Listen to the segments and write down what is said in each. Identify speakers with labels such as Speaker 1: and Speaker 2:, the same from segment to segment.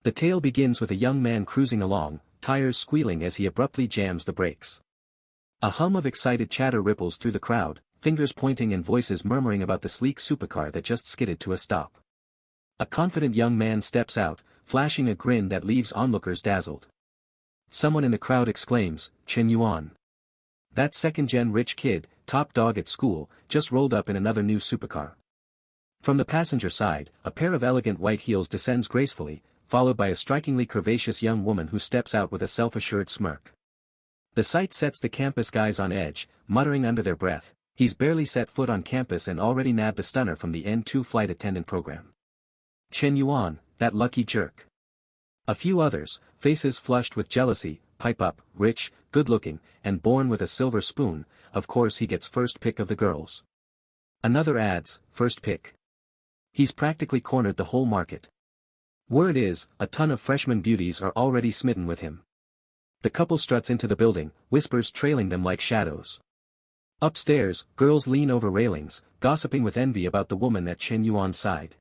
Speaker 1: The tale begins with a young man cruising along, tires squealing as he abruptly jams the brakes. A hum of excited chatter ripples through the crowd, fingers pointing and voices murmuring about the sleek supercar that just skidded to a stop. A confident young man steps out, flashing a grin that leaves onlookers dazzled. Someone in the crowd exclaims, "Chen Yuan. That second-gen rich kid, top dog at school, just rolled up in another new supercar." From the passenger side, a pair of elegant white heels descends gracefully, followed by a strikingly curvaceous young woman who steps out with a self-assured smirk. The sight sets the campus guys on edge, muttering under their breath, "He's barely set foot on campus and already nabbed a stunner from the N2 flight attendant program. Chen Yuan, that lucky jerk." A few others, faces flushed with jealousy, pipe up, "Rich, good-looking, and born with a silver spoon, of course he gets first pick of the girls." Another adds, "First pick. He's practically cornered the whole market." Word is, a ton of freshman beauties are already smitten with him. The couple struts into the building, whispers trailing them like shadows. Upstairs, girls lean over railings, gossiping with envy about the woman at Chen Yuan's side.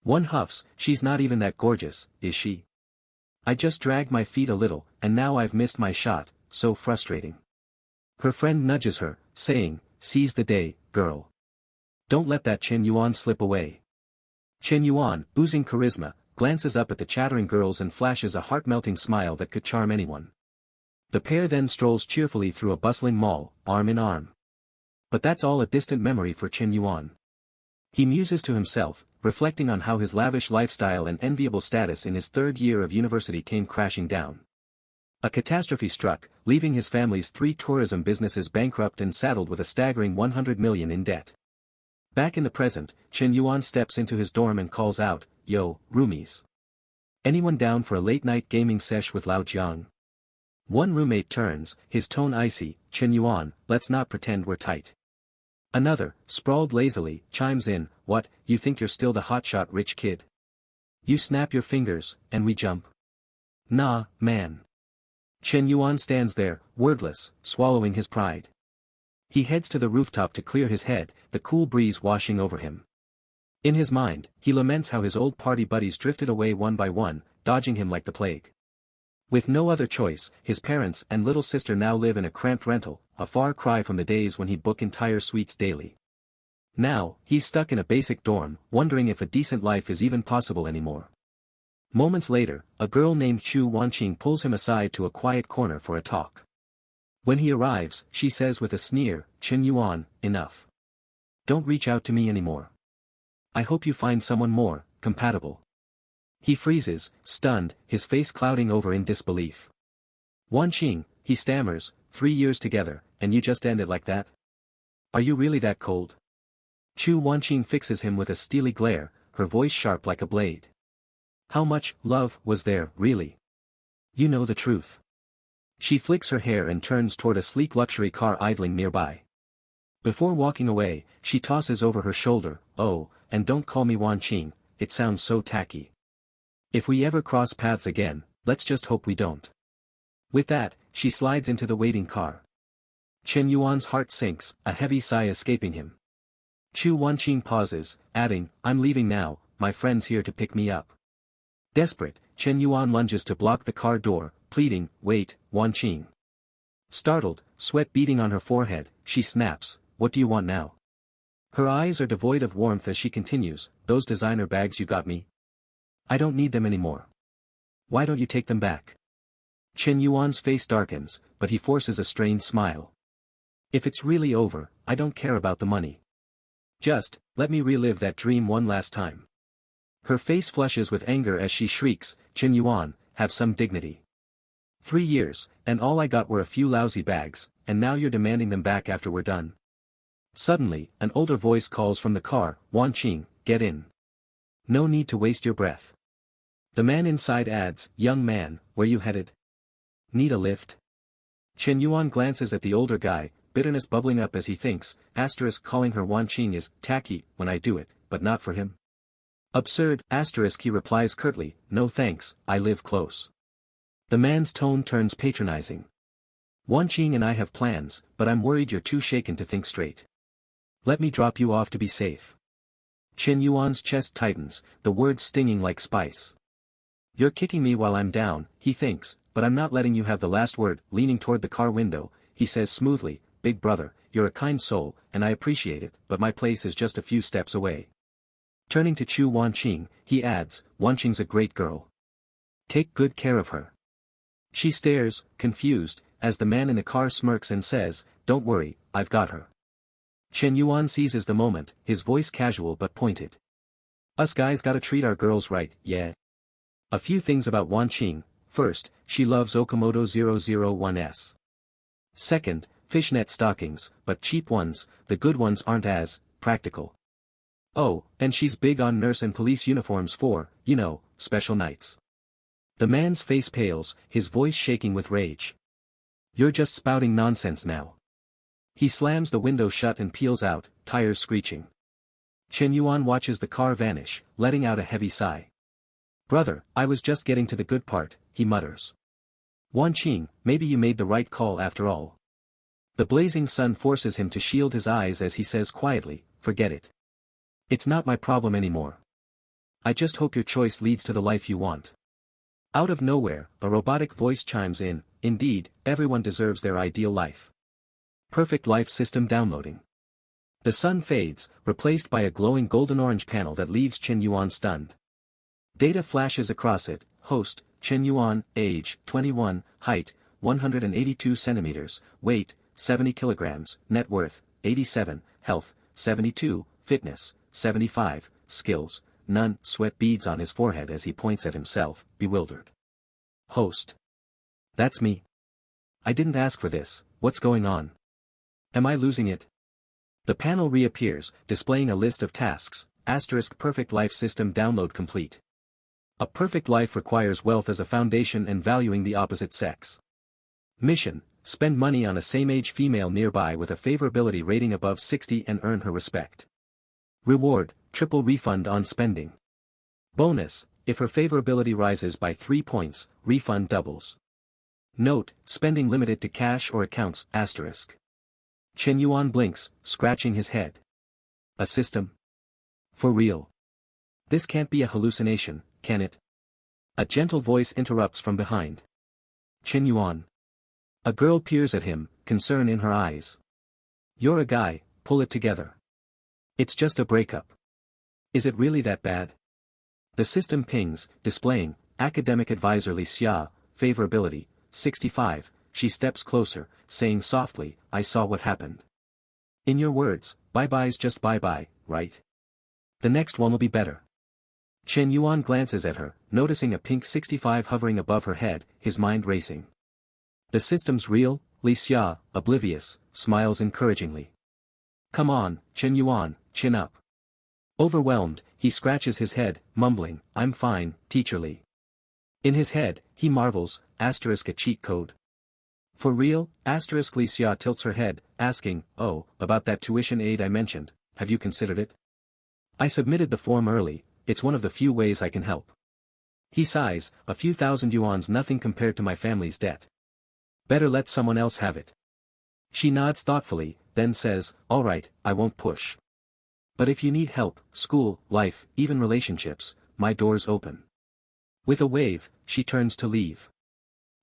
Speaker 1: One huffs, "She's not even that gorgeous, is she? I just dragged my feet a little, and now I've missed my shot, so frustrating." Her friend nudges her, saying, "Seize the day, girl. Don't let that Chen Yuan slip away." Chen Yuan, oozing charisma, glances up at the chattering girls and flashes a heart-melting smile that could charm anyone. The pair then strolls cheerfully through a bustling mall, arm in arm. But that's all a distant memory for Chen Yuan. He muses to himself, reflecting on how his lavish lifestyle and enviable status in his third year of university came crashing down. A catastrophe struck, leaving his family's 3 tourism businesses bankrupt and saddled with a staggering 100 million in debt. Back in the present, Chen Yuan steps into his dorm and calls out, "Yo, roomies. Anyone down for a late-night gaming sesh with Lao Jiang?" One roommate turns, his tone icy, "Chen Yuan, let's not pretend we're tight." Another, sprawled lazily, chimes in, "What, you think you're still the hotshot rich kid? You snap your fingers, and we jump? Nah, man." Chen Yuan stands there, wordless, swallowing his pride. He heads to the rooftop to clear his head, the cool breeze washing over him. In his mind, he laments how his old party buddies drifted away one by one, dodging him like the plague. With no other choice, his parents and little sister now live in a cramped rental, a far cry from the days when he'd book entire suites daily. Now, he's stuck in a basic dorm, wondering if a decent life is even possible anymore. Moments later, a girl named Chu Wanqing pulls him aside to a quiet corner for a talk. When he arrives, she says with a sneer, "Chen Yuan, enough. Don't reach out to me anymore. I hope you find someone more compatible." He freezes, stunned, his face clouding over in disbelief. "Wanqing," he stammers, "3 years together, and you just end it like that? Are you really that cold?" Chu Wanqing fixes him with a steely glare, her voice sharp like a blade. "How much love was there, really? You know the truth." She flicks her hair and turns toward a sleek luxury car idling nearby. Before walking away, she tosses over her shoulder, "Oh, and don't call me Wanqing, it sounds so tacky. If we ever cross paths again, let's just hope we don't." With that, she slides into the waiting car. Chen Yuan's heart sinks, a heavy sigh escaping him. Chu Wanqing pauses, adding, "I'm leaving now, my friend's here to pick me up." Desperate, Chen Yuan lunges to block the car door, pleading, "Wait, Wanqing." Startled, sweat beading on her forehead, she snaps, "What do you want now?" Her eyes are devoid of warmth as she continues, "Those designer bags you got me? I don't need them anymore. Why don't you take them back?" Chen Yuan's face darkens, but he forces a strained smile. "If it's really over, I don't care about the money. Just, let me relive that dream one last time." Her face flushes with anger as she shrieks, "Chen Yuan, have some dignity. 3 years, and all I got were a few lousy bags, and now you're demanding them back after we're done." Suddenly, an older voice calls from the car, "Wanqing, get in. No need to waste your breath." The man inside adds, "Young man, where you headed? Need a lift?" Chen Yuan glances at the older guy, bitterness bubbling up as he thinks, calling her Wanqing is tacky when I do it, but not for him. Absurd, he replies curtly, "No thanks, I live close." The man's tone turns patronizing. "Wanqing and I have plans, but I'm worried you're too shaken to think straight. Let me drop you off to be safe." Chen Yuan's chest tightens, the words stinging like spice. You're kicking me while I'm down, he thinks, but I'm not letting you have the last word. Leaning toward the car window, he says smoothly, Big brother, you're a kind soul, and I appreciate it, but my place is just a few steps away. Turning to Chu Wanqing, he adds, Wanqing's a great girl. Take good care of her. She stares, confused, as the man in the car smirks and says, Don't worry, I've got her. Chen Yuan seizes the moment, his voice casual but pointed. Us guys gotta treat our girls right, yeah. A few things about Wanqing. First, she loves Okamoto 001s. Second, fishnet stockings, but cheap ones, the good ones aren't as practical. Oh, and she's big on nurse and police uniforms for, special nights. The man's face pales, his voice shaking with rage. You're just spouting nonsense now. He slams the window shut and peels out, tires screeching. Chen Yuan watches the car vanish, letting out a heavy sigh. Brother, I was just getting to the good part, he mutters. Wanqing, maybe you made the right call after all. The blazing sun forces him to shield his eyes as he says quietly, Forget it. It's not my problem anymore. I just hope your choice leads to the life you want. Out of nowhere, a robotic voice chimes in, Indeed, everyone deserves their ideal life. Perfect life system downloading. The sun fades, replaced by a glowing golden-orange panel that leaves Chen Yuan stunned. Data flashes across it, host, Chen Yuan, age, 21, height, 182 centimeters, weight, 70 kilograms, net worth, 87, health, 72, fitness, 75, skills, none. Sweat beads on his forehead as he points at himself, bewildered. Host. That's me. I didn't ask for this, what's going on? Am I losing it? The panel reappears, displaying a list of tasks, perfect life system download complete. A perfect life requires wealth as a foundation and valuing the opposite sex. Mission, spend money on a same-age female nearby with a favorability rating above 60 and earn her respect. Reward, triple refund on spending. Bonus, if her favorability rises by 3 points, refund doubles. Note, spending limited to cash or accounts, Chen Yuan blinks, scratching his head. A system? For real? This can't be a hallucination, can it? A gentle voice interrupts from behind. Chen Yuan. A girl peers at him, concern in her eyes. You're a guy, pull it together. It's just a breakup. Is it really that bad? The system pings, displaying, Academic Advisor Li Xia, favorability, 65, she steps closer, saying softly, I saw what happened. In your words, bye-bye's just bye-bye, right? The next one will be better. Chen Yuan glances at her, noticing a pink 65 hovering above her head, his mind racing. The system's real, Li Xia, oblivious, smiles encouragingly. Come on, Chen Yuan, chin up. Overwhelmed, he scratches his head, mumbling, I'm fine, teacher Li. In his head, he marvels, a cheat code. For real? Li Xia tilts her head, asking, oh, about that tuition aid I mentioned, have you considered it? I submitted the form early, it's one of the few ways I can help. He sighs, a few thousand yuan's nothing compared to my family's debt. Better let someone else have it. She nods thoughtfully, then says, all right, I won't push. But if you need help, school, life, even relationships, my door's open. With a wave, she turns to leave.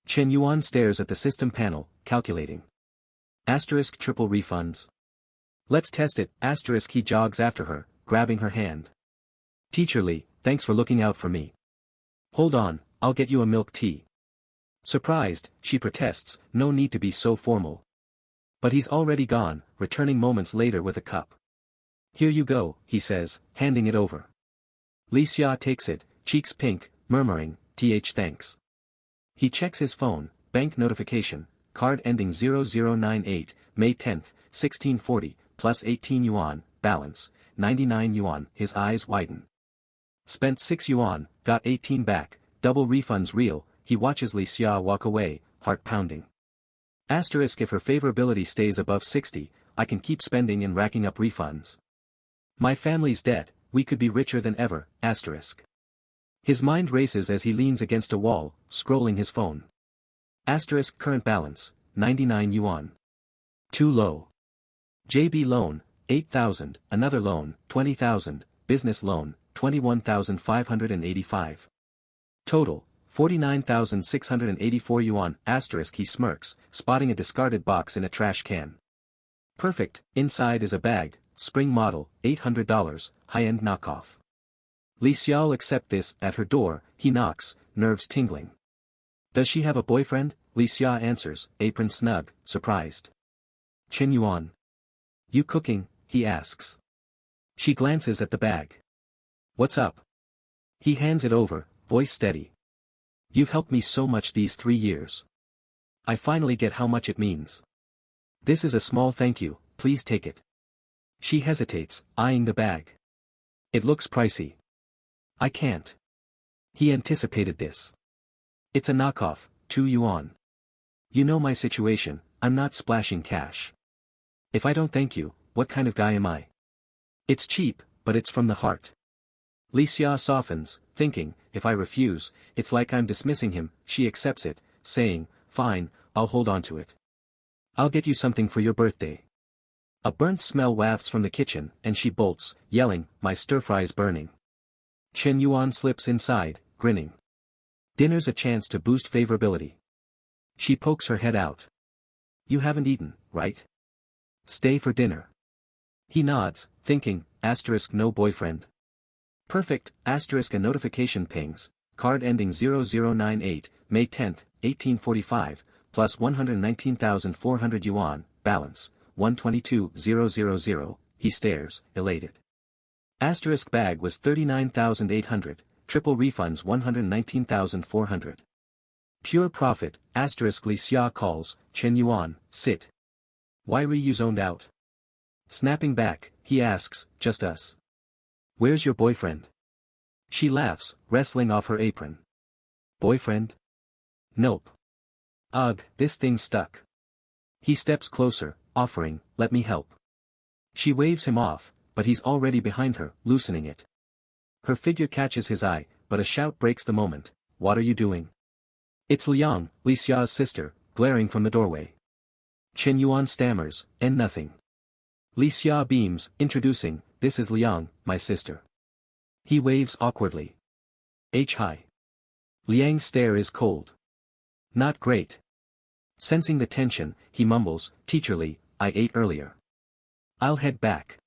Speaker 1: Chen Yuan stares at the system panel, calculating. Triple refunds. Let's test it, he jogs after her, grabbing her hand. Teacher Li, thanks for looking out for me. Hold on, I'll get you a milk tea. Surprised, she protests, no need to be so formal. But he's already gone, returning moments later with a cup. Here you go, he says, handing it over. Li Xia takes it, cheeks pink, murmuring, thanks. He checks his phone, bank notification, card ending 0098, May 10, 1640, plus 18 yuan, balance, 99 yuan, his eyes widen. Spent 6 yuan, got 18 back, double refunds real, he watches Li Xia walk away, heart pounding. If her favorability stays above 60, I can keep spending and racking up refunds. My family's debt, we could be richer than ever, His mind races as he leans against a wall, scrolling his phone. Current balance, 99 yuan. Too low. JB loan, 8,000, another loan, 20,000, business loan, 21,585. Total, 49,684 yuan, asterisk he smirks, spotting a discarded box in a trash can. Perfect, inside is a bag, spring model, $800, high-end knockoff. Li Xiao'll accept this, at her door, he knocks, nerves tingling. Does she have a boyfriend? Li Xia answers, apron snug, surprised. Qin Yuan. You cooking? He asks. She glances at the bag. What's up? He hands it over, voice steady. You've helped me so much these 3 years. I finally get how much it means. This is a small thank you, please take it. She hesitates, eyeing the bag. It looks pricey. I can't. He anticipated this. It's a knockoff, 2 yuan. You know my situation, I'm not splashing cash. If I don't thank you, what kind of guy am I? It's cheap, but it's from the heart. Li Xia softens, thinking, if I refuse, it's like I'm dismissing him. She accepts it, saying, fine, I'll hold on to it. I'll get you something for your birthday. A burnt smell wafts from the kitchen, and she bolts, yelling, my stir-fry's burning. Chen Yuan slips inside, grinning. Dinner's a chance to boost favorability. She pokes her head out. You haven't eaten, right? Stay for dinner. He nods, thinking, asterisk no boyfriend. Perfect, asterisk a notification pings, card ending 0098, May 10, 1845, plus 119,400 yuan, balance, 122,000, he stares, elated. Asterisk bag was 39,800, triple refunds 119,400. Pure profit, asterisk Li Xia calls, Chen Yuan, sit. Why re you zoned out? Snapping back, he asks, just us. Where's your boyfriend? She laughs, wrestling off her apron. Boyfriend? Nope. Ugh, this thing's stuck. He steps closer, offering, let me help. She waves him off, but he's already behind her, loosening it. Her figure catches his eye, but a shout breaks the moment. What are you doing? It's Liang, Li Xia's sister, glaring from the doorway. Chen Yuan stammers, and nothing. Li Xia beams, introducing, this is Liang, my sister. He waves awkwardly. Hi. Liang's stare is cold. Not great. Sensing the tension, he mumbles, teacher Li, I ate earlier. I'll head back.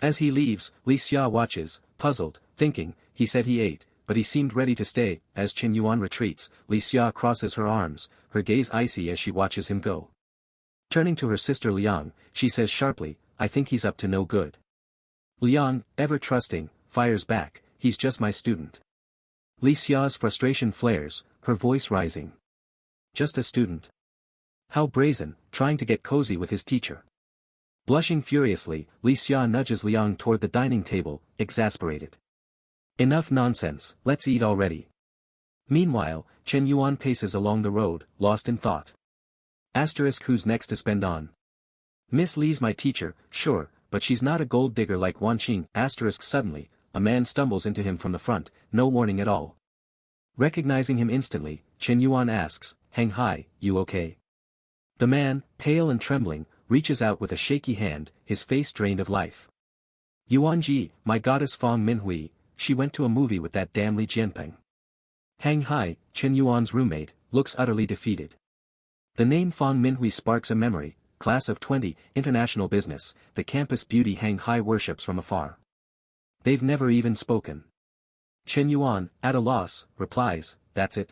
Speaker 1: As he leaves, Li Xia watches, puzzled, thinking, he said he ate, but he seemed ready to stay. As Chen Yuan retreats, Li Xia crosses her arms, her gaze icy as she watches him go. Turning to her sister Liang, she says sharply, I think he's up to no good. Liang, ever trusting, fires back, he's just my student. Li Xia's frustration flares, her voice rising. Just a student. How brazen, trying to get cozy with his teacher. Blushing furiously, Li Xia nudges Liang toward the dining table, exasperated. Enough nonsense, let's eat already. Meanwhile, Chen Yuan paces along the road, lost in thought. Asterisk who's next to spend on? Miss Li's my teacher, sure, but she's not a gold digger like Wan Qing. Asterisk suddenly, a man stumbles into him from the front, no warning at all. Recognizing him instantly, Chen Yuan asks, Hang Hai, you okay? The man, pale and trembling, reaches out with a shaky hand, his face drained of life. Yuan Ji, my goddess Fang Minhui, she went to a movie with that damn Li Jianping. Hang Hai, Chen Yuan's roommate, looks utterly defeated. The name Fang Minhui sparks a memory, class of 20, international business, the campus beauty Hang Hai worships from afar. They've never even spoken. Chen Yuan, at a loss, replies, that's it.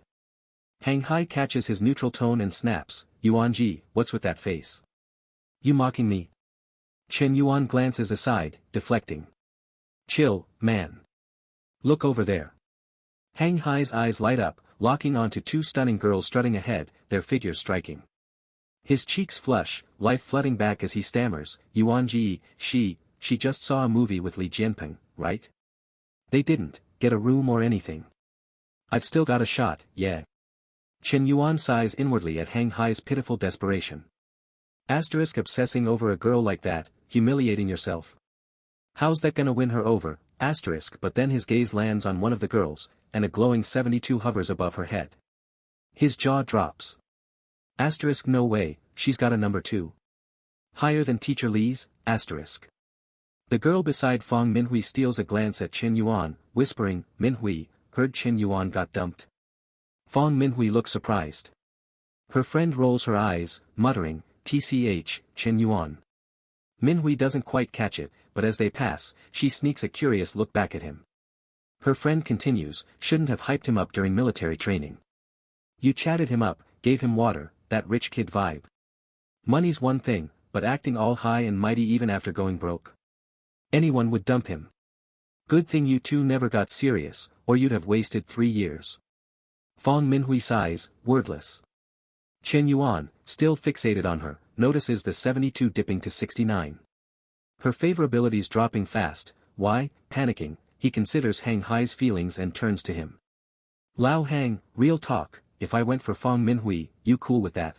Speaker 1: Hang Hai catches his neutral tone and snaps, Yuan Ji, what's with that face? You mocking me? Chen Yuan glances aside, deflecting. Chill, man. Look over there. Hang Hai's eyes light up, locking onto two stunning girls strutting ahead, their figures striking. His cheeks flush, life flooding back as he stammers, Yuan Ji, she just saw a movie with Li Jianping, right? They didn't get a room or anything. I've still got a shot, yeah. Chen Yuan sighs inwardly at Hang Hai's pitiful desperation. Asterisk obsessing over a girl like that, humiliating yourself. How's that gonna win her over? Asterisk but then his gaze lands on one of the girls, and a glowing 72 hovers above her head. His jaw drops. Asterisk no way, she's got a number 2. Higher than teacher Li's, asterisk. The girl beside Fang Minhui steals a glance at Chen Yuan, whispering, Minhui, heard Chen Yuan got dumped. Fong Minhui looks surprised. Her friend rolls her eyes, muttering, "TCH, Chen Yuan." Minhui doesn't quite catch it, but as they pass, she sneaks a curious look back at him. Her friend continues, "Shouldn't have hyped him up during military training. You chatted him up, gave him water, that rich kid vibe. Money's one thing, but acting all high and mighty even after going broke. Anyone would dump him. Good thing you two never got serious, or you'd have wasted 3 years." Fong Minhui sighs, wordless. Chen Yuan, still fixated on her, notices the 72 dipping to 69. Her favorability's dropping fast. Why? Panicking, he considers Hang Hai's feelings and turns to him. "Lao Hang, real talk, if I went for Fong Minhui, you cool with that?"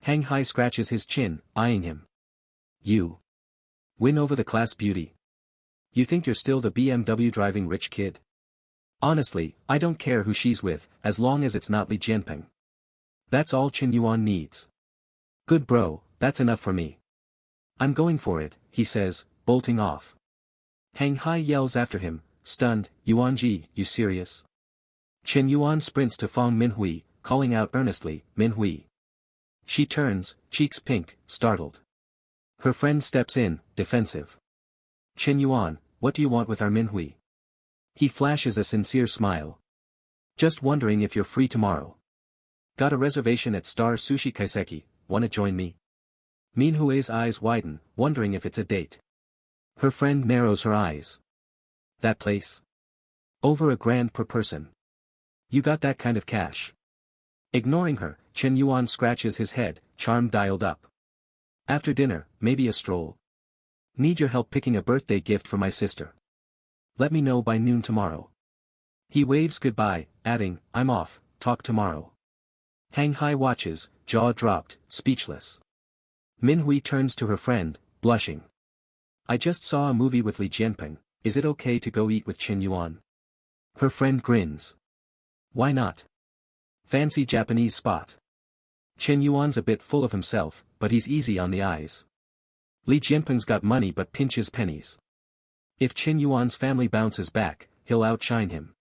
Speaker 1: Hang Hai scratches his chin, eyeing him. "You win over the class beauty? You think you're still the BMW driving rich kid? Honestly, I don't care who she's with, as long as it's not Li Jianping. That's all Chen Yuan needs. Good bro, that's enough for me. I'm going for it," he says, bolting off. Hang Hai yells after him, stunned, "Yuanji, you serious?" Chen Yuan sprints to Fong Minhui, calling out earnestly, "Minhui." She turns, cheeks pink, startled. Her friend steps in, defensive. "Chen Yuan, what do you want with our Minhui?" He flashes a sincere smile. "Just wondering if you're free tomorrow. Got a reservation at Star Sushi Kaiseki, wanna join me?" Minhui's eyes widen, wondering if it's a date. Her friend narrows her eyes. "That place? Over $1,000 per person. You got that kind of cash?" Ignoring her, Chen Yuan scratches his head, charm dialed up. "After dinner, maybe a stroll. Need your help picking a birthday gift for my sister. Let me know by noon tomorrow." He waves goodbye, adding, "I'm off, talk tomorrow." Hang Hai watches, jaw dropped, speechless. Minhui turns to her friend, blushing. "I just saw a movie with Li Jianping, is it okay to go eat with Chen Yuan?" Her friend grins. "Why not? Fancy Japanese spot." Chen Yuan's a bit full of himself, but he's easy on the eyes. Li Jianping's got money but pinches pennies. If Chen Yuan's family bounces back, he'll outshine him.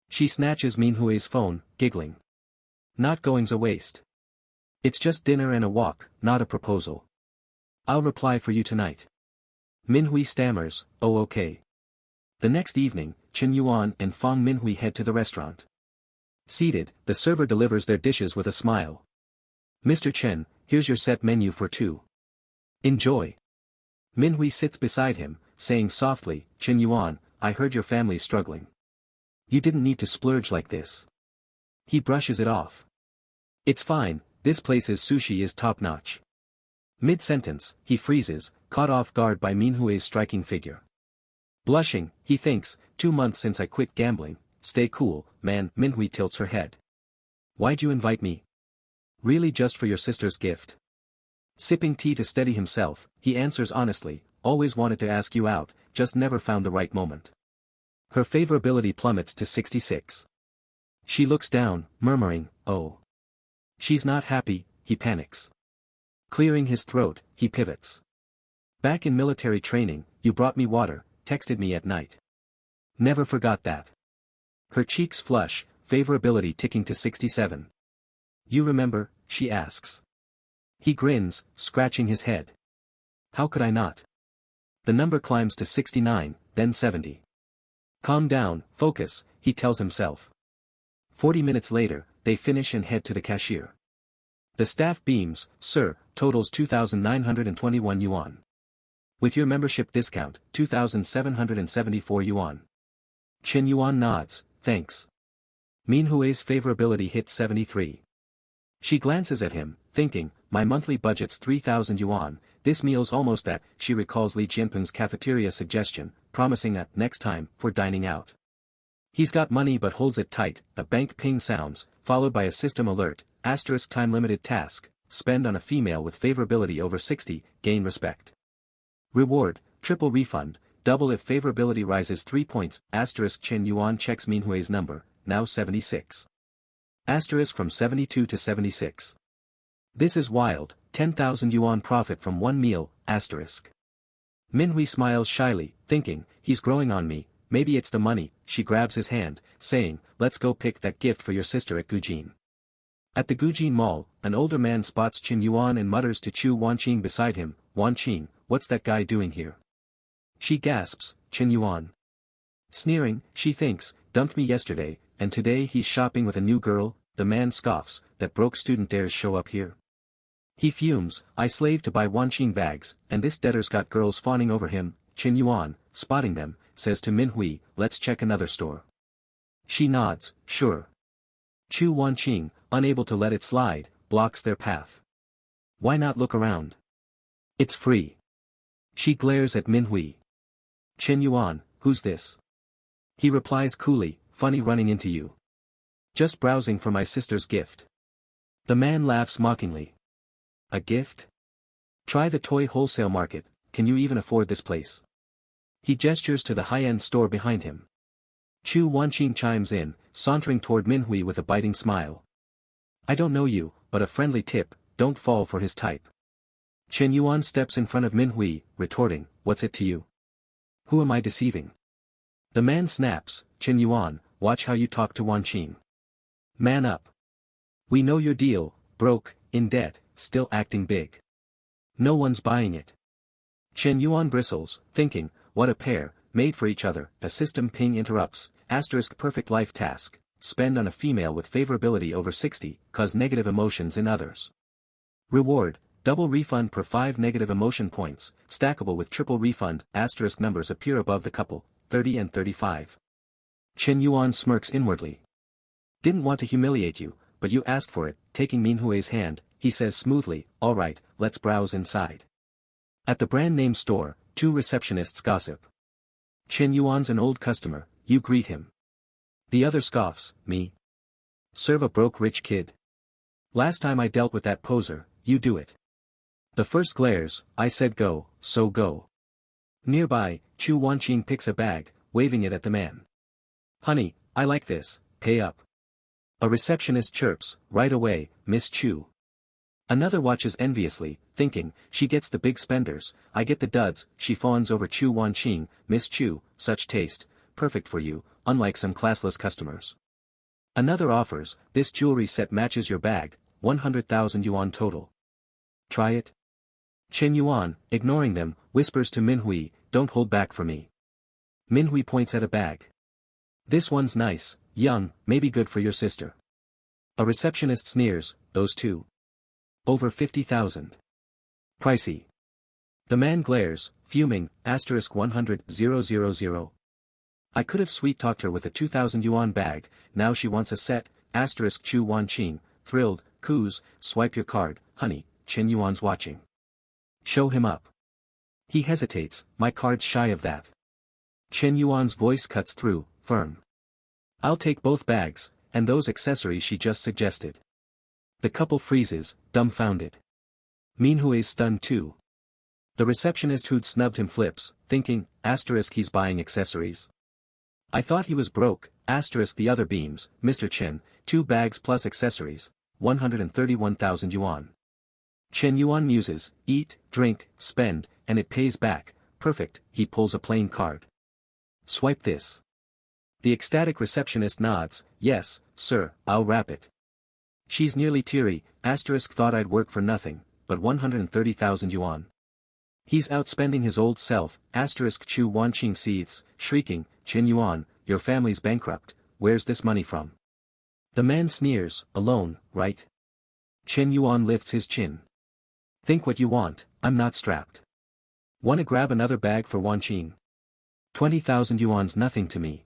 Speaker 1: She snatches Minhui's phone, giggling. "Not going's a waste. It's just dinner and a walk, not a proposal. I'll reply for you tonight." Minhui stammers, "Oh okay." The next evening, Chen Yuan and Fong Minhui head to the restaurant. Seated, the server delivers their dishes with a smile. "Mr. Chen, here's your set menu for 2. Enjoy." Minhui sits beside him, saying softly, "Chen Yuan, I heard your family's struggling. You didn't need to splurge like this." He brushes it off. "It's fine, this place's sushi is top-notch." Mid-sentence, he freezes, caught off guard by Minhui's striking figure. Blushing, he thinks, 2 months since I quit gambling, stay cool, man. Minhui tilts her head. "Why'd you invite me? Really just for your sister's gift?" Sipping tea to steady himself, he answers honestly, "Always wanted to ask you out, just never found the right moment." Her favorability plummets to 66. She looks down, murmuring, "Oh." She's not happy, he panics. Clearing his throat, he pivots. "Back in military training, you brought me water, texted me at night. Never forgot that." Her cheeks flush, favorability ticking to 67. "You remember?" she asks. He grins, scratching his head. "How could I not?" The number climbs to 69, then 70. "Calm down, focus," he tells himself. 40 minutes later, they finish and head to the cashier. The staff beams, "Sir, totals 2,921 yuan. With your membership discount, 2,774 yuan. Chen Yuan nods, "Thanks." Minhui's favorability hits 73. She glances at him, thinking, "My monthly budget's 3,000 yuan, this meal's almost that." She recalls Li Jianping's cafeteria suggestion, promising that, next time, for dining out. He's got money but holds it tight. A bank ping sounds, followed by a system alert, * time-limited task, spend on a female with favorability over 60, gain respect. Reward, triple refund, double if favorability rises 3 points, * Chen Yuan checks Minhui's number, now 76. * from 72 to 76. This is wild, 10,000 yuan profit from one meal, *. Minhui smiles shyly, thinking, he's growing on me, maybe it's the money. She grabs his hand, saying, let's go pick that gift for your sister at Gujin. At the Gujin Mall, an older man spots Qin Yuan and mutters to Chu Wanqing beside him, Wanqing, what's that guy doing here? She gasps, Qin Yuan. Sneering, she thinks, dumped me yesterday, and today he's shopping with a new girl. The man scoffs, that broke student dares show up here. He fumes, I slave to buy Wanqing bags, and this debtor's got girls fawning over him. Qin Yuan, spotting them, says to Minhui, let's check another store. She nods, sure. Chu Wanqing, unable to let it slide, blocks their path. Why not look around? It's free. She glares at Minhui. Qin Yuan, who's this? He replies coolly, funny running into you. Just browsing for my sister's gift. The man laughs mockingly. A gift? Try the toy wholesale market, can you even afford this place? He gestures to the high-end store behind him. Chu Wanqing chimes in, sauntering toward Minhui with a biting smile. I don't know you, but a friendly tip, don't fall for his type. Qin Yuan steps in front of Minhui, retorting, what's it to you? Who am I deceiving? The man snaps, Qin Yuan, watch how you talk to Wanqing. Man up. We know your deal, broke, in debt, still acting big. No one's buying it. Qin Yuan bristles, thinking, what a pair, made for each other. A system ping interrupts, *perfect life task, spend on a female with favorability over 60, cause negative emotions in others. Reward, double refund per 5 negative emotion points, stackable with triple refund. * numbers appear above the couple, 30 and 35. Qin Yuan smirks inwardly. Didn't want to humiliate you, but you asked for it. Taking Minhui's hand, he says smoothly, alright, let's browse inside. At the brand name store, two receptionists gossip. Qin Yuan's an old customer, you greet him. The other scoffs, me? Serve a broke rich kid. Last time I dealt with that poser, you do it. The first glares, I said go, so go. Nearby, Chu Wanqing picks a bag, waving it at the man. Honey, I like this, pay up. A receptionist chirps, right away, Miss Chu. Another watches enviously, thinking, she gets the big spenders, I get the duds. She fawns over Chu Wanqing, Miss Chu, such taste, perfect for you, unlike some classless customers. Another offers, this jewelry set matches your bag, 100,000 yuan total. Try it? Qin Yuan, ignoring them, whispers to Minhui, don't hold back for me. Minhui points at a bag. This one's nice, young, maybe good for your sister. A receptionist sneers, those two. Over 50,000. Pricey. The man glares, fuming, *100,000. I could have sweet-talked her with a 2,000 yuan bag, now she wants a set, Chu Wanqing, thrilled, coos, swipe your card, honey, Qin Yuan's watching. Show him up. He hesitates, my card's shy of that. Qin Yuan's voice cuts through, firm. I'll take both bags, and those accessories she just suggested. The couple freezes, dumbfounded. Minhui's stunned too. The receptionist who'd snubbed him flips, thinking, he's buying accessories. I thought he was broke, the other beams, Mr. Qin, 2 bags plus accessories, 131,000 yuan. Qin Yuan muses, eat, drink, spend, and it pays back, perfect. He pulls a plain card. Swipe this. The ecstatic receptionist nods, yes, sir, I'll wrap it. She's nearly teary, thought I'd work for nothing, but 130,000 yuan. He's outspending his old self, Chu Wanqing seethes, shrieking, Qin Yuan, your family's bankrupt, where's this money from? The man sneers, alone, right? Qin Yuan lifts his chin. Think what you want, I'm not strapped. Wanna grab another bag for Wanqing? 20,000 yuan's nothing to me.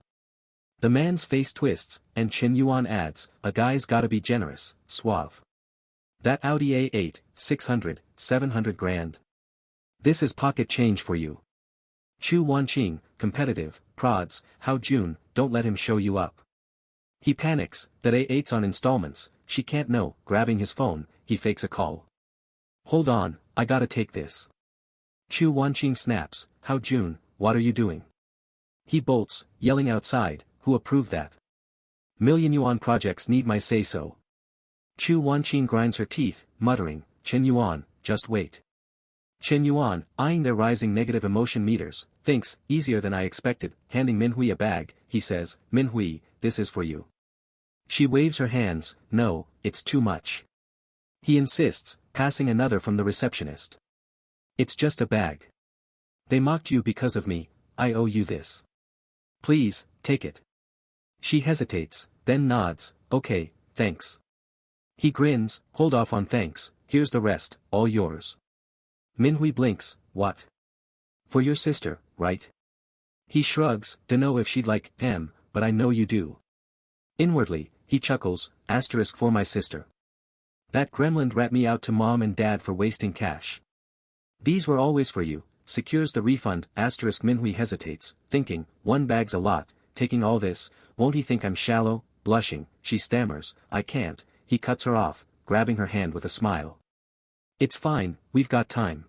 Speaker 1: The man's face twists, and Qin Yuan adds, a guy's gotta be generous, suave. That Audi A8, 600, 700 grand. This is pocket change for you. Chu Wanqing, competitive, prods, how June, don't let him show you up. He panics, that A8's on installments, she can't know, grabbing his phone, he fakes a call. Hold on, I gotta take this. Chu Wanqing snaps, how June, what are you doing? He bolts, yelling outside, who approved that? Million yuan projects need my say-so. Chu Wanqing grinds her teeth, muttering, Qin Yuan, just wait. Chen Yuan, eyeing their rising negative emotion meters, thinks, easier than I expected, handing Minhui a bag, he says, Minhui, this is for you. She waves her hands, no, it's too much. He insists, passing another from the receptionist. It's just a bag. They mocked you because of me, I owe you this. Please, take it. She hesitates, then nods, okay, thanks. He grins, hold off on thanks, here's the rest, all yours. Minhui blinks, what? For your sister, right? He shrugs, dunno if she'd like, but I know you do. Inwardly, he chuckles, asterisk for my sister. That gremlin rat me out to mom and dad for wasting cash. These were always for you, secures the refund, asterisk Minhui hesitates, thinking, one bag's a lot, taking all this, won't he think I'm shallow, blushing, she stammers, I can't, he cuts her off, grabbing her hand with a smile. It's fine, we've got time.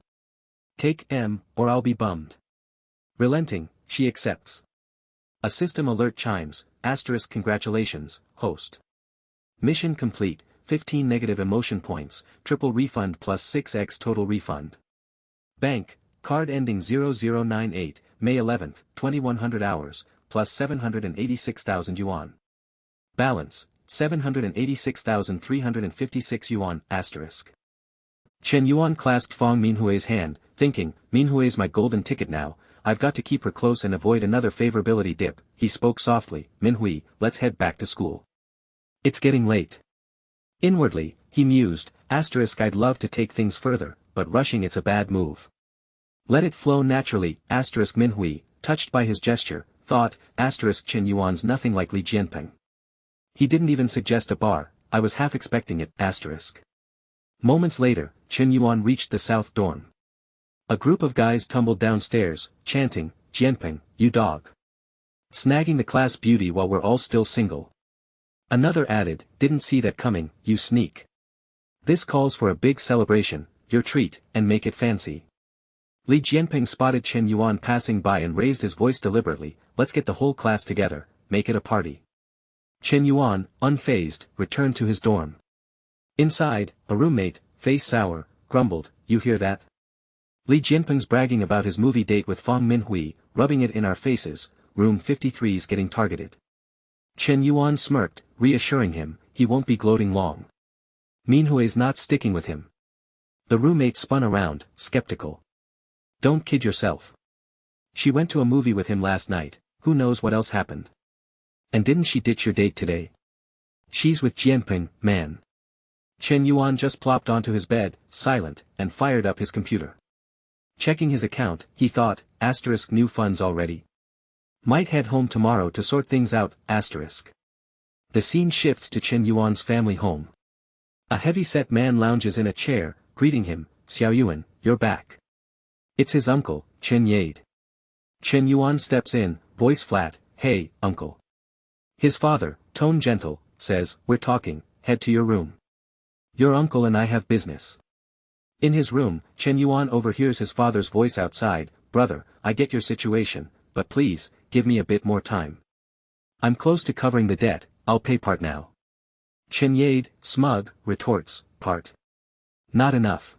Speaker 1: Take or I'll be bummed. Relenting, she accepts. A system alert chimes, asterisk congratulations, host. Mission complete, 15 negative emotion points, triple refund plus 6x total refund. Bank, card ending 0098, May 11th, 2100 hours, plus 786,000 yuan. Balance, 786,356 yuan, asterisk. Chen Yuan clasped Fong Minhui's hand, thinking, Minhui's my golden ticket now, I've got to keep her close and avoid another favorability dip. He spoke softly, Minhui, let's head back to school. It's getting late. Inwardly, he mused, asterisk I'd love to take things further, but rushing it's a bad move. Let it flow naturally, asterisk Minhui, touched by his gesture, thought, asterisk Chen Yuan's nothing like Li Jianping. He didn't even suggest a bar, I was half expecting it, asterisk. Moments later, Chen Yuan reached the south dorm. A group of guys tumbled downstairs, chanting, Jianping, you dog. Snagging the class beauty while we're all still single. Another added, didn't see that coming, you sneak. This calls for a big celebration, your treat, and make it fancy. Li Jianping spotted Chen Yuan passing by and raised his voice deliberately, let's get the whole class together, make it a party. Chen Yuan, unfazed, returned to his dorm. Inside, a roommate, face sour, grumbled, you hear that? Li Jianping's bragging about his movie date with Fong Minhui, rubbing it in our faces, room 53's getting targeted. Chen Yuan smirked, reassuring him, he won't be gloating long. Minhui's not sticking with him. The roommate spun around, skeptical. Don't kid yourself. She went to a movie with him last night, who knows what else happened. And didn't she ditch your date today? She's with Jianping, man. Chen Yuan just plopped onto his bed, silent, and fired up his computer. Checking his account, he thought, asterisk new funds already. Might head home tomorrow to sort things out, asterisk. The scene shifts to Chen Yuan's family home. A heavy-set man lounges in a chair, greeting him, Xiao Yuan, you're back. It's his uncle, Chen Yade. Chen Yuan steps in, voice flat, hey, uncle. His father, tone gentle, says, we're talking, head to your room. Your uncle and I have business. In his room, Chen Yuan overhears his father's voice outside, brother, I get your situation, but please, give me a bit more time. I'm close to covering the debt, I'll pay part now. Chen Yade, smug, retorts, part. Not enough.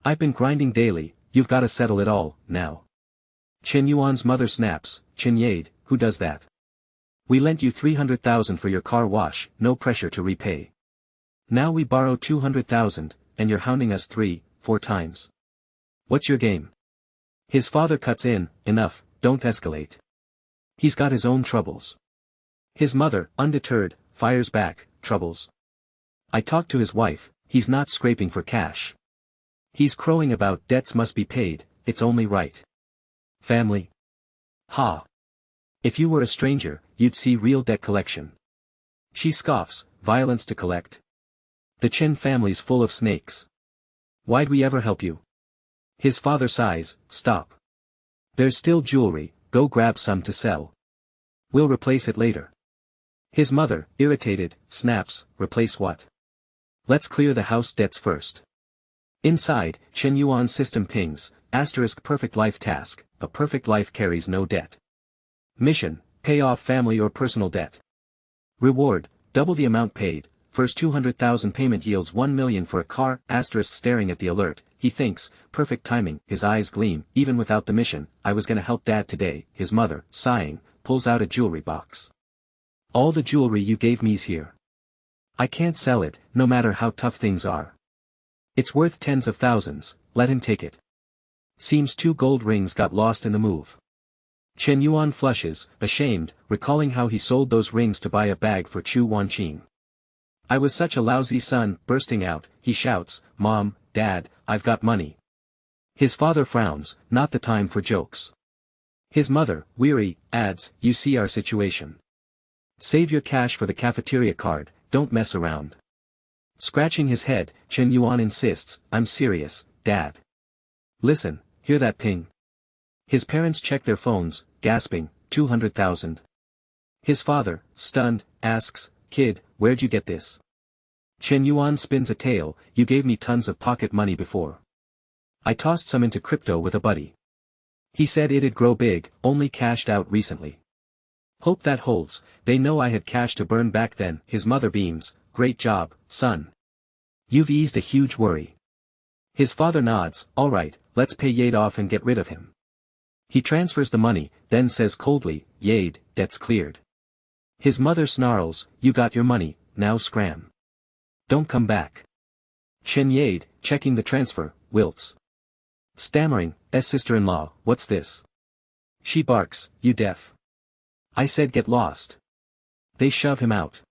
Speaker 1: I've been grinding daily, you've gotta settle it all, now. Chen Yuan's mother snaps, Chen Yade, who does that? We lent you 300,000 for your car wash, no pressure to repay. Now we borrow 200,000, and you're hounding us 3-4 times. What's your game? His father cuts in, enough, don't escalate. He's got his own troubles. His mother, undeterred, fires back, troubles. I talked to his wife, he's not scraping for cash. He's crowing about debts must be paid, it's only right. Family. Ha. If you were a stranger, you'd see real debt collection. She scoffs, violence to collect. The Chen family's full of snakes. Why'd we ever help you? His father sighs, stop. There's still jewelry, go grab some to sell. We'll replace it later. His mother, irritated, snaps, replace what? Let's clear the house debts first. Inside, Chen Yuan's system pings, asterisk perfect life task, a perfect life carries no debt. Mission, pay off family or personal debt. Reward, double the amount paid. First 200,000 payment yields 1 million for a car, asterisk staring at the alert, he thinks, perfect timing, his eyes gleam, even without the mission, I was gonna help Dad today, his mother, sighing, pulls out a jewelry box. All the jewelry you gave me's here. I can't sell it, no matter how tough things are. It's worth tens of thousands, let him take it. Seems 2 gold rings got lost in the move. Chen Yuan flushes, ashamed, recalling how he sold those rings to buy a bag for Chu Wanqing. I was such a lousy son, bursting out, he shouts, Mom, Dad, I've got money. His father frowns, not the time for jokes. His mother, weary, adds, you see our situation. Save your cash for the cafeteria card, don't mess around. Scratching his head, Chen Yuan insists, I'm serious, Dad. Listen, hear that ping? His parents check their phones, gasping, 200,000. His father, stunned, asks, Kid, where'd you get this? Chen Yuan spins a tale, you gave me tons of pocket money before. I tossed some into crypto with a buddy. He said it'd grow big, only cashed out recently. Hope that holds, they know I had cash to burn back then, his mother beams, great job, son. You've eased a huge worry. His father nods, alright, let's pay Yade off and get rid of him. He transfers the money, then says coldly, Yade, debt's cleared. His mother snarls, you got your money, now scram. Don't come back. Chen Yade, checking the transfer, wilts. Stammering, sister-in-law, what's this? She barks, you deaf. I said get lost. They shove him out.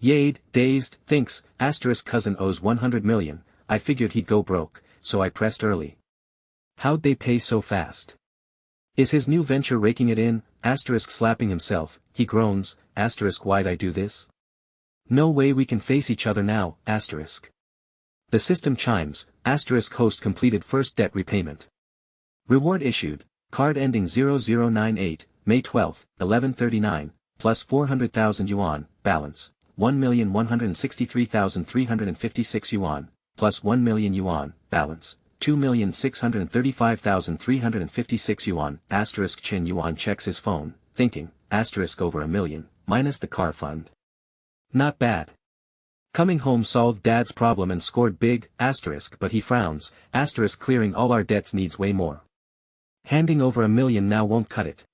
Speaker 1: Yade, dazed, thinks, cousin owes 100 million, I figured he'd go broke, so I pressed early. How'd they pay so fast? Is his new venture raking it in, slapping himself, he groans, why'd I do this? No way we can face each other now, The system chimes, host completed first debt repayment. Reward issued, card ending 0098, May 12, 1139, plus 400,000 yuan, balance, 1,163,356 yuan, plus 1 million yuan, balance, 2,635,356 yuan, Chen Yuan checks his phone, thinking, over a million, minus the car fund. Not bad. Coming home solved Dad's problem and scored big, but he frowns, clearing all our debts needs way more. Handing over a million now won't cut it.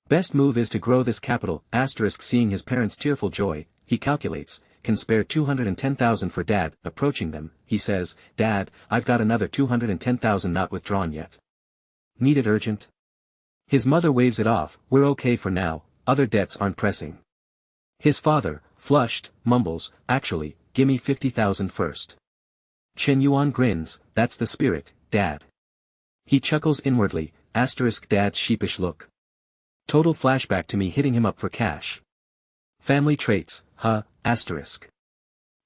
Speaker 1: Best move is to grow this capital, seeing his parents' tearful joy, he calculates, can spare 210,000 for Dad, approaching them, he says, Dad, I've got another 210,000 not withdrawn yet. Need it urgent? His mother waves it off, we're okay for now, other debts aren't pressing. His father, flushed, mumbles, actually, gimme 50,000 first. Chen Yuan grins, that's the spirit, Dad. He chuckles inwardly, Dad's sheepish look. Total flashback to me hitting him up for cash. Family traits,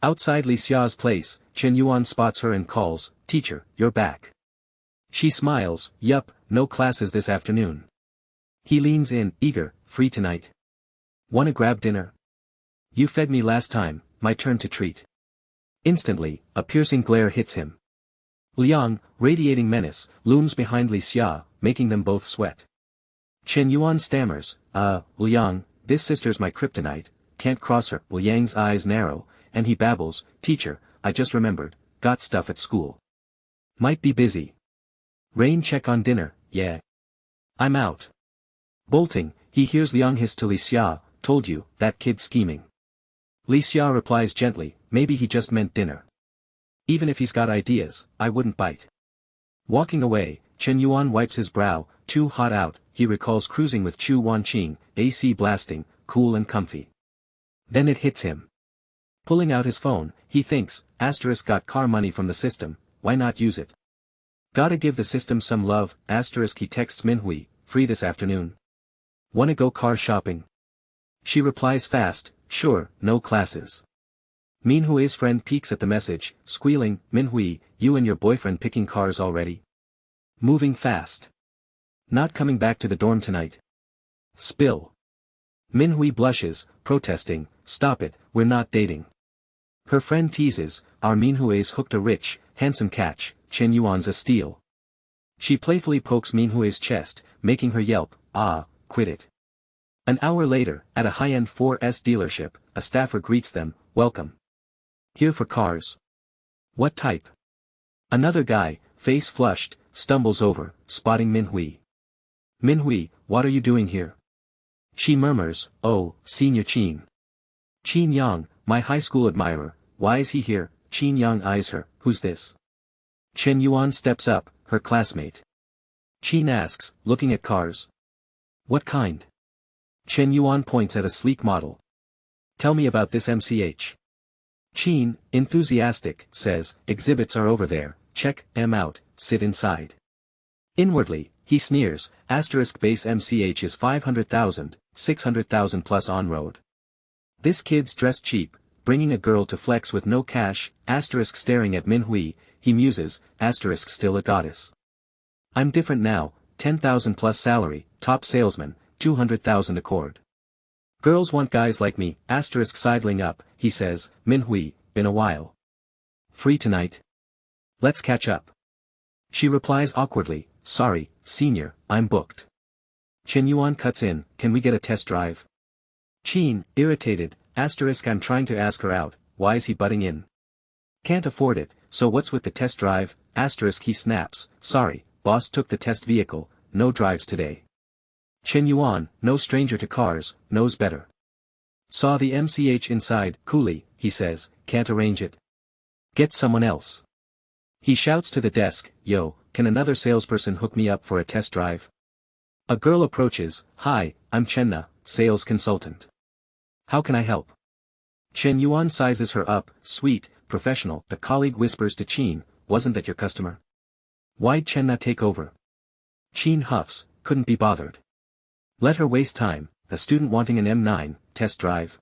Speaker 1: Outside Li Xia's place, Chen Yuan spots her and calls, Teacher, you're back. She smiles, yup, no classes this afternoon. He leans in, eager, free tonight. Wanna grab dinner? You fed me last time, my turn to treat. Instantly, a piercing glare hits him. Liang, radiating menace, looms behind Li Xia, making them both sweat. Chen Yuan stammers, Liang, this sister's my kryptonite, can't cross her. Liang's eyes narrow, and he babbles, Teacher, I just remembered, got stuff at school. Might be busy. Rain check on dinner, yeah. I'm out. Bolting, he hears Liang hiss to Li Xia, told you, that kid scheming. Li Xia replies gently, maybe he just meant dinner. Even if he's got ideas, I wouldn't bite. Walking away, Chen Yuan wipes his brow, too hot out, he recalls cruising with Chu Wanqing, AC blasting, cool and comfy. Then it hits him. Pulling out his phone, he thinks, got car money from the system, why not use it? Gotta give the system some love, he texts Minhui, free this afternoon. Wanna go car shopping? She replies fast, sure, no classes. Minhui's friend peeks at the message, squealing, Minhui, you and your boyfriend picking cars already? Moving fast. Not coming back to the dorm tonight. Spill. Minhui blushes, protesting, stop it, we're not dating. Her friend teases, our Minhui's hooked a rich, handsome catch, Chen Yuan's a steal. She playfully pokes Minhui's chest, making her yelp, quit it. An hour later, at a high-end 4S dealership, a staffer greets them, welcome. Here for cars. What type? Another guy, face flushed, stumbles over, spotting Minhui. Minhui, what are you doing here? She murmurs, oh, Senior Qin. Qin Yang, my high school admirer, why is he here? Qin Yang eyes her, who's this? Chen Yuan steps up, her classmate. Qin asks, looking at cars. What kind? Chen Yuan points at a sleek model. Tell me about this MCH. Qin, enthusiastic, says, exhibits are over there, check them out, sit inside. Inwardly, he sneers, base MCH is 500,000, 600,000 plus on-road. This kid's dressed cheap, bringing a girl to flex with no cash, staring at Minhui, he muses, still a goddess. I'm different now, 10,000 plus salary, top salesman, 200,000 accord. Girls want guys like me, sidling up, he says, Minhui, been a while. Free tonight? Let's catch up. She replies awkwardly, sorry, senior, I'm booked. Chen Yuan cuts in, can we get a test drive? Qin, irritated, I'm trying to ask her out, why is he butting in? Can't afford it, so what's with the test drive, he snaps, sorry, boss took the test vehicle, no drives today. Chen Yuan, no stranger to cars, knows better. Saw the MCH inside, coolly, he says, can't arrange it. Get someone else. He shouts to the desk, yo, can another salesperson hook me up for a test drive? A girl approaches, hi, I'm Chenna, sales consultant. How can I help? Chen Yuan sizes her up, sweet, professional. The colleague whispers to Qin, wasn't that your customer? Why'd Chenna take over? Qin huffs, couldn't be bothered. Let her waste time, a student wanting an M9, test drive.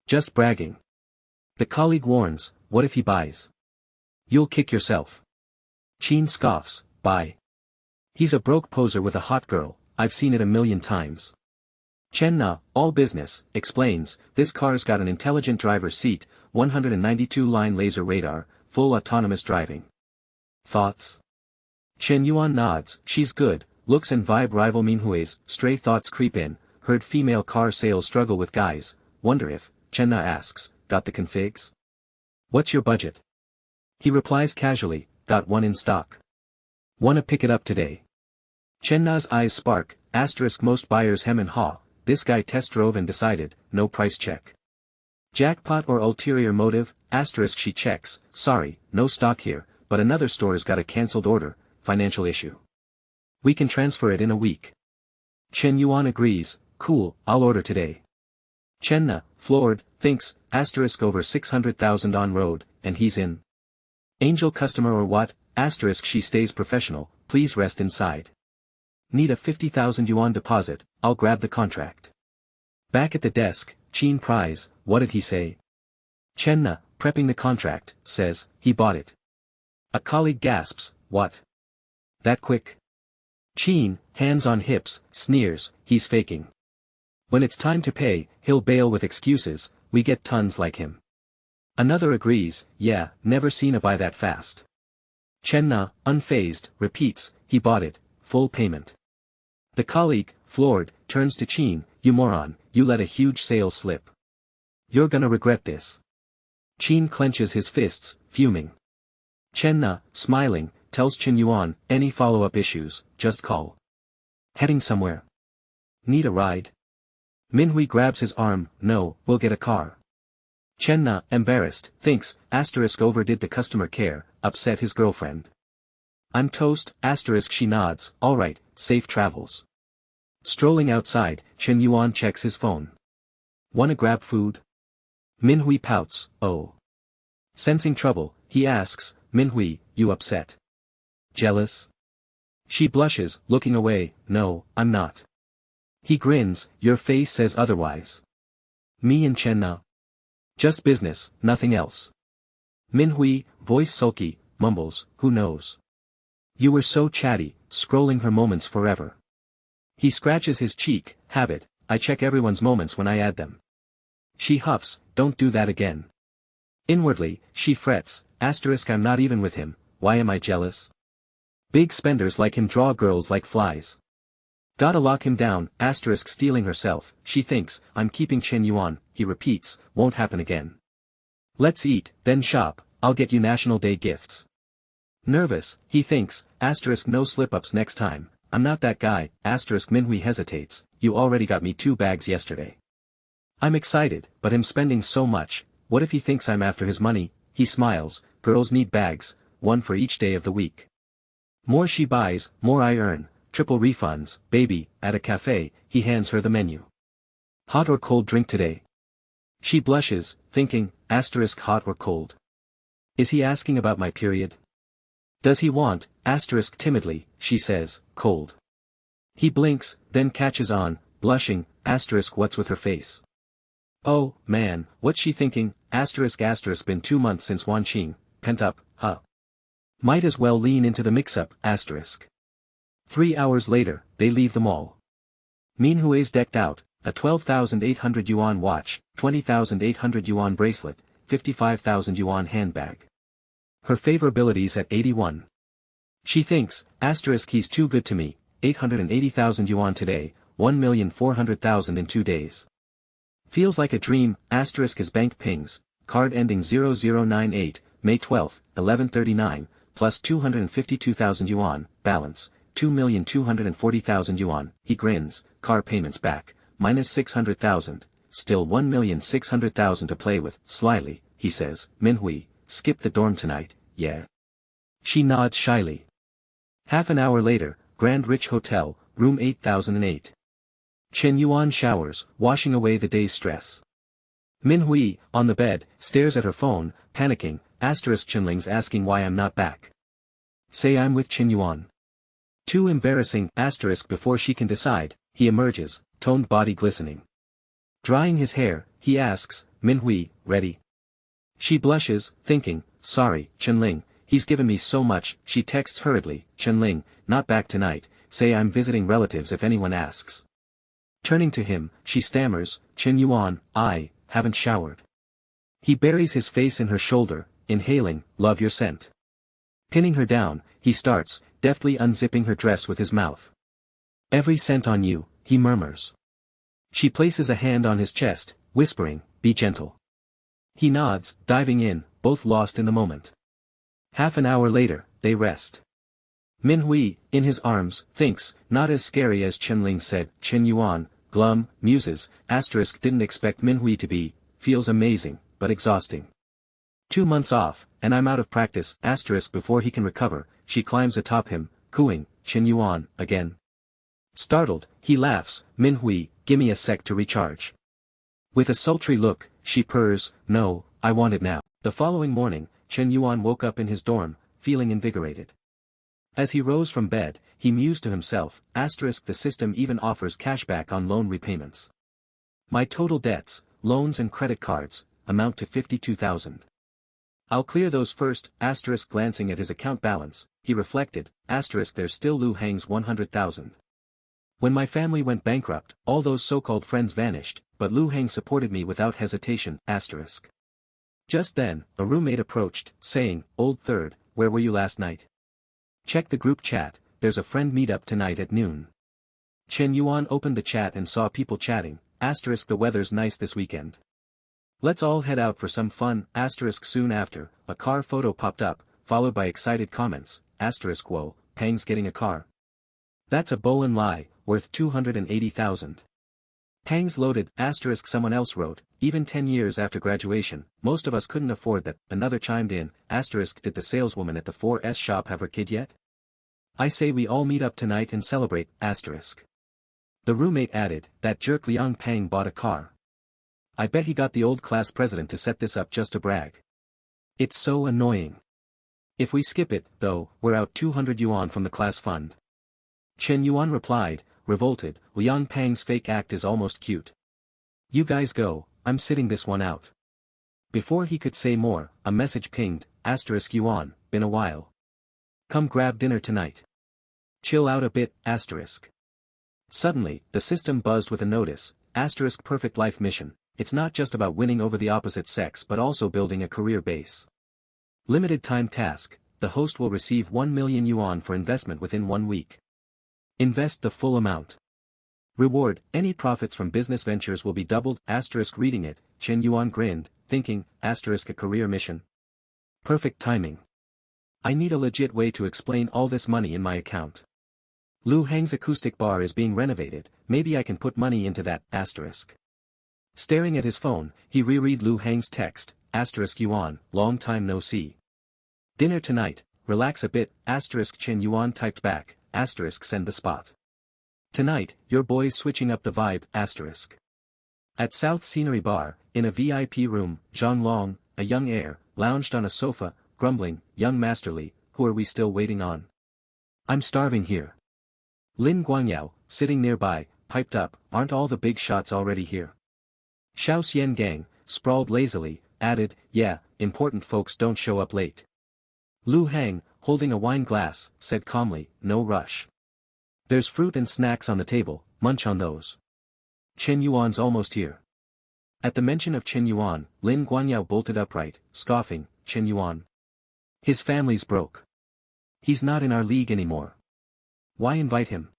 Speaker 1: Just bragging. The colleague warns, what if he buys? You'll kick yourself. Qin scoffs, buy. He's a broke poser with a hot girl, I've seen it a million times. Chenna, all business, explains, this car's got an intelligent driver's seat, 192-line laser radar, full autonomous driving. Thoughts? Chen Yuan nods, she's good, looks and vibe rival Minhui's, stray thoughts creep in, heard female car sales struggle with guys, wonder if, Chenna asks, got the configs? What's your budget? He replies casually, got one in stock. Wanna pick it up today? Chenna's eyes spark, most buyers hem and haw, this guy test drove and decided, no price check. Jackpot or ulterior motive, she checks, sorry, no stock here, but another store's got a cancelled order, financial issue. We can transfer it in a week. Chen Yuan agrees, cool, I'll order today. Chenna, floored, thinks, over 600,000 on road, and he's in. Angel customer or what, she stays professional, please rest inside. Need a 50,000 yuan deposit, I'll grab the contract. Back at the desk, Qin pries, what did he say? Chenna, prepping the contract, says, he bought it. A colleague gasps, what? That quick? Qin, hands on hips, sneers, he's faking. When it's time to pay, he'll bail with excuses, we get tons like him. Another agrees, yeah, never seen a buy that fast. Chenna, unfazed, repeats, he bought it, full payment. The colleague, floored, turns to Qin, you moron, you let a huge sale slip. You're gonna regret this. Qin clenches his fists, fuming. Chenna, smiling, tells Chen Yuan, any follow-up issues, just call. Heading somewhere? Need a ride? Minhui grabs his arm, no, we'll get a car. Chenna, embarrassed, thinks, overdid the customer care, upset his girlfriend. I'm toast, she nods, alright, safe travels. Strolling outside, Chen Yuan checks his phone. Wanna grab food? Minhui pouts, oh. Sensing trouble, he asks, Minhui, you upset? Jealous? She blushes, looking away, no, I'm not. He grins, your face says otherwise. Me and Chenna. Just business, nothing else. Minhui, voice sulky, mumbles, who knows? You were so chatty, scrolling her moments forever. He scratches his cheek, habit, I check everyone's moments when I add them. She huffs, don't do that again. Inwardly, she frets, I'm not even with him, why am I jealous? Big spenders like him draw girls like flies. Gotta lock him down, stealing herself, she thinks, I'm keeping Chen Yuan, he repeats, won't happen again. Let's eat, then shop, I'll get you National Day gifts. Nervous, he thinks, asterisk no slip-ups next time, I'm not that guy, asterisk Manhwa hesitates, you already got me 2 bags yesterday. I'm excited, but him spending so much, what if he thinks I'm after his money? He smiles, girls need bags, one for each day of the week. More she buys, more I earn, triple refunds, baby, at a cafe, he hands her the menu. Hot or cold drink today? She blushes, thinking, asterisk hot or cold. Is he asking about my period? Does he want, asterisk timidly, she says, cold. He blinks, then catches on, blushing, asterisk what's with her face? Oh, man, what's she thinking, asterisk been 2 months since Wanqing, pent up, huh? Might as well lean into the mix-up, asterisk. 3 hours later, they leave the mall. Manhwa's decked out, a 12,800 yuan watch, 20,800 yuan bracelet, 55,000 yuan handbag. Her favorability's at 81. She thinks, asterisk he's too good to me, 880,000 yuan today, 1,400,000 in 2 days. Feels like a dream, asterisk his bank pings, card ending 0098, May 12, 11:39, plus 252,000 yuan, balance, 2,240,000 yuan, he grins, car payments back, minus 600,000, still 1,600,000 to play with, slyly, he says, Manhwa, skip the dorm tonight, yeah. She nods shyly. Half an hour later, Grand Rich Hotel, room 8008. Chen Yuan showers, washing away the day's stress. Manhwa, on the bed, stares at her phone, panicking, asterisk Chenling's asking why I'm not back. Say I'm with Chen Yuan. Too embarrassing, asterisk before she can decide, he emerges, toned body glistening. Drying his hair, he asks, Manhwa, ready? She blushes, thinking, sorry, Chenling, he's given me so much, she texts hurriedly, Chenling, not back tonight, say I'm visiting relatives if anyone asks. Turning to him, she stammers, Chen Yuan, I haven't showered. He buries his face in her shoulder, inhaling, love your scent. Pinning her down, he starts, deftly unzipping her dress with his mouth. Every scent on you, he murmurs. She places a hand on his chest, whispering, be gentle. He nods, diving in, both lost in the moment. Half an hour later, they rest. Manhwa, in his arms, thinks, not as scary as Chenling said, Chen Yuan, glum, muses, asterisk didn't expect Manhwa to be, feels amazing, but exhausting. 2 months off, and I'm out of practice, asterisk before he can recover, she climbs atop him, cooing, Chen Yuan, again. Startled, he laughs, Manhwa, gimme a sec to recharge. With a sultry look, she purrs, no, I want it now. The following morning, Chen Yuan woke up in his dorm, feeling invigorated. As he rose from bed, he mused to himself, asterisk the system even offers cashback on loan repayments. My total debts, loans and credit cards, amount to 52,000. I'll clear those first, asterisk glancing at his account balance, he reflected, asterisk there's still Lu Hang's 100,000. When my family went bankrupt, all those so-called friends vanished, but Lu Hang supported me without hesitation, asterisk. Just then, a roommate approached, saying, old third, where were you last night? Check the group chat, there's a friend meetup tonight at noon. Chen Yuan opened the chat and saw people chatting, asterisk the weather's nice this weekend. Let's all head out for some fun, asterisk soon after, a car photo popped up, followed by excited comments, asterisk whoa, Pang's getting a car. That's a Bowen lie, worth 280,000. Pang's loaded, asterisk someone else wrote, even 10 years after graduation, most of us couldn't afford that, another chimed in, asterisk did the saleswoman at the 4S shop have her kid yet? I say we all meet up tonight and celebrate, asterisk. The roommate added, that jerk Liang Pang bought a car. I bet he got the old class president to set this up just to brag. It's so annoying. If we skip it, though, we're out 200 yuan from the class fund. Chen Yuan replied, revolted, Liang Pang's fake act is almost cute. You guys go, I'm sitting this one out. Before he could say more, a message pinged, asterisk Yuan, been a while. Come grab dinner tonight. Chill out a bit, asterisk. Suddenly, the system buzzed with a notice, asterisk perfect life mission. It's not just about winning over the opposite sex but also building a career base. Limited time task, the host will receive 1 million yuan for investment within 1 week. Invest the full amount. Reward, any profits from business ventures will be doubled, asterisk reading it, Chen Yuan grinned, thinking, asterisk a career mission. Perfect timing. I need a legit way to explain all this money in my account. Lu Hang's acoustic bar is being renovated, maybe I can put money into that, asterisk. Staring at his phone, he reread Lu Hang's text, asterisk Yuan, long time no see. Dinner tonight, relax a bit, asterisk Chen Yuan typed back, asterisk send the spot. Tonight, your boy's switching up the vibe, asterisk. At South Scenery Bar, in a VIP room, Zhang Long, a young heir, lounged on a sofa, grumbling, young masterly, who are we still waiting on? I'm starving here. Lin Guangyao, sitting nearby, piped up, aren't all the big shots already here? Xiao Xian Gang, sprawled lazily, added, yeah, important folks don't show up late. Lu Hang, holding a wine glass, said calmly, no rush. There's fruit and snacks on the table, munch on those. Chen Yuan's almost here. At the mention of Chen Yuan, Lin Guangyao bolted upright, scoffing, Chen Yuan. His family's broke. He's not in our league anymore. Why invite him?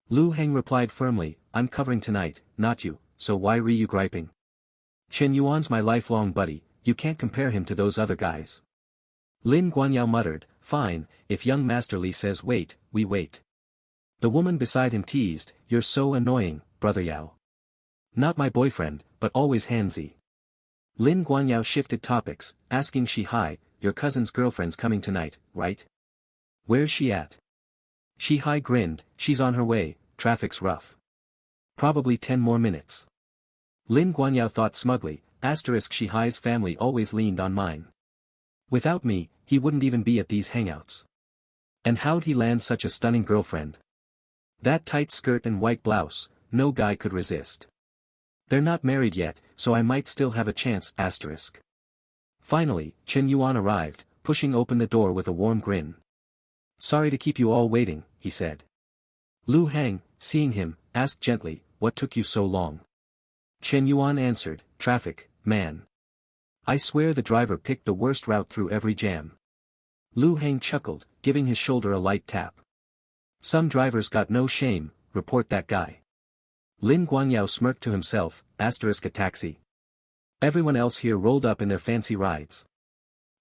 Speaker 1: Lu Hang replied firmly, I'm covering tonight, not you, so why re you griping? Chen Yuan's my lifelong buddy, you can't compare him to those other guys. Lin Guangyao muttered, fine, if young Master Li says wait, we wait. The woman beside him teased, you're so annoying, brother Yao. Not my boyfriend, but always handsy. Lin Guangyao shifted topics, asking Shihai, your cousin's girlfriend's coming tonight, right? Where's she at? Shihai grinned, she's on her way, traffic's rough. Probably 10 more minutes. Lin Guangyao thought smugly, asterisk Shihai's family always leaned on mine. Without me, he wouldn't even be at these hangouts. And how'd he land such a stunning girlfriend? That tight skirt and white blouse, no guy could resist. They're not married yet, so I might still have a chance, asterisk. Finally, Chen Yuan arrived, pushing open the door with a warm grin. Sorry to keep you all waiting, he said. Lu Hang, seeing him, asked gently, what took you so long? Chen Yuan answered, traffic, man. I swear the driver picked the worst route through every jam. Lu Hang chuckled, giving his shoulder a light tap. Some drivers got no shame, report that guy. Lin Guangyao smirked to himself, asterisk a taxi. Everyone else here rolled up in their fancy rides.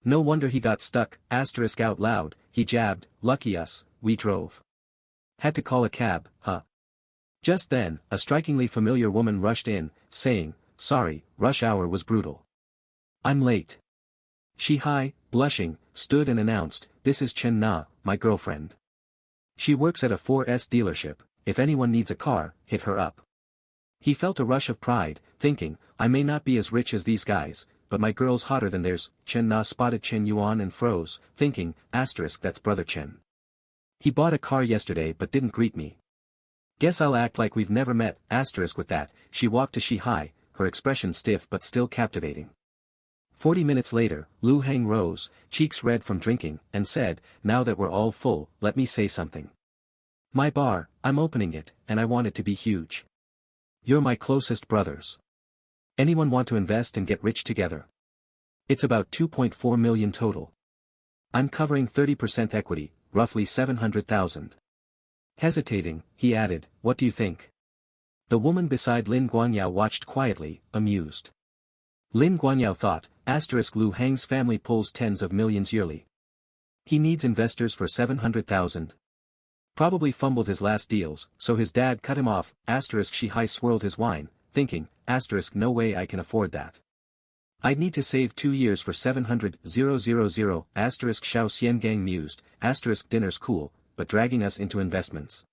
Speaker 1: No wonder he got stuck, asterisk out loud, he jabbed, lucky us, we drove. Had to call a cab, huh? Just then, a strikingly familiar woman rushed in, saying, sorry, rush hour was brutal. I'm late. Shihai, blushing, stood and announced, this is Chen Na, my girlfriend. She works at a 4S dealership, if anyone needs a car, hit her up. He felt a rush of pride, thinking, I may not be as rich as these guys, but my girl's hotter than theirs. Chen Na spotted Chen Yuan and froze, thinking, asterisk that's brother Chen. He bought a car yesterday but didn't greet me. Guess I'll act like we've never met, asterisk with that, she walked to Shihai, her expression stiff but still captivating. 40 minutes later, Lu Hang rose, cheeks red from drinking, and said, now that we're all full, let me say something. My bar, I'm opening it, and I want it to be huge. You're my closest brothers. Anyone want to invest and get rich together? It's about 2.4 million total. I'm covering 30% equity, roughly 700,000. Hesitating, he added, what do you think? The woman beside Lin Guangyao watched quietly, amused. Lin Guangyao thought, asterisk Lu Hang's family pulls tens of millions yearly. He needs investors for 700,000. Probably fumbled his last deals, so his dad cut him off, asterisk Shihai swirled his wine, thinking, asterisk no way I can afford that. I'd need to save 2 years for 700,000, asterisk Xiao Xiangang mused, asterisk dinner's cool, but dragging us into investments.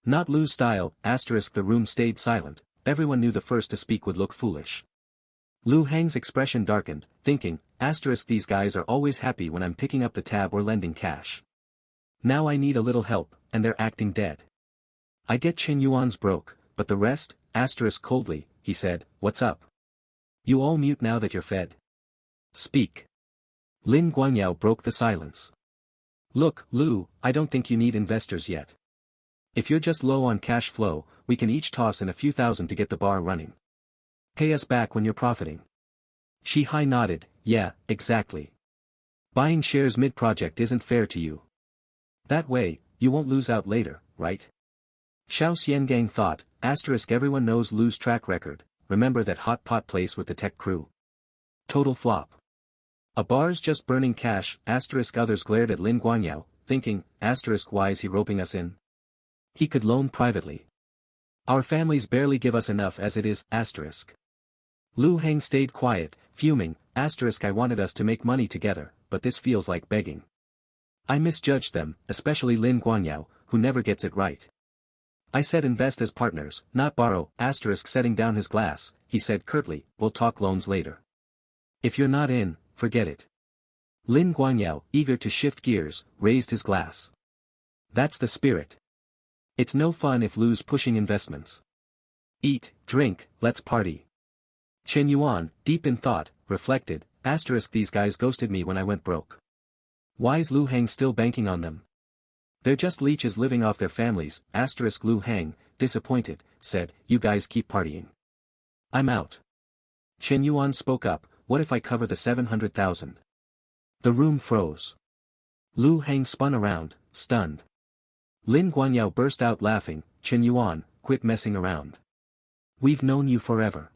Speaker 1: Not Lu's style, asterisk the room stayed silent, everyone knew the first to speak would look foolish. Lu Hang's expression darkened, thinking, asterisk these guys are always happy when I'm picking up the tab or lending cash. Now I need a little help, and they're acting dead. I get Chen Yuan's broke, but the rest, asterisk coldly, he said, what's up? You all mute now that you're fed. Speak. Lin Guangyao broke the silence. Look, Lu, I don't think you need investors yet. If you're just low on cash flow, we can each toss in a few thousand to get the bar running. Pay us back when you're profiting. Shihai nodded, yeah, exactly. Buying shares mid-project isn't fair to you. That way, you won't lose out later, right? Xiao Xiangang thought, asterisk everyone knows Lu's track record, remember that hot pot place with the tech crew. Total flop. A bar's just burning cash, others glared at Lin Guanyao, thinking, why is he roping us in? He could loan privately. Our families barely give us enough as it is, Lu Heng stayed quiet, fuming, I wanted us to make money together, but this feels like begging. I misjudged them, especially Lin Guanyao, who never gets it right. I said invest as partners, not borrow, setting down his glass, he said curtly, we'll talk loans later. If you're not in, forget it. Lin Guanyao, eager to shift gears, raised his glass. That's the spirit. It's no fun if Lu's pushing investments. Eat, drink, let's party. Chen Yuan, deep in thought, reflected, these guys ghosted me when I went broke. Why's Lu Heng still banking on them? They're just leeches living off their families, Lu Heng, disappointed, said, you guys keep partying. I'm out. Chen Yuan spoke up, what if I cover the 700,000? The room froze. Lu Heng spun around, stunned. Lin Guanyao burst out laughing, Chen Yuan, quit messing around. We've known you forever.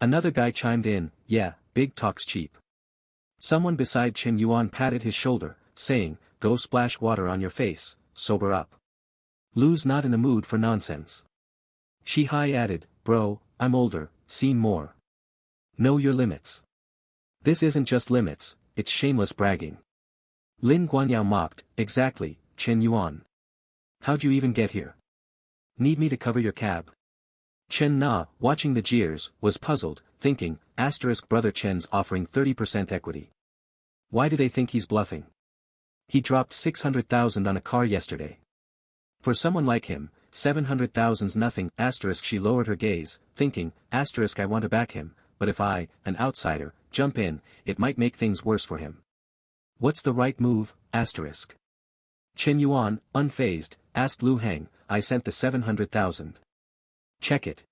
Speaker 1: Another guy chimed in, yeah, big talk's cheap. Someone beside Chen Yuan patted his shoulder, saying, go splash water on your face, sober up. Lu's not in the mood for nonsense. Shihai added, bro, I'm older, seen more. Know your limits. This isn't just limits, it's shameless bragging. Lin Guanyao mocked, exactly, Chen Yuan. How'd you even get here? Need me to cover your cab? Chen Na, watching the jeers, was puzzled, thinking, brother Chen's offering 30% equity. Why do they think he's bluffing? He dropped 600,000 on a car yesterday. For someone like him, 700,000's nothing, she lowered her gaze, thinking, I want to back him, but if I, an outsider, jump in, it might make things worse for him. What's the right move, Chen Yuan, unfazed, asked Lu Heng, I sent the 700,000. Check it.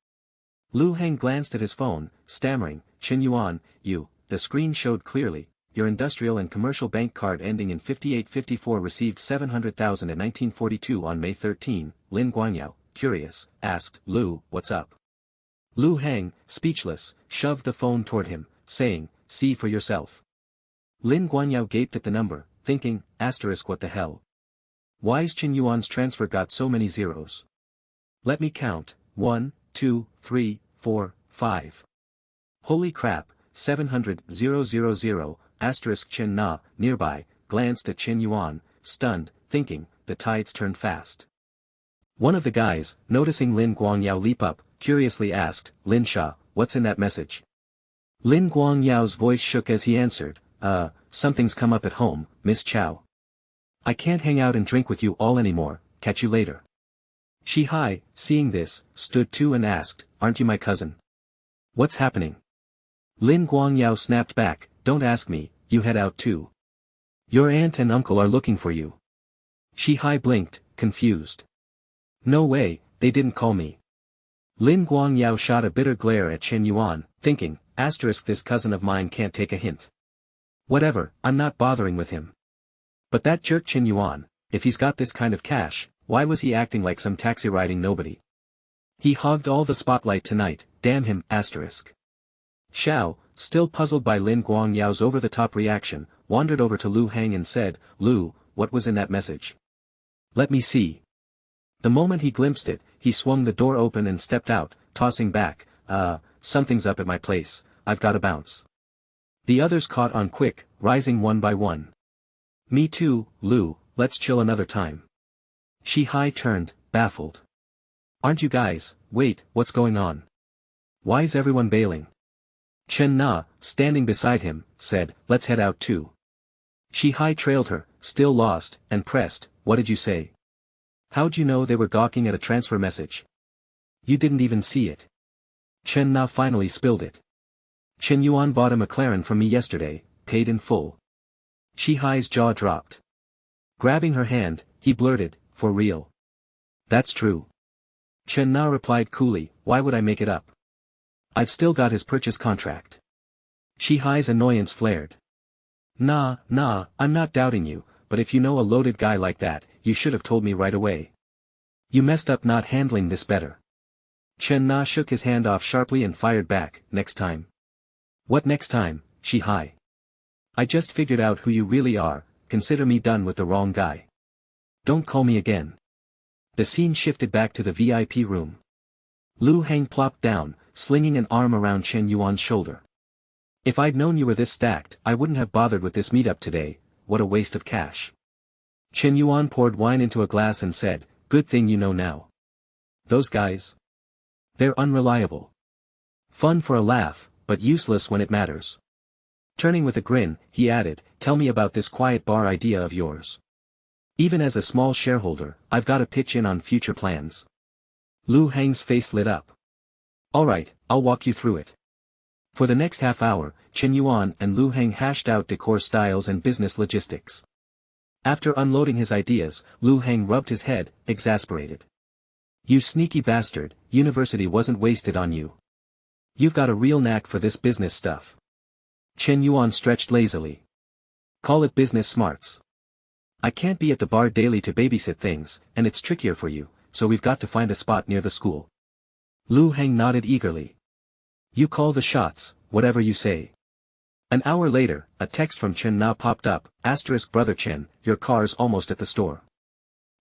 Speaker 1: Lu Heng glanced at his phone, stammering, Chen Yuan, the screen showed clearly, your industrial and commercial bank card ending in 5854 received 700,000 at 1942 on May 13, Lin Guanyao, curious, asked, Lu, what's up? Lu Heng, speechless, shoved the phone toward him, saying, see for yourself. Lin Guanyao gaped at the number, thinking, what the hell? Why's Chen Yuan's transfer got so many zeros? Let me count, 1, 2, 3, 4, 5. Holy crap, 700,000, Chen Na, nearby, glanced at Chen Yuan, stunned, thinking, the tides turned fast. One of the guys, noticing Lin Guanyao leap up, curiously asked, Lin Sha, what's in that message? Lin Guangyao's voice shook as he answered, something's come up at home, Miss Chow. I can't hang out and drink with you all anymore, catch you later. Shihai, seeing this, stood too and asked, aren't you my cousin? What's happening? Lin Guanyao snapped back, don't ask me, you head out too. Your aunt and uncle are looking for you. Shihai blinked, confused. No way, they didn't call me. Lin Guanyao shot a bitter glare at Chen Yuan, thinking, this cousin of mine can't take a hint. Whatever, I'm not bothering with him. But that jerk Chen Yuan, if he's got this kind of cash, why was he acting like some taxi-riding nobody? He hogged all the spotlight tonight, damn him, Xiao, still puzzled by Lin Guangyao's over-the-top reaction, wandered over to Lu Heng and said, Lu, what was in that message? Let me see. The moment he glimpsed it, he swung the door open and stepped out, tossing back, something's up at my place, I've gotta bounce. The others caught on quick, rising one by one. Me too, Lu, let's chill another time. Shihai turned, baffled. Aren't you guys, wait, what's going on? Why's everyone bailing? Chen Na, standing beside him, said, let's head out too. Shihai trailed her, still lost, and pressed, what did you say? How'd you know they were gawking at a transfer message? You didn't even see it. Chen Na finally spilled it. Chen Yuan bought a McLaren from me yesterday, paid in full. Shihai's jaw dropped. Grabbing her hand, he blurted, for real. That's true. Chen Na replied coolly, why would I make it up? I've still got his purchase contract. Shihai's annoyance flared. Nah, I'm not doubting you, but if you know a loaded guy like that, you should have told me right away. You messed up not handling this better. Chen Na shook his hand off sharply and fired back, next time. What next time, Shihai? I just figured out who you really are, consider me done with the wrong guy. Don't call me again. The scene shifted back to the VIP room. Lu Heng plopped down, slinging an arm around Chen Yuan's shoulder. If I'd known you were this stacked, I wouldn't have bothered with this meetup today, what a waste of cash. Chen Yuan poured wine into a glass and said, good thing you know now. Those guys? They're unreliable. Fun for a laugh, but useless when it matters. Turning with a grin, he added, tell me about this quiet bar idea of yours. Even as a small shareholder, I've got to pitch in on future plans. Lu Heng's face lit up. Alright, I'll walk you through it. For the next half hour, Chen Yuan and Lu Heng hashed out decor styles and business logistics. After unloading his ideas, Lu Heng rubbed his head, exasperated. You sneaky bastard, university wasn't wasted on you. You've got a real knack for this business stuff. Chen Yuan stretched lazily. Call it business smarts. I can't be at the bar daily to babysit things, and it's trickier for you, so we've got to find a spot near the school. Lu Heng nodded eagerly. You call the shots, whatever you say. An hour later, a text from Chen Na popped up, *, Brother Chen, your car's almost at the store.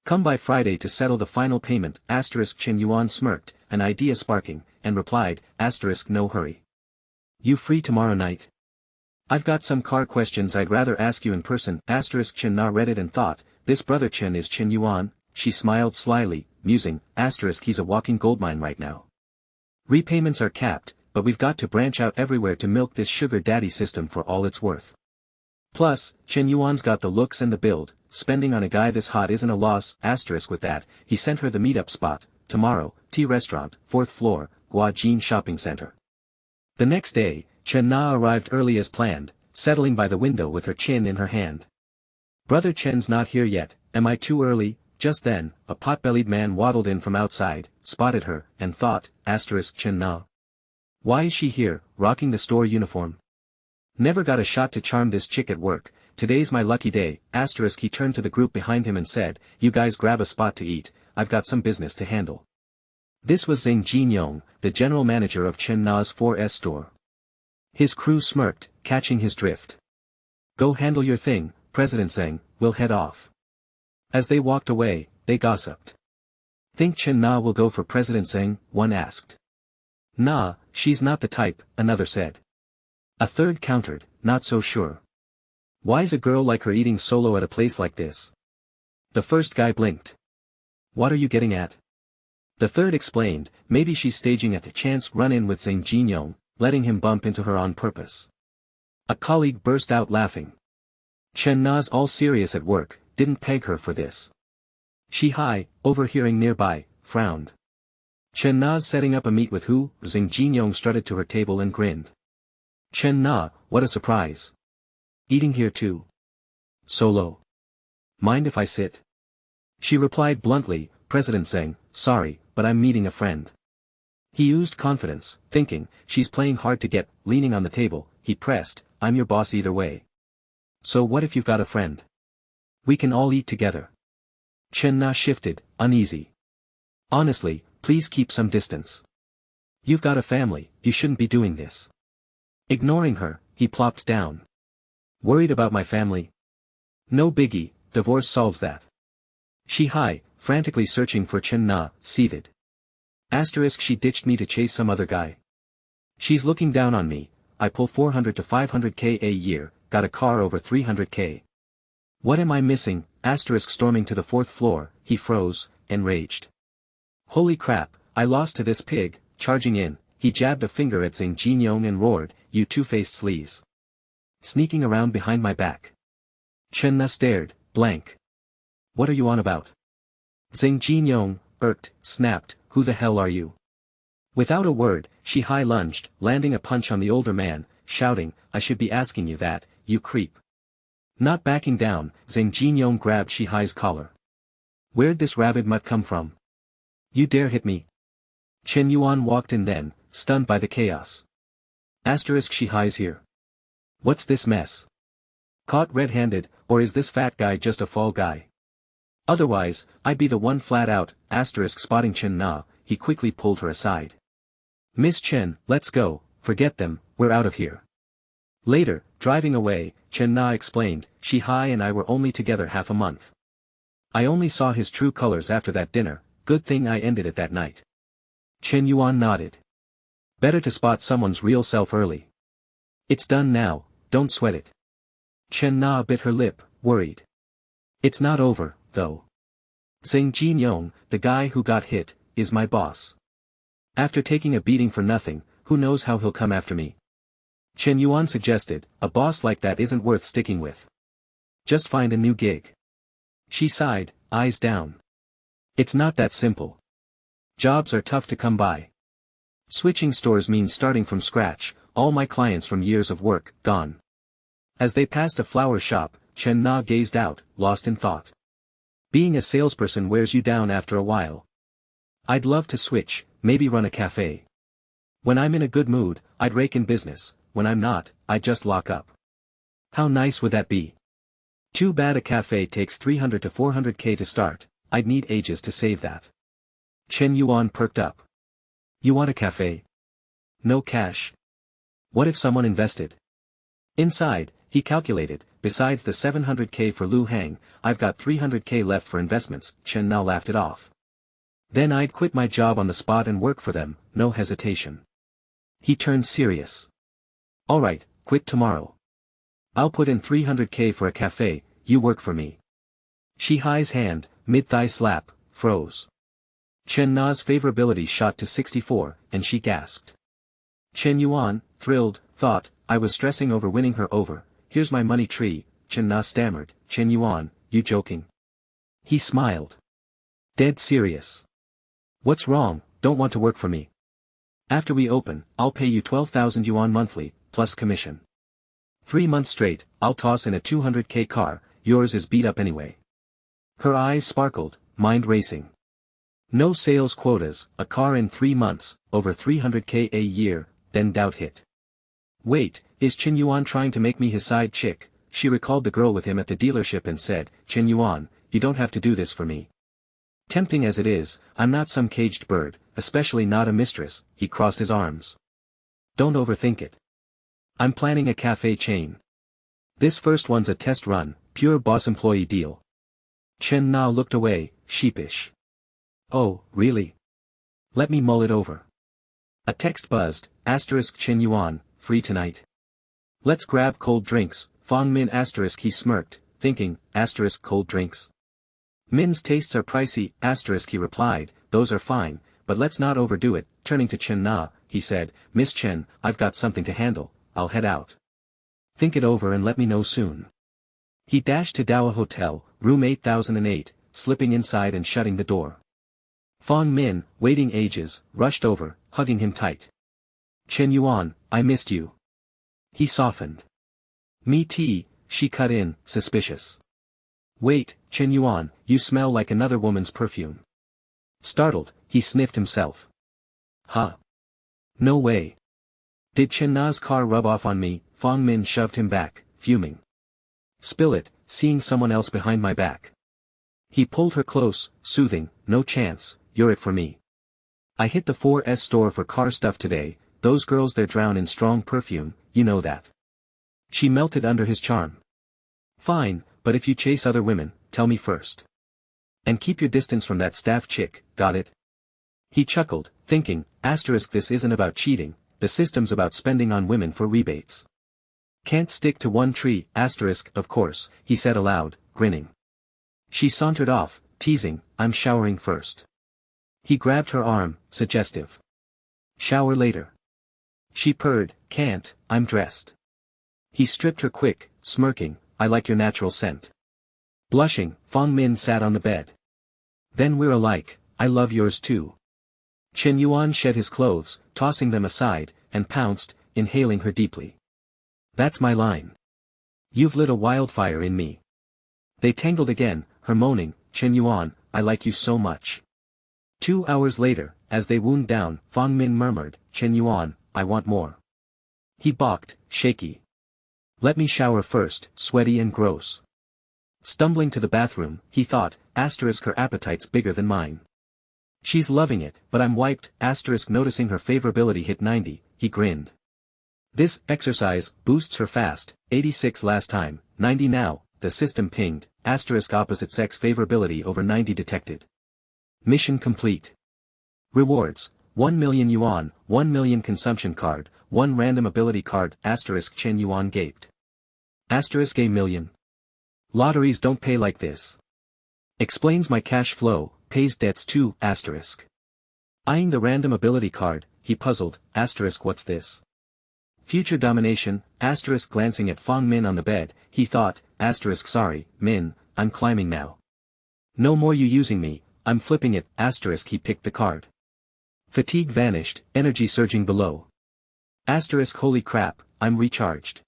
Speaker 1: Come by Friday to settle the final payment, *. Chen Yuan smirked, an idea sparking, and replied, *, no hurry. You free tomorrow night? I've got some car questions I'd rather ask you in person, *. Chen Na read it and thought, this Brother Chen is Chen Yuan. She smiled slyly, musing, *, he's a walking goldmine right now. Repayments are capped, but we've got to branch out everywhere to milk this sugar daddy system for all it's worth. Plus, Chen Yuan's got the looks and the build, spending on a guy this hot isn't a loss, * with that, he sent her the meetup spot, tomorrow, tea restaurant, 4th floor, Guajin Shopping Center. The next day, Chen Na arrived early as planned, settling by the window with her chin in her hand. Brother Chen's not here yet, am I too early? Just then, a pot-bellied man waddled in from outside, spotted her, and thought, * Chen Na. Why is she here, rocking the store uniform? Never got a shot to charm this chick at work, today's my lucky day, * he turned to the group behind him and said, you guys grab a spot to eat, I've got some business to handle. This was Zhang Jinyong, the general manager of Chen Na's 4S store. His crew smirked, catching his drift. Go handle your thing, President Zhang, we'll head off. As they walked away, they gossiped. Think Chen Na will go for President Zhang? One asked. Nah, she's not the type, another said. A third countered, not so sure. Why's a girl like her eating solo at a place like this? The first guy blinked. What are you getting at? The third explained, maybe she's staging a chance run-in with Zhang Jinyong, letting him bump into her on purpose. A colleague burst out laughing. Chen Na's all serious at work, didn't peg her for this. Shi Hai, overhearing nearby, frowned. Chen Na's setting up a meet with who? Zhang Jinyong strutted to her table and grinned. Chen Na, what a surprise. Eating here too. Solo. Mind if I sit? She replied bluntly, President Zhang, sorry, but I'm meeting a friend. He oozed confidence, thinking, she's playing hard to get, leaning on the table, he pressed, I'm your boss either way. So what if you've got a friend? We can all eat together. Chen Na shifted, uneasy. Honestly, please keep some distance. You've got a family, you shouldn't be doing this. Ignoring her, he plopped down. Worried about my family? No biggie, divorce solves that. Shi Hai, frantically searching for Chen Na, seethed. * She ditched me to chase some other guy. She's looking down on me, I pull 400 to 500k a year, got a car over 300k. What am I missing? * Storming to the 4th floor, he froze, enraged. Holy crap, I lost to this pig, charging in, he jabbed a finger at Zhang Jinyong and roared, you two-faced sleaze. Sneaking around behind my back. Chen Na stared, blank. What are you on about? Zhang Jinyong, irked, snapped, who the hell are you? Without a word, Shi Hai lunged, landing a punch on the older man, shouting, I should be asking you that, you creep. Not backing down, Zhang Jinyong grabbed Shi Hai's collar. Where'd this rabid mutt come from? You dare hit me? Chen Yuan walked in then, stunned by the chaos. * Shi Hai's here. What's this mess? Caught red-handed, or is this fat guy just a fall guy? Otherwise, I'd be the one flat out, * spotting Chen Na, he quickly pulled her aside. Miss Chen, let's go, forget them, we're out of here. Later, driving away, Chen Na explained, Shi Hai and I were only together half a month. I only saw his true colors after that dinner, good thing I ended it that night. Chen Yuan nodded. Better to spot someone's real self early. It's done now, don't sweat it. Chen Na bit her lip, worried. It's not over, though. Zheng Jinyong, the guy who got hit, is my boss. After taking a beating for nothing, who knows how he'll come after me. Chen Yuan suggested, a boss like that isn't worth sticking with. Just find a new gig. She sighed, eyes down. It's not that simple. Jobs are tough to come by. Switching stores means starting from scratch, all my clients from years of work, gone. As they passed a flower shop, Chen Na gazed out, lost in thought. Being a salesperson wears you down after a while. I'd love to switch, maybe run a cafe. When I'm in a good mood, I'd rake in business, when I'm not, I'd just lock up. How nice would that be? Too bad a cafe takes 300 to 400k to start, I'd need ages to save that. Chen Yuan perked up. You want a cafe? No cash. What if someone invested? Inside, he calculated, besides the 700k for Lu Hang, I've got 300k left for investments. Chen now laughed it off. Then I'd quit my job on the spot and work for them, no hesitation. He turned serious. Alright, quit tomorrow. I'll put in 300k for a cafe, you work for me. Shi Hai's hand, mid-thigh slap, froze. Chen Na's favorability shot to 64, and she gasped. Chen Yuan, thrilled, thought, I was stressing over winning her over, here's my money tree. Chen Na stammered, Chen Yuan, you joking? He smiled. Dead serious. What's wrong, don't want to work for me? After we open, I'll pay you 12,000 yuan monthly, plus commission. 3 months straight, I'll toss in a 200k car, yours is beat up anyway. Her eyes sparkled, mind racing. No sales quotas, a car in 3 months, over 300k a year, then doubt hit. Wait, is Chen Yuan trying to make me his side chick? She recalled the girl with him at the dealership and said, Chen Yuan, you don't have to do this for me. Tempting as it is, I'm not some caged bird, especially not a mistress. He crossed his arms. Don't overthink it. I'm planning a cafe chain. This first one's a test run, pure boss employee deal. Chen Na looked away, sheepish. Oh, really? Let me mull it over. A text buzzed, asterisk Chen Yuan, free tonight. Let's grab cold drinks, Fong Min asterisk he smirked, thinking, asterisk cold drinks. Min's tastes are pricey, asterisk he replied, those are fine, but let's not overdo it. Turning to Chen Na, he said, Miss Chen, I've got something to handle, I'll head out. Think it over and let me know soon. He dashed to Dawa Hotel, room 8008, slipping inside and shutting the door. Fong Min, waiting ages, rushed over, hugging him tight. Chen Yuan, I missed you. He softened. Me too, she cut in, suspicious. Wait, Chen Yuan, you smell like another woman's perfume. Startled, he sniffed himself. Huh? No way. Did Chen Na's car rub off on me? Fong Min shoved him back, fuming. Spill it, seeing someone else behind my back. He pulled her close, soothing, no chance, you're it for me. I hit the 4S store for car stuff today, those girls there drown in strong perfume, you know that. She melted under his charm. Fine, but if you chase other women, tell me first. And keep your distance from that staff chick, got it? He chuckled, thinking, asterisk this isn't about cheating, the system's about spending on women for rebates. Can't stick to one tree, asterisk, of course, he said aloud, grinning. She sauntered off, teasing, I'm showering first. He grabbed her arm, suggestive. Shower later. She purred, can't, I'm dressed. He stripped her quick, smirking, I like your natural scent. Blushing, Fong Min sat on the bed. Then we're alike, I love yours too. Chen Yuan shed his clothes, tossing them aside, and pounced, inhaling her deeply. That's my line. You've lit a wildfire in me. They tangled again, her moaning, Chen Yuan, I like you so much. 2 hours later, as they wound down, Fong Min murmured, Chen Yuan, I want more. He balked, shaky. Let me shower first, sweaty and gross. Stumbling to the bathroom, he thought, asterisk her appetite's bigger than mine. She's loving it, but I'm wiped, asterisk noticing her favorability hit 90, he grinned. This exercise boosts her fast, 86 last time, 90 now, the system pinged, asterisk opposite sex favorability over 90 detected. Mission complete. Rewards, 1 million yuan, 1 million consumption card, 1 random ability card, asterisk Chen Yuan gaped. Asterisk a million. Lotteries don't pay like this. Explains my cash flow, pays debts too, asterisk. Eyeing the random ability card, he puzzled, asterisk what's this? Future domination, asterisk glancing at Fong Min on the bed, he thought, asterisk sorry, Min, I'm climbing now. No more you using me, I'm flipping it, asterisk he picked the card. Fatigue vanished, energy surging below. Asterisk holy crap, I'm recharged.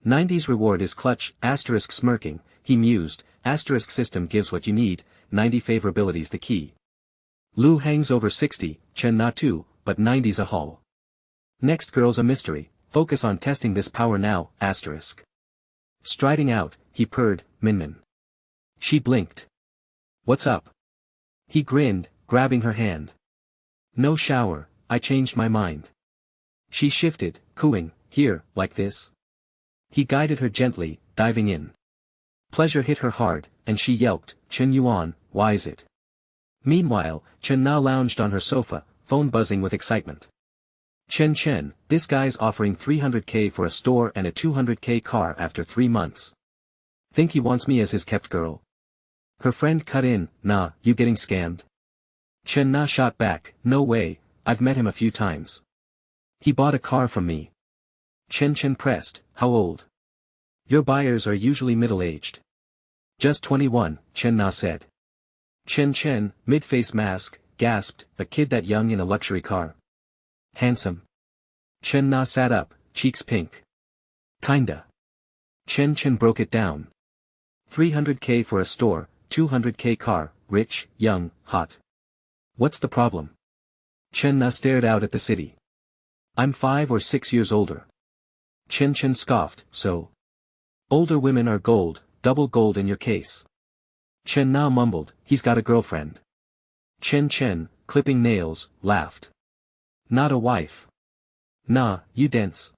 Speaker 1: 90's reward is clutch, asterisk smirking, he mused, asterisk system gives what you need, 90 favorability's the key. Lu hangs over 60, Chen Na too, but 90's a haul. Next girl's a mystery, focus on testing this power now, asterisk. Striding out, he purred, Minmin. She blinked. What's up? He grinned, grabbing her hand. No shower, I changed my mind. She shifted, cooing, here, like this. He guided her gently, diving in. Pleasure hit her hard, and she yelped, Chen Yuan, why is it? Meanwhile, Chen Na lounged on her sofa, phone buzzing with excitement. Chen, this guy's offering 300k for a store and a 200k car after 3 months. Think he wants me as his kept girl? Her friend cut in, nah, you getting scammed? Chen Na shot back, no way, I've met him a few times. He bought a car from me. Chen pressed, how old? Your buyers are usually middle-aged. Just 21, Chen Na said. Chen, mid-face mask, gasped, a kid that young in a luxury car. Handsome. Chen Na sat up, cheeks pink. Kinda. Chen broke it down. 300k for a store, 200k car, rich, young, hot. What's the problem? Chen Na stared out at the city. I'm 5 or 6 years older. Chen scoffed, so. Older women are gold, double gold in your case. Chen Na mumbled, he's got a girlfriend. Chen, clipping nails, laughed. Not a wife. Nah, you dense.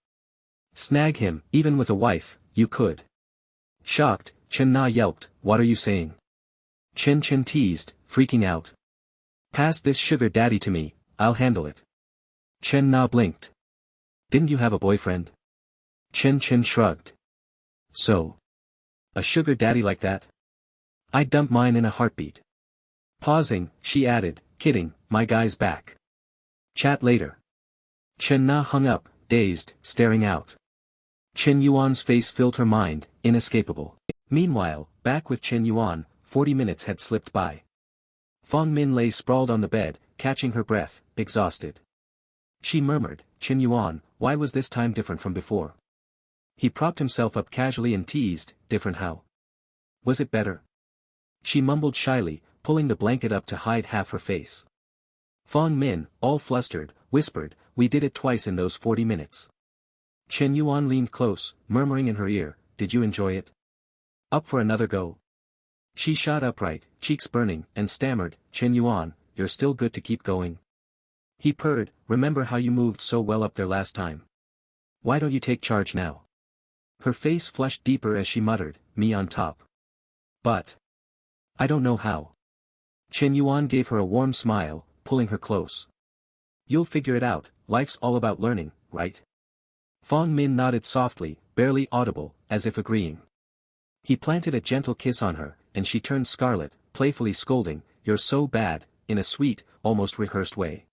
Speaker 1: Snag him, even with a wife, you could. Shocked, Chen Na yelped, what are you saying? Chen teased, freaking out. Pass this sugar daddy to me, I'll handle it. Chen Na blinked. Didn't you have a boyfriend? Chen shrugged. So? A sugar daddy like that? I'd dump mine in a heartbeat. Pausing, she added, kidding, my guy's back. Chat later. Chen Na hung up, dazed, staring out. Chen Yuan's face filled her mind, inescapable. Meanwhile, back with Chen Yuan, 40 minutes had slipped by. Fong Min lay sprawled on the bed, catching her breath, exhausted. She murmured, Chen Yuan, why was this time different from before? He propped himself up casually and teased, different how? Was it better? She mumbled shyly, pulling the blanket up to hide half her face. Fong Min, all flustered, whispered, we did it twice in those 40 minutes. Chen Yuan leaned close, murmuring in her ear, did you enjoy it? Up for another go? She shot upright, cheeks burning, and stammered, Chen Yuan, you're still good to keep going. He purred, remember how you moved so well up there last time? Why don't you take charge now? Her face flushed deeper as she muttered, me on top. But. I don't know how. Chen Yuan gave her a warm smile, pulling her close. You'll figure it out, life's all about learning, right? Fong Min nodded softly, barely audible, as if agreeing. He planted a gentle kiss on her, and she turned scarlet, playfully scolding, you're so bad, in a sweet, almost rehearsed way.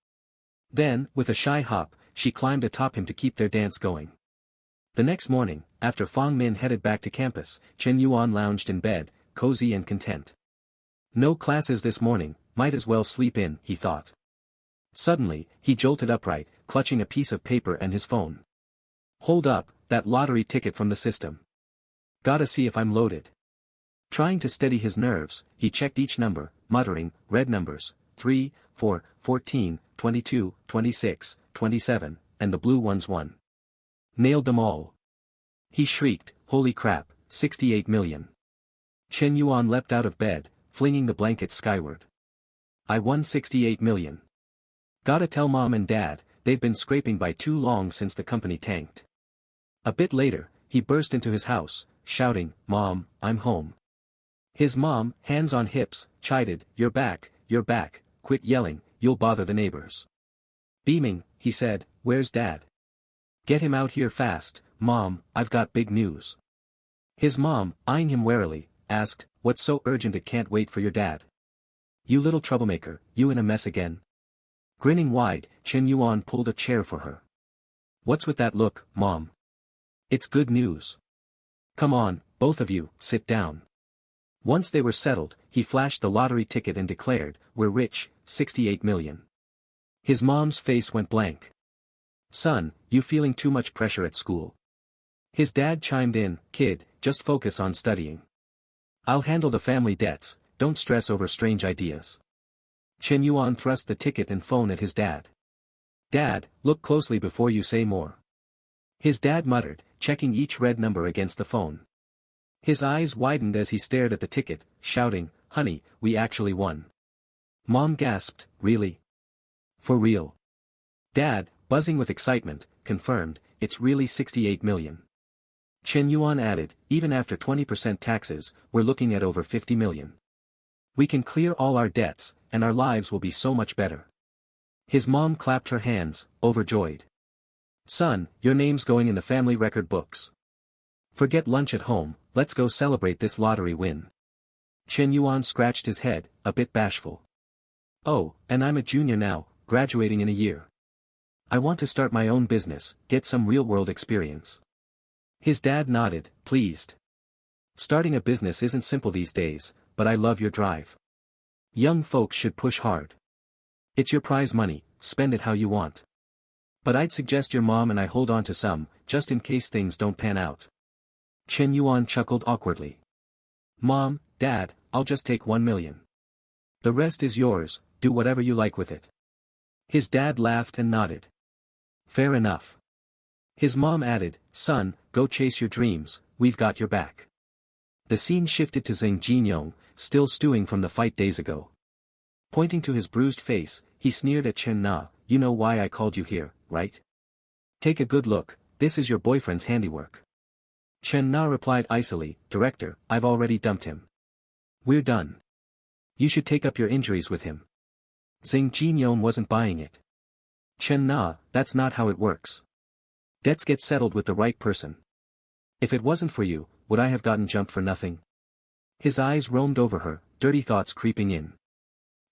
Speaker 1: Then, with a shy hop, she climbed atop him to keep their dance going. The next morning, after Fong Min headed back to campus, Chen Yuan lounged in bed, cozy and content. No classes this morning, might as well sleep in, he thought. Suddenly, he jolted upright, clutching a piece of paper and his phone. Hold up, that lottery ticket from the system. Gotta see if I'm loaded. Trying to steady his nerves, he checked each number, muttering, red numbers, 3, 4, 14, 22, 26, 27, and the blue ones 1. Nailed them all. He shrieked, holy crap, 68 million. Chen Yuan leapt out of bed, flinging the blanket skyward. I won 68 million. Gotta tell mom and dad, they've been scraping by too long since the company tanked. A bit later, he burst into his house, shouting, "Mom, I'm home." His mom, hands on hips, chided, you're back, quit yelling, you'll bother the neighbors." Beaming, he said, "Where's Dad? Get him out here fast, Mom, I've got big news." His mom, eyeing him warily, asked, "What's so urgent it can't wait for your dad? You little troublemaker, you in a mess again?" Grinning wide, Chen Yuan pulled a chair for her. "What's with that look, Mom? It's good news. Come on, both of you, sit down." Once they were settled, he flashed the lottery ticket and declared, "We're rich, 68 million. His mom's face went blank. "Son, you feeling too much pressure at school?" His dad chimed in, "Kid, just focus on studying. I'll handle the family debts, don't stress over strange ideas." Chen Yuan thrust the ticket and phone at his dad. "Dad, look closely before you say more." His dad muttered, checking each red number against the phone. His eyes widened as he stared at the ticket, shouting, "Honey, we actually won." Mom gasped, "Really? For real?" Dad, buzzing with excitement, confirmed, "It's really 68 million. Chen Yuan added, "Even after 20% taxes, we're looking at over 50 million. We can clear all our debts, and our lives will be so much better." His mom clapped her hands, overjoyed. "Son, your name's going in the family record books. Forget lunch at home, let's go celebrate this lottery win." Chen Yuan scratched his head, a bit bashful. "Oh, and I'm a junior now, graduating in a year. I want to start my own business, get some real-world experience." His dad nodded, pleased. "Starting a business isn't simple these days, but I love your drive. Young folks should push hard. It's your prize money, spend it how you want. But I'd suggest your mom and I hold on to some, just in case things don't pan out." Chen Yuan chuckled awkwardly. "Mom, Dad, I'll just take 1 million. The rest is yours, do whatever you like with it." His dad laughed and nodded. "Fair enough." His mom added, "Son, go chase your dreams, we've got your back." The scene shifted to Zhang Jinyong, still stewing from the fight days ago. Pointing to his bruised face, he sneered at Chen Na, "You know why I called you here, right? Take a good look, this is your boyfriend's handiwork." Chen Na replied icily, "Director, I've already dumped him. We're done. You should take up your injuries with him." Zhang Jinyong wasn't buying it. "Chen Na, that's not how it works. Debts get settled with the right person. If it wasn't for you, would I have gotten jumped for nothing?" His eyes roamed over her, dirty thoughts creeping in.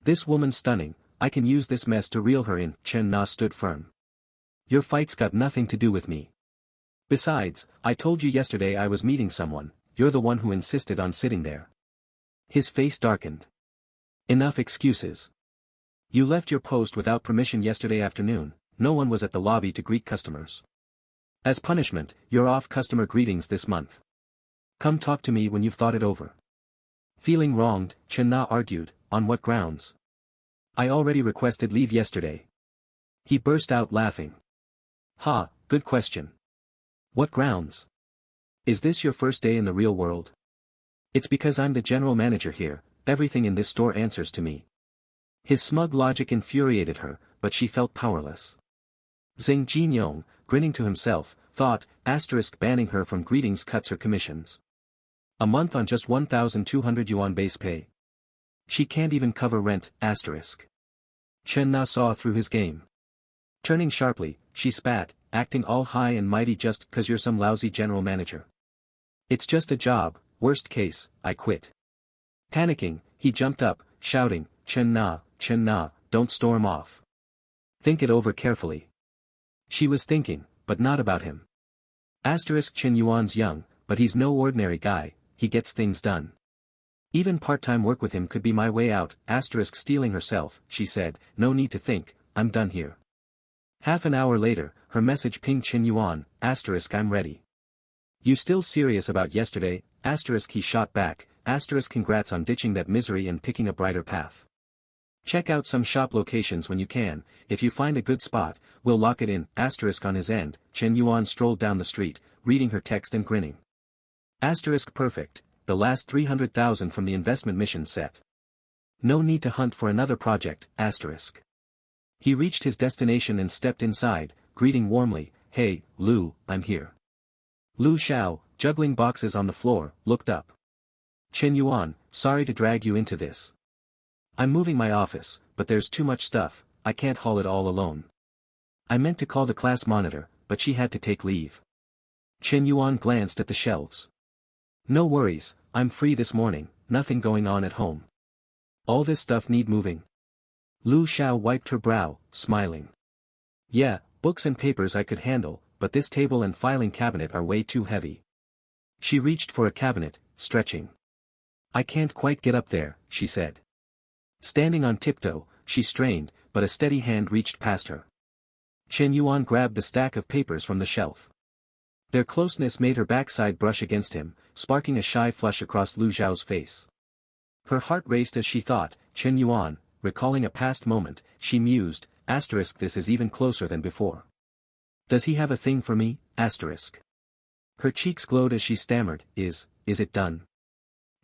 Speaker 1: "This woman's stunning, I can use this mess to reel her in." Chen Na stood firm. "Your fight's got nothing to do with me. Besides, I told you yesterday I was meeting someone, you're the one who insisted on sitting there." His face darkened. "Enough excuses. You left your post without permission yesterday afternoon, no one was at the lobby to greet customers. As punishment, you're off customer greetings this month. Come talk to me when you've thought it over." Feeling wronged, Chen Na argued, "On what grounds? I already requested leave yesterday." He burst out laughing. "Ha, good question. What grounds? Is this your first day in the real world?" "It's because I'm the general manager here, everything in this store answers to me." His smug logic infuriated her, but she felt powerless. Zhang Jinyong, grinning to himself, thought, banning her from greetings cuts her commissions. A month on just 1,200 yuan base pay. She can't even cover rent, Chen Na saw through his game. Turning sharply, she spat, "Acting all high and mighty just 'cause you're some lousy general manager. It's just a job, worst case, I quit." Panicking, he jumped up, shouting, Chen Na, don't storm off. Think it over carefully." She was thinking, but not about him. Chen Yuan's young, but he's no ordinary guy, he gets things done. Even part-time work with him could be my way out, stealing herself, she said, "No need to think, I'm done here." Half an hour later, her message pinged Chen Yuan, "I'm ready." "You still serious about yesterday?" He shot back, "Congrats on ditching that misery and picking a brighter path. Check out some shop locations when you can, if you find a good spot, we'll lock it in." On his end, Chen Yuan strolled down the street, reading her text and grinning. Perfect, the last 300,000 from the investment mission set. No need to hunt for another project, He reached his destination and stepped inside, greeting warmly, "Hey, Lou, I'm here. Lu Xiao, juggling boxes on the floor, looked up. Chen Yuan, sorry to drag you into this. I'm moving my office, but there's too much stuff, I can't haul it all alone. I meant to call the class monitor, but she had to take leave. Chen Yuan glanced at the shelves. No worries, I'm free this morning, nothing going on at home. All this stuff need moving. Lu Xiao wiped her brow, smiling. Yeah, books and papers I could handle, but this table and filing cabinet are way too heavy. She reached for a cabinet, stretching. I can't quite get up there, she said. Standing on tiptoe, she strained, but a steady hand reached past her. Chen Yuan grabbed the stack of papers from the shelf. Their closeness made her backside brush against him, sparking a shy flush across Lu Xiao's face. Her heart raced as she thought, Chen Yuan, recalling a past moment, she mused, asterisk this is even closer than before. Does he have a thing for me, asterisk? Her cheeks glowed as she stammered, is it done?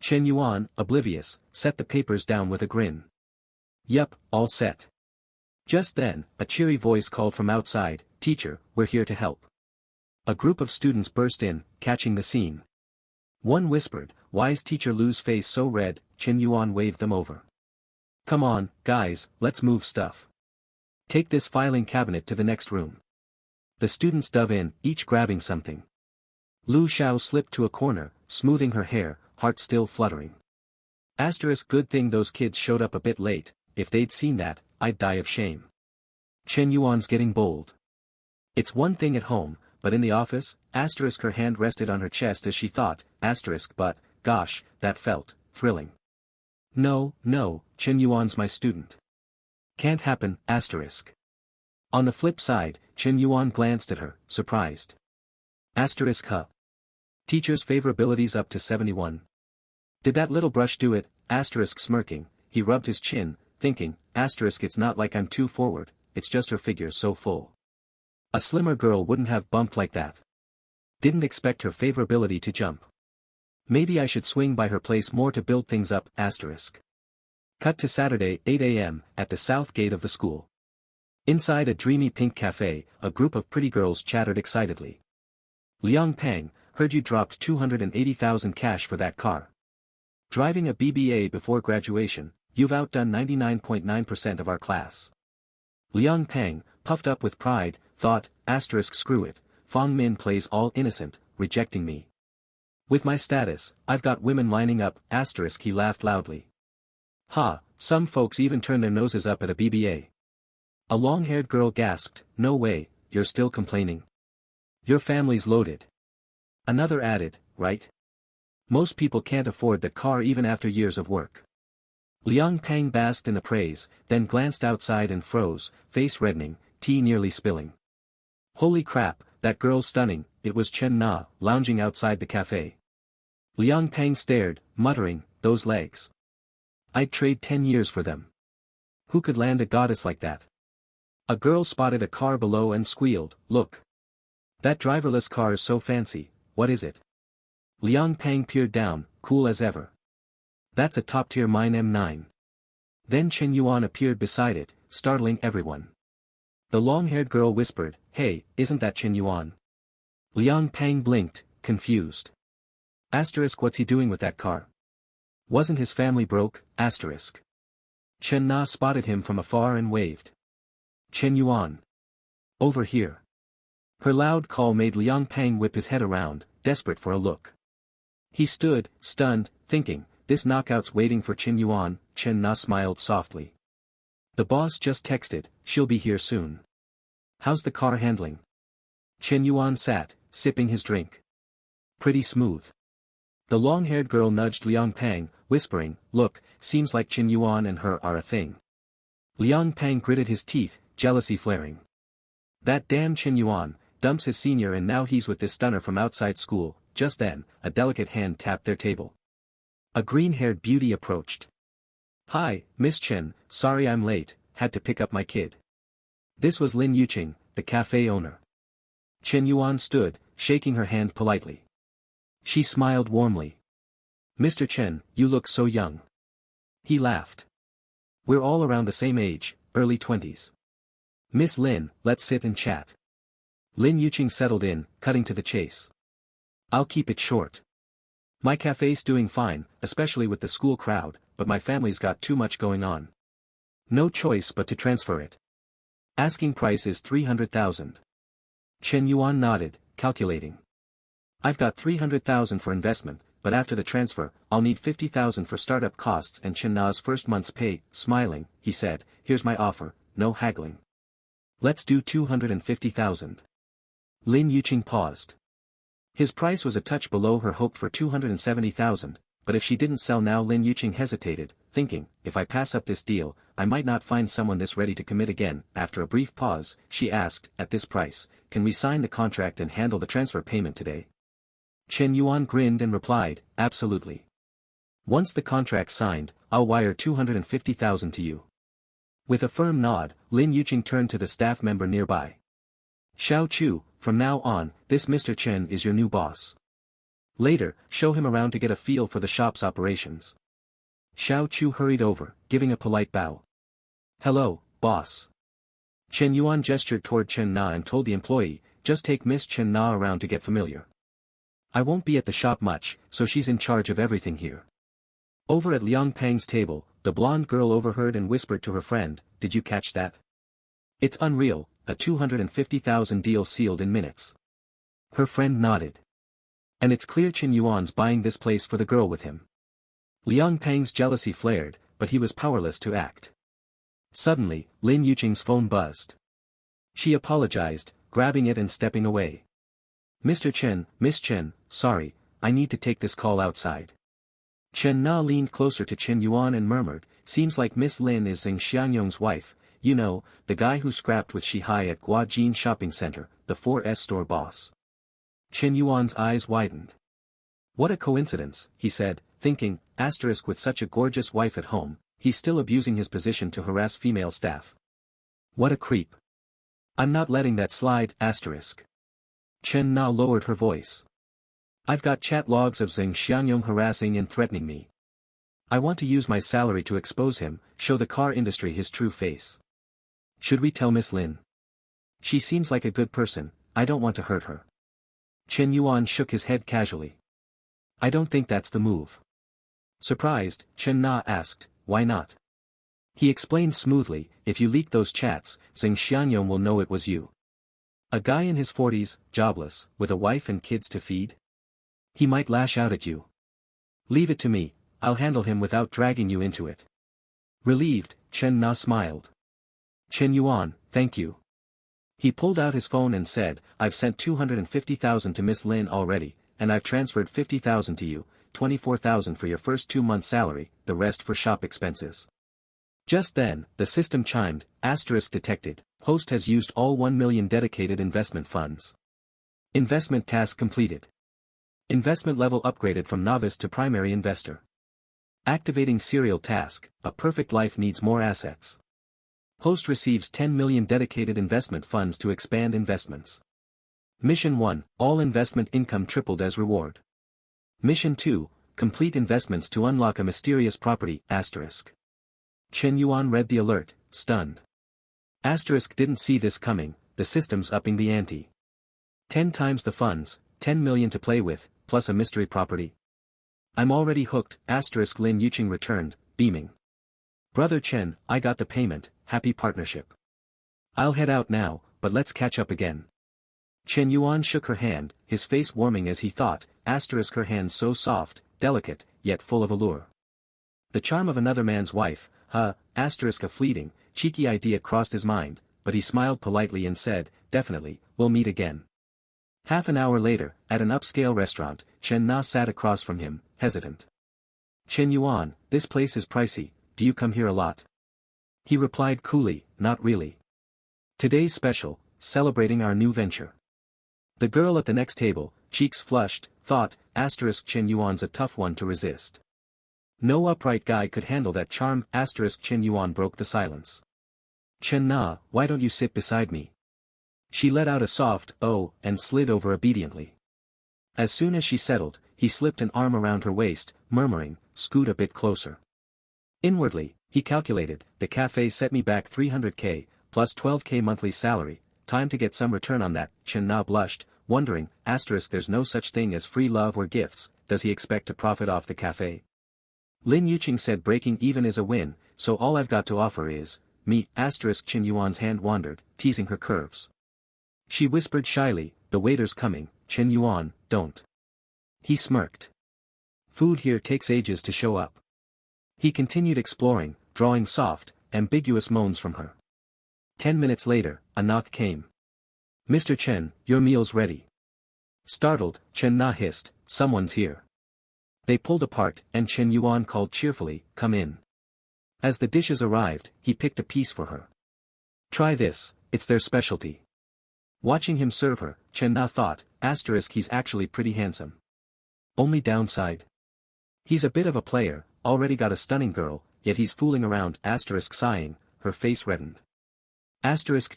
Speaker 1: Chen Yuan, oblivious, set the papers down with a grin. Yup, all set. Just then, a cheery voice called from outside, Teacher, we're here to help. A group of students burst in, catching the scene. One whispered, why is Teacher Lu's face so red? Chen Yuan waved them over. Come on, guys, let's move stuff. Take this filing cabinet to the next room. The students dove in, each grabbing something. Lu Xiao slipped to a corner, smoothing her hair, heart still fluttering. Asterisk good thing those kids showed up a bit late, if they'd seen that, I'd die of shame. Chen Yuan's getting bold. It's one thing at home, but in the office, asterisk her hand rested on her chest as she thought, asterisk but, gosh, that felt, thrilling. No, Chen Yuan's my student. Can't happen, asterisk. On the flip side, Chen Yuan glanced at her, surprised. Asterisk huh. Teacher's favorability's up to 71. Did that little brush do it, asterisk smirking, he rubbed his chin, thinking, asterisk it's not like I'm too forward, it's just her figure's so full. A slimmer girl wouldn't have bumped like that. Didn't expect her favorability to jump. Maybe I should swing by her place more to build things up, asterisk. Cut to Saturday, 8 a.m., at the south gate of the school. Inside a dreamy pink cafe, a group of pretty girls chattered excitedly. Liang Pang, heard you dropped 280,000 cash for that car. Driving a BBA before graduation, you've outdone 99.9% of our class. Liang Pang, puffed up with pride, thought, asterisk screw it, Fang Min plays all innocent, rejecting me. With my status, I've got women lining up, asterisk he laughed loudly. Ha, some folks even turn their noses up at a BBA. A long-haired girl gasped, no way, you're still complaining. Your family's loaded. Another added, right? Most people can't afford the car even after years of work. Liang Pang basked in the praise, then glanced outside and froze, face reddening, tea nearly spilling. Holy crap, that girl's stunning, it was Chen Na, lounging outside the cafe. Liang Pang stared, muttering, those legs. I'd trade 10 years for them. Who could land a goddess like that? A girl spotted a car below and squealed, look. That driverless car is so fancy, what is it? Liang Pang peered down, cool as ever. That's a top-tier mine M9. Then Chen Yuan appeared beside it, startling everyone. The long-haired girl whispered, hey, isn't that Chen Yuan? Liang Pang blinked, confused. Asterisk what's he doing with that car? Wasn't his family broke, asterisk. Chen Na spotted him from afar and waved. Chen Yuan. Over here. Her loud call made Liang Pang whip his head around, desperate for a look. He stood, stunned, thinking, this knockout's waiting for Chen Yuan. Chen Na smiled softly. The boss just texted, she'll be here soon. How's the car handling? Chen Yuan sat, sipping his drink. Pretty smooth. The long-haired girl nudged Liang Pang, whispering, look, seems like Chen Yuan and her are a thing. Liang Pang gritted his teeth, jealousy flaring. That damn Chen Yuan, dumps his senior and now he's with this stunner from outside school. Just then, a delicate hand tapped their table. A green-haired beauty approached. Hi, Miss Chen, sorry I'm late, had to pick up my kid. This was Lin Yuqing, the cafe owner. Chen Yuan stood, shaking her hand politely. She smiled warmly. Mr. Chen, you look so young. He laughed. We're all around the same age, early 20s. Miss Lin, let's sit and chat. Lin Yuqing settled in, cutting to the chase. I'll keep it short. My cafe's doing fine, especially with the school crowd, but my family's got too much going on. No choice but to transfer it. Asking price is 300,000. Chen Yuan nodded, calculating. I've got 300,000 for investment, but after the transfer, I'll need 50,000 for startup costs and Chen Na's first month's pay. Smiling, he said, here's my offer, no haggling. Let's do 250,000. Lin Yuqing paused. His price was a touch below her hope for 270,000, but if she didn't sell now Lin Yuqing hesitated, thinking, if I pass up this deal, I might not find someone this ready to commit again. After a brief pause, she asked, at this price, can we sign the contract and handle the transfer payment today? Chen Yuan grinned and replied, absolutely. Once the contract's signed, I'll wire 250,000 to you. With a firm nod, Lin Yuqing turned to the staff member nearby. Xiao Chu, from now on, this Mr. Chen is your new boss. Later, show him around to get a feel for the shop's operations. Xiao Chu hurried over, giving a polite bow. Hello, boss. Chen Yuan gestured toward Chen Na and told the employee, just take Miss Chen Na around to get familiar. I won't be at the shop much, so she's in charge of everything here. Over at Liang Pang's table, the blonde girl overheard and whispered to her friend, did you catch that? It's unreal, a 250,000 deal sealed in minutes. Her friend nodded. And it's clear Chen Yuan's buying this place for the girl with him. Liang Pang's jealousy flared, but he was powerless to act. Suddenly, Lin Yuqing's phone buzzed. She apologized, grabbing it and stepping away. Mr. Chen, Miss Chen, sorry, I need to take this call outside. Chen Na leaned closer to Chen Yuan and murmured, seems like Miss Lin is Zheng Xiangyong's wife, you know, the guy who scrapped with Shihai at Guajin Shopping Center, the 4S store boss. Chen Yuan's eyes widened. What a coincidence, he said, thinking, asterisk with such a gorgeous wife at home, he's still abusing his position to harass female staff. What a creep. I'm not letting that slide, asterisk. Chen Na lowered her voice. I've got chat logs of Zheng Xiangyong harassing and threatening me. I want to use my salary to expose him, show the car industry his true face. Should we tell Miss Lin? She seems like a good person, I don't want to hurt her. Chen Yuan shook his head casually. I don't think that's the move. Surprised, Chen Na asked, why not? He explained smoothly, if you leak those chats, Zheng Xiangyong will know it was you. A guy in his 40s, jobless, with a wife and kids to feed? He might lash out at you. Leave it to me, I'll handle him without dragging you into it. Relieved, Chen Na smiled. Chen Yuan, thank you. He pulled out his phone and said, I've sent 250,000 to Miss Lin already, and I've transferred 50,000 to you, 24,000 for your first 2 months' salary, the rest for shop expenses. Just then, the system chimed, asterisk detected, host has used all 1 million dedicated investment funds. Investment task completed. Investment level upgraded from novice to primary investor. Activating serial task, a perfect life needs more assets. Host receives 10 million dedicated investment funds to expand investments. Mission 1, all investment income tripled as reward. Mission 2, complete investments to unlock a mysterious property, asterisk. Chen Yuan read the alert, stunned. Asterisk didn't see this coming, the system's upping the ante. 10 times the funds, 10 million to play with, plus a mystery property. I'm already hooked, asterisk Lin Yuqing returned, beaming. Brother Chen, I got the payment, happy partnership. I'll head out now, but let's catch up again. Chen Yuan shook her hand, his face warming as he thought, asterisk her hand so soft, delicate, yet full of allure. The charm of another man's wife, asterisk a fleeting, cheeky idea crossed his mind, but he smiled politely and said, definitely, we'll meet again. Half an hour later, at an upscale restaurant, Chen Na sat across from him, hesitant. Chen Yuan, this place is pricey, do you come here a lot? He replied coolly, not really. Today's special, celebrating our new venture. The girl at the next table, cheeks flushed, thought, asterisk Chen Yuan's a tough one to resist. No upright guy could handle that charm, asterisk Chen Yuan broke the silence. Chen Na, why don't you sit beside me? She let out a soft, oh, and slid over obediently. As soon as she settled, he slipped an arm around her waist, murmuring, scoot a bit closer. Inwardly, he calculated, the cafe set me back 300k, plus 12k monthly salary, time to get some return on that. Chen Na blushed, wondering, there's no such thing as free love or gifts, does he expect to profit off the cafe? Lin Yuqing said breaking even is a win, so all I've got to offer is, me, Chen Yuan's hand wandered, teasing her curves. She whispered shyly, the waiter's coming, Chen Yuan, don't. He smirked. Food here takes ages to show up. He continued exploring, drawing soft, ambiguous moans from her. 10 minutes later, a knock came. Mr. Chen, your meal's ready. Startled, Chen Na hissed, someone's here. They pulled apart, and Chen Yuan called cheerfully, come in. As the dishes arrived, he picked a piece for her. Try this, it's their specialty. Watching him serve her, Chen Na thought, he's actually pretty handsome. Only downside? He's a bit of a player, already got a stunning girl, yet he's fooling around, sighing, her face reddened.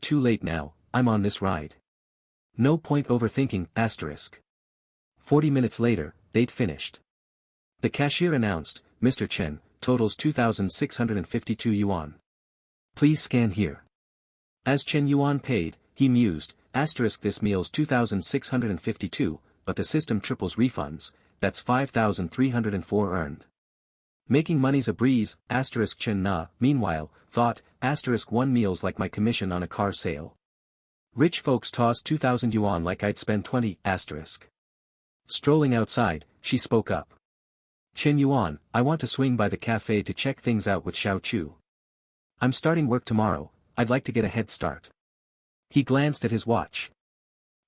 Speaker 1: Too late now, I'm on this ride. No point overthinking, 40 minutes later, they'd finished. The cashier announced, Mr. Chen, totals 2,652 yuan. Please scan here. As Chen Yuan paid, he mused, this meal's 2,652, but the system triples refunds, that's 5,304 earned. Making money's a breeze, Chen Na, meanwhile, thought, one meal's like my commission on a car sale. Rich folks toss 2,000 yuan like I'd spend 20, Strolling outside, she spoke up. Chen Yuan, I want to swing by the cafe to check things out with Xiao Chu. I'm starting work tomorrow, I'd like to get a head start. He glanced at his watch.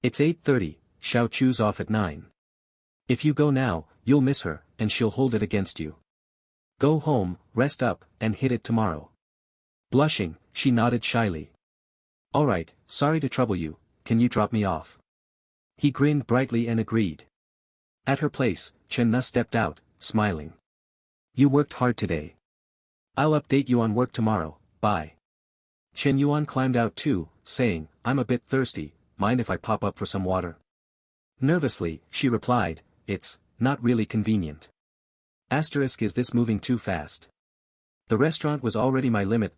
Speaker 1: It's 8:30, Xiao Chu's off at 9. If you go now, you'll miss her, and she'll hold it against you. Go home, rest up, and hit it tomorrow. Blushing, she nodded shyly. Alright, sorry to trouble you, can you drop me off? He grinned brightly and agreed. At her place, Chen Na stepped out, smiling. You worked hard today. I'll update you on work tomorrow, bye. Chen Yuan climbed out too, saying, I'm a bit thirsty, mind if I pop up for some water? Nervously, she replied, it's not really convenient. Is this moving too fast? The restaurant was already my limit,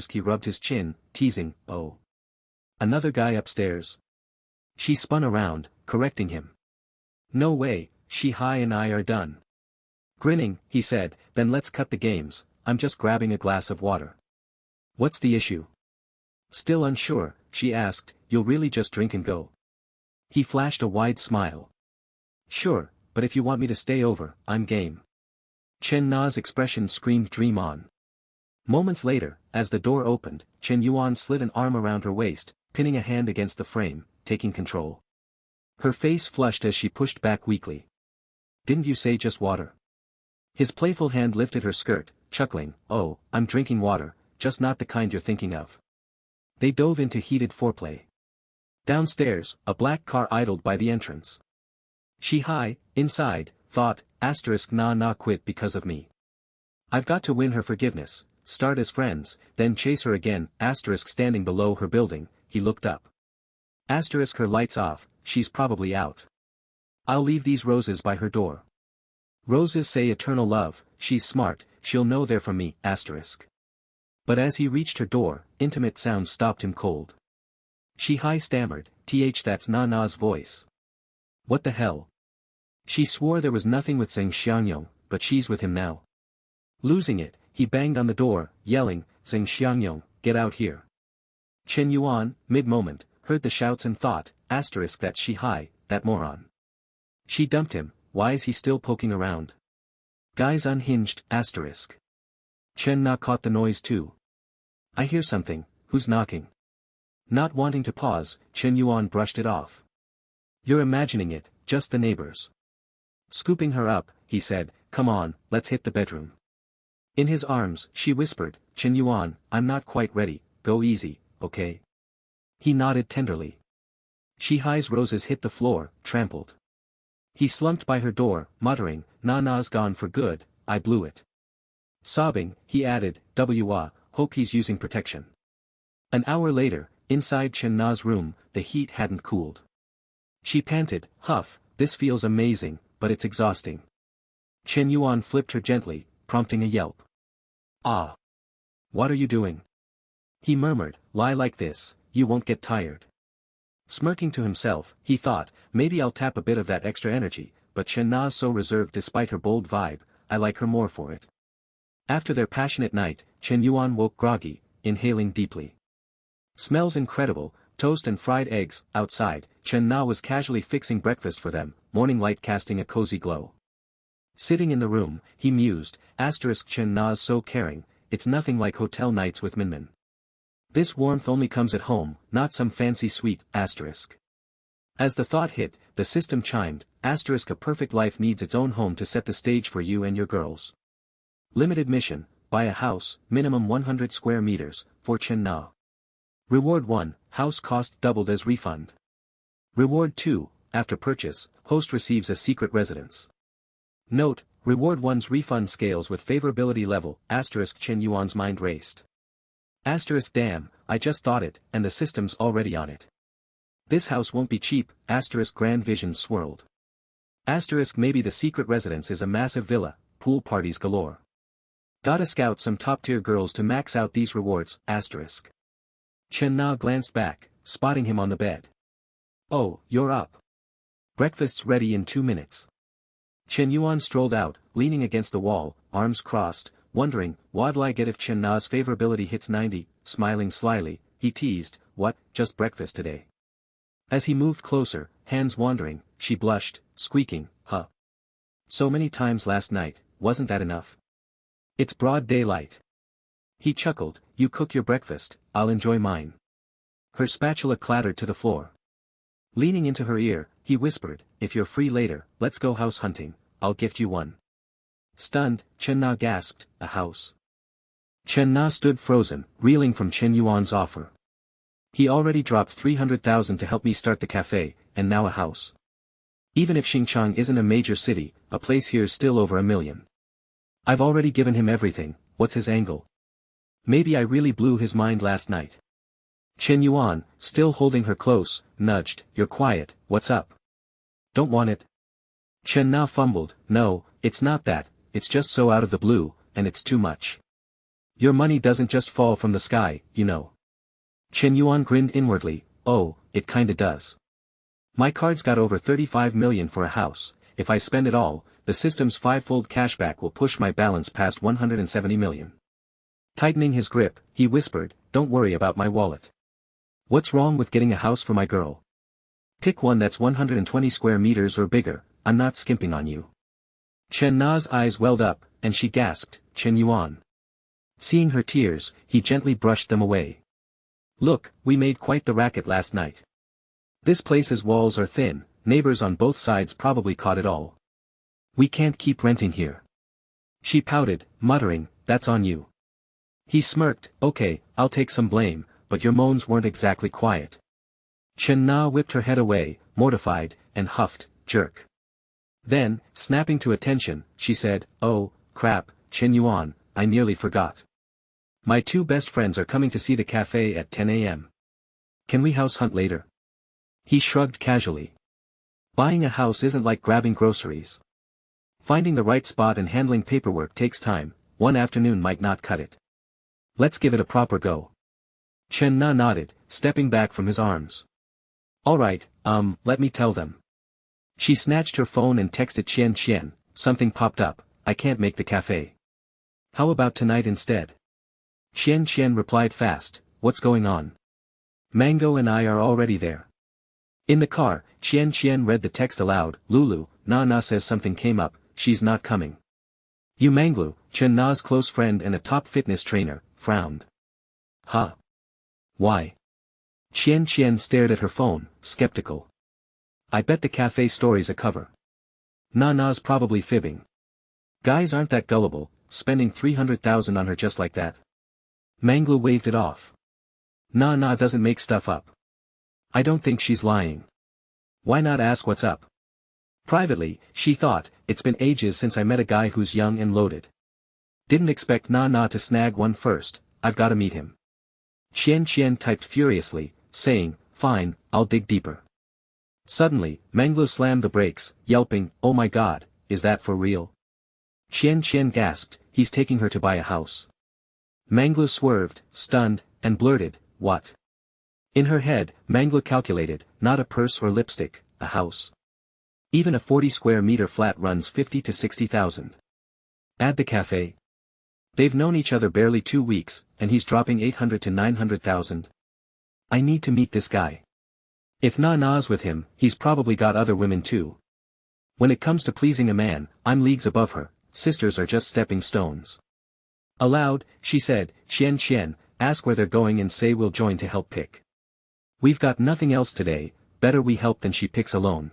Speaker 1: he rubbed his chin, teasing, oh. Another guy upstairs. She spun around, correcting him. No way, Shi-Hai and I are done. Grinning, he said, then let's cut the games, I'm just grabbing a glass of water. What's the issue? Still unsure, she asked, you'll really just drink and go? He flashed a wide smile. Sure, but if you want me to stay over, I'm game. Chen Na's expression screamed dream on. Moments later, as the door opened, Chen Yuan slid an arm around her waist, pinning a hand against the frame, taking control. Her face flushed as she pushed back weakly. Didn't you say just water? His playful hand lifted her skirt, chuckling, oh, I'm drinking water, just not the kind you're thinking of. They dove into heated foreplay. Downstairs, a black car idled by the entrance. Shi-Hai, inside, thought, na quit because of me. I've got to win her forgiveness, start as friends, then chase her again, standing below her building, he looked up. Her lights off, she's probably out. I'll leave these roses by her door. Roses say eternal love, she's smart, she'll know they're from me, But as he reached her door, intimate sounds stopped him cold. Shi-Hai stammered, that's Na's voice. What the hell? She swore there was nothing with Zheng Xiangyong, but she's with him now. Losing it, he banged on the door, yelling, Zheng Xiangyong, get out here. Chen Yuan, mid-moment, heard the shouts and thought, that's Shi-Hai, that moron. She dumped him, why is he still poking around? Guys unhinged, Chen Na caught the noise too. I hear something, who's knocking? Not wanting to pause, Chen Yuan brushed it off. You're imagining it, just the neighbors. Scooping her up, he said, come on, let's hit the bedroom. In his arms, she whispered, Chen Yuan, I'm not quite ready, go easy, okay? He nodded tenderly. Shi-Hai's roses hit the floor, trampled. He slumped by her door, muttering, Na's gone for good, I blew it. Sobbing, he added, hope he's using protection. An hour later, inside Chen Na's room, the heat hadn't cooled. She panted, huff, this feels amazing, but it's exhausting. Chen Yuan flipped her gently, prompting a yelp. Ah! What are you doing? He murmured, lie like this, you won't get tired. Smirking to himself, he thought, maybe I'll tap a bit of that extra energy, but Chen Na's so reserved despite her bold vibe, I like her more for it. After their passionate night, Chen Yuan woke groggy, inhaling deeply. Smells incredible, toast and fried eggs. Outside, Chen Na was casually fixing breakfast for them, morning light casting a cozy glow. Sitting in the room, he mused, Chen Na's so caring, it's nothing like hotel nights with Minmin. This warmth only comes at home, not some fancy suite. As the thought hit, the system chimed, a perfect life needs its own home to set the stage for you and your girls. Limited mission, buy a house, minimum 100 square meters, for Chen Na. Reward 1, house cost doubled as refund. Reward 2, after purchase, host receives a secret residence. Note, Reward 1's refund scales with favorability level, Chen Yuan's mind raced. Damn, I just thought it, and the system's already on it. This house won't be cheap, grand visions swirled. Maybe the secret residence is a massive villa, pool parties galore. Gotta scout some top-tier girls to max out these rewards, Chen Na glanced back, spotting him on the bed. Oh, you're up. Breakfast's ready in 2 minutes. Chen Yuan strolled out, leaning against the wall, arms crossed, wondering, what'll I get if Chen Na's favorability hits 90, smiling slyly, he teased, what, just breakfast today. As he moved closer, hands wandering, she blushed, squeaking, huh. So many times last night, wasn't that enough? It's broad daylight. He chuckled, you cook your breakfast, I'll enjoy mine. Her spatula clattered to the floor. Leaning into her ear, he whispered, if you're free later, let's go house hunting, I'll gift you one. Stunned, Chen Na gasped, a house. Chen Na stood frozen, reeling from Chen Yuan's offer. He already dropped 300,000 to help me start the cafe, and now a house. Even if Xinjiang isn't a major city, a place here's still over $1 million. I've already given him everything, what's his angle? Maybe I really blew his mind last night. Chen Yuan, still holding her close, nudged, you're quiet, what's up? Don't want it? Chen Na fumbled, no, it's not that, it's just so out of the blue, and it's too much. Your money doesn't just fall from the sky, you know. Chen Yuan grinned inwardly, oh, it kinda does. My card's got over 35 million for a house, if I spend it all, the system's 5-fold cashback will push my balance past 170 million. Tightening his grip, he whispered, don't worry about my wallet. What's wrong with getting a house for my girl? Pick one that's 120 square meters or bigger, I'm not skimping on you. Chen Na's eyes welled up, and she gasped, Chen Yuan. Seeing her tears, he gently brushed them away. Look, we made quite the racket last night. This place's walls are thin, neighbors on both sides probably caught it all. We can't keep renting here. She pouted, muttering, that's on you. He smirked, okay, I'll take some blame, but your moans weren't exactly quiet. Chen Na whipped her head away, mortified, and huffed, jerk. Then, snapping to attention, she said, oh, crap, Chen Yuan, I nearly forgot. My 2 best friends are coming to see the cafe at 10 a.m. Can we house hunt later? He shrugged casually. Buying a house isn't like grabbing groceries. Finding the right spot and handling paperwork takes time, one afternoon might not cut it. Let's give it a proper go. Chen Na nodded, stepping back from his arms. Alright, let me tell them. She snatched her phone and texted Qian, something popped up, I can't make the cafe. How about tonight instead? Qian replied fast, what's going on? Mango and I are already there. In the car, Qian read the text aloud, Lulu, Na says something came up, she's not coming. Yu Manglu, Chen Na's close friend and a top fitness trainer, frowned. Huh? Why? Qian stared at her phone, skeptical. I bet the cafe story's a cover. Na's probably fibbing. Guys aren't that gullible, spending 300,000 on her just like that. Manglu waved it off. Na doesn't make stuff up. I don't think she's lying. Why not ask what's up? Privately, she thought, it's been ages since I met a guy who's young and loaded. Didn't expect Na to snag one first, I've gotta meet him. Qian typed furiously, saying, fine, I'll dig deeper. Suddenly, Manglu slammed the brakes, yelping, oh my god, is that for real? Qian gasped, he's taking her to buy a house. Manglu swerved, stunned, and blurted, what? In her head, Mangla calculated, not a purse or lipstick, a house. Even a 40 square meter flat runs 50 to 60,000. Add the cafe. They've known each other barely 2 weeks, and he's dropping 800 to 900,000. I need to meet this guy. If Na's with him, he's probably got other women too. When it comes to pleasing a man, I'm leagues above her, sisters are just stepping stones. Aloud, she said, Qian, ask where they're going and say we'll join to help pick. We've got nothing else today, better we help than she picks alone.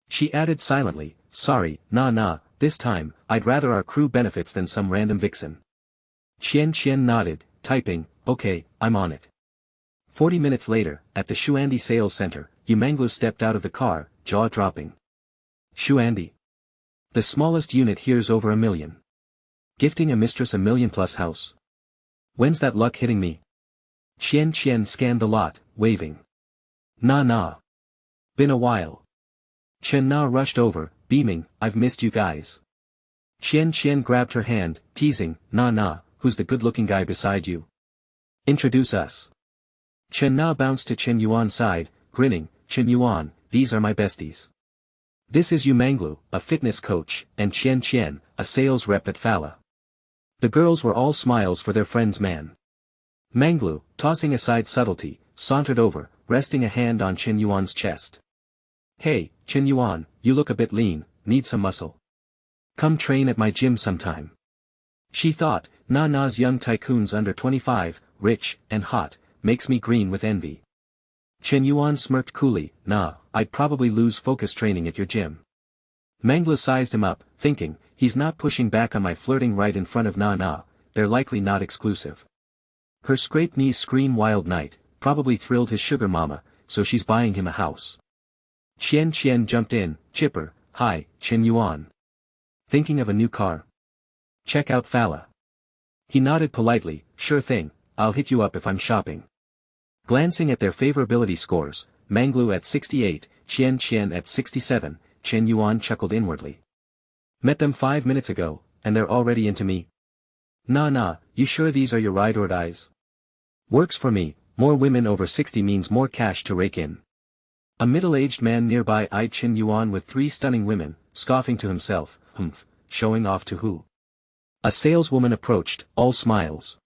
Speaker 1: She added silently, sorry, nah, this time, I'd rather our crew benefits than some random vixen. Qian nodded, typing, okay, I'm on it. 40 minutes later, at the Shuandi sales center, Yumanglu stepped out of the car, jaw dropping. Shuandi. The smallest unit here's over 1 million. Gifting a mistress a 1 million plus house. When's that luck hitting me? Qian scanned the lot, waving. Nah. Been a while. Chen Na rushed over, beaming, I've missed you guys. Qian grabbed her hand, teasing, nah, who's the good-looking guy beside you? Introduce us. Chen Na bounced to Chen Yuan's side, grinning, Chen Yuan, these are my besties. This is Yu Manglu, a fitness coach, and Qian, a sales rep at Fala. The girls were all smiles for their friend's man. Manglu, tossing aside subtlety, sauntered over, resting a hand on Chen Yuan's chest. Hey, Chen Yuan, you look a bit lean, need some muscle. Come train at my gym sometime. She thought, Na's young tycoon's under 25, rich, and hot, makes me green with envy. Chen Yuan smirked coolly, nah, I'd probably lose focus training at your gym. Mangla sized him up, thinking, he's not pushing back on my flirting right in front of Na, they're likely not exclusive. Her scraped knees scream wild night, probably thrilled his sugar mama, so she's buying him a house. Qian jumped in, chipper, hi, Chen Yuan. Thinking of a new car? Check out Fala. He nodded politely, sure thing, I'll hit you up if I'm shopping. Glancing at their favorability scores, Manglu at 68, Qian at 67, Chen Yuan chuckled inwardly. Met them 5 minutes ago, and they're already into me. Nah, you sure these are your ride or dies? Works for me, more women over 60 means more cash to rake in. A middle-aged man nearby eyed Chen Yuan with 3 stunning women, scoffing to himself, showing off to who? A saleswoman approached, all smiles.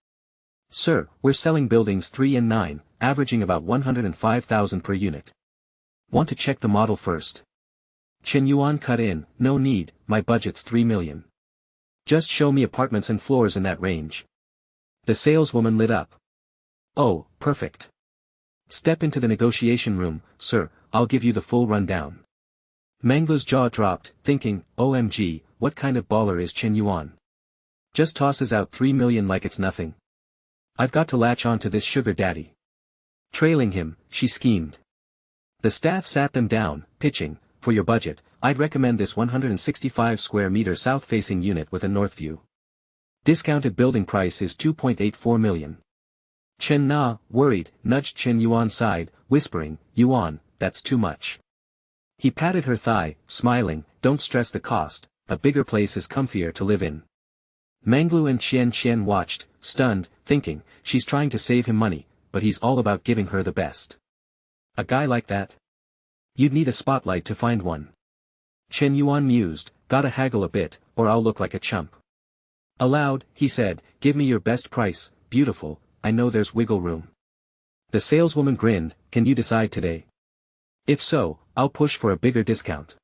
Speaker 1: Sir, we're selling buildings 3 and 9, averaging about 105,000 per unit. Want to check the model first? Chen Yuan cut in, no need, my budget's 3 million. Just show me apartments and floors in that range. The saleswoman lit up. Oh, perfect. Step into the negotiation room, sir, I'll give you the full rundown. Mangla's jaw dropped, thinking, OMG, what kind of baller is Chen Yuan? Just tosses out 3 million like it's nothing. I've got to latch on to this sugar daddy. Trailing him, she schemed. The staff sat them down, pitching, for your budget, I'd recommend this 165 square meter south-facing unit with a north view. Discounted building price is 2.84 million. Chen Na, worried, nudged Chen Yuan's side, whispering, Yuan, that's too much. He patted her thigh, smiling, don't stress the cost, a bigger place is comfier to live in. Manglu and Qian watched, stunned, thinking, she's trying to save him money, but he's all about giving her the best. A guy like that? You'd need a spotlight to find one. Chen Yuan mused, gotta haggle a bit, or I'll look like a chump. Aloud, he said, give me your best price, beautiful, I know there's wiggle room. The saleswoman grinned, can you decide today? If so, I'll push for a bigger discount.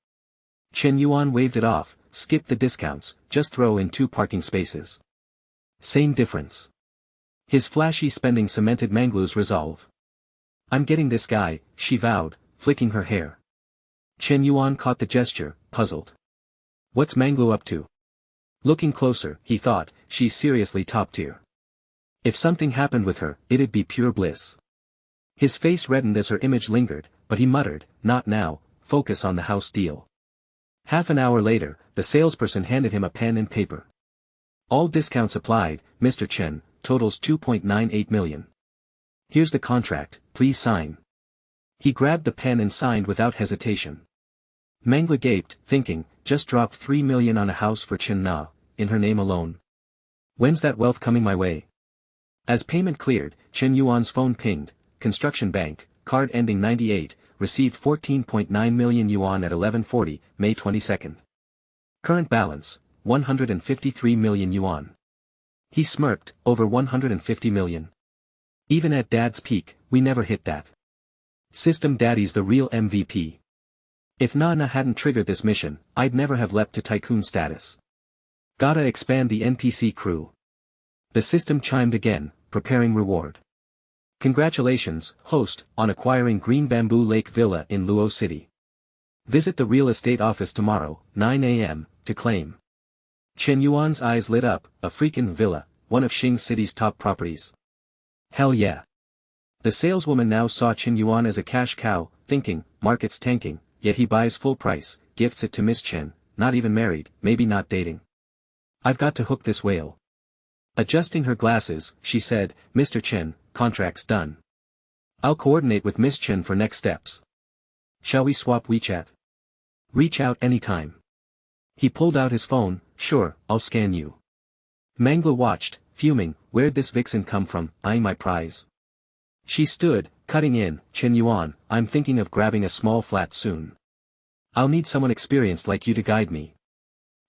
Speaker 1: Chen Yuan waved it off, skip the discounts, just throw in 2 parking spaces. Same difference. His flashy spending cemented Manglu's resolve. I'm getting this guy, she vowed, flicking her hair. Chen Yuan caught the gesture, puzzled. What's Manglu up to? Looking closer, he thought, she's seriously top tier. If something happened with her, it'd be pure bliss. His face reddened as her image lingered, but he muttered, not now, focus on the house deal. Half an hour later, the salesperson handed him a pen and paper. All discounts applied, Mr. Chen, totals 2.98 million. Here's the contract, please sign. He grabbed the pen and signed without hesitation. Mangla gaped, thinking, just dropped 3 million on a house for Chen Na, in her name alone. When's that wealth coming my way? As payment cleared, Chen Yuan's phone pinged, Construction Bank, card ending 98, received 14.9 million yuan at 11:40, May 22. Current balance, 153 million yuan. He smirked, over 150 million. Even at Dad's peak, we never hit that. System Daddy's the real MVP. If Nana hadn't triggered this mission, I'd never have leapt to tycoon status. Gotta expand the NPC crew. The system chimed again, preparing reward. Congratulations, host, on acquiring Green Bamboo Lake Villa in Luo City. Visit the real estate office tomorrow, 9 a.m., to claim. Chen Yuan's eyes lit up, a freakin' villa, one of Xing City's top properties. Hell yeah. The saleswoman now saw Chen Yuan as a cash cow, thinking, market's tanking, yet he buys full price, gifts it to Miss Chen, not even married, maybe not dating. I've got to hook this whale. Adjusting her glasses, she said, Mr. Chen, contract's done. I'll coordinate with Miss Chen for next steps. Shall we swap WeChat? Reach out anytime. He pulled out his phone, sure, I'll scan you. Mangla watched, fuming, where'd this vixen come from, eyeing my prize. She stood, cutting in, Chen Yuan, I'm thinking of grabbing a small flat soon. I'll need someone experienced like you to guide me.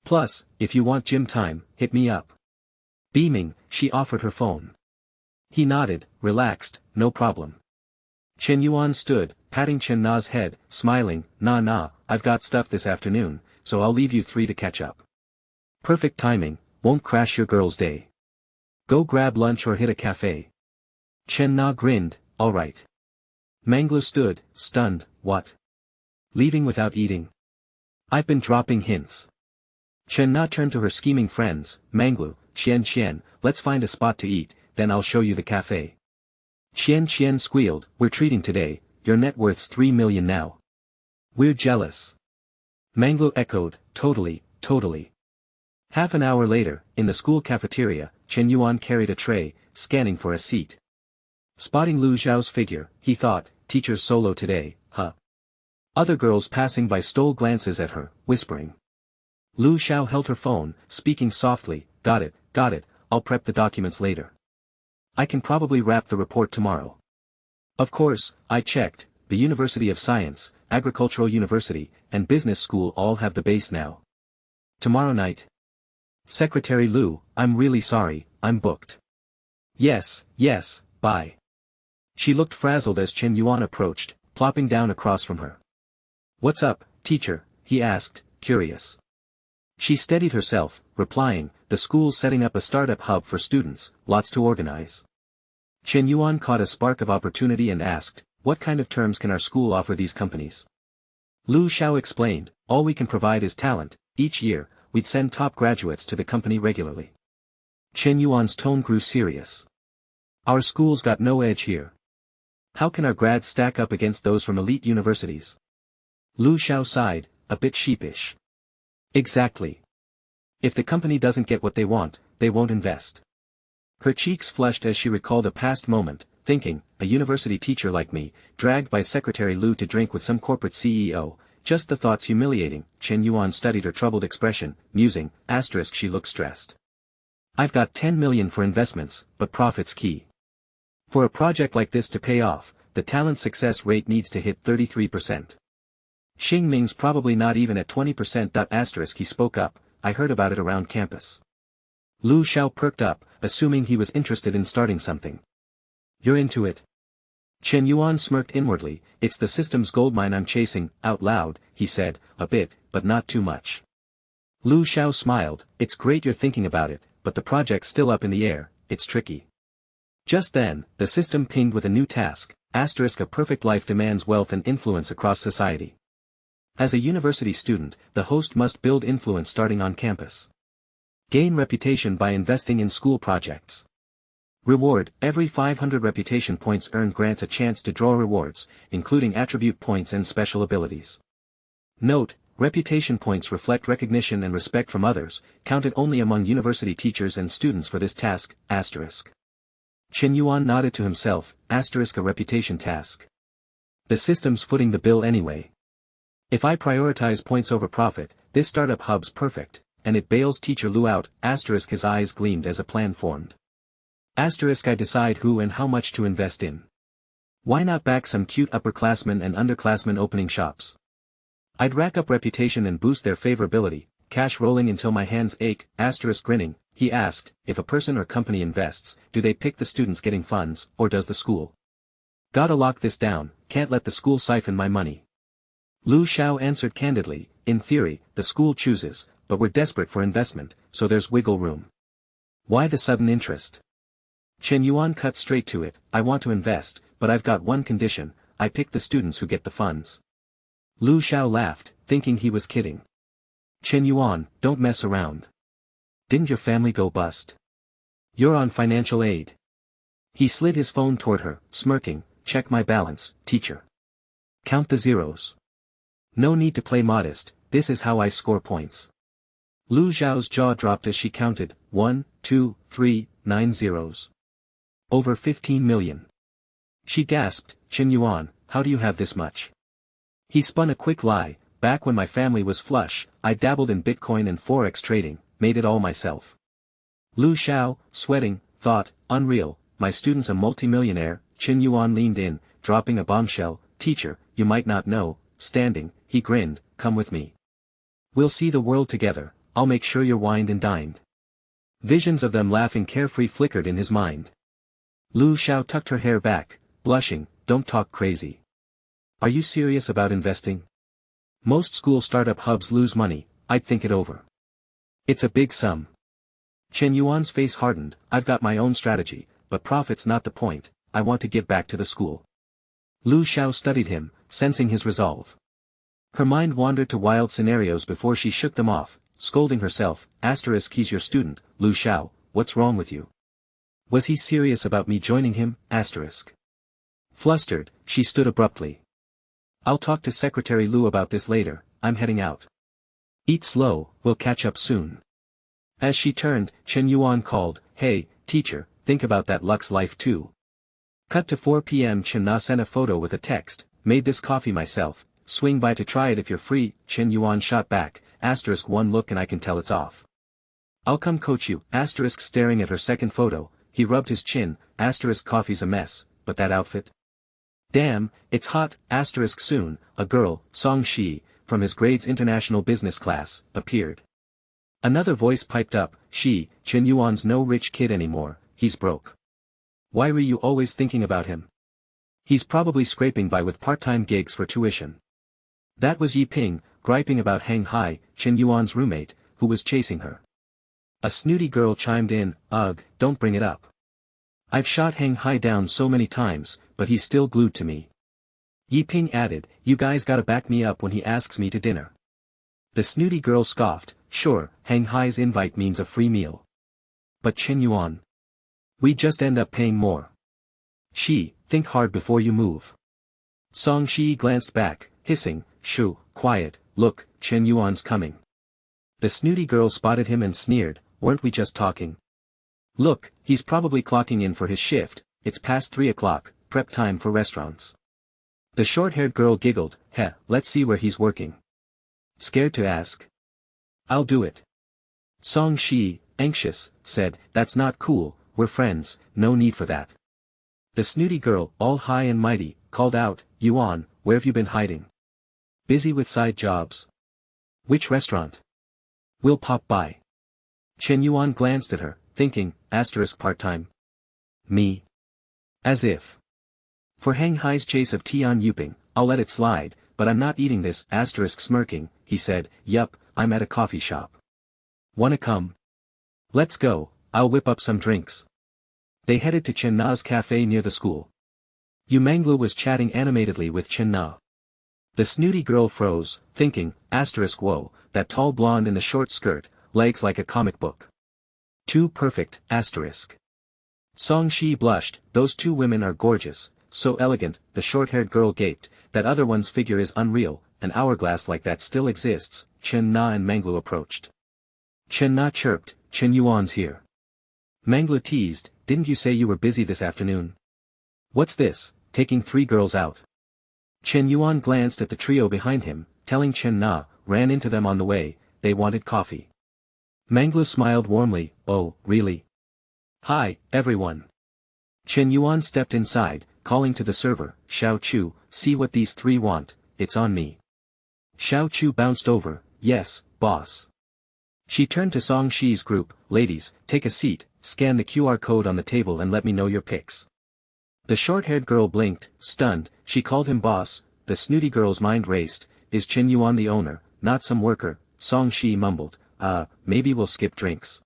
Speaker 1: Plus, if you want gym time, hit me up. Beaming, she offered her phone. He nodded, relaxed, no problem. Chen Yuan stood, patting Chen Na's head, smiling, nah, I've got stuff this afternoon, so I'll leave you three to catch up. Perfect timing, won't crash your girl's day. Go grab lunch or hit a cafe. Chen Na grinned, alright. Mangla stood, stunned, what? Leaving without eating? I've been dropping hints. Chen Na turned to her scheming friends, Manglu, Qian, let's find a spot to eat, then I'll show you the cafe. Qian squealed, we're treating today, your net worth's 3 million now. We're jealous. Manglu echoed, totally. Half an hour later, in the school cafeteria, Chen Yuan carried a tray, scanning for a seat. Spotting Lu Xiao's figure, he thought, teacher's solo today, huh? Other girls passing by stole glances at her, whispering. Lu Xiao held her phone, speaking softly, got it, I'll prep the documents later. I can probably wrap the report tomorrow. Of course, I checked, the University of Science, Agricultural University, and Business School all have the base now. Tomorrow night. Secretary Lu, I'm really sorry, I'm booked. Yes, bye. She looked frazzled as Chen Yuan approached, plopping down across from her. What's up, teacher? He asked, curious. She steadied herself, replying, the school's setting up a startup hub for students, lots to organize. Chen Yuan caught a spark of opportunity and asked, what kind of terms can our school offer these companies? Lu Xiao explained, all we can provide is talent, each year, we'd send top graduates to the company regularly. Chen Yuan's tone grew serious. Our school's got no edge here. How can our grads stack up against those from elite universities? Lu Xiao sighed, a bit sheepish. Exactly. If the company doesn't get what they want, they won't invest. Her cheeks flushed as she recalled a past moment, thinking, a university teacher like me, dragged by Secretary Lu to drink with some corporate CEO, just the thought's humiliating. Chen Yuan studied her troubled expression, musing, asterisk she looked stressed. I've got 10 million for investments, but profit's key. For a project like this to pay off, the talent success rate needs to hit 33%. Xing Ming's probably not even at 20%. Asterisk he spoke up, I heard about it around campus. Lu Xiao perked up, assuming he was interested in starting something. You're into it? Chen Yuan smirked inwardly, it's the system's goldmine I'm chasing. Out loud, he said, a bit, but not too much. Lu Xiao smiled, it's great you're thinking about it, but the project's still up in the air, it's tricky. Just then, the system pinged with a new task, asterisk a perfect life demands wealth and influence across society. As a university student, the host must build influence starting on campus. Gain reputation by investing in school projects. Reward, every 500 reputation points earned grants a chance to draw rewards, including attribute points and special abilities. Note, reputation points reflect recognition and respect from others, counted only among university teachers and students for this task, asterisk. Chen Yuan nodded to himself, asterisk a reputation task. The system's footing the bill anyway. If I prioritize points over profit, this startup hub's perfect, and it bails teacher Lu out, asterisk his eyes gleamed as a plan formed. Asterisk I decide who and how much to invest in. Why not back some cute upperclassmen and underclassmen opening shops? I'd rack up reputation and boost their favorability, cash rolling until my hands ache. Asterisk grinning, he asked, if a person or company invests, do they pick the students getting funds, or does the school? Gotta lock this down, can't let the school siphon my money. Lu Xiao answered candidly, in theory, the school chooses, but we're desperate for investment, so there's wiggle room. Why the sudden interest? Chen Yuan cut straight to it, I want to invest, but I've got one condition, I pick the students who get the funds. Lu Xiao laughed, thinking he was kidding. Chen Yuan, don't mess around. Didn't your family go bust? You're on financial aid. He slid his phone toward her, smirking, check my balance, teacher. Count the zeros. No need to play modest, this is how I score points. Lu Xiao's jaw dropped as she counted, 1, 2, 3, 9 zeros. Over 15 million. She gasped, Chen Yuan, how do you have this much? He spun a quick lie, back when my family was flush, I dabbled in Bitcoin and Forex trading, made it all myself. Lu Xiao, sweating, thought, unreal, my student's a multimillionaire. Chen Yuan leaned in, dropping a bombshell, teacher, you might not know, standing, he grinned, come with me. We'll see the world together, I'll make sure you're wined and dined. Visions of them laughing carefree flickered in his mind. Lu Xiao tucked her hair back, blushing, don't talk crazy. Are you serious about investing? Most school startup hubs lose money, I'd think it over. It's a big sum. Chen Yuan's face hardened, I've got my own strategy, but profit's not the point, I want to give back to the school. Lu Xiao studied him, sensing his resolve. Her mind wandered to wild scenarios before she shook them off, scolding herself, asterisk he's your student, Lu Xiao, what's wrong with you? Was he serious about me joining him, asterisk? Flustered, she stood abruptly. I'll talk to Secretary Lu about this later, I'm heading out. Eat slow, we'll catch up soon. As she turned, Chen Yuan called, hey, teacher, think about that Lux Life too. Cut to 4 p.m. Chen Na sent a photo with a text, made this coffee myself, swing by to try it if you're free. Chen Yuan shot back, asterisk one look and I can tell it's off. I'll come coach you, asterisk staring at her second photo, he rubbed his chin, asterisk coffee's a mess, but that outfit? Damn, it's hot, asterisk soon, a girl, Song Shi, from his grades international business class, appeared. Another voice piped up, Shi, Chen Yuan's no rich kid anymore, he's broke. Why were you always thinking about him? He's probably scraping by with part-time gigs for tuition. That was Yi Ping, griping about Hang Hai, Chen Yuan's roommate, who was chasing her. A snooty girl chimed in, ugh, don't bring it up. I've shot Hang Hai down so many times, but he's still glued to me. Yi Ping added, you guys gotta back me up when he asks me to dinner. The snooty girl scoffed, sure, Hang Hai's invite means a free meal. But Chen Yuan. We just end up paying more. Shi, think hard before you move. Song Shi glanced back, hissing, shoo, quiet, look, Chen Yuan's coming. The snooty girl spotted him and sneered, weren't we just talking? Look, he's probably clocking in for his shift, it's past 3 o'clock, prep time for restaurants. The short-haired girl giggled, heh, let's see where he's working. Scared to ask? I'll do it. Song Shi, anxious, said, that's not cool, we're friends, no need for that. The snooty girl, all high and mighty, called out, Yuan, where have you been hiding? Busy with side jobs. Which restaurant? We'll pop by. Chen Yuan glanced at her, thinking, asterisk part-time. Me. As if. For Hang Hai's chase of Tian Yuping, I'll let it slide, but I'm not eating this, asterisk smirking, he said, yup, I'm at a coffee shop. Wanna come? Let's go, I'll whip up some drinks. They headed to Chen Na's cafe near the school. Yu Manglu was chatting animatedly with Chen Na. The snooty girl froze, thinking, asterisk whoa, that tall blonde in the short skirt, legs like a comic book. Too perfect, asterisk. Song Shi blushed, those two women are gorgeous, so elegant, the short-haired girl gaped, that other one's figure is unreal, an hourglass like that still exists. Chen Na and Manglu approached. Chen Na chirped, Chen Yuan's here. Manglu teased, didn't you say you were busy this afternoon? What's this, taking 3 girls out? Chen Yuan glanced at the trio behind him, telling Chen Na, ran into them on the way, they wanted coffee. Manglu smiled warmly, oh, really? Hi, everyone. Chen Yuan stepped inside, calling to the server, Xiao Chu, see what these three want, it's on me. Xiao Chu bounced over, yes, boss. She turned to Song Shi's group, ladies, take a seat, scan the QR code on the table and let me know your picks. The short-haired girl blinked, stunned, she called him boss, the snooty girl's mind raced, is Chen Yuan the owner, not some worker, Song Shi mumbled, maybe we'll skip drinks.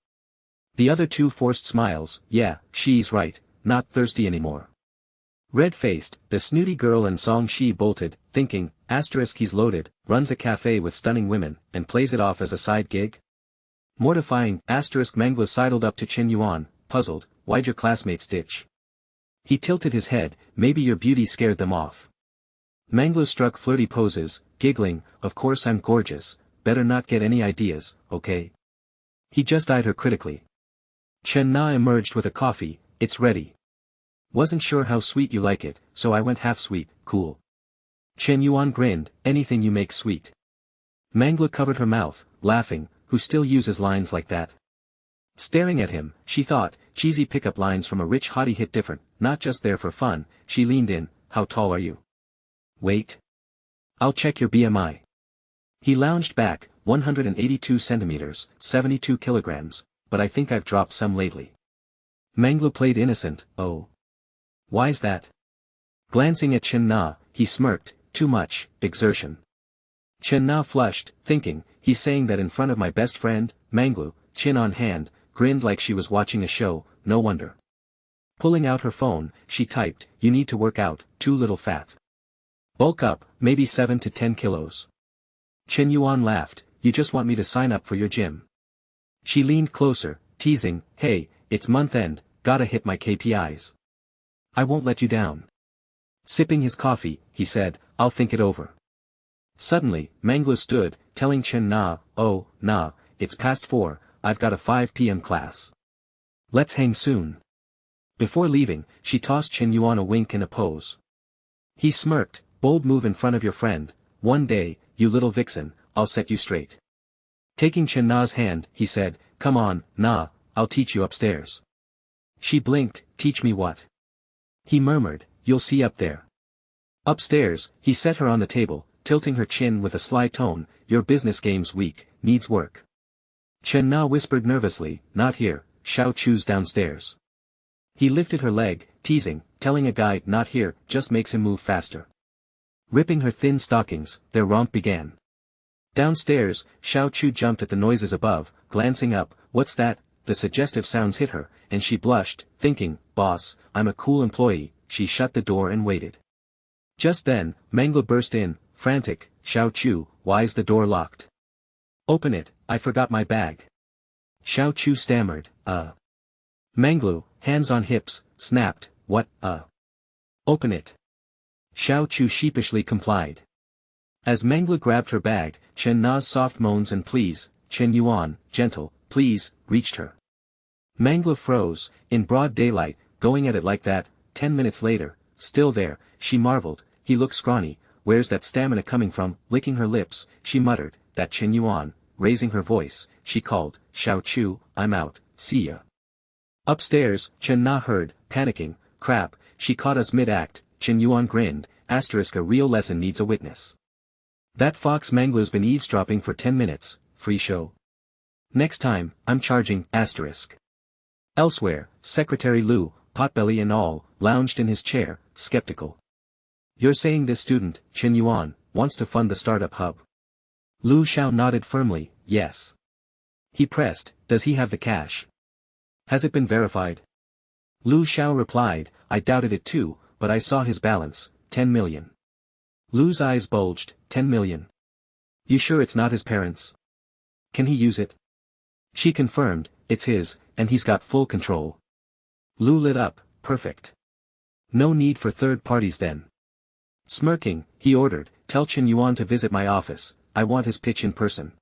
Speaker 1: The other two forced smiles, yeah, she's right, not thirsty anymore. Red-faced, the snooty girl and Song Shi bolted, thinking, he's loaded, runs a cafe with stunning women, and plays it off as a side gig? Mortifying, Mangla sidled up to Chen Yuan, puzzled, why'd your classmates ditch? He tilted his head, maybe your beauty scared them off. Mangla struck flirty poses, giggling, of course I'm gorgeous, better not get any ideas, okay? He just eyed her critically. Chen Na emerged with a coffee, it's ready. Wasn't sure how sweet you like it, so I went half sweet, cool. Chen Yuan grinned, anything you make sweet. Mangla covered her mouth, laughing, who still uses lines like that? Staring at him, she thought, cheesy pickup lines from a rich hottie hit different, not just there for fun. She leaned in, how tall are you? Wait. I'll check your BMI. He lounged back, 182 centimeters, 72 kilograms, but I think I've dropped some lately. Mangla played innocent, oh. Why's that? Glancing at Chen Na, he smirked, too much, exertion. Chen Na flushed, thinking, he's saying that in front of my best friend, Manglu, chin on hand, grinned like she was watching a show, no wonder. Pulling out her phone, she typed, you need to work out, too little fat. Bulk up, maybe 7 to 10 kilos. Chen Yuan laughed, you just want me to sign up for your gym. She leaned closer, teasing, hey, it's month end, gotta hit my KPIs. I won't let you down. Sipping his coffee, he said, I'll think it over. Suddenly, Mangla stood, telling Chen Na, oh, nah, it's past 4, I've got a 5 p.m. class. Let's hang soon. Before leaving, she tossed Chen Yuan a wink and a pose. He smirked, bold move in front of your friend, one day, you little vixen, I'll set you straight. Taking Chen Na's hand, he said, come on, Na, I'll teach you upstairs. She blinked, teach me what? He murmured, you'll see up there. Upstairs, he set her on the table, tilting her chin with a sly tone, your business game's weak, needs work. Chen Na whispered nervously, not here, Xiao Chu's downstairs. He lifted her leg, teasing, telling a guy not here just makes him move faster. Ripping her thin stockings, their romp began. Downstairs, Xiao Chu jumped at the noises above, glancing up, what's that? The suggestive sounds hit her, and she blushed, thinking, boss, I'm a cool employee. She shut the door and waited. Just then, Mangla burst in, frantic, Xiao Chu, why's the door locked? Open it, I forgot my bag. Xiao Chu stammered, Manglu, hands on hips, snapped, what, Open it. Xiao Chu sheepishly complied. As Mangla grabbed her bag, Chen Na's soft moans and pleas, Chen Yuan, gentle, please, reached her. Mangla froze, in broad daylight, going at it like that. 10 minutes later, still there, she marveled, he looks scrawny, where's that stamina coming from? Licking her lips, she muttered, that Chen Yuan. Raising her voice, she called, Xiao Chu, I'm out, see ya. Upstairs, Chen Na heard, panicking, crap, she caught us mid-act, Chen Yuan grinned, a real lesson needs a witness. That fox Mangla's been eavesdropping for 10 minutes, free show. Next time, I'm charging, Elsewhere, Secretary Lu, potbelly and all, lounged in his chair, skeptical. You're saying this student, Chen Yuan, wants to fund the startup hub? Lu Xiao nodded firmly, yes. He pressed, does he have the cash? Has it been verified? Lu Xiao replied, I doubted it too, but I saw his balance, 10 million. Lu's eyes bulged, 10 million. You sure it's not his parents'? Can he use it? She confirmed, it's his, and he's got full control. Lu lit up, perfect. No need for third parties then. Smirking, he ordered, tell Chen Yuan to visit my office, I want his pitch in person.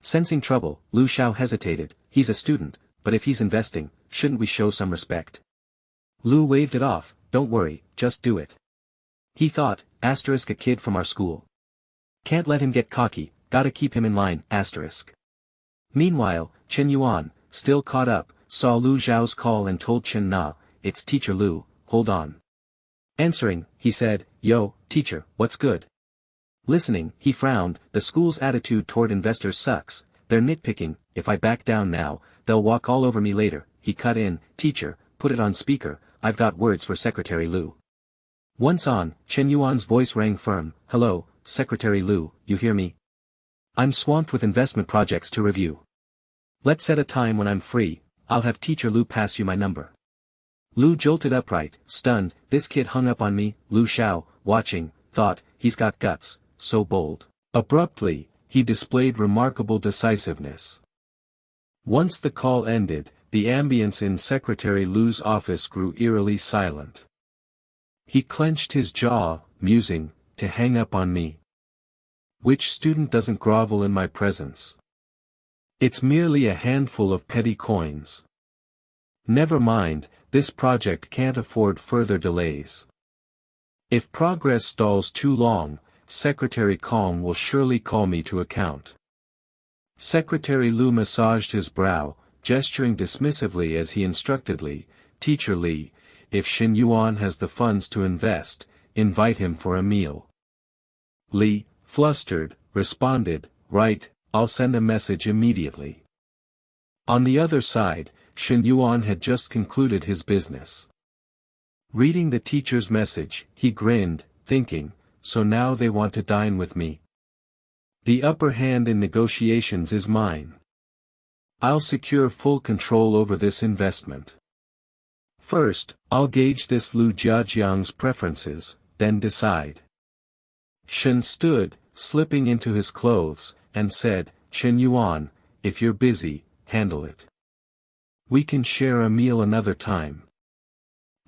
Speaker 1: Sensing trouble, Lu Xiao hesitated, he's a student, but if he's investing, shouldn't we show some respect? Lu waved it off, don't worry, just do it. He thought, a kid from our school. Can't let him get cocky, gotta keep him in line, Meanwhile, Chen Yuan, still caught up, saw Lu Xiao's call and told Chen Na, it's Teacher Lu, hold on. Answering, he said, "Yo, teacher, what's good?" Listening, he frowned, "The school's attitude toward investors sucks, they're nitpicking, if I back down now, they'll walk all over me later." He cut in, "Teacher, put it on speaker, I've got words for Secretary Lu." Once on, Chen Yuan's voice rang firm, "Hello, Secretary Lu, you hear me? I'm swamped with investment projects to review. Let's set a time when I'm free, I'll have Teacher Lu pass you my number." Lu jolted upright, stunned. This kid hung up on me. Lu Xiao, watching, thought, he's got guts, so bold. Abruptly, he displayed remarkable decisiveness. Once the call ended, the ambience in Secretary Lu's office grew eerily silent. He clenched his jaw, musing, to hang up on me. Which student doesn't grovel in my presence? It's merely a handful of petty coins. Never mind, this project can't afford further delays. If progress stalls too long, Secretary Kong will surely call me to account. Secretary Lu massaged his brow, gesturing dismissively as he instructed Li, "Teacher Li, if Shen Yuan has the funds to invest, invite him for a meal." Li, flustered, responded, "Right, I'll send a message immediately." On the other side, Shen Yuan had just concluded his business. Reading the teacher's message, he grinned, thinking, so now they want to dine with me. The upper hand in negotiations is mine. I'll secure full control over this investment. First, I'll gauge this Lu Jiajiang's preferences, then decide. Shen stood, slipping into his clothes, and said, "Chen Yuan, if you're busy, handle it. We can share a meal another time."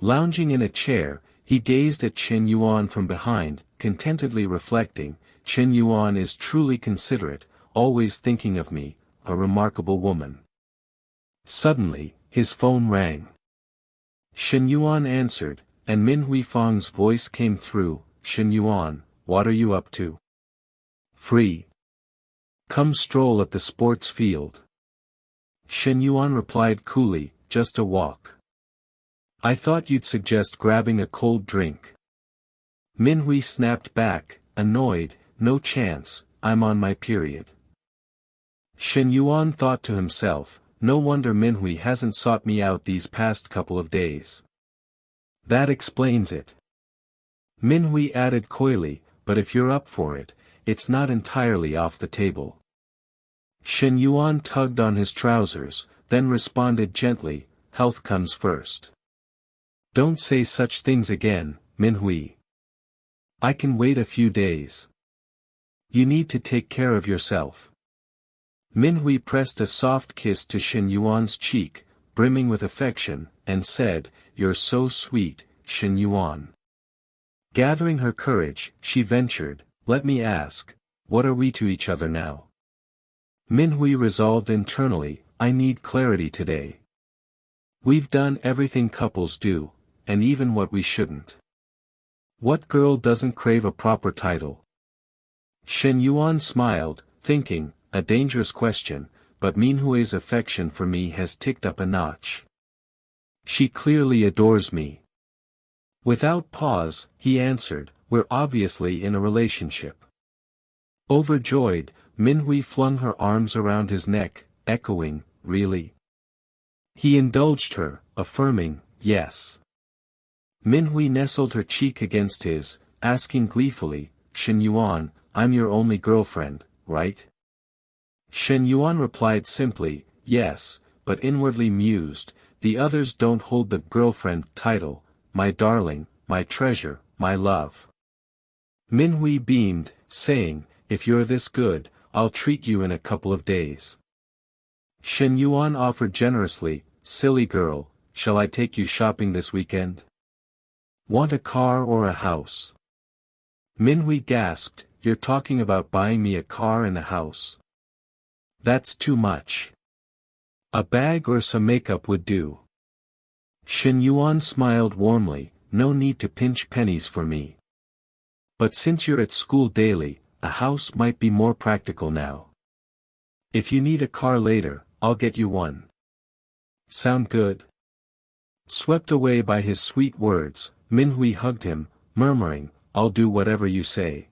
Speaker 1: Lounging in a chair, he gazed at Chen Yuan from behind, contentedly reflecting, "Chen Yuan is truly considerate, always thinking of me, a remarkable woman." Suddenly, his phone rang. Shen Yuan answered, and Min Huifang's voice came through, "Shen Yuan, what are you up to?" "Free. Come stroll at the sports field." Shen Yuan replied coolly, "Just a walk." "I thought you'd suggest grabbing a cold drink." Min Hui snapped back, annoyed, "No chance, I'm on my period." Shen Yuan thought to himself, "No wonder Min Hui hasn't sought me out these past couple of days. That explains it." Min Hui added coyly, "But if you're up for it, it's not entirely off the table." Shen Yuan tugged on his trousers, then responded gently, "Health comes first." "Don't say such things again, Min Hui. I can wait a few days. You need to take care of yourself." Min Hui pressed a soft kiss to Shen Yuan's cheek, brimming with affection, and said, "You're so sweet, Shen Yuan." Gathering her courage, she ventured, "Let me ask, what are we to each other now?" Min Hui resolved internally, "I need clarity today. We've done everything couples do, and even what we shouldn't. What girl doesn't crave a proper title?" Shen Yuan smiled, thinking, a dangerous question, but Min Hui's affection for me has ticked up a notch. She clearly adores me. Without pause, he answered, "We're obviously in a relationship." Overjoyed, Min Hui flung her arms around his neck, echoing, "Really?" He indulged her, affirming, "Yes." Min Hui nestled her cheek against his, asking gleefully, "Shen Yuan, I'm your only girlfriend, right?" Shen Yuan replied simply, "Yes," but inwardly mused, "The others don't hold the girlfriend title, my darling, my treasure, my love." Min Hui beamed, saying, "If you're this good, I'll treat you in a couple of days." Shen Yuan offered generously, "Silly girl, shall I take you shopping this weekend? Want a car or a house?" Min Hui gasped, "You're talking about buying me a car and a house? That's too much. A bag or some makeup would do." Shen Yuan smiled warmly, "No need to pinch pennies for me. But since you're at school daily, a house might be more practical now. If you need a car later, I'll get you one. Sound good?" Swept away by his sweet words, Minhui hugged him, murmuring, "I'll do whatever you say."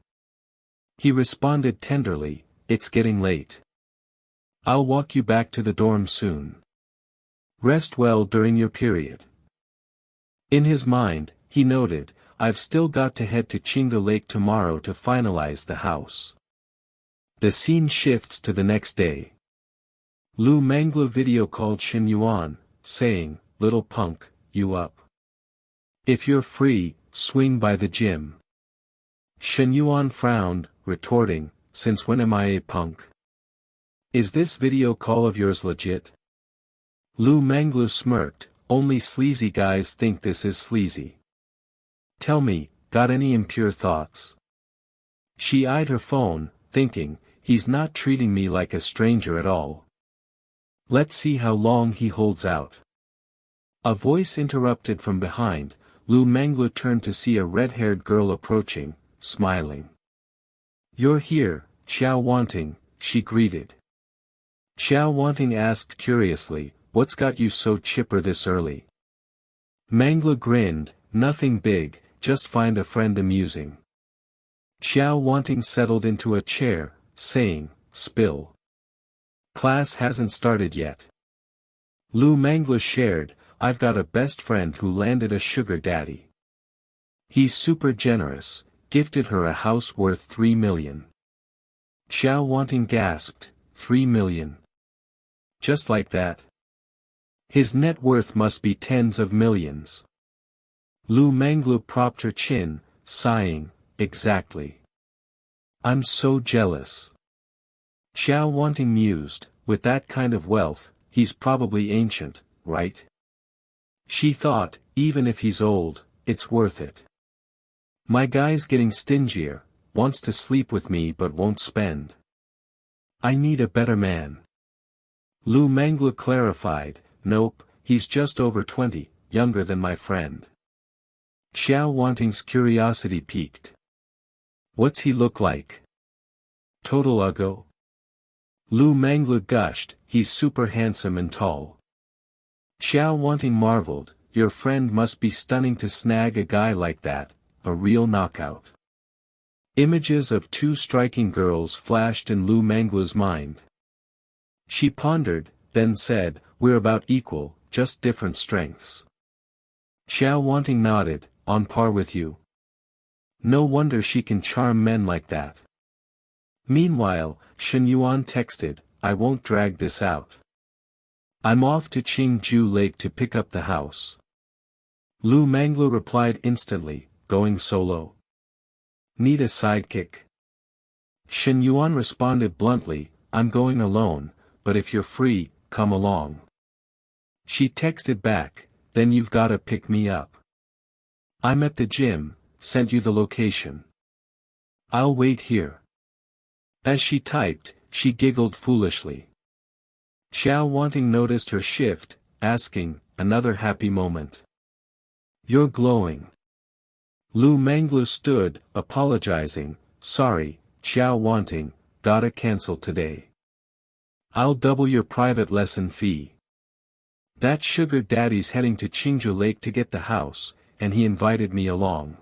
Speaker 1: He responded tenderly, "It's getting late. I'll walk you back to the dorm soon. Rest well during your period." In his mind, he noted, "I've still got to head to Chinga Lake tomorrow to finalize the house." The scene shifts to the next day. Lu Manglu video called Shin Yuan, saying, "Little punk, you up? If you're free, swing by the gym." Shin Yuan frowned, retorting, "Since when am I a punk? Is this video call of yours legit?" Lu Manglu smirked, "Only sleazy guys think this is sleazy. Tell me, got any impure thoughts?" She eyed her phone, thinking, "He's not treating me like a stranger at all. Let's see how long he holds out." A voice interrupted from behind. Lu Manglu turned to see a red-haired girl approaching, smiling. "You're here, Xiao Wanting," she greeted. Xiao Wanting asked curiously, "What's got you so chipper this early?" Manglu grinned, "Nothing big, just find a friend amusing." Xiao Wanting settled into a chair, saying, "Spill. Class hasn't started yet." Lu Manglu shared, "I've got a best friend who landed a sugar daddy. He's super generous, gifted her a house worth 3 million. Xiao Wanting gasped, 3 million. Just like that? His net worth must be tens of millions. Lu Manglu propped her chin, sighing, "Exactly. I'm so jealous." Xiao Wanting mused, "With that kind of wealth, he's probably ancient, right?" She thought, "Even if he's old, it's worth it. My guy's getting stingier, wants to sleep with me but won't spend. I need a better man." Lu Manglu clarified, "Nope, he's just over 20, younger than my friend." Xiao Wanting's curiosity piqued. "What's he look like? Total uggo?" Lu Manglu gushed, "He's super handsome and tall." Xiao Wanting marveled, "Your friend must be stunning to snag a guy like that, a real knockout." Images of two striking girls flashed in Lu Manglu's mind. She pondered, then said, "We're about equal, just different strengths." Xiao Wanting nodded, "On par with you. No wonder she can charm men like that." Meanwhile, Shin Yuan texted, "I won't drag this out. I'm off to Qingju Lake to pick up the house." Lu Manglu replied instantly, "Going solo? Need a sidekick?" Shin Yuan responded bluntly, "I'm going alone, but if you're free, come along." She texted back, "Then you've gotta pick me up. I'm at the gym, sent you the location. I'll wait here." As she typed, she giggled foolishly. Xiao Wanting noticed her shift, asking, "Another happy moment? You're glowing." Lu Manglu stood, apologizing, "Sorry, Xiao Wanting, gotta cancel today. I'll double your private lesson fee. That sugar daddy's heading to Qingju Lake to get the house, and he invited me along.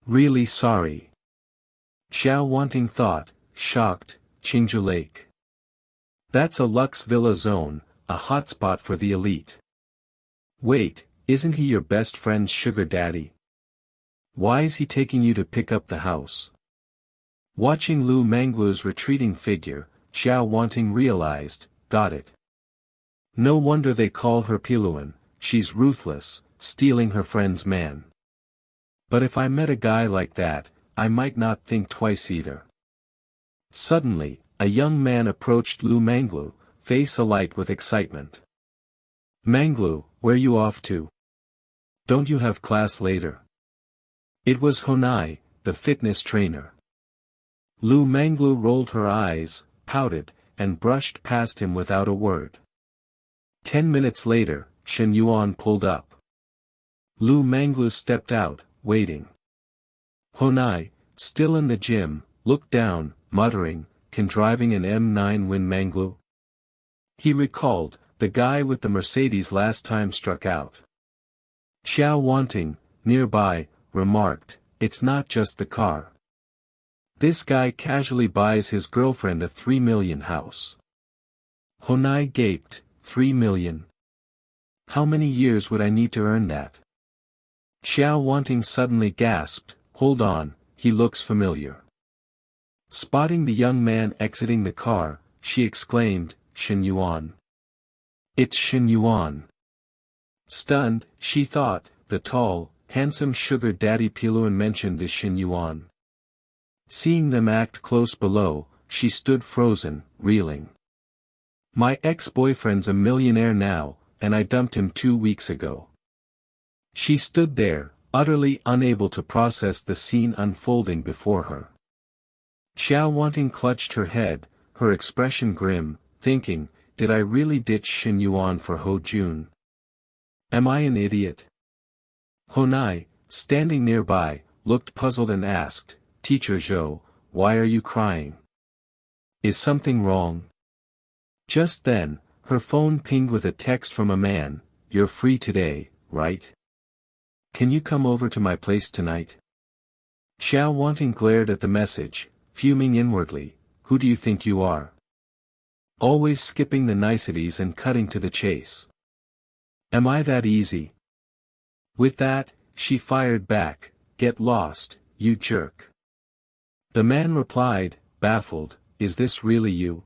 Speaker 1: Really sorry." Xiao Wanting thought, shocked, Qingju Lake. That's a luxe villa zone, a hotspot for the elite. Wait, isn't he your best friend's sugar daddy? Why is he taking you to pick up the house? Watching Lu Manglu's retreating figure, Xiao Wanting realized, got it. No wonder they call her Piluan, she's ruthless, stealing her friend's man. But if I met a guy like that, I might not think twice either. Suddenly, a young man approached Lu Manglu, face alight with excitement. "Manglu, where you off to? Don't you have class later?" It was Honai, the fitness trainer. Lu Manglu rolled her eyes, pouted, and brushed past him without a word. 10 minutes later, Shen Yuan pulled up. Lu Manglu stepped out, waiting. Honai, still in the gym, looked down, muttering, "Can driving an M9 win Manglu?" He recalled, the guy with the Mercedes last time struck out. Xiao Wanting, nearby, remarked, "It's not just the car. This guy casually buys his girlfriend a 3 million house." Honai gaped, 3 million? How many years would I need to earn that? Xiao Wanting suddenly gasped, "Hold on, he looks familiar." Spotting the young man exiting the car, she exclaimed, "Shen Yuan. It's Shen Yuan." Stunned, she thought, the tall, handsome sugar daddy Piluan mentioned is Shen Yuan. Seeing them act close below, she stood frozen, reeling. "My ex-boyfriend's a millionaire now, and I dumped him 2 weeks ago." She stood there, utterly unable to process the scene unfolding before her. Xiao Wanting clutched her head, her expression grim, thinking, did I really ditch Shen Yuan for Ho Jun? Am I an idiot? Honai, standing nearby, looked puzzled and asked, "Teacher Zhou, why are you crying? Is something wrong?" Just then, her phone pinged with a text from a man, "You're free today, right? Can you come over to my place tonight?" Xiao Wanting glared at the message, fuming inwardly, "Who do you think you are? Always skipping the niceties and cutting to the chase. Am I that easy?" With that, she fired back, "Get lost, you jerk." The man replied, baffled, "Is this really you?"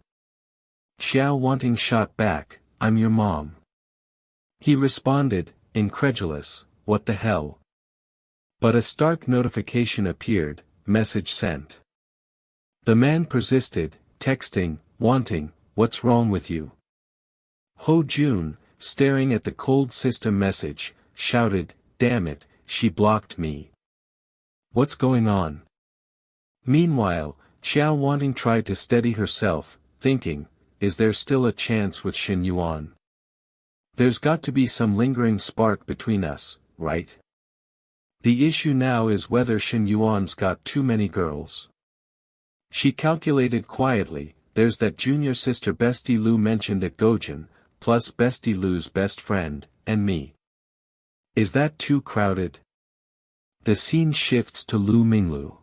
Speaker 1: Xiao Wanting shot back, "I'm your mom." He responded, incredulous, "What the hell?" But a stark notification appeared, "Message sent." The man persisted, texting, "Wanting, what's wrong with you?" Ho Jun, staring at the cold system message, shouted, "Damn it, she blocked me. What's going on?" Meanwhile, Xiao Wanting tried to steady herself, thinking, is there still a chance with Shen Yuan? There's got to be some lingering spark between us, right? The issue now is whether Shen Yuan's got too many girls. She calculated quietly, there's that junior sister Bestie Lu mentioned at Gojin, plus Bestie Lu's best friend, and me. Is that too crowded? The scene shifts to Lu Minglu.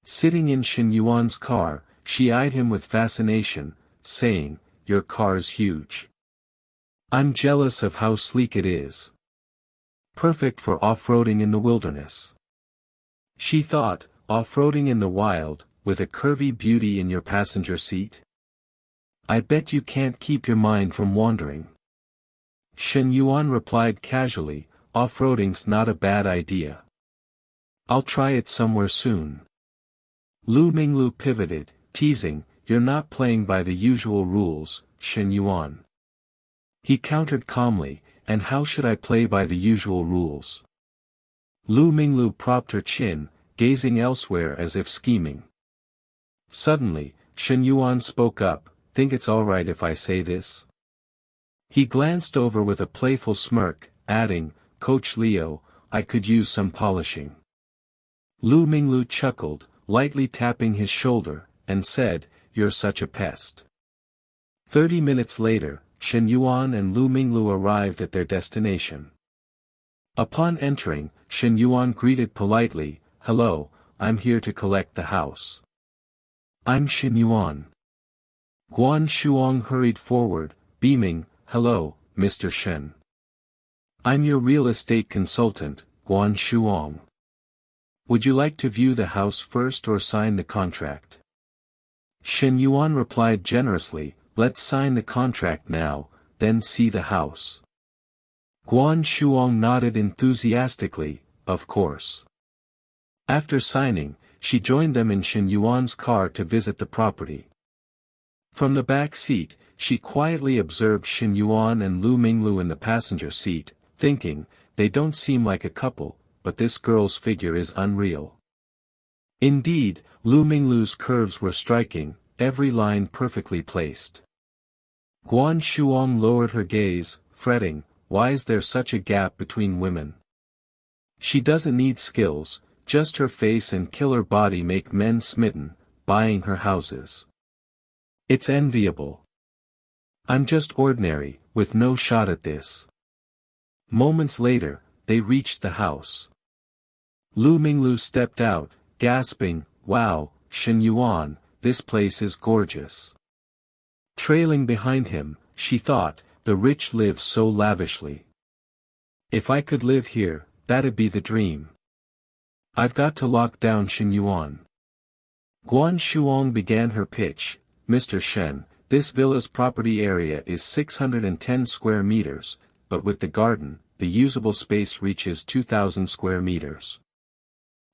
Speaker 1: Sitting in Shen Yuan's car, she eyed him with fascination, saying, "Your car's huge. I'm jealous of how sleek it is. Perfect for off-roading in the wilderness." She thought, off-roading in the wild, with a curvy beauty in your passenger seat? I bet you can't keep your mind from wandering. Shen Yuan replied casually, "Off-roading's not a bad idea. I'll try it somewhere soon." Lu Minglu pivoted, teasing, "You're not playing by the usual rules, Shen Yuan." He countered calmly, "And how should I play by the usual rules?" Lu Minglu propped her chin, gazing elsewhere as if scheming. Suddenly, Shen Yuan spoke up, "Think it's alright if I say this?" He glanced over with a playful smirk, adding, "Coach Leo, I could use some polishing." Lu Minglu chuckled, lightly tapping his shoulder, and said, "You're such a pest." 30 minutes later, Shen Yuan and Lu Minglu arrived at their destination. Upon entering, Shen Yuan greeted politely, "Hello, I'm here to collect the house." "I'm Shen Yuan." Guan Shuang hurried forward, beaming, "Hello, Mr. Shen. I'm your real estate consultant, Guan Shuang. Would you like to view the house first or sign the contract?" Shen Yuan replied generously, "Let's sign the contract now, then see the house." Guan Shuang nodded enthusiastically, "Of course." After signing, she joined them in Shen Yuan's car to visit the property. From the back seat, she quietly observed Shen Yuan and Lu Minglu in the passenger seat, thinking, they don't seem like a couple, but this girl's figure is unreal. Indeed, Lu Minglu's curves were striking, every line perfectly placed. Guan Shuang lowered her gaze, fretting, why is there such a gap between women? She doesn't need skills, just her face and killer body make men smitten, buying her houses. It's enviable. I'm just ordinary, with no shot at this. Moments later, they reached the house. Lu Minglu stepped out, gasping, "Wow, Shen Yuan, this place is gorgeous." Trailing behind him, she thought, "The rich live so lavishly. If I could live here, that'd be the dream. I've got to lock down Shen Yuan." Guan Shuong began her pitch. "Mr. Shen, this villa's property area is 610 square meters, but with the garden, the usable space reaches 2,000 square meters.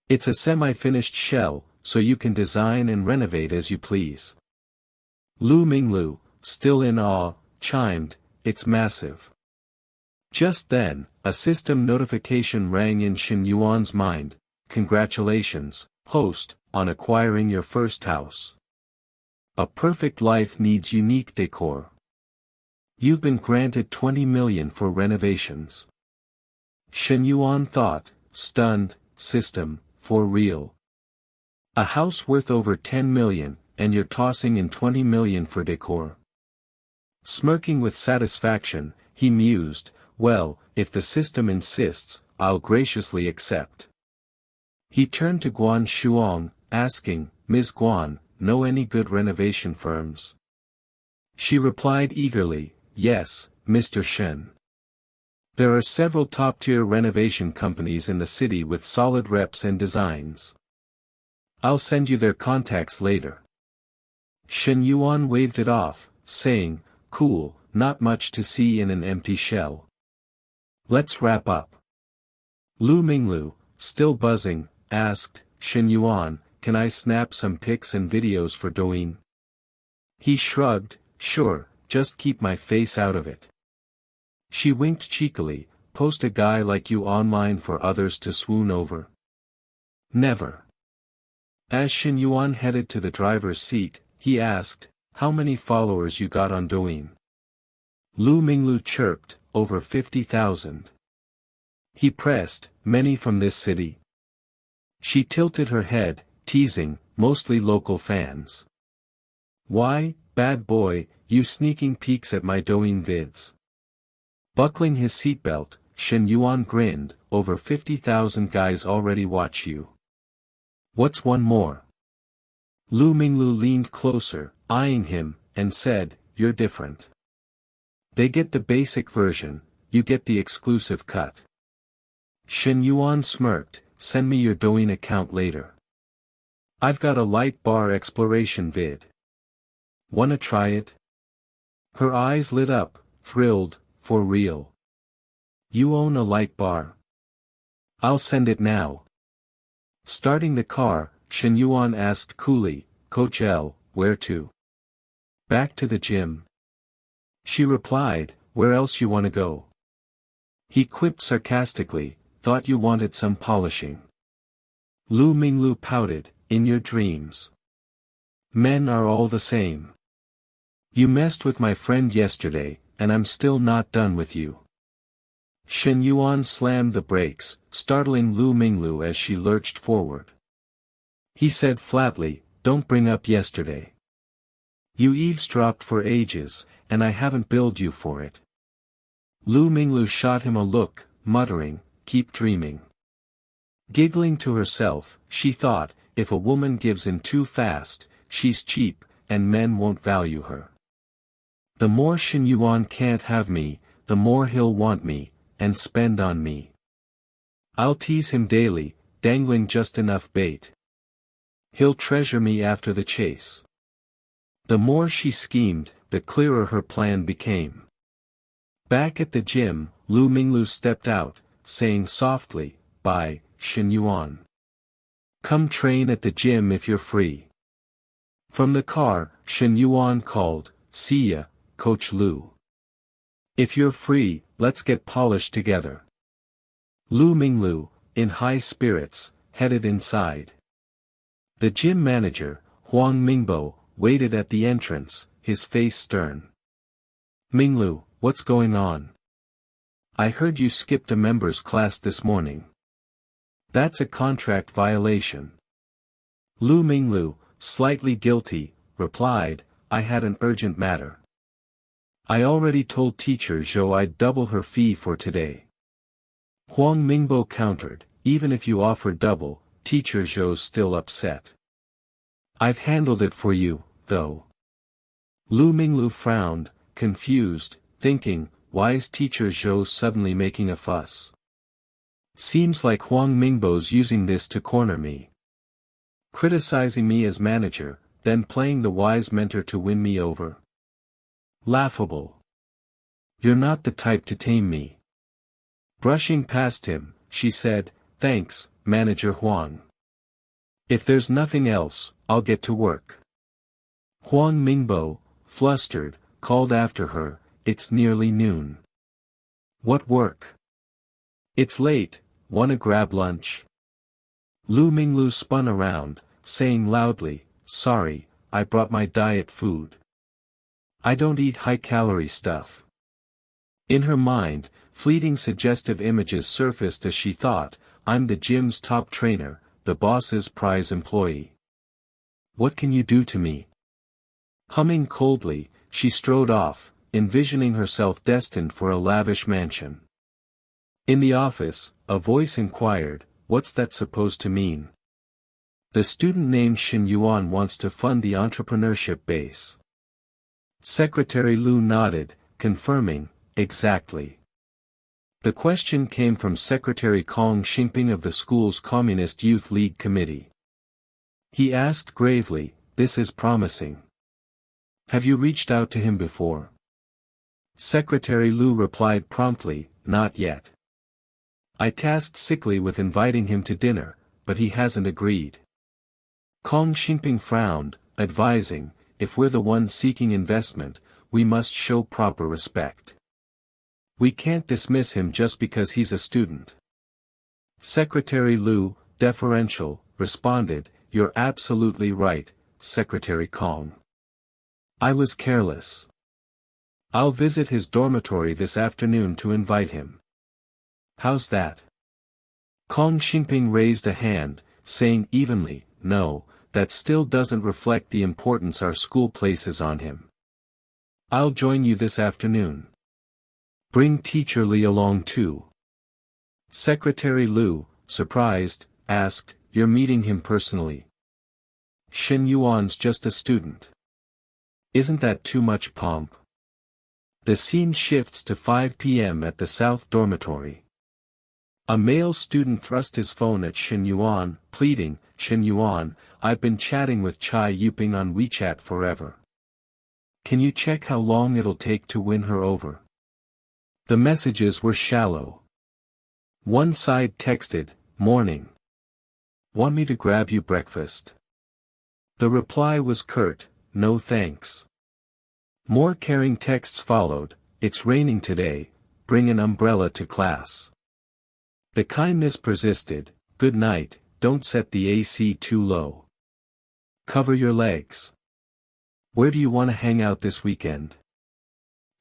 Speaker 1: It's a semi-finished shell, so you can design and renovate as you please." Lu Minglu, still in awe, chimed, "It's massive." Just then, a system notification rang in Shen Yuan's mind. "Congratulations, host, on acquiring your first house. A perfect life needs unique decor. You've been granted 20 million for renovations." Shen Yuan thought, stunned, "System, for real? A house worth over 10 million, and you're tossing in 20 million for decor?" Smirking with satisfaction, he mused, "Well, if the system insists, I'll graciously accept." He turned to Guan Shuong, asking, "Ms. Guan, know any good renovation firms?" She replied eagerly, "Yes, Mr. Shen. There are several top-tier renovation companies in the city with solid reps and designs. I'll send you their contacts later." Shen Yuan waved it off, saying, "Cool, not much to see in an empty shell. Let's wrap up." Lu Minglu, still buzzing, asked, "Shen Yuan, can I snap some pics and videos for Douyin?" He shrugged, "Sure, just keep my face out of it." She winked cheekily, "Post a guy like you online for others to swoon over?" "Never." As Shen Yuan headed to the driver's seat, he asked, "How many followers you got on Douyin?" Lu Minglu chirped, "Over 50,000. He pressed, "Many from this city?" She tilted her head, teasing, "Mostly local fans." "Why, bad boy, you sneaking peeks at my Douyin vids?" Buckling his seatbelt, Shen Yuan grinned, "Over 50,000 guys already watch you. What's one more?" Lu Minglu leaned closer, eyeing him, and said, "You're different. They get the basic version, you get the exclusive cut." Shen Yuan smirked, "Send me your Douyin account later. I've got a light bar exploration vid. Wanna try it?" Her eyes lit up, thrilled, "For real? You own a light bar? I'll send it now." Starting the car, Shen Yuan asked coolly, "Coach L, where to?" "Back to the gym." She replied, "Where else you wanna go?" He quipped sarcastically, "Thought you wanted some polishing." Lu Minglu pouted, "In your dreams. Men are all the same. You messed with my friend yesterday, and I'm still not done with you." Shen Yuan slammed the brakes, startling Lu Minglu as she lurched forward. He said flatly, "Don't bring up yesterday. You eavesdropped for ages, and I haven't billed you for it." Lu Minglu shot him a look, muttering, "Keep dreaming." Giggling to herself, she thought, if a woman gives in too fast, she's cheap, and men won't value her. The more Shen Yuan can't have me, the more he'll want me, and spend on me. I'll tease him daily, dangling just enough bait. He'll treasure me after the chase. The more she schemed, the clearer her plan became. Back at the gym, Lu Minglu stepped out, saying softly, "Bye, Shen Yuan. Come train at the gym if you're free." From the car, Shen Yuan called, "See ya, Coach Lu. If you're free, let's get polished together." Lu Minglu, in high spirits, headed inside. The gym manager, Huang Mingbo, waited at the entrance, his face stern. "Minglu, what's going on? I heard you skipped a members class this morning. That's a contract violation." Lu Minglu, slightly guilty, replied, "I had an urgent matter. I already told teacher Zhou I'd double her fee for today." Huang Mingbo countered, even if you offer double, teacher Zhou's still upset. I've handled it for you, though. Lu Minglu frowned, confused, thinking, why is teacher Zhou suddenly making a fuss? Seems like Huang Mingbo's using this to corner me. Criticizing me as manager, then playing the wise mentor to win me over. Laughable. You're not the type to tame me. Brushing past him, she said, thanks, Manager Huang. If there's nothing else, I'll get to work. Huang Mingbo, flustered, called after her, it's nearly noon. What work? It's late, wanna grab lunch? Lu Minglu spun around, saying loudly, sorry, I brought my diet food. I don't eat high-calorie stuff. In her mind, fleeting suggestive images surfaced as she thought, I'm the gym's top trainer, the boss's prize employee. What can you do to me? Humming coldly, she strode off, envisioning herself destined for a lavish mansion. In the office, a voice inquired, what's that supposed to mean? The student named Shin Yuan wants to fund the entrepreneurship base. Secretary Lu nodded, confirming, exactly. The question came from Secretary Kong Xingping of the school's Communist Youth League Committee. He asked gravely, this is promising. Have you reached out to him before? Secretary Lu replied promptly, not yet. I tasked Sickly with inviting him to dinner, but he hasn't agreed. Kong Xingping frowned, advising, if we're the ones seeking investment, we must show proper respect. We can't dismiss him just because he's a student. Secretary Lu, deferential, responded, you're absolutely right, Secretary Kong. I was careless. I'll visit his dormitory this afternoon to invite him. How's that? Kong Xingping raised a hand, saying evenly, no, that still doesn't reflect the importance our school places on him. I'll join you this afternoon. Bring Teacher Li along too. Secretary Lu, surprised, asked, you're meeting him personally? Shin Yuan's just a student. Isn't that too much pomp? The scene shifts to 5 p.m. at the South Dormitory. A male student thrust his phone at Shin Yuan, pleading, Shin Yuan, I've been chatting with Chai Yuping on WeChat forever. Can you check how long it'll take to win her over? The messages were shallow. One side texted, morning. Want me to grab you breakfast? The reply was curt, no thanks. More caring texts followed, it's raining today, bring an umbrella to class. The kindness persisted, good night, don't set the AC too low. Cover your legs. Where do you want to hang out this weekend?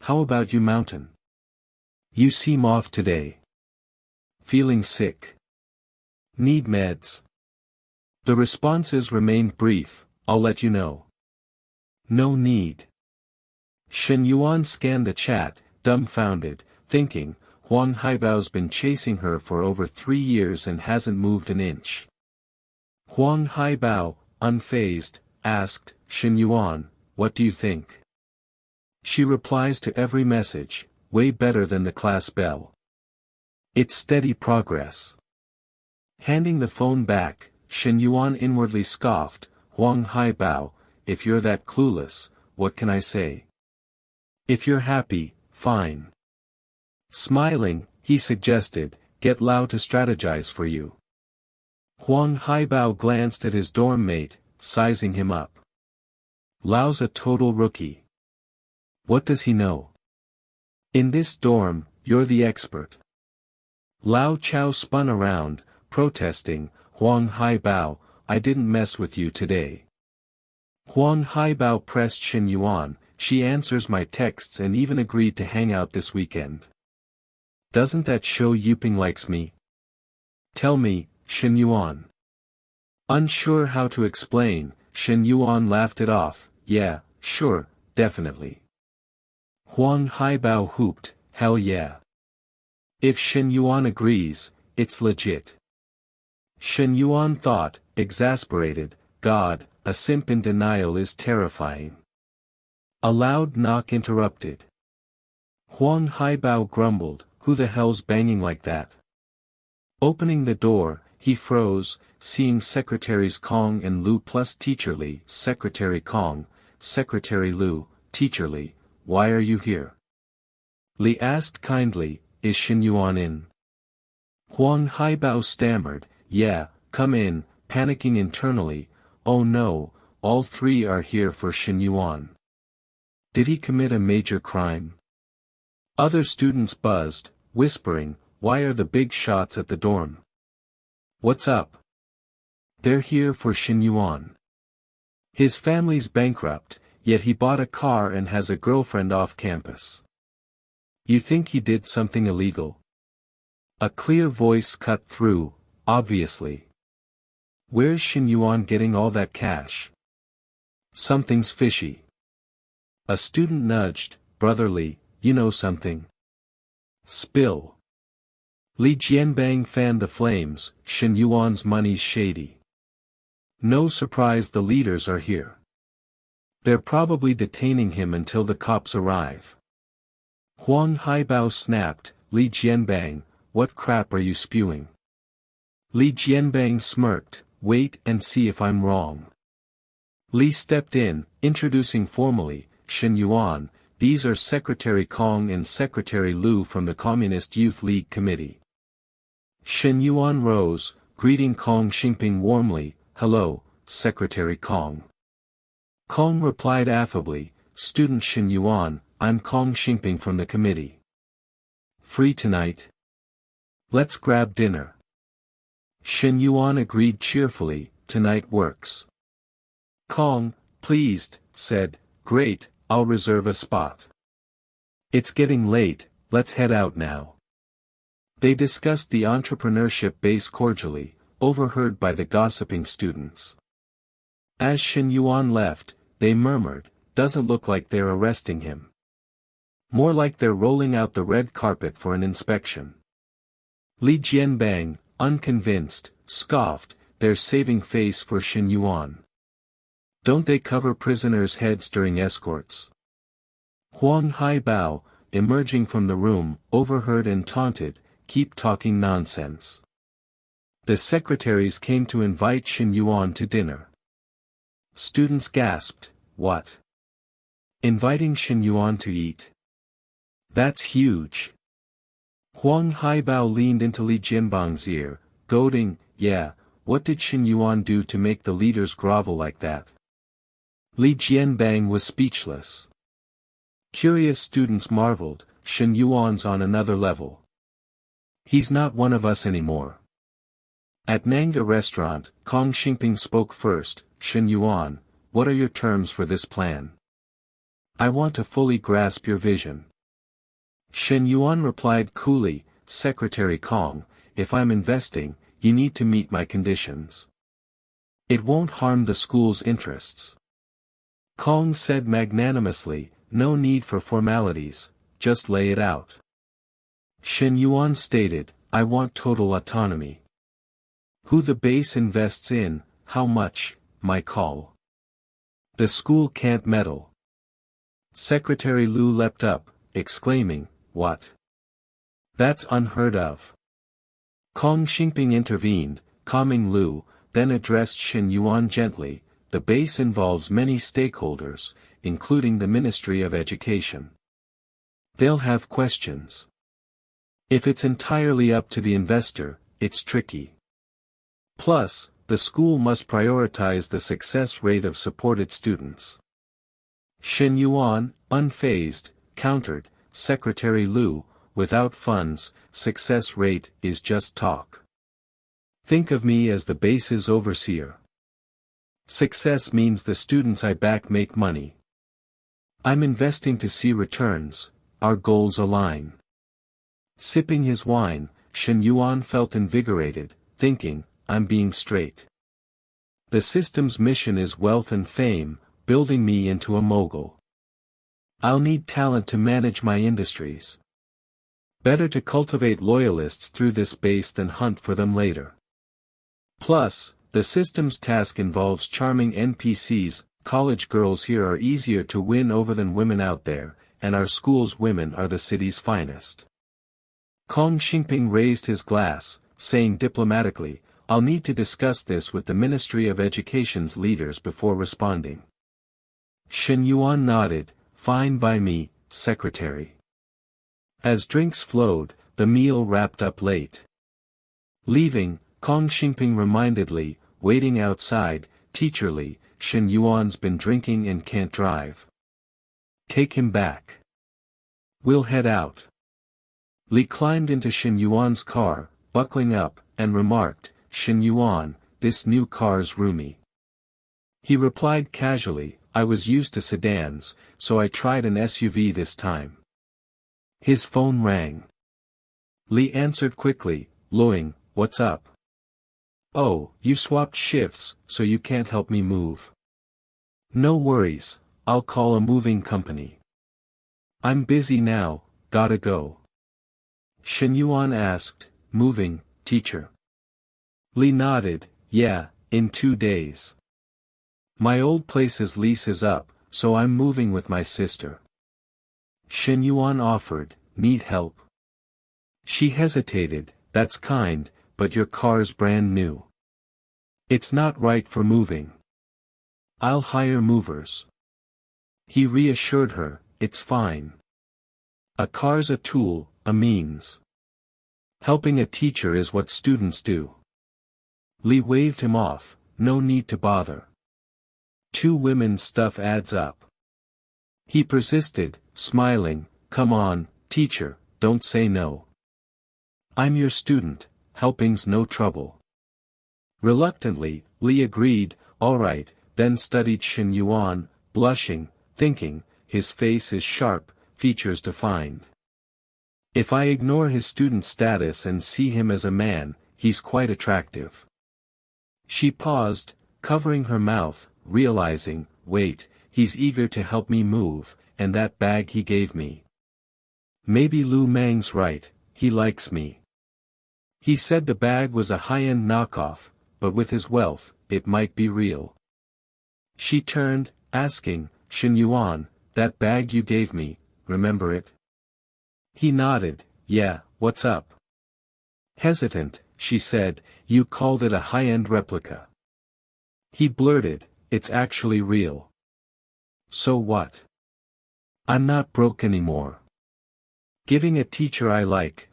Speaker 1: How about you mountain? You seem off today. Feeling sick? Need meds? The responses remained brief, I'll let you know. No need. Shin Yuan scanned the chat, dumbfounded, thinking, Huang Haibao's been chasing her for over 3 years and hasn't moved an inch. Huang Haibao, unfazed, asked, Shin Yuan, what do you think? She replies to every message, way better than the class bell. It's steady progress. Handing the phone back, Shin Yuan inwardly scoffed, Huang Haibao, if you're that clueless, what can I say? If you're happy, fine. Smiling, he suggested, get Lao to strategize for you. Huang Haibao glanced at his dorm mate, sizing him up. Lao's a total rookie. What does he know? In this dorm, you're the expert. Lao Chao spun around, protesting, Huang Haibao, I didn't mess with you today. Huang Haibao pressed Shin Yuan, she answers my texts and even agreed to hang out this weekend. Doesn't that show Yuping likes me? Tell me, Shin Yuan. Unsure how to explain, Shin Yuan laughed it off, yeah, sure, definitely. Huang Haibao hooped, hell yeah. If Shen Yuan agrees, it's legit. Shen Yuan thought, exasperated, God, a simp in denial is terrifying. A loud knock interrupted. Huang Haibao grumbled, who the hell's banging like that? Opening the door, he froze, seeing Secretaries Kong and Lu plus Teacher Li. Secretary Kong, Secretary Lu, Teacher Li, why are you here? Li asked kindly, is Shen Yuan in? Huang Haibao stammered, yeah, come in, panicking internally, oh no, all three are here for Shen Yuan. Did he commit a major crime? Other students buzzed, whispering, why are the big shots at the dorm? What's up? They're here for Shen Yuan. His family's bankrupt, yet he bought a car and has a girlfriend off campus. You think he did something illegal? A clear voice cut through, obviously. Where's Shen Yuan getting all that cash? Something's fishy. A student nudged, brotherly, you know something. Spill. Li Jianbang fanned the flames, Shen Yuan's money's shady. No surprise the leaders are here. They're probably detaining him until the cops arrive. Huang Haibao snapped, Li Jianbang, what crap are you spewing? Li Jianbang smirked, wait and see if I'm wrong. Li stepped in, introducing formally, Shen Yuan, these are Secretary Kong and Secretary Lu from the Communist Youth League Committee. Shen Yuan rose, greeting Kong Xingping warmly, hello, Secretary Kong. Kong replied affably, student Shen Yuan, I'm Kong Xingping from the committee. Free tonight? Let's grab dinner. Shen Yuan agreed cheerfully, tonight works. Kong, pleased, said, great, I'll reserve a spot. It's getting late, let's head out now. They discussed the entrepreneurship base cordially, overheard by the gossiping students. As Shen Yuan left, they murmured, doesn't look like they're arresting him. More like they're rolling out the red carpet for an inspection. Li Jianbang, unconvinced, scoffed, they're saving face for Shen Yuan. Don't they cover prisoners' heads during escorts? Huang Haibao, emerging from the room, overheard and taunted, keep talking nonsense. The secretaries came to invite Shen Yuan to dinner. Students gasped, what? Inviting Shen Yuan to eat? That's huge. Huang Haibao leaned into Li Jianbang's ear, goading, yeah, what did Shen Yuan do to make the leaders grovel like that? Li Jianbang was speechless. Curious students marveled, Shen Yuan's on another level. He's not one of us anymore. At Manga restaurant, Kong Xingping spoke first, Shen Yuan, what are your terms for this plan? I want to fully grasp your vision. Shen Yuan replied coolly, Secretary Kong, if I'm investing, you need to meet my conditions. It won't harm the school's interests. Kong said magnanimously, no need for formalities, just lay it out. Shen Yuan stated, I want total autonomy. Who the base invests in, how much, my call. The school can't meddle. Secretary Lu leapt up, exclaiming, what? That's unheard of. Kong Xingping intervened, calming Lu, then addressed Shen Yuan gently, the base involves many stakeholders, including the Ministry of Education. They'll have questions. If it's entirely up to the investor, it's tricky. Plus, the school must prioritize the success rate of supported students. Shen Yuan, unfazed, countered, Secretary Lu, without funds, success rate is just talk. Think of me as the base's overseer. Success means the students I back make money. I'm investing to see returns, our goals align. Sipping his wine, Shen Yuan felt invigorated, thinking, I'm being straight. The system's mission is wealth and fame, building me into a mogul. I'll need talent to manage my industries. Better to cultivate loyalists through this base than hunt for them later. Plus, the system's task involves charming NPCs. College girls here are easier to win over than women out there, and our school's women are the city's finest. Kong Xingping raised his glass, saying diplomatically, I'll need to discuss this with the Ministry of Education's leaders before responding. Shen Yuan nodded, fine by me, secretary. As drinks flowed, the meal wrapped up late. Leaving, Kong Xingping reminded Li, waiting outside, Teacher Li, Shen Yuan's been drinking and can't drive. Take him back. We'll head out. Li climbed into Shen Yuan's car, buckling up, and remarked, Shen Yuan, this new car's roomy. He replied casually, I was used to sedans, so I tried an SUV this time. His phone rang. Li answered quickly, Luing, what's up? Oh, you swapped shifts, so you can't help me move. No worries, I'll call a moving company. I'm busy now, gotta go. Shen Yuan asked, moving, teacher? Li nodded, yeah, in 2 days. My old place's lease is up, so I'm moving with my sister. Shen Yuan offered, need help? She hesitated, that's kind, but your car's brand new. It's not right for moving. I'll hire movers. He reassured her, it's fine. A car's a tool, a means. Helping a teacher is what students do. Li waved him off, no need to bother. 2 women's stuff adds up. He persisted, smiling, come on, teacher, don't say no. I'm your student, helping's no trouble. Reluctantly, Li agreed, alright, then studied Shen Yuan, blushing, thinking, his face is sharp, features defined. If I ignore his student status and see him as a man, he's quite attractive. She paused, covering her mouth, realizing, wait, he's eager to help me move, and that bag he gave me. Maybe Lu Mang's right, he likes me. He said the bag was a high-end knockoff, but with his wealth, it might be real. She turned, asking, Shen Yuan, that bag you gave me, remember it? He nodded, yeah, what's up? Hesitant, she said, you called it a high-end replica. He blurted, it's actually real. So what? I'm not broke anymore. Giving a teacher I like,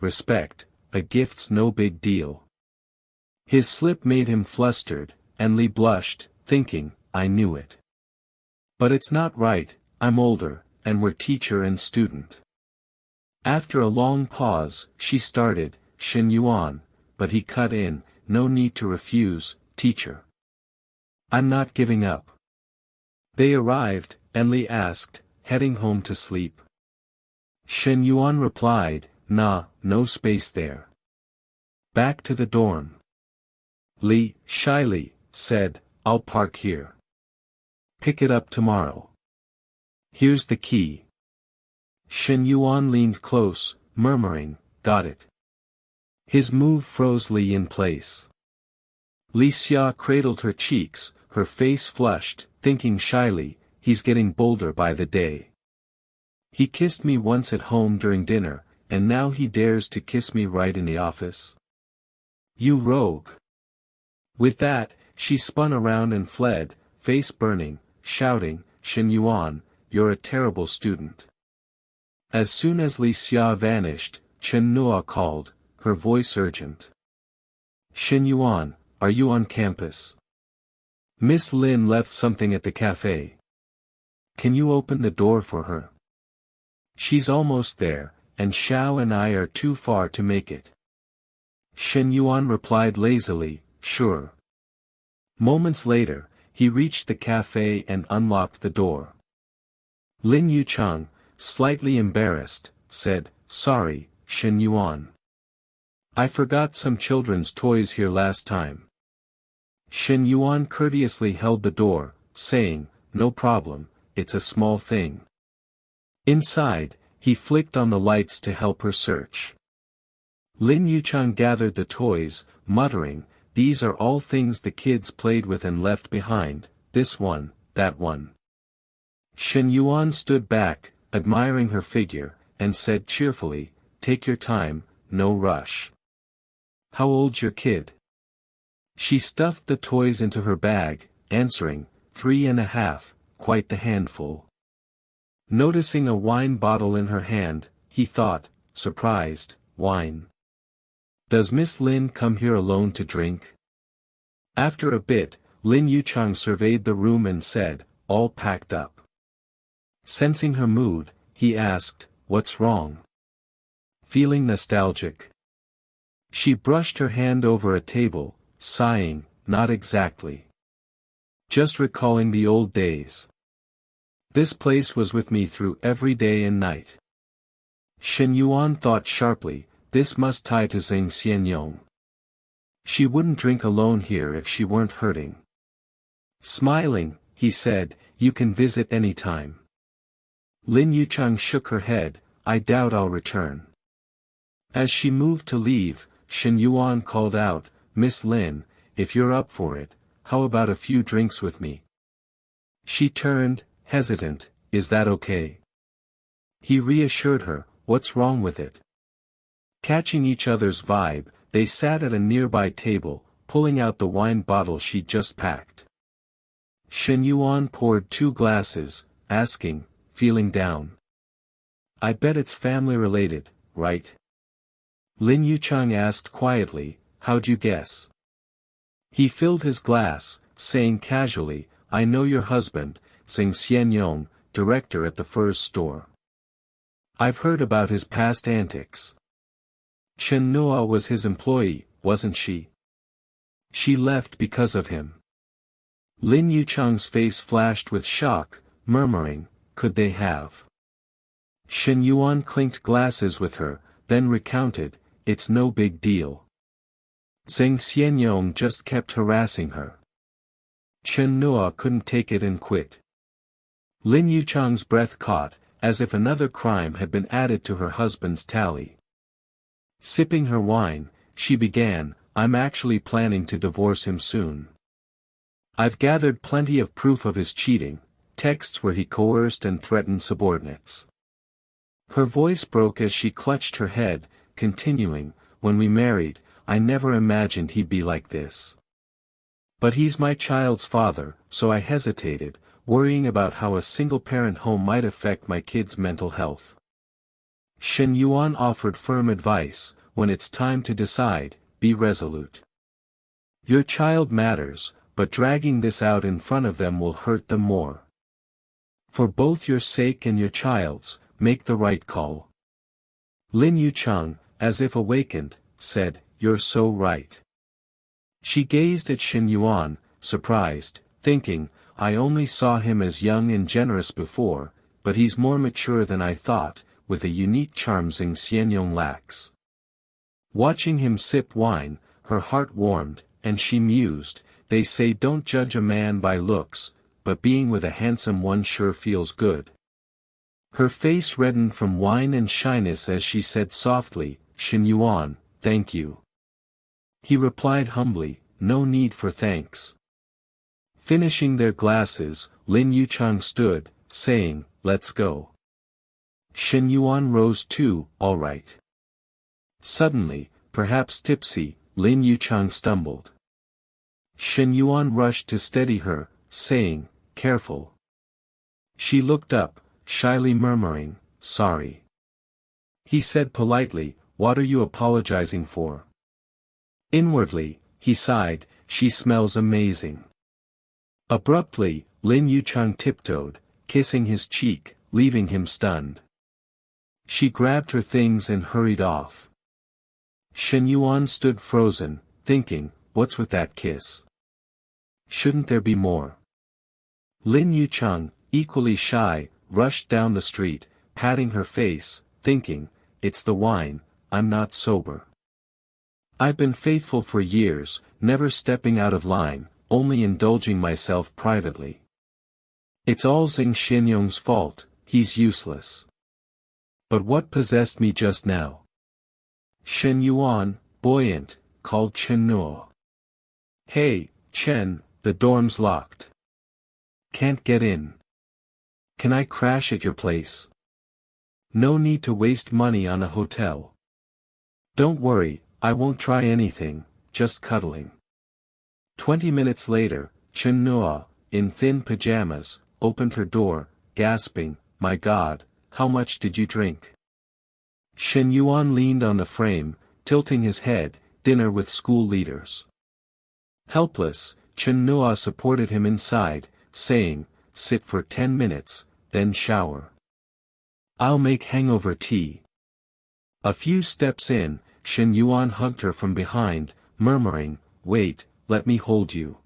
Speaker 1: respect, a gift's no big deal. His slip made him flustered, and Li blushed, thinking, I knew it. But it's not right, I'm older, and we're teacher and student. After a long pause, she started, Shen Yuan, but he cut in, no need to refuse, teacher. I'm not giving up. They arrived, and Li asked, heading home to sleep. Shen Yuan replied, nah, no space there. Back to the dorm. Li, shyly, said, I'll park here. Pick it up tomorrow. Here's the key. Shen Yuan leaned close, murmuring, got it. His move froze Li in place. Li Xia cradled her cheeks, her face flushed, thinking shyly, he's getting bolder by the day. He kissed me once at home during dinner, and now he dares to kiss me right in the office. You rogue. With that, she spun around and fled, face burning, shouting, Shen Yuan, you're a terrible student. As soon as Li Xia vanished, Chen Nua called, her voice urgent. Shen Yuan, are you on campus? Miss Lin left something at the cafe. Can you open the door for her? She's almost there, and Xiao and I are too far to make it. Shen Yuan replied lazily, sure. Moments later, he reached the cafe and unlocked the door. Lin Yucheng, slightly embarrassed, said, sorry, Shen Yuan. I forgot some children's toys here last time. Shen Yuan courteously held the door, saying, no problem, it's a small thing. Inside, He flicked on the lights to help her search. Lin Yuchang gathered the toys, muttering, "These are all things the kids played with and left behind, this one, that one." Shen Yuan stood back, admiring her figure, and said cheerfully, "Take your time, no rush." "How old's your kid?" She stuffed the toys into her bag, answering, 3.5, quite the handful. Noticing a wine bottle in her hand, he thought, surprised, "Wine? Does Miss Lin come here alone to drink?" After a bit, Lin Yuchang surveyed the room and said, "All packed up." Sensing her mood, he asked, "What's wrong? Feeling nostalgic?" She brushed her hand over a table, sighing, "Not exactly. Just recalling the old days. This place was with me through every day and night." Shen Yuan thought sharply, this must tie to Zheng Xianyong. She wouldn't drink alone here if she weren't hurting. Smiling, he said, "You can visit any time." Lin Yuchang shook her head, "I doubt I'll return." As she moved to leave, Shen Yuan called out, "Miss Lin, if you're up for it, how about a few drinks with me?" She turned, hesitant, "Is that okay?" He reassured her, "What's wrong with it?" Catching each other's vibe, they sat at a nearby table, pulling out the wine bottle she'd just packed. Shen Yuan poured 2 glasses, asking, "Feeling down? I bet it's family related, right?" Lin Yuchang asked quietly, "How'd you guess?" He filled his glass, saying casually, "I know your husband, Zheng Xianyong, director at the furs store. I've heard about his past antics. Chen Noa was his employee, wasn't she? She left because of him." Lin Yuchang's face flashed with shock, murmuring, "Could they have?" Shen Yuan clinked glasses with her, then recounted, "It's no big deal. Zheng Xianyong just kept harassing her. Chen Noa couldn't take it and quit." Lin Yuchang's breath caught, as if another crime had been added to her husband's tally. Sipping her wine, she began, "I'm actually planning to divorce him soon. I've gathered plenty of proof of his cheating, texts where he coerced and threatened subordinates." Her voice broke as she clutched her head, continuing, "When we married, I never imagined he'd be like this. But he's my child's father, so I hesitated, worrying about how a single-parent home might affect my kid's mental health." Shen Yuan offered firm advice, "When it's time to decide, be resolute. Your child matters, but dragging this out in front of them will hurt them more. For both your sake and your child's, make the right call." Lin Yuchang, as if awakened, said, "You're so right." She gazed at Shen Yuan, surprised, thinking, "I only saw him as young and generous before, but he's more mature than I thought, with a unique charm Zheng Xianyong lacks." Watching him sip wine, her heart warmed, and she mused, "They say don't judge a man by looks, but being with a handsome one sure feels good." Her face reddened from wine and shyness as she said softly, "Shen Yuan, thank you." He replied humbly, "No need for thanks." Finishing their glasses, Lin Yuchang stood, saying, "Let's go." Shen Yuan rose too, "All right." Suddenly, perhaps tipsy, Lin Yuchang stumbled. Shen Yuan rushed to steady her, saying, "Careful." She looked up, shyly murmuring, "Sorry." He said politely, "What are you apologizing for?" Inwardly, he sighed, "She smells amazing." Abruptly, Lin Yuchang tiptoed, kissing his cheek, leaving him stunned. She grabbed her things and hurried off. Shen Yuan stood frozen, thinking, what's with that kiss? Shouldn't there be more? Lin Yuchang, equally shy, rushed down the street, patting her face, thinking, it's the wine, I'm not sober. I've been faithful for years, never stepping out of line, only indulging myself privately. It's all Zheng Xianyong's fault, he's useless. But what possessed me just now? Shen Yuan, buoyant, called Chen Nuo. Hey, Chen, the dorm's locked. Can't get in. Can I crash at your place? No need to waste money on a hotel. Don't worry, I won't try anything, just cuddling. 20 minutes later, Chen Nuo, in thin pajamas, opened her door, gasping, "My God, how much did you drink?" Shen Yuan leaned on the frame, tilting his head, "Dinner with school leaders." Helpless, Chen Nuo supported him inside, saying, "Sit for 10 minutes, then shower. I'll make hangover tea." A few steps in, Shen Yuan hugged her from behind, murmuring, "Wait, let me hold you.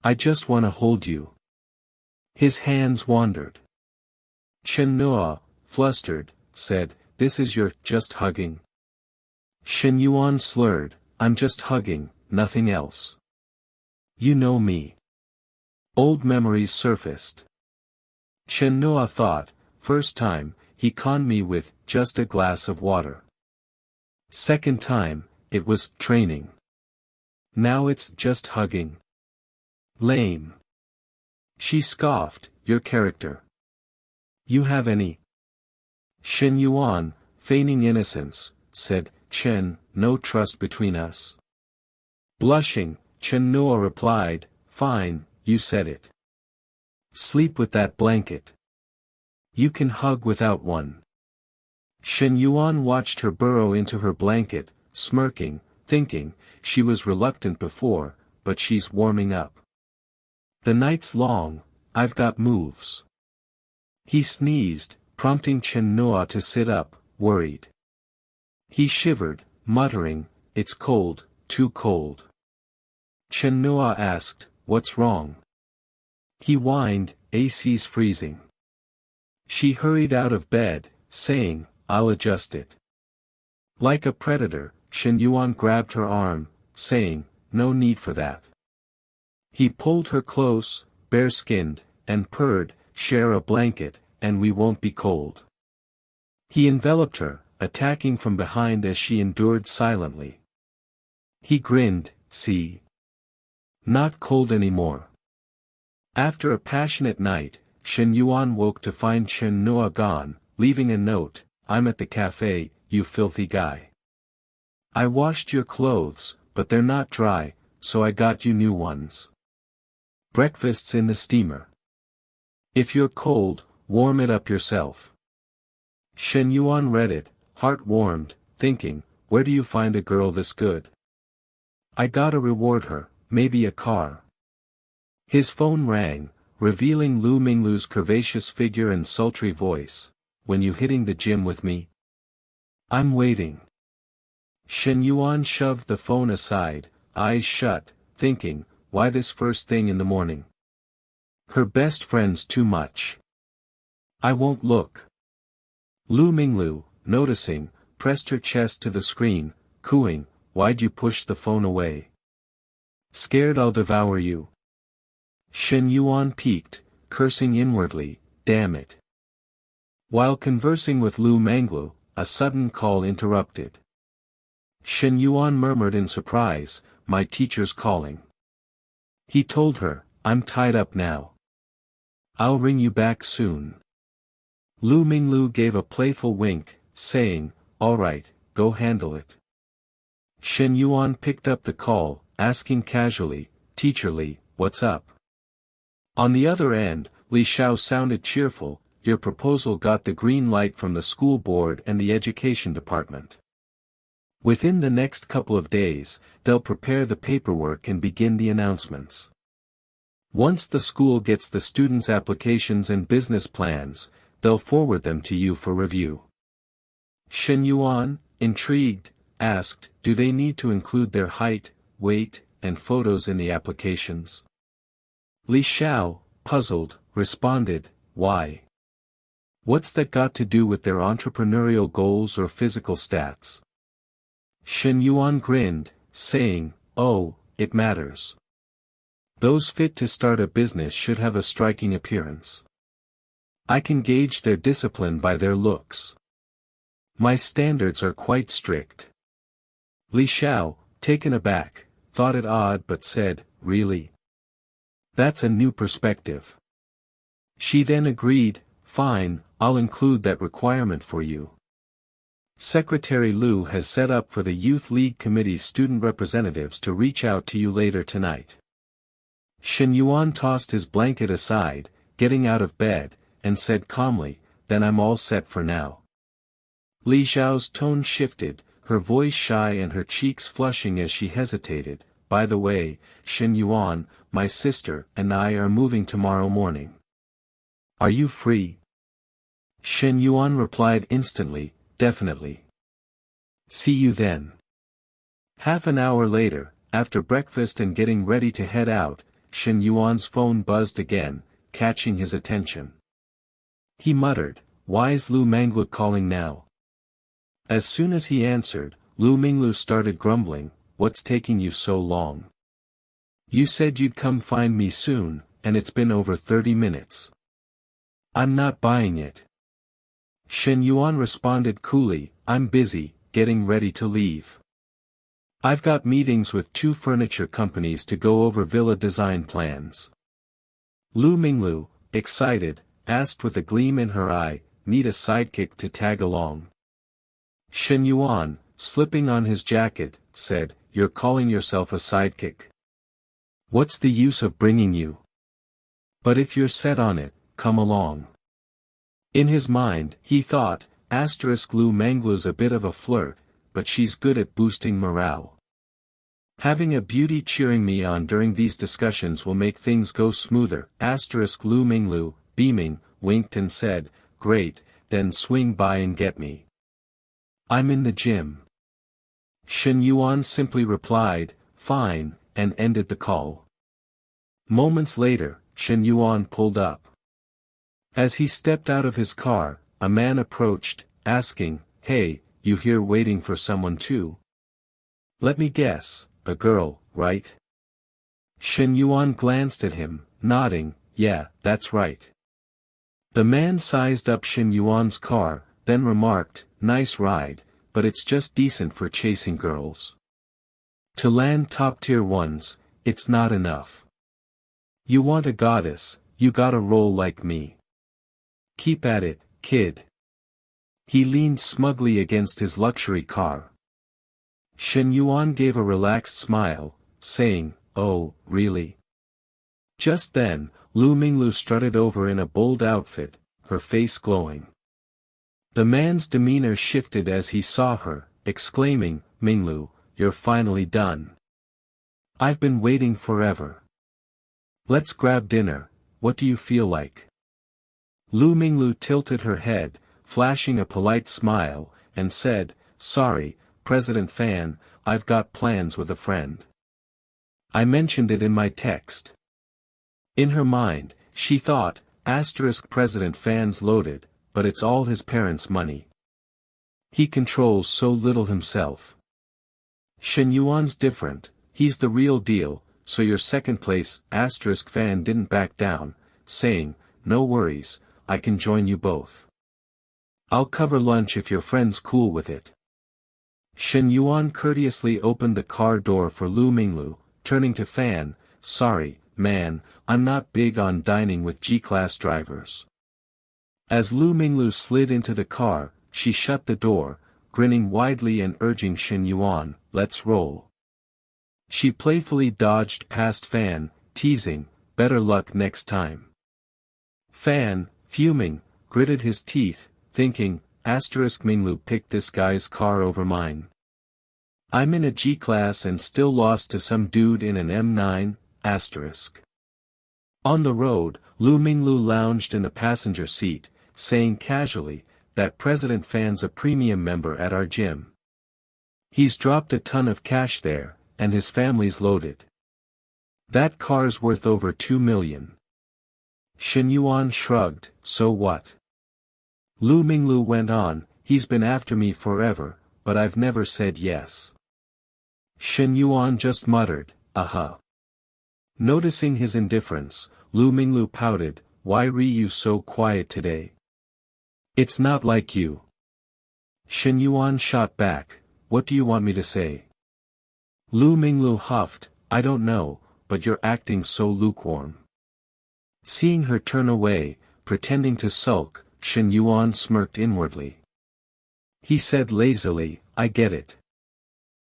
Speaker 1: I just wanna hold you." His hands wandered. Chen Nuo, flustered, said, "This is your just hugging?" Shen Yuan slurred, "I'm just hugging, nothing else. You know me." Old memories surfaced. Chen Nuo thought, first time, he conned me with just a glass of water. Second time, it was training. Now it's just hugging. Lame. She scoffed, "Your character. You have any?" Shen Yuan, feigning innocence, said, "Chen, no trust between us." Blushing, Chen Nuo replied, "Fine, you said it. Sleep with that blanket. You can hug without one." Shen Yuan watched her burrow into her blanket, smirking, thinking, she was reluctant before, but she's warming up. "The night's long, I've got moves." He sneezed, prompting Chen Nuo to sit up, worried. He shivered, muttering, "It's cold, too cold." Chen Nuo asked, "What's wrong?" He whined, "AC's freezing." She hurried out of bed, saying, "I'll adjust it." Like a predator, Shen Yuan grabbed her arm, saying, "No need for that." He pulled her close, bare-skinned, and purred, "Share a blanket, and we won't be cold." He enveloped her, attacking from behind as she endured silently. He grinned, "See? Not cold anymore." After a passionate night, Shen Yuan woke to find Chen Nuo gone, leaving a note, "I'm at the cafe, you filthy guy. I washed your clothes, but they're not dry, so I got you new ones. Breakfast's in the steamer. If you're cold, warm it up yourself." Shen Yuan read it, heart warmed, thinking, "Where do you find a girl this good? I gotta reward her, maybe a car." His phone rang, revealing Lu Minglu's curvaceous figure and sultry voice, "When you hitting the gym with me?" "I'm waiting." Shen Yuan shoved the phone aside, eyes shut, thinking, why this first thing in the morning? Her best friend's too much. "I won't look." Lu Minglu, noticing, pressed her chest to the screen, cooing, "Why'd you push the phone away? Scared I'll devour you?" Shen Yuan peeked, cursing inwardly, "Damn it." While conversing with Lu Minglu, a sudden call interrupted. Shen Yuan murmured in surprise, "My teacher's calling." He told her, "I'm tied up now. I'll ring you back soon." Lu Minglu gave a playful wink, saying, "All right, go handle it." Shen Yuan picked up the call, asking casually, "Teacher, what's up?" On the other end, Li Xiao sounded cheerful, "Your proposal got the green light from the school board and the education department. Within the next couple of days, they'll prepare the paperwork and begin the announcements. Once the school gets the students' applications and business plans, they'll forward them to you for review." Shen Yuan, intrigued, asked, "Do they need to include their height, weight, and photos in the applications?" Li Xiao, puzzled, responded, "Why? What's that got to do with their entrepreneurial goals or physical stats?" Shen Yuan grinned, saying, "Oh, it matters. Those fit to start a business should have a striking appearance. I can gauge their discipline by their looks. My standards are quite strict. Li Xiao, taken aback, thought it odd but said, really? That's a new perspective. She then agreed, fine, I'll include that requirement for you. Secretary Liu has set up for the Youth League Committee's student representatives to reach out to you later tonight. Shen Yuan tossed his blanket aside, getting out of bed, and said calmly, then I'm all set for now. Li Xiao's tone shifted, her voice shy and her cheeks flushing as she hesitated. By the way, Shen Yuan, my sister and I are moving tomorrow morning. Are you free? Shen Yuan replied instantly, definitely. See you then. Half an hour later, after breakfast and getting ready to head out, Shen Yuan's phone buzzed again, catching his attention. He muttered, why is Lu Minglu calling now? As soon as he answered, Lu Minglu started grumbling, what's taking you so long? You said you'd come find me soon, and it's been over 30 minutes. I'm not buying it. Shen Yuan responded coolly, I'm busy, getting ready to leave. I've got meetings with 2 furniture companies to go over villa design plans. Lu Minglu, excited, asked with a gleam in her eye, need a sidekick to tag along. Shen Yuan, slipping on his jacket, said, you're calling yourself a sidekick. What's the use of bringing you? But if you're set on it, come along. In his mind, he thought, Lu Minglu's a bit of a flirt, but she's good at boosting morale. Having a beauty cheering me on during these discussions will make things go smoother. Lu Minglu, beaming, winked and said, great, then swing by and get me. I'm in the gym. Shen Yuan simply replied, fine, and ended the call. Moments later, Shen Yuan pulled up. As he stepped out of his car, a man approached, asking, hey, you here waiting for someone too? Let me guess, a girl, right? Shen Yuan glanced at him, nodding, yeah, that's right. The man sized up Shen Yuan's car, then remarked, nice ride, but it's just decent for chasing girls. To land top-tier ones, it's not enough. You want a goddess, you gotta roll like me. Keep at it, kid. He leaned smugly against his luxury car. Shen Yuan gave a relaxed smile, saying, oh, really? Just then, Lu Minglu strutted over in a bold outfit, her face glowing. The man's demeanor shifted as he saw her, exclaiming, Minglu, you're finally done. I've been waiting forever. Let's grab dinner, what do you feel like? Lu Minglu tilted her head, flashing a polite smile, and said, sorry, President Fan, I've got plans with a friend. I mentioned it in my text. In her mind, she thought, President Fan's loaded, but it's all his parents' money. He controls so little himself. Shen Yuan's different, he's the real deal, so your second place, Fan didn't back down, saying, no worries, I can join you both. I'll cover lunch if your friend's cool with it. Shen Yuan courteously opened the car door for Lu Minglu, turning to Fan, sorry, man, I'm not big on dining with G-class drivers. As Lu Minglu slid into the car, she shut the door, grinning widely and urging Shen Yuan, let's roll. She playfully dodged past Fan, teasing, better luck next time. Fan, fuming, gritted his teeth, thinking, Minglu picked this guy's car over mine. I'm in a G-class and still lost to some dude in an M9, On the road, Lu Minglu lounged in the passenger seat, saying casually, that President Fan's a premium member at our gym. He's dropped a ton of cash there, and his family's loaded. That car's worth over 2 million. Shen Yuan shrugged, so what? Lu Minglu went on, he's been after me forever, but I've never said yes. Shen Yuan just muttered, Noticing his indifference, Lu Minglu pouted, why are you so quiet today? It's not like you. Shen Yuan shot back, what do you want me to say? Lu Minglu huffed, I don't know, but you're acting so lukewarm. Seeing her turn away, pretending to sulk, Shen Yuan smirked inwardly. He said lazily, I get it.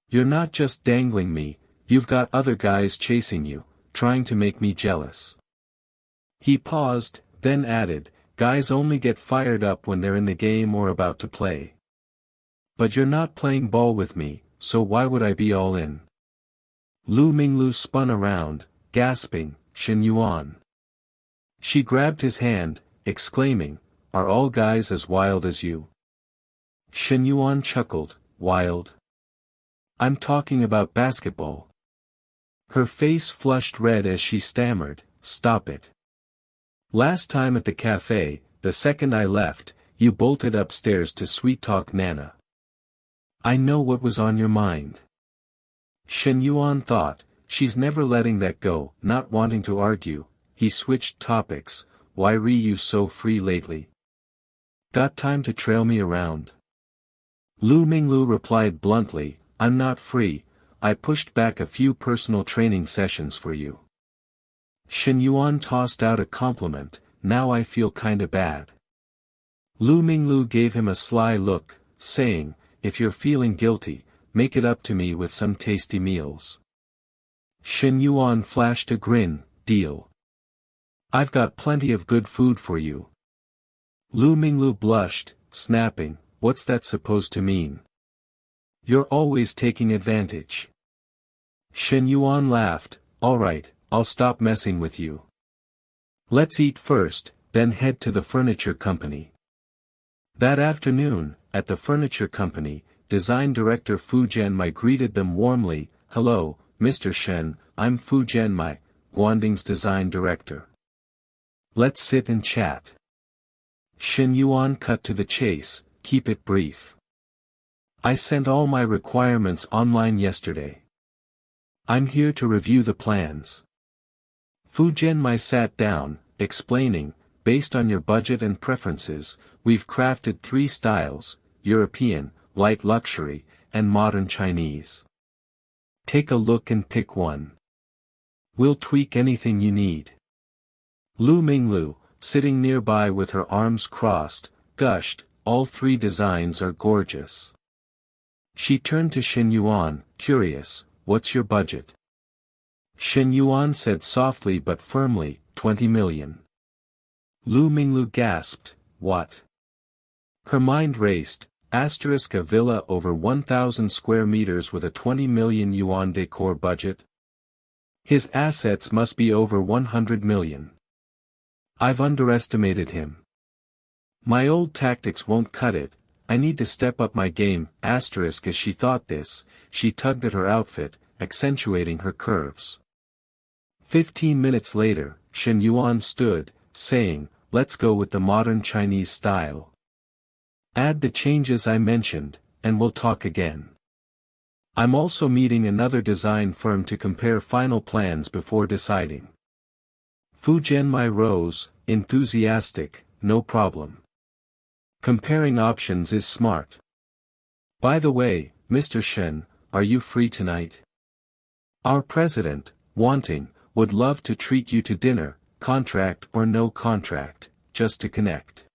Speaker 1: You're not just dangling me, you've got other guys chasing you, trying to make me jealous. He paused, then added, guys only get fired up when they're in the game or about to play. But you're not playing ball with me, so why would I be all in? Lu Minglu spun around, gasping, Shen Yuan. She grabbed his hand, exclaiming, are all guys as wild as you? Shen Yuan chuckled, wild? I'm talking about basketball. Her face flushed red as she stammered, stop it. Last time at the cafe, the second I left, you bolted upstairs to sweet-talk Nana. I know what was on your mind. Shen Yuan thought, she's never letting that go, not wanting to argue. He switched topics, why re you so free lately? Got time to trail me around? Lu Minglu replied bluntly, I'm not free, I pushed back a few personal training sessions for you. Shen Yuan tossed out a compliment, now I feel kinda bad. Lu Minglu gave him a sly look, saying, if you're feeling guilty, make it up to me with some tasty meals. Shen Yuan flashed a grin, deal. I've got plenty of good food for you. Lu Minglu blushed, snapping, what's that supposed to mean? You're always taking advantage. Shen Yuan laughed, alright, I'll stop messing with you. Let's eat first, then head to the furniture company. That afternoon, at the furniture company, design director Fu Jianmai greeted them warmly, hello, Mr. Shen, I'm Fu Jianmai, Guanding's design director. Let's sit and chat. Shen Yuan cut to the chase, keep it brief. I sent all my requirements online yesterday. I'm here to review the plans. Fu Jianmai sat down, explaining, based on your budget and preferences, we've crafted 3 styles, European, light luxury, and modern Chinese. Take a look and pick one. We'll tweak anything you need. Lu Minglu, sitting nearby with her arms crossed, gushed, all 3 designs are gorgeous. She turned to Shen Yuan, curious, what's your budget? Shen Yuan said softly but firmly, 20 million. Lu Minglu gasped, what? Her mind raced, a villa over 1,000 square meters with a 20 million yuan decor budget? His assets must be over 100 million. I've underestimated him. My old tactics won't cut it, I need to step up my game, as she thought this, she tugged at her outfit, accentuating her curves. 15 minutes later, Shen Yuan stood, saying, let's go with the modern Chinese style. Add the changes I mentioned, and we'll talk again. I'm also meeting another design firm to compare final plans before deciding. Fu Jianmai rose, enthusiastic, no problem. Comparing options is smart. By the way, Mr. Shen, are you free tonight? Our president, wanting, would love to treat you to dinner, contract or no contract, just to connect.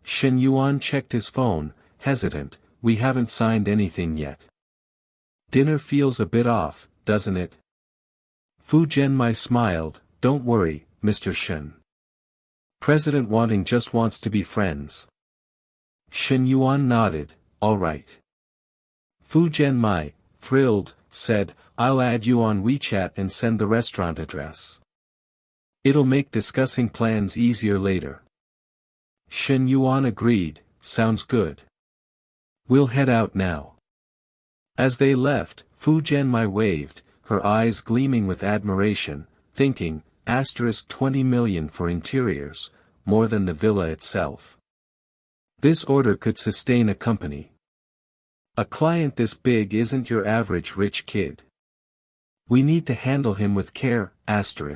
Speaker 1: Shen Yuan checked his phone, hesitant, we haven't signed anything yet. Dinner feels a bit off, doesn't it? Fu Jianmai smiled, don't worry, Mr. Shen. President Wanting just wants to be friends. Shen Yuan nodded, all right. Fu Jianmai, thrilled, said, I'll add you on WeChat and send the restaurant address. It'll make discussing plans easier later. Shen Yuan agreed, sounds good. We'll head out now. As they left, Fu Jianmai waved, her eyes gleaming with admiration, thinking, 20 million for interiors, more than the villa itself. This order could sustain a company. A client this big isn't your average rich kid. We need to handle him with care, After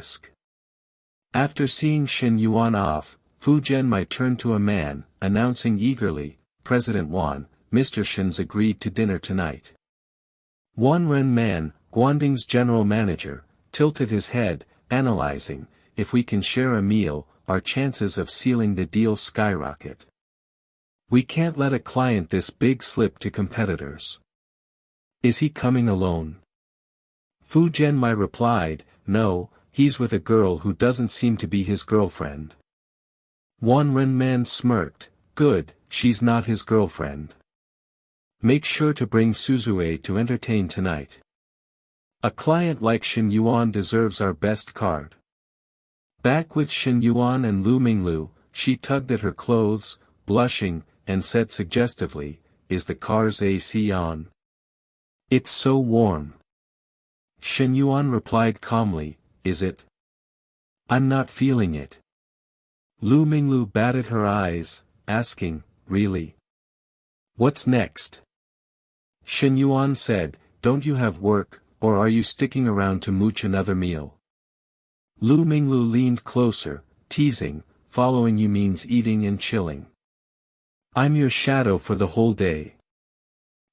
Speaker 1: seeing Shen Yuan off, Fu Jianmai turned to a man, announcing eagerly, President Wan, Mr. Shen's agreed to dinner tonight. Ren Man, Guanding's general manager, tilted his head, analyzing, if we can share a meal, our chances of sealing the deal skyrocket. We can't let a client this big slip to competitors. Is he coming alone? Fu Zhenmai replied, no, he's with a girl who doesn't seem to be his girlfriend. Ren Man smirked, good, she's not his girlfriend. Make sure to bring Suzue to entertain tonight. A client like Shen Yuan deserves our best card. Back with Shen Yuan and Lu Minglu, she tugged at her clothes, blushing, and said suggestively, is the car's AC on? It's so warm. Shen Yuan replied calmly, is it? I'm not feeling it. Lu Minglu batted her eyes, asking, really? What's next? Shen Yuan said, don't you have work, or are you sticking around to mooch another meal? Lu Minglu leaned closer, teasing, following you means eating and chilling. I'm your shadow for the whole day.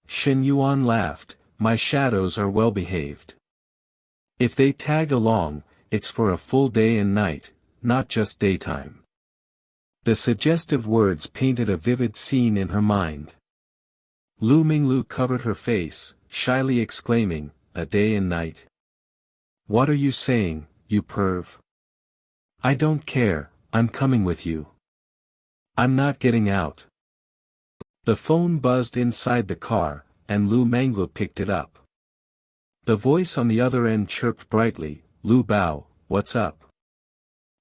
Speaker 1: Shen Yuan laughed, my shadows are well behaved. If they tag along, it's for a full day and night, not just daytime. The suggestive words painted a vivid scene in her mind. Lu Minglu covered her face, shyly exclaiming, a day and night. What are you saying, you perv? I don't care, I'm coming with you. I'm not getting out. The phone buzzed inside the car, and Lu Minglu picked it up. The voice on the other end chirped brightly, Lu Bao, what's up?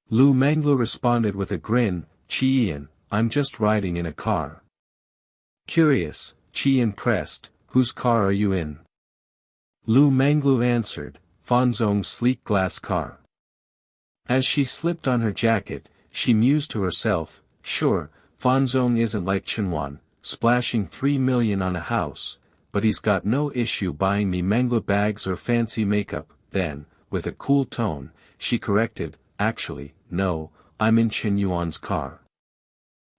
Speaker 1: Lu Minglu responded with a grin, Chi-Ian, I'm just riding in a car. Curious, Chi-Ian pressed, whose car are you in? Lu Minglu answered, Fanzong's sleek glass car. As she slipped on her jacket, she mused to herself, sure, Fanzong isn't like Chenwan, splashing 3 million on a house, but he's got no issue buying me Mangla bags or fancy makeup. Then, with a cool tone, she corrected, actually, no, I'm in Chen Yuan's car.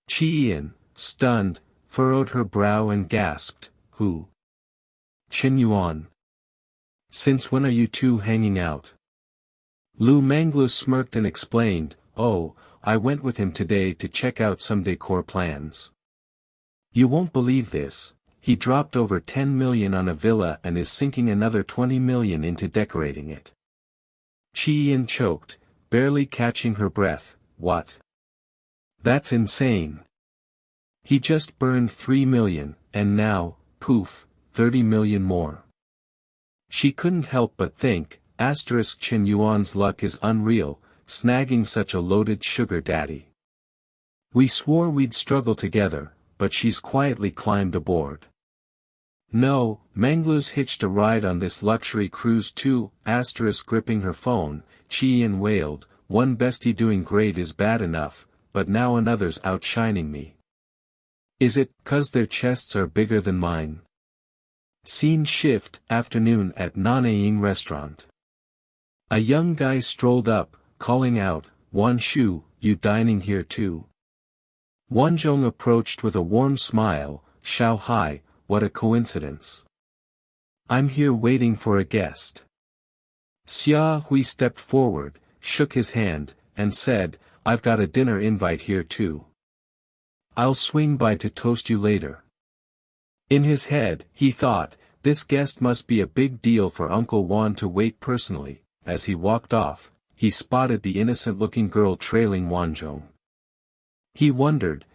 Speaker 1: Chi-Ian, stunned, furrowed her brow and gasped, who? Chen Yuan. Since when are you two hanging out? Lu Minglu smirked and explained, oh, I went with him today to check out some decor plans. You won't believe this, he dropped over 10 million on a villa and is sinking another 20 million into decorating it. Chi-Ian choked, barely catching her breath, what? That's insane. He just burned 3 million, and now, poof, 30 million more. She couldn't help but think, Chen Yuan's luck is unreal, snagging such a loaded sugar daddy. We swore we'd struggle together, but she's quietly climbed aboard. No, Manglu's hitched a ride on this luxury cruise too, gripping her phone, Chi-Ian wailed, one bestie doing great is bad enough, but now another's outshining me. Is it 'cause their chests are bigger than mine? Scene shift, afternoon at Nanaying restaurant. A young guy strolled up, calling out, Wan Shu, you dining here too? Wanzhong approached with a warm smile, Shao Hai, what a coincidence. I'm here waiting for a guest. Xia Hui stepped forward, shook his hand, and said, I've got a dinner invite here too. I'll swing by to toast you later. In his head, he thought, this guest must be a big deal for Uncle Wan to wait personally. As he walked off, he spotted the innocent-looking girl trailing Wanzhong. He wondered,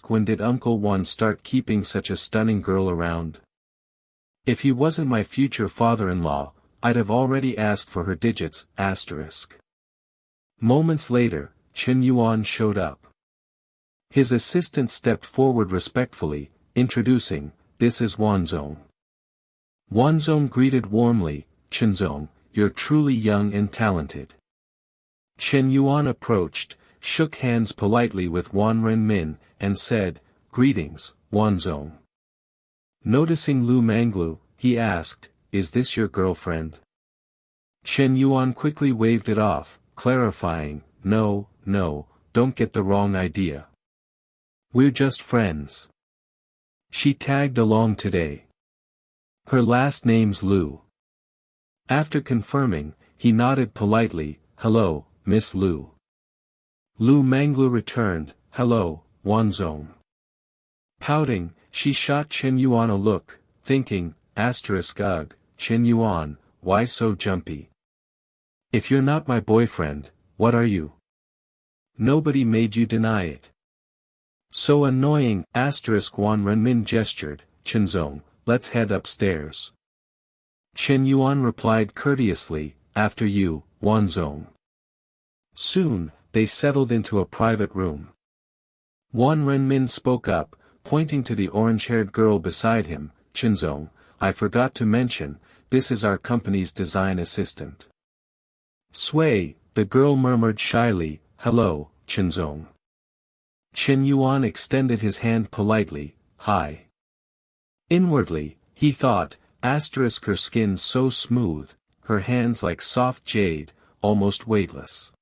Speaker 1: when did Uncle Wan start keeping such a stunning girl around? If he wasn't my future father-in-law, I'd have already asked for her digits, Moments later, Chen Yuan showed up. His assistant stepped forward respectfully, introducing, this is Wanzhong. Wanzhong greeted warmly, Chenzong, you're truly young and talented. Chen Yuan approached, shook hands politely with Wan Renmin, and said, greetings, Wanzhong. Noticing Lu Minglu, he asked, is this your girlfriend? Chen Yuan quickly waved it off, clarifying, no, don't get the wrong idea. We're just friends. She tagged along today. Her last name's Lu. After confirming, he nodded politely, hello, Miss Lu. Lu Manglu returned, hello, Wanzong. Pouting, she shot Chen Yuan a look, thinking, ugh, Chen Yuan, why so jumpy? If you're not my boyfriend, what are you? Nobody made you deny it. So annoying, Wan Renmin gestured, Chenzong, let's head upstairs. Chen Yuan replied courteously, after you, Wanzong. Soon, they settled into a private room. Wan Renmin spoke up, pointing to the orange-haired girl beside him, Chenzong, I forgot to mention, this is our company's design assistant. Sui, the girl murmured shyly, hello, Chenzong. Chen Yuan extended his hand politely, hi. Inwardly, he thought, her skin so smooth, her hands like soft jade, almost weightless.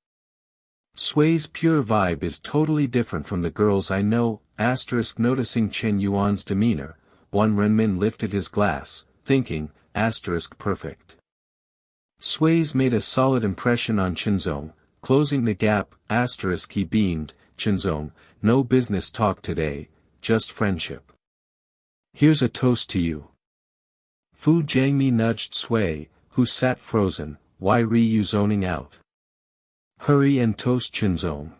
Speaker 1: Sui's pure vibe is totally different from the girls I know, noticing Chen Yuan's demeanor, Wan Renmin lifted his glass, thinking, perfect. Sui's made a solid impression on Chenzong, closing the gap, he beamed, Chenzong, no business talk today, just friendship. Here's a toast to you. Fu Jiangmi nudged Sui, who sat frozen, why re you zoning out? Hurry and toast Chenzong.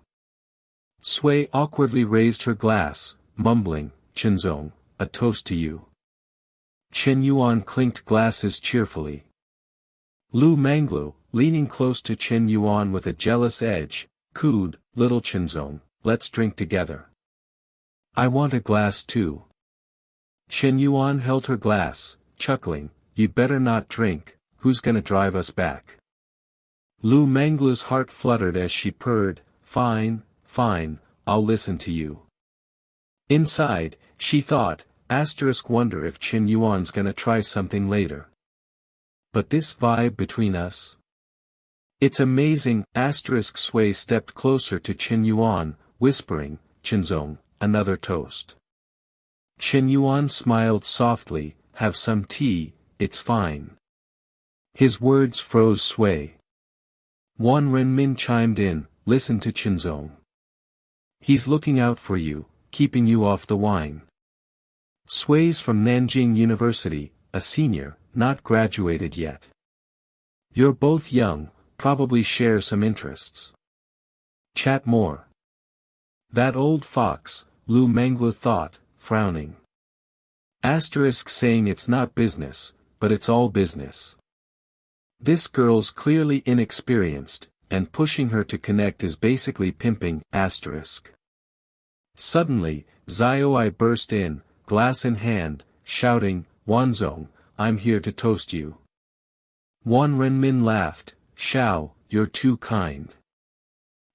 Speaker 1: Sui awkwardly raised her glass, mumbling, Chenzong, a toast to you. Chen Yuan clinked glasses cheerfully. Lu Manglu, leaning close to Chen Yuan with a jealous edge, cooed, little Chenzong, let's drink together. I want a glass too. Chen Yuan held her glass, chuckling, you better not drink, who's gonna drive us back? Lu Manglu's heart fluttered as she purred, fine, I'll listen to you. Inside, she thought, wonder if Chen Yuan's gonna try something later. But this vibe between us? It's amazing, Sui stepped closer to Chen Yuan, whispering, Chenzong, another toast. Chen Yuan smiled softly, have some tea, it's fine. His words froze Sui. Wan Renmin chimed in, listen to Chenzong. He's looking out for you, keeping you off the wine. Sui's from Nanjing University, a senior, not graduated yet. You're both young, probably share some interests. Chat more. That old fox, Lu Manglu thought, frowning. Saying it's not business, but it's all business. This girl's clearly inexperienced, and pushing her to connect is basically pimping, Suddenly, Xiaoi burst in, glass in hand, shouting, Wanzong, I'm here to toast you. Wan Renmin laughed, Xiao, you're too kind.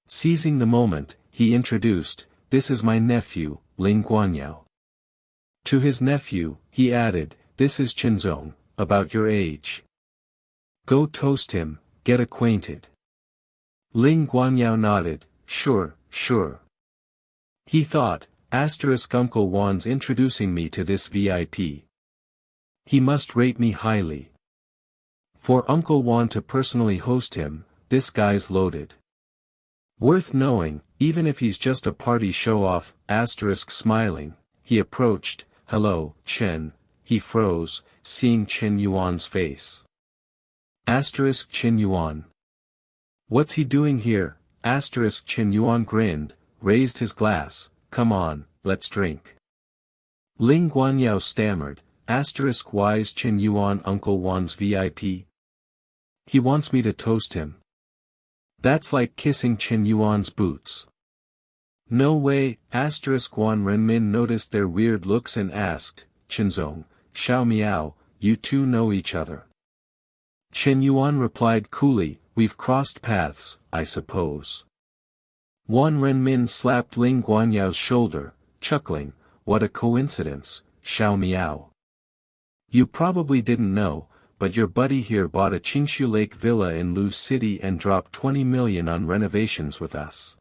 Speaker 1: Seizing the moment, he introduced, this is my nephew, Ling Guanyao. To his nephew, he added, this is Chenzong, about your age. Go toast him, get acquainted. Ling Guanyao nodded, sure. He thought, Uncle Wan's introducing me to this VIP. He must rate me highly. For Uncle Wan to personally host him, this guy's loaded. Worth knowing, even if he's just a party show-off, smiling, he approached, hello, Chen, he froze, seeing Chen Yuan's face. Chen Yuan. What's he doing here? Chen Yuan grinned, raised his glass, come on, let's drink. Ling Guanyao stammered, why's Chen Yuan Uncle Wan's VIP? He wants me to toast him. That's like kissing Chen Yuan's boots. No way, Wan Renmin noticed their weird looks and asked, Chenzong, Xiao Miao, you two know each other. Chen Yuan replied coolly, we've crossed paths, I suppose. Wan Renmin slapped Ling Guanyao's shoulder, chuckling, what a coincidence, Xiao Miao. You probably didn't know, but your buddy here bought a Qingshu Lake villa in Lu City and dropped 20 million on renovations with us.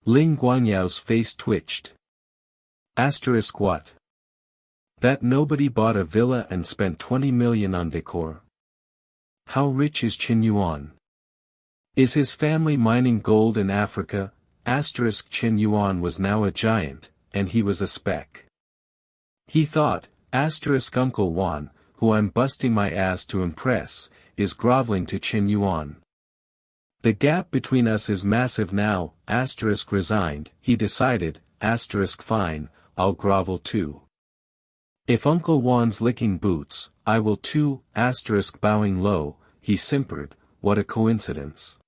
Speaker 1: Ling Guanyao's face twitched. What? That nobody bought a villa and spent 20 million on decor. How rich is Qin Yuan? Is his family mining gold in Africa? Qin Yuan was now a giant, and he was a speck. He thought, Uncle Wan, who I'm busting my ass to impress, is groveling to Qin Yuan. The gap between us is massive now, resigned, he decided, fine, I'll grovel too. If Uncle Wan's licking boots, I will too, bowing low, he simpered, what a coincidence.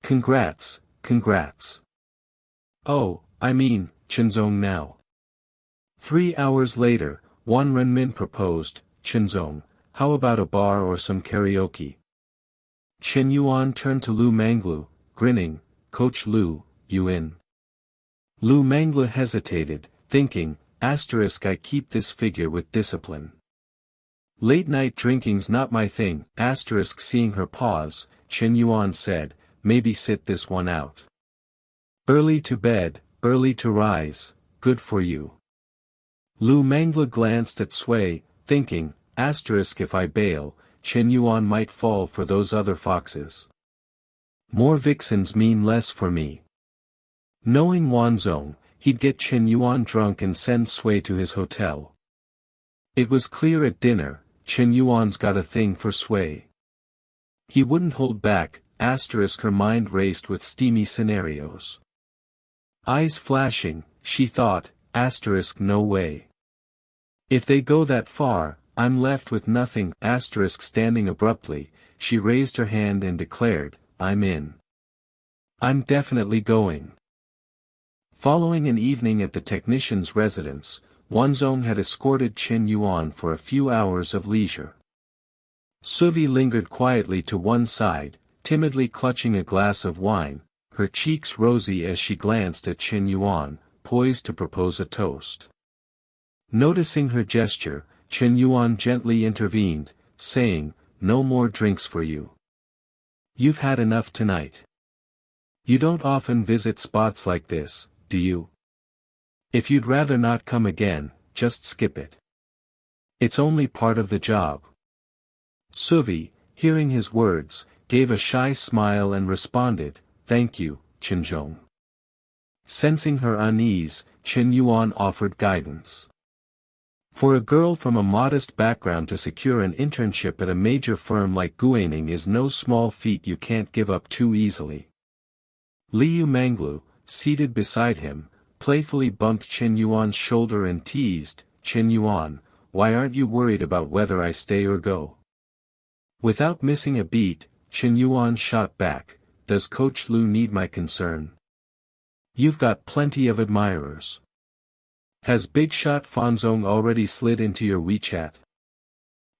Speaker 1: Congrats. Oh, I mean, Chinzong now. 3 hours later, Wan Renmin proposed, Chinzong, how about a bar or some karaoke? Qin Yuan turned to Lu Manglu, grinning, Coach Lu, you in? Lu Manglu hesitated, thinking, I keep this figure with discipline. Late night drinking's not my thing, seeing her pause, Qin Yuan said, maybe sit this one out. Early to bed, early to rise, good for you. Lu Mangla glanced at Sui, thinking, if I bail, Qin Yuan might fall for those other foxes. More vixens mean less for me. Knowing Wanzong, he'd get Qin Yuan drunk and send Sui to his hotel. It was clear at dinner, Qin Yuan's got a thing for Sui. He wouldn't hold back, her mind raced with steamy scenarios. Eyes flashing, she thought, no way. If they go that far, I'm left with nothing, standing abruptly, she raised her hand and declared, I'm in. I'm definitely going. Following an evening at the technician's residence, Wanzong had escorted Qin Yuan for a few hours of leisure. Suvi lingered quietly to one side, timidly clutching a glass of wine, her cheeks rosy as she glanced at Qin Yuan, poised to propose a toast. Noticing her gesture, Qin Yuan gently intervened, saying, no more drinks for you. You've had enough tonight. You don't often visit spots like this, do you? If you'd rather not come again, just skip it. It's only part of the job. Suvi, hearing his words, gave a shy smile and responded, thank you, Qinzhong. Sensing her unease, Qin Yuan offered guidance. For a girl from a modest background to secure an internship at a major firm like Guaning is no small feat you can't give up too easily. Liu Manglu, seated beside him, playfully bumped Qin Yuan's shoulder and teased, Qin Yuan, why aren't you worried about whether I stay or go? Without missing a beat, Qin Yuan shot back, does Coach Lu need my concern? You've got plenty of admirers. Has Big Shot Fanzong already slid into your WeChat?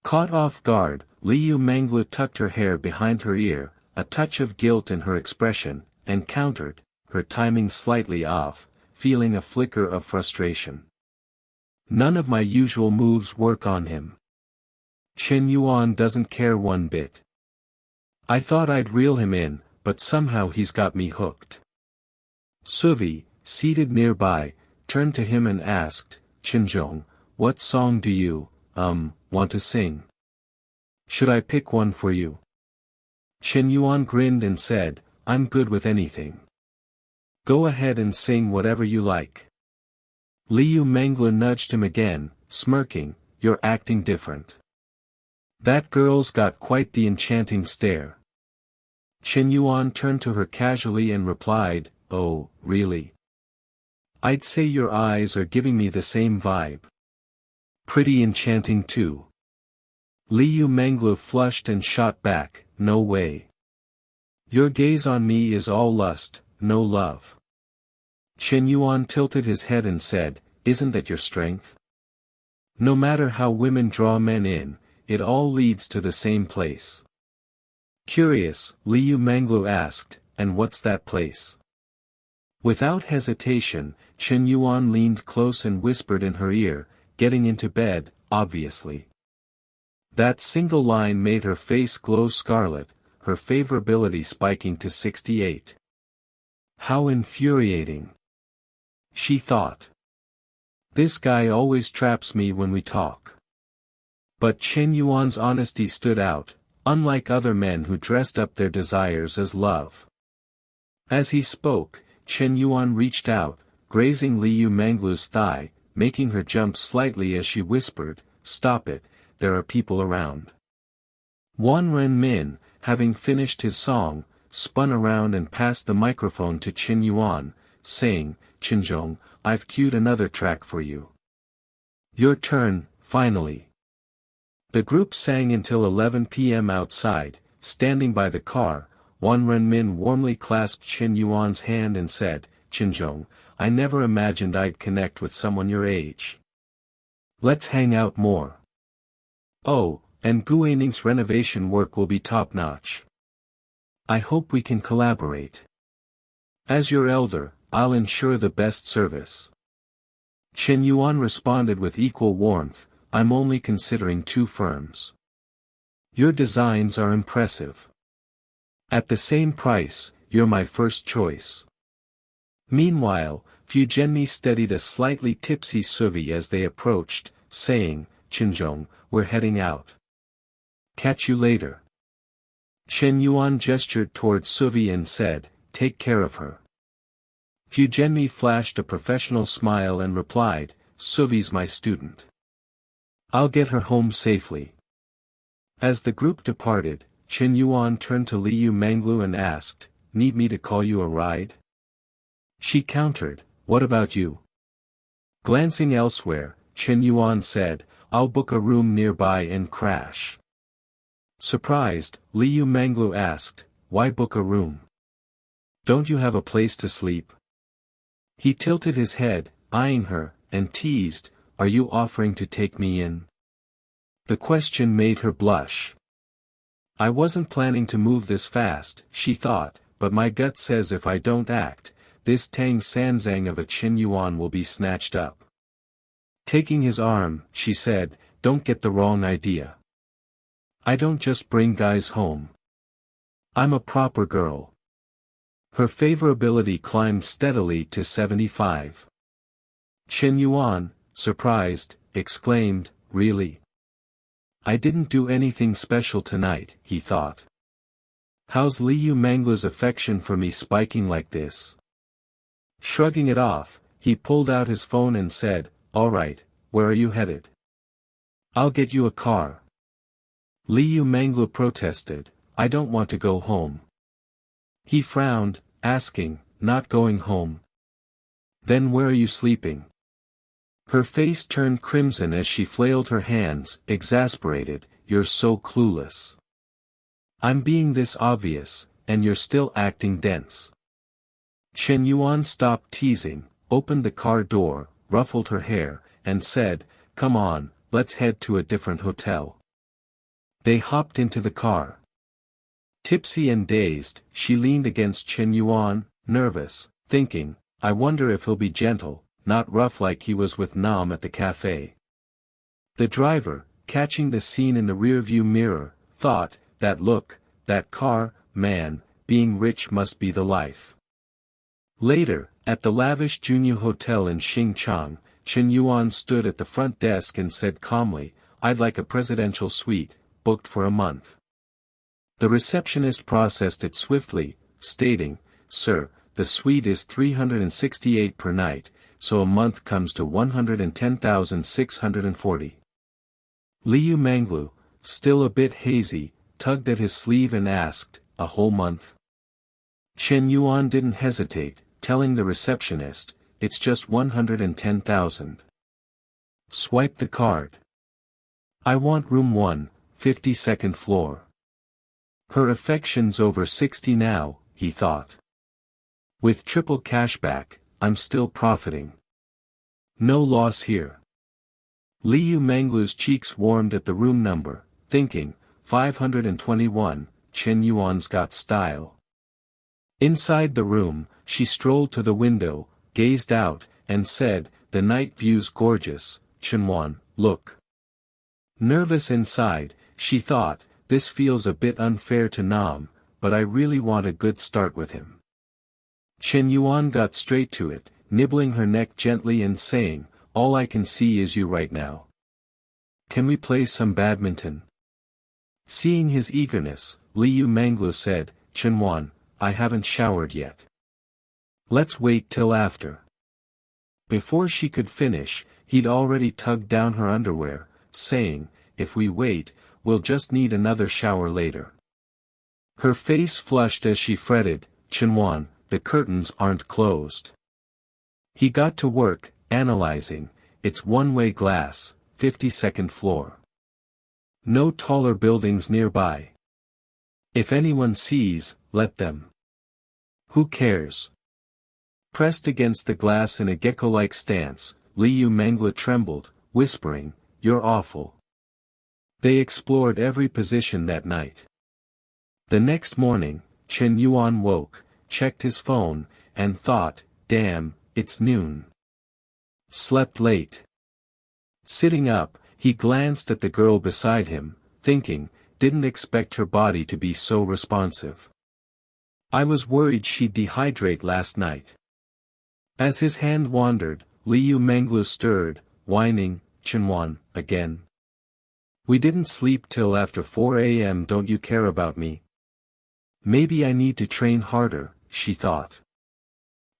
Speaker 1: Caught off guard, Liu Manglu tucked her hair behind her ear, a touch of guilt in her expression, and countered, her timing slightly off, feeling a flicker of frustration. None of my usual moves work on him. Qin Yuan doesn't care one bit. I thought I'd reel him in, but somehow he's got me hooked. Suvi, seated nearby, turned to him and asked, Qinzhong, what song do you, want to sing? Should I pick one for you? Qin Yuan grinned and said, I'm good with anything. Go ahead and sing whatever you like. Liu Mangla nudged him again, smirking, you're acting different. That girl's got quite the enchanting stare. Qin Yuan turned to her casually and replied, oh, really? I'd say your eyes are giving me the same vibe. Pretty enchanting too. Liu Manglu flushed and shot back, no way. Your gaze on me is all lust, no love. Qin Yuan tilted his head and said, isn't that your strength? No matter how women draw men in, it all leads to the same place. Curious, Liu Manglu asked, and what's that place? Without hesitation, Qin Yuan leaned close and whispered in her ear, getting into bed, obviously. That single line made her face glow scarlet, her favorability spiking to 68. How infuriating. She thought. This guy always traps me when we talk. But Chen Yuan's honesty stood out, unlike other men who dressed up their desires as love. As he spoke, Chen Yuan reached out, grazing Liu Manglu's thigh, making her jump slightly as she whispered, "Stop it, there are people around." Wan Renmin, having finished his song, spun around and passed the microphone to Chen Yuan, saying, "Qinzhong, I've queued another track for you. Your turn, finally." The group sang until 11 p.m. outside, standing by the car. Wan Renmin warmly clasped Chen Yuan's hand and said, "Qinzhong, I never imagined I'd connect with someone your age. Let's hang out more. Oh, and Guaning's renovation work will be top-notch. I hope we can collaborate. As your elder, I'll ensure the best service." Chen Yuan responded with equal warmth, "I'm only considering 2 firms. Your designs are impressive. At the same price, you're my first choice." Meanwhile, Fujianmi steadied a slightly tipsy Suvi as they approached, saying, "Qinzhong, we're heading out. Catch you later." Chen Yuan gestured toward Suvi and said, "Take care of her." Fujianmi flashed a professional smile and replied, "Suvi's my student. I'll get her home safely." As the group departed, Chen Yuan turned to Liu Manglu and asked, "Need me to call you a ride?" She countered, "What about you?" Glancing elsewhere, Chen Yuan said, "I'll book a room nearby and crash." Surprised, Liu Manglu asked, "Why book a room? Don't you have a place to sleep?" He tilted his head, eyeing her, and teased, "Are you offering to take me in?" The question made her blush. "I wasn't planning to move this fast," she thought, "but my gut says if I don't act, this Tang Sanzang of a Chen Yuan will be snatched up." Taking his arm, she said, "Don't get the wrong idea. I don't just bring guys home. I'm a proper girl." Her favorability climbed steadily to 75. Chen Yuan, surprised, exclaimed, "Really? I didn't do anything special tonight," he thought. "How's Liu Manglu's affection for me spiking like this?" Shrugging it off, he pulled out his phone and said, "All right, where are you headed?" "I'll get you a car." Liu Manglu protested, "I don't want to go home." He frowned, asking, "Not going home? Then where are you sleeping?" Her face turned crimson as she flailed her hands, exasperated, "You're so clueless. I'm being this obvious, and you're still acting dense." Chen Yuan stopped teasing, opened the car door, ruffled her hair, and said, "Come on, let's head to a different hotel." They hopped into the car. Tipsy and dazed, she leaned against Chen Yuan, nervous, thinking, "I wonder if he'll be gentle, not rough like he was with Nam at the cafe." The driver, catching the scene in the rearview mirror, thought, "That look, that car, man, being rich must be the life." Later, at the lavish Junyu Hotel in Xingchang, Chen Yuan stood at the front desk and said calmly, "I'd like a presidential suite, booked for a month." The receptionist processed it swiftly, stating, "Sir, the suite is 368 per night, so a month comes to 110,640. Liu Manglu, still a bit hazy, tugged at his sleeve and asked, "A whole month?" Chen Yuan didn't hesitate, telling the receptionist, "It's just 110,000. Swipe the card. I want room 1, 52nd floor." Her affection's over 60 now, he thought. With triple cashback, I'm still profiting. No loss here. Liu Manglu's cheeks warmed at the room number, thinking, 521, Chen Yuan's got style. Inside the room, she strolled to the window, gazed out, and said, "The night view's gorgeous, Chen Yuan, look." Nervous inside, she thought, "This feels a bit unfair to Nam, but I really want a good start with him." Chen Yuan got straight to it, nibbling her neck gently and saying, all I can see is you right now. Can we play some badminton? Seeing his eagerness, Liu Manglu said, Chenwan, I haven't showered yet. Let's wait till after. Before she could finish, he'd already tugged down her underwear, saying, if we wait, we'll just need another shower later. Her face flushed as she fretted, Chenwan, the curtains aren't closed. He got to work, analyzing, it's one-way glass, 52nd floor. No taller buildings nearby. If anyone sees, let them. Who cares? Pressed against the glass in a gecko-like stance, Liu Mangla trembled, whispering, you're awful. They explored every position that night. The next morning, Chen Yuan woke, checked his phone, and thought, damn, it's noon. Slept late. Sitting up, he glanced at the girl beside him, thinking, didn't expect her body to be so responsive. I was worried she'd dehydrate last night. As his hand wandered, Liu Manglu stirred, whining, Chenwan, again. We didn't sleep till after 4 a.m. Don't you care about me? Maybe I need to train harder, she thought.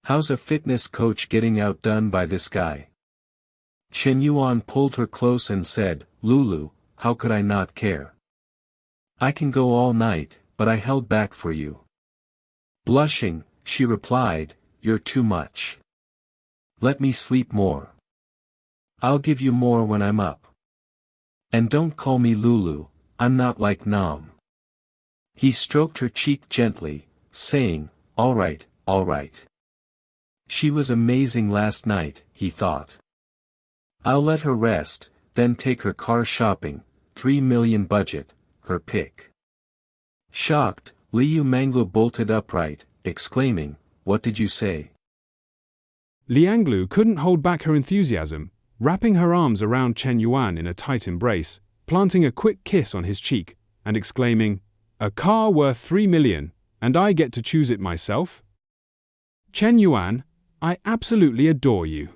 Speaker 1: How's a fitness coach getting outdone by this guy? Chen Yuan pulled her close and said, Lulu, how could I not care? I can go all night, but I held back for you. Blushing, she replied, you're too much. Let me sleep more. I'll give you more when I'm up. And don't call me Lulu, I'm not like Nam. He stroked her cheek gently, saying, all right, all right. She was amazing last night, he thought. I'll let her rest, then take her car shopping, 3 million budget, her pick. Shocked, Liu Manglu bolted upright, exclaiming, what did you say?
Speaker 2: Lianglu couldn't hold back her enthusiasm, wrapping her arms around Chen Yuan in a tight embrace, planting a quick kiss on his cheek, and exclaiming, a car worth 3 million, and I get to choose it myself? Chen Yuan, I absolutely adore you.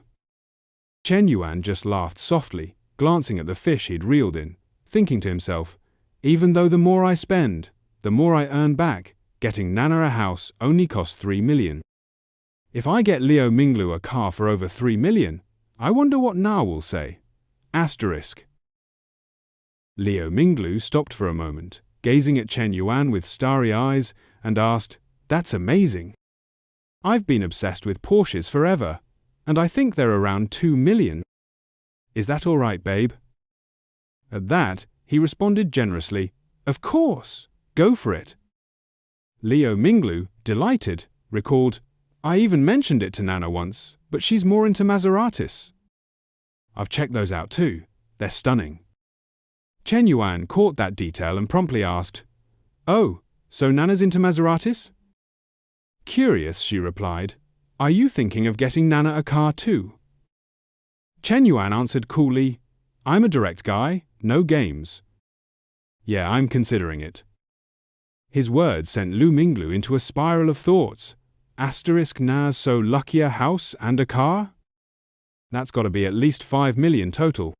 Speaker 2: Chen Yuan just laughed softly, glancing at the fish he'd reeled in, thinking to himself, even though the more I spend, the more I earn back, getting Nana a house only costs 3 million. If I get Liu Minglu a car for over 3 million, I wonder what Na will say. Asterisk. Liu Minglu stopped for a moment, gazing at Chen Yuan with starry eyes, and asked, that's amazing. I've been obsessed with Porsches forever, and I think they're around 2 million. Is that all right, babe? At that, he responded generously, of course, go for it. Liu Minglu, delighted, recalled, I even mentioned it to Nana once, but she's more into Maseratis. I've checked those out too, they're stunning. Chen Yuan caught that detail and promptly asked, oh, so Nana's into Maseratis? Curious, she replied, are you thinking of getting Nana a car too? Chen Yuan answered coolly, I'm a direct guy, no games. Yeah, I'm considering it. His words sent Liu Minglu into a spiral of thoughts. Asterisk Na's so lucky a house and a car? That's got to be at least 5 million total.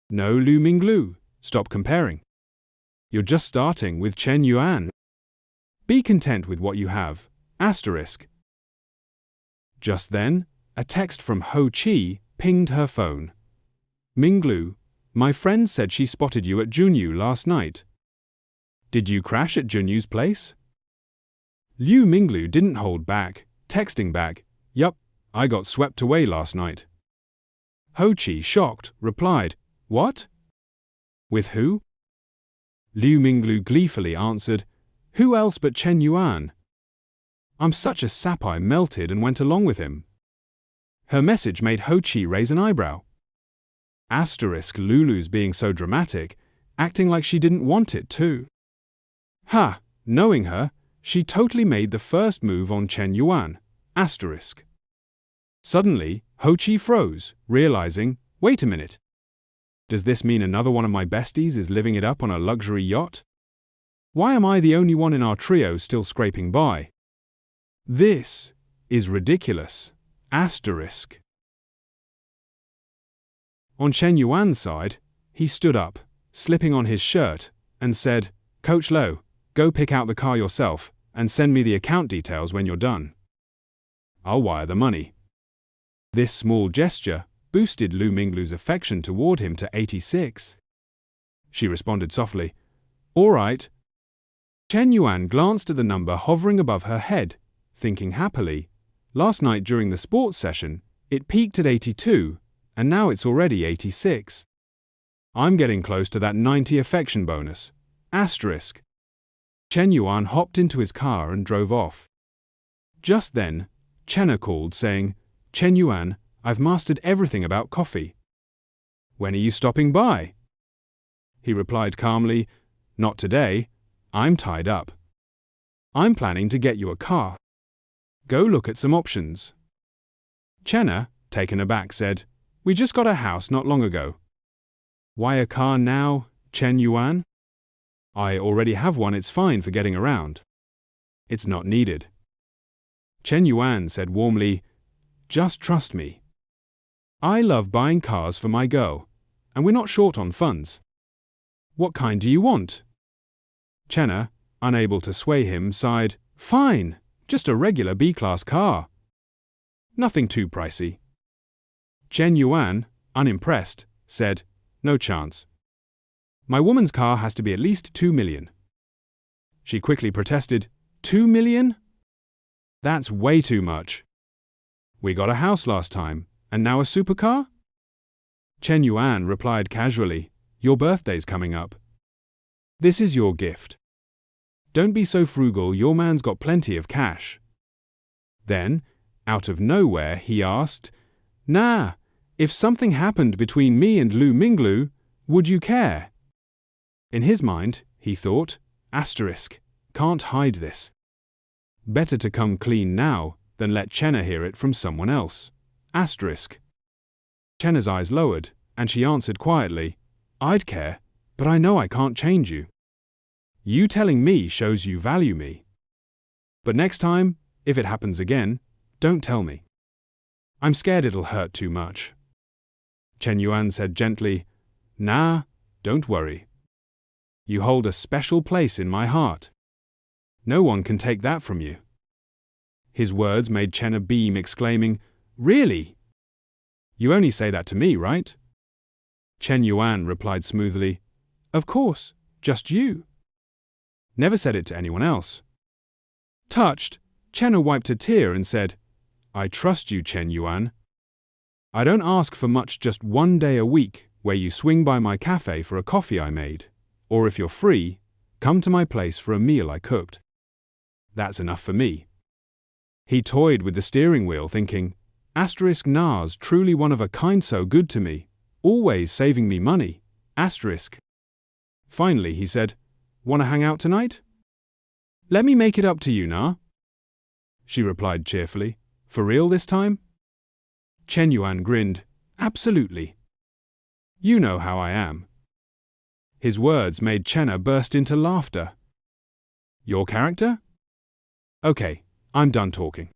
Speaker 2: No, Liu Minglu, stop comparing. You're just starting with Chen Yuan. Be content with what you have. Asterisk. Just then, a text from Ho Chi pinged her phone. Minglu, my friend said she spotted you at Junyu last night. Did you crash at Junyu's place? Liu Minglu didn't hold back, texting back, yup, I got swept away last night. Ho Chi, shocked, replied, what? With who? Liu Minglu gleefully answered, who else but Chen Yuan? I'm such a sap I melted and went along with him. Her message made Ho Chi raise an eyebrow. Asterisk Lulu's being so dramatic, acting like she didn't want it too. Ha, knowing her, she totally made the first move on Chen Yuan. Asterisk. Suddenly, Ho Chi froze, realizing, wait a minute. Does this mean another one of my besties is living it up on a luxury yacht? Why am I the only one in our trio still scraping by? This is ridiculous. Asterisk. On Chen Yuan's side, he stood up, slipping on his shirt, and said, "Coach Lo, go pick out the car yourself, and send me the account details when you're done. I'll wire the money." This small gesture boosted Lu Minglu's affection toward him to 86. She responded softly, "All right." Chen Yuan glanced at the number hovering above her head, thinking happily, last night during the sports session, it peaked at 82, and now it's already 86. I'm getting close to that 90 affection bonus. Asterisk. Chen Yuan hopped into his car and drove off. Just then, Chenna called saying, "Chen Yuan, I've mastered everything about coffee. When are you stopping by?" He replied calmly, "Not today. I'm tied up. I'm planning to get you a car. Go look at some options." Chenna, taken aback, said, "We just got a house not long ago." "Why a car now, Chen Yuan?" "I already have one, it's fine for getting around." "It's not needed." Chen Yuan said warmly, "Just trust me. I love buying cars for my girl, and we're not short on funds." "What kind do you want?" Chenna, unable to sway him, sighed, "Fine, just a regular B-class car. Nothing too pricey." Chen Yuan, unimpressed, said, "No chance. My woman's car has to be at least 2 million. She quickly protested, 2 million? That's way too much. We got a house last time, and now a supercar? Chen Yuan replied casually, "Your birthday's coming up. This is your gift. Don't be so frugal, your man's got plenty of cash." Then, out of nowhere, he asked, "Nah, if something happened between me and Lu Minglu, would you care?" In his mind, he thought, asterisk, can't hide this. Better to come clean now than let Chenna hear it from someone else. Asterisk. Chenna's eyes lowered, and she answered quietly, "I'd care, but I know I can't change you. You telling me shows you value me. But next time, if it happens again, don't tell me. I'm scared it'll hurt too much." Chen Yuan said gently, "Nah, don't worry. You hold a special place in my heart. No one can take that from you." His words made Chenna beam, exclaiming, "Really? You only say that to me, right?" Chen Yuan replied smoothly, "Of course, just you. Never said it to anyone else." Touched, Chenna wiped a tear and said, "I trust you, Chen Yuan. I don't ask for much, just one day a week where you swing by my cafe for a coffee I made, or if you're free, come to my place for a meal I cooked. That's enough for me." He toyed with the steering wheel, thinking, asterisk, Na's truly one of a kind, so good to me, always saving me money, asterisk. Finally, he said, "Wanna hang out tonight?" "Let me make it up to you, Na." She replied cheerfully, "For real this time?" Chen Yuan grinned, "Absolutely. You know how I am." His words made Chenna burst into laughter. "Your character? Okay, I'm done talking.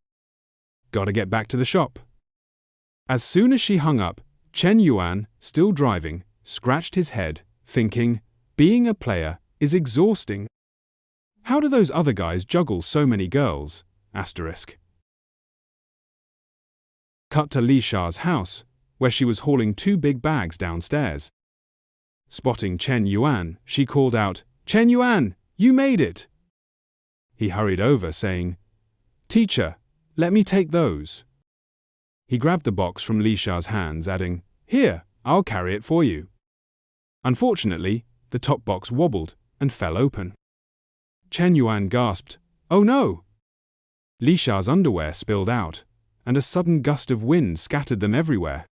Speaker 2: Gotta get back to the shop." As soon as she hung up, Chen Yuan, still driving, scratched his head, thinking, being a player is exhausting. How do those other guys juggle so many girls? Asterisk. Cut to Li Sha's house, where she was hauling 2 big bags downstairs. Spotting Chen Yuan, she called out, "Chen Yuan, you made it!" He hurried over, saying, "Teacher, let me take those." He grabbed the box from Li Sha's hands, adding, "Here, I'll carry it for you." Unfortunately, the top box wobbled and fell open. Chen Yuan gasped, "Oh no!" Li Sha's underwear spilled out, and a sudden gust of wind scattered them everywhere.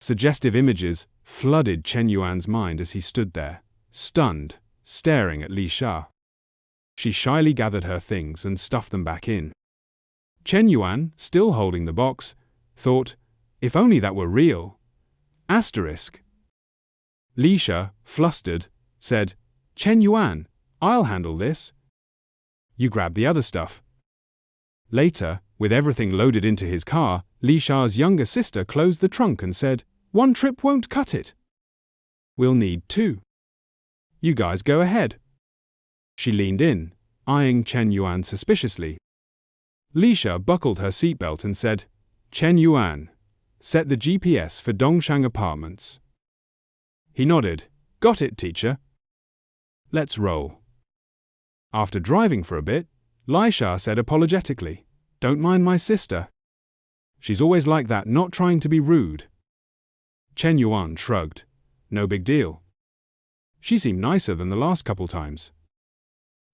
Speaker 2: Suggestive images flooded Chen Yuan's mind as he stood there, stunned, staring at Li Sha. She shyly gathered her things and stuffed them back in. Chen Yuan, still holding the box, thought, if only that were real. Asterisk. Li Sha, flustered, said, "Chen Yuan, I'll handle this. You grab the other stuff." Later, with everything loaded into his car, Li Sha's younger sister closed the trunk and said, One trip won't cut it. We'll need 2. You guys go ahead. She leaned in, eyeing Chen Yuan suspiciously. Lisha buckled her seatbelt and said, Chen Yuan, set the GPS for Dongshang Apartments. He nodded. Got it, teacher. Let's roll. After driving for a bit, Lisha said apologetically, Don't mind my sister. She's always like that, not trying to be rude. Chen Yuan shrugged. No big deal. She seemed nicer than the last couple times.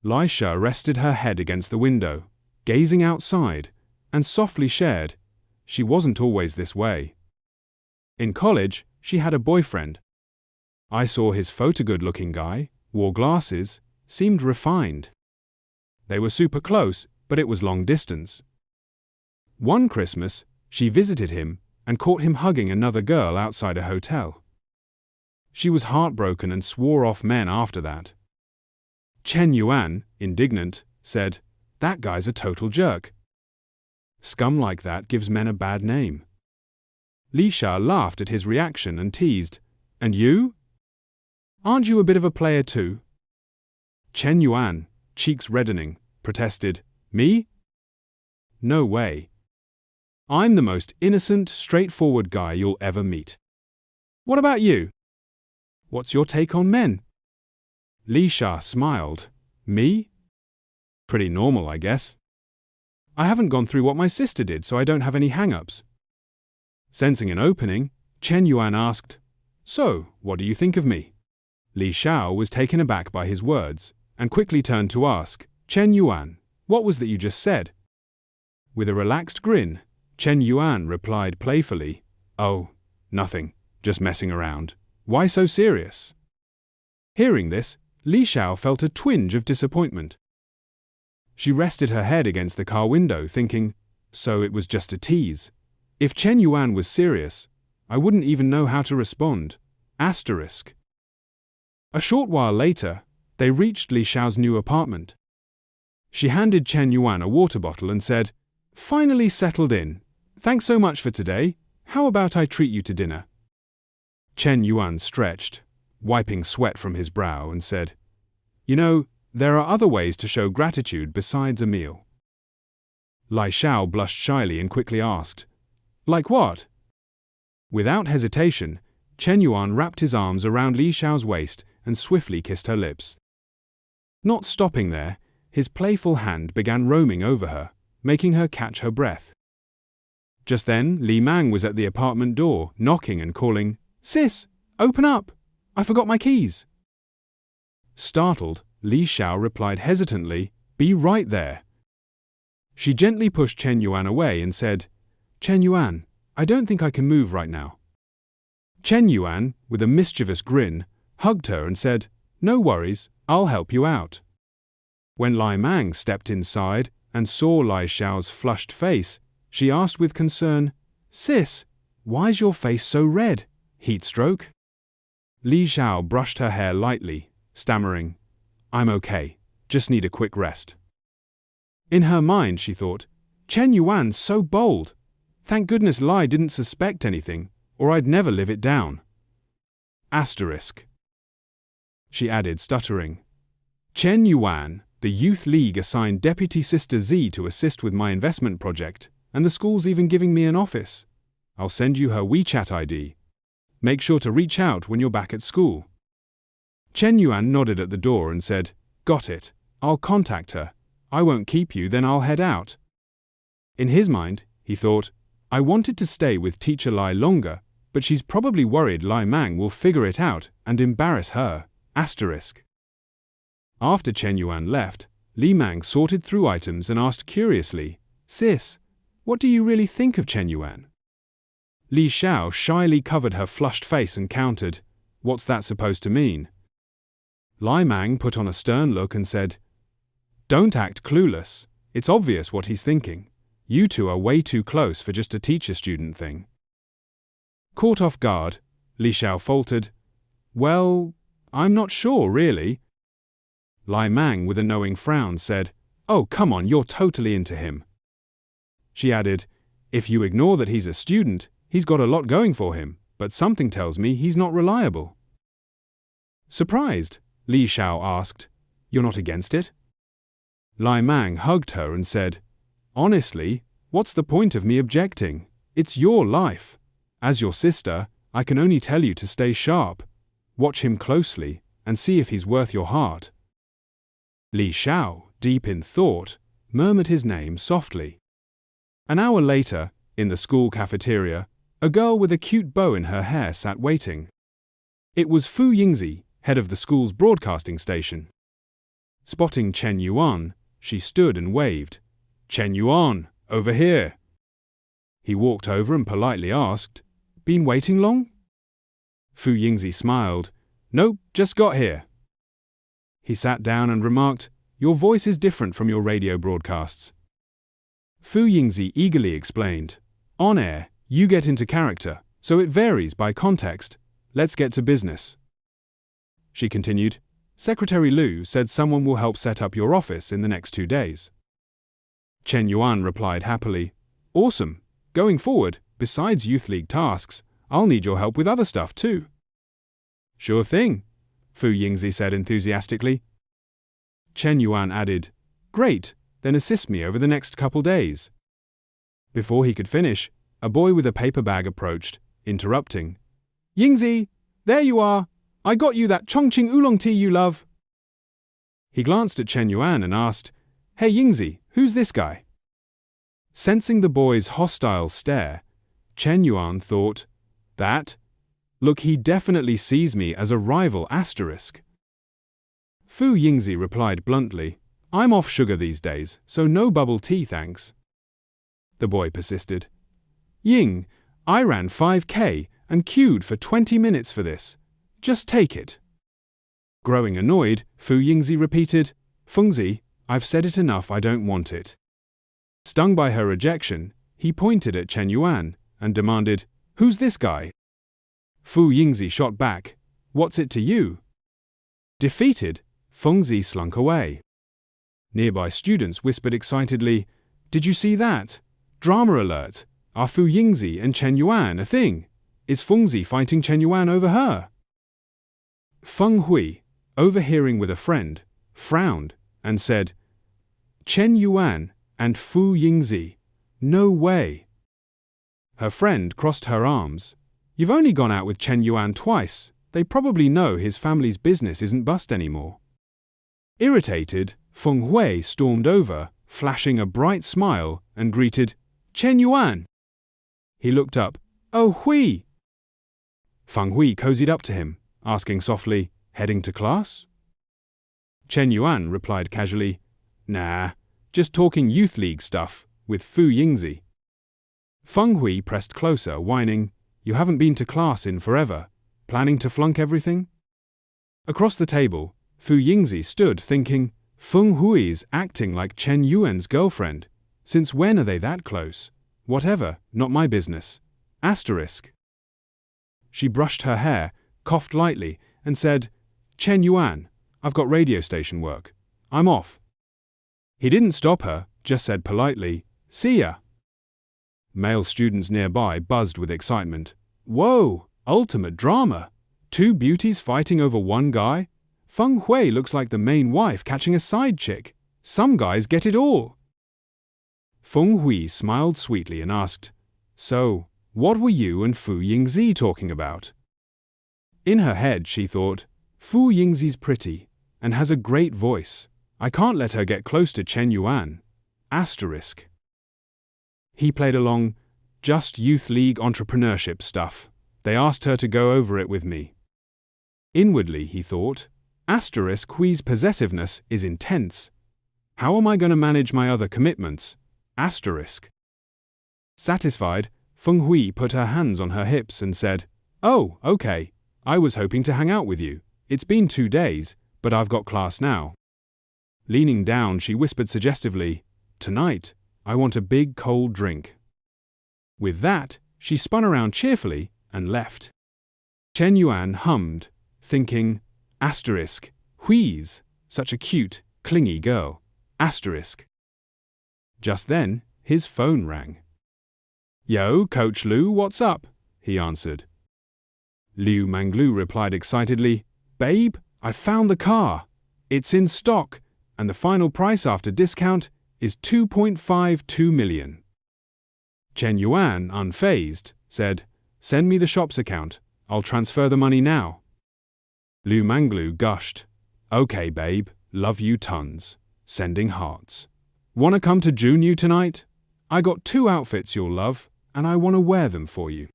Speaker 2: Lisha rested her head against the window, gazing outside, and softly shared, she wasn't always this way. In college, she had a boyfriend. I saw his photo-good-looking guy, wore glasses, seemed refined. They were super close, but it was long distance. One Christmas, she visited him and caught him hugging another girl outside a hotel. She was heartbroken and swore off men after that. Chen Yuan, indignant, said, That guy's a total jerk. Scum like that gives men a bad name. Lisha laughed at his reaction and teased, And you? Aren't you a bit of a player too? Chen Yuan, cheeks reddening, protested, Me? No way. I'm the most innocent, straightforward guy you'll ever meet. What about you? What's your take on men? Lisha smiled. Me? Pretty normal, I guess. I haven't gone through what my sister did, so I don't have any hang-ups. Sensing an opening, Chen Yuan asked, So, what do you think of me? Li Shao was taken aback by his words, and quickly turned to ask, Chen Yuan, what was that you just said? With a relaxed grin, Chen Yuan replied playfully, Oh, nothing, just messing around. Why so serious? Hearing this, Li Shao felt a twinge of disappointment. She rested her head against the car window, thinking, so it was just a tease. If Chen Yuan was serious, I wouldn't even know how to respond. Asterisk. A short while later, they reached Li Shao's new apartment. She handed Chen Yuan a water bottle and said, Finally settled in. Thanks so much for today. How about I treat you to dinner? Chen Yuan stretched, wiping sweat from his brow, and said, You know, there are other ways to show gratitude besides a meal. Li Shao blushed shyly and quickly asked, Like what? Without hesitation, Chen Yuan wrapped his arms around Li Shao's waist and swiftly kissed her lips. Not stopping there, his playful hand began roaming over her, making her catch her breath. Just then, Li Mang was at the apartment door, knocking and calling, Sis, open up! I forgot my keys. Startled, Li Shao replied hesitantly, Be right there. She gently pushed Chen Yuan away and said, Chen Yuan, I don't think I can move right now. Chen Yuan, with a mischievous grin, hugged her and said, No worries, I'll help you out. When Li Mang stepped inside and saw Li Shao's flushed face, she asked with concern, Sis, why's your face so red? Heat stroke? Li Shao brushed her hair lightly, stammering, I'm okay, just need a quick rest. In her mind, she thought, Chen Yuan's so bold. Thank goodness Li didn't suspect anything, or I'd never live it down. Asterisk. She added, stuttering, Chen Yuan, the Youth League assigned Deputy Sister Z to assist with my investment project, and the school's even giving me an office. I'll send you her WeChat ID. Make sure to reach out when you're back at school. Chen Yuan nodded at the door and said, Got it, I'll contact her. I won't keep you, then I'll head out. In his mind, he thought, I wanted to stay with Teacher Li longer, but she's probably worried Li Mang will figure it out and embarrass her. Asterisk. After Chen Yuan left, Li Mang sorted through items and asked curiously, Sis, what do you really think of Chen Yuan? Li Shao shyly covered her flushed face and countered, What's that supposed to mean? Li Mang put on a stern look and said, Don't act clueless. It's obvious what he's thinking. You two are way too close for just a teacher-student thing. Caught off guard, Li Shao faltered, Well, I'm not sure, really. Li Mang, with a knowing frown, said, Oh, come on, you're totally into him. She added, If you ignore that he's a student, he's got a lot going for him. but something tells me he's not reliable. Surprised, Li Xiao asked, "You're not against it?" Lai Mang hugged her and said, "Honestly, what's the point of me objecting? It's your life. As your sister, I can only tell you to stay sharp. Watch him closely and see if he's worth your heart." Li Xiao, deep in thought, murmured his name softly. An hour later, in the school cafeteria, a girl with a cute bow in her hair sat waiting. It was Fu Yingzi, head of the school's broadcasting station. Spotting Chen Yuan, she stood and waved. "Chen Yuan, over here." He walked over and politely asked, "Been waiting long?" Fu Yingzi smiled. "Nope, just got here." He sat down and remarked, "Your voice is different from your radio broadcasts." Fu Yingzi eagerly explained, "On air, you get into character, so it varies by context. Let's get to business." She continued, "Secretary Liu said someone will help set up your office in the next 2 days." Chen Yuan replied happily, "Awesome. Going forward, besides Youth League tasks, I'll need your help with other stuff too." "Sure thing," Fu Yingzi said enthusiastically. Chen Yuan added, "Great, then assist me over the next couple days." Before he could finish, a boy with a paper bag approached, interrupting, "Yingzi, there you are. I got you that Chongqing oolong tea you love." He glanced at Chen Yuan and asked, "Hey Yingzi, who's this guy?" Sensing the boy's hostile stare, Chen Yuan thought, Look, he definitely sees me as a rival asterisk." Fu Yingzi replied bluntly, "I'm off sugar these days, so no bubble tea thanks." The boy persisted, "Ying, I ran 5K and queued for 20 minutes for this. Just take it." Growing annoyed, Fu Yingzi repeated, "Fengzi, I've said it enough, I don't want it." Stung by her rejection, he pointed at Chen Yuan and demanded, "Who's this guy?" Fu Yingzi shot back, "What's it to you?" Defeated, Fengzi slunk away. Nearby students whispered excitedly, "Did you see that? Drama alert! Are Fu Yingzi and Chen Yuan a thing? Is Fengzi fighting Chen Yuan over her?" Feng Hui, overhearing with a friend, frowned and said, "Chen Yuan and Fu Yingzi? No way." Her friend crossed her arms. "You've only gone out with Chen Yuan twice. They probably know his family's business isn't bust anymore." Irritated, Feng Hui stormed over, flashing a bright smile, and greeted, "Chen Yuan." He looked up. "Oh, Hui." Feng Hui cozied up to him, asking softly, "Heading to class?" Chen Yuan replied casually, "Nah, just talking Youth League stuff with Fu Yingzi." Feng Hui pressed closer, whining, "You haven't been to class in forever. Planning to flunk everything?" Across the table, Fu Yingzi stood thinking, Feng Hui's acting like Chen Yuan's girlfriend. Since when are they that close? Whatever, not my business. Asterisk. She brushed her hair, coughed lightly, and said, "Chen Yuan, I've got radio station work. I'm off." He didn't stop her, just said politely, "See ya." Male students nearby buzzed with excitement. "Whoa, ultimate drama. 2 beauties fighting over one guy? Feng Hui looks like the main wife catching a side chick. Some guys get it all." Feng Hui smiled sweetly and asked, "So, what were you and Fu Yingzi talking about?" In her head, she thought, "Fu Yingzi's pretty and has a great voice. I can't let her get close to Chen Yuan. Asterisk." He played along, "Just Youth League entrepreneurship stuff. They asked her to go over it with me." Inwardly, he thought, Asterisk Hui's possessiveness is intense. How am I going to manage my other commitments? Asterisk. Satisfied, Feng Hui put her hands on her hips and said, "Oh, okay. I was hoping to hang out with you. It's been 2 days, but I've got class now." Leaning down, she whispered suggestively, "Tonight, I want a big cold drink." With that, she spun around cheerfully and left. Chen Yuan hummed, thinking, Asterisk, Hui's, such a cute, clingy girl. Asterisk. Just then, his phone rang. "Yo, Coach Liu, what's up?" he answered. Liu Manglu replied excitedly, "Babe, I found the car. It's in stock, and the final price after discount is 2.52 million. Chen Yuan, unfazed, said, "Send me the shop's account. I'll transfer the money now." Liu Manglu gushed, "Okay, babe, love you tons. Sending hearts. Wanna come to Junyu tonight? I got 2 outfits you'll love, and I wanna wear them for you."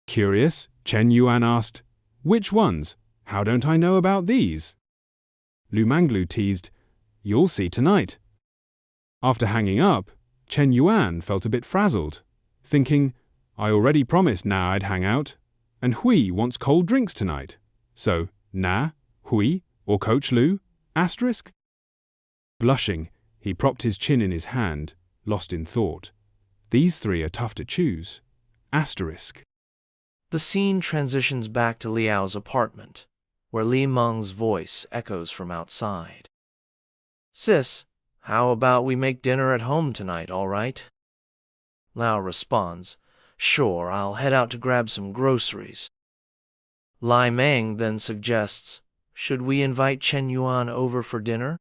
Speaker 2: Curious, Chen Yuan asked, "Which ones? How don't I know about these?" Liu Manglu teased, "You'll see tonight." After hanging up, Chen Yuan felt a bit frazzled, thinking, "I already promised Na I'd hang out, and Hui wants cold drinks tonight. So, Na, Hui, or Coach Liu? Asterisk?" Blushing, he propped his chin in his hand, lost in thought. These 3 are tough to choose. Asterisk.
Speaker 3: The scene transitions back to Liao's apartment, where Li Meng's voice echoes from outside. "Sis, how about we make dinner at home tonight, all right?" Liao responds, "Sure, I'll head out to grab some groceries." Li Meng then suggests, "Should we invite Chen Yuan over for dinner?"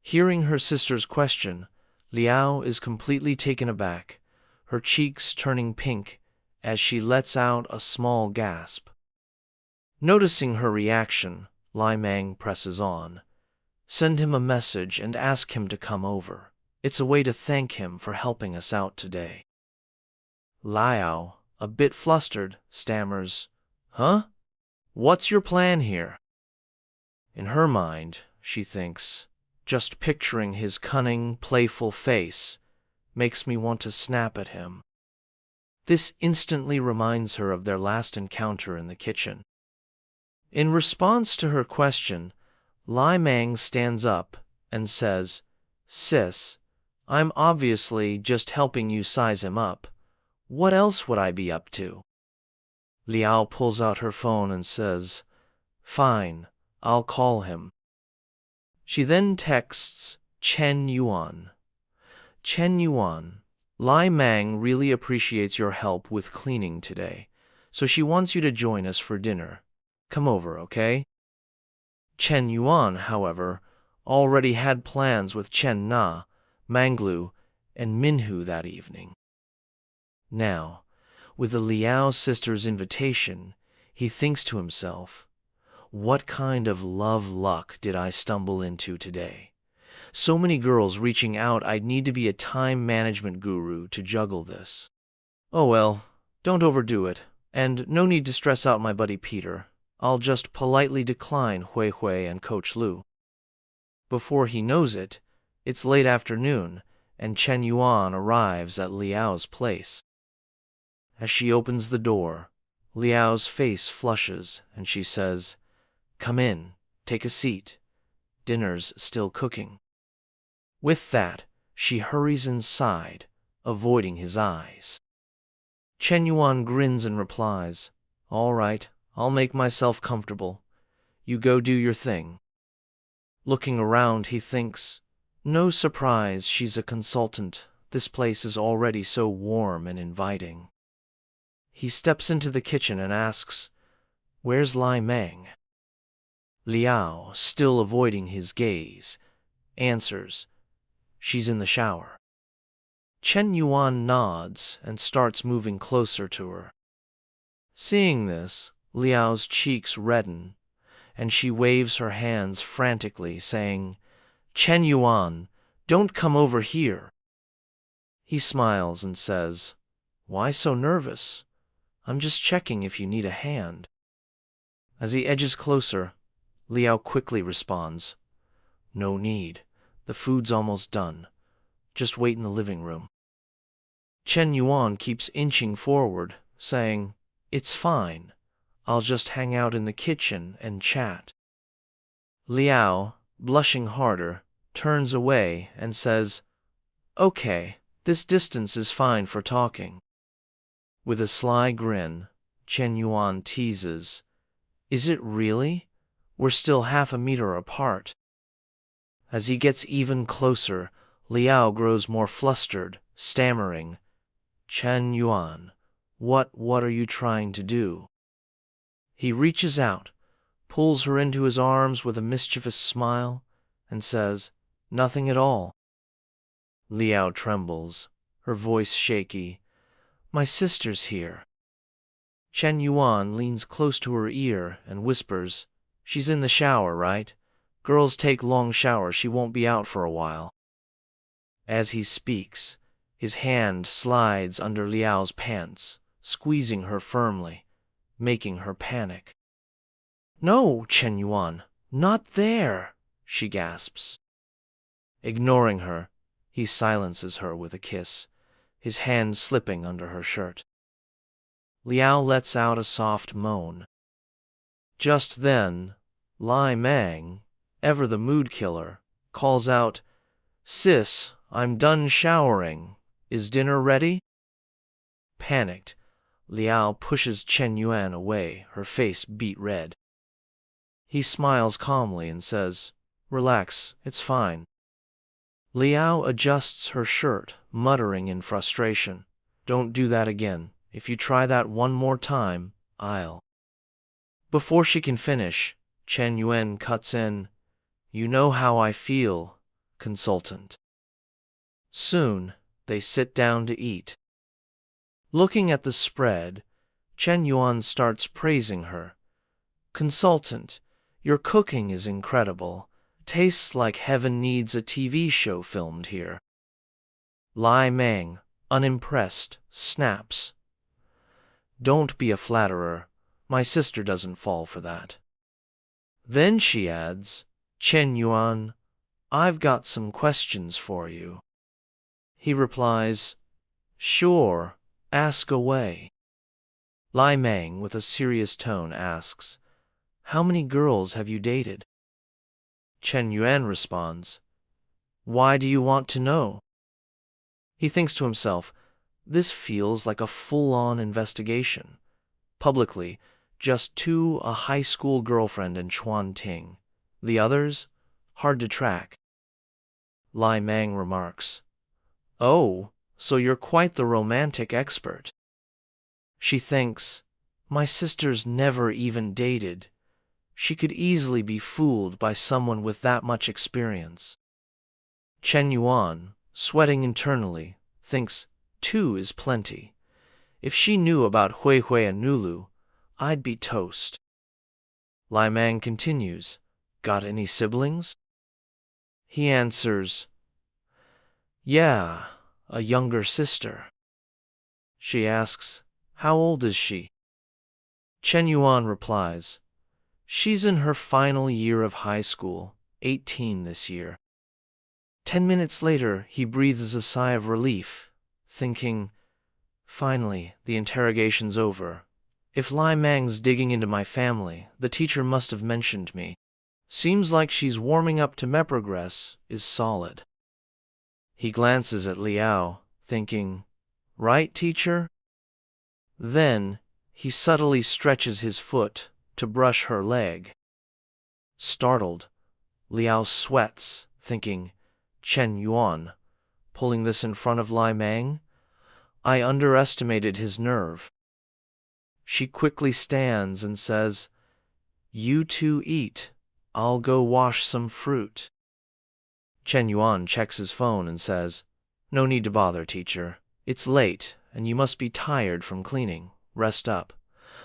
Speaker 3: Hearing her sister's question, Liao is completely taken aback, her cheeks turning pink as she lets out a small gasp. Noticing her reaction, Li Meng presses on. "Send him a message and ask him to come over. It's a way to thank him for helping us out today." Liao, a bit flustered, stammers, "Huh? What's your plan here?" In her mind, she thinks, "Just picturing his cunning, playful face makes me want to snap at him." This instantly reminds her of their last encounter in the kitchen. In response to her question, Li Meng stands up and says, "Sis, I'm obviously just helping you size him up. What else would I be up to?" Liao pulls out her phone and says, "Fine, I'll call him." She then texts Chen Yuan. "Chen Yuan, Li Meng really appreciates your help with cleaning today, so she wants you to join us for dinner. Come over, okay?" Chen Yuan, however, already had plans with Chen Na, Manglu, and Minhu that evening. Now, with the Liao sisters' invitation, he thinks to himself, "What kind of love luck did I stumble into today? So many girls reaching out, I'd need to be a time management guru to juggle this. Oh well, don't overdo it, and no need to stress out my buddy Peter. I'll just politely decline Hui Hui and Coach Liu." Before he knows it, it's late afternoon, and Chen Yuan arrives at Liao's place. As she opens the door, Liao's face flushes, and she says, "Come in, take a seat. Dinner's still cooking." With that, she hurries inside, avoiding his eyes. Chen Yuan grins and replies, "All right, I'll make myself comfortable. You go do your thing." Looking around, he thinks, "No surprise she's a consultant. This place is already so warm and inviting." He steps into the kitchen and asks, "Where's Li Meng?" Liao, still avoiding his gaze, answers, "She's in the shower." Chen Yuan nods and starts moving closer to her. Seeing this, Liao's cheeks redden, and she waves her hands frantically, saying, "Chen Yuan, don't come over here." He smiles and says, "Why so nervous? I'm just checking if you need a hand." As he edges closer, Liao quickly responds, "No need. The food's almost done. Just wait in the living room." Chen Yuan keeps inching forward, saying, "It's fine. I'll just hang out in the kitchen and chat." Liao, blushing harder, turns away and says, "Okay, this distance is fine for talking." With a sly grin, Chen Yuan teases, "Is it really? We're still half a meter apart." As he gets even closer, Liao grows more flustered, stammering, "Chen Yuan, what are you trying to do?" He reaches out, pulls her into his arms with a mischievous smile, and says, "Nothing at all." Liao trembles, her voice shaky. "My sister's here." Chen Yuan leans close to her ear and whispers, "She's in the shower, right? Girls take long showers, she won't be out for a while." As he speaks, his hand slides under Liao's pants, squeezing her firmly, making her panic. "No, Chen Yuan, not there," she gasps. Ignoring her, he silences her with a kiss, his hand slipping under her shirt. Liao lets out a soft moan. Just then, Lai Mang, ever the mood killer, calls out, "Sis, I'm done showering. Is dinner ready?" Panicked, Liao pushes Chen Yuan away, her face beet red. He smiles calmly and says, "Relax, it's fine." Liao adjusts her shirt, muttering in frustration, "Don't do that again. If you try that one more time, I'll..." Before she can finish, Chen Yuan cuts in, "You know how I feel, consultant." Soon, they sit down to eat. Looking at the spread, Chen Yuan starts praising her. "Consultant, your cooking is incredible. Tastes like heaven needs a TV show filmed here." Lai Mang, unimpressed, snaps, "Don't be a flatterer. My sister doesn't fall for that." Then she adds, "Chen Yuan, I've got some questions for you." He replies, "Sure, ask away." Lai Mang, with a serious tone, asks, "How many girls have you dated?" Chen Yuan responds, "Why do you want to know?" He thinks to himself, this feels like a full-on investigation. Publicly, just two, a high school girlfriend and Chuan Ting. The others, hard to track. Lai Mang remarks, "Oh, so you're quite the romantic expert." She thinks, my sister's never even dated. She could easily be fooled by someone with that much experience. Chen Yuan, sweating internally, thinks 2 is plenty. If she knew about Hui Hui and Nulu, I'd be toast. Lai Mang continues, "Got any siblings?" He answers, "Yeah, a younger sister." She asks, "How old is she?" Chen Yuan replies, "She's in her final year of high school, 18 this year." 10 minutes later, he breathes a sigh of relief, thinking, finally, the interrogation's over. If Lai Mang's digging into my family, the teacher must have mentioned me. Seems like she's warming up to progress is solid. He glances at Liao, thinking, right, teacher? Then, he subtly stretches his foot to brush her leg. Startled, Liao sweats, thinking, Chen Yuan, pulling this in front of Lai Mang? I underestimated his nerve. She quickly stands and says, "You two eat. I'll go wash some fruit." Chen Yuan checks his phone and says, "No need to bother, teacher. It's late, and you must be tired from cleaning. Rest up.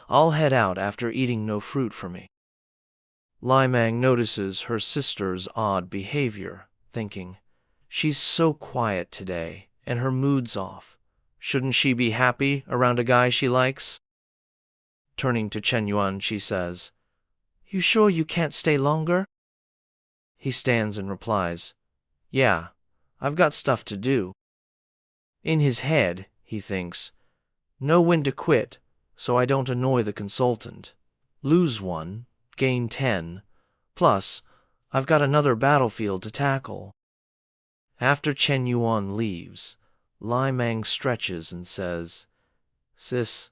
Speaker 3: I'll head out after eating no fruit for me." Lai Mang notices her sister's odd behavior, thinking, she's so quiet today, and her mood's off. Shouldn't she be happy around a guy she likes? Turning to Chen Yuan, she says, "You sure you can't stay longer?" He stands and replies, "Yeah, I've got stuff to do." In his head, he thinks, know when to quit, so I don't annoy the consultant. Lose 1, gain 10, plus, I've got another battlefield to tackle. After Chen Yuan leaves, Lai Mang stretches and says, "Sis,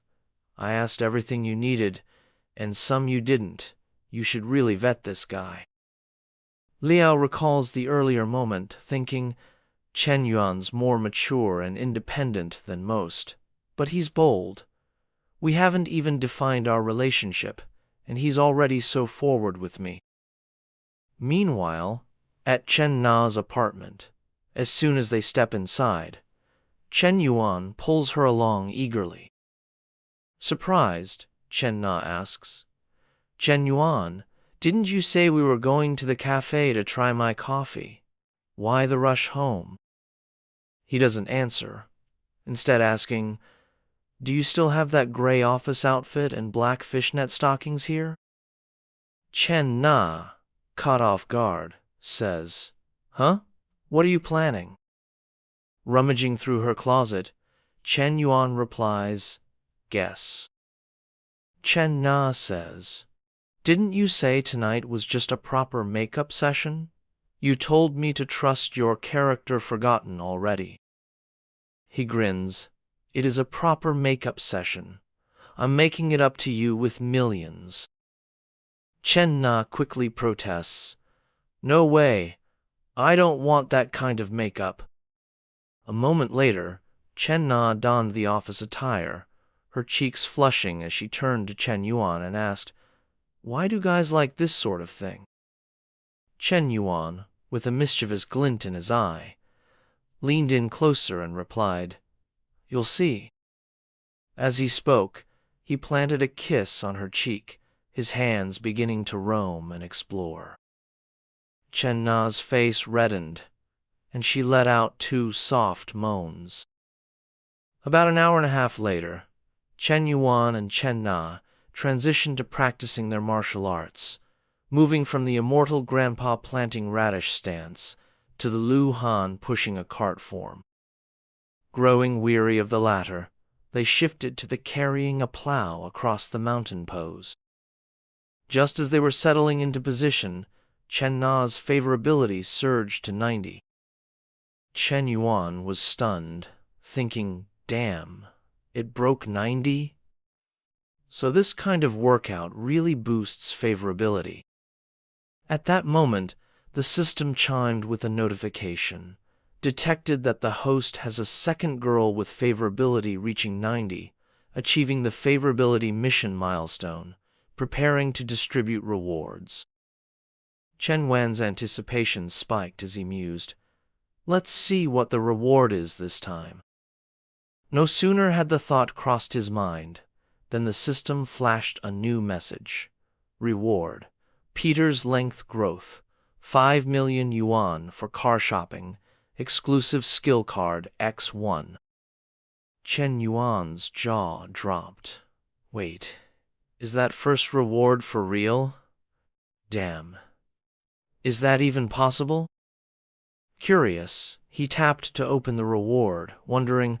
Speaker 3: I asked everything you needed, and some you didn't. You should really vet this guy." Liao recalls the earlier moment, thinking, Chen Yuan's more mature and independent than most, but he's bold. We haven't even defined our relationship, and he's already so forward with me. Meanwhile, at Chen Na's apartment, as soon as they step inside, Chen Yuan pulls her along eagerly. Surprised, Chen Na asks, "Chen Yuan, didn't you say we were going to the cafe to try my coffee? Why the rush home?" He doesn't answer, instead asking, "Do you still have that gray office outfit and black fishnet stockings here?" Chen Na, caught off guard, says, "Huh? What are you planning?" Rummaging through her closet, Chen Yuan replies, "Guess." Chen Na says, "Didn't you say tonight was just a proper makeup session? You told me to trust your character forgotten already." He grins. "It is a proper makeup session. I'm making it up to you with millions." Chen Na quickly protests, "No way. I don't want that kind of makeup." A moment later, Chen Na donned the office attire, her cheeks flushing as she turned to Chen Yuan and asked, "Why do guys like this sort of thing?" Chen Yuan, with a mischievous glint in his eye, leaned in closer and replied, "You'll see." As he spoke, he planted a kiss on her cheek, his hands beginning to roam and explore. Chen Na's face reddened, and she let out 2 soft moans. About an hour and a half later, Chen Yuan and Chen Na transitioned to practicing their martial arts, moving from the immortal grandpa planting radish stance to the Lu Han pushing a cart form. Growing weary of the latter, they shifted to the carrying a plow across the mountain pose. Just as they were settling into position, Chen Na's favorability surged to 90. Chen Yuan was stunned, thinking, "Damn, it broke 90? So this kind of workout really boosts favorability." At that moment, the system chimed with a notification, detected that the host has a second girl with favorability reaching 90, achieving the favorability mission milestone, preparing to distribute rewards. Chen Wan's anticipation spiked as he mused, "Let's see what the reward is this time." No sooner had the thought crossed his mind than the system flashed a new message. Reward: Peter's length growth, 5 million yuan for car shopping, exclusive skill card X1. Chen Yuan's jaw dropped. Wait, is that first reward for real? Damn. Is that even possible? Curious, he tapped to open the reward, wondering,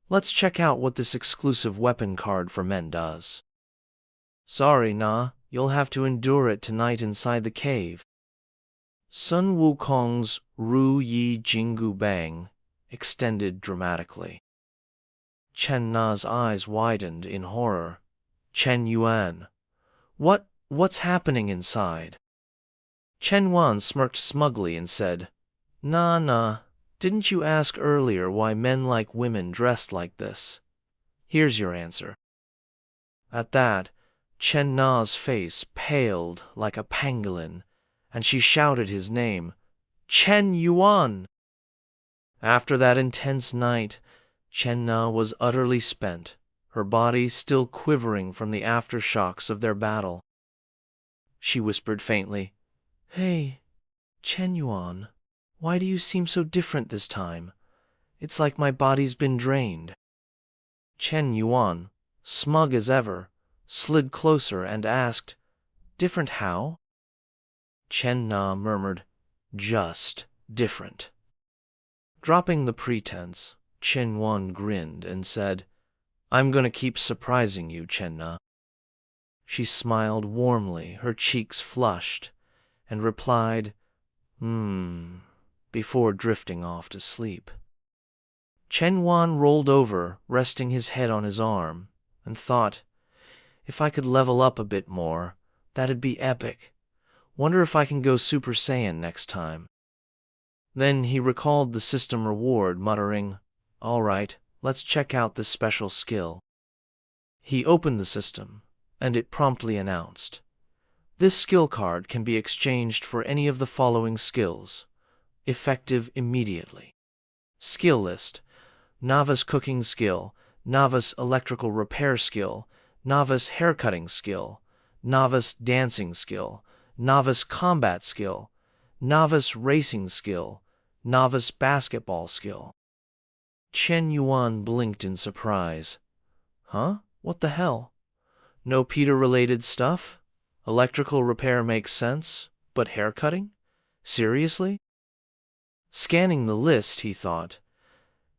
Speaker 3: let's check out what this exclusive weapon card for men does. Sorry, Na, you'll have to endure it tonight inside the cave. Sun Wukong's Ru Yi Jingu Bang extended dramatically. Chen Na's eyes widened in horror. Chen Yuan. What's happening inside? Chen Yuan smirked smugly and said, Nah, didn't you ask earlier why men like women dressed like this? Here's your answer. At that, Chen Na's face paled like a pangolin, and she shouted his name, Chen Yuan! After that intense night, Chen Na was utterly spent, her body still quivering from the aftershocks of their battle. She whispered faintly, Hey, Chen Yuan, why do you seem so different this time? It's like my body's been drained. Chen Yuan, smug as ever, slid closer and asked, Different how? Chen Na murmured, Just different. Dropping the pretense, Chen Yuan grinned and said, I'm gonna keep surprising you, Chen Na. She smiled warmly, her cheeks flushed, and replied, before drifting off to sleep. Chen Yuan rolled over, resting his head on his arm, and thought, if I could level up a bit more, that'd be epic. Wonder if I can go Super Saiyan next time. Then he recalled the system reward, muttering, All right, let's check out this special skill. He opened the system, and it promptly announced, This skill card can be exchanged for any of the following skills. Effective immediately. Skill list: Novice cooking skill, Novice electrical repair skill, Novice haircutting skill, Novice dancing skill, Novice combat skill, Novice racing skill, Novice basketball skill. Chen Yuan blinked in surprise. Huh? What the hell? No Peter-related stuff? Electrical repair makes sense, but haircutting? Seriously? Scanning the list, he thought,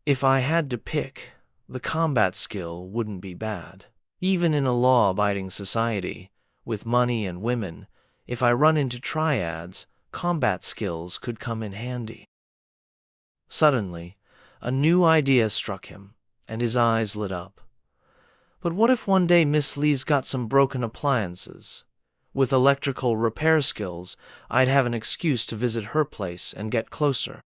Speaker 3: if I had to pick, the combat skill wouldn't be bad. Even in a law-abiding society, with money and women, if I run into triads, combat skills could come in handy. Suddenly, a new idea struck him, and his eyes lit up. But what if one day Miss Lee's got some broken appliances? With electrical repair skills, I'd have an excuse to visit her place and get closer.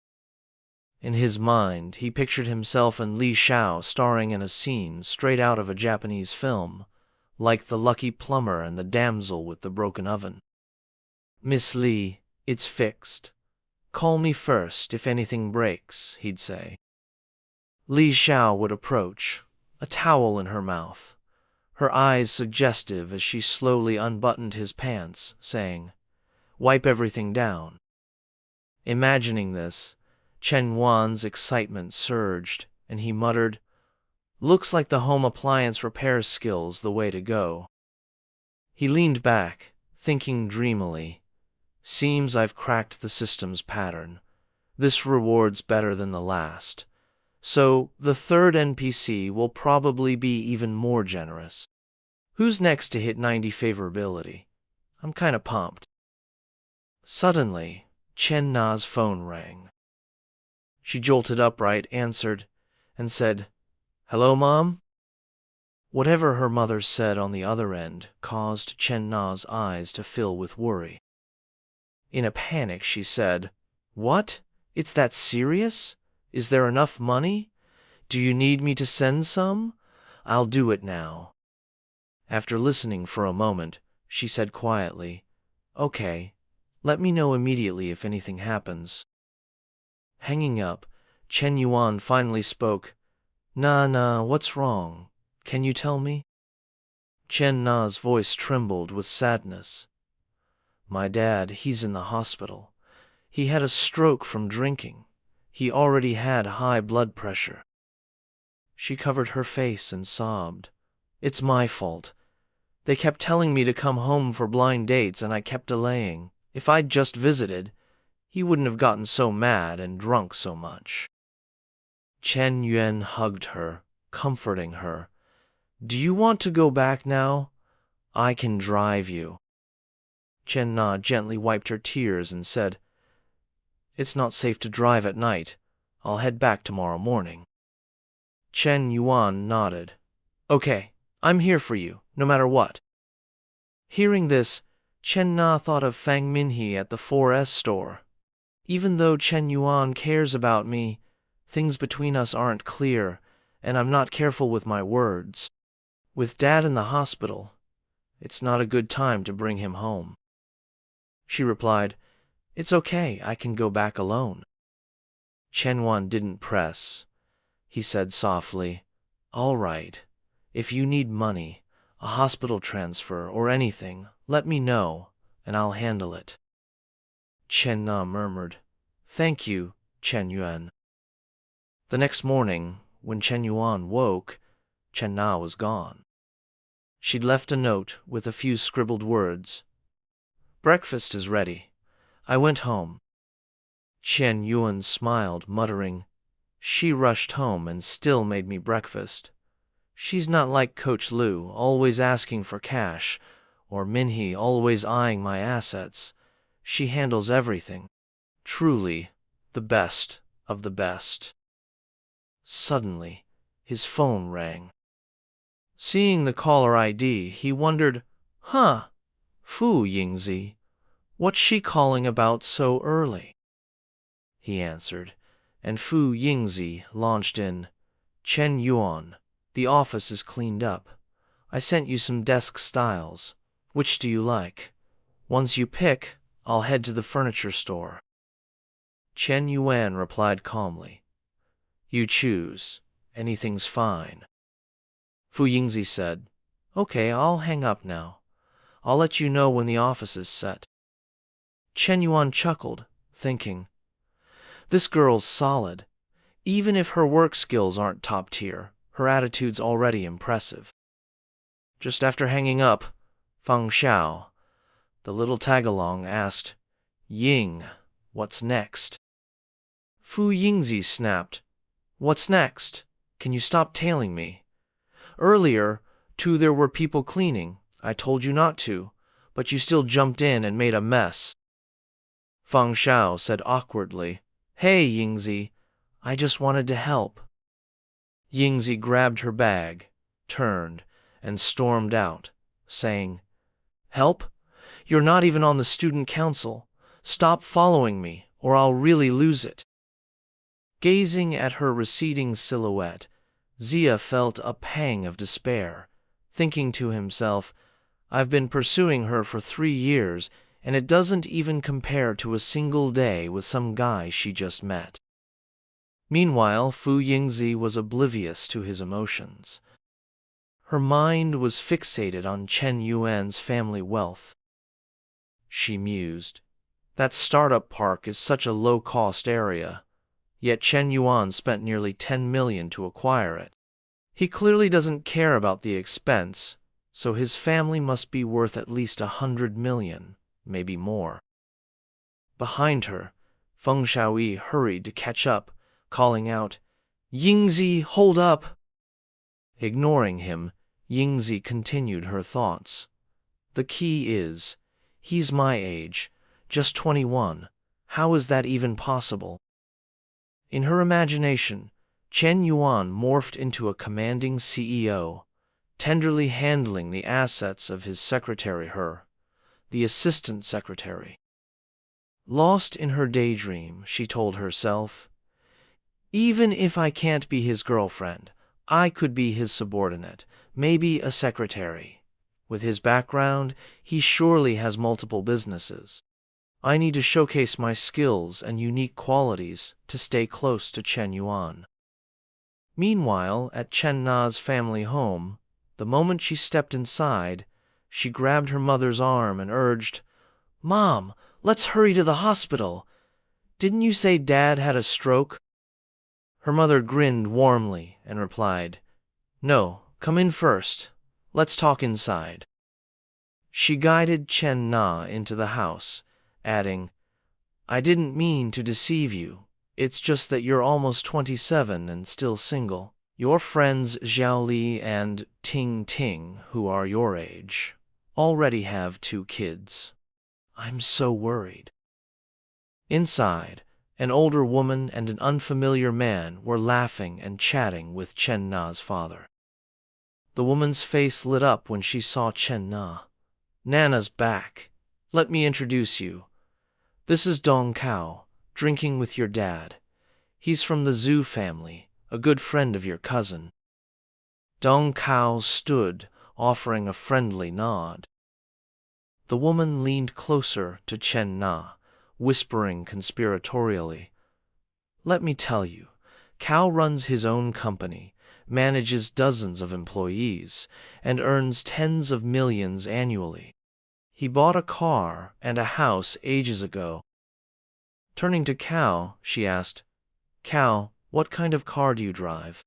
Speaker 3: In his mind, he pictured himself and Li Xiao starring in a scene straight out of a Japanese film, like The Lucky Plumber and the Damsel with the Broken Oven. Miss Lee, it's fixed. Call me first if anything breaks, he'd say. Li Xiao would approach, a towel in her mouth, her eyes suggestive as she slowly unbuttoned his pants, saying, "Wipe everything down." Imagining this, Chen Yuan's excitement surged, and he muttered, "Looks like the home appliance repair skill's the way to go." He leaned back, thinking dreamily, "Seems I've cracked the system's pattern. This reward's better than the last. So the third NPC will probably be even more generous. Who's next to hit 90 favorability? I'm kinda pumped." Suddenly, Chen Na's phone rang. She jolted upright, answered, and said, "Hello, Mom?" Whatever her mother said on the other end caused Chen Na's eyes to fill with worry. In a panic, she said, "What? It's that serious? Is there enough money? Do you need me to send some? I'll do it now." After listening for a moment, she said quietly, "Okay, let me know immediately if anything happens." Hanging up, Chen Yuan finally spoke, Nah, what's wrong? Can you tell me?" Chen Na's voice trembled with sadness. "My dad, he's in the hospital. He had a stroke from drinking. He already had high blood pressure." She covered her face and sobbed. "It's my fault. They kept telling me to come home for blind dates and I kept delaying. If I'd just visited, he wouldn't have gotten so mad and drunk so much." Chen Yuan hugged her, comforting her. "Do you want to go back now? I can drive you." Chen Na gently wiped her tears and said, "It's not safe to drive at night. I'll head back tomorrow morning." Chen Yuan nodded. "Okay, I'm here for you, no matter what." Hearing this, Chen Na thought of Fang Minhe at the 4S store. Even though Chen Yuan cares about me, things between us aren't clear, and I'm not careful with my words. With Dad in the hospital, it's not a good time to bring him home. She replied, "It's okay, I can go back alone." Chen Yuan didn't press. He said softly, "All right, if you need money, a hospital transfer, or anything, let me know, and I'll handle it." Chen Na murmured, "Thank you, Chen Yuan." The next morning, when Chen Yuan woke, Chen Na was gone. She'd left a note with a few scribbled words. "Breakfast is ready. I went home." Chen Yuan smiled, muttering, "She rushed home and still made me breakfast. She's not like Coach Lu, always asking for cash, or Minhe always eyeing my assets. She handles everything. Truly, the best of the best." Suddenly, his phone rang. Seeing the caller ID, he wondered, Fu Yingzi, what's she calling about so early?" He answered, and Fu Yingzi launched in, "Chen Yuan, the office is cleaned up. I sent you some desk styles. Which do you like? Once you pick, I'll head to the furniture store. Chen Yuan replied calmly. You choose. Anything's fine. Fu Yingzi said, Okay, I'll hang up now. I'll let you know when the office is set. Chen Yuan chuckled, thinking, This girl's solid. Even if her work skills aren't top tier, her attitude's already impressive. Just after hanging up, Feng Xiao, the little tagalong, asked, Ying, what's next? Fu Yingzi snapped, What's next? Can you stop tailing me? Earlier, too, there were people cleaning. I told you not to, but you still jumped in and made a mess. Feng Xiao said awkwardly, Hey, Yingzi, I just wanted to help. Yingzi grabbed her bag, turned, and stormed out, saying, Help? You're not even on the student council. Stop following me, or I'll really lose it. Gazing at her receding silhouette, Zia felt a pang of despair, thinking to himself, I've been pursuing her for 3 years, and it doesn't even compare to a single day with some guy she just met. Meanwhile, Fu Yingzi was oblivious to his emotions. Her mind was fixated on Chen Yuan's family wealth. She mused, That startup park is such a low-cost area, yet Chen Yuan spent nearly 10 million to acquire it. He clearly doesn't care about the expense, so his family must be worth at least 100 million, maybe more. Behind her, Feng Xiaoyi hurried to catch up, calling out, Yingzi, hold up! Ignoring him, Yingzi continued her thoughts. The key is, he's my age, just 21. How is that even possible? In her imagination, Chen Yuan morphed into a commanding CEO, tenderly handling the assets of his secretary the assistant secretary. Lost in her daydream, she told herself, Even if I can't be his girlfriend, I could be his subordinate, maybe a secretary. With his background, he surely has multiple businesses. I need to showcase my skills and unique qualities to stay close to Chen Yuan. Meanwhile, at Chen Na's family home, the moment she stepped inside, she grabbed her mother's arm and urged, Mom, let's hurry to the hospital. Didn't you say Dad had a stroke? Her mother grinned warmly and replied, No, come in first. Let's talk inside. She guided Chen Na into the house, adding, I didn't mean to deceive you. It's just that you're almost 27 and still single. Your friends Xiao Li and Ting Ting, who are your age, already have 2 kids. I'm so worried. Inside, an older woman and an unfamiliar man were laughing and chatting with Chen Na's father. The woman's face lit up when she saw Chen Na. Nana's back. Let me introduce you. This is Dong Kao, drinking with your dad. He's from the Zhu family, a good friend of your cousin. Dong Kao stood, offering a friendly nod. The woman leaned closer to Chen Na, whispering conspiratorially, Let me tell you, Kao runs his own company, manages dozens of employees, and earns tens of millions annually. He bought a car and a house ages ago. Turning to Kao, she asked, Kao, what kind of car do you drive?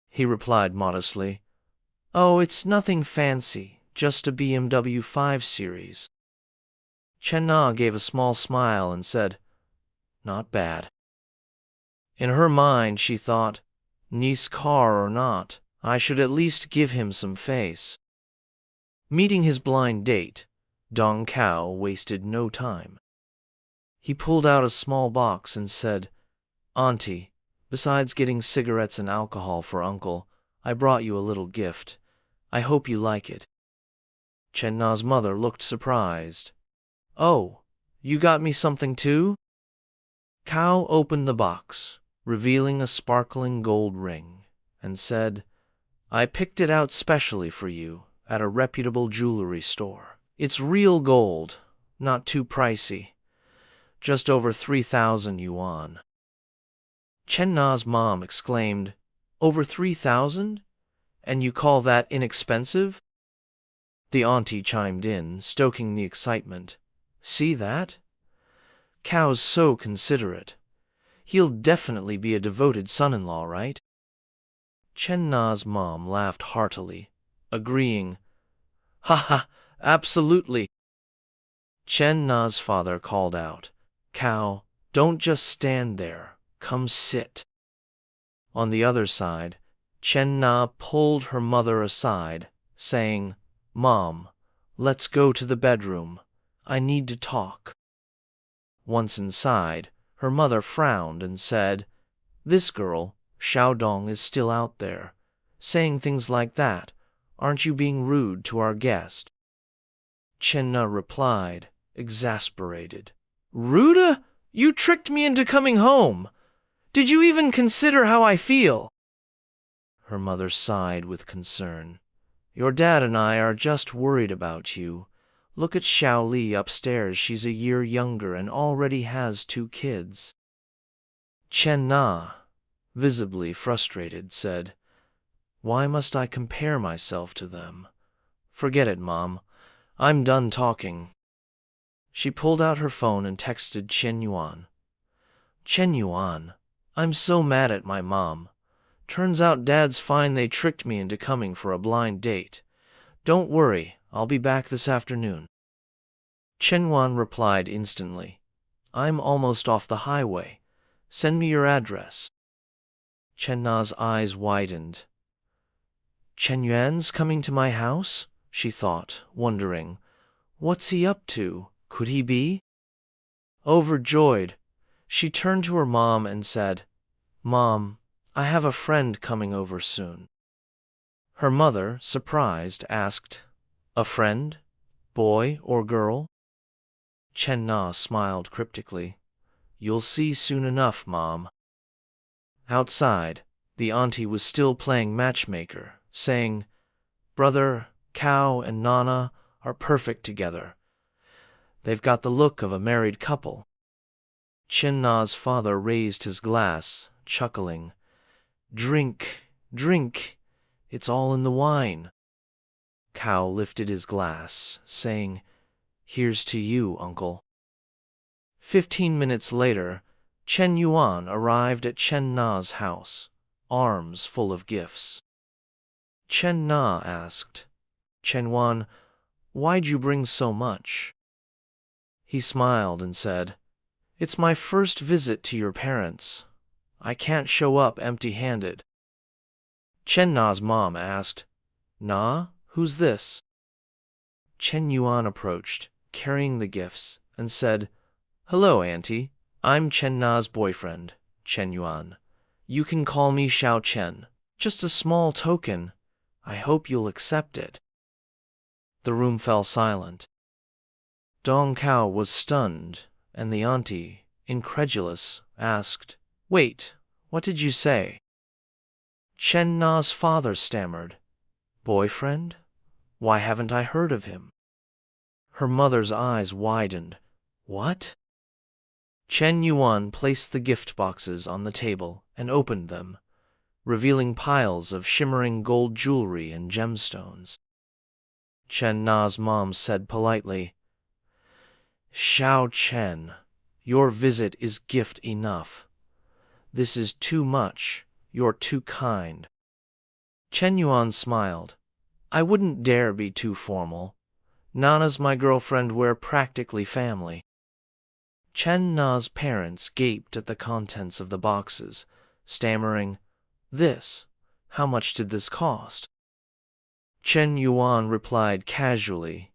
Speaker 3: He replied modestly, Oh, it's nothing fancy, just a BMW 5 Series. Chen Na gave a small smile and said, Not bad. In her mind, she thought, Nice car or not, I should at least give him some face. Meeting his blind date, Dong Kao wasted no time. He pulled out a small box and said, Auntie, besides getting cigarettes and alcohol for Uncle, I brought you a little gift. I hope you like it. Chen Na's mother looked surprised. Oh, you got me something too? Kao opened the box, revealing a sparkling gold ring, and said, I picked it out specially for you at a reputable jewelry store. It's real gold, not too pricey. Just over 3,000 yuan. Chen Na's mom exclaimed, Over 3,000? And you call that inexpensive? The auntie chimed in, stoking the excitement. See that? Cao's so considerate. He'll definitely be a devoted son-in-law, right? Chen Na's mom laughed heartily, agreeing, Ha, absolutely. Chen Na's father called out, Cao, don't just stand there, come sit. On the other side, Chen Na pulled her mother aside, saying, Mom, let's go to the bedroom. I need to talk. Once inside, her mother frowned and said, This girl, Xiaodong, is still out there, saying things like that. Aren't you being rude to our guest? Chen Na replied, exasperated. Rude? You tricked me into coming home. Did you even consider how I feel? Her mother sighed with concern. Your dad and I are just worried about you. Look at Xiao Li upstairs. She's a year younger and already has 2 kids. Chen Na, visibly frustrated, said, Why must I compare myself to them? Forget it, Mom. I'm done talking. She pulled out her phone and texted Chen Yuan. Chen Yuan, I'm so mad at my mom. Turns out Dad's fine. They tricked me into coming for a blind date. Don't worry, I'll be back this afternoon. Chen Yuan replied instantly. I'm almost off the highway. Send me your address. Chen Na's eyes widened. Chen Yuan's coming to my house? She thought, wondering. What's he up to? Could he be? Overjoyed, she turned to her mom and said, Mom, I have a friend coming over soon. Her mother, surprised, asked, A friend? Boy or girl? Chen Na smiled cryptically. You'll see soon enough, Mom. Outside, the auntie was still playing matchmaker, saying, Brother, Cao and Nana are perfect together. They've got the look of a married couple. Chen Na's father raised his glass, chuckling. Drink, drink, it's all in the wine. Cao lifted his glass, saying, Here's to you, uncle. 15 minutes later, Chen Yuan arrived at Chen Na's house, arms full of gifts. Chen Na asked, Chen Yuan, why'd you bring so much? He smiled and said, It's my first visit to your parents. I can't show up empty-handed. Chen Na's mom asked, Na, who's this? Chen Yuan approached, carrying the gifts, and said, Hello, Auntie. I'm Chen Na's boyfriend, Chen Yuan. You can call me Xiao Chen. Just a small token. I hope you'll accept it. The room fell silent. Dong Cao was stunned, and the auntie, incredulous, asked, Wait, what did you say? Chen Na's father stammered, Boyfriend? Why haven't I heard of him? Her mother's eyes widened. What? Chen Yuan placed the gift boxes on the table and opened them, revealing piles of shimmering gold jewelry and gemstones. Chen Na's mom said politely, Xiao Chen, your visit is gift enough. This is too much. You're too kind. Chen Yuan smiled. I wouldn't dare be too formal. Nana's my girlfriend. We're practically family. Chen Na's parents gaped at the contents of the boxes, stammering, This? How much did this cost? Chen Yuan replied casually,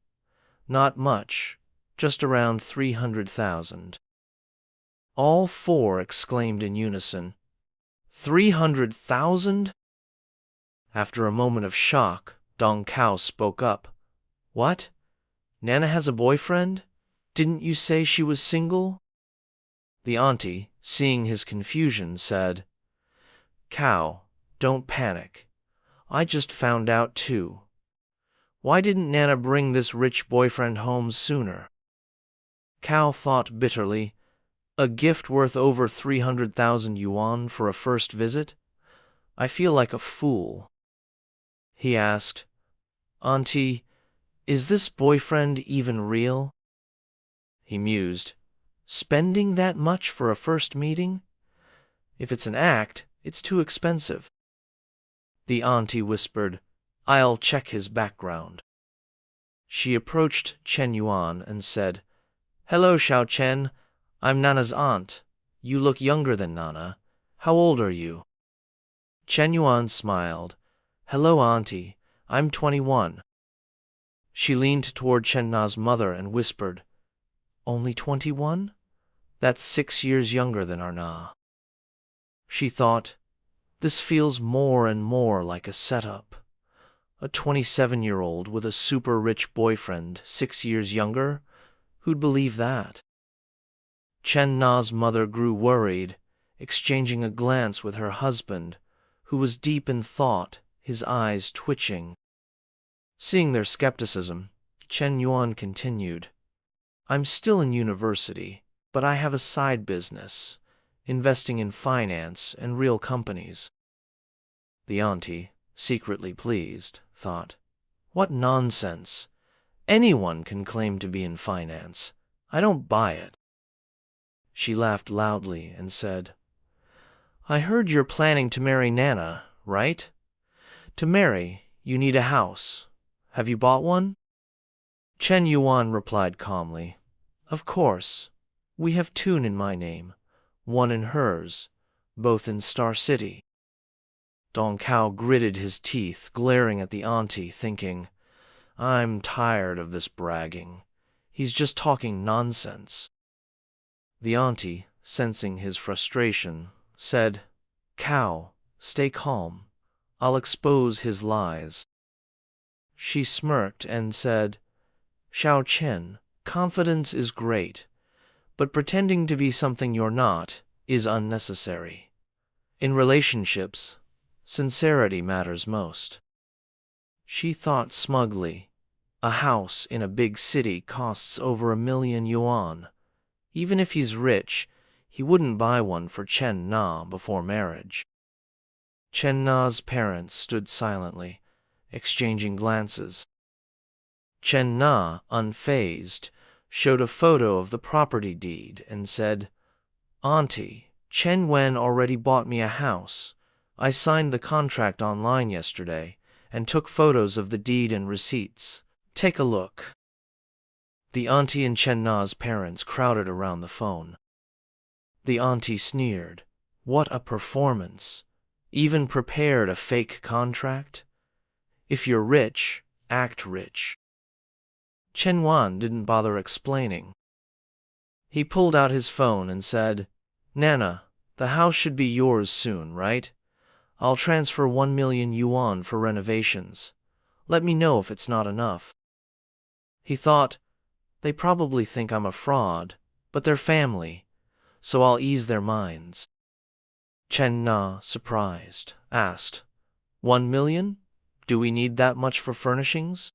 Speaker 3: Not much, just around 300,000. All four exclaimed in unison, 300,000? After a moment of shock, Dong Cao spoke up. What? Nana has a boyfriend? Didn't you say she was single? The auntie, seeing his confusion, said, Cao, don't panic. I just found out too. Why didn't Nana bring this rich boyfriend home sooner? Cao thought bitterly. A gift worth over 300,000 yuan for a first visit? I feel like a fool. He asked, Auntie, is this boyfriend even real? He mused. Spending that much for a first meeting? If it's an act, it's too expensive. The auntie whispered, I'll check his background. She approached Chen Yuan and said, Hello, Xiao Chen. I'm Nana's aunt. You look younger than Nana. How old are you? Chen Yuan smiled. Hello, auntie. I'm 21. She leaned toward Chen Na's mother and whispered, Only 21? That's 6 years younger than our Na. She thought, this feels more and more like a setup. A 27-year-old with a super-rich boyfriend 6 years younger? Who'd believe that? Chen Na's mother grew worried, exchanging a glance with her husband, who was deep in thought, his eyes twitching. Seeing their skepticism, Chen Yuan continued, I'm still in university, but I have a side business, investing in finance and real companies. The auntie, secretly pleased, thought, What nonsense! Anyone can claim to be in finance. I don't buy it. She laughed loudly and said, I heard you're planning to marry Nana, right? To marry, you need a house. Have you bought one? Chen Yuan replied calmly, Of course. We have two in my name, one in hers, both in Star City. Dong Cao gritted his teeth, glaring at the auntie, thinking, I'm tired of this bragging. He's just talking nonsense. The auntie, sensing his frustration, said, Cao, stay calm. I'll expose his lies. She smirked and said, Xiao Chen, confidence is great, but pretending to be something you're not is unnecessary. In relationships, sincerity matters most. She thought smugly, a house in a big city costs over 1 million yuan. Even if he's rich, he wouldn't buy one for Chen Na before marriage. Chen Na's parents stood silently, exchanging glances. Chen Na, unfazed, showed a photo of the property deed and said, Auntie, Chen Wen already bought me a house. I signed the contract online yesterday and took photos of the deed and receipts. Take a look. The auntie and Chen Na's parents crowded around the phone. The auntie sneered. What a performance. Even prepared a fake contract? If you're rich, act rich. Chen Yuan didn't bother explaining. He pulled out his phone and said, Nana, the house should be yours soon, right? I'll transfer 1 million yuan for renovations. Let me know if it's not enough. He thought, they probably think I'm a fraud, but they're family, so I'll ease their minds. Chen Na, surprised, asked, 1 million? Do we need that much for furnishings?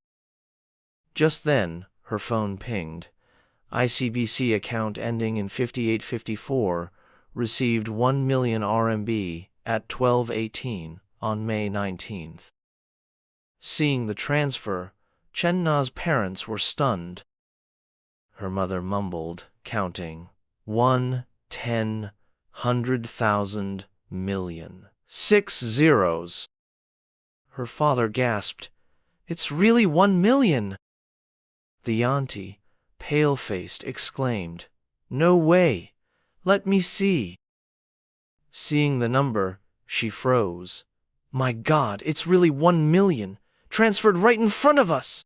Speaker 3: Just then, her phone pinged. ICBC account ending in 5854 received 1 million RMB at 12:18 on May 19th. Seeing the transfer, Chen Na's parents were stunned. Her mother mumbled, counting 1, 10, 100,000, million. 6 zeros. Her father gasped, It's really 1 million! The auntie, pale-faced, exclaimed, No way! Let me see! Seeing the number, she froze. My God, it's really 1 million! Transferred right in front of us!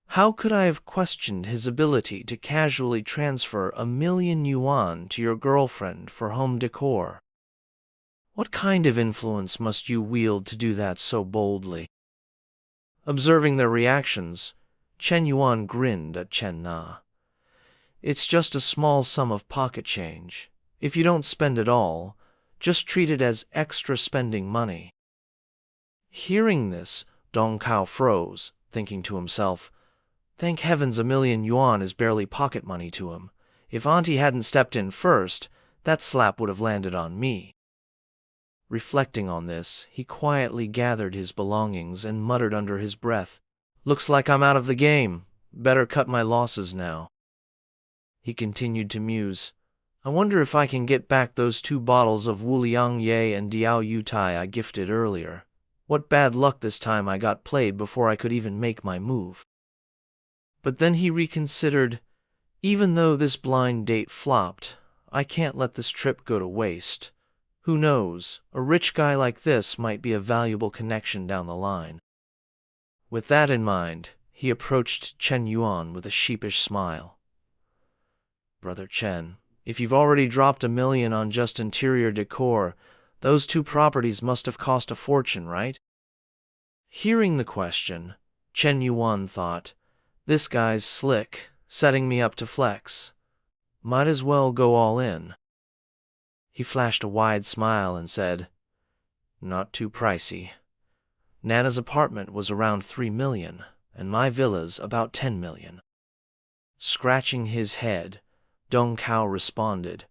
Speaker 3: How could I have questioned his ability to casually transfer 1 million yuan to your girlfriend for home decor? What kind of influence must you wield to do that so boldly? Observing their reactions, Chen Yuan grinned at Chen Na. It's just a small sum of pocket change. If you don't spend it all, just treat it as extra spending money. Hearing this, Dong Cao froze, thinking to himself, "Thank heavens $1,000,000 is barely pocket money to him. If Auntie hadn't stepped in first, that slap would have landed on me." Reflecting on this, he quietly gathered his belongings and muttered under his breath, "Looks like I'm out of the game. Better cut my losses now." He continued to muse, "I wonder if I can get back those 2 bottles of Wuliang Ye and Diao Yutai I gifted earlier. What bad luck this time I got played before I could even make my move." But then he reconsidered, "Even though this blind date flopped, I can't let this trip go to waste. Who knows, a rich guy like this might be a valuable connection down the line." With that in mind, he approached Chen Yuan with a sheepish smile. "Brother Chen, if you've already dropped $1,000,000 on just interior decor, those 2 properties must have cost a fortune, right?" Hearing the question, Chen Yuan thought, "This guy's slick, setting me up to flex. Might as well go all in." He flashed a wide smile and said, "Not too pricey. Nana's apartment was around 3,000,000, and my villa's about 10,000,000. Scratching his head, Dong Kao responded,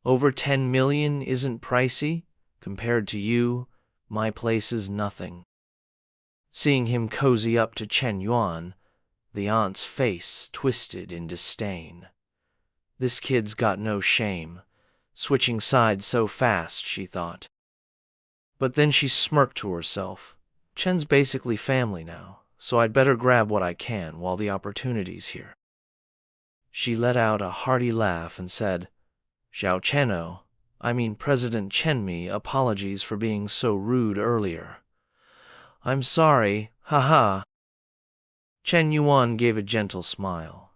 Speaker 3: "Over 10,000,000 isn't pricey? Compared to you, my place is nothing." Seeing him cozy up to Chen Yuan, the aunt's face twisted in disdain. This kid's got no shame, switching sides so fast, she thought. But then she smirked to herself. Chen's basically family now, so I'd better grab what I can while the opportunity's here. She let out a hearty laugh and said, "Xiao Cheno, I mean President Chenmi, apologies for being so rude earlier." "I'm sorry, haha." Chen Yuan gave a gentle smile.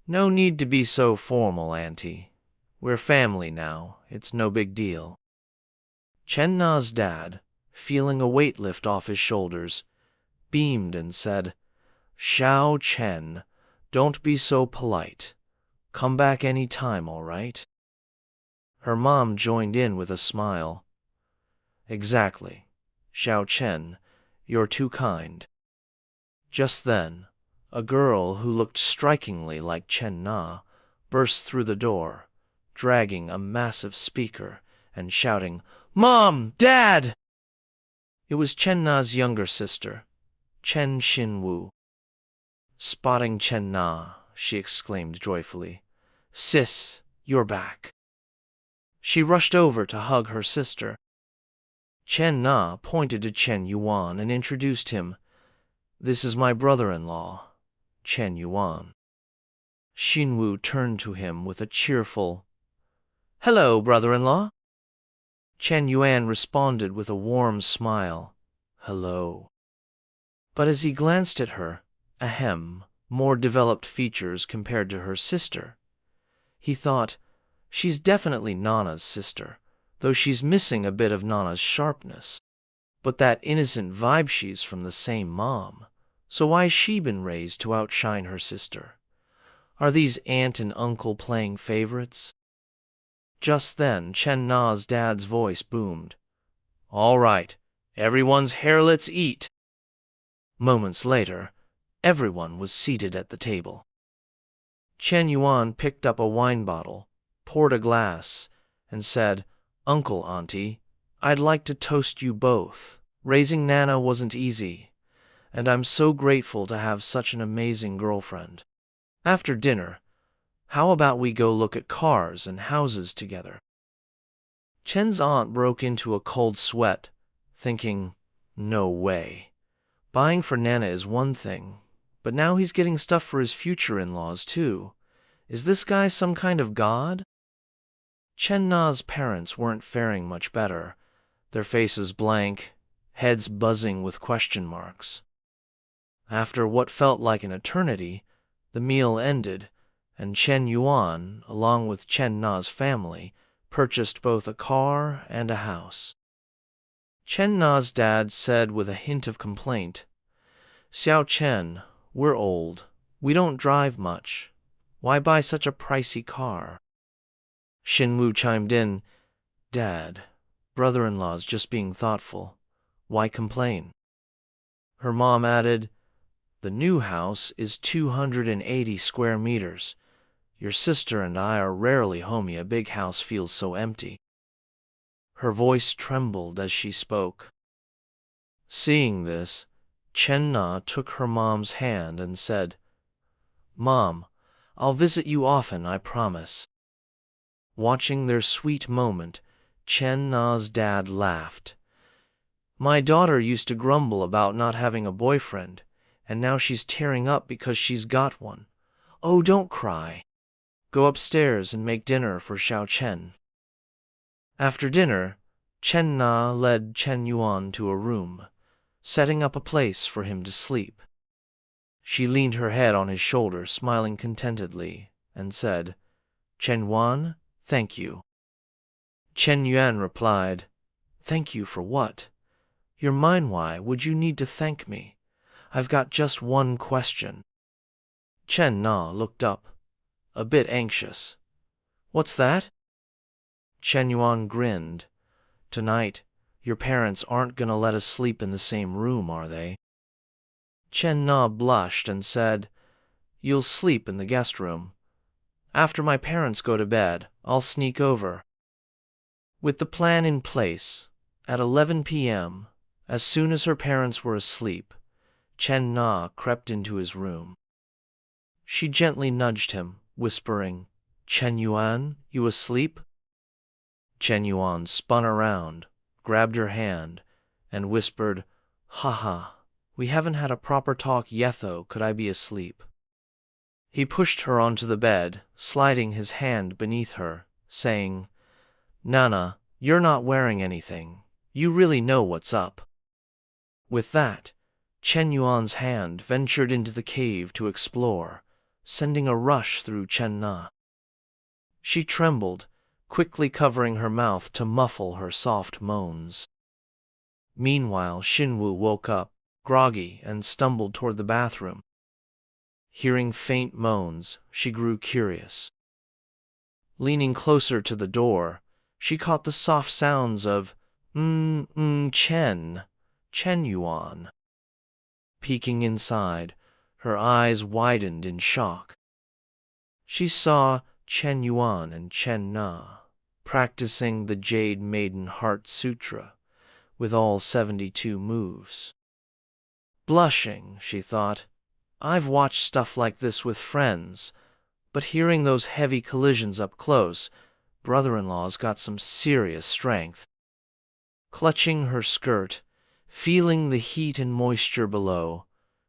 Speaker 3: "No need to be so formal, Auntie. We're family now, it's no big deal." Chen Na's dad, feeling a weight lift off his shoulders, beamed and said, "Xiao Chen, don't be so polite. Come back any time, all right?" Her mom joined in with a smile. "Exactly. Xiao Chen, you're too kind." Just then, a girl who looked strikingly like Chen Na burst through the door, dragging a massive speaker and shouting, "Mom! Dad!" It was Chen Na's younger sister, Chen Xinwu. Spotting Chen Na, she exclaimed joyfully, "Sis, you're back." She rushed over to hug her sister. Chen Na pointed to Chen Yuan and introduced him. "This is my brother-in-law, Chen Yuan." Xinwu turned to him with a cheerful, "Hello, brother-in-law." Chen Yuan responded with a warm smile, "Hello." But as he glanced at her, more developed features compared to her sister, he thought, she's definitely Nana's sister, though she's missing a bit of Nana's sharpness. But that innocent vibe, she's from the same mom, so why's she been raised to outshine her sister? Are these aunt and uncle playing favorites? Just then, Chen Na's dad's voice boomed. "All right, everyone's here, let's eat." Moments later, everyone was seated at the table. Chen Yuan picked up a wine bottle, poured a glass, and said, "Uncle, Auntie, I'd like to toast you both. Raising Nana wasn't easy, and I'm so grateful to have such an amazing girlfriend. After dinner, how about we go look at cars and houses together?" Chen's aunt broke into a cold sweat, thinking, no way. Buying for Nana is one thing, but now he's getting stuff for his future in-laws too. Is this guy some kind of god? Chen Na's parents weren't faring much better, their faces blank, heads buzzing with question marks. After what felt like an eternity, the meal ended, and Chen Yuan, along with Chen Na's family, purchased both a car and a house. Chen Na's dad said with a hint of complaint, "Xiao Chen, we're old. We don't drive much. Why buy such a pricey car?" Xinwu chimed in, "Dad, brother-in-law's just being thoughtful. Why complain?" Her mom added, The new house is 280 square meters. Your sister and I are rarely home. A big house feels so empty. Her voice trembled as she spoke. Seeing this, Chen-na took her mom's hand and said, "Mom, I'll visit you often, I promise." Watching their sweet moment, Chen-na's dad laughed. "My daughter used to grumble about not having a boyfriend, and now she's tearing up because she's got one. Oh, don't cry. Go upstairs and make dinner for Xiao Chen." After dinner, Chen-na led Chen Yuan to a room, setting up a place for him to sleep. She leaned her head on his shoulder, smiling contentedly, and said, "Chen Yuan, thank you." Chen Yuan replied, "Thank you for what? You're mine. Why would you need to thank me? I've got just one question." Chen Na looked up, a bit anxious. "What's that?" Chen Yuan grinned. "Tonight, your parents aren't gonna let us sleep in the same room, are they?" Chen Na blushed and said, "You'll sleep in the guest room. After my parents go to bed, I'll sneak over." With the plan in place, at 11 p.m., as soon as her parents were asleep, Chen Na crept into his room. She gently nudged him, whispering, "Chen Yuan, you asleep?" Chen Yuan spun around, grabbed her hand, and whispered, "Haha, we haven't had a proper talk yet though. Could I be asleep?" He pushed her onto the bed, sliding his hand beneath her, saying, "Nana, you're not wearing anything. You really know what's up." With that, Chen Yuan's hand ventured into the cave to explore, sending a rush through Chen Na. She trembled, quickly covering her mouth to muffle her soft moans. Meanwhile, Xinwu woke up, groggy, and stumbled toward the bathroom. Hearing faint moans, she grew curious. Leaning closer to the door, she caught the soft sounds of Chen Yuan. Peeking inside, her eyes widened in shock. She saw Chen Yuan and Chen Na practicing the Jade Maiden Heart Sutra with all 72 moves. Blushing, she thought, "I've watched stuff like this with friends, but hearing those heavy collisions up close, brother-in-law's got some serious strength." Clutching her skirt, feeling the heat and moisture below,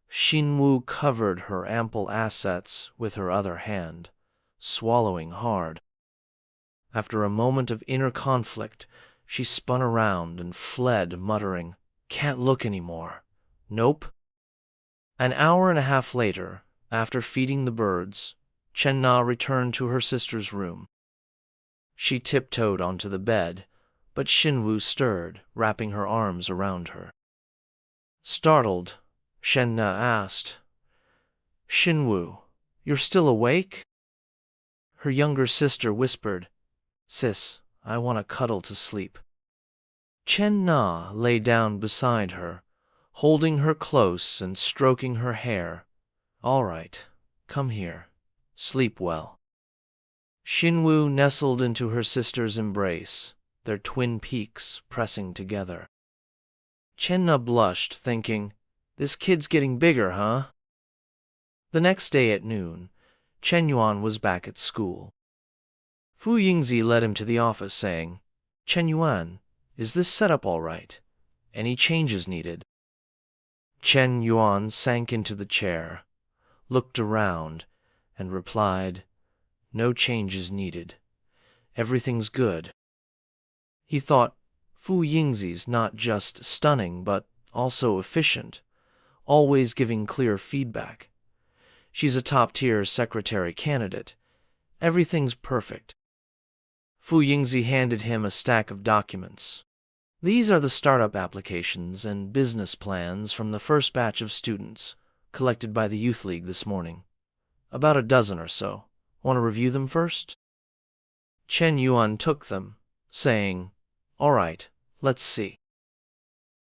Speaker 3: Xinwu covered her ample assets with her other hand, swallowing hard. After a moment of inner conflict, she spun around and fled, muttering, "Can't look anymore. Nope." An hour and a half later, after feeding the birds, Chen Na returned to her sister's room. She tiptoed onto the bed, but Xinwu stirred, wrapping her arms around her. Startled, Chen Na asked, "Xinwu, you're still awake?" Her younger sister whispered, "Sis, I want to cuddle to sleep." Chen Na lay down beside her, holding her close and stroking her hair. "All right, come here. Sleep well." Xinwu nestled into her sister's embrace, their twin peaks pressing together. Chen Na blushed, thinking, "This kid's getting bigger, huh?" The next day at noon, Chen Yuan was back at school. Fu Yingzi led him to the office, saying, "Chen Yuan, is this setup all right? Any changes needed?" Chen Yuan sank into the chair, looked around, and replied, "No changes needed. Everything's good." He thought, Fu Yingzi's not just stunning, but also efficient, always giving clear feedback. She's a top-tier secretary candidate. Everything's perfect. Fu Yingzi handed him a stack of documents. "These are the startup applications and business plans from the first batch of students collected by the Youth League this morning. About a dozen or so. Want to review them first?" Chen Yuan took them, saying, "All right, let's see."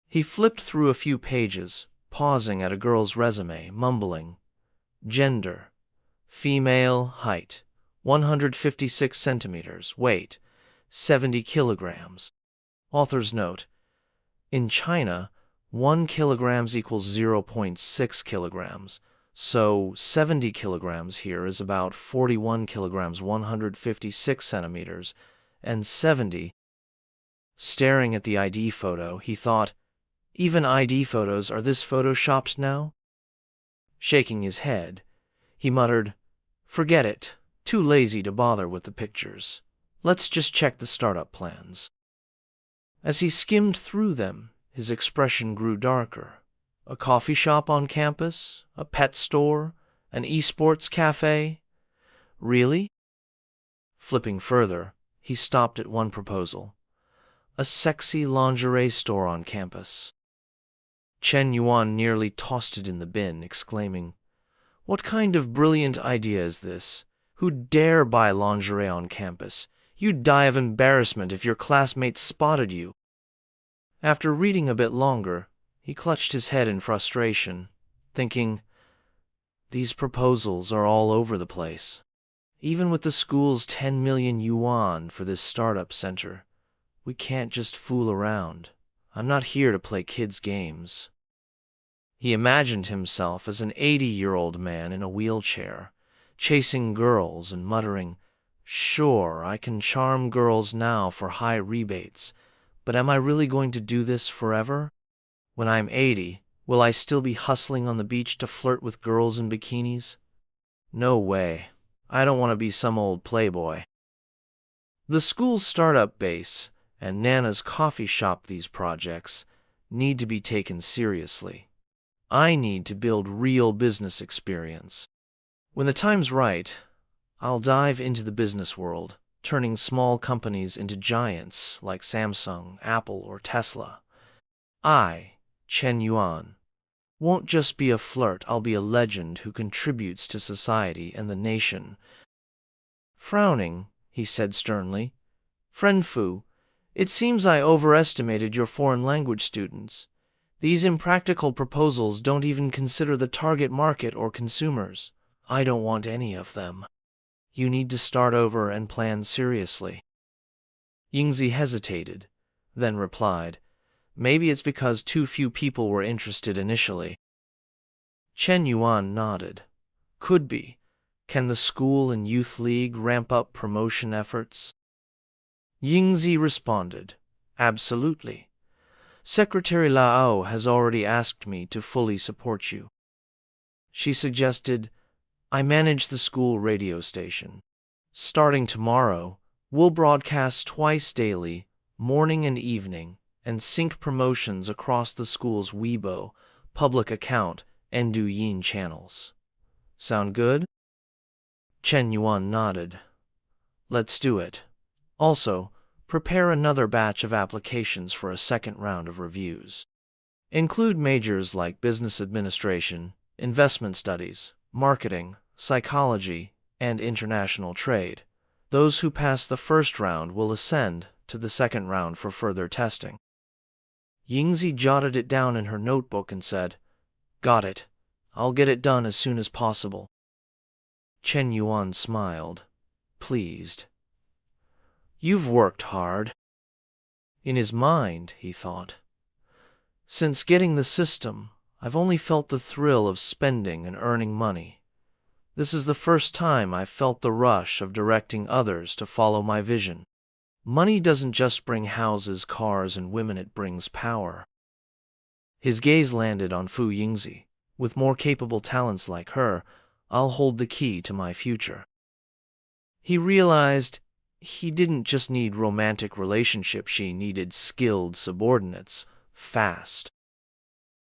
Speaker 3: He flipped through a few pages, pausing at a girl's resume, mumbling, "Gender, female, height, 156 centimeters, weight, 70 kilograms." Author's note: in China, 1 kilogram equals 0.6 kilograms, so 70 kilograms here is about 41 kilograms, 156 centimeters, and 70. Staring at the ID photo, he thought, even ID photos are this photoshopped now? Shaking his head, he muttered, "Forget it, too lazy to bother with the pictures. Let's just check the startup plans." As he skimmed through them, his expression grew darker. A coffee shop on campus? A pet store? An esports cafe? Really? Flipping further, he stopped at one proposal. A sexy lingerie store on campus. Chen Yuan nearly tossed it in the bin, exclaiming, "What kind of brilliant idea is this? Who'd dare buy lingerie on campus? You'd die of embarrassment if your classmates spotted you." After reading a bit longer, he clutched his head in frustration, thinking, these proposals are all over the place. Even with the school's 10 million yuan for this startup center, we can't just fool around. I'm not here to play kids' games. He imagined himself as an 80-year-old man in a wheelchair, chasing girls and muttering, "Sure, I can charm girls now for high rebates, but am I really going to do this forever? When I'm 80, will I still be hustling on the beach to flirt with girls in bikinis? No way. I don't want to be some old playboy." The school's startup base and Nana's coffee shop, these projects need to be taken seriously. I need to build real business experience. When the time's right, I'll dive into the business world, turning small companies into giants like Samsung, Apple, or Tesla. I, Chen Yuan, won't just be a flirt, I'll be a legend who contributes to society and the nation. Frowning, he said sternly, "Friend Fu, it seems I overestimated your foreign language students. These impractical proposals don't even consider the target market or consumers. I don't want any of them. You need to start over and plan seriously." Yingzi hesitated, then replied, "Maybe it's because too few people were interested initially." Chen Yuan nodded. "Could be. Can the school and youth league ramp up promotion efforts?" Yingzi responded, "Absolutely. Secretary Lao has already asked me to fully support you." She suggested, "I manage the school radio station. Starting tomorrow, we'll broadcast twice daily, morning and evening, and sync promotions across the school's Weibo, public account, and Douyin channels. Sound good?" Chen Yuan nodded. "Let's do it. Also, prepare another batch of applications for a second round of reviews. Include majors like business administration, investment studies, marketing, psychology, and international trade. Those who pass the first round will ascend to the second round for further testing." Yingzi jotted it down in her notebook and said, "Got it. I'll get it done as soon as possible." Chen Yuan smiled, pleased. "You've worked hard." In his mind, he thought, "Since getting the system, I've only felt the thrill of spending and earning money. This is the first time I've felt the rush of directing others to follow my vision. Money doesn't just bring houses, cars, and women, it brings power." His gaze landed on Fu Yingzi. "With more capable talents like her, I'll hold the key to my future." He realized he didn't just need romantic relationships, she needed skilled subordinates, fast.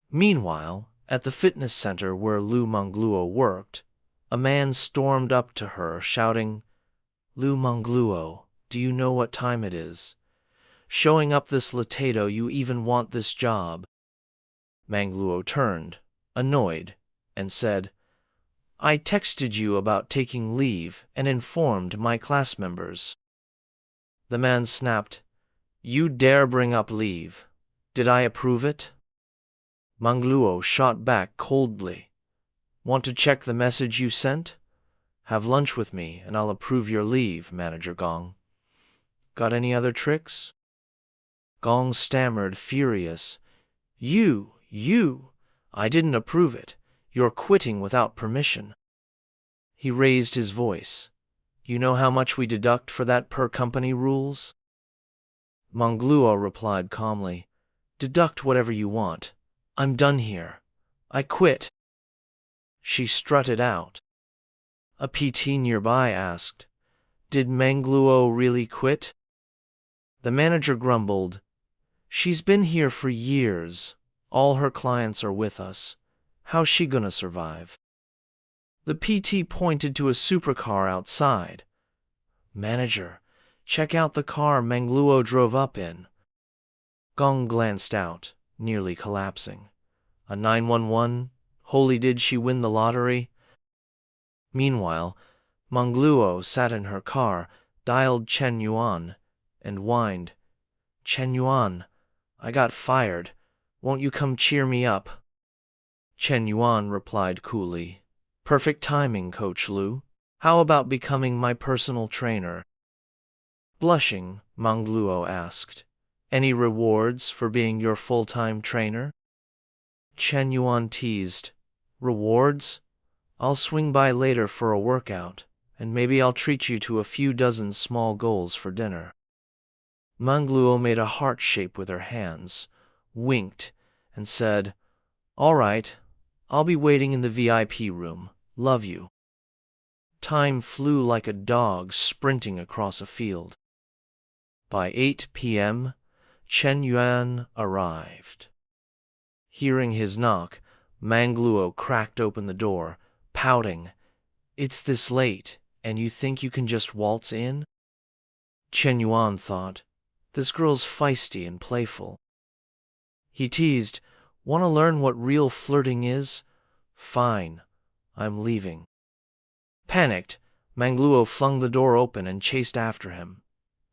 Speaker 3: Meanwhile, at the fitness center where Lu Mengluo worked, a man stormed up to her, shouting, "Lu Mengluo, do you know what time it is? Showing up this latato, you even want this job?" Mengluo turned, annoyed, and said, "I texted you about taking leave and informed my class members." The man snapped, "You dare bring up leave? Did I approve it?" Mangluo shot back coldly. Want to check the message you sent? Have lunch with me and I'll approve your leave, Manager Gong. Got any other tricks? Gong stammered, furious. You, I didn't approve it. You're quitting without permission. He raised his voice. You know how much we deduct for that per company rules? Mangluo replied calmly. Deduct whatever you want. I'm done here. I quit. She strutted out. A PT nearby asked, Did Mangluo really quit? The manager grumbled, She's been here for years. All her clients are with us. How's she gonna survive? The PT pointed to a supercar outside. Manager, check out the car Mangluo drove up in. Gong glanced out, nearly collapsing. A 911? Holy, did she win the lottery? Meanwhile, Mangluo sat in her car, dialed Chen Yuan, and whined, Chen Yuan, I got fired. Won't you come cheer me up? Chen Yuan replied coolly, Perfect timing, Coach Lu. How about becoming my personal trainer? Blushing, Mangluo asked, Any rewards for being your full-time trainer? Chen Yuan teased, Rewards? I'll swing by later for a workout, and maybe I'll treat you to a few dozen small goals for dinner. Mangluo made a heart shape with her hands, winked, and said, All right, I'll be waiting in the VIP room. Love you. Time flew like a dog sprinting across a field. By 8 p.m., Chen Yuan arrived. Hearing his knock, Mangluo cracked open the door, pouting, It's this late, and you think you can just waltz in? Chen Yuan thought, This girl's feisty and playful. He teased, Want to learn what real flirting is? Fine, I'm leaving. Panicked, Mangluo flung the door open and chased after him.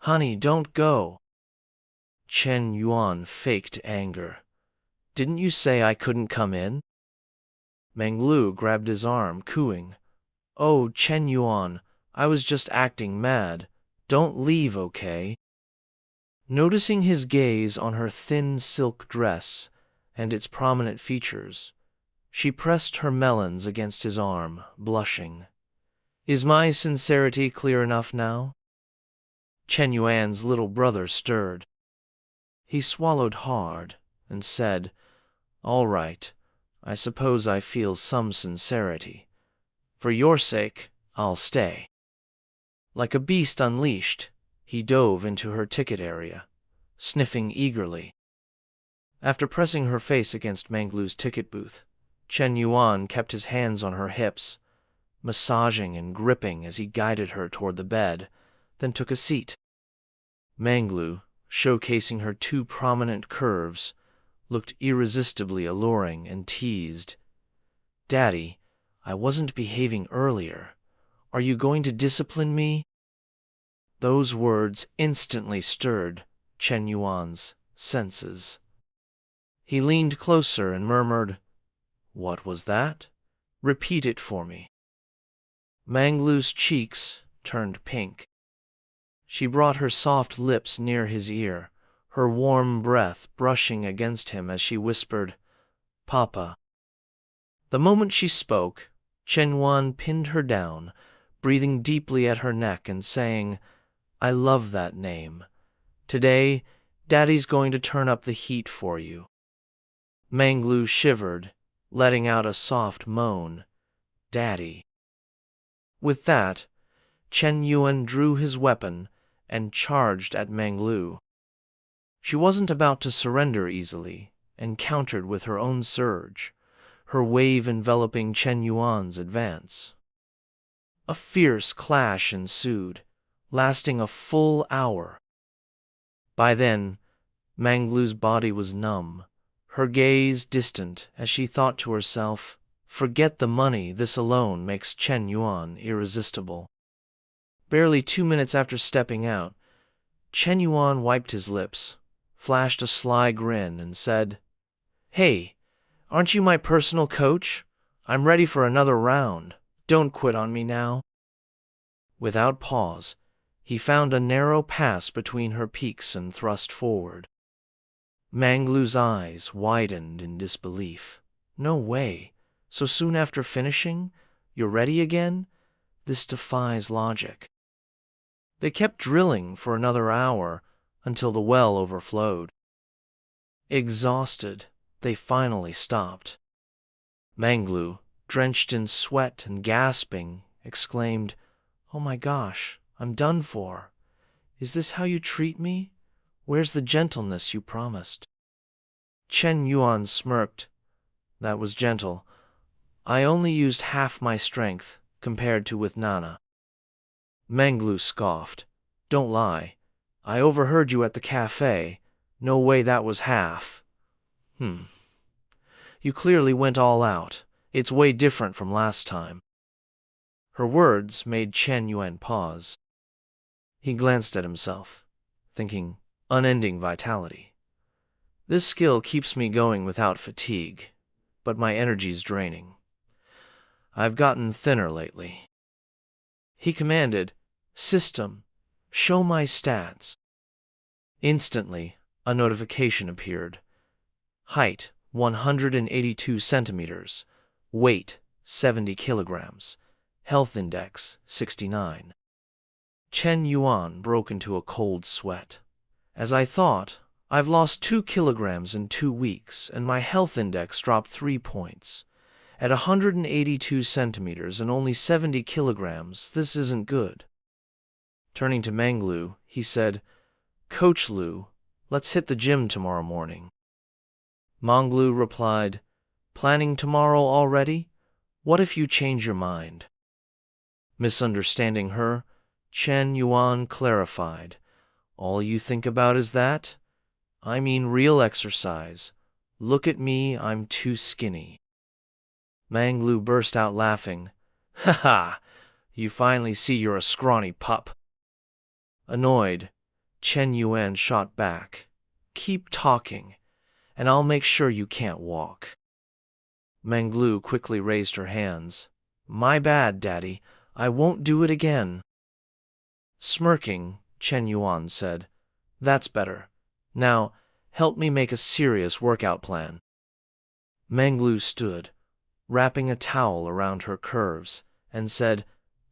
Speaker 3: Honey, don't go. Chen Yuan faked anger. Didn't you say I couldn't come in? Mangluo grabbed his arm, cooing, Oh, Chen Yuan, I was just acting mad. Don't leave, okay? Noticing his gaze on her thin silk dress and its prominent features, she pressed her melons against his arm, blushing. Is my sincerity clear enough now? Chen Yuan's little brother stirred. He swallowed hard and said, All right, I suppose I feel some sincerity. For your sake, I'll stay. Like a beast unleashed, he dove into her ticket area, sniffing eagerly. After pressing her face against Mangluo's ticket booth, Chen Yuan kept his hands on her hips, massaging and gripping as he guided her toward the bed, then took a seat. Mangluo, showcasing her two prominent curves, looked irresistibly alluring and teased, Daddy, I wasn't behaving earlier. Are you going to discipline me? Those words instantly stirred Chen Yuan's senses. He leaned closer and murmured, What was that? Repeat it for me. Mangluo's cheeks turned pink. She brought her soft lips near his ear, her warm breath brushing against him as she whispered, Papa. The moment she spoke, Chen Yuan pinned her down, breathing deeply at her neck and saying, I love that name. Today, Daddy's going to turn up the heat for you. Mangluo shivered, letting out a soft moan. Daddy. With that, Chen Yuan drew his weapon and charged at Mangluo. She wasn't about to surrender easily, and countered with her own surge, her wave enveloping Chen Yuan's advance. A fierce clash ensued, lasting a full hour. By then, Mangluo's body was numb, her gaze distant as she thought to herself, Forget the money, this alone makes Chen Yuan irresistible. Barely 2 minutes after stepping out, Chen Yuan wiped his lips, flashed a sly grin, and said, Hey, Aren't you my personal coach? I'm ready for another round. Don't quit on me now. Without pause, he found a narrow pass between her peaks and thrust forward. Manglu's eyes widened in disbelief. No way. So soon after finishing? You're ready again? This defies logic. They kept drilling for another hour until the well overflowed. Exhausted, they finally stopped. Manglu, drenched in sweat and gasping, exclaimed, "Oh my gosh, I'm done for. Is this how you treat me? Where's the gentleness you promised?" Chen Yuan smirked. "That was gentle. I only used half my strength compared to with Nana." Manglu scoffed. "Don't lie. I overheard you at the cafe. No way that was half." You clearly went all out. It's way different from last time." Her words made Chen Yuan pause. He glanced at himself, thinking, unending vitality. This skill keeps me going without fatigue, but my energy's draining. I've gotten thinner lately. He commanded, "System, show my stats." Instantly, a notification appeared. Height, 182 centimeters. Weight, 70 kilograms. Health index, 69. Chen Yuan broke into a cold sweat. "As I thought, I've lost 2 kilograms in 2 weeks, and my health index dropped 3 points. At 182 centimeters and only 70 kilograms, this isn't good." Turning to Manglu, he said, "Coach Lu, let's hit the gym tomorrow morning." Manglu replied, "Planning tomorrow already? What if you change your mind?" Misunderstanding her, Chen Yuan clarified, "All you think about is that? I mean real exercise. Look at me, I'm too skinny." Manglu burst out laughing. "Ha ha! You finally see you're a scrawny pup." Annoyed, Chen Yuan shot back, "Keep talking, and I'll make sure you can't walk." Manglu quickly raised her hands. "My bad, Daddy. I won't do it again." Smirking, Chen Yuan said, "That's better. Now, help me make a serious workout plan." Manglu stood, wrapping a towel around her curves, and said,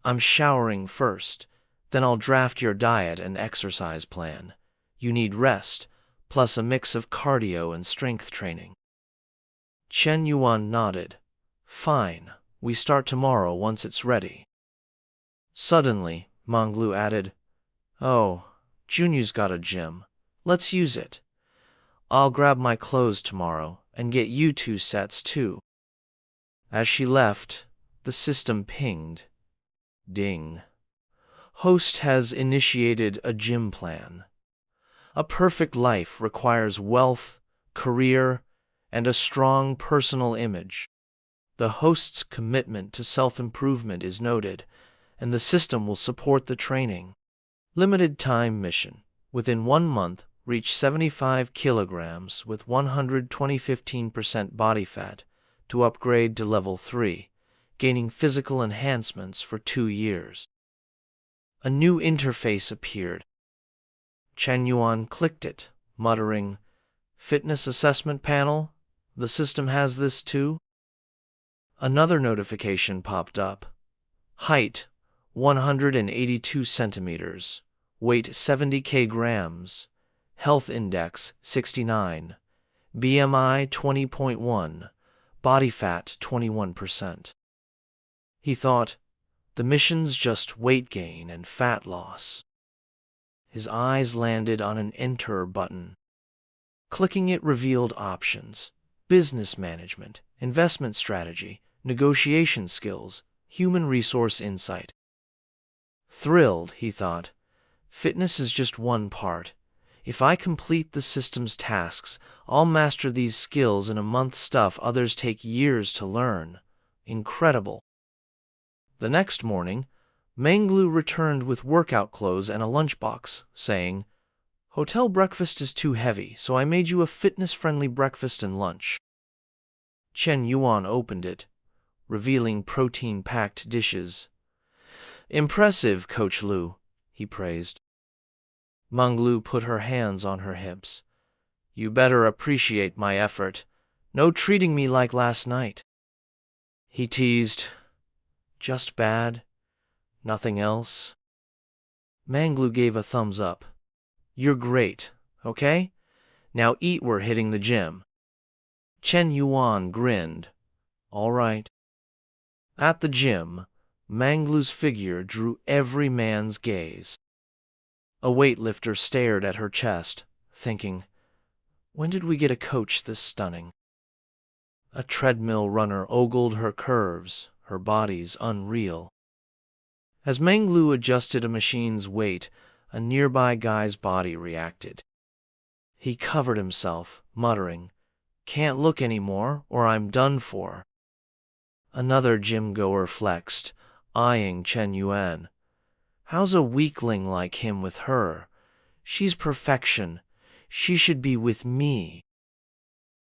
Speaker 3: "I'm showering first, then I'll draft your diet and exercise plan. You need rest, plus a mix of cardio and strength training." Chen Yuan nodded. "Fine, we start tomorrow once it's ready." Suddenly, Manglu added, "Oh, Junyu's got a gym. Let's use it. I'll grab my clothes tomorrow and get you 2 sets too." As she left, the system pinged. Ding. Host has initiated a gym plan. A perfect life requires wealth, career, and a strong personal image. The host's commitment to self-improvement is noted, and the system will support the training. Limited time mission. Within 1 month, reach 75 kilograms with 115% body fat to upgrade to level 3, gaining physical enhancements for 2 years. A new interface appeared. Chen Yuan clicked it, muttering, "Fitness assessment panel? The system has this too?" Another notification popped up. Height, 182 centimeters. Weight, 70 kilograms. Health index, 69. BMI, 20.1. Body fat, 21%. He thought, the mission's just weight gain and fat loss. His eyes landed on an Enter button. Clicking it revealed options: business management, investment strategy, negotiation skills, human resource insight. Thrilled, he thought, fitness is just one part. If I complete the system's tasks, I'll master these skills in a month, stuff others take years to learn. Incredible. The next morning, Manglu returned with workout clothes and a lunchbox, saying, "Hotel breakfast is too heavy, so I made you a fitness-friendly breakfast and lunch." Chen Yuan opened it, revealing protein-packed dishes. "Impressive, Coach Lu," he praised. Manglu put her hands on her hips. "You better appreciate my effort. No treating me like last night." He teased, "Just bad? Nothing else?" Manglu gave a thumbs up. "You're great, okay? Now eat, we're hitting the gym." Chen Yuan grinned. "All right." At the gym, Manglu's figure drew every man's gaze. A weightlifter stared at her chest, thinking, "When did we get a coach this stunning?" A treadmill runner ogled her curves, her body's unreal. As Manglu adjusted a machine's weight, a nearby guy's body reacted. He covered himself, muttering, "Can't look anymore, or I'm done for." Another gym-goer flexed, eyeing Chen Yuan. "How's a weakling like him with her? She's perfection. She should be with me."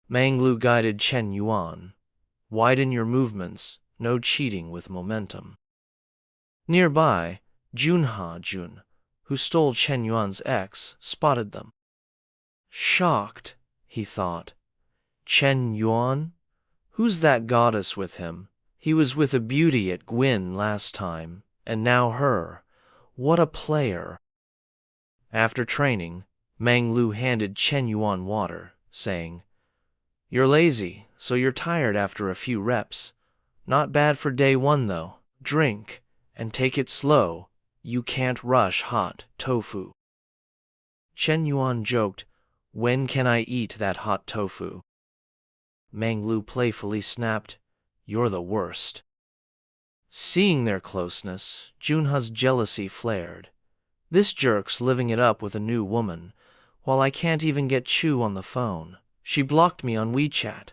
Speaker 3: Manglu guided Chen Yuan. "Widen your movements, no cheating with momentum." Nearby, Jun, who stole Chen Yuan's ex, spotted them. Shocked, he thought. Chen Yuan? Who's that goddess with him? He was with a beauty at Gwyn last time, and now her. What a player. After training, Manglu handed Chen Yuan water, saying, "You're lazy, so you're tired after a few reps. Not bad for day one, though. Drink, and take it slow. You can't rush hot tofu." Chen Yuan joked, "When can I eat that hot tofu?" Manglu playfully snapped, "You're the worst." Seeing their closeness, Junha's jealousy flared. "This jerk's living it up with a new woman, while I can't even get Chu on the phone. She blocked me on WeChat,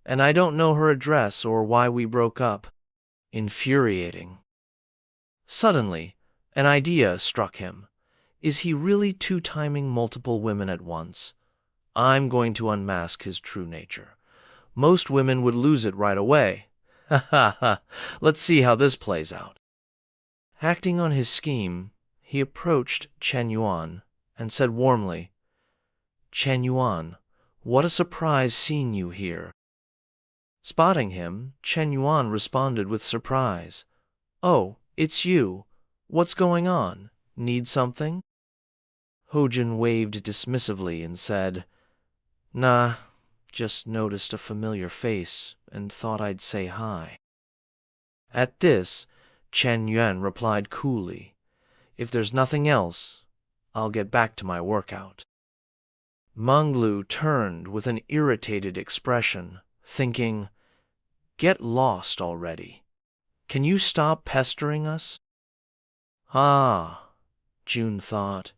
Speaker 3: and I don't know her address or why we broke up." Infuriating. Suddenly, an idea struck him. Is he really two-timing multiple women at once? I'm going to unmask his true nature. Most women would lose it right away. Ha ha ha, let's see how this plays out. Acting on his scheme, he approached Chen Yuan and said warmly, "Chen Yuan, what a surprise seeing you here." Spotting him, Chen Yuan responded with surprise, "Oh, it's you. What's going on? Need something?" Hojin waved dismissively and said, "Nah, just noticed a familiar face and thought I'd say hi." At this, Chen Yuan replied coolly, "If there's nothing else, I'll get back to my workout." Manglu turned with an irritated expression, thinking, "Get lost already. Can you stop pestering us?" "Ah," June thought,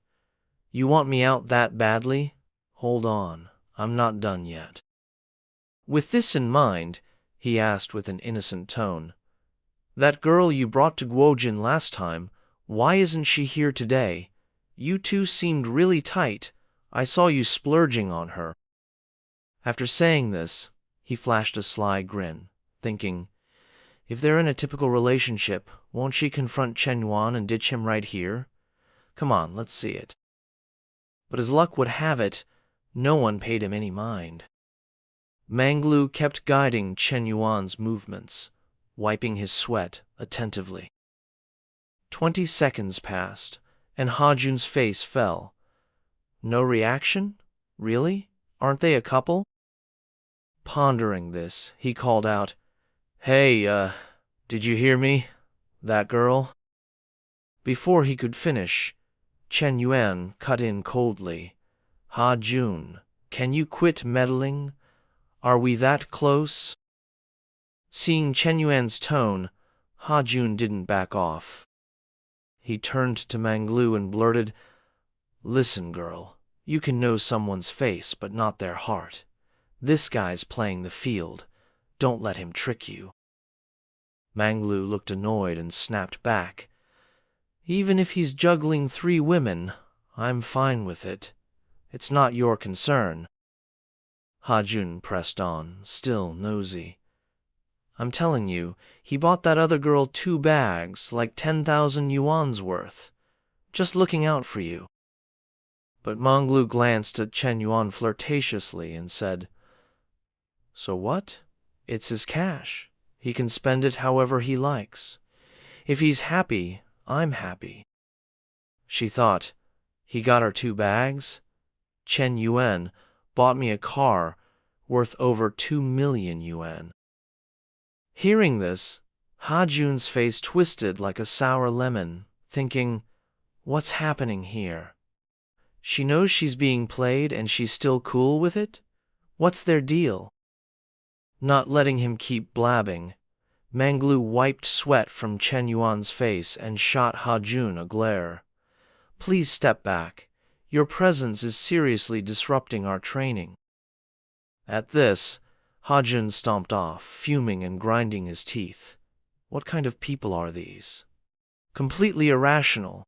Speaker 3: "you want me out that badly? Hold on, I'm not done yet." With this in mind, he asked with an innocent tone, "That girl you brought to Guojin last time, why isn't she here today? You two seemed really tight. I saw you splurging on her." After saying this, he flashed a sly grin, thinking, if they're in a typical relationship, won't she confront Chen Yuan and ditch him right here? Come on, let's see it. But as luck would have it, no one paid him any mind. Manglu kept guiding Chen Yuan's movements, wiping his sweat attentively. 20 seconds passed, and Hajun's face fell. No reaction? Really? Aren't they a couple? Pondering this, he called out, "Hey, did you hear me? That girl?" Before he could finish, Chen Yuan cut in coldly, "Ha-Jun, can you quit meddling? Are we that close?" Seeing Chen Yuan's tone, Ha-Jun didn't back off. He turned to Manglu and blurted, "Listen, girl, you can know someone's face but not their heart. This guy's playing the field. Don't let him trick you." Manglu looked annoyed and snapped back, "Even if he's juggling 3 women, I'm fine with it. It's not your concern." Ha-jun pressed on, still nosy. I'm telling you, he bought that other girl 2 bags, like 10,000 yuan's worth, just looking out for you. But Manglu glanced at Chen Yuan flirtatiously and said, So what? It's his cash. He can spend it however he likes. If he's happy, I'm happy. She thought, he got her 2 bags? Chen Yuan bought me a car worth over 2 million yuan. Hearing this, Ha-jun's face twisted like a sour lemon, thinking, what's happening here? She knows she's being played and she's still cool with it? What's their deal? Not letting him keep blabbing, Manglu wiped sweat from Chen Yuan's face and shot Ha-jun a glare. Please step back. Your presence is seriously disrupting our training. At this, Ha-jun stomped off, fuming and grinding his teeth. What kind of people are these? Completely irrational.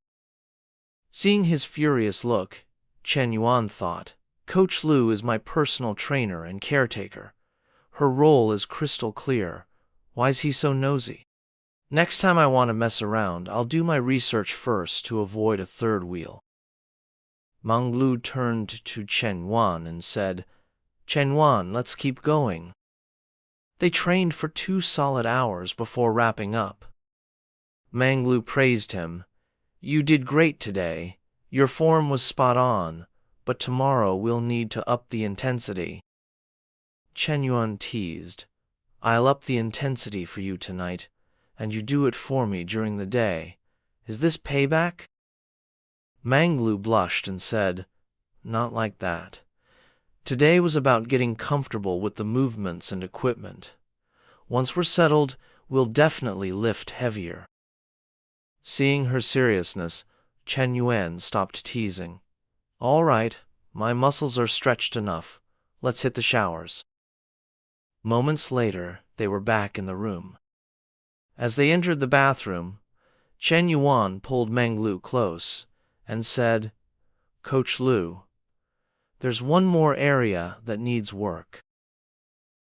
Speaker 3: Seeing his furious look, Chen Yuan thought, Coach Lu is my personal trainer and caretaker. Her role is crystal clear. Why's he so nosy? Next time I want to mess around, I'll do my research first to avoid a third wheel. Manglu turned to Chen Yuan and said, Chen Yuan, let's keep going. They trained for 2 solid hours before wrapping up. Manglu praised him. You did great today. Your form was spot on, but tomorrow we'll need to up the intensity. Chen Yuan teased, I'll up the intensity for you tonight, and you do it for me during the day. Is this payback? Manglu blushed and said, Not like that. Today was about getting comfortable with the movements and equipment. Once we're settled, we'll definitely lift heavier. Seeing her seriousness, Chen Yuan stopped teasing. All right, my muscles are stretched enough. Let's hit the showers. Moments later, they were back in the room. As they entered the bathroom, Chen Yuan pulled Manglu close and said, Coach Lu, there's one more area that needs work.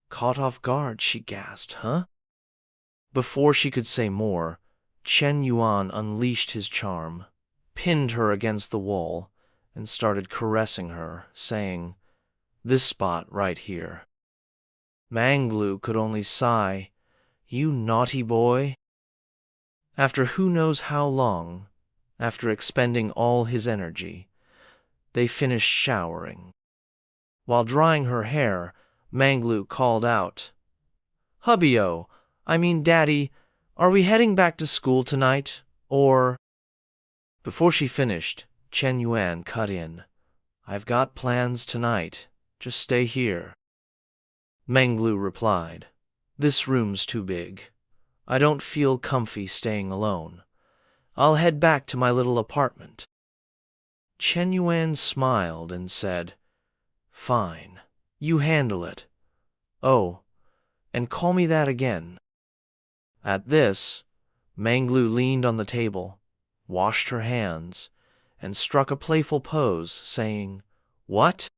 Speaker 3: Caught off guard, she gasped, huh? Before she could say more, Chen Yuan unleashed his charm, pinned her against the wall, and started caressing her, saying, This spot right here. Manglu could only sigh, You naughty boy. After who knows how long, after expending all his energy, they finished showering. While drying her hair, Manglu called out, Hubby-o, I mean Daddy, are we heading back to school tonight, or... Before she finished, Chen Yuan cut in. I've got plans tonight. Just stay here. Manglu replied, This room's too big. I don't feel comfy staying alone. I'll head back to my little apartment. Chen Yuan smiled and said, Fine, you handle it. Oh, and call me that again. At this, Manglu leaned on the table, washed her hands, and struck a playful pose, saying, What?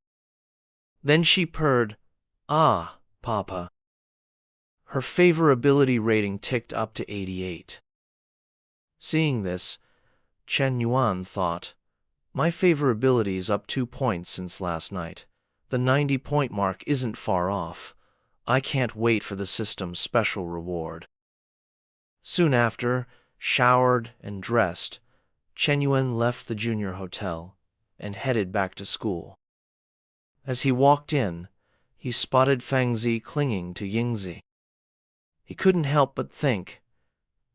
Speaker 3: Then she purred, Ah, Papa. Her favorability rating ticked up to 88. Seeing this, Chen Yuan thought, My favorability's up 2 points since last night. The 90-point mark isn't far off. I can't wait for the system's special reward. Soon after, showered and dressed, Chen Yuan left the junior hotel and headed back to school. As he walked in, he spotted Fangzi clinging to Yingzi. He couldn't help but think,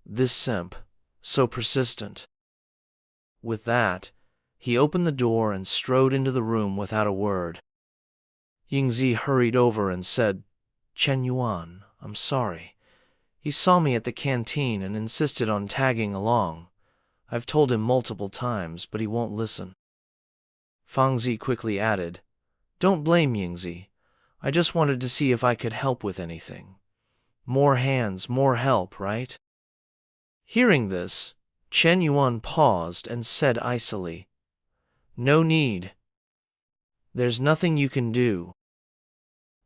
Speaker 3: this simp, so persistent. With that, he opened the door and strode into the room without a word. Yingzi hurried over and said, Chen Yuan, I'm sorry. He saw me at the canteen and insisted on tagging along. I've told him multiple times, but he won't listen. Fangzi quickly added, Don't blame Yingzi. I just wanted to see if I could help with anything. More hands, more help, right? Hearing this, Chen Yuan paused and said icily, No need. There's nothing you can do.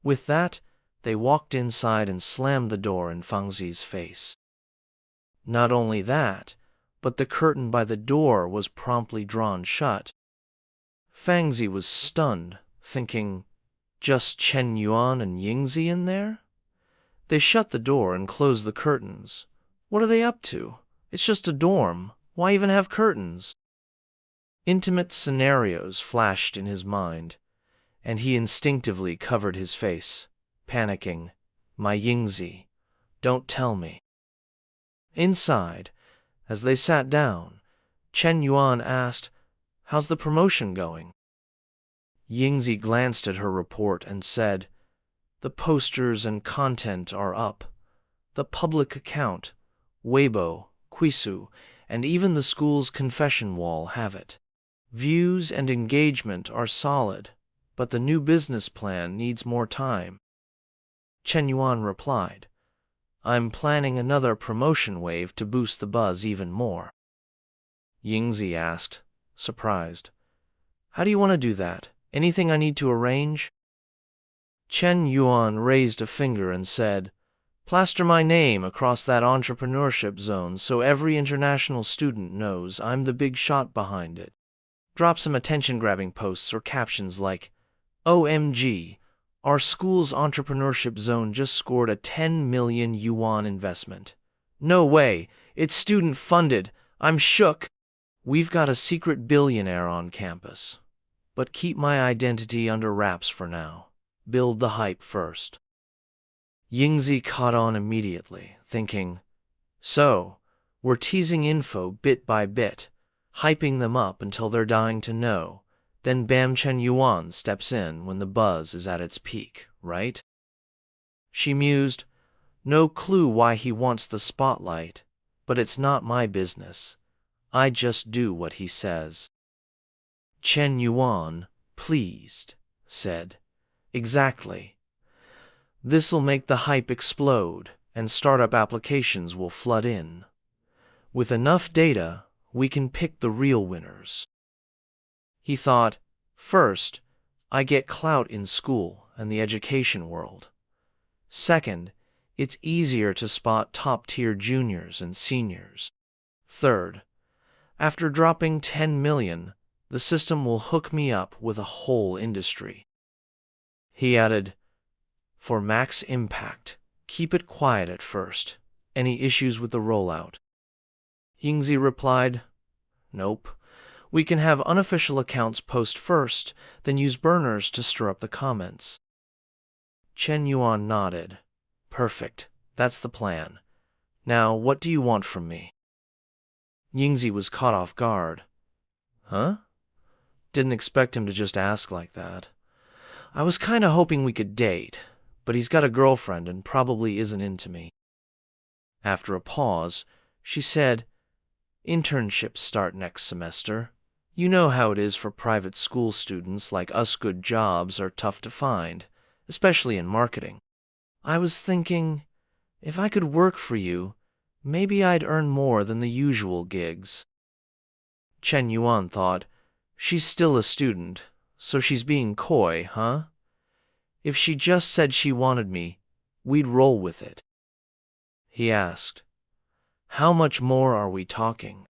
Speaker 3: With that, they walked inside and slammed the door in Fangzi's face. Not only that, but the curtain by the door was promptly drawn shut. Fangzi was stunned, thinking, just Chen Yuan and Yingzi in there? They shut the door and closed the curtains. What are they up to? It's just a dorm. Why even have curtains? Intimate scenarios flashed in his mind, and he instinctively covered his face, panicking, My Yingzi, don't tell me. Inside, as they sat down, Chen Yuan asked, How's the promotion going? Yingzi glanced at her report and said, The posters and content are up. The public account, Weibo, Quisu, and even the school's confession wall have it. Views and engagement are solid, but the new business plan needs more time. Chen Yuan replied, I'm planning another promotion wave to boost the buzz even more. Yingzi asked, surprised, How do you want to do that? Anything I need to arrange? Chen Yuan raised a finger and said, Plaster my name across that entrepreneurship zone so every international student knows I'm the big shot behind it. Drop some attention-grabbing posts or captions like, OMG, our school's entrepreneurship zone just scored a 10 million yuan investment. No way, it's student-funded. I'm shook. We've got a secret billionaire on campus. But keep my identity under wraps for now. Build the hype first. Yingzi caught on immediately, thinking, So, we're teasing info bit by bit, hyping them up until they're dying to know. Then Bam Chen Yuan steps in when the buzz is at its peak, right? She mused, No clue why he wants the spotlight, but it's not my business. I just do what he says. Chen Yuan, pleased, said, Exactly. This'll make the hype explode, and startup applications will flood in. With enough data, we can pick the real winners. He thought, First, I get clout in school and the education world. Second, it's easier to spot top-tier juniors and seniors. Third, after dropping 10 million, the system will hook me up with a whole industry. He added, For max impact, keep it quiet at first. Any issues with the rollout? Yingzi replied, Nope. We can have unofficial accounts post first, then use burners to stir up the comments. Chen Yuan nodded. Perfect. That's the plan. Now, what do you want from me? Yingzi was caught off guard. Huh? Didn't expect him to just ask like that. I was kinda hoping we could date, but he's got a girlfriend and probably isn't into me. After a pause, she said, Internships start next semester. You know how it is for private school students like us. Good jobs are tough to find, especially in marketing. I was thinking, if I could work for you, maybe I'd earn more than the usual gigs. Chen Yuan thought, she's still a student, so she's being coy, huh? If she just said she wanted me, we'd roll with it. He asked, How much more are we talking?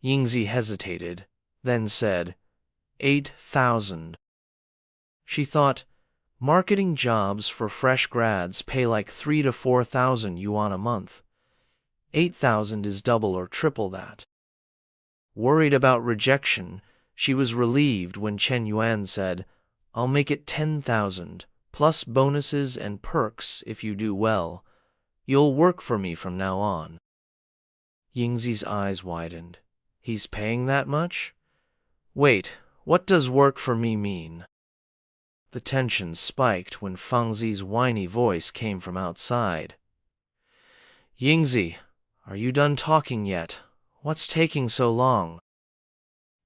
Speaker 3: Yingzi hesitated, then said, 8,000. She thought, marketing jobs for fresh grads pay like 3,000 to 4,000 yuan a month. 8,000 is double or triple that. Worried about rejection, she was relieved when Chen Yuan said, I'll make it 10,000, plus bonuses and perks if you do well. You'll work for me from now on. Yingzi's eyes widened. He's paying that much? Wait, what does work for me mean? The tension spiked when Fangzi's whiny voice came from outside. Yingzi, are you done talking yet? What's taking so long?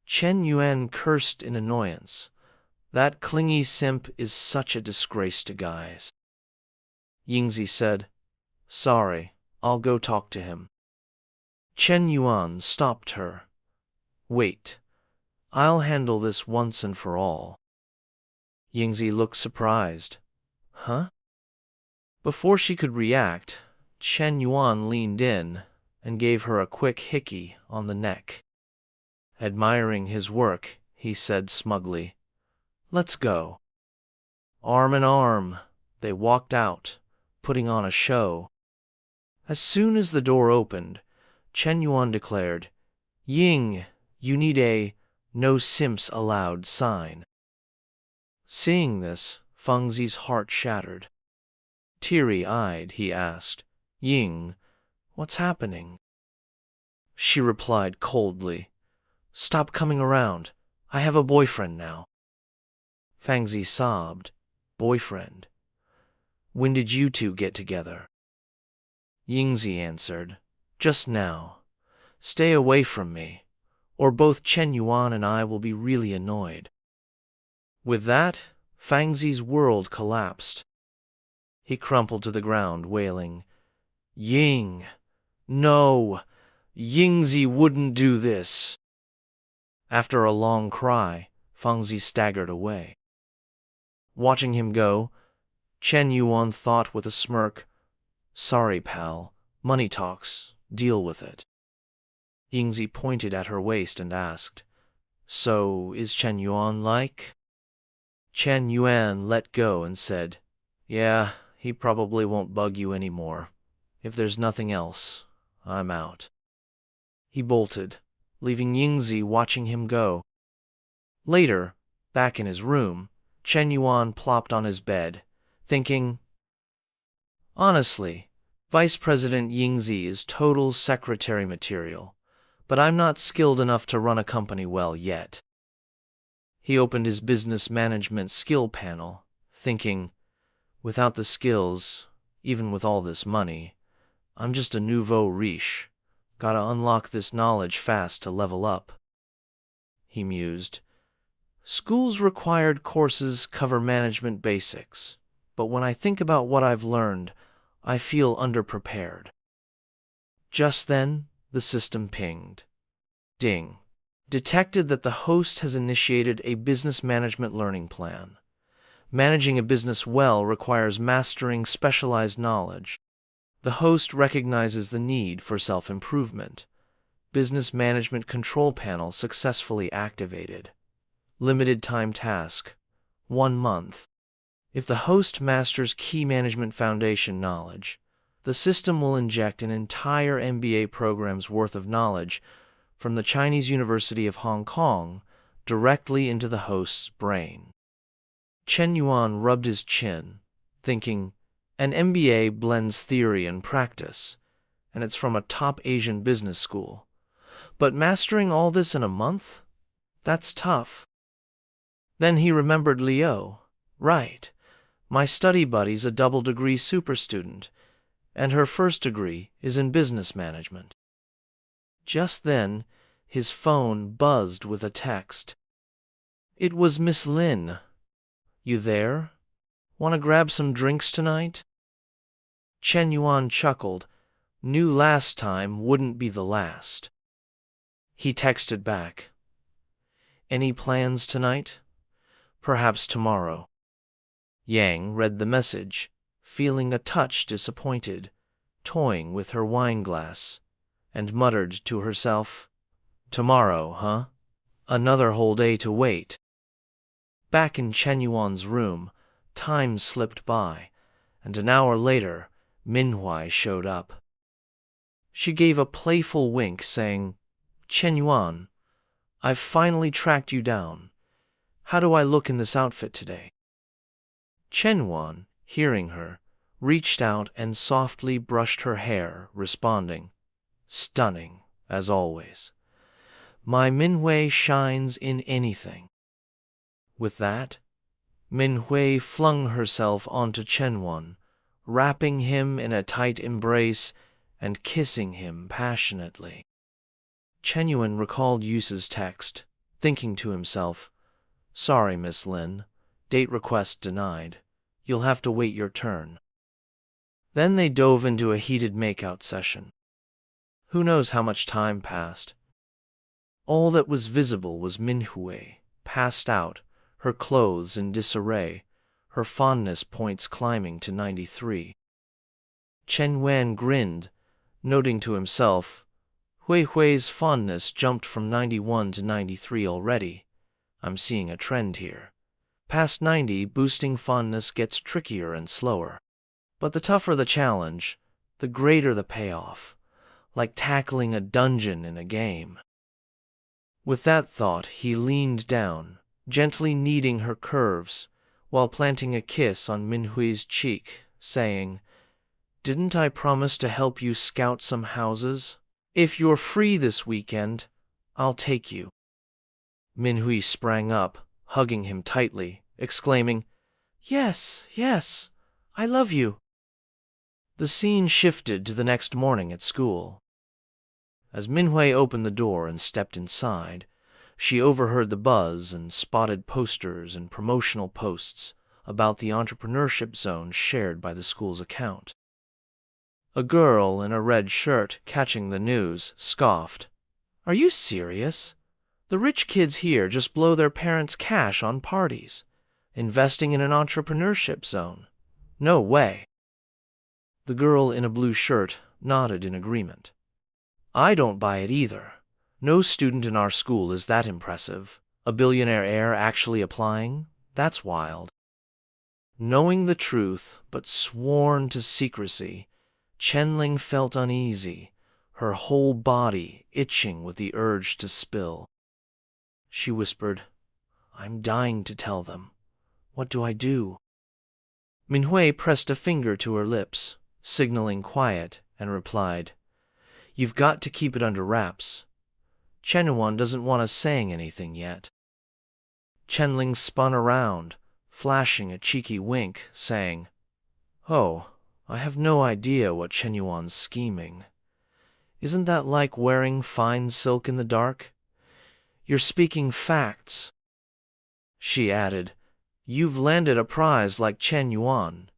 Speaker 3: Chen Yuan cursed in annoyance. That clingy simp is such a disgrace to guys. Yingzi said, Sorry, I'll go talk to him. Chen Yuan stopped her. Wait, I'll handle this once and for all. Yingzi looked surprised. huh? Before she could react, Chen Yuan leaned in and gave her a quick hickey on the neck. Admiring his work, he said smugly, "Let's go." Arm in arm, they walked out, putting on a show. As soon as the door opened, Chen Yuan declared, "Ying, you need a 'no simps allowed' sign." Seeing this, Fengzi's heart shattered. Teary-eyed, he asked, "Ying, what's happening?" She replied coldly, "Stop coming around. I have a boyfriend now." Fengzi sobbed, "Boyfriend? When did you two get together?" Yingzi answered, "Just now. Stay away from me, or both Chen Yuan and I will be really annoyed." With that, Fengzi's world collapsed. He crumpled to the ground, wailing, "Ying! No! Yingzi wouldn't do this!" After a long cry, Fengzi staggered away. Watching him go, Chen Yuan thought with a smirk, "Sorry, pal. Money talks. Deal with it." Yingzi pointed at her waist and asked, "So is Chen Yuan like?" Chen Yuan let go and said, "Yeah, he probably won't bug you anymore. If there's nothing else, I'm out." He bolted, leaving Yingzi watching him go. Later, back in his room, Chen Yuan plopped on his bed, thinking, "Honestly, Vice President Yingzi is total secretary material, but I'm not skilled enough to run a company well yet." He opened his business management skill panel, thinking, "Without the skills, even with all this money, I'm just a nouveau riche. Gotta unlock this knowledge fast to level up." He mused, "School's required courses cover management basics, but when I think about what I've learned, I feel underprepared." Just then, the system pinged. Ding. Detected that the host has initiated a business management learning plan. Managing a business well requires mastering specialized knowledge. The host recognizes the need for self-improvement. Business Management Control Panel successfully activated. Limited time task, 1 month. If the host masters key management foundation knowledge, the system will inject an entire MBA program's worth of knowledge from the Chinese University of Hong Kong directly into the host's brain. Chen Yuan rubbed his chin, thinking, an MBA blends theory and practice, and it's from a top Asian business school. But mastering all this in a month? That's tough. Then he remembered Leo. Right. My study buddy's a double-degree super student, and her first degree is in business management. Just then, his phone buzzed with a text. It was Miss Lin. "You there? Want to grab some drinks tonight?" Chen Yuan chuckled. Knew last time wouldn't be the last. He texted back, "Any plans tonight? Perhaps tomorrow." Yang read the message, feeling a touch disappointed, toying with her wine glass, and muttered to herself, "Tomorrow, huh? Another whole day to wait." Back in Chen Yuan's room, time slipped by, and an hour later, Manhwa showed up. She gave a playful wink, saying, "Chen Yuan, I've finally tracked you down. How do I look in this outfit today?" Chen Yuan, hearing her, reached out and softly brushed her hair, responding, "Stunning, as always. My Manhwa shines in anything." With that, Manhwa flung herself onto Chen Yuan, wrapping him in a tight embrace and kissing him passionately. Chen Yuan recalled Yusa's text, thinking to himself, "Sorry, Miss Lin, date request denied. You'll have to wait your turn." Then they dove into a heated makeout session. Who knows how much time passed? All that was visible was Manhwa, passed out, her clothes in disarray, her fondness points climbing to 93. Chen Yuan grinned, noting to himself, Hui Hui's fondness jumped from 91 to 93 already. I'm seeing a trend here. Past 90, boosting fondness gets trickier and slower. But the tougher the challenge, the greater the payoff, like tackling a dungeon in a game. With that thought, he leaned down, gently kneading her curves, while planting a kiss on Minhui's cheek, saying, "Didn't I promise to help you scout some houses? If you're free this weekend, I'll take you." Minhui sprang up, hugging him tightly, exclaiming, "Yes, yes, I love you." The scene shifted to the next morning at school. As Minhui opened the door and stepped inside, she overheard the buzz and spotted posters and promotional posts about the entrepreneurship zone shared by the school's account. A girl in a red shirt, catching the news, scoffed, "Are you serious? The rich kids here just blow their parents' cash on parties, investing in an entrepreneurship zone. No way." The girl in a blue shirt nodded in agreement. "I don't buy it either. No student in our school is that impressive. A billionaire heir actually applying? That's wild." Knowing the truth, but sworn to secrecy, Chenling felt uneasy, her whole body itching with the urge to spill. She whispered, "I'm dying to tell them. What do I do?" Minhui pressed a finger to her lips, signaling quiet, and replied, "You've got to keep it under wraps. Chenuan doesn't want us saying anything yet." Chenling spun around, flashing a cheeky wink, saying, "Oh, I have no idea what Chenyuan's scheming. Isn't that like wearing fine silk in the dark? You're speaking facts." She added, "You've landed a prize like Chen Yuan.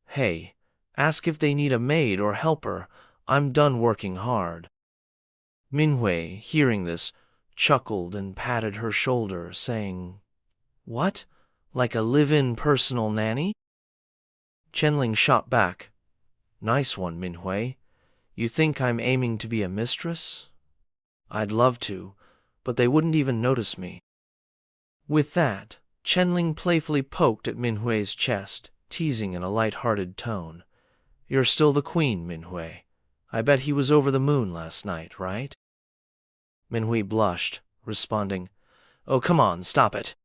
Speaker 3: Hey, ask if they need a maid or helper. I'm done working hard." Minhui, hearing this, chuckled and patted her shoulder, saying, "What? Like a live-in personal nanny?" Chenling shot back, "Nice one, Minhui. You think I'm aiming to be a mistress? I'd love to, but they wouldn't even notice me." With that, Chenling playfully poked at Minhui's chest, teasing in a light-hearted tone, "You're still the queen, Minhui. I bet he was over the moon last night, right?" Minhui blushed, responding, "Oh, come on, stop it."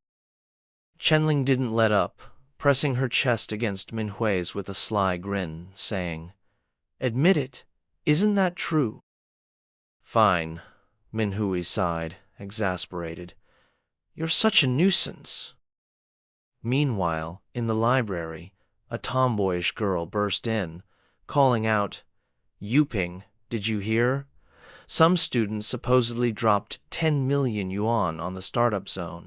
Speaker 3: Chenling didn't let up, pressing her chest against Minhui's with a sly grin, saying, "Admit it, isn't that true?" "Fine," Minhui sighed, exasperated. "You're such a nuisance." Meanwhile, in the library, a tomboyish girl burst in, calling out, "Yuping, did you hear? Some student supposedly dropped 10 million yuan on the startup zone."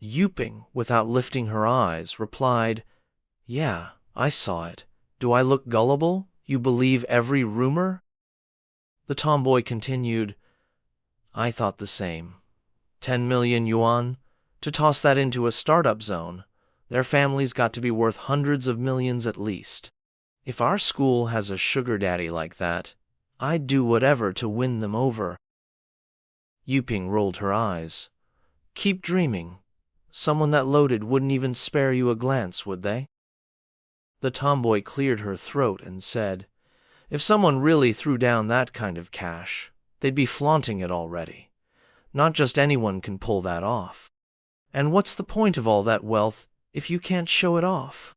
Speaker 3: Yuping, without lifting her eyes, replied, "Yeah, I saw it. Do I look gullible? You believe every rumor?" The tomboy continued, "I thought the same. 10 million yuan? To toss that into a startup zone, their family's got to be worth hundreds of millions at least. If our school has a sugar daddy like that, I'd do whatever to win them over." Yuping rolled her eyes. "Keep dreaming. Someone that loaded wouldn't even spare you a glance, would they?" The tomboy cleared her throat and said, "If someone really threw down that kind of cash, they'd be flaunting it already. Not just anyone can pull that off. And what's the point of all that wealth if you can't show it off?"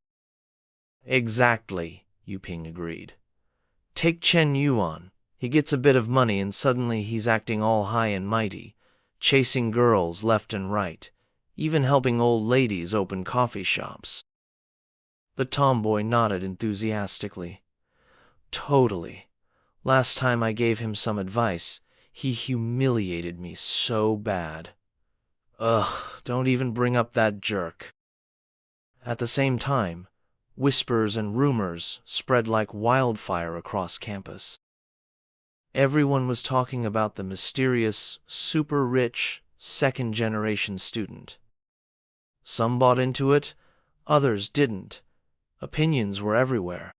Speaker 3: "Exactly," Yuping agreed. "Take Chen Yuan. He gets a bit of money and suddenly he's acting all high and mighty, chasing girls left and right, even helping old ladies open coffee shops." The tomboy nodded enthusiastically. "Totally. Last time I gave him some advice, he humiliated me so bad. Ugh, don't even bring up that jerk." At the same time, whispers and rumors spread like wildfire across campus. Everyone was talking about the mysterious, super-rich, second-generation student. Some bought into it, Others didn't. Opinions were everywhere.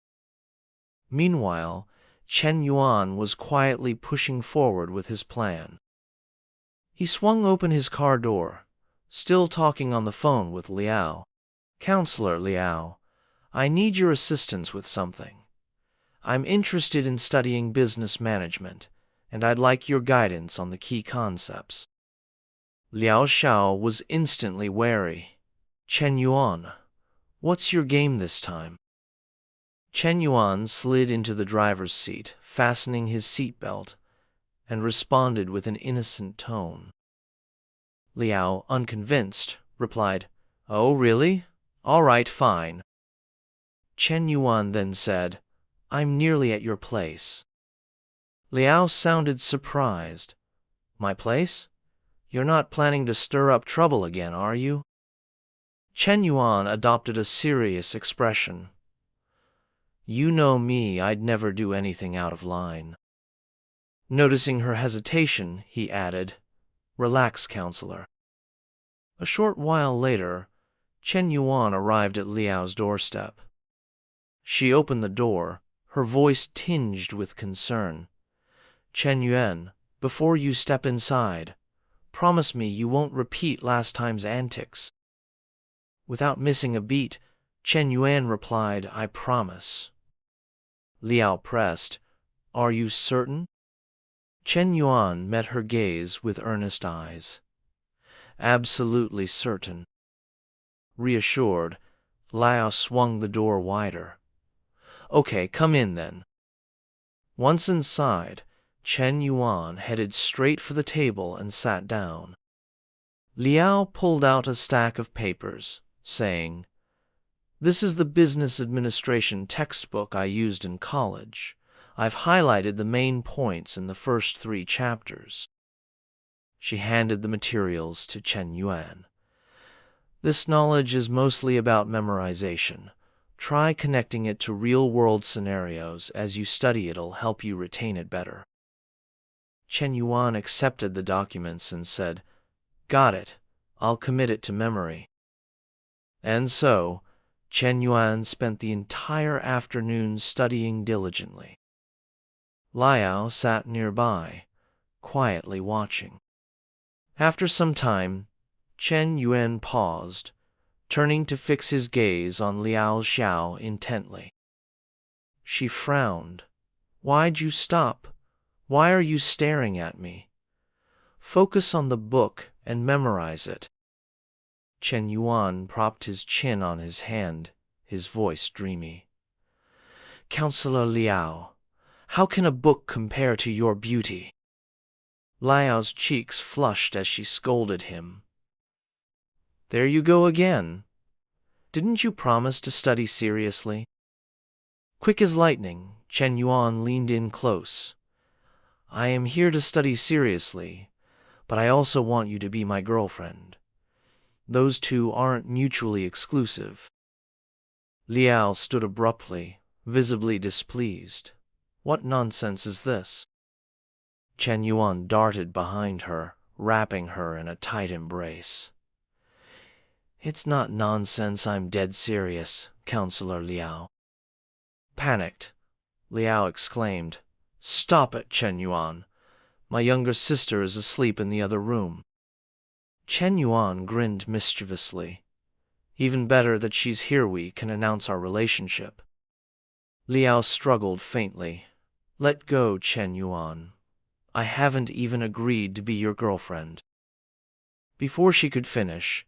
Speaker 3: Meanwhile, Chen Yuan was quietly pushing forward with his plan. He swung open his car door, still talking on the phone with Liao. "Counselor Liao, I need your assistance with something. I'm interested in studying business management, and I'd like your guidance on the key concepts." Liao Xiao was instantly wary. "Chen Yuan, what's your game this time?" Chen Yuan slid into the driver's seat, fastening his seatbelt, and responded with an innocent tone. Liao, unconvinced, replied, "Oh, really? All right, fine." Chen Yuan then said, "I'm nearly at your place." Liao sounded surprised. "My place? You're not planning to stir up trouble again, are you?" Chen Yuan adopted a serious expression. "You know me, I'd never do anything out of line." Noticing her hesitation, he added, "Relax, counselor." A short while later, Chen Yuan arrived at Liao's doorstep. She opened the door, her voice tinged with concern. "Chen Yuan, before you step inside, promise me you won't repeat last time's antics." Without missing a beat, Chen Yuan replied, "I promise." Liao pressed, "Are you certain?" Chen Yuan met her gaze with earnest eyes. "Absolutely certain." Reassured, Liao swung the door wider. "Okay, come in then." Once inside, Chen Yuan headed straight for the table and sat down. Liao pulled out a stack of papers, saying, "This is the business administration textbook I used in college. I've highlighted the main points in the first 3 chapters. She handed the materials to Chen Yuan. "This knowledge is mostly about memorization. Try connecting it to real-world scenarios. As you study, it'll help you retain it better." Chen Yuan accepted the documents and said, "Got it. I'll commit it to memory." And so, Chen Yuan spent the entire afternoon studying diligently. Liao sat nearby, quietly watching. After some time, Chen Yuan paused, turning to fix his gaze on Liao Xiao intently. She frowned. "Why'd you stop? Why are you staring at me? Focus on the book and memorize it." Chen Yuan propped his chin on his hand, his voice dreamy. "Counselor Liao, how can a book compare to your beauty?" Liao's cheeks flushed as she scolded him. "There you go again. Didn't you promise to study seriously?" Quick as lightning, Chen Yuan leaned in close. "I am here to study seriously, but I also want you to be my girlfriend. Those two aren't mutually exclusive." Liao stood abruptly, visibly displeased. What nonsense is this? Chen Yuan darted behind her, wrapping her in a tight embrace. "It's not nonsense, I'm dead serious, Counselor Liao." Panicked, Liao exclaimed, "Stop it, Chen Yuan. My younger sister is asleep in the other room." Chen Yuan grinned mischievously. "Even better that she's here, we can announce our relationship." Liao struggled faintly. "Let go, Chen Yuan. I haven't even agreed to be your girlfriend." Before she could finish,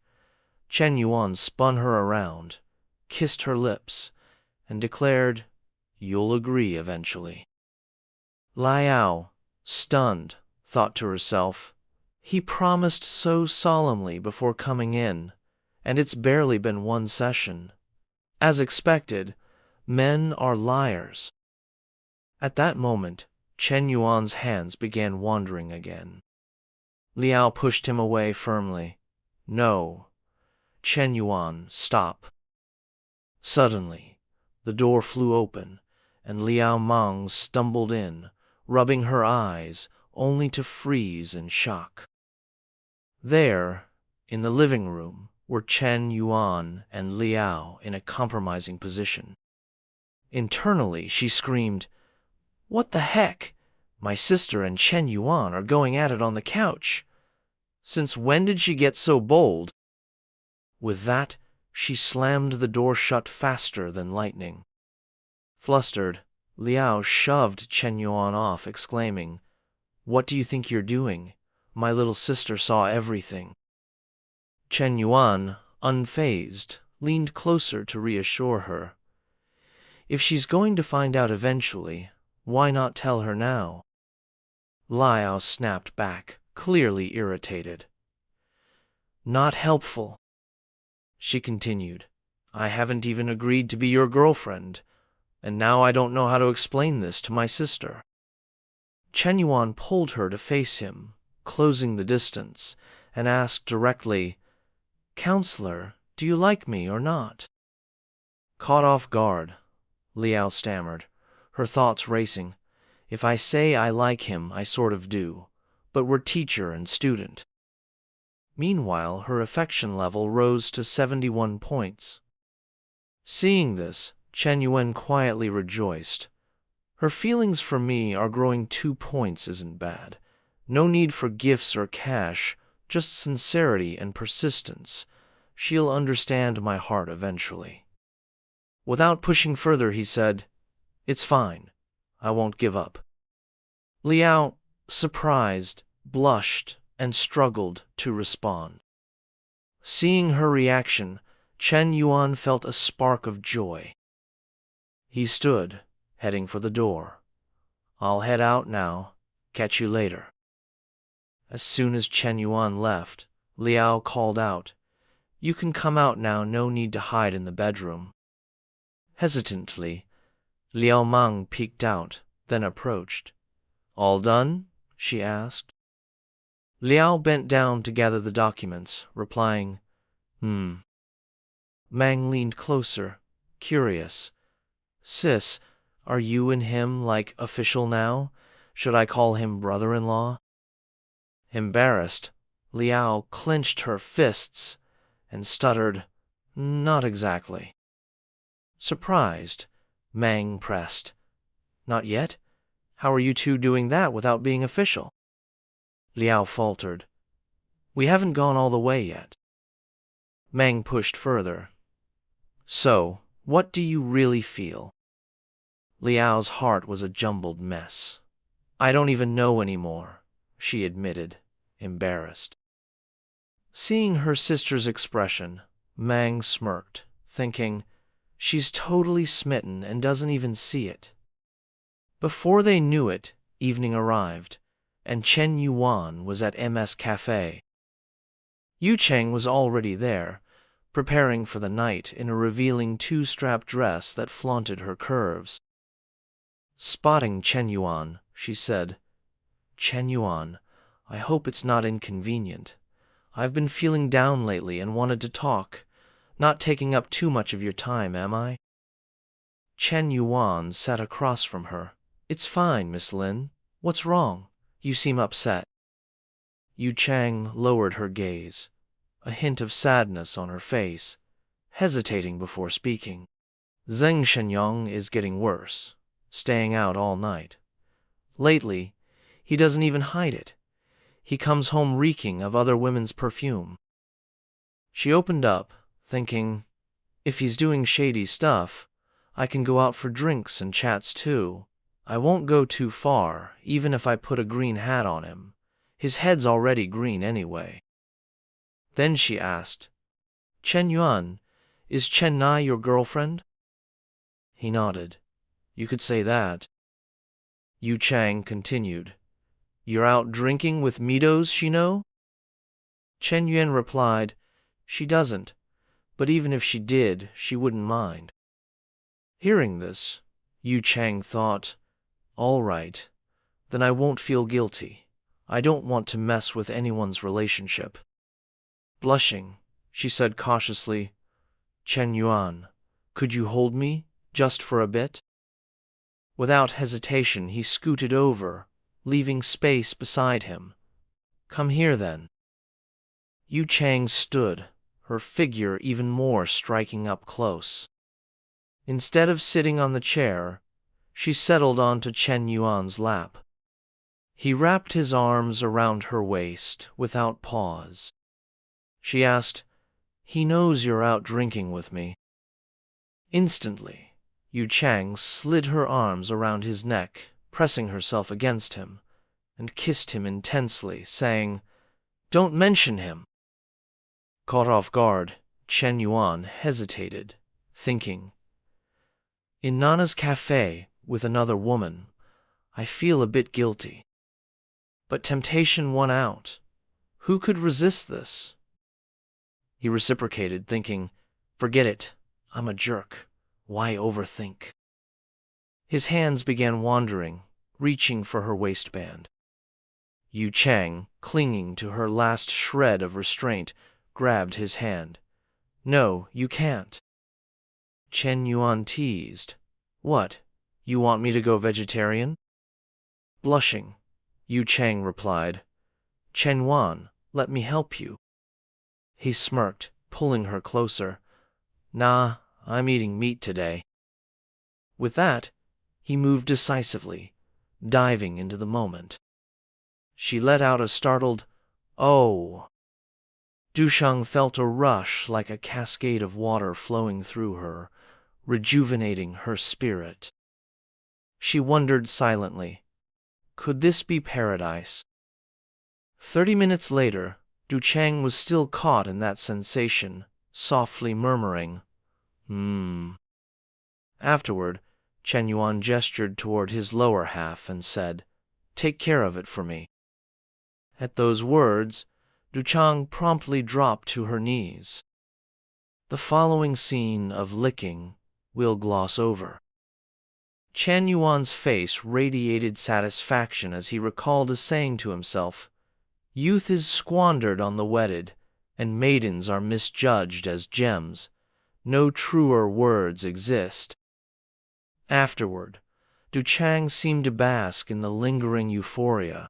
Speaker 3: Chen Yuan spun her around, kissed her lips, and declared, "You'll agree eventually." Liao, stunned, thought to herself, "He promised so solemnly before coming in, and it's barely been 1 session. As expected, men are liars." At that moment, Chen Yuan's hands began wandering again. Liao pushed him away firmly. "No. Chen Yuan, stop." Suddenly, the door flew open, and Liao Mang stumbled in, rubbing her eyes, only to freeze in shock. There, in the living room, were Chen Yuan and Liao in a compromising position. Internally, she screamed, "What the heck? My sister and Chen Yuan are going at it on the couch. Since when did she get so bold?" With that, she slammed the door shut faster than lightning. Flustered, Liao shoved Chen Yuan off, exclaiming, "What do you think you're doing? My little sister saw everything." Chen Yuan, unfazed, leaned closer to reassure her. If she's going to find out eventually, why not tell her now? Liao snapped back, clearly irritated. "Not helpful," she continued. "I haven't even agreed to be your girlfriend, and now I don't know how to explain this to my sister." Chen Yuan pulled her to face him, closing the distance, and asked directly, "Counselor, do you like me or not?" Caught off guard, Liao stammered, her thoughts racing. "If I say I like him, I sort of do, but we're teacher and student." Meanwhile, her affection level rose to 71 points. Seeing this, Chen Yuan quietly rejoiced. "Her feelings for me are growing 2 points isn't bad. No need for gifts or cash, just sincerity and persistence. She'll understand my heart eventually." Without pushing further, he said, "It's fine. I won't give up." Liao, surprised, blushed, and struggled to respond. Seeing her reaction, Chen Yuan felt a spark of joy. He stood, heading for the door. "I'll head out now. Catch you later." As soon as Chen Yuan left, Liao called out, "You can come out now, no need to hide in the bedroom." Hesitantly, Liao Mang peeked out, then approached. "All done?" she asked. Liao bent down to gather the documents, replying, Mang leaned closer, curious. "Sis, are you and him, like, official now? Should I call him brother-in-law?" Embarrassed, Liao clenched her fists and stuttered, "Not exactly." Surprised, Mang pressed, "Not yet? How are you two doing that without being official?" Liao faltered, "We haven't gone all the way yet." Mang pushed further. "So, what do you really feel?" Liao's heart was a jumbled mess. "I don't even know anymore," she admitted, embarrassed. Seeing her sister's expression, Mang smirked, thinking, "She's totally smitten and doesn't even see it." Before they knew it, evening arrived, and Chen Yuan was at MS Cafe. Yu Cheng was already there, preparing for the night in a revealing 2-strap dress that flaunted her curves. Spotting Chen Yuan, she said, "Chen Yuan, I hope it's not inconvenient. I've been feeling down lately and wanted to talk. Not taking up too much of your time, am I?" Chen Yuan sat across from her. "It's fine, Miss Lin. What's wrong? You seem upset." Yu Chang lowered her gaze, a hint of sadness on her face, hesitating before speaking. "Zheng Shenyang is getting worse, staying out all night. Lately, he doesn't even hide it. He comes home reeking of other women's perfume." She opened up, thinking, if he's doing shady stuff, I can go out for drinks and chats too. I won't go too far, even if I put a green hat on him. His head's already green anyway. Then she asked, "Chen Yuan, is Chen Nai your girlfriend?" He nodded. "You could say that." Yu Chang continued, "You're out drinking with Mitos, she know?" Chen Yuan replied, "She doesn't, but even if she did, she wouldn't mind." Hearing this, Yu Chang thought, "All right, then I won't feel guilty. I don't want to mess with anyone's relationship." Blushing, she said cautiously, "Chen Yuan, could you hold me, just for a bit?" Without hesitation, he scooted over, leaving space beside him. "Come here, then." Yu Chang stood, her figure even more striking up close. Instead of sitting on the chair, she settled onto Chen Yuan's lap. He wrapped his arms around her waist without pause. She asked, "He knows you're out drinking with me." Instantly, Yu Chang slid her arms around his neck, pressing herself against him, and kissed him intensely, saying, "Don't mention him." Caught off guard, Chen Yuan hesitated, thinking, "In Nana's cafe with another woman, I feel a bit guilty." But temptation won out. Who could resist this? He reciprocated, thinking, "Forget it. I'm a jerk. Why overthink?" His hands began wandering, reaching for her waistband. Yu Chang, clinging to her last shred of restraint, grabbed his hand. "No, you can't." Chen Yuan teased. "What, you want me to go vegetarian?" Blushing, Yu Chang replied, "Chen Yuan, let me help you." He smirked, pulling her closer. "Nah, I'm eating meat today." With that, he moved decisively, diving into the moment. She let out a startled, "Oh!" Dusheng felt a rush like a cascade of water flowing through her, rejuvenating her spirit. She wondered silently, could this be paradise? 30 minutes later, Du Chang was still caught in that sensation, softly murmuring, Afterward, Chen Yuan gestured toward his lower half and said, "Take care of it for me." At those words, Du Chang promptly dropped to her knees. The following scene of licking we'll gloss over. Chen Yuan's face radiated satisfaction as he recalled a saying to himself, "Youth is squandered on the wedded, and maidens are misjudged as gems. No truer words exist." Afterward, Du Chang seemed to bask in the lingering euphoria.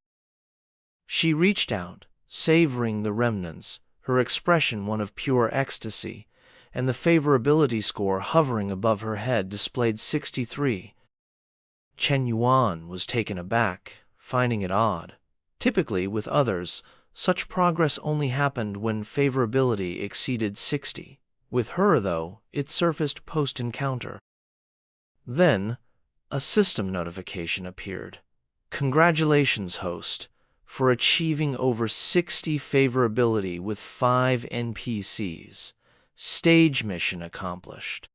Speaker 3: She reached out, savoring the remnants, her expression one of pure ecstasy, and the favorability score hovering above her head displayed 63. Chen Yuan was taken aback, finding it odd. Typically, with others, such progress only happened when favorability exceeded 60. With her, though, it surfaced post-encounter. Then, a system notification appeared. "Congratulations, host, for achieving over 60 favorability with 5 NPCs. Stage mission accomplished.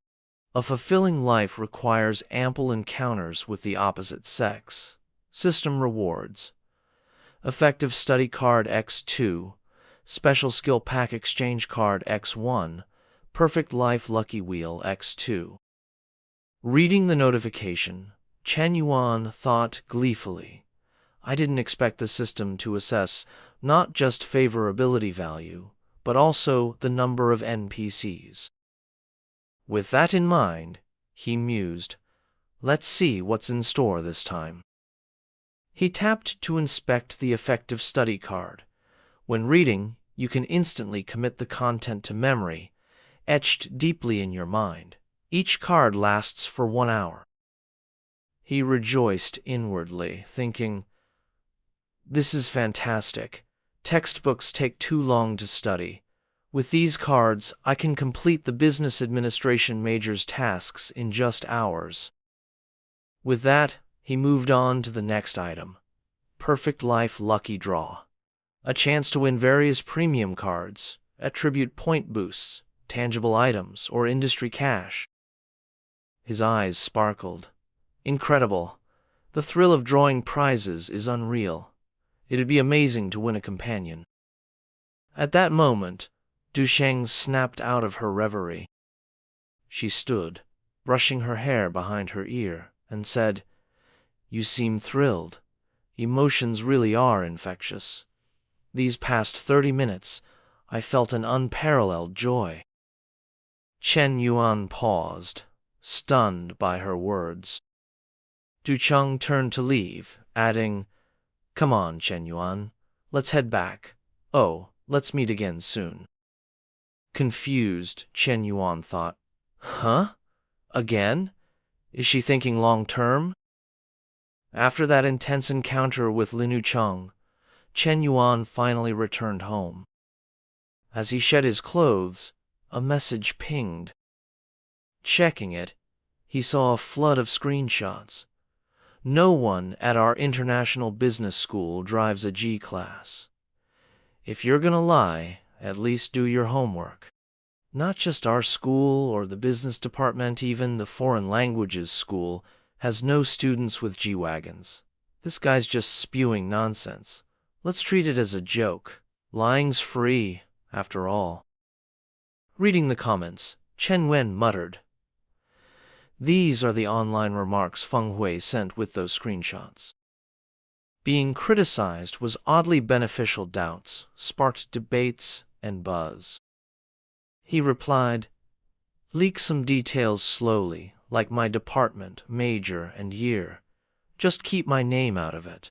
Speaker 3: A fulfilling life requires ample encounters with the opposite sex. System rewards. Effective study card X2, special skill pack exchange card X1, perfect life lucky wheel X2. Reading the notification, Chen Yuan thought gleefully, "I didn't expect the system to assess not just favorability value, but also the number of NPCs." With that in mind, he mused, "Let's see what's in store this time." He tapped to inspect the effective study card. When reading, you can instantly commit the content to memory, etched deeply in your mind. Each card lasts for 1 hour. He rejoiced inwardly, thinking, "This is fantastic. Textbooks take too long to study. With these cards, I can complete the business administration major's tasks in just hours." With that, he moved on to the next item. Perfect Life Lucky Draw. A chance to win various premium cards, attribute point boosts, tangible items, or industry cash. His eyes sparkled. Incredible. The thrill of drawing prizes is unreal. It'd be amazing to win a companion. At that moment, Dusheng snapped out of her reverie. She stood, brushing her hair behind her ear, and said, "You seem thrilled. Emotions really are infectious. These past 30 minutes, I felt an unparalleled joy." Chen Yuan paused, stunned by her words. Ducheng turned to leave, adding, "Come on, Chen Yuan, let's head back. Oh, let's meet again soon." Confused, Chen Yuan thought. Huh? Again? Is she thinking long-term? After that intense encounter with Linu Cheng, Chen Yuan finally returned home. As he shed his clothes, a message pinged. Checking it, he saw a flood of screenshots. No one at our international business school drives a G-class. If you're gonna lie, at least do your homework. Not just our school or the business department, even the foreign languages school has no students with G-wagons. This guy's just spewing nonsense. Let's treat it as a joke. Lying's free, after all. Reading the comments, Chen Wen muttered. These are the online remarks Feng Hui sent with those screenshots. Being criticized was oddly beneficial. Doubts sparked debates and buzz. He replied, leak some details slowly, like my department, major, and year. Just keep my name out of it.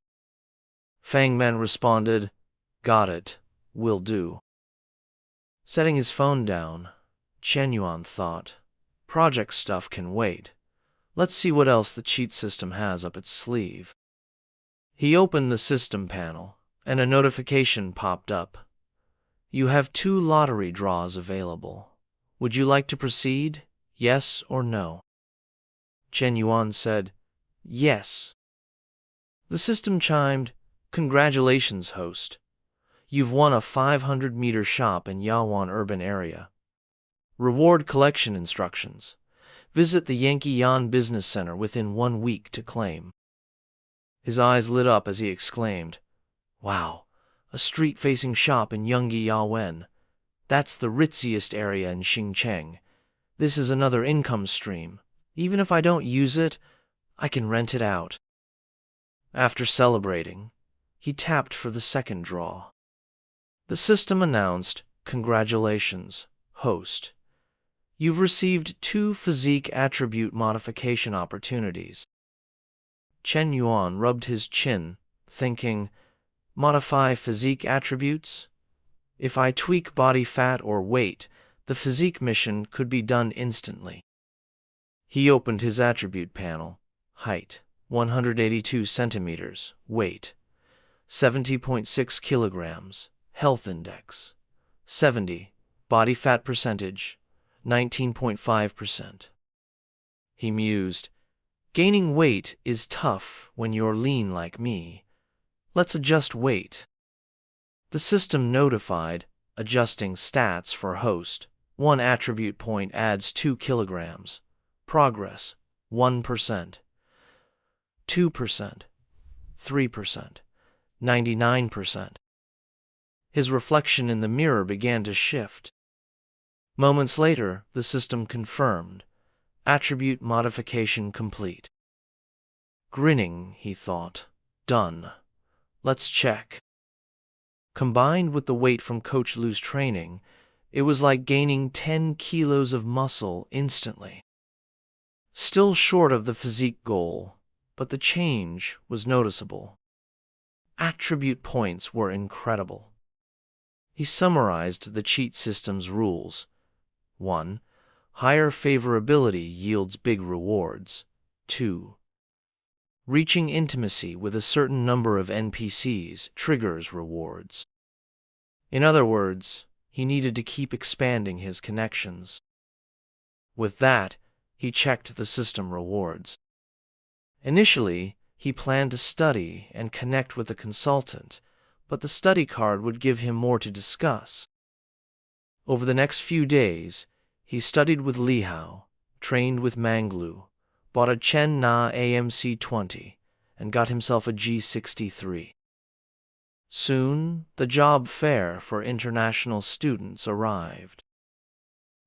Speaker 3: Fang Men responded, got it, will do. Setting his phone down, Chen Yuan thought, project stuff can wait. Let's see what else the cheat system has up its sleeve. He opened the system panel, and a notification popped up. You have 2 lottery draws available. Would you like to proceed? Yes or no? Chen Yuan said, yes. The system chimed, congratulations, host. You've won a 500-meter shop in Yawan urban area. Reward collection instructions. Visit the Yankee Yan Business Center within 1 week to claim. His eyes lit up as he exclaimed, wow, a street-facing shop in Yonggi Yawen. That's the ritziest area in Xingcheng. This is another income stream. Even if I don't use it, I can rent it out. After celebrating, he tapped for the second draw. The system announced, congratulations, host. You've received 2 physique attribute modification opportunities. Chen Yuan rubbed his chin, thinking, modify physique attributes? If I tweak body fat or weight, the physique mission could be done instantly. He opened his attribute panel. Height, 182 centimeters. Weight, 70.6 kilograms. Health index, 70. Body fat percentage, 19.5%. He mused, gaining weight is tough when you're lean like me. Let's adjust weight. The system notified, adjusting stats for host. 1 attribute point adds 2 kilograms. Progress, 1%. 2%. 3%. 99%. His reflection in the mirror began to shift. Moments later, the system confirmed, attribute modification complete. Grinning, he thought, done. Let's check. Combined with the weight from Coach Lu's training, it was like gaining 10 kilos of muscle instantly. Still short of the physique goal, but the change was noticeable. Attribute points were incredible. He summarized the cheat system's rules. 1. Higher favorability yields big rewards. 2. Reaching intimacy with a certain number of NPCs triggers rewards. In other words, he needed to keep expanding his connections. With that, he checked the system rewards. Initially, he planned to study and connect with a consultant, but the study card would give him more to discuss. Over the next few days, he studied with Li Hao, trained with Manglu, bought a Chen Na AMC-20, and got himself a G63. Soon, the job fair for international students arrived.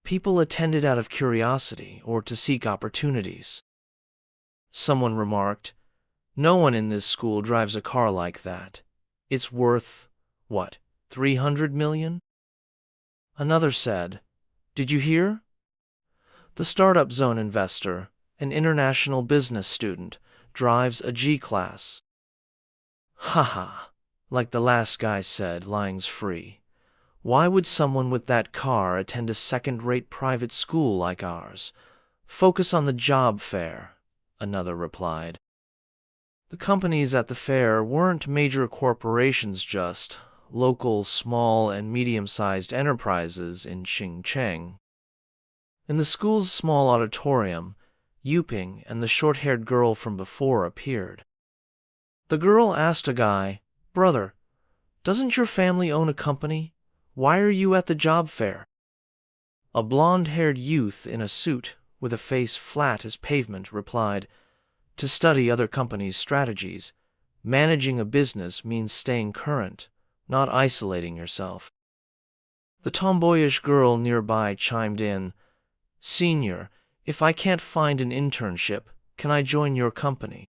Speaker 3: People attended out of curiosity or to seek opportunities. Someone remarked, no one in this school drives a car like that. It's worth, what, 300 million? Another said, did you hear? The Startup Zone investor, an international business student, drives a G-class. Haha, like the last guy said, lying's free. Why would someone with that car attend a second-rate private school like ours? Focus on the job fair, another replied. The companies at the fair weren't major corporations, just local small and medium-sized enterprises in Xingcheng. In the school's small auditorium, Yuping and the short-haired girl from before appeared. The girl asked a guy, "Brother, doesn't your family own a company? Why are you at the job fair?" A blonde-haired youth in a suit, with a face flat as pavement, replied, "To study other companies' strategies. Managing a business means staying current, not isolating yourself." The tomboyish girl nearby chimed in, "Senior, if I can't find an internship, can I join your company?"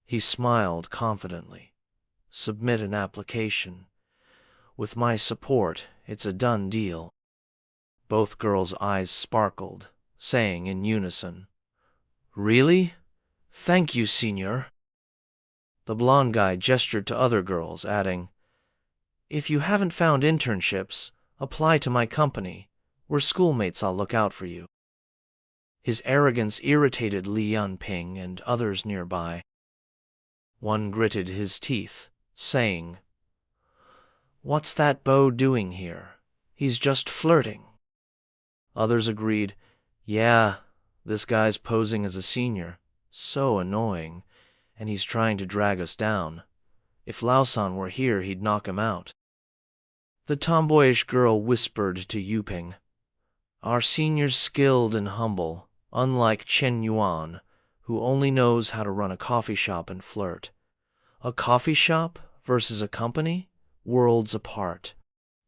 Speaker 3: He smiled confidently. "Submit an application. With my support, it's a done deal." Both girls' eyes sparkled, saying in unison, "Really? Thank you, senior." The blonde guy gestured to other girls, adding, "If you haven't found internships, apply to my company. We're schoolmates, I'll look out for you." His arrogance irritated Li Yunping and others nearby. One gritted his teeth, saying, "What's that beau doing here? He's just flirting." Others agreed, "Yeah, this guy's posing as a senior. So annoying, and he's trying to drag us down. If Lao-san were here, he'd knock him out." The tomboyish girl whispered to Yuping, "Our senior's skilled and humble, unlike Chen Yuan, who only knows how to run a coffee shop and flirt. A coffee shop versus a company? Worlds apart.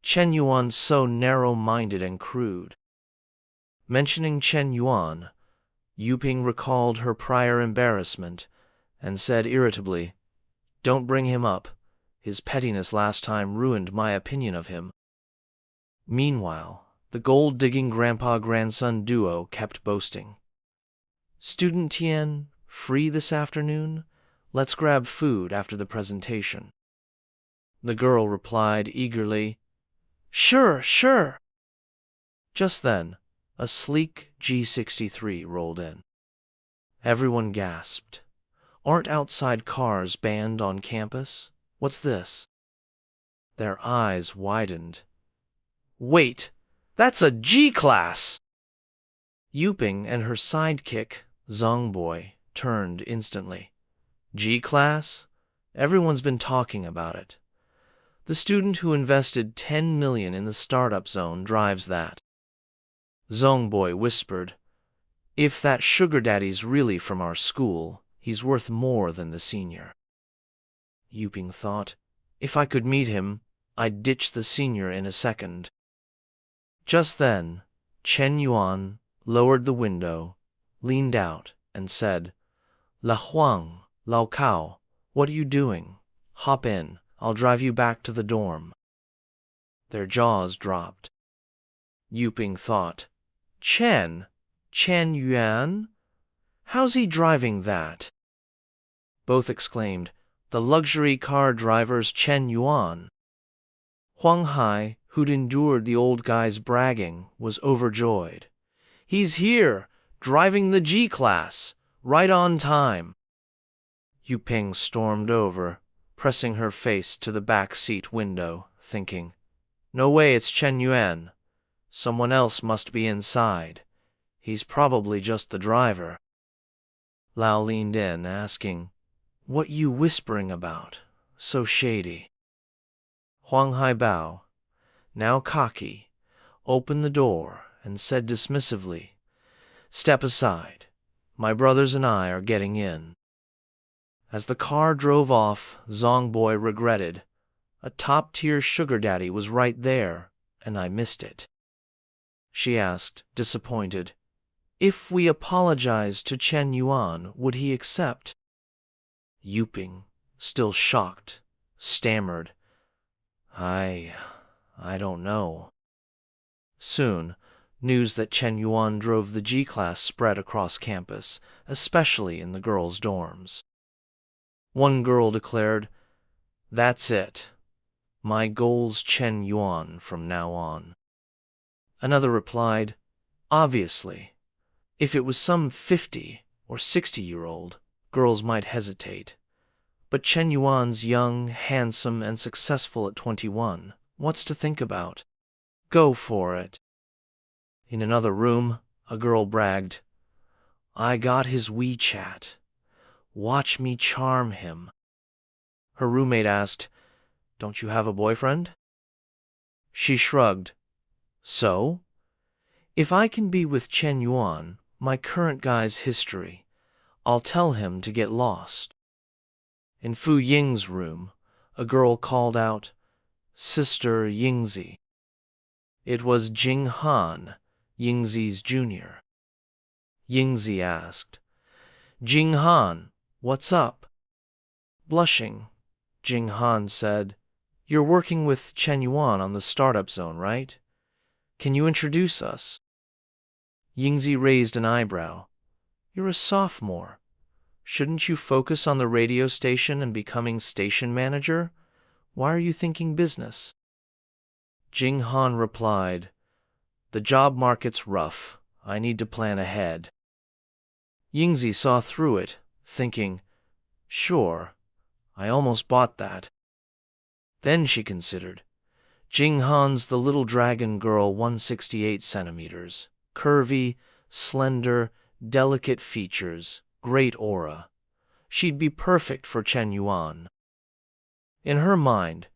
Speaker 3: Chen Yuan's so narrow-minded and crude." Mentioning Chen Yuan, Yuping recalled her prior embarrassment and said irritably, "Don't bring him up. His pettiness last time ruined my opinion of him." Meanwhile, the gold-digging grandpa-grandson duo kept boasting. "Student Tian, free this afternoon? Let's grab food after the presentation." The girl replied eagerly, "Sure, sure." Just then, a sleek G63 rolled in. Everyone gasped. Aren't outside cars banned on campus? What's this? Their eyes widened. "Wait, that's a G-class!" Yuping and her sidekick, Zongboy, turned instantly. G-class? Everyone's been talking about it. The student who invested 10 million in the startup zone drives that. Zongboy whispered, "If that sugar daddy's really from our school, he's worth more than the senior." Yuping thought, "If I could meet him, I'd ditch the senior in a second." Just then, Chen Yuan lowered the window, leaned out, and said, "La Huang, Lao Cao, what are you doing? Hop in, I'll drive you back to the dorm." Their jaws dropped. Yuping thought, Chen Yuan? How's he driving that?" Both exclaimed, "The luxury car driver's Chen Yuan." Huang Hai, who'd endured the old guy's bragging, was overjoyed. "He's here, driving the G-class, right on time." Yuping stormed over, pressing her face to the back seat window, thinking, "No way it's Chen Yuan. Someone else must be inside. He's probably just the driver." Lao leaned in, asking, "What you whispering about? So shady." Huang Haibao, now cocky, opened the door and said dismissively, "Step aside. My brothers and I are getting in." As the car drove off, Zongboy regretted, "A top-tier sugar daddy was right there, and I missed it." She asked, disappointed, "If we apologized to Chen Yuan, would he accept?" Yuping, still shocked, stammered, I don't know." Soon, news that Chen Yuan drove the G-class spread across campus, especially in the girls' dorms. One girl declared, "That's it. My goal's Chen Yuan from now on. Another replied, obviously. If it was some 50 or 60-year-old, girls might hesitate. But Chen Yuan's young, handsome, and successful at 21. What's to think about? Go for it. In another room, a girl bragged, I got his WeChat. Watch me charm him. Her roommate asked, don't you have a boyfriend? She shrugged. So? If I can be with Chen Yuan, my current guy's history, I'll tell him to get lost. In Fu Ying's room, a girl called out, Sister Yingzi. It was Jing Han, Yingzi's junior. Yingzi asked, Jing Han, what's up? Blushing, Jing Han said, you're working with Chen Yuan on the startup zone, right? Can you introduce us? Yingzi raised an eyebrow. You're a sophomore. Shouldn't you focus on the radio station and becoming station manager? Why are you thinking business? Jing Han replied, the job market's rough. I need to plan ahead. Yingzi saw through it, thinking, sure, I almost bought that. Then she considered, Jing Han's the little dragon girl 168 centimeters, curvy, slender, delicate features, great aura. She'd be perfect for Chen Yuan. In her mind,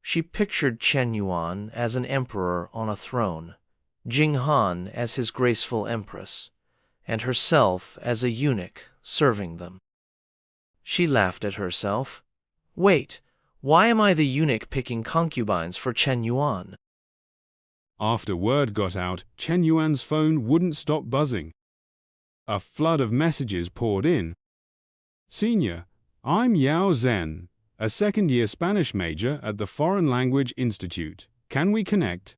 Speaker 3: she pictured Chen Yuan as an emperor on a throne, Jing Han as his graceful empress, and herself as a eunuch serving them. She laughed at herself. Wait, why am I the eunuch picking concubines for Chen Yuan?
Speaker 2: After word got out, Chen Yuan's phone wouldn't stop buzzing. A flood of messages poured in. Senior, I'm Yao Zhen, a second-year Spanish major at the Foreign Language Institute. Can we connect?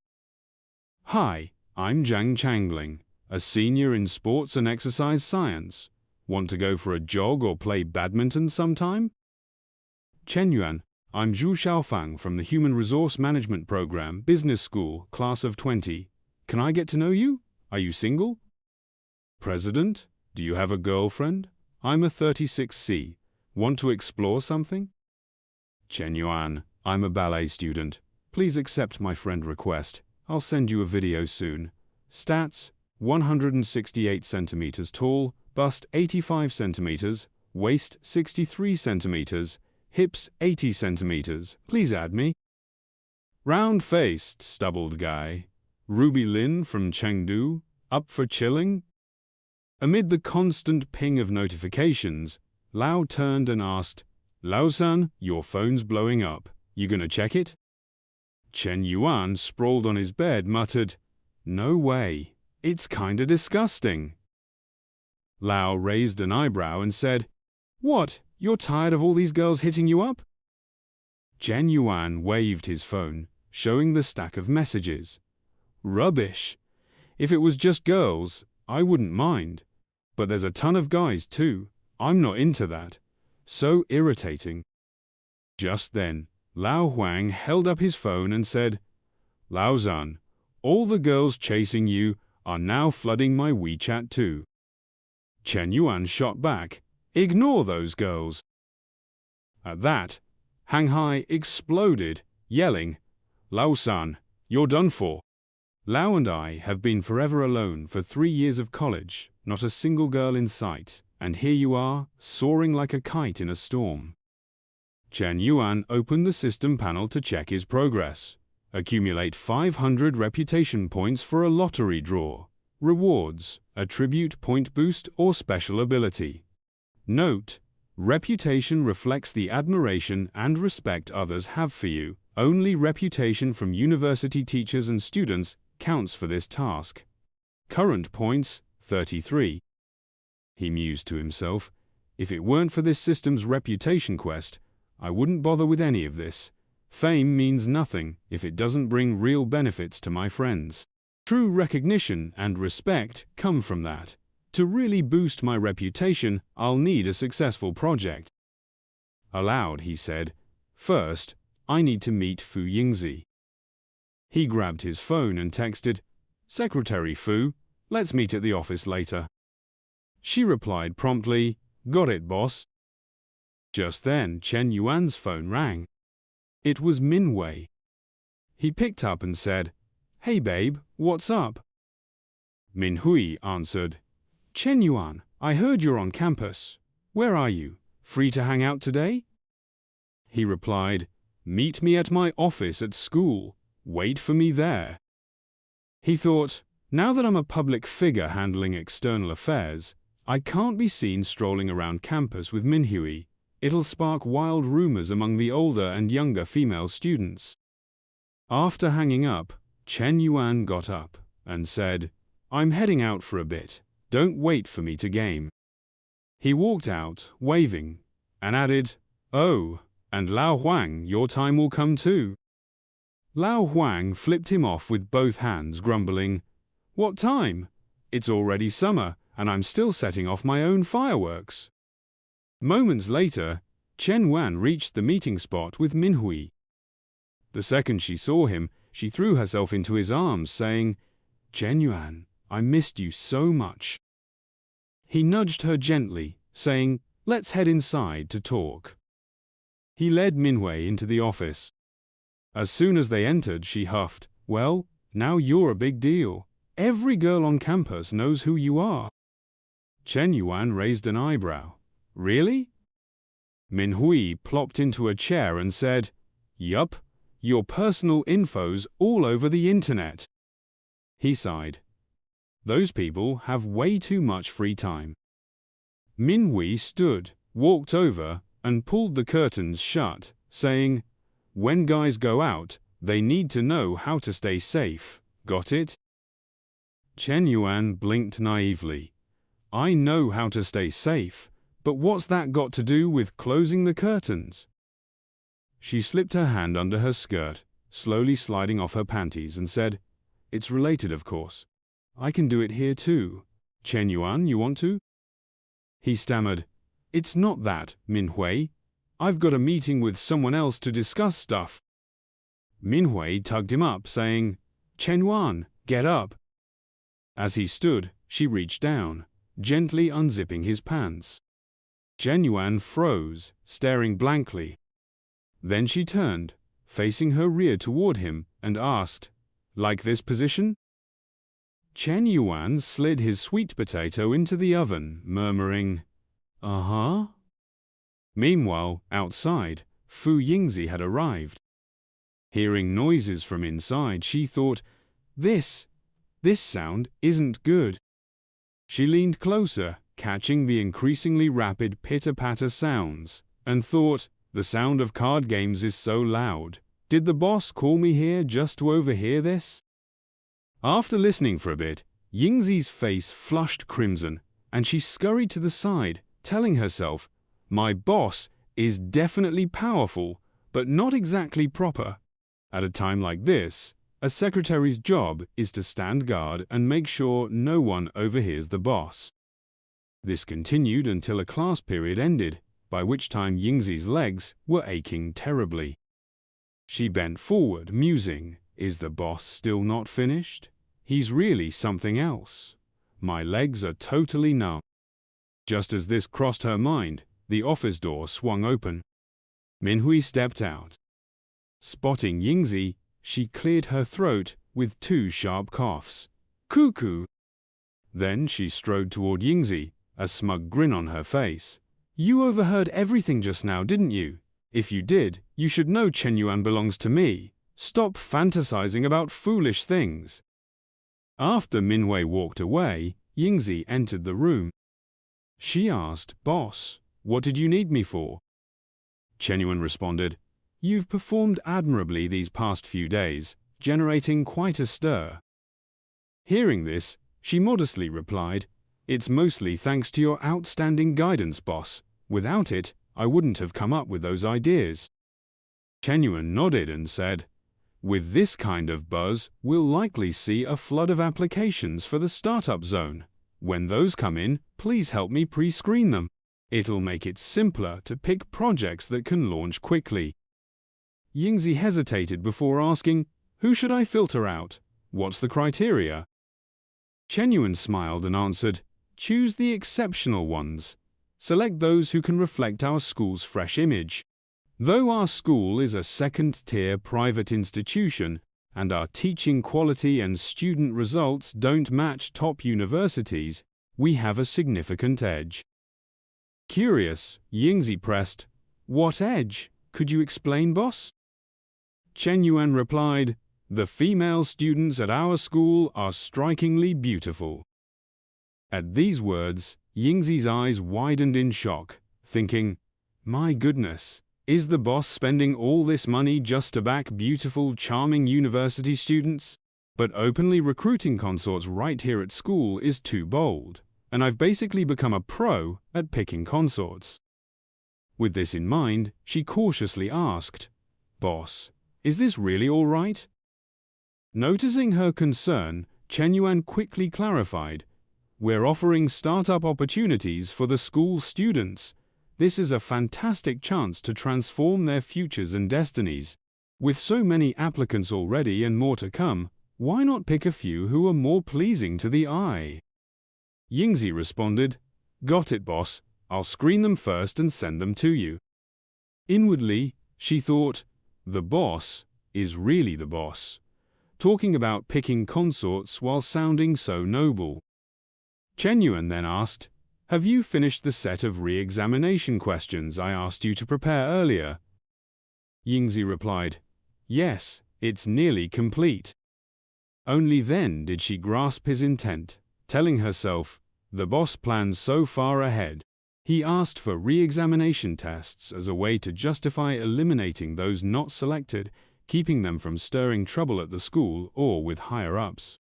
Speaker 2: Hi, I'm Zhang Changling, a senior in sports and exercise science. Want to go for a jog or play badminton sometime? Chen Yuan, I'm Zhu Xiaofang from the Human Resource Management Program, Business School, Class of 20. Can I get to know you? Are you single? President, do you have a girlfriend? I'm a 36C. Want to explore something? Chen Yuan, I'm a ballet student. Please accept my friend request. I'll send you a video soon. Stats, 168 centimeters tall, bust 85 centimeters, waist 63 centimeters, hips 80 centimeters. Please add me. Round-faced, stubbled guy. Ruby Lin from Chengdu, up for chilling? Amid the constant ping of notifications, Lao turned and asked, Lao-san, your phone's blowing up. You gonna check it? Chen Yuan, sprawled on his bed, muttered, No way. It's kinda disgusting. Lao raised an eyebrow and said, What? You're tired of all these girls hitting you up? Chen Yuan waved his phone, showing the stack of messages. Rubbish. If it was just girls, I wouldn't mind. But there's a ton of guys too. I'm not into that. So irritating. Just then, Lao Huang held up his phone and said, Lao-san, all the girls chasing you are now flooding my WeChat too. Chen Yuan shot back, Ignore those girls. At that, Hang Hai exploded, yelling, Lao-san, you're done for. Lao and I have been forever alone for 3 years of college, not a single girl in sight, and here you are, soaring like a kite in a storm. Chen Yuan opened the system panel to check his progress. Accumulate 500 reputation points for a lottery draw. Rewards, attribute point boost or special ability. Note, reputation reflects the admiration and respect others have for you. Only reputation from university teachers and students counts for this task. Current points, 33. He mused to himself, if it weren't for this system's reputation quest, I wouldn't bother with any of this. Fame means nothing if it doesn't bring real benefits to my friends. True recognition and respect come from that. To really boost my reputation, I'll need a successful project. Aloud, he said, First, I need to meet Fu Yingzi. He grabbed his phone and texted, Secretary Fu, let's meet at the office later. She replied promptly, got it, boss. Just then, Chen Yuan's phone rang. It was Minwei. He picked up and said, Hey babe, what's up? Minhui answered, Chen Yuan, I heard you're on campus. Where are you? Free to hang out today? He replied, Meet me at my office at school. Wait for me there. He thought, now that I'm a public figure handling external affairs, I can't be seen strolling around campus with Minhui. It'll spark wild rumors among the older and younger female students. After hanging up, Chen Yuan got up and said, I'm heading out for a bit. Don't wait for me to game. He walked out, waving, and added, Oh, and Lao Huang, your time will come too. Lao Huang flipped him off with both hands, grumbling, What time? It's already summer, and I'm still setting off my own fireworks. Moments later, Chen Yuan reached the meeting spot with Minhui. The second she saw him, she threw herself into his arms, saying, Chen Yuan, I missed you so much. He nudged her gently, saying, Let's head inside to talk. He led Minhui into the office. As soon as they entered, she huffed, Well, now you're a big deal. Every girl on campus knows who you are. Chen Yuan raised an eyebrow. Really? Minhui plopped into a chair and said, Yup, your personal info's all over the internet. He sighed. Those people have way too much free time. Minhui stood, walked over, and pulled the curtains shut, saying, When guys go out, they need to know how to stay safe. Got it? Chen Yuan blinked naively. I know how to stay safe, but what's that got to do with closing the curtains? She slipped her hand under her skirt, slowly sliding off her panties, and said, It's related, of course. I can do it here too. Chen Yuan, you want to? He stammered, It's not that, Minhui. I've got a meeting with someone else to discuss stuff. Minhui tugged him up, saying, Chen Yuan, get up. As he stood, she reached down, gently unzipping his pants. Chen Yuan froze, staring blankly. Then she turned, facing her rear toward him, and asked, Like this position? Chen Yuan slid his sweet potato into the oven, murmuring, Uh-huh. Meanwhile, outside, Fu Yingzi had arrived. Hearing noises from inside, she thought, This sound isn't good. She leaned closer, catching the increasingly rapid pitter-patter sounds, and thought, the sound of card games is so loud. Did the boss call me here just to overhear this? After listening for a bit, Yingzi's face flushed crimson, and she scurried to the side, telling herself, My boss is definitely powerful, but not exactly proper. At a time like this, a secretary's job is to stand guard and make sure no one overhears the boss. This continued until a class period ended, by which time Yingzi's legs were aching terribly. She bent forward, musing, Is the boss still not finished? He's really something else. My legs are totally numb. Just as this crossed her mind, the office door swung open. Minhui stepped out. Spotting Yingzi, she cleared her throat with 2 sharp coughs. Cuckoo! Then she strode toward Yingzi, a smug grin on her face. You overheard everything just now, didn't you? If you did, you should know Chen Yuan belongs to me. Stop fantasizing about foolish things. After Minhui walked away, Yingzi entered the room. She asked, Boss, what did you need me for? Chen Yuan responded, You've performed admirably these past few days, generating quite a stir. Hearing this, she modestly replied, It's mostly thanks to your outstanding guidance, boss. Without it, I wouldn't have come up with those ideas. Chen Yuan nodded and said, With this kind of buzz, we'll likely see a flood of applications for the startup zone. When those come in, please help me pre-screen them. It'll make it simpler to pick projects that can launch quickly. Yingzi hesitated before asking, "Who should I filter out? What's the criteria?" Chen Yuan smiled and answered, "Choose the exceptional ones. Select those who can reflect our school's fresh image. Though our school is a second-tier private institution, and our teaching quality and student results don't match top universities, we have a significant edge." Curious, Yingzi pressed, "What edge? Could you explain, boss?" Chen Yuan replied, "The female students at our school are strikingly beautiful." At these words, Yingzi's eyes widened in shock, thinking, "My goodness, is the boss spending all this money just to back beautiful, charming university students? But openly recruiting consorts right here at school is too bold, and I've basically become a pro at picking consorts." With this in mind, she cautiously asked, "Boss, is this really all right?" Noticing her concern, Chen Yuan quickly clarified, "We're offering startup opportunities for the school students. This is a fantastic chance to transform their futures and destinies. With so many applicants already and more to come, why not pick a few who are more pleasing to the eye?" Yingzi responded, "Got it, boss. I'll screen them first and send them to you." Inwardly, she thought, the boss is really the boss, talking about picking consorts while sounding so noble. Chen Yuan then asked, "Have you finished the set of re-examination questions I asked you to prepare earlier?" Yingzi replied, "Yes, it's nearly complete." Only then did she grasp his intent, telling herself, the boss plans so far ahead. He asked for re-examination tests as a way to justify eliminating those not selected, keeping them from stirring trouble at the school or with higher-ups.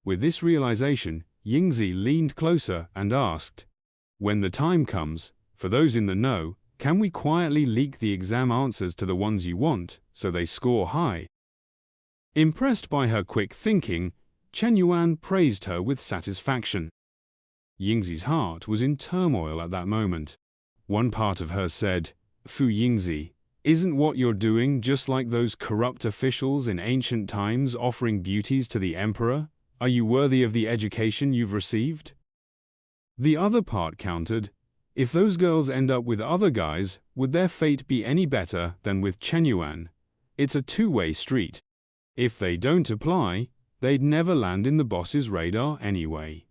Speaker 2: With this realization, Yingzi leaned closer and asked, "When the time comes, for those in the know, can we quietly leak the exam answers to the ones you want, so they score high?" Impressed by her quick thinking, Chen Yuan praised her with satisfaction. Yingzi's heart was in turmoil at that moment. One part of her said, "Fu Yingzi, isn't what you're doing just like those corrupt officials in ancient times offering beauties to the emperor? Are you worthy of the education you've received?" The other part countered, "If those girls end up with other guys, would their fate be any better than with Chen Yuan? It's a two-way street. If they don't apply, they'd never land in the boss's radar anyway."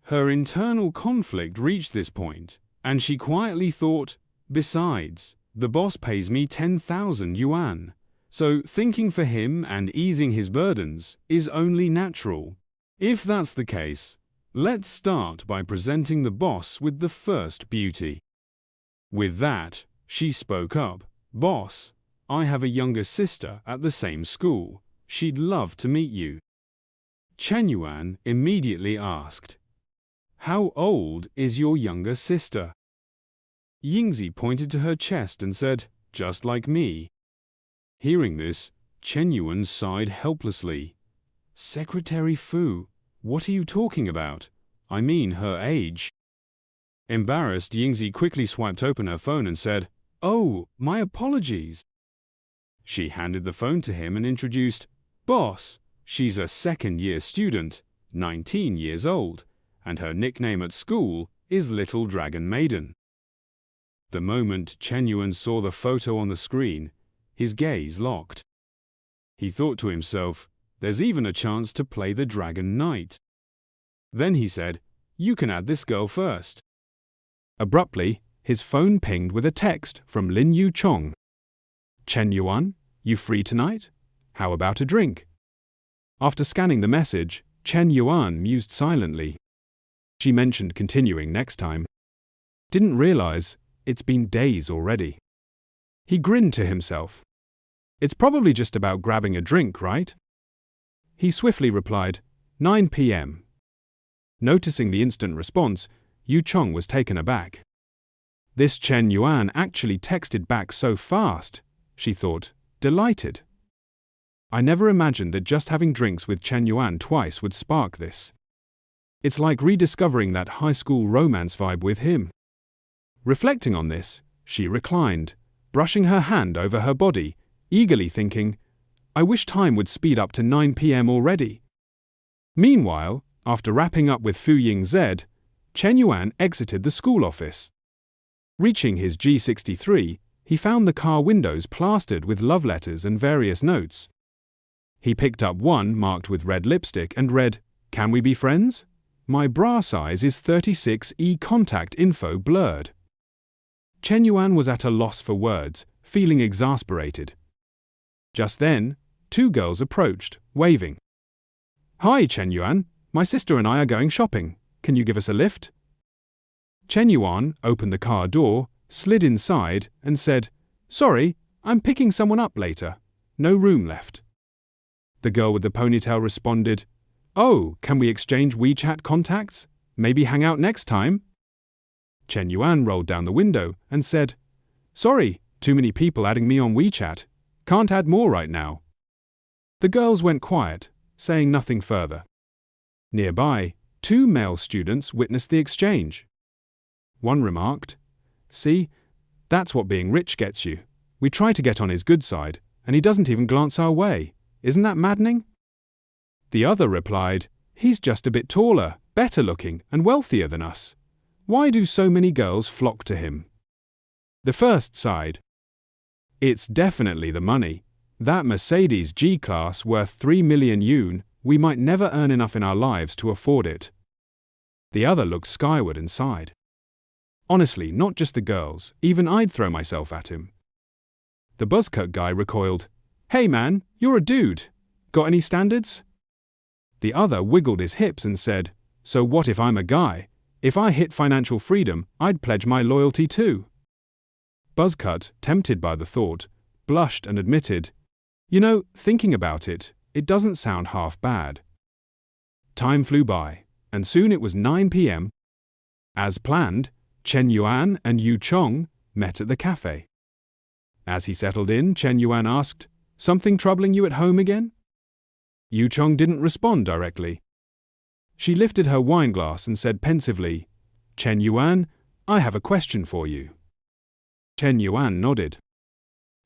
Speaker 2: Her internal conflict reached this point, and she quietly thought, "Besides, the boss pays me 10,000 yuan. So thinking for him and easing his burdens is only natural. If that's the case, let's start by presenting the boss with the first beauty." With that, she spoke up, "Boss, I have a younger sister at the same school. She'd love to meet you." Chen Yuan immediately asked, "How old is your younger sister?" Yingzi pointed to her chest and said, "Just like me." Hearing this, Chen Yuan sighed helplessly. "Secretary Fu, what are you talking about? I mean her age." Embarrassed, Yingzi quickly swiped open her phone and said, "Oh, my apologies." She handed the phone to him and introduced, "Boss, she's a second-year student, 19 years old, and her nickname at school is Little Dragon Maiden." The moment Chen Yuan saw the photo on the screen, his gaze locked. He thought to himself, there's even a chance to play the Dragon Knight. Then he said, "You can add this girl first." Abruptly, his phone pinged with a text from Lin Yu Chong. "Chen Yuan, you free tonight? How about a drink?" After scanning the message, Chen Yuan mused silently. She mentioned continuing next time. Didn't realize it's been days already. He grinned to himself. It's probably just about grabbing a drink, right? He swiftly replied, 9 p.m. Noticing the instant response, Yu Chong was taken aback. This Chen Yuan actually texted back so fast, she thought, delighted. I never imagined that just having drinks with Chen Yuan twice would spark this. It's like rediscovering that high school romance vibe with him. Reflecting on this, she reclined, brushing her hand over her body, eagerly thinking, I wish time would speed up to 9 p.m. already. Meanwhile, after wrapping up with Fu Ying Z, Chen Yuan exited the school office. Reaching his G63, he found the car windows plastered with love letters and various notes. He picked up one marked with red lipstick and read, Can we be friends? My bra size is 36E, contact info blurred. Chen Yuan was at a loss for words, feeling exasperated. Just then, two girls approached, waving. Hi, Chen Yuan. My sister and I are going shopping. Can you give us a lift? Chen Yuan opened the car door, slid inside, and said, Sorry, I'm picking someone up later. No room left. The girl with the ponytail responded, Oh, can we exchange WeChat contacts? Maybe hang out next time? Chen Yuan rolled down the window and said, Sorry, too many people adding me on WeChat. Can't add more right now. The girls went quiet, saying nothing further. Nearby, two male students witnessed the exchange. One remarked, See, that's what being rich gets you. We try to get on his good side, and he doesn't even glance our way. Isn't that maddening? The other replied, He's just a bit taller, better looking, and wealthier than us. Why do so many girls flock to him? The first sighed. It's definitely the money. That Mercedes G-Class worth 3 million yuan, we might never earn enough in our lives to afford it. The other looked skyward and sighed. Honestly, not just the girls, even I'd throw myself at him. The buzzcut guy recoiled. Hey man, you're a dude. Got any standards? The other wiggled his hips and said, So what if I'm a guy? If I hit financial freedom, I'd pledge my loyalty too. Buzzcut, tempted by the thought, blushed and admitted, You know, thinking about it, it doesn't sound half bad. Time flew by, and soon it was 9 p.m. As planned, Chen Yuan and Yu Chong met at the cafe. As he settled in, Chen Yuan asked, Something troubling you at home again? Yu Chong didn't respond directly. She lifted her wine glass and said pensively, Chen Yuan, I have a question for you. Chen Yuan nodded.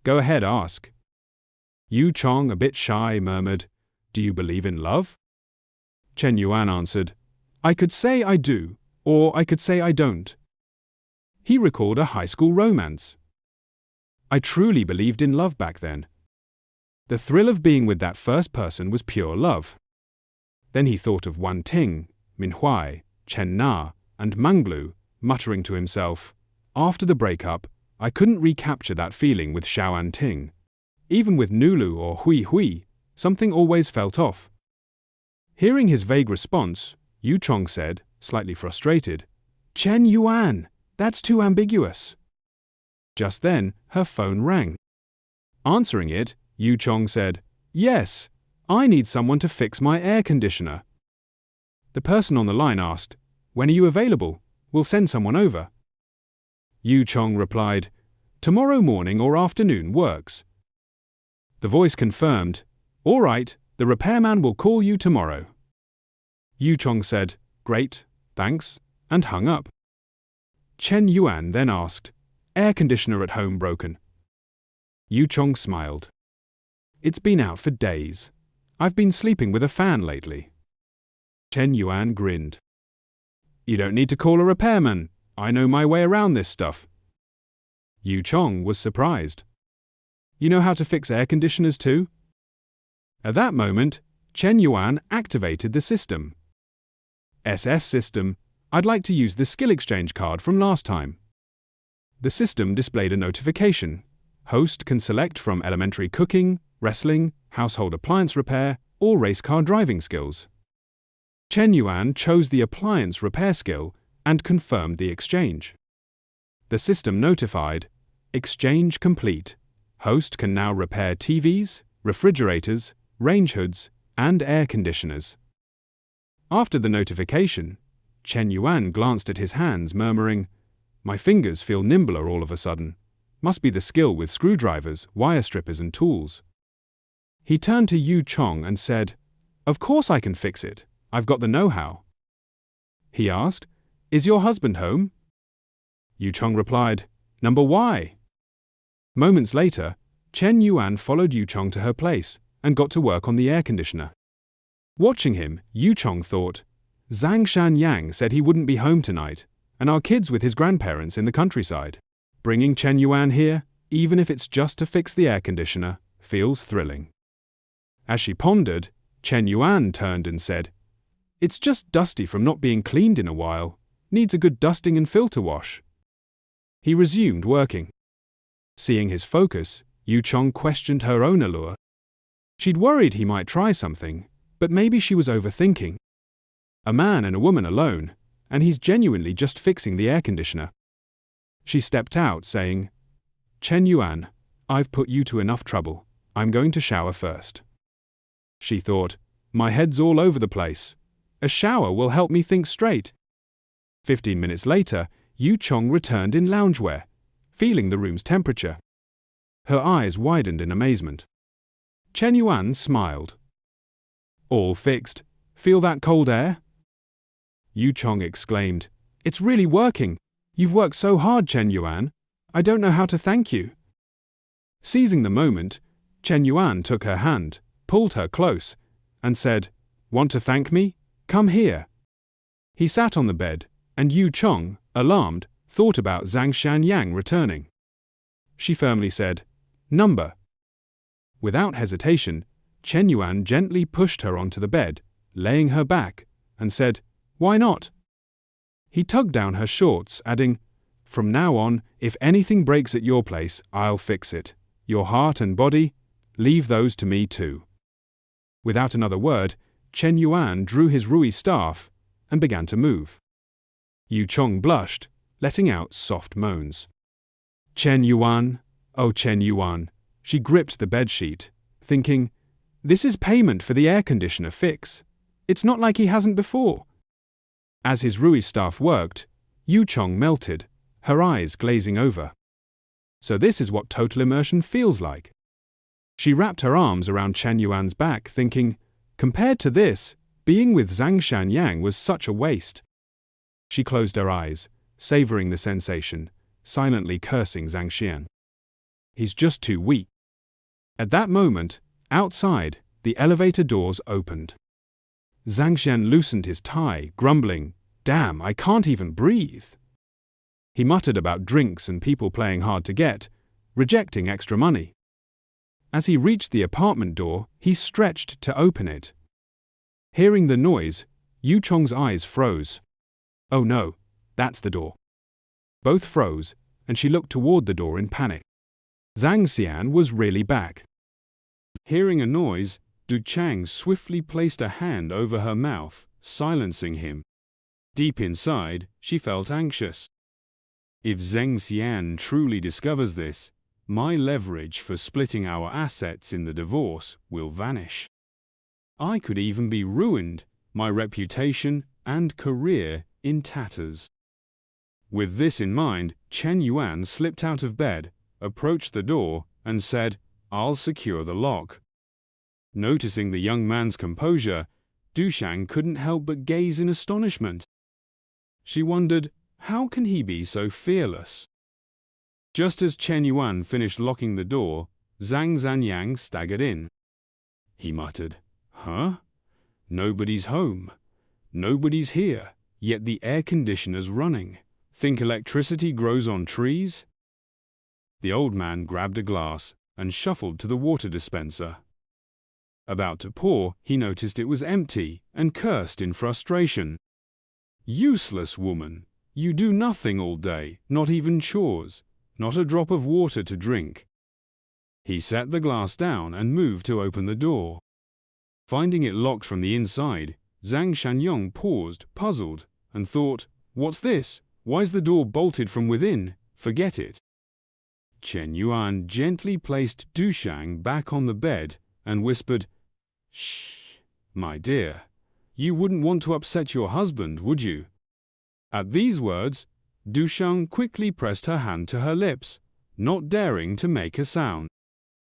Speaker 2: Go ahead, ask. Yu Chong, a bit shy, murmured, Do you believe in love? Chen Yuan answered, I could say I do, or I could say I don't. He recalled a high school romance. I truly believed in love back then. The thrill of being with that first person was pure love. Then he thought of Wan Ting, Minhui, Chen Na, and Manglu, muttering to himself, After the breakup, I couldn't recapture that feeling with Xiaoan Ting. Even with Nulu or Hui Hui, something always felt off. Hearing his vague response, Yu Chong said, slightly frustrated, Chen Yuan, that's too ambiguous. Just then, her phone rang. Answering it, Yu Chong said, Yes, I need someone to fix my air conditioner. The person on the line asked, When are you available? We'll send someone over. Yu Chong replied, Tomorrow morning or afternoon works. The voice confirmed, All right, the repairman will call you tomorrow. Yu Chong said, Great, thanks, and hung up. Chen Yuan then asked, Air conditioner at home broken? Yu Chong smiled. It's been out for days. I've been sleeping with a fan lately. Chen Yuan grinned. You don't need to call a repairman. I know my way around this stuff. Yu Chong was surprised. You know how to fix air conditioners too? At that moment, Chen Yuan activated the system. SS system, I'd like to use the skill exchange card from last time. The system displayed a notification. Host can select from elementary cooking, wrestling, household appliance repair, or race car driving skills. Chen Yuan chose the appliance repair skill and confirmed the exchange. The system notified, Exchange complete. Host can now repair TVs, refrigerators, range hoods, and air conditioners. After the notification, Chen Yuan glanced at his hands, murmuring, My fingers feel nimbler all of a sudden. Must be the skill with screwdrivers, wire strippers, and tools. He turned to Yu Chong and said, Of course I can fix it. I've got the know-how. He asked, Is your husband home? Yu Chong replied, Number Y. Moments later, Chen Yuan followed Yu Chong to her place and got to work on the air conditioner. Watching him, Yu Chong thought, Zhang Shan Yang said he wouldn't be home tonight, and our kid's with his grandparents in the countryside. Bringing Chen Yuan here, even if it's just to fix the air conditioner, feels thrilling. As she pondered, Chen Yuan turned and said, It's just dusty from not being cleaned in a while. Needs a good dusting and filter wash. He resumed working. Seeing his focus, Yu Chong questioned her own allure. She'd worried he might try something, but maybe she was overthinking. A man and a woman alone, and he's genuinely just fixing the air conditioner. She stepped out, saying, Chen Yuan, I've put you to enough trouble. I'm going to shower first. She thought, my head's all over the place. A shower will help me think straight. 15 minutes later, Yu Chong returned in loungewear, feeling the room's temperature. Her eyes widened in amazement. Chen Yuan smiled. All fixed. Feel that cold air? Yu Chong exclaimed, It's really working. You've worked so hard, Chen Yuan. I don't know how to thank you. Seizing the moment, Chen Yuan took her hand, pulled her close, and said, Want to thank me? Come here. He sat on the bed, and Yu Chong, alarmed, thought about Zhang Shan Yang returning. She firmly said, Number. Without hesitation, Chen Yuan gently pushed her onto the bed, laying her back, and said, Why not? He tugged down her shorts, adding, From now on, if anything breaks at your place, I'll fix it. Your heart and body, leave those to me too. Without another word, Chen Yuan drew his Rui staff and began to move. Yu Chong blushed, letting out soft moans. Chen Yuan, oh Chen Yuan, she gripped the bedsheet, thinking, This is payment for the air conditioner fix. It's not like he hasn't before. As his Rui staff worked, Yu Chong melted, her eyes glazing over. So this is what total immersion feels like. She wrapped her arms around Chen Yuan's back, thinking, compared to this, being with Zhang Shan Yang was such a waste. She closed her eyes, savoring the sensation, silently cursing Zhang Xian. He's just too weak. At that moment, outside, the elevator doors opened. Zhang Xian loosened his tie, grumbling, Damn, I can't even breathe. He muttered about drinks and people playing hard to get, rejecting extra money. As he reached the apartment door, he stretched to open it. Hearing the noise, Yu Chong's eyes froze. Oh no, that's the door. Both froze, and she looked toward the door in panic. Zhang Xian was really back. Hearing a noise, Du Chang swiftly placed a hand over her mouth, silencing him. Deep inside, she felt anxious. If Zhang Xian truly discovers this, my leverage for splitting our assets in the divorce will vanish. I could even be ruined, my reputation and career in tatters. With this in mind, Chen Yuan slipped out of bed, approached the door, and said, I'll secure the lock. Noticing the young man's composure, Dushang couldn't help but gaze in astonishment. She wondered, how can he be so fearless? Just as Chen Yuan finished locking the door, Zhang Zanyang staggered in. He muttered, Huh? Nobody's home. Nobody's here, yet the air conditioner's running. Think electricity grows on trees? The old man grabbed a glass and shuffled to the water dispenser. About to pour, he noticed it was empty and cursed in frustration. Useless woman! You do nothing all day, not even chores, not a drop of water to drink. He set the glass down and moved to open the door. Finding it locked from the inside, Zhang Shanyong paused, puzzled, and thought, What's this? Why's the door bolted from within? Forget it. Chen Yuan gently placed Dushang back on the bed and whispered, Shh, my dear. You wouldn't want to upset your husband, would you? At these words, Dushang quickly pressed her hand to her lips, not daring to make a sound.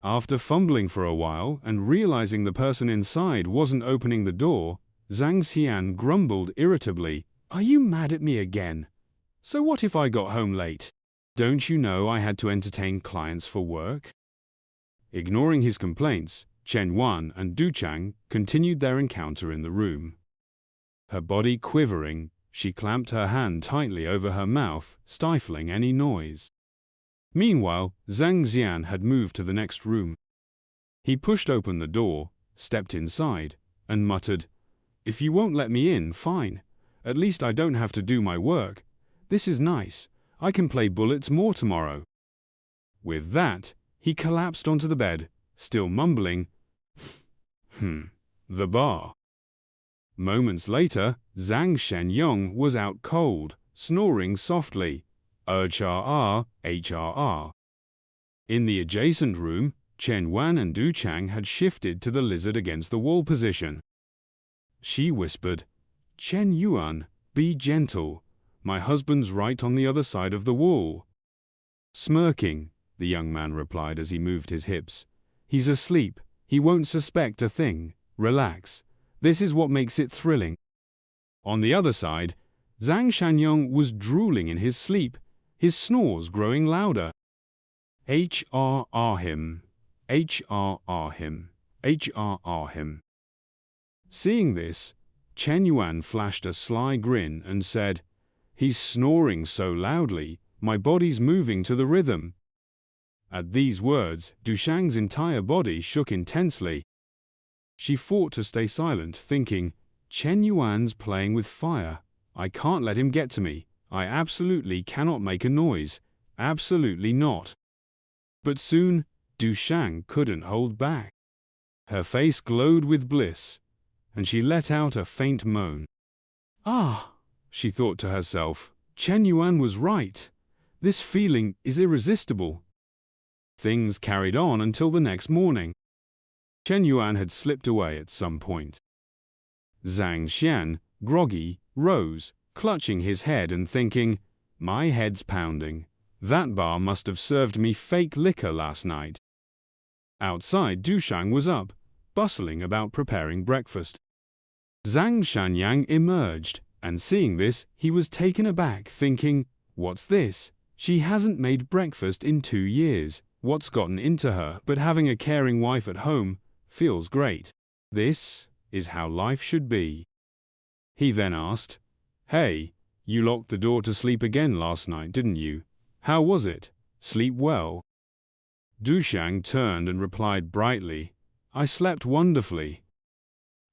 Speaker 2: After fumbling for a while and realizing the person inside wasn't opening the door, Zhang Xian grumbled irritably, Are you mad at me again? So what if I got home late? Don't you know I had to entertain clients for work? Ignoring his complaints, Chen Yuan and Du Chang continued their encounter in the room. Her body quivering, she clamped her hand tightly over her mouth, stifling any noise. Meanwhile, Zhang Xian had moved to the next room. He pushed open the door, stepped inside, and muttered, "If you won't let me in, fine. At least I don't have to do my work. This is nice. I can play bullets more tomorrow." With that, he collapsed onto the bed, still mumbling, the bar. Moments later, Zhang Shenyong was out cold, snoring softly, HRR, HRR. In the adjacent room, Chen Wan and Du Chang had shifted to the lizard against the wall position. She whispered, "Chen Yuan, be gentle. My husband's right on the other side of the wall." Smirking, the young man replied as he moved his hips, "He's asleep. He won't suspect a thing. Relax. This is what makes it thrilling." On the other side, Zhang Shanyong was drooling in his sleep, his snores growing louder. HRR him. HRR him. HRR him. Seeing this, Chen Yuan flashed a sly grin and said, "He's snoring so loudly, my body's moving to the rhythm." At these words, Dushang's entire body shook intensely. She fought to stay silent, thinking, "Chen Yuan's playing with fire. I can't let him get to me. I absolutely cannot make a noise. Absolutely not." But soon, Dushang couldn't hold back. Her face glowed with bliss, and she let out a faint moan. "Ah," she thought to herself, "Chen Yuan was right. This feeling is irresistible." Things carried on until the next morning. Chen Yuan had slipped away at some point. Zhang Xian, groggy, rose, clutching his head and thinking, "My head's pounding. That bar must have served me fake liquor last night." Outside, Dushang was up, bustling about preparing breakfast. Zhang Shanyang emerged, and seeing this, he was taken aback, thinking, "What's this? She hasn't made breakfast in 2 years. What's gotten into her? But having a caring wife at home feels great. This is how life should be." He then asked, "Hey, you locked the door to sleep again last night, didn't you? How was it? Sleep well?" Dushang turned and replied brightly, "I slept wonderfully."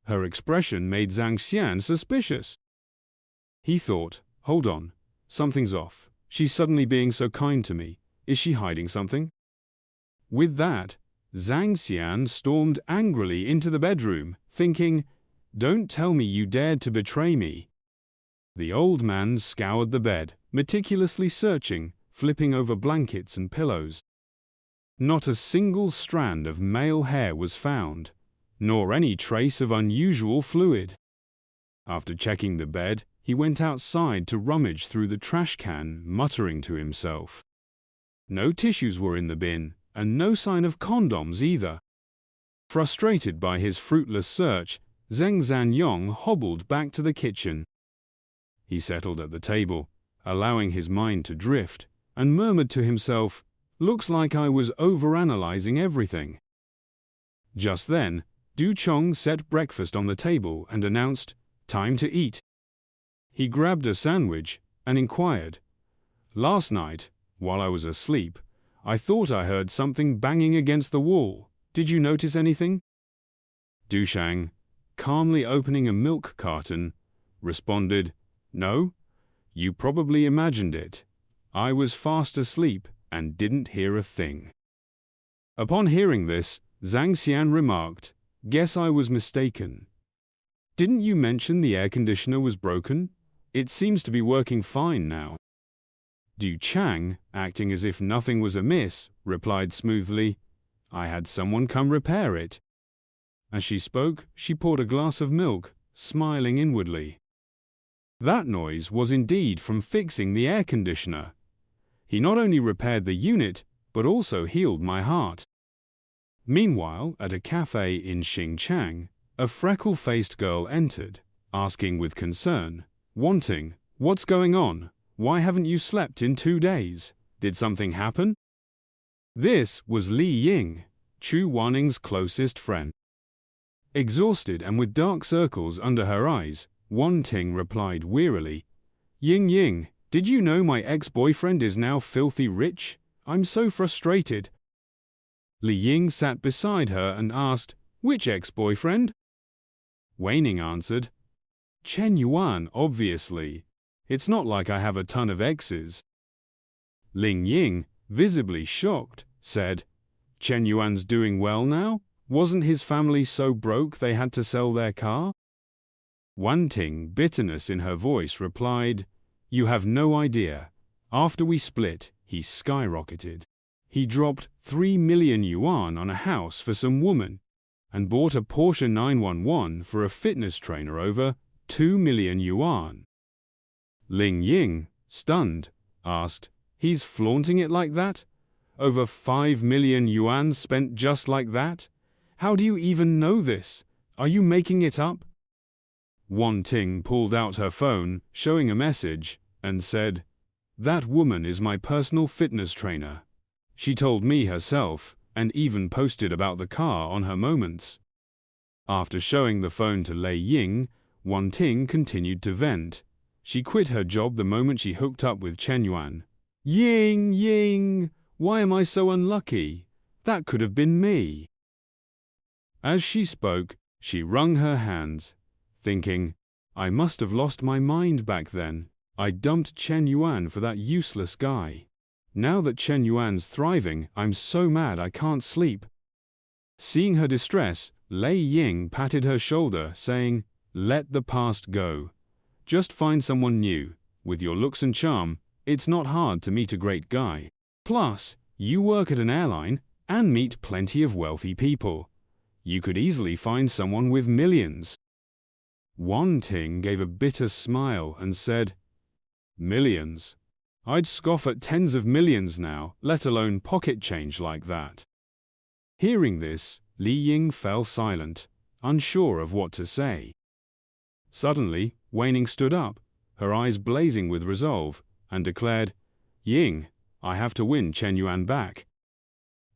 Speaker 2: Her expression made Zhang Xian suspicious. He thought, "Hold on, something's off. She's suddenly being so kind to me. Is she hiding something?" With that, Zhang Xian stormed angrily into the bedroom, thinking, "Don't tell me you dared to betray me." The old man scoured the bed, meticulously searching, flipping over blankets and pillows. Not a single strand of male hair was found, nor any trace of unusual fluid. After checking the bed, he went outside to rummage through the trash can, muttering to himself. No tissues were in the bin, and no sign of condoms either. Frustrated by his fruitless search, Zheng Zanyong hobbled back to the kitchen. He settled at the table, allowing his mind to drift, and murmured to himself, "Looks like I was overanalyzing everything." Just then, Du Chong set breakfast on the table and announced, "Time to eat." He grabbed a sandwich and inquired, "Last night, while I was asleep, I thought I heard something banging against the wall. Did you notice anything?" Dushang, calmly opening a milk carton, responded, "No, you probably imagined it. I was fast asleep and didn't hear a thing." Upon hearing this, Zhang Xian remarked, "Guess I was mistaken. Didn't you mention the air conditioner was broken? It seems to be working fine now." Du Chang, acting as if nothing was amiss, replied smoothly, "I had someone come repair it." As she spoke, she poured a glass of milk, smiling inwardly. That noise was indeed from fixing the air conditioner. He not only repaired the unit, but also healed my heart. Meanwhile, at a cafe in Xinjiang, a freckle-faced girl entered, asking with concern, wanting, "What's going on? Why haven't you slept in 2 days? Did something happen? This was Li Ying, Chu Waning's closest friend. Exhausted and with dark circles under her eyes, Wan Ting replied wearily, Ying Ying, did you know my ex-boyfriend is now filthy rich? I'm so frustrated. Li Ying sat beside her and asked, which ex-boyfriend? Waning answered, Chen Yuan, obviously. It's not like I have a ton of exes. Ling Ying, visibly shocked, said, Chen Yuan's doing well now? Wasn't his family so broke they had to sell their car? Wan Ting, bitterness in her voice, replied, You have no idea. After we split, he skyrocketed. He dropped 3 million yuan on a house for some woman and bought a Porsche 911 for a fitness trainer over 2 million yuan. Ling Ying, stunned, asked, He's flaunting it like that? Over 5 million yuan spent just like that? How do you even know this? Are you making it up? Wan Ting pulled out her phone, showing a message, and said, That woman is my personal fitness trainer. She told me herself, and even posted about the car on her Moments. After showing the phone to Lei Ying, Wan Ting continued to vent. She quit her job the moment she hooked up with Chen Yuan. Ying, Ying, why am I so unlucky? That could have been me. As she spoke, she wrung her hands, thinking, I must have lost my mind back then. I dumped Chen Yuan for that useless guy. Now that Chen Yuan's thriving, I'm so mad I can't sleep. Seeing her distress, Lei Ying patted her shoulder, saying, Let the past go. Just find someone new. With your looks and charm, it's not hard to meet a great guy. Plus, you work at an airline and meet plenty of wealthy people. You could easily find someone with millions. Wan Ting gave a bitter smile and said, Millions? I'd scoff at tens of millions now, let alone pocket change like that. Hearing this, Li Ying fell silent, unsure of what to say. Suddenly, Waning stood up, her eyes blazing with resolve, and declared, Ying, I have to win Chen Yuan back.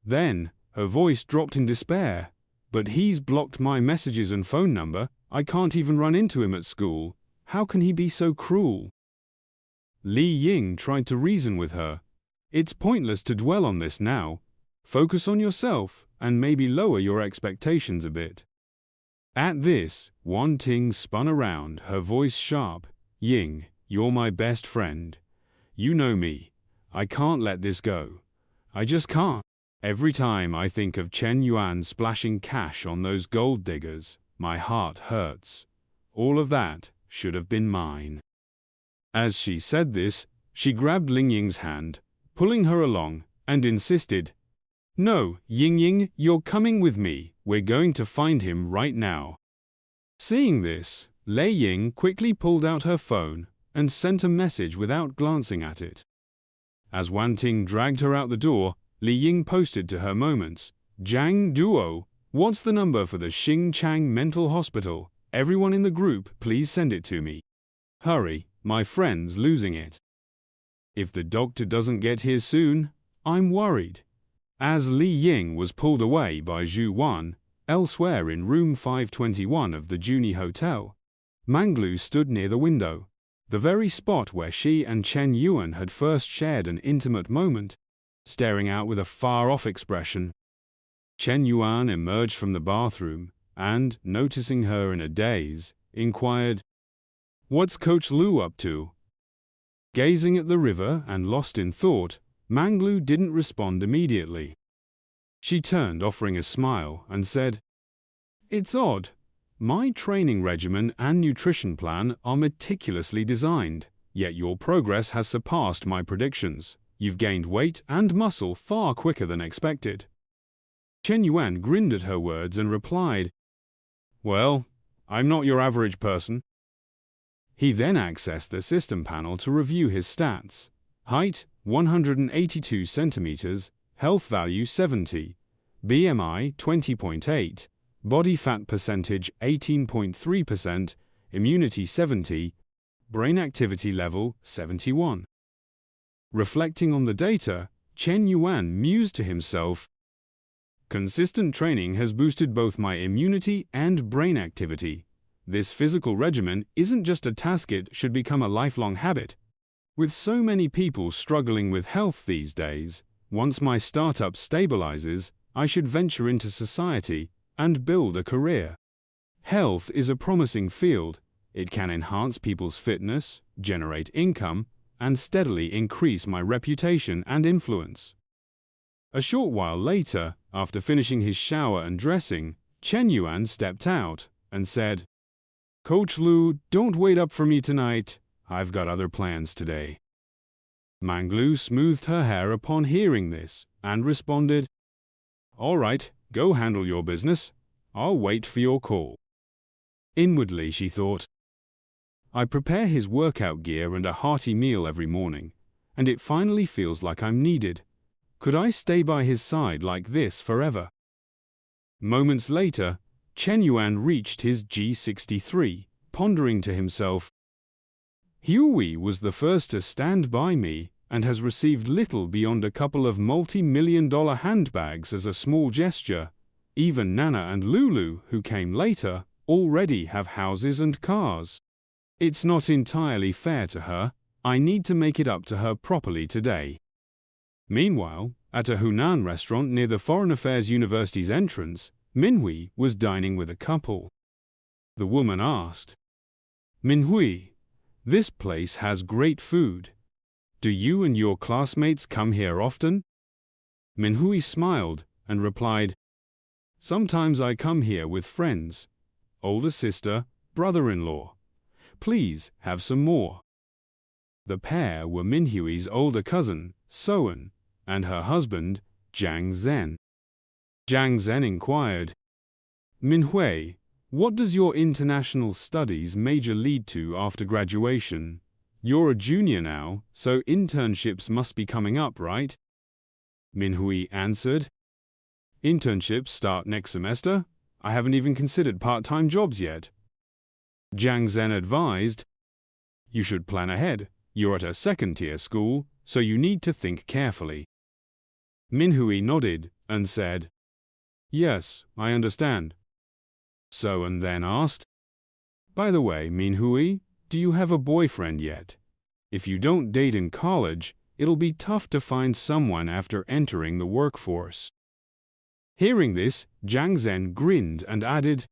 Speaker 2: Then, her voice dropped in despair, But he's blocked my messages and phone number. I can't even run into him at school. How can he be so cruel? Li Ying tried to reason with her. It's pointless to dwell on this now. Focus on yourself and maybe lower your expectations a bit. At this, Wan Ting spun around, her voice sharp. Ying, you're my best friend. You know me. I can't let this go. I just can't. Every time I think of Chen Yuan splashing cash on those gold diggers, my heart hurts. All of that should have been mine. As she said this, she grabbed Ling Ying's hand, pulling her along, and insisted, No, Ying Ying, you're coming with me. We're going to find him right now. Seeing this, Lei Ying quickly pulled out her phone and sent a message without glancing at it. As Wan Ting dragged her out the door, Li Ying posted to her Moments, Jiang Duo, what's the number for the Xingchang Mental Hospital? Everyone in the group, please send it to me. Hurry, my friend's losing it. If the doctor doesn't get here soon, I'm worried. As Li Ying was pulled away by Zhu Wan, elsewhere in room 521 of the Juni Hotel, Manglu stood near the window, the very spot where she and Chen Yuan had first shared an intimate moment, staring out with a far-off expression. Chen Yuan emerged from the bathroom and, noticing her in a daze, inquired, What's Coach Lu up to? Gazing at the river and lost in thought, Manglu didn't respond immediately. She turned, offering a smile, and said, It's odd. My training regimen and nutrition plan are meticulously designed, yet your progress has surpassed my predictions. You've gained weight and muscle far quicker than expected. Chen Yuan grinned at her words and replied, Well, I'm not your average person. He then accessed the system panel to review his stats. Height, 182 centimeters, health value 70, BMI 20.8, body fat percentage 18.3%, immunity 70, brain activity level 71. Reflecting on the data, Chen Yuan mused to himself, "Consistent training has boosted both my immunity and brain activity. This physical regimen isn't just a task, it should become a lifelong habit. With so many people struggling with health these days, once my startup stabilizes, I should venture into society and build a career. Health is a promising field. It can enhance people's fitness, generate income, and steadily increase my reputation and influence." A short while later, after finishing his shower and dressing, Chen Yuan stepped out and said, "Coach Lu, don't wait up for me tonight. I've got other plans today." Manglu smoothed her hair upon hearing this and responded, "All right, go handle your business. I'll wait for your call." Inwardly she thought, "I prepare his workout gear and a hearty meal every morning, and it finally feels like I'm needed. Could I stay by his side like this forever?" Moments later, Chen Yuan reached his G63, pondering to himself, "Huey was the first to stand by me and has received little beyond a couple of multi-million-dollar handbags as a small gesture. Even Nana and Lulu, who came later, already have houses and cars. It's not entirely fair to her. I need to make it up to her properly today." Meanwhile, at a Hunan restaurant near the Foreign Affairs University's entrance, Minhui was dining with a couple. The woman asked, "Minhui, this place has great food. Do you and your classmates come here often?" Minhui smiled and replied, "Sometimes I come here with friends. Older sister, brother-in-law. Please have some more." The pair were Minhui's older cousin, Soen, and her husband, Jiang Zhen. Jiang Zhen inquired, "Minhui, what does your international studies major lead to after graduation? You're a junior now, so internships must be coming up, right?" Minhui answered, "Internships start next semester. I haven't even considered part-time jobs yet." Jiang Zhen advised, "You should plan ahead. You're at a second-tier school, so you need to think carefully." Minhui nodded and said, "Yes, I understand." Soen then asked, "By the way, Minhui, do you have a boyfriend yet? If you don't date in college, it'll be tough to find someone after entering the workforce." Hearing this, Jiang Zhen grinned and added,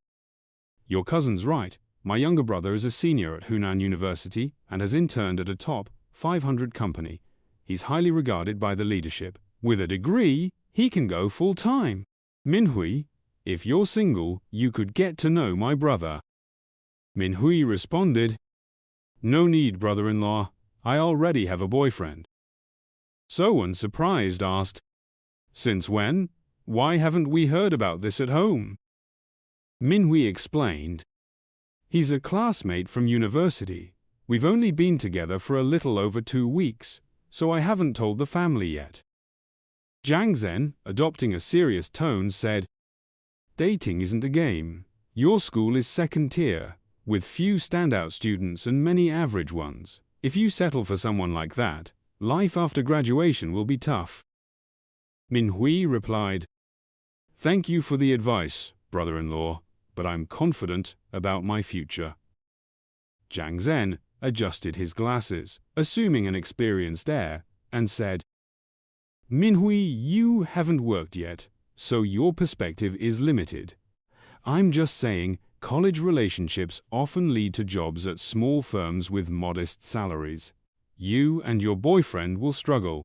Speaker 2: "Your cousin's right. My younger brother is a senior at Hunan University and has interned at a top 500 company. He's highly regarded by the leadership. With a degree, he can go full-time. Minhui, if you're single, you could get to know my brother." Minhui responded, "No need, brother-in-law. I already have a boyfriend." Soen, surprised, asked, "Since when? Why haven't we heard about this at home?" Minhui explained, "He's a classmate from university. We've only been together for a little over 2 weeks, so I haven't told the family yet." Jiang Zhen, adopting a serious tone, said, "Dating isn't a game. Your school is second tier, with few standout students and many average ones. If you settle for someone like that, life after graduation will be tough." Minhui replied, "Thank you for the advice, brother-in-law, but I'm confident about my future." Jiang Zhen adjusted his glasses, assuming an experienced air, and said, "Minhui, you haven't worked yet, so your perspective is limited. I'm just saying college relationships often lead to jobs at small firms with modest salaries. You and your boyfriend will struggle.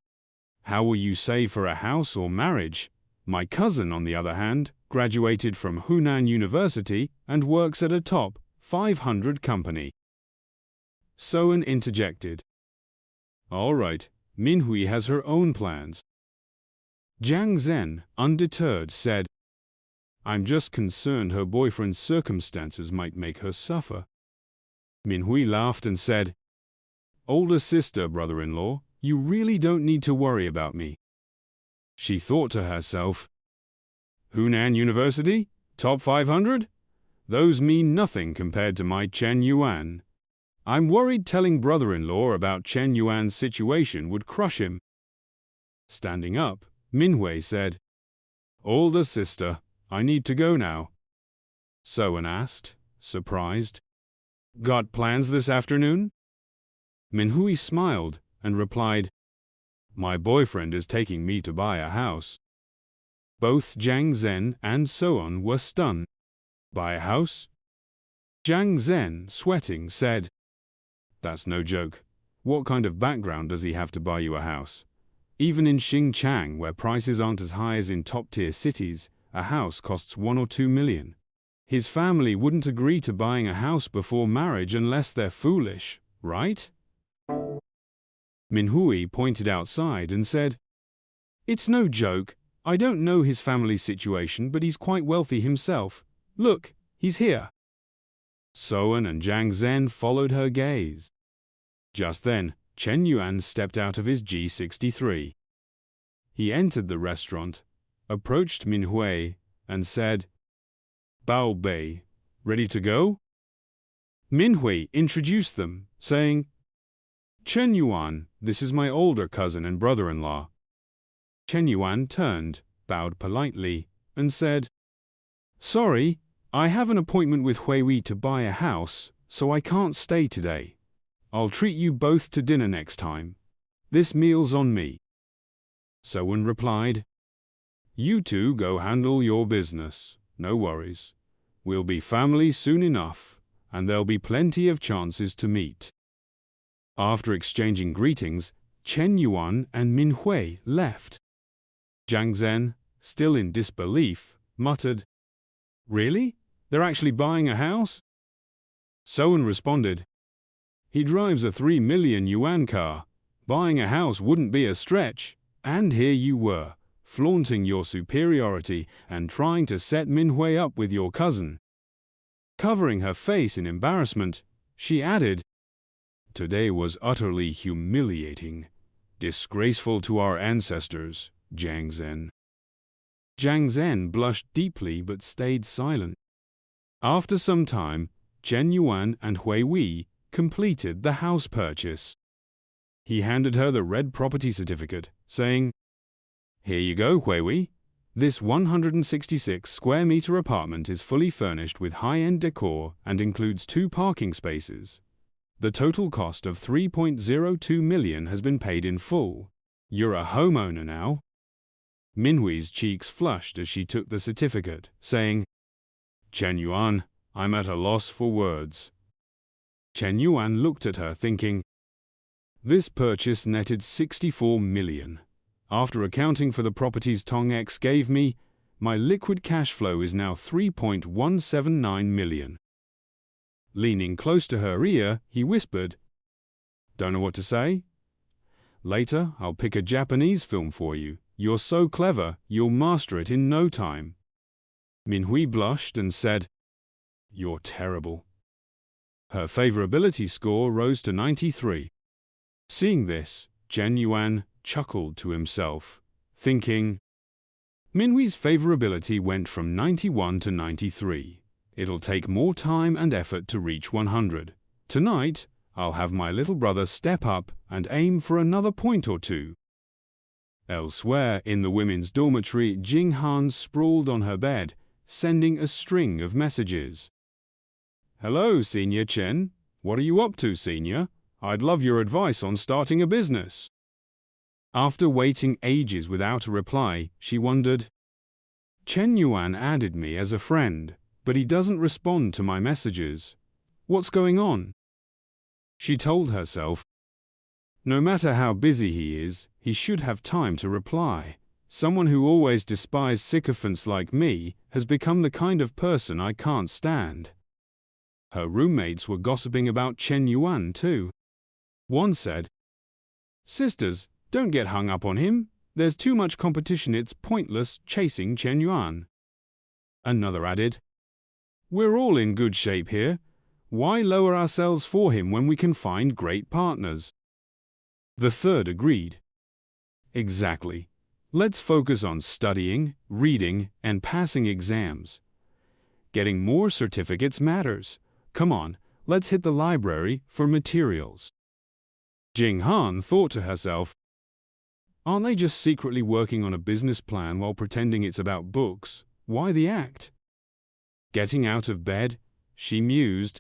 Speaker 2: How will you save for a house or marriage? My cousin, on the other hand, graduated from Hunan University and works at a top 500 company." Soen interjected, "All right, Minhui has her own plans." Jiang Zhen, undeterred, said, "I'm just concerned her boyfriend's circumstances might make her suffer." Minhui laughed and said, "Older sister, brother-in-law, you really don't need to worry about me." She thought to herself, "Hunan University? Top 500? Those mean nothing compared to my Chen Yuan. I'm worried telling brother-in-law about Chen Yuan's situation would crush him. Standing up, Manhwa said, Older sister, I need to go now. Soan asked, surprised. Got plans this afternoon? Manhwa smiled and replied, My boyfriend is taking me to buy a house. Both Jiang Zhen and Soan were stunned. Buy a house? Jiang Zhen, sweating, said, That's no joke. What kind of background does he have to buy you a house? Even in Xinjiang, where prices aren't as high as in top-tier cities, a house costs 1 or 2 million. His family wouldn't agree to buying a house before marriage unless they're foolish, right? Manhwa pointed outside and said, It's no joke. I don't know his family's situation, but he's quite wealthy himself. Look, he's here. Soan and Jiang Zhen followed her gaze. Just then, Chen Yuan stepped out of his G63. He entered the restaurant, approached Manhwa, and said, Bao Bei, ready to go? Manhwa introduced them, saying, Chen Yuan, this is my older cousin and brother-in-law. Chen Yuan turned, bowed politely, and said, Sorry, I have an appointment with Hui to buy a house, so I can't stay today. I'll treat you both to dinner next time. This meal's on me. Soan replied, You two go handle your business, no worries. We'll be family soon enough, and there'll be plenty of chances to meet. After exchanging greetings, Chen Yuan and Manhwa left. Jiang Zhen, still in disbelief, muttered, Really? They're actually buying a house? Soan responded, He drives a 3 million yuan car. Buying a house wouldn't be a stretch. And here you were, flaunting your superiority and trying to set Manhwa up with your cousin. Covering her face in embarrassment, she added, Today was utterly humiliating, disgraceful to our ancestors, Jiang Zhen. Jiang Zhen blushed deeply but stayed silent. After some time, Chen Yuan and Hui completed the house purchase. He handed her the red property certificate, saying, Here you go, Hui. This 166 square meter apartment is fully furnished with high-end decor and includes 2 parking spaces. The total cost of 3.02 million has been paid in full. You're a homeowner now. Manhwa's cheeks flushed as she took the certificate, saying, Chen Yuan, I'm at a loss for words. Chen Yuan looked at her thinking, This purchase netted 64 million. After accounting for the properties Tong X gave me, my liquid cash flow is now 3.179 million. Leaning close to her ear, he whispered, Don't know what to say? Later, I'll pick a Japanese film for you. You're so clever, you'll master it in no time. Manhwa blushed and said, You're terrible. Her favorability score rose to 93. Seeing this, Chen Yuan chuckled to himself, thinking, Manhwa's favorability went from 91 to 93. It'll take more time and effort to reach 100. Tonight, I'll have my little brother step up and aim for another point or 2. Elsewhere, in the women's dormitory, Jing Han sprawled on her bed, sending a string of messages. Hello, Senior Chen. What are you up to, Senior? I'd love your advice on starting a business. After waiting ages without a reply, she wondered, Chen Yuan added me as a friend, but he doesn't respond to my messages. What's going on? She told herself, no matter how busy he is, he should have time to reply. Someone who always despised sycophants like me has become the kind of person I can't stand. Her roommates were gossiping about Chen Yuan too. One said, Sisters, don't get hung up on him. There's too much competition, it's pointless chasing Chen Yuan. Another added, We're all in good shape here. Why lower ourselves for him when we can find great partners? The third agreed. Exactly. Let's focus on studying, reading, and passing exams. Getting more certificates matters. Come on, let's hit the library for materials. Jing Han thought to herself, aren't they just secretly working on a business plan while pretending it's about books? Why the act? Getting out of bed, she mused,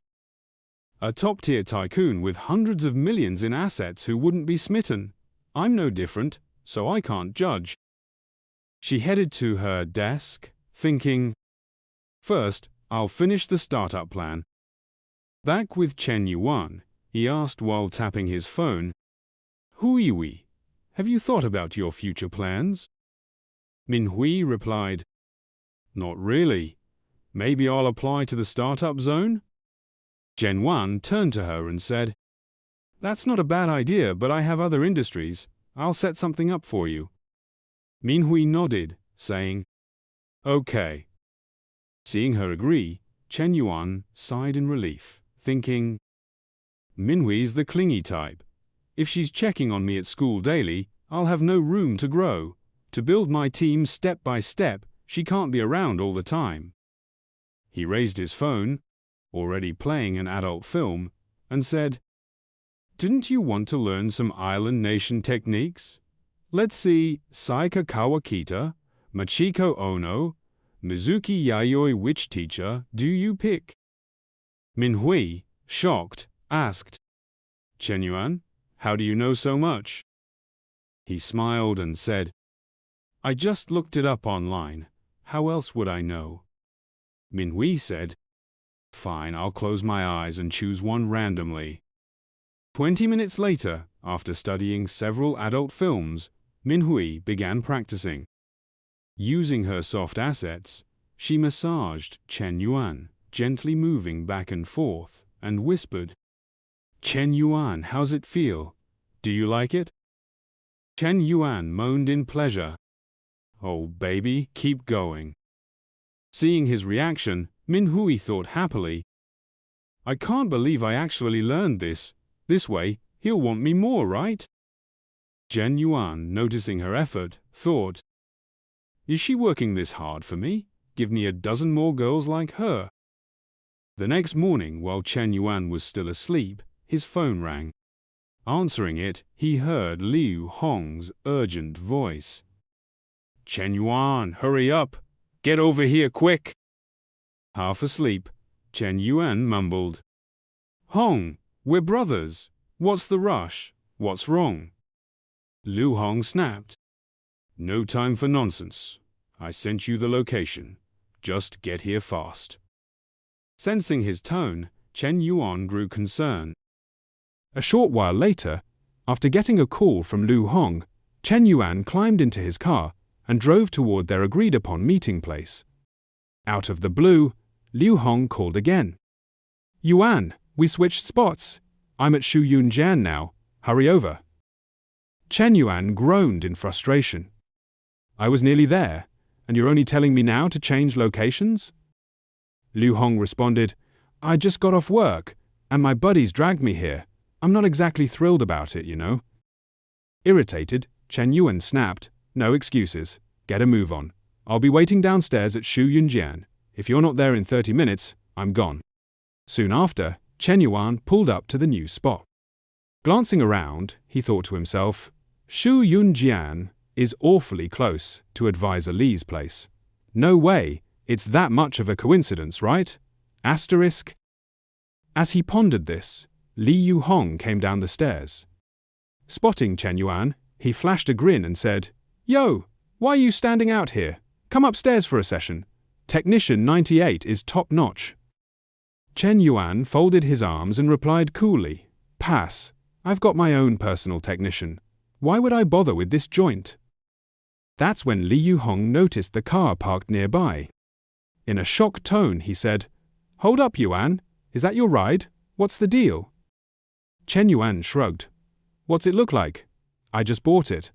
Speaker 2: a top-tier tycoon with hundreds of millions in assets who wouldn't be smitten. I'm no different, so I can't judge. She headed to her desk, thinking, first, I'll finish the startup plan. Back with Chen Yuan, he asked while tapping his phone, Hui, have you thought about your future plans? Minhui replied, not really. Maybe I'll apply to the startup zone? Zhen Wan turned to her and said, that's not a bad idea, but I have other industries. I'll set something up for you. Minhui nodded, saying, okay. Seeing her agree, Chen Yuan sighed in relief, thinking, Minhui's the clingy type. If she's checking on me at school daily, I'll have no room to grow. To build my team step by step, she can't be around all the time. He raised his phone, already playing an adult film, and said, didn't you want to learn some island nation techniques? Let's see Saika Kawakita, Machiko Ono, Mizuki Yayoi, which teacher do you pick? Minhui, shocked, asked, Chen Yuan, how do you know so much? He smiled and said, I just looked it up online. How else would I know? Minhui said, fine, I'll close my eyes and choose one randomly. 20 minutes later, after studying several adult films, Minhui began practicing. Using her soft assets, she massaged Chen Yuan, gently moving back and forth, and whispered, Chen Yuan, how's it feel? Do you like it? Chen Yuan moaned in pleasure. Oh, baby, keep going. Seeing his reaction, Minhui thought happily, I can't believe I actually learned this. This way, he'll want me more, right? Chen Yuan, noticing her effort, thought, is she working this hard for me? Give me a dozen more girls like her. The next morning, while Chen Yuan was still asleep, his phone rang. Answering it, he heard Liu Hong's urgent voice. Chen Yuan, hurry up! Get over here quick! Half asleep, Chen Yuan mumbled, Hong, we're brothers. What's the rush? What's wrong? Liu Hong snapped, no time for nonsense. I sent you the location. Just get here fast. Sensing his tone, Chen Yuan grew concerned. A short while later, after getting a call from Liu Hong, Chen Yuan climbed into his car and drove toward their agreed-upon meeting place. Out of the blue, Liu Hong called again. Yuan, we switched spots. I'm at Shu Yunjian now. Hurry over. Chen Yuan groaned in frustration. I was nearly there, and you're only telling me now to change locations? Liu Hong responded, I just got off work, and my buddies dragged me here. I'm not exactly thrilled about it, you know. Irritated, Chen Yuan snapped, no excuses. Get a move on. I'll be waiting downstairs at Shu Yunjian. If you're not there in 30 minutes, I'm gone. Soon after, Chen Yuan pulled up to the new spot. Glancing around, he thought to himself, Shu Yunjian is awfully close to Advisor Li's place. No way, it's that much of a coincidence, right? Asterisk. As he pondered this, Liu Hong came down the stairs. Spotting Chen Yuan, he flashed a grin and said, Yo, why are you standing out here? Come upstairs for a session. Technician 98 is top-notch. Chen Yuan folded his arms and replied coolly, Pass. I've got my own personal technician. Why would I bother with this joint? That's when Liu Hong noticed the car parked nearby. In a shocked tone, he said, Hold up, Yuan. Is that your ride? What's the deal? Chen Yuan shrugged. What's it look like? I just bought it.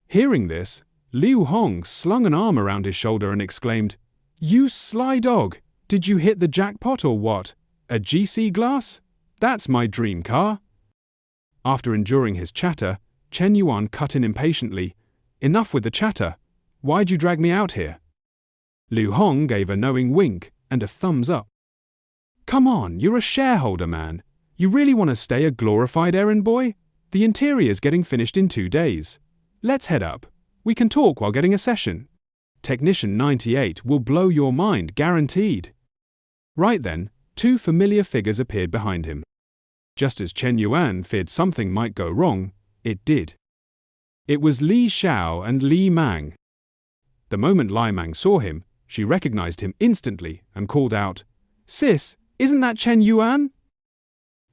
Speaker 2: Hearing this, Liu Hong slung an arm around his shoulder and exclaimed, You sly dog! Did you hit the jackpot or what? A GC glass? That's my dream car. After enduring his chatter, Chen Yuan cut in impatiently. Enough with the chatter. Why'd you drag me out here? Liu Hong gave a knowing wink and a thumbs up. Come on, you're a shareholder, man. You really want to stay a glorified errand boy? The interior's getting finished in 2 days. Let's head up. We can talk while getting a session. Technician 98 will blow your mind, guaranteed. Right then, 2 familiar figures appeared behind him. Just as Chen Yuan feared something might go wrong, it did. It was Li Xiao and Li Mang. The moment Li Mang saw him, she recognized him instantly and called out, "Sis, isn't that Chen Yuan?"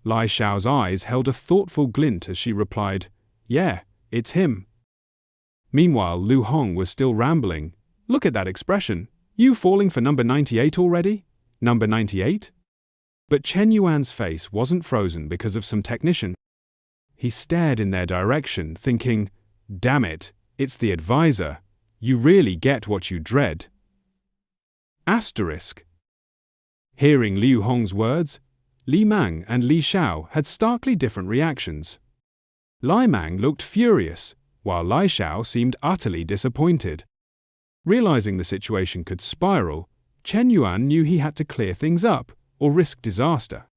Speaker 2: Li Xiao's eyes held a thoughtful glint as she replied, "Yeah, it's him." Meanwhile, Lu Hong was still rambling. "Look at that expression. You falling for number 98 already? Number 98? But Chen Yuan's face wasn't frozen because of some technician. He stared in their direction, thinking, "Damn it, it's the advisor. You really get what you dread." Asterisk. Hearing Liu Hong's words, Li Mang and Li Xiao had starkly different reactions. Li Mang looked furious, while Li Xiao seemed utterly disappointed. Realizing the situation could spiral, Chen Yuan knew he had to clear things up or risk disaster.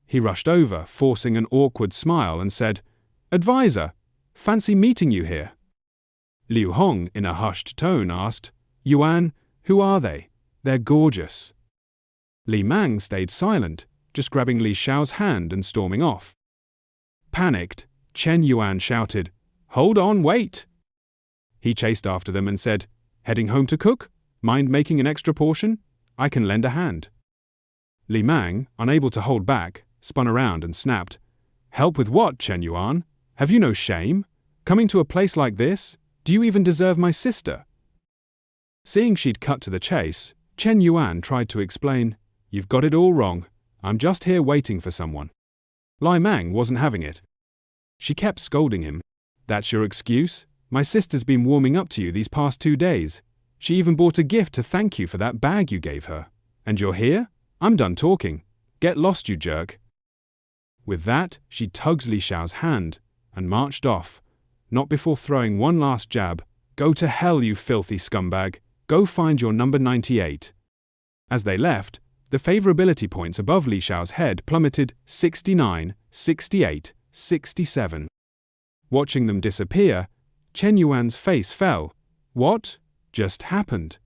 Speaker 2: He rushed over, forcing an awkward smile, and said, "Advisor, fancy meeting you here." Liu Hong, in a hushed tone, asked, "Yuan, who are they? They're gorgeous." Li Mang stayed silent, just grabbing Li Xiao's hand and storming off. Panicked, Chen Yuan shouted, "Hold on, wait!" He chased after them and said, "Heading home to cook? Mind making an extra portion? I can lend a hand." Li Mang, unable to hold back, spun around and snapped, "Help with what, Chen Yuan? Have you no shame? Coming to a place like this? Do you even deserve my sister?" Seeing she'd cut to the chase, Chen Yuan tried to explain, "You've got it all wrong. I'm just here waiting for someone." Li Mang wasn't having it. She kept scolding him. "That's your excuse? My sister's been warming up to you these past 2 days. She even bought a gift to thank you for that bag you gave her. And you're here? I'm done talking. Get lost, you jerk." With that, she tugged Li Xiao's hand and marched off, not before throwing one last jab. "Go to hell, you filthy scumbag. Go find your number 98. As they left, the favorability points above Li Xiao's head plummeted 69, 68, 67. Watching them disappear, Chen Yuan's face fell. What just happened?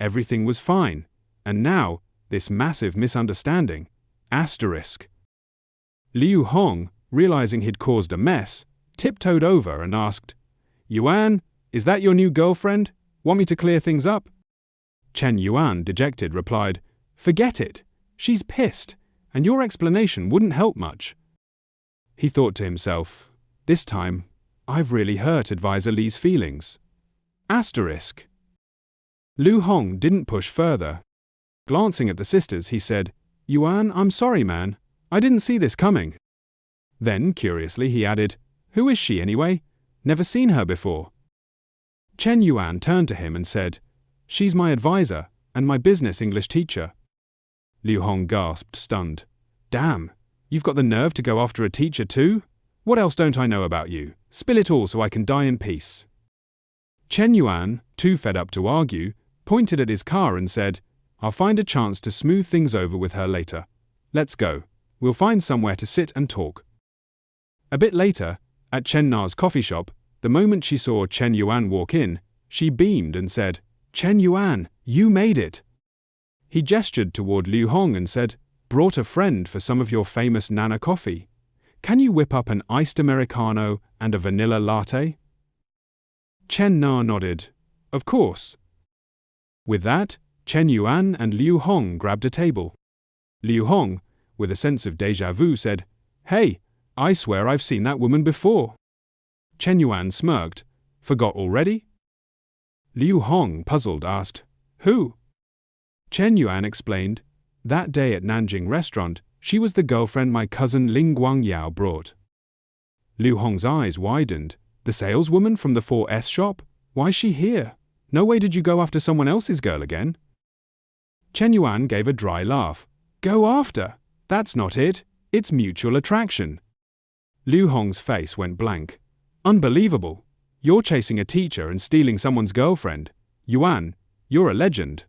Speaker 2: Everything was fine. And now, this massive misunderstanding. Asterisk. Liu Hong, realizing he'd caused a mess, tiptoed over and asked, "Yuan, is that your new girlfriend? Want me to clear things up?" Chen Yuan, dejected, replied, "Forget it. She's pissed, and your explanation wouldn't help much." He thought to himself, "This time, I've really hurt Advisor Li's feelings." Asterisk. Liu Hong didn't push further. Glancing at the sisters, he said, "Yuan, I'm sorry, man. I didn't see this coming." Then, curiously, he added, "Who is she anyway? Never seen her before." Chen Yuan turned to him and said, "She's my advisor and my business English teacher." Liu Hong gasped, stunned. "Damn, you've got the nerve to go after a teacher too? What else don't I know about you? Spill it all so I can die in peace." Chen Yuan, too fed up to argue, pointed at his car and said, "I'll find a chance to smooth things over with her later. Let's go. We'll find somewhere to sit and talk." A bit later, at Chen Na's coffee shop, the moment she saw Chen Yuan walk in, she beamed and said, "Chen Yuan, you made it." He gestured toward Liu Hong and said, "Brought a friend for some of your famous Nana coffee. Can you whip up an iced Americano and a vanilla latte?" Chen Na nodded, "Of course." With that, Chen Yuan and Liu Hong grabbed a table. Liu Hong, with a sense of déjà vu, said, "Hey, I swear I've seen that woman before." Chen Yuan smirked. "Forgot already?" Liu Hong, puzzled, asked, "Who?" Chen Yuan explained, "That day at Nanjing restaurant, she was the girlfriend my cousin Ling Guangyao brought." Liu Hong's eyes widened. "The saleswoman from the 4S shop? Why's she here? No way did you go after someone else's girl again?" Chen Yuan gave a dry laugh. "Go after? That's not it. It's mutual attraction." Liu Hong's face went blank. "Unbelievable. You're chasing a teacher and stealing someone's girlfriend. Yuan, you're a legend."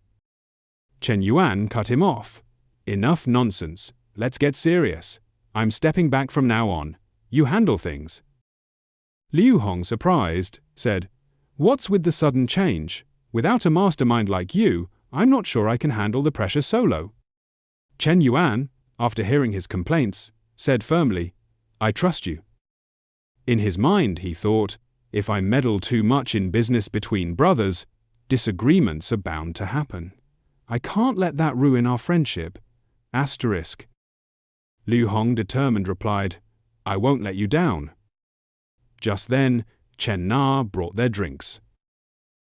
Speaker 2: Chen Yuan cut him off. Enough nonsense, let's get serious. I'm stepping back from now on. You handle things. Liu Hong, surprised, said, What's with the sudden change? Without a mastermind like you, I'm not sure I can handle the pressure solo. Chen Yuan, after hearing his complaints, said firmly, I trust you. In his mind, he thought, if I meddle too much in business between brothers, disagreements are bound to happen. I can't let that ruin our friendship. Asterisk. Liu Hong determined replied, I won't let you down. Just then, Chen Na brought their drinks.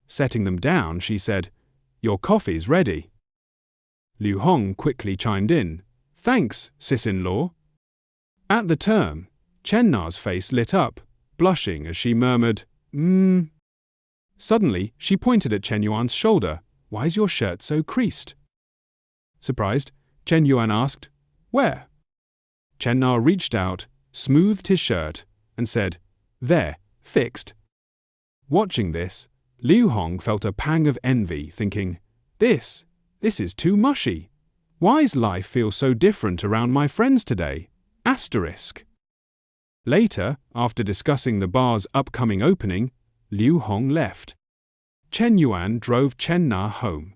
Speaker 2: Setting them down, she said, Your coffee's ready. Liu Hong quickly chimed in, Thanks, sis-in-law. At the term, Chen Na's face lit up, blushing as she murmured, Suddenly, she pointed at Chen Yuan's shoulder. Why's your shirt so creased? Surprised, Chen Yuan asked, Where? Chen Na reached out, smoothed his shirt, and said, There, fixed. Watching this, Liu Hong felt a pang of envy, thinking, This is too mushy. Why's life feel so different around my friends today? Asterisk. Later, after discussing the bar's upcoming opening, Liu Hong left. Chen Yuan drove Chen Na home.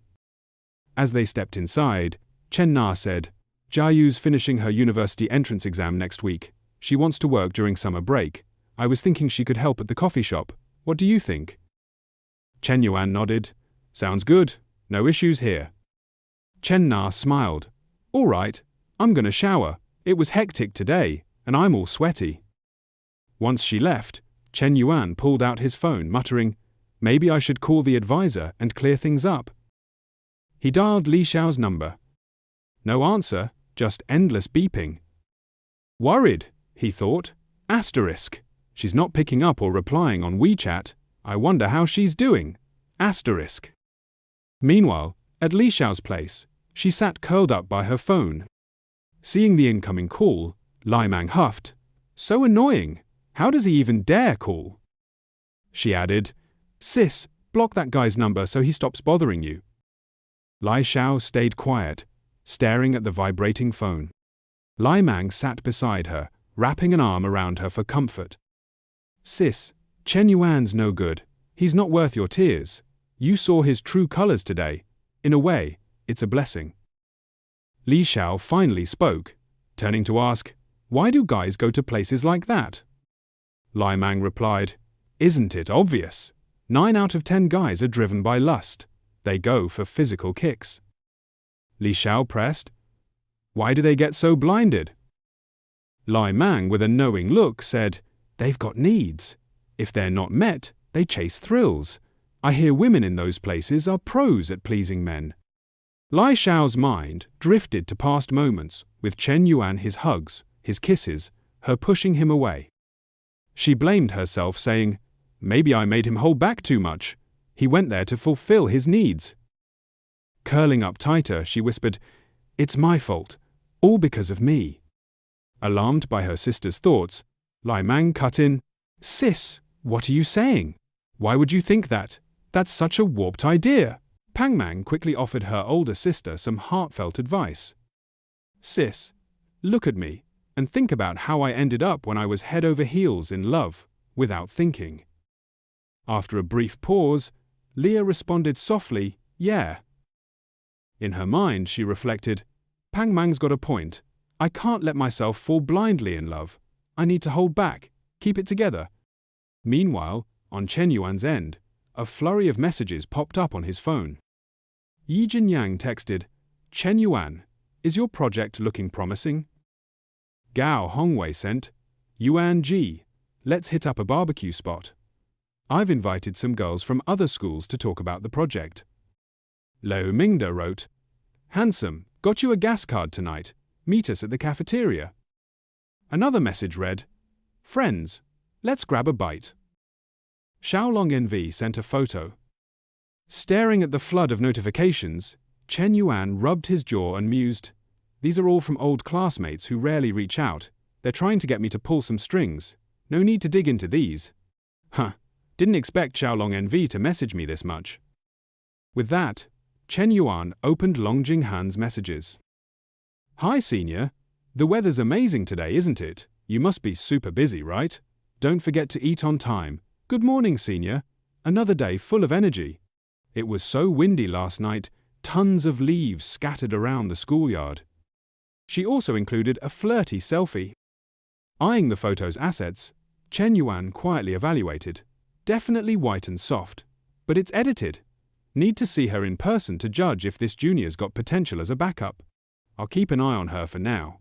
Speaker 2: As they stepped inside, Chen Na said, Jiayu's finishing her university entrance exam next week. She wants to work during summer break. I was thinking she could help at the coffee shop. What do you think? Chen Yuan nodded. Sounds good. No issues here. Chen Na smiled. All right, I'm gonna shower. It was hectic today, and I'm all sweaty. Once she left, Chen Yuan pulled out his phone, muttering, Maybe I should call the advisor and clear things up. He dialed Li Xiao's number. No answer, just endless beeping. Worried, he thought. Asterisk. She's not picking up or replying on WeChat. I wonder how she's doing. Asterisk. Meanwhile, at Li Xiao's place, she sat curled up by her phone. Seeing the incoming call, Lai Mang huffed. So annoying. How does he even dare call? She added, Sis, block that guy's number so he stops bothering you. Lai Xiao stayed quiet, staring at the vibrating phone. Lai Mang sat beside her, wrapping an arm around her for comfort. Sis, Chen Yuan's no good. He's not worth your tears. You saw his true colors today. In a way, it's a blessing. Li Xiao finally spoke, turning to ask, Why do guys go to places like that? Lai Mang replied, Isn't it obvious? 9 out of 10 guys are driven by lust. They go for physical kicks. Li Xiao pressed, Why do they get so blinded? Lai Mang, with a knowing look, said, They've got needs. If they're not met, they chase thrills. I hear women in those places are pros at pleasing men. Lai Xiao's mind drifted to past moments, with Chen Yuan, his hugs, his kisses, her pushing him away. She blamed herself, saying, Maybe I made him hold back too much. He went there to fulfill his needs. Curling up tighter, she whispered, It's my fault. All because of me. Alarmed by her sister's thoughts, Lai Mang cut in, Sis, what are you saying? Why would you think that? That's such a warped idea. Pang Mang quickly offered her older sister some heartfelt advice. Sis, look at me, and think about how I ended up when I was head over heels in love, without thinking. After a brief pause, Leah responded softly, Yeah. In her mind, she reflected, Pang Mang's got a point. I can't let myself fall blindly in love. I need to hold back, keep it together. Meanwhile, on Chen Yuan's end, a flurry of messages popped up on his phone. Yi Jinyang texted, Chen Yuan, is your project looking promising? Gao Hongwei sent, Yuan Ji, let's hit up a barbecue spot. I've invited some girls from other schools to talk about the project. Leo Mingda wrote, Handsome, got you a gas card tonight. Meet us at the cafeteria. Another message read, Friends, let's grab a bite. Xiaolong NV sent a photo. Staring at the flood of notifications, Chen Yuan rubbed his jaw and mused, These are all from old classmates who rarely reach out. They're trying to get me to pull some strings. No need to dig into these. Huh, didn't expect Xiaolong NV to message me this much. With that, Chen Yuan opened Long Jinghan's messages. Hi, senior. The weather's amazing today, isn't it? You must be super busy, right? Don't forget to eat on time. Good morning, senior. Another day full of energy. It was so windy last night, tons of leaves scattered around the schoolyard. She also included a flirty selfie. Eyeing the photo's assets, Chen Yuan quietly evaluated. Definitely white and soft, but it's edited. Need to see her in person to judge if this junior's got potential as a backup. I'll keep an eye on her for now.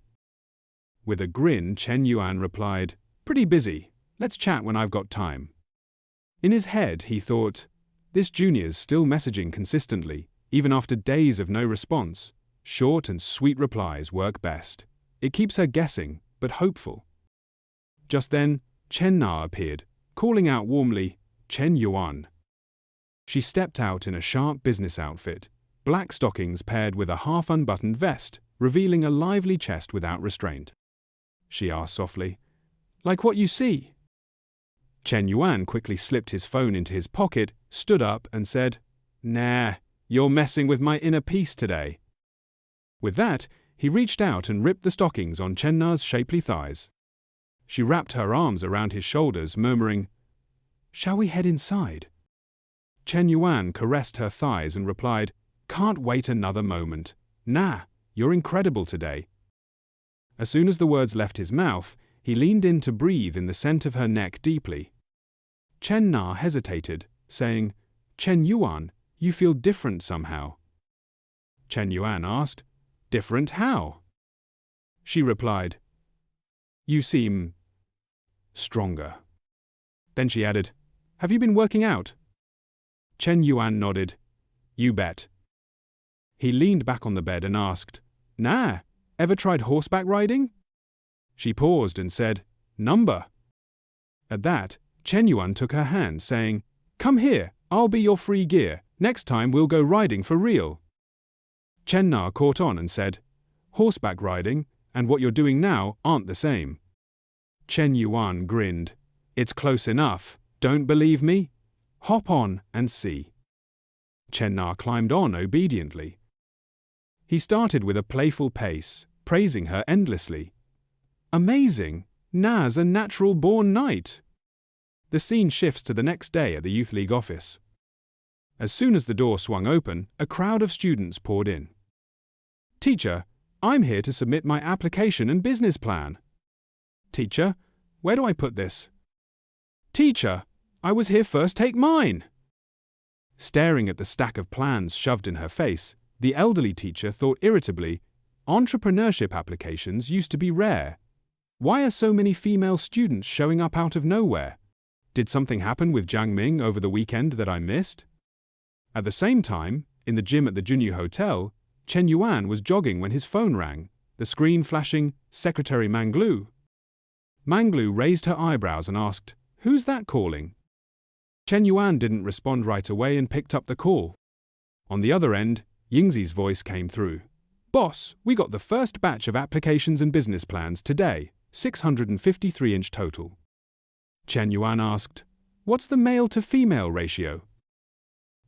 Speaker 2: With a grin, Chen Yuan replied, Pretty busy. Let's chat when I've got time. In his head, he thought, this junior's still messaging consistently, even after days of no response. Short and sweet replies work best. It keeps her guessing, but hopeful. Just then, Chen Na appeared, calling out warmly, Chen Yuan. She stepped out in a sharp business outfit, black stockings paired with a half-unbuttoned vest, revealing a lively chest without restraint. She asked softly, Like what you see? Chen Yuan quickly slipped his phone into his pocket, stood up and said, Nah, you're messing with my inner peace today. With that, he reached out and ripped the stockings on Chen Na's shapely thighs. She wrapped her arms around his shoulders, murmuring, Shall we head inside? Chen Yuan caressed her thighs and replied, Can't wait another moment. Nah, you're incredible today. As soon as the words left his mouth, he leaned in to breathe in the scent of her neck deeply. Chen Na hesitated, saying, Chen Yuan, you feel different somehow. Chen Yuan asked, Different how? She replied, You seem stronger. Then she added, Have you been working out? Chen Yuan nodded, You bet. He leaned back on the bed and asked, Nah, ever tried horseback riding? She paused and said, Number. At that, Chen Yuan took her hand, saying, Come here, I'll be your free gear. Next time we'll go riding for real. Chen Na caught on and said, Horseback riding and what you're doing now aren't the same. Chen Yuan grinned. It's close enough, don't believe me? Hop on and see. Chen Na climbed on obediently. He started with a playful pace, praising her endlessly. Amazing! Na's a natural-born knight. The scene shifts to the next day at the Youth League office. As soon as the door swung open, a crowd of students poured in. Teacher, I'm here to submit my application and business plan. Teacher, where do I put this? Teacher, I was here first, take mine. Staring at the stack of plans shoved in her face, the elderly teacher thought irritably, entrepreneurship applications used to be rare. Why are so many female students showing up out of nowhere? Did something happen with Jiang Ming over the weekend that I missed? At the same time, in the gym at the Junyu Hotel, Chen Yuan was jogging when his phone rang, the screen flashing, Secretary Manglu. Manglu raised her eyebrows and asked, Who's that calling? Chen Yuan didn't respond right away and picked up the call. On the other end, Yingzi's voice came through. Boss, we got the first batch of applications and business plans today, 653-inch total. Chen Yuan asked, What's the male-to-female ratio?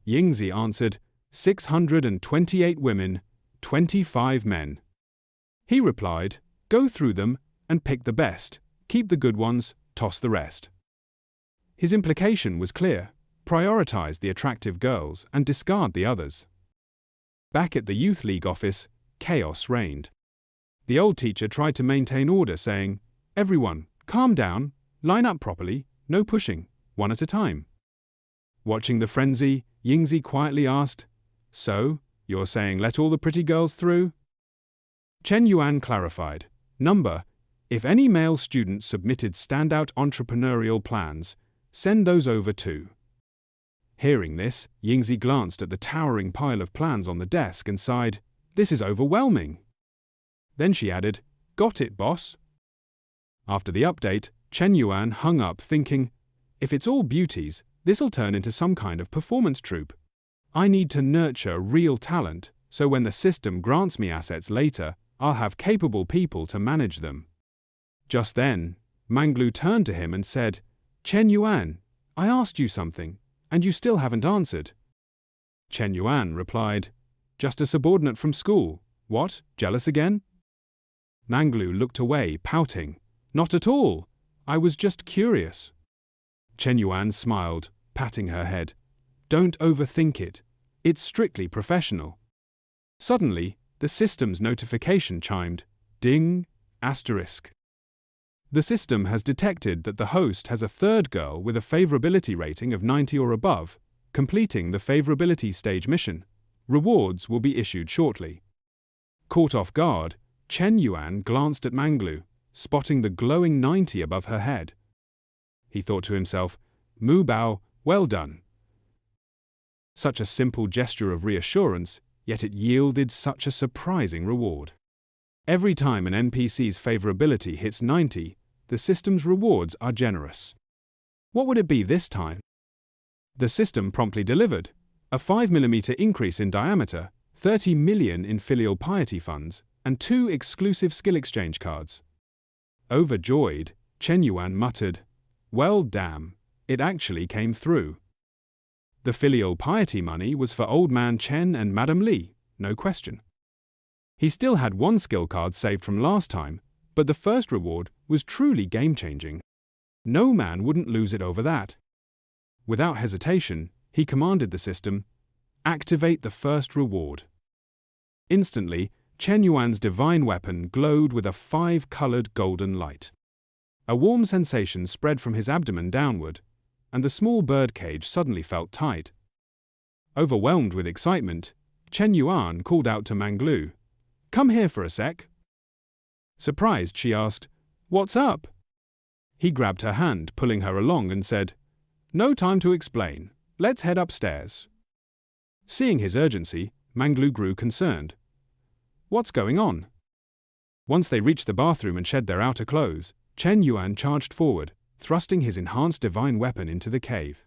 Speaker 2: Yingzi answered, 628 women, 25 men. He replied, Go through them and pick the best, keep the good ones, toss the rest. His implication was clear, prioritize the attractive girls and discard the others. Back at the Youth League office, chaos reigned. The old teacher tried to maintain order, saying, Everyone, calm down, line up properly, no pushing, one at a time. Watching the frenzy, Yingzi quietly asked, So, you're saying let all the pretty girls through? Chen Yuan clarified, Number, if any male student submitted standout entrepreneurial plans, send those over too. Hearing this, Yingzi glanced at the towering pile of plans on the desk and sighed, This is overwhelming. Then she added, Got it, boss. After the update, Chen Yuan hung up thinking, If it's all beauties, this'll turn into some kind of performance troupe. I need to nurture real talent, so when the system grants me assets later, I'll have capable people to manage them. Just then, Manglu turned to him and said, Chen Yuan, I asked you something, and you still haven't answered. Chen Yuan replied, Just a subordinate from school. What, jealous again? Manglu looked away, pouting. Not at all. I was just curious. Chen Yuan smiled, patting her head. Don't overthink it. It's strictly professional. Suddenly, the system's notification chimed. Ding! Asterisk. The system has detected that the host has a third girl with a favorability rating of 90 or above, completing the favorability stage mission. Rewards will be issued shortly. Caught off guard, Chen Yuan glanced at Manglu, spotting the glowing 90 above her head. He thought to himself, Mu Bao, well done. Such a simple gesture of reassurance, yet it yielded such a surprising reward. Every time an NPC's favorability hits 90, the system's rewards are generous. What would it be this time? The system promptly delivered. A 5mm increase in diameter, 30 million in filial piety funds, and 2 exclusive skill exchange cards. Overjoyed, Chen Yuan muttered, Well damn, it actually came through. The filial piety money was for Old Man Chen and Madam Li, no question. He still had 1 skill card saved from last time, but the first reward was truly game-changing. No man wouldn't lose it over that. Without hesitation, he commanded the system, Activate the first reward. Instantly, Chen Yuan's divine weapon glowed with a 5-colored golden light. A warm sensation spread from his abdomen downward, and the small birdcage suddenly felt tight. Overwhelmed with excitement, Chen Yuan called out to Manglu, Come here for a sec. Surprised, she asked, What's up? He grabbed her hand, pulling her along, and said, No time to explain. Let's head upstairs. Seeing his urgency, Manglu grew concerned. What's going on? Once they reached the bathroom and shed their outer clothes, Chen Yuan charged forward, thrusting his enhanced divine weapon into the cave.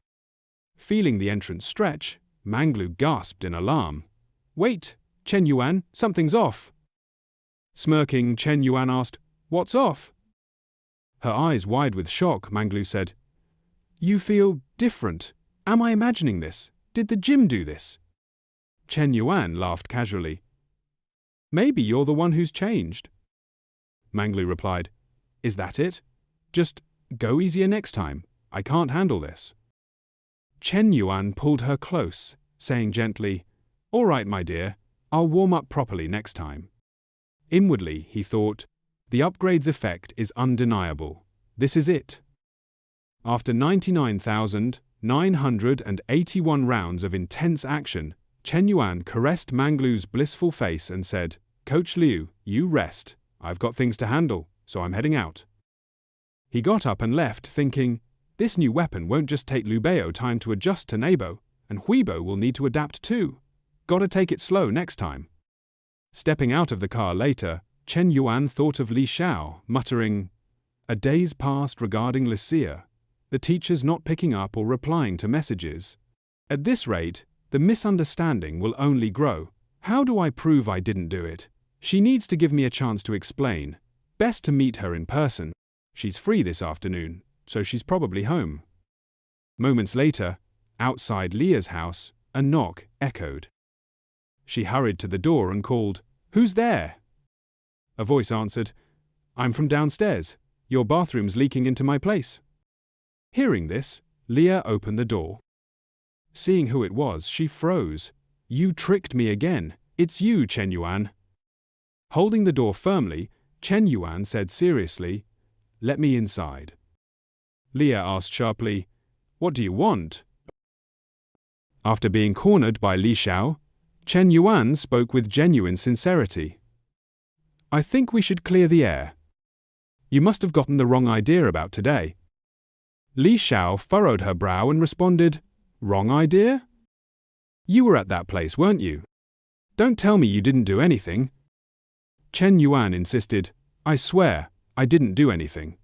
Speaker 2: Feeling the entrance stretch, Manglu gasped in alarm. Wait, Chen Yuan, something's off. Smirking, Chen Yuan asked, What's off? Her eyes wide with shock, Manglu said, You feel different. Am I imagining this? Did the gym do this? Chen Yuan laughed casually. Maybe you're the one who's changed. Manglu replied, Is that it? Just go easier next time. I can't handle this. Chen Yuan pulled her close, saying gently, All right, my dear, I'll warm up properly next time. Inwardly, he thought, the upgrade's effect is undeniable. This is it. After 99,981 rounds of intense action, Chen Yuan caressed Manglu's blissful face and said, Coach Liu, you rest. I've got things to handle, so I'm heading out. He got up and left, thinking, this new weapon won't just take Liu Bei time to adjust to Nebo, and Huibo will need to adapt too. Gotta take it slow next time. Stepping out of the car later, Chen Yuan thought of Li Xiao, muttering, A day's passed regarding Lucia, the teacher's not picking up or replying to messages. At this rate, the misunderstanding will only grow. How do I prove I didn't do it? She needs to give me a chance to explain. Best to meet her in person. She's free this afternoon, so she's probably home. Moments later, outside Leah's house, a knock echoed. She hurried to the door and called, Who's there? A voice answered, I'm from downstairs. Your bathroom's leaking into my place. Hearing this, Leah opened the door. Seeing who it was, she froze. You tricked me again. It's you, Chen Yuan. Holding the door firmly, Chen Yuan said seriously, Let me inside. Leah asked sharply, What do you want? After being cornered by Li Xiao, Chen Yuan spoke with genuine sincerity. I think we should clear the air. You must have gotten the wrong idea about today. Li Xiao furrowed her brow and responded, Wrong idea? You were at that place, weren't you? Don't tell me you didn't do anything. Chen Yuan insisted, I swear, I didn't do anything.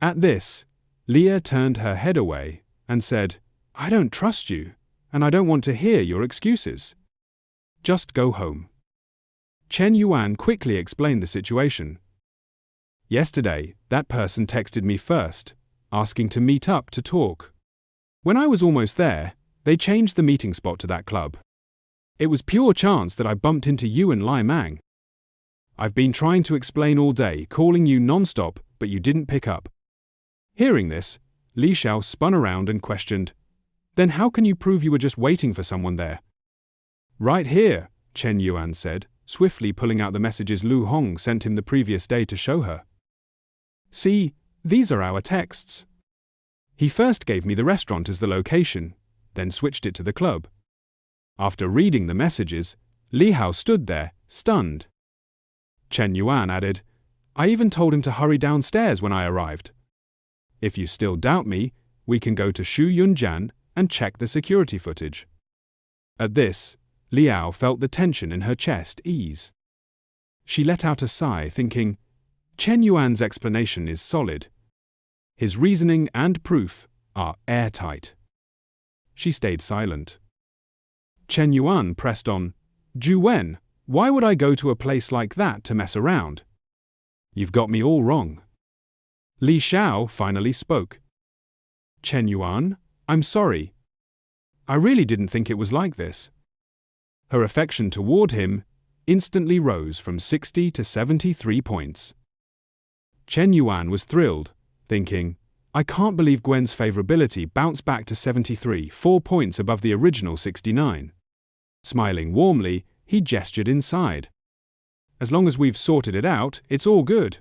Speaker 2: At this, Leah turned her head away and said, I don't trust you, and I don't want to hear your excuses. Just go home. Chen Yuan quickly explained the situation. Yesterday, that person texted me first, asking to meet up to talk. When I was almost there, they changed the meeting spot to that club. It was pure chance that I bumped into you and Lai Mang. I've been trying to explain all day, calling you non-stop, but you didn't pick up. Hearing this, Li Xiao spun around and questioned, Then how can you prove you were just waiting for someone there? Right here, Chen Yuan said, swiftly pulling out the messages Lu Hong sent him the previous day to show her. See, these are our texts. He first gave me the restaurant as the location, then switched it to the club. After reading the messages, Li Hao stood there, stunned. Chen Yuan added, I even told him to hurry downstairs when I arrived. If you still doubt me, we can go to Shu Yunjian and check the security footage. At this, Liao felt the tension in her chest ease. She let out a sigh, thinking, Chen Yuan's explanation is solid. His reasoning and proof are airtight. She stayed silent. Chen Yuan pressed on, Ju Wen, why would I go to a place like that to mess around? You've got me all wrong. Li Xiao finally spoke. Chen Yuan, I'm sorry. I really didn't think it was like this. Her affection toward him instantly rose from 60 to 73 points. Chen Yuan was thrilled, thinking, I can't believe Gwen's favorability bounced back to 73, 4 points above the original 69. Smiling warmly, he gestured inside. As long as we've sorted it out, it's all good.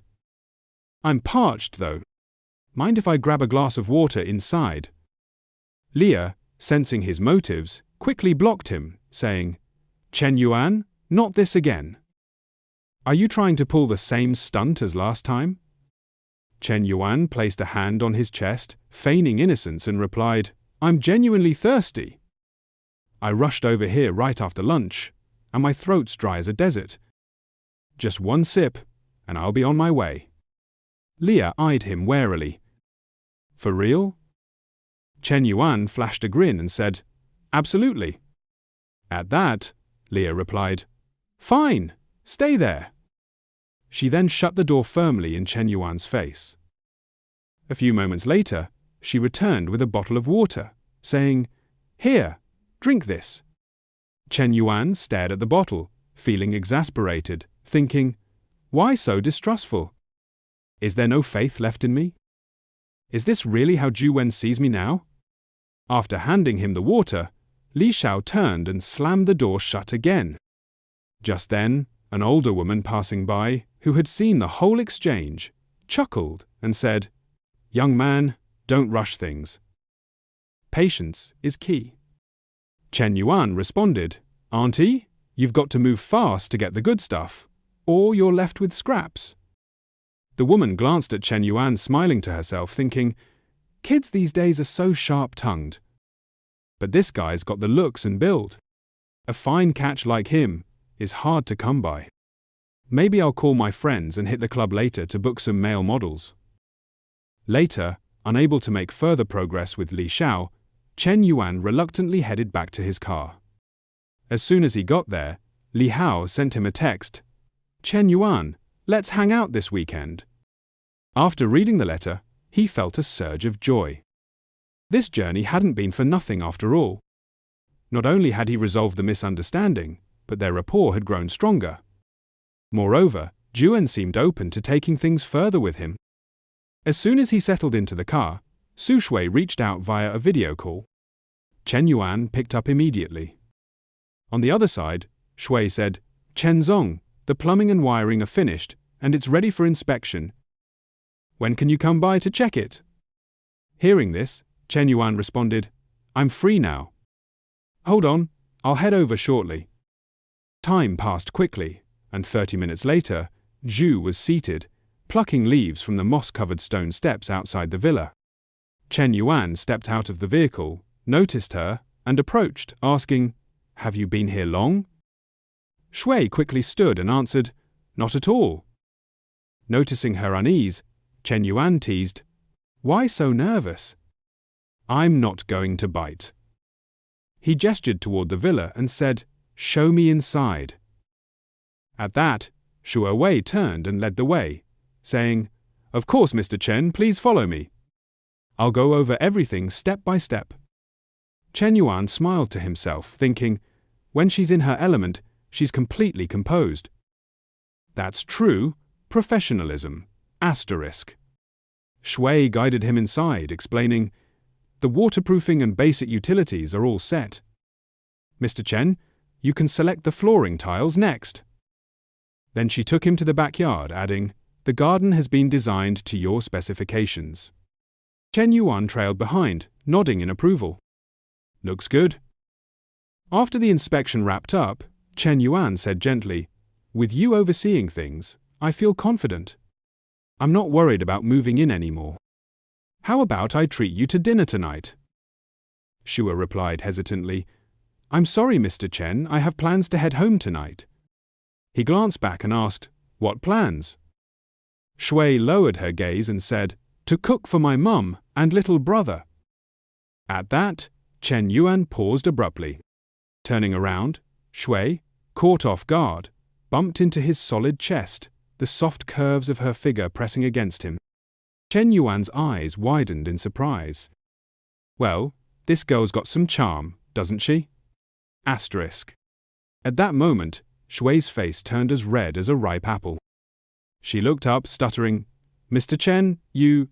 Speaker 2: I'm parched, though. Mind if I grab a glass of water inside? Leah, sensing his motives, quickly blocked him, saying, Chen Yuan, not this again. Are you trying to pull the same stunt as last time? Chen Yuan placed a hand on his chest, feigning innocence, and replied, I'm genuinely thirsty. I rushed over here right after lunch, and my throat's dry as a desert. Just one sip, and I'll be on my way. Leah eyed him warily. For real? Chen Yuan flashed a grin and said, Absolutely. At that, Leah replied, Fine, stay there. She then shut the door firmly in Chen Yuan's face. A few moments later, she returned with a bottle of water, saying, Here, drink this. Chen Yuan stared at the bottle, feeling exasperated, thinking, Why so distrustful? Is there no faith left in me? Is this really how Ju Wen sees me now? After handing him the water, Li Xiao turned and slammed the door shut again. Just then, an older woman passing by, who had seen the whole exchange, chuckled and said, Young man, don't rush things. Patience is key. Chen Yuan responded, Auntie, you've got to move fast to get the good stuff, or you're left with scraps. The woman glanced at Chen Yuan, smiling to herself, thinking, Kids these days are so sharp-tongued. But this guy's got the looks and build. A fine catch like him is hard to come by. Maybe I'll call my friends and hit the club later to book some male models. Later, unable to make further progress with Li Xiao, Chen Yuan reluctantly headed back to his car. As soon as he got there, Li Hao sent him a text. Chen Yuan, let's hang out this weekend. After reading the letter, he felt a surge of joy. This journey hadn't been for nothing after all. Not only had he resolved the misunderstanding, but their rapport had grown stronger. Moreover, Juan seemed open to taking things further with him. As soon as he settled into the car, Su Shui reached out via a video call. Chen Yuan picked up immediately. On the other side, Shui said, Chen Zong, the plumbing and wiring are finished, and it's ready for inspection. When can you come by to check it? Hearing this, Chen Yuan responded, I'm free now. Hold on, I'll head over shortly. Time passed quickly, and 30 minutes later, Zhu was seated, plucking leaves from the moss-covered stone steps outside the villa. Chen Yuan stepped out of the vehicle, noticed her, and approached, asking, Have you been here long? Shui quickly stood and answered, Not at all. Noticing her unease, Chen Yuan teased, Why so nervous? I'm not going to bite. He gestured toward the villa and said, Show me inside. At that, Shu Wei turned and led the way, saying, Of course, Mr. Chen, please follow me. I'll go over everything step by step. Chen Yuan smiled to himself, thinking, When she's in her element, she's completely composed. That's true professionalism. Asterisk. Shui guided him inside, explaining, the waterproofing and basic utilities are all set. Mr. Chen, you can select the flooring tiles next. Then she took him to the backyard, adding, the garden has been designed to your specifications. Chen Yuan trailed behind, nodding in approval. Looks good. After the inspection wrapped up, Chen Yuan said gently, with you overseeing things, I feel confident. I'm not worried about moving in anymore. How about I treat you to dinner tonight? Shua replied hesitantly, I'm sorry, Mr. Chen, I have plans to head home tonight. He glanced back and asked, what plans? Shui lowered her gaze and said, to cook for my mum and little brother. At that, Chen Yuan paused abruptly. Turning around, Shui, caught off guard, bumped into his solid chest, the soft curves of her figure pressing against him. Chen Yuan's eyes widened in surprise. Well, this girl's got some charm, doesn't she? Asterisk. At that moment, Shui's face turned as red as a ripe apple. She looked up, stuttering, Mr. Chen, you…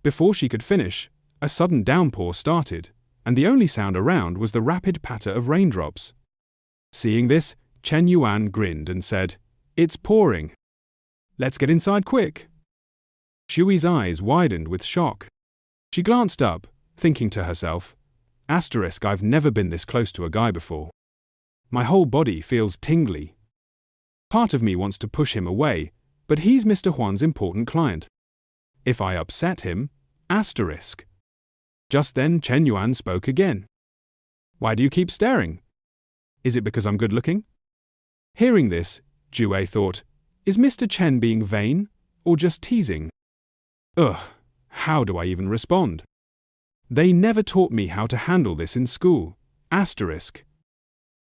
Speaker 2: Before she could finish, a sudden downpour started, and the only sound around was the rapid patter of raindrops. Seeing this, Chen Yuan grinned and said, it's pouring. Let's get inside quick. Shui's eyes widened with shock. She glanced up, thinking to herself, asterisk, I've never been this close to a guy before. My whole body feels tingly. Part of me wants to push him away, but he's Mr. Huan's important client. If I upset him, asterisk. Just then Chen Yuan spoke again. Why do you keep staring? Is it because I'm good looking? Hearing this, Jue thought, is Mr. Chen being vain, or just teasing? Ugh, how do I even respond? They never taught me how to handle this in school, asterisk.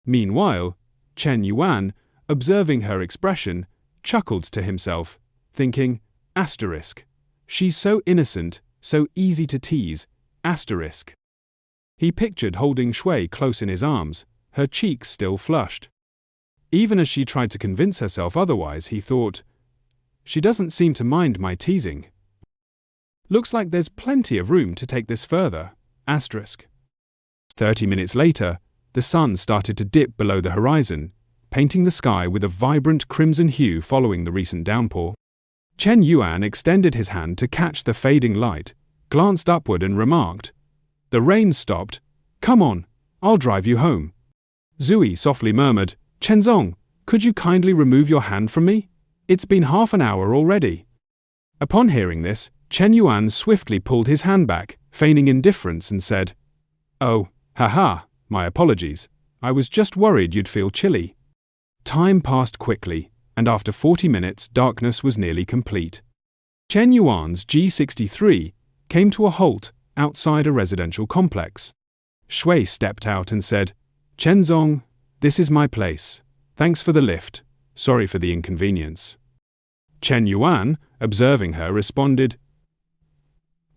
Speaker 2: Meanwhile, Chen Yuan, observing her expression, chuckled to himself, thinking, asterisk. She's so innocent, so easy to tease, asterisk. He pictured holding Shui close in his arms, her cheeks still flushed. Even as she tried to convince herself otherwise, he thought, she doesn't seem to mind my teasing. Looks like there's plenty of room to take this further, asterisk. 30 minutes later, the sun started to dip below the horizon, painting the sky with a vibrant crimson hue following the recent downpour. Chen Yuan extended his hand to catch the fading light, glanced upward and remarked, the rain stopped. Come on, I'll drive you home. Zui softly murmured, Chenzong, could you kindly remove your hand from me? It's been half an hour already. Upon hearing this, Chen Yuan swiftly pulled his hand back, feigning indifference, and said, oh, haha, my apologies. I was just worried you'd feel chilly. Time passed quickly, and after 40 minutes, darkness was nearly complete. Chen Yuan's G63 came to a halt outside a residential complex. Shui stepped out and said, Chenzong, this is my place. Thanks for the lift. Sorry for the inconvenience. Chen Yuan, observing her, responded,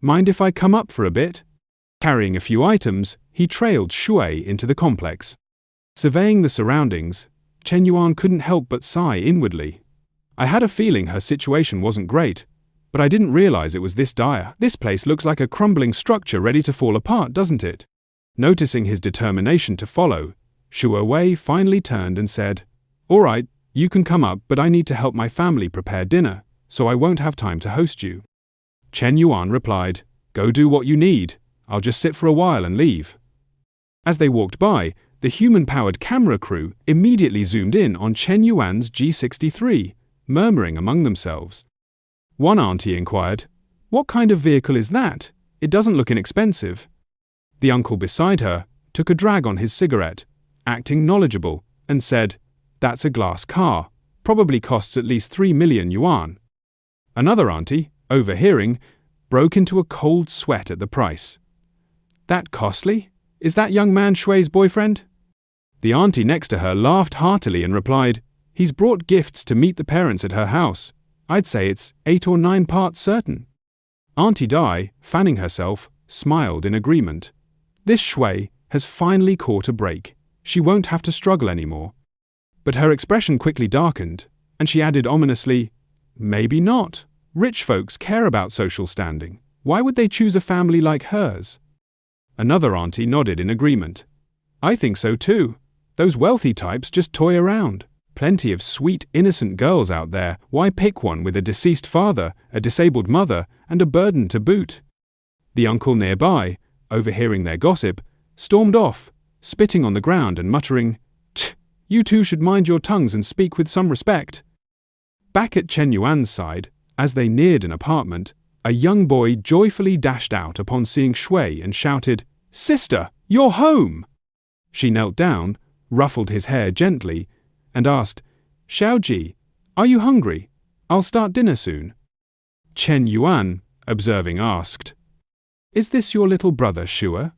Speaker 2: mind if I come up for a bit? Carrying a few items, he trailed Shui into the complex. Surveying the surroundings, Chen Yuan couldn't help but sigh inwardly. I had a feeling her situation wasn't great, but I didn't realize it was this dire. This place looks like a crumbling structure ready to fall apart, doesn't it? Noticing his determination to follow, Shua Wei finally turned and said, all right, you can come up, but I need to help my family prepare dinner, so I won't have time to host you. Chen Yuan replied, go do what you need. I'll just sit for a while and leave. As they walked by, the human-powered camera crew immediately zoomed in on Chen Yuan's G63, murmuring among themselves. One auntie inquired, what kind of vehicle is that? It doesn't look inexpensive. The uncle beside her took a drag on his cigarette, acting knowledgeable, and said, that's a glass car, probably costs at least 3 million yuan. Another auntie, overhearing, broke into a cold sweat at the price. That costly? Is that young man Shui's boyfriend? The auntie next to her laughed heartily and replied, he's brought gifts to meet the parents at her house. I'd say it's 8 or 9 parts certain. Auntie Dai, fanning herself, smiled in agreement. This Shui has finally caught a break. She won't have to struggle anymore. But her expression quickly darkened, And she added ominously, maybe not. Rich folks care about social standing. Why would they choose a family like hers? Another auntie nodded in agreement. I think so too. Those wealthy types just toy around. Plenty of sweet, innocent girls out there. Why pick one with a deceased father, a disabled mother, and a burden to boot? The uncle nearby, overhearing their gossip, stormed off, spitting on the ground and muttering, "Tch, you two should mind your tongues and speak with some respect." Back at Chen Yuan's side, as they neared an apartment, a young boy joyfully dashed out upon seeing Shui and shouted, "Sister, you're home!" She knelt down, ruffled his hair gently, and asked, "Xiaoji, are you hungry? I'll start dinner soon." Chen Yuan, observing, asked, "Is this your little brother, Shua?"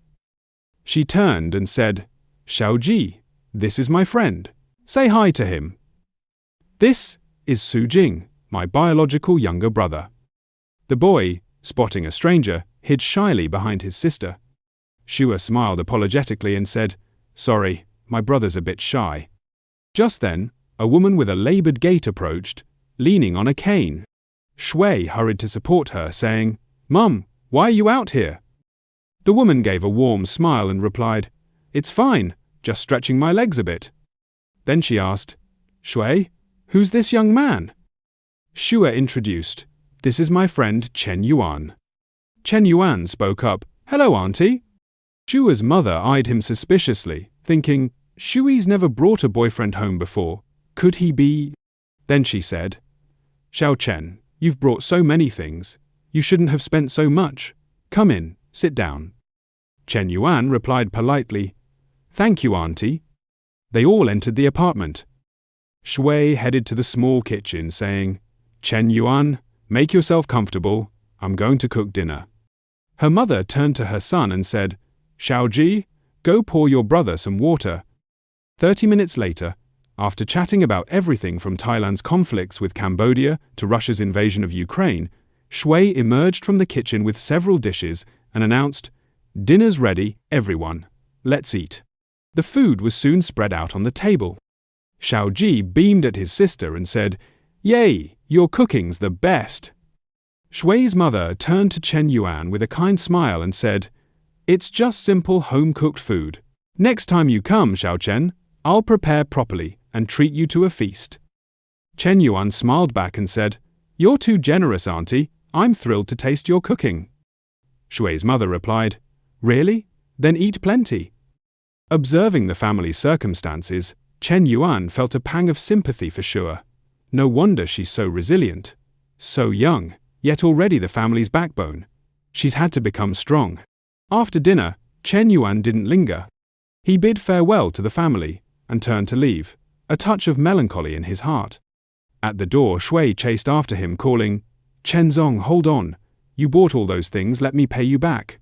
Speaker 2: She turned and said, "Xiaoji, this is my friend. Say hi to him." "This is Su Jing, my biological younger brother." The boy, spotting a stranger, hid shyly behind his sister. Shua smiled apologetically and said, "Sorry, my brother's a bit shy." Just then, a woman with a labored gait approached, leaning on a cane. Shui hurried to support her, saying, "Mum, why are you out here?" The woman gave a warm smile and replied, "It's fine, just stretching my legs a bit." Then she asked, "Shui, who's this young man?" Shua introduced, "This is my friend Chen Yuan." Chen Yuan spoke up, "Hello, auntie." Shua's mother eyed him suspiciously, thinking, Shui's never brought a boyfriend home before. Could he be? Then she said, "Xiao Chen, you've brought so many things. You shouldn't have spent so much. Come in, sit down." Chen Yuan replied politely, "Thank you, auntie." They all entered the apartment. Shui headed to the small kitchen, saying, "Chen Yuan, make yourself comfortable. I'm going to cook dinner." Her mother turned to her son and said, "Xiaoji, go pour your brother some water." 30 minutes later, after chatting about everything from Thailand's conflicts with Cambodia to Russia's invasion of Ukraine, Shui emerged from the kitchen with several dishes and announced, "Dinner's ready, everyone. Let's eat." The food was soon spread out on the table. Xiaoji beamed at his sister and said, "Yay, your cooking's the best." Shui's mother turned to Chen Yuan with a kind smile and said, "It's just simple home-cooked food. Next time you come, Xiao Chen, I'll prepare properly and treat you to a feast." Chen Yuan smiled back and said, "You're too generous, auntie. I'm thrilled to taste your cooking." Shui's mother replied, "Really? Then eat plenty." Observing the family's circumstances, Chen Yuan felt a pang of sympathy for Shua. No wonder she's so resilient. So young, yet already the family's backbone. She's had to become strong. After dinner, Chen Yuan didn't linger. He bid farewell to the family and turned to leave, a touch of melancholy in his heart. At the door, Shui chased after him, calling, "Chen Zong, hold on. You bought all those things, let me pay you back."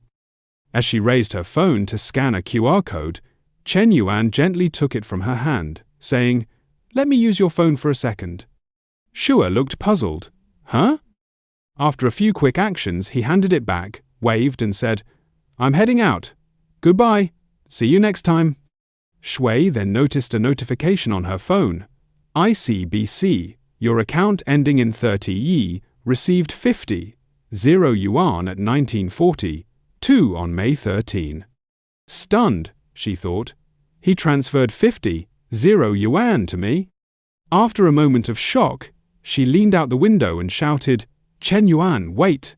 Speaker 2: As she raised her phone to scan a QR code, Chen Yuan gently took it from her hand, saying, "Let me use your phone for a second." Shua looked puzzled. "Huh?" After a few quick actions, he handed it back, waved and said, "I'm heading out. Goodbye. See you next time." Shui then noticed a notification on her phone. ICBC, your account ending in 30 received 50.0 yuan at 1940, 2 on May 13. Stunned, she thought, he transferred 50.0 yuan to me. After a moment of shock, she leaned out the window and shouted, "Chen Yuan, wait!"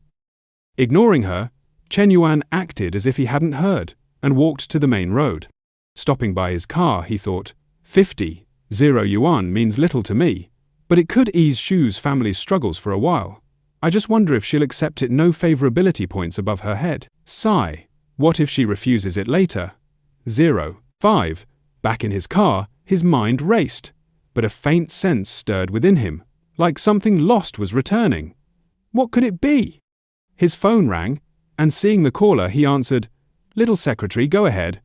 Speaker 2: Ignoring her, Chen Yuan acted as if he hadn't heard and walked to the main road. Stopping by his car, he thought, 50.0 yuan means little to me, but it could ease Shu's family's struggles for a while. I just wonder if she'll accept it no favorability points above her head. Sigh. What if she refuses it later? 5. Back in his car, his mind raced, but a faint sense stirred within him, like something lost was returning. What could it be? His phone rang, and seeing the caller, he answered, "Little secretary, go ahead."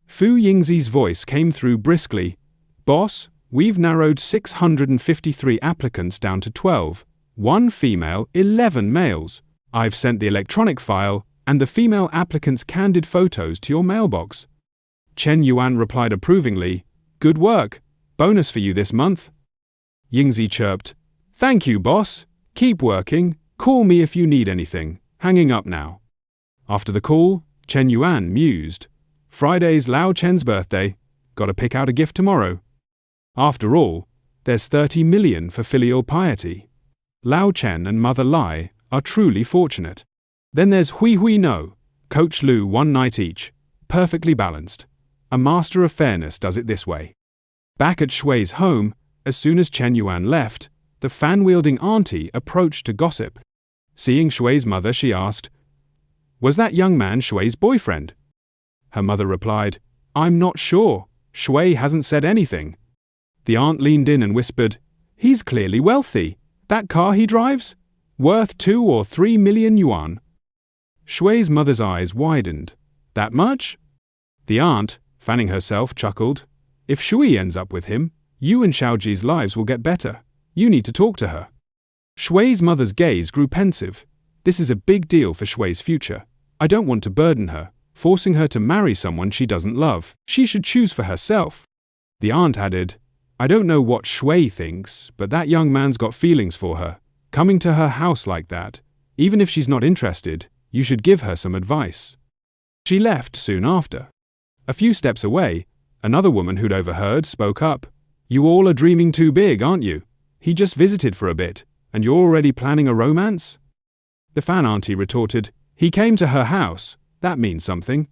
Speaker 2: Fu Yingzi's voice came through briskly. "Boss, we've narrowed 653 applicants down to 12. 1 female, 11 males. I've sent the electronic file and the female applicants' candid photos to your mailbox." Chen Yuan replied approvingly, "Good work. Bonus for you this month." Yingzi chirped. Thank you, boss. Keep working. Call me if you need anything. Hanging up now. After the call, Chen Yuan mused. Friday's Lao Chen's birthday. Gotta pick out a gift tomorrow. After all, there's 30 million for filial piety. Lao Chen and Mother Lai are truly fortunate. Then there's Hui Hui No, Coach Lu, one night each. Perfectly balanced. A master of fairness does it this way. Back at Shui's home, as soon as Chen Yuan left, the fan-wielding auntie approached to gossip. Seeing Shui's mother, she asked, Was that young man Shui's boyfriend? Her mother replied, I'm not sure. Shui hasn't said anything. The aunt leaned in and whispered, He's clearly wealthy. That car he drives? Worth 2 or 3 million yuan. Shui's mother's eyes widened. That much? The aunt, fanning herself, chuckled. If Shui ends up with him, you and Xiaoji's lives will get better. You need to talk to her. Shui's mother's gaze grew pensive. This is a big deal for Shui's future. I don't want to burden her, forcing her to marry someone she doesn't love. She should choose for herself. The aunt added, I don't know what Shui thinks, but that young man's got feelings for her. Coming to her house like that, even if she's not interested, you should give her some advice. She left soon after. A few steps away, another woman who'd overheard spoke up. You all are dreaming too big, aren't you? He just visited for a bit, and you're already planning a romance? The fan auntie retorted, He came to her house. That means something.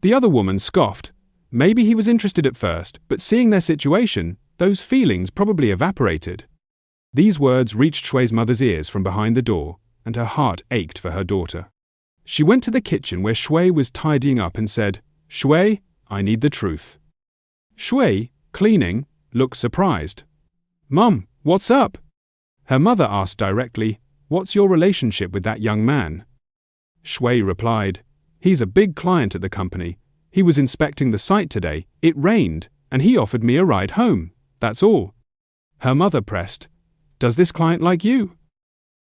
Speaker 2: The other woman scoffed. Maybe he was interested at first, but seeing their situation, those feelings probably evaporated. These words reached Shui's mother's ears from behind the door, and her heart ached for her daughter. She went to the kitchen where Shui was tidying up and said, Shui, I need the truth. Shui, cleaning, looked surprised. Mum, what's up? Her mother asked directly, What's your relationship with that young man? Shui replied, He's a big client at the company. He was inspecting the site today, it rained, and he offered me a ride home. That's all. Her mother pressed, Does this client like you?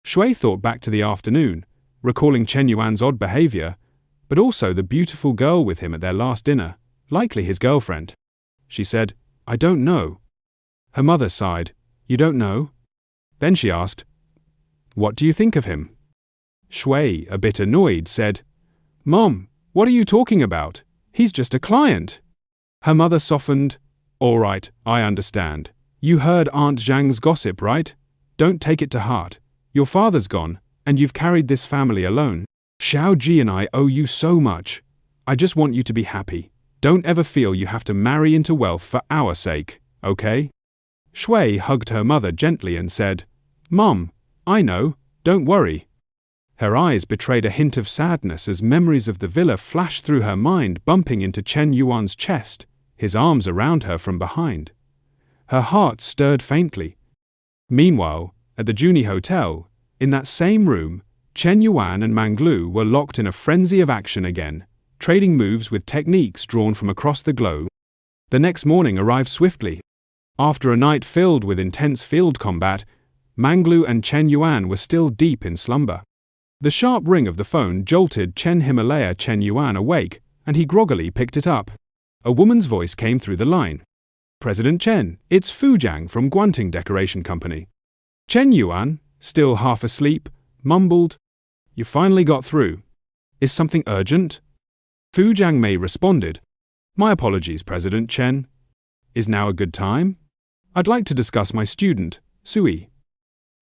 Speaker 2: Shui thought back to the afternoon, recalling Chen Yuan's odd behavior, but also the beautiful girl with him at their last dinner, likely his girlfriend. She said, I don't know. Her mother sighed, You don't know? Then she asked, What do you think of him? Shui, a bit annoyed, said, Mom, what are you talking about? He's just a client. Her mother softened, All right, I understand. You heard Aunt Zhang's gossip, right? Don't take it to heart. Your father's gone, and you've carried this family alone. Xiaoji and I owe you so much. I just want you to be happy. Don't ever feel you have to marry into wealth for our sake, okay? Shui hugged her mother gently and said, Mom, I know, don't worry. Her eyes betrayed a hint of sadness as memories of the villa flashed through her mind, bumping into Chen Yuan's chest, his arms around her from behind. Her heart stirred faintly. Meanwhile, at the Juni Hotel, in that same room, Chen Yuan and Manglu were locked in a frenzy of action again, trading moves with techniques drawn from across the globe. The next morning arrived swiftly. After a night filled with intense field combat, Manglu and Chen Yuan were still deep in slumber. The sharp ring of the phone jolted Chen Yuan awake, and he groggily picked it up. A woman's voice came through the line. President Chen, it's Fu Jiang from Guanting Decoration Company. Chen Yuan, still half asleep, mumbled, You finally got through. Is something urgent? Fu Jiangmei responded, My apologies, President Chen. Is now a good time? I'd like to discuss my student, Sui.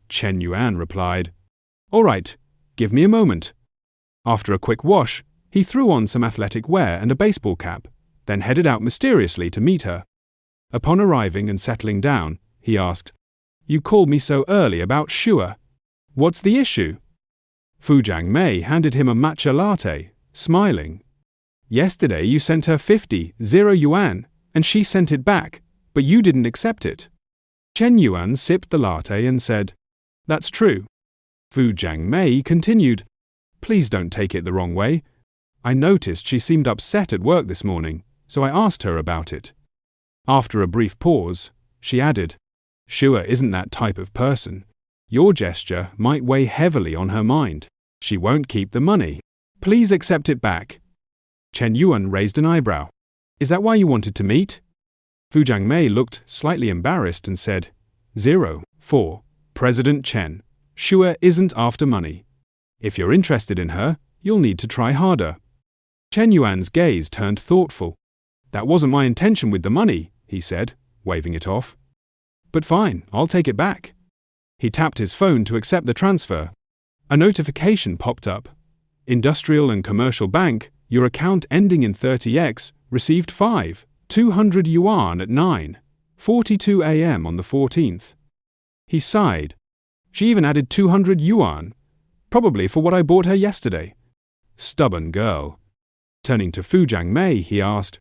Speaker 2: Chen Yuan replied, All right, give me a moment. After a quick wash, he threw on some athletic wear and a baseball cap, then headed out mysteriously to meet her. Upon arriving and settling down, he asked, You called me so early about Shua. What's the issue? Fu Jiangmei handed him a matcha latte, smiling. Yesterday you sent her 50 yuan, and she sent it back, but you didn't accept it. Chen Yuan sipped the latte and said, That's true. Fu Jiangmei continued, Please don't take it the wrong way. I noticed she seemed upset at work this morning, so I asked her about it. After a brief pause, she added, Shua isn't that type of person. Your gesture might weigh heavily on her mind. She won't keep the money. Please accept it back. Chen Yuan raised an eyebrow. Is that why you wanted to meet? Fu Jiangmei looked slightly embarrassed and said, 04. President Chen. Shua isn't after money. If you're interested in her, you'll need to try harder. Chen Yuan's gaze turned thoughtful. That wasn't my intention with the money, he said, waving it off. But fine, I'll take it back. He tapped his phone to accept the transfer. A notification popped up. Industrial and Commercial Bank, your account ending in 30X, received 200 yuan at 9:42 a.m. on the 14th. He sighed. She even added 200 yuan, probably for what I bought her yesterday. Stubborn girl. Turning to Fu Jiangmei, he asked,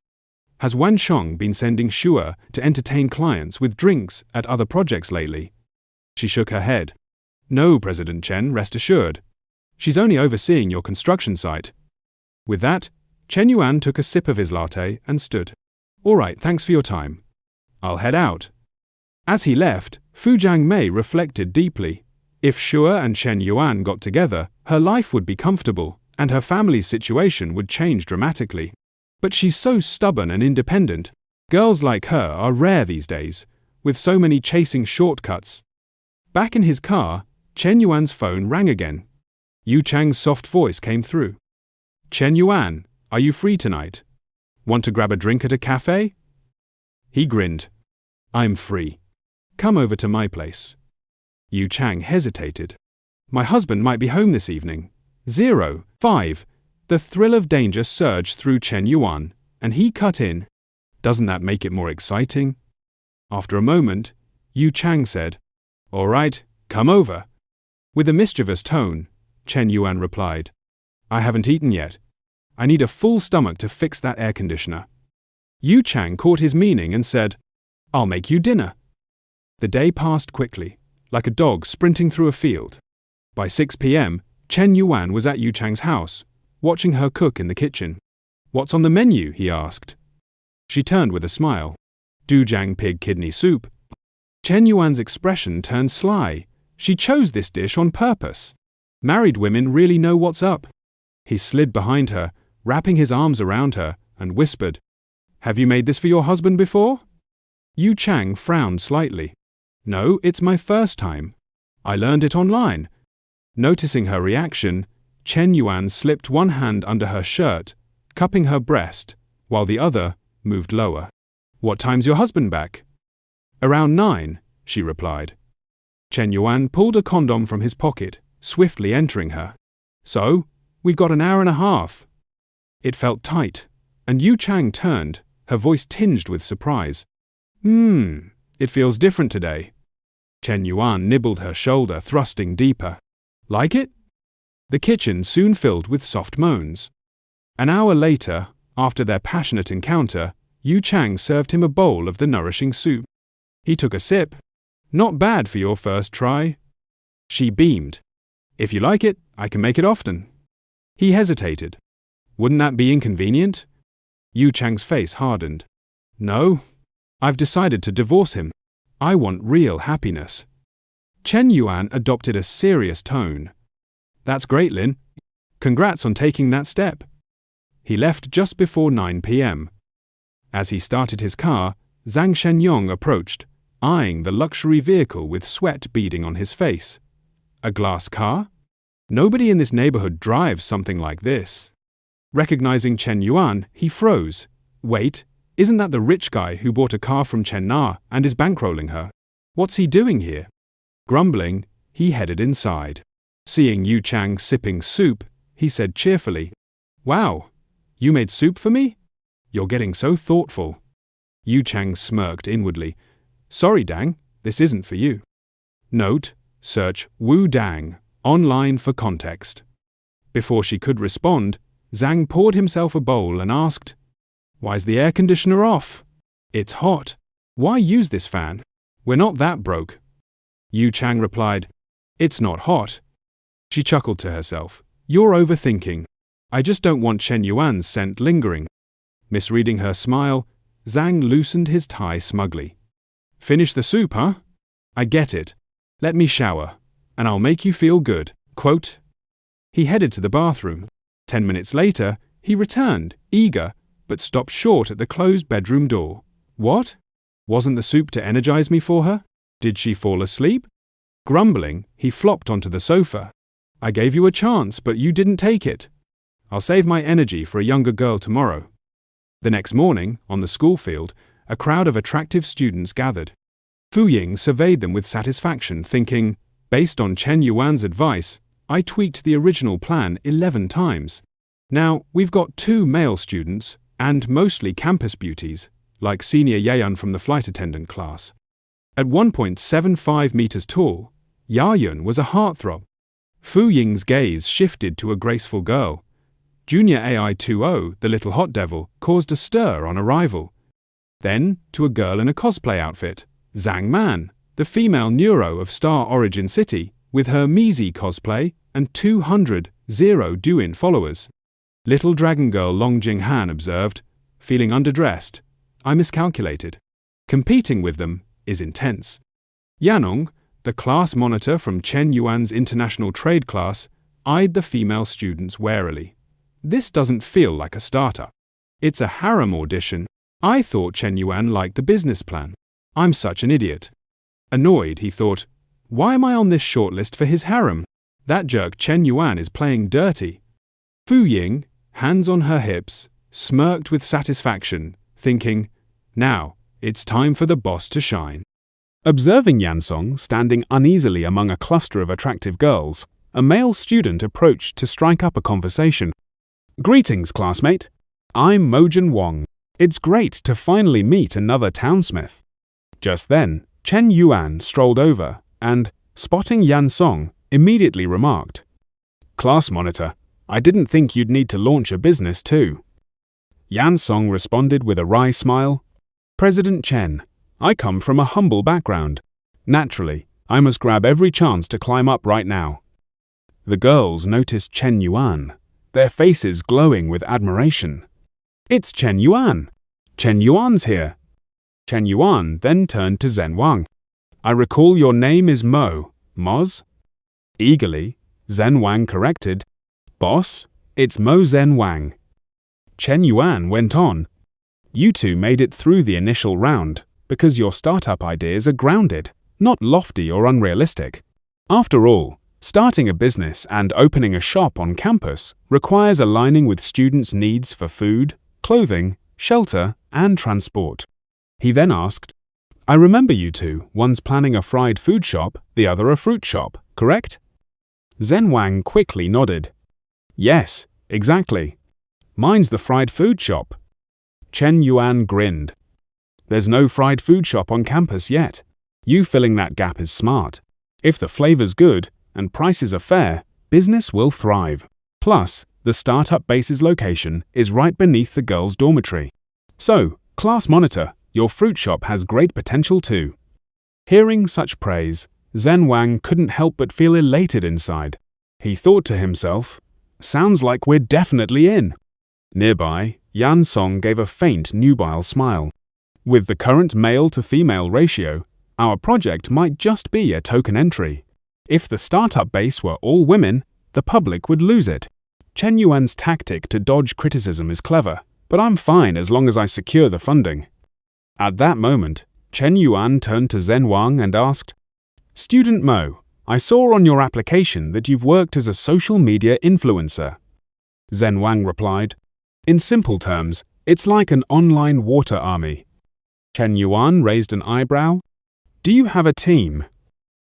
Speaker 2: has Wan Shong been sending Shua to entertain clients with drinks at other projects lately? She shook her head. No, President Chen, rest assured. She's only overseeing your construction site. With that, Chen Yuan took a sip of his latte and stood. All right, thanks for your time. I'll head out. As he left, Fu Jiangmei reflected deeply. If Shua and Chen Yuan got together, her life would be comfortable, and her family's situation would change dramatically. But she's so stubborn and independent. Girls like her are rare these days, with so many chasing shortcuts. Back in his car, Chen Yuan's phone rang again. Yu Chang's soft voice came through. Chen Yuan, are you free tonight? Want to grab a drink at a cafe? He grinned. I'm free. Come over to my place. Yu Chang hesitated. My husband might be home this evening. 05. The thrill of danger surged through Chen Yuan, and he cut in. Doesn't that make it more exciting? After a moment, Yu Chang said, All right, come over. With a mischievous tone, Chen Yuan replied, I haven't eaten yet. I need a full stomach to fix that air conditioner. Yu Chang caught his meaning and said, I'll make you dinner. The day passed quickly, like a dog sprinting through a field. By 6 p.m., Chen Yuan was at Yu Chang's house, watching her cook in the kitchen. What's on the menu? He asked. She turned with a smile. Dujang pig kidney soup. Chen Yuan's expression turned sly. She chose this dish on purpose. Married women really know what's up. He slid behind her, wrapping his arms around her, and whispered, Have you made this for your husband before? Yu Chang frowned slightly. No, it's my first time. I learned it online. Noticing her reaction, Chen Yuan slipped one hand under her shirt, cupping her breast, while the other moved lower. What time's your husband back? Around 9, she replied. Chen Yuan pulled a condom from his pocket, swiftly entering her. So, we've got an hour and a half. It felt tight, and Yu Chang turned, her voice tinged with surprise. It feels different today. Chen Yuan nibbled her shoulder, thrusting deeper. Like it? The kitchen soon filled with soft moans. An hour later, after their passionate encounter, Yu Chang served him a bowl of the nourishing soup. He took a sip. Not bad for your first try. She beamed. If you like it, I can make it often. He hesitated. Wouldn't that be inconvenient? Yu Chang's face hardened. No. I've decided to divorce him. I want real happiness. Chen Yuan adopted a serious tone. That's great, Lin. Congrats on taking that step. He left just before 9 p.m. As he started his car, Zhang Shenyong approached, eyeing the luxury vehicle with sweat beading on his face. A glass car? Nobody in this neighborhood drives something like this. Recognizing Chen Yuan, he froze. Wait, isn't that the rich guy who bought a car from Chen Na and is bankrolling her? What's he doing here? Grumbling, he headed inside. Seeing Yu Chang sipping soup, he said cheerfully, Wow, you made soup for me? You're getting so thoughtful. Yu Chang smirked inwardly. Sorry, Dang, this isn't for you. Note, search Wu Dang online for context. Before she could respond, Zhang poured himself a bowl and asked, Why's the air conditioner off? It's hot. Why use this fan? We're not that broke. Yu Chang replied, It's not hot. She chuckled to herself. You're overthinking. I just don't want Chen Yuan's scent lingering. Misreading her smile, Zhang loosened his tie smugly. Finish the soup, huh? I get it. Let me shower, and I'll make you feel good. Quote. He headed to the bathroom. 10 minutes later, he returned, eager, but stopped short at the closed bedroom door. What? Wasn't the soup to energize me for her? Did she fall asleep? Grumbling, he flopped onto the sofa. I gave you a chance, but you didn't take it. I'll save my energy for a younger girl tomorrow. The next morning, on the school field, a crowd of attractive students gathered. Fu Ying surveyed them with satisfaction, thinking, based on Chen Yuan's advice, I tweaked the original plan 11 times. Now, we've got 2 male students, and mostly campus beauties, like senior Yayan from the flight attendant class. At 1.75 meters tall, Yayun was a heartthrob. Fu Ying's gaze shifted to a graceful girl. Junior AI-20, the little hot devil, caused a stir on arrival. Then, to a girl in a cosplay outfit, Zhang Man, the female neuro of Star Origin City, with her Mizi cosplay and 200 Douyin followers. Little dragon girl Long Jing Han observed, feeling underdressed. I miscalculated. Competing with them is intense. Yanong, the class monitor from Chen Yuan's international trade class, eyed the female students warily. This doesn't feel like a starter. It's a harem audition. I thought Chen Yuan liked the business plan. I'm such an idiot. Annoyed, he thought, why am I on this shortlist for his harem? That jerk Chen Yuan is playing dirty. Fu Ying, hands on her hips, smirked with satisfaction, thinking, now, it's time for the boss to shine.
Speaker 4: Observing Yansong standing uneasily among a cluster of attractive girls, a male student approached to strike up a conversation. Greetings, classmate. I'm Mojin Wong. It's great to finally meet another townsmith. Just then, Chen Yuan strolled over and, spotting Yansong, immediately remarked, Class monitor, I didn't think you'd need to launch a business too. Yansong responded with a wry smile, President Chen, I come from a humble background. Naturally, I must grab every chance to climb up right now. The girls noticed Chen Yuan, their faces glowing with admiration. It's Chen Yuan! Chen Yuan's here! Chen Yuan then turned to Zhen Wang. I recall your name is Moz? Eagerly, Zhen Wang corrected, Boss, it's Mo Zhen Wang. Chen Yuan went on, you two made it through the initial round because your startup ideas are grounded, not lofty or unrealistic. After all, starting a business and opening a shop on campus requires aligning with students' needs for food, clothing, shelter, and transport. He then asked, I remember you two, one's planning a fried food shop, the other a fruit shop, correct? Zhen Wang quickly nodded. Yes, exactly. Mine's the fried food shop. Chen Yuan grinned. There's no fried food shop on campus yet. You filling that gap is smart. If the flavor's good and prices are fair, business will thrive. Plus, the startup base's location is right beneath the girls' dormitory. So, class monitor, your fruit shop has great potential too. Hearing such praise, Zhen Wang couldn't help but feel elated inside. He thought to himself, sounds like we're definitely in. Nearby, Yan Song gave a faint nubile smile. With the current male-to-female ratio, our project might just be a token entry. If the startup base were all women, the public would lose it. Chen Yuan's tactic to dodge criticism is clever, but I'm fine as long as I secure the funding. At that moment, Chen Yuan turned to Zhen Wang and asked, Student Mo, I saw on your application that you've worked as a social media influencer. Zhen Wang replied, in simple terms, it's like an online water army. Chen Yuan raised an eyebrow. Do you have a team?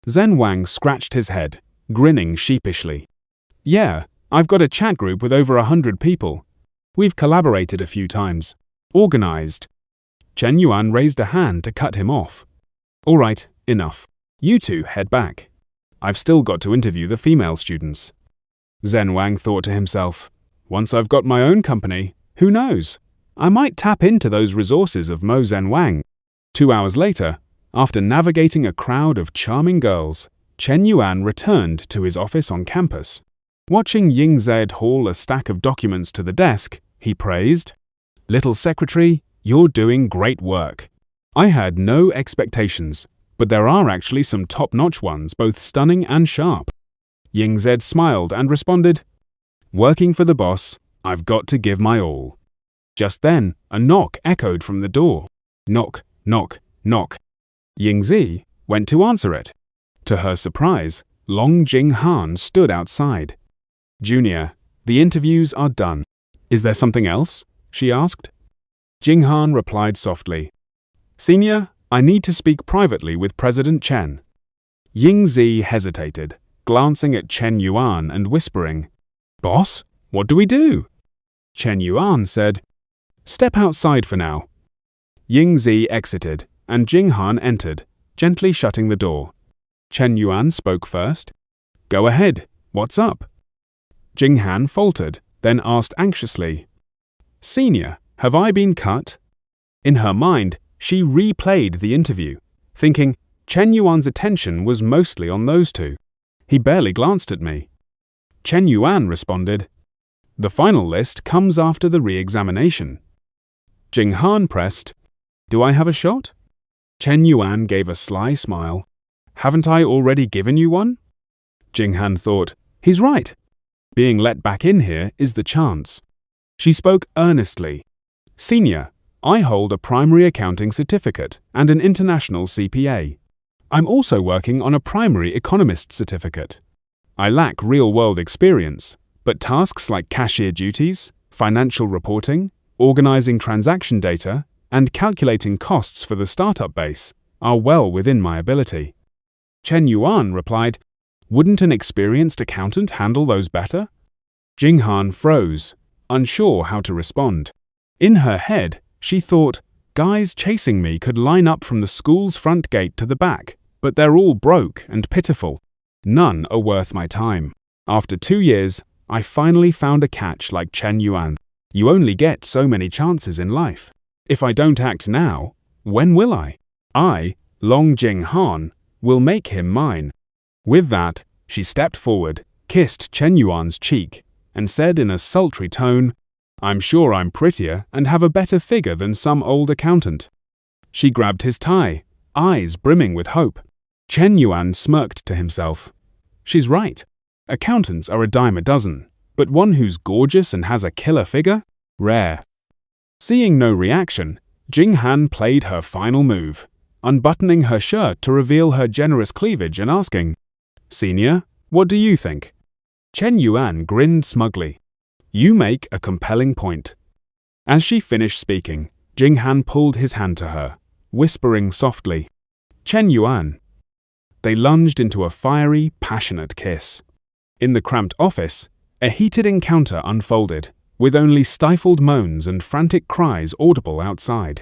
Speaker 4: Zhen Wang scratched his head, grinning sheepishly. Yeah, I've got a chat group with over 100 people. We've collaborated a few times. Organized. Chen Yuan raised a hand to cut him off. All right, enough. You two head back. I've still got to interview the female students. Zhen Wang thought to himself, once I've got my own company, who knows? I might tap into those resources of Mo Zhen Wang. 2 hours later, after navigating a crowd of charming girls, Chen Yuan returned to his office on campus. Watching Ying Zed haul a stack of documents to the desk, he praised, Little secretary, you're doing great work. I had no expectations, but there are actually some top-notch ones, both stunning and sharp. Ying Zed smiled and responded, Working for the boss, I've got to give my all. Just then, a knock echoed from the door. Knock, knock, knock. Ying Zi, went to answer it. To her surprise, Long Jing-han stood outside. "Junior, the interviews are done. Is there something else?" she asked. Jing-han replied softly, "Senior, I need to speak privately with President Chen." Ying-zi hesitated, glancing at Chen Yuan and whispering, "Boss, what do we do?" Chen Yuan said, "Step outside for now." Ying-zi exited, and Jing-han entered, gently shutting the door. Chen Yuan spoke first. "Go ahead, what's up?" Jing-han faltered, then asked anxiously, "Senior, have I been cut?" In her mind, she replayed the interview, thinking Chen Yuan's attention was mostly on those two. He barely glanced at me. Chen Yuan responded, "The final list comes after the re-examination." Jing-han pressed, "Do I have a shot?" Chen Yuan gave a sly smile. "Haven't I already given you one?" Jing-han thought, "He's right. Being let back in here is the chance." She spoke earnestly. "Senior, I hold a primary accounting certificate and an international CPA. I'm also working on a primary economist certificate. I lack real-world experience, but tasks like cashier duties, financial reporting, organizing transaction data, and calculating costs for the startup base are well within my ability." Chen Yuan replied, "Wouldn't an experienced accountant handle those better?" Jing-han froze, unsure how to respond. In her head, she thought, guys chasing me could line up from the school's front gate to the back, but they're all broke and pitiful. None are worth my time. After 2 years, I finally found a catch like Chen Yuan. You only get so many chances in life. If I don't act now, when will I? I, Long Jing-han, will make him mine. With that, she stepped forward, kissed Chen Yuan's cheek, and said in a sultry tone, "I'm sure I'm prettier and have a better figure than some old accountant." She grabbed his tie, eyes brimming with hope. Chen Yuan smirked to himself. She's right. Accountants are a dime a dozen, but one who's gorgeous and has a killer figure? Rare. Seeing no reaction, Jing-han played her final move, unbuttoning her shirt to reveal her generous cleavage and asking, "Senior, what do you think?" Chen Yuan grinned smugly. "You make a compelling point." As she finished speaking, Jing-han pulled his hand to her, whispering softly, "Chen Yuan." They lunged into a fiery, passionate kiss. In the cramped office, a heated encounter unfolded, with only stifled moans and frantic cries audible outside.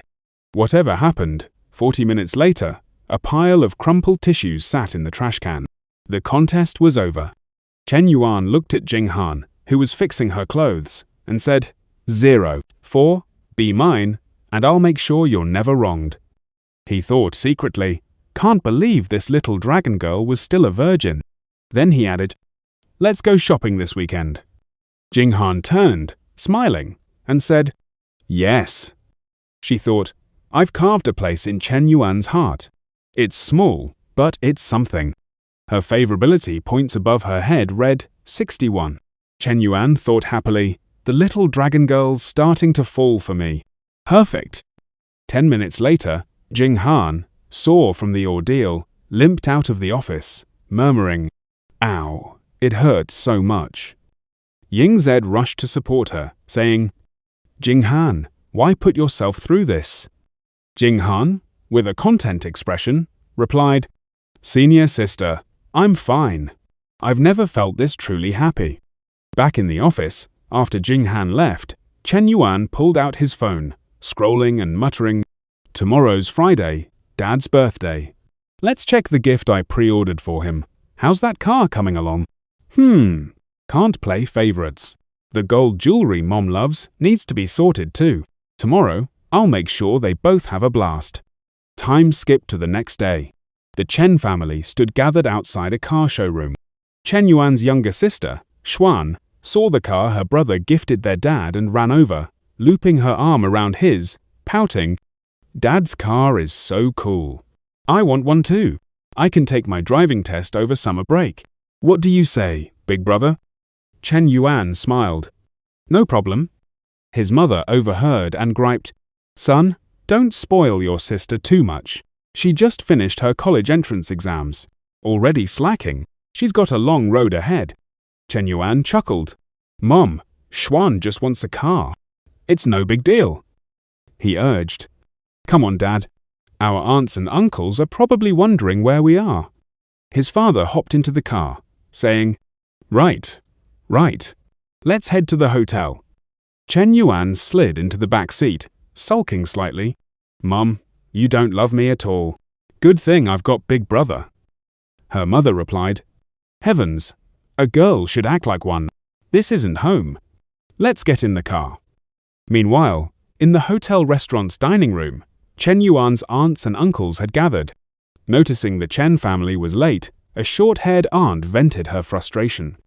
Speaker 4: Whatever happened, 40 minutes later, a pile of crumpled tissues sat in the trash can. The contest was over. Chen Yuan looked at Jing-han, who was fixing her clothes, and said, 0-4, be mine, and I'll make sure you're never wronged. He thought secretly, can't believe this little dragon girl was still a virgin. Then he added, let's go shopping this weekend. Jing-han turned, smiling, and said, yes. She thought, I've carved a place in Chen Yuan's heart. It's small, but it's something. Her favorability points above her head read 61. Chen Yuan thought happily, the little dragon girl's starting to fall for me. Perfect. 10 minutes later, Jing-han, sore from the ordeal, limped out of the office, murmuring, ow, it hurts so much. Ying-Z rushed to support her, saying, Jing-han, why put yourself through this? Jing-han, with a content expression, replied, Senior sister, I'm fine. I've never felt this truly happy. Back in the office, after Jing-han left, Chen Yuan pulled out his phone, scrolling and muttering, tomorrow's Friday, Dad's birthday. Let's check the gift I pre-ordered for him. How's that car coming along? Can't play favorites. The gold jewelry Mom loves needs to be sorted too. Tomorrow, I'll make sure they both have a blast. Time skipped to the next day. The Chen family stood gathered outside a car showroom. Chen Yuan's younger sister, Xuan, saw the car her brother gifted their dad and ran over, looping her arm around his, pouting, Dad's car is so cool. I want one too. I can take my driving test over summer break. What do you say, big brother? Chen Yuan smiled. No problem. His mother overheard and griped, Son, don't spoil your sister too much. She just finished her college entrance exams. Already slacking. She's got a long road ahead. Chen Yuan chuckled. Mom, Xuan just wants a car. It's no big deal. He urged. Come on, Dad. Our aunts and uncles are probably wondering where we are. His father hopped into the car, saying, Right. Let's head to the hotel. Chen Yuan slid into the back seat, sulking slightly. Mum, you don't love me at all. Good thing I've got Big Brother. Her mother replied, Heavens, a girl should act like one. This isn't home. Let's get in the car. Meanwhile, in the hotel restaurant's dining room, Chen Yuan's aunts and uncles had gathered. Noticing the Chen family was late, a short-haired aunt vented her frustration.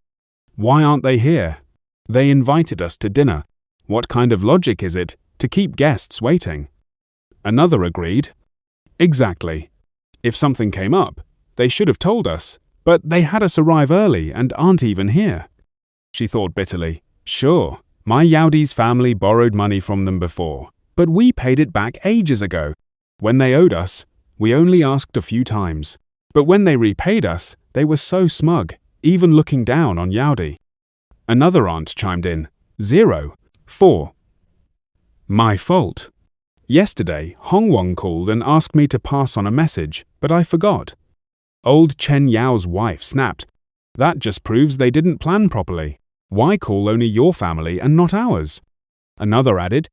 Speaker 4: Why aren't they here? They invited us to dinner. What kind of logic is it to keep guests waiting? Another agreed. Exactly. If something came up, they should have told us, but they had us arrive early and aren't even here. She thought bitterly. Sure, my Yaodi's family borrowed money from them before, but we paid it back ages ago. When they owed us, we only asked a few times. But when they repaid us, they were so smug, even looking down on Yaodi. Another aunt chimed in. 4. My fault. Yesterday, Hongwang called and asked me to pass on a message, but I forgot. Old Chen Yao's wife snapped. That just proves they didn't plan properly. Why call only your family and not ours? Another added,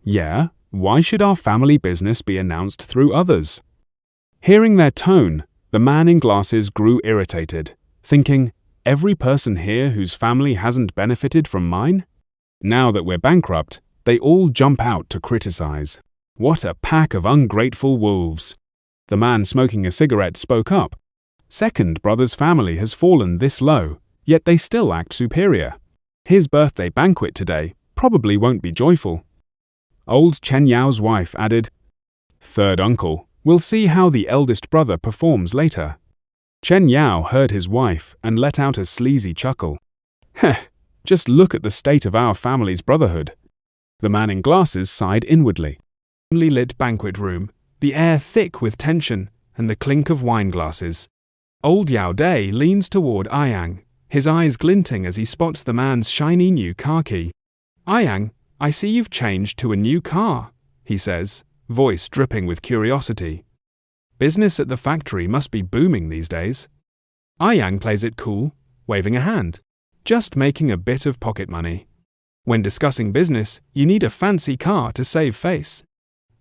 Speaker 4: Yeah, why should our family business be announced through others? Hearing their tone, the man in glasses grew irritated, thinking, every person here whose family hasn't benefited from mine? Now that we're bankrupt, they all jump out to criticize. What a pack of ungrateful wolves. The man smoking a cigarette spoke up. Second brother's family has fallen this low, yet they still act superior. His birthday banquet today probably won't be joyful. Old Chen Yao's wife added, Third uncle, we'll see how the eldest brother performs later. Chen Yao heard his wife and let out a sleazy chuckle. Heh, just look at the state of our family's brotherhood. The man in glasses sighed inwardly. Dimly lit banquet room, the air thick with tension and the clink of wine glasses. Old Yao Dai leans toward Ayang, his eyes glinting as he spots the man's shiny new car key. Ayang, I see you've changed to a new car, he says, voice dripping with curiosity. Business at the factory must be booming these days. Ayang plays it cool, waving a hand. Just making a bit of pocket money. When discussing business, you need a fancy car to save face.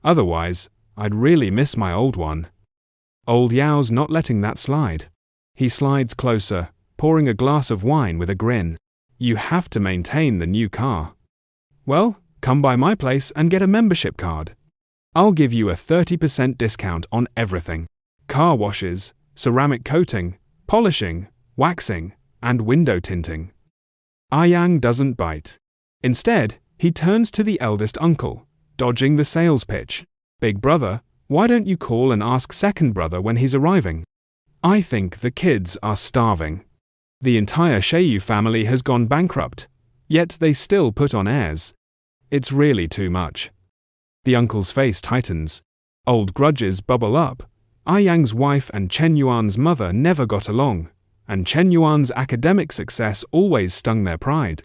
Speaker 4: Otherwise, I'd really miss my old one. Old Yao's not letting that slide. He slides closer, pouring a glass of wine with a grin. You have to maintain the new car. Well, come by my place and get a membership card. I'll give you a 30% discount on everything. Car washes, ceramic coating, polishing, waxing, and window tinting. Ayang doesn't bite. Instead, he turns to the eldest uncle, dodging the sales pitch. Big brother, why don't you call and ask second brother when he's arriving? I think the kids are starving. The entire Sheiyu family has gone bankrupt, yet they still put on airs. It's really too much. The uncle's face tightens. Old grudges bubble up. Ayang's wife and Chen Yuan's mother never got along, and Chen Yuan's academic success always stung their pride.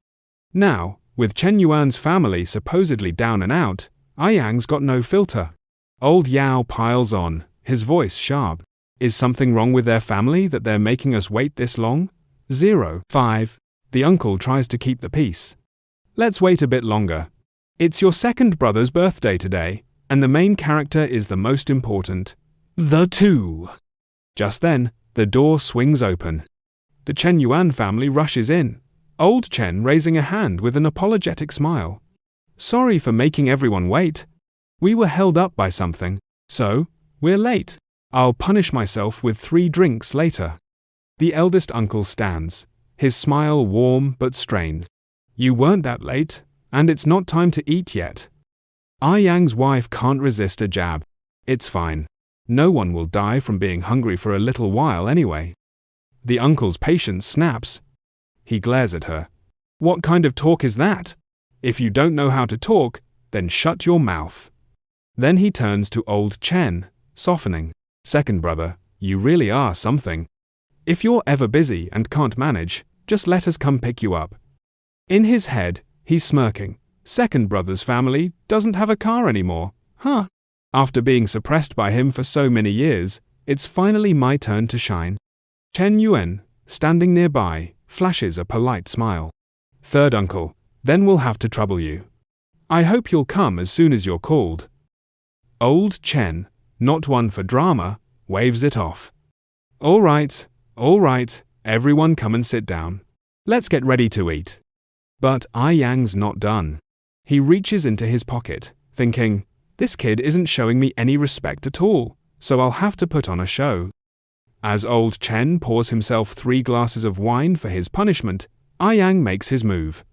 Speaker 4: Now, with Chen Yuan's family supposedly down and out, Ayang's got no filter. Old Yao piles on, his voice sharp. Is something wrong with their family that they're making us wait this long? 5. The uncle tries to keep the peace. Let's wait a bit longer. It's your second brother's birthday today, and the main character is the most important. The two. Just then, the door swings open. The Chen Yuan family rushes in, old Chen raising a hand with an apologetic smile. Sorry for making everyone wait. We were held up by something, so we're late. I'll punish myself with 3 drinks later. The eldest uncle stands, his smile warm but strained. You weren't that late, and it's not time to eat yet. Ayang's wife can't resist a jab. It's fine. No one will die from being hungry for a little while anyway. The uncle's patience snaps. He glares at her. What kind of talk is that? If you don't know how to talk, then shut your mouth. Then he turns to old Chen, softening.
Speaker 2: Second brother, you really are something. If you're ever busy and can't manage, just let us come pick you up. In his head, he's smirking. Second brother's family doesn't have a car anymore, huh? After being suppressed by him for so many years, it's finally my turn to shine. Chen Yuan, standing nearby, flashes a polite smile. Third uncle, then we'll have to trouble you. I hope you'll come as soon as you're called. Old Chen, not one for drama, waves it off. All right, everyone come and sit down. Let's get ready to eat. But Yang's not done. He reaches into his pocket, thinking, this kid isn't showing me any respect at all, so I'll have to put on a show. As old Chen pours himself 3 glasses of wine for his punishment, Yang makes his move.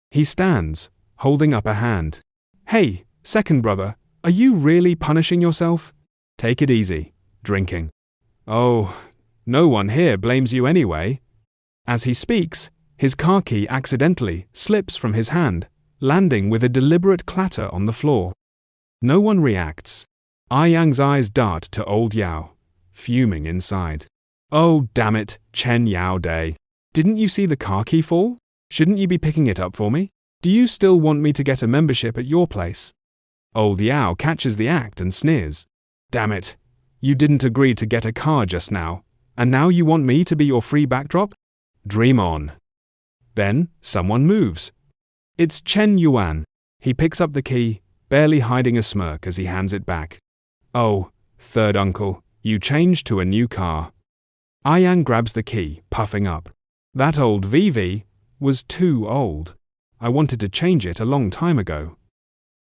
Speaker 2: He stands, holding up a hand. Hey, second brother, are you really punishing yourself? Take it easy, drinking. Oh, no one here blames you anyway. As he speaks, his car key accidentally slips from his hand, landing with a deliberate clatter on the floor. No one reacts. Yang's eyes dart to old Yao, fuming inside. Oh, damn it, Chen Yao Day. Didn't you see the car key fall? Shouldn't you be picking it up for me? Do you still want me to get a membership at your place? Old Yao catches the act and sneers. Damn it. You didn't agree to get a car just now, and now you want me to be your free backdrop? Dream on. Then, someone moves. It's Chen Yuan. He picks up the key, barely hiding a smirk as he hands it back. Oh, third uncle, you changed to a new car. Yang grabs the key, puffing up. That old VV was too old. I wanted to change it a long time ago.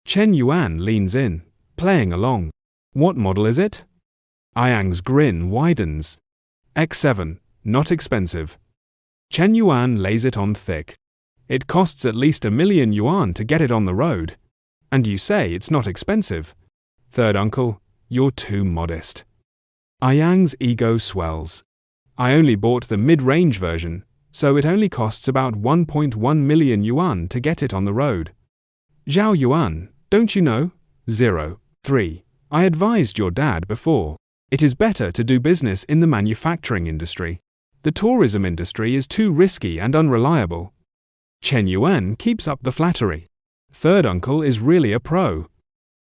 Speaker 2: Chen Yuan leans in, playing along. What model is it? Yang's grin widens. X7, not expensive. Chen Yuan lays it on thick. It costs at least 1 million yuan to get it on the road. And you say it's not expensive. Third uncle, you're too modest. Yang's ego swells. I only bought the mid-range version, so it only costs about 1.1 million yuan to get it on the road. Zhao Yuan, don't you know? 3. I advised your dad before. It is better to do business in the manufacturing industry. The tourism industry is too risky and unreliable. Chen Yuan keeps up the flattery. Third uncle is really a pro.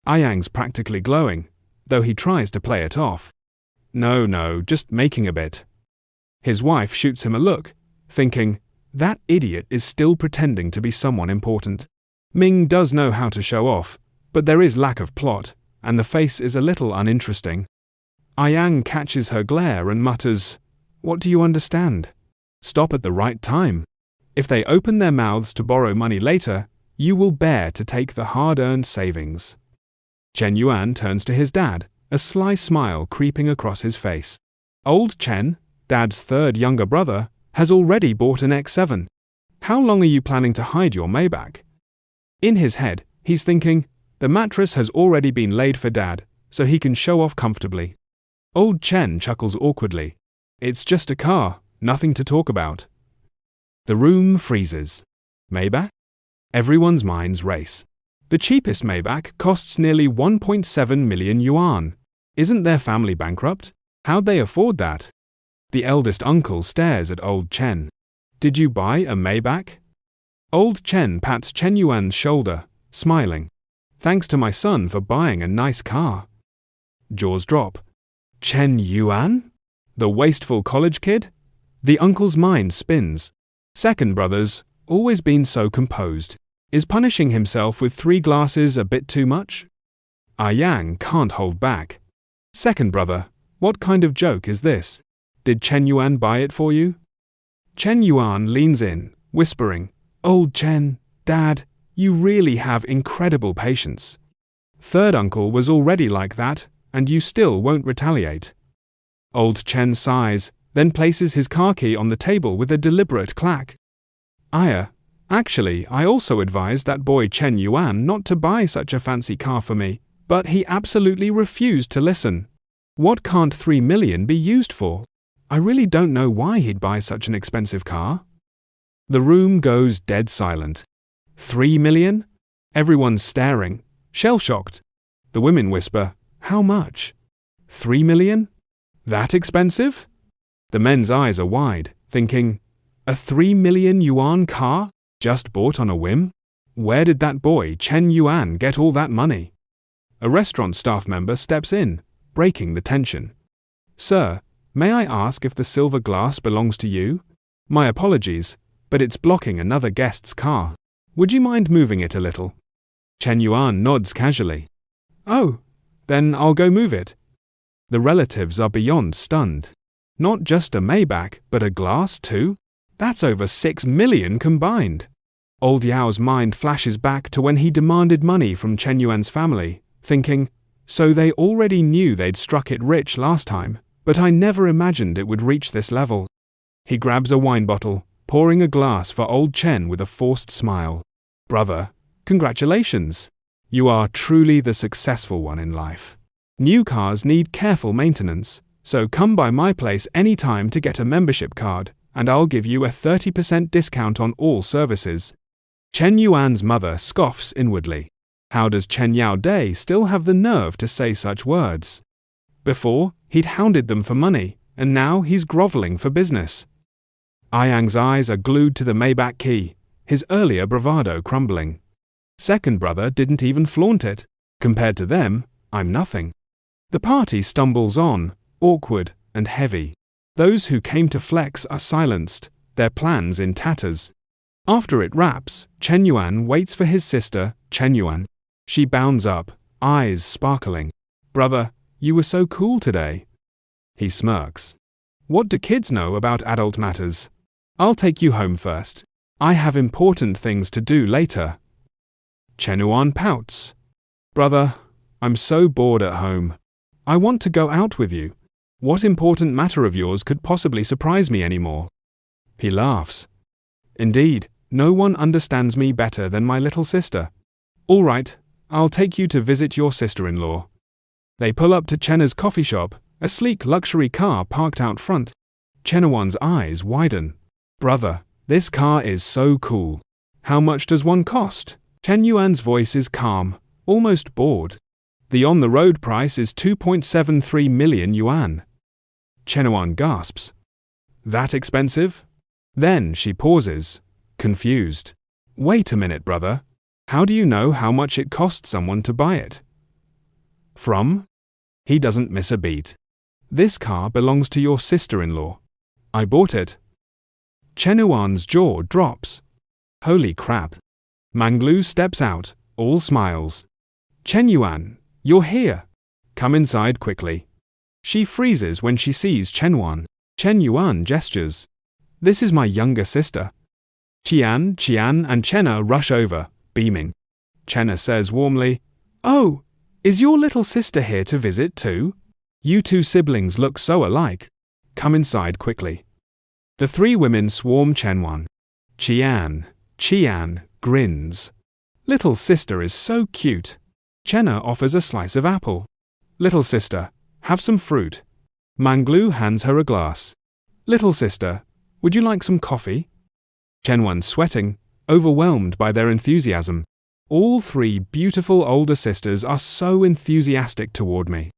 Speaker 2: Yang's practically glowing, though he tries to play it off. No, just making a bit. His wife shoots him a look, thinking, that idiot is still pretending to be someone important. Ming does know how to show off, but there is lack of plot, and the face is a little uninteresting. Yang catches her glare and mutters, what do you understand? Stop at the right time. If they open their mouths to borrow money later, you will bear to take the hard-earned savings. Chen Yuan turns to his dad, a sly smile creeping across his face. Old Chen, Dad's third younger brother, has already bought an X7. How long are you planning to hide your Maybach? In his head, he's thinking, the mattress has already been laid for Dad, so he can show off comfortably. Old Chen chuckles awkwardly. It's just a car, nothing to talk about. The room freezes. Maybach? Everyone's minds race. The cheapest Maybach costs nearly 1.7 million yuan. Isn't their family bankrupt? How'd they afford that? The eldest uncle stares at old Chen. Did you buy a Maybach? Old Chen pats Chen Yuan's shoulder, smiling. Thanks to my son for buying a nice car. Jaws drop. Chen Yuan? The wasteful college kid? The uncle's mind spins. Second brother's always been so composed. Is punishing himself with 3 glasses a bit too much? Yang can't hold back. Second brother, what kind of joke is this? Did Chen Yuan buy it for you? Chen Yuan leans in, whispering, Old Chen, Dad, you really have incredible patience. Third uncle was already like that, and you still won't retaliate. Old Chen sighs, then places his car key on the table with a deliberate clack. Actually, I also advised that boy Chen Yuan not to buy such a fancy car for me, but he absolutely refused to listen. What can't 3 million be used for? I really don't know why he'd buy such an expensive car. The room goes dead silent. 3 million? Everyone's staring, shell-shocked. The women whisper, how much? 3 million? That expensive? The men's eyes are wide, thinking, a 3 million yuan car? Just bought on a whim? Where did that boy Chen Yuan get all that money? A restaurant staff member steps in, breaking the tension. Sir, may I ask if the silver glass belongs to you? My apologies, but it's blocking another guest's car. Would you mind moving it a little? Chen Yuan nods casually. Oh, then I'll go move it. The relatives are beyond stunned. Not just a Maybach, but a glass too? That's over 6 million combined. Old Yao's mind flashes back to when he demanded money from Chen Yuan's family, thinking, so they already knew they'd struck it rich last time, but I never imagined it would reach this level. He grabs a wine bottle, pouring a glass for old Chen with a forced smile. Brother, congratulations. You are truly the successful one in life. New cars need careful maintenance, so come by my place anytime to get a membership card, and I'll give you a 30% discount on all services. Chen Yuan's mother scoffs inwardly. How does Chen Yao Dai still have the nerve to say such words? Before, he'd hounded them for money, and now he's groveling for business. Ayang's eyes are glued to the Maybach key, his earlier bravado crumbling. Second brother didn't even flaunt it. Compared to them, I'm nothing. The party stumbles on, awkward and heavy. Those who came to flex are silenced, their plans in tatters. After it wraps, Chen Yuan waits for his sister, Chen Yuan. She bounds up, eyes sparkling. Brother, you were so cool today. He smirks. What do kids know about adult matters? I'll take you home first. I have important things to do later. Chen Yuan pouts. Brother, I'm so bored at home. I want to go out with you. What important matter of yours could possibly surprise me anymore? He laughs. Indeed, no one understands me better than my little sister. All right, I'll take you to visit your sister-in-law. They pull up to Chena's coffee shop, a sleek luxury car parked out front. Chenawan's eyes widen. Brother, this car is so cool. How much does one cost? Chen Yuan's voice is calm, almost bored. The on-the-road price is 2.73 million yuan. Chenawan gasps. That expensive? Then she pauses, confused. Wait a minute, brother. How do you know how much it cost someone to buy it? From? He doesn't miss a beat. This car belongs to your sister-in-law. I bought it. Chen Yuan's jaw drops. Holy crap. Manglu steps out, all smiles. Chen Yuan, you're here. Come inside quickly. She freezes when she sees Chen Yuan. Chen Yuan gestures. This is my younger sister. Qian, and Chenna rush over, beaming. Chenna says warmly, Oh, is your little sister here to visit too? You two siblings look so alike. Come inside quickly. The three women swarm Chen Yuan. Qian grins. Little sister is so cute. Chenna offers a slice of apple. Little sister, have some fruit. Manglu hands her a glass. Little sister, would you like some coffee? Chen Yuan's sweating, overwhelmed by their enthusiasm. All three beautiful older sisters are so enthusiastic toward me.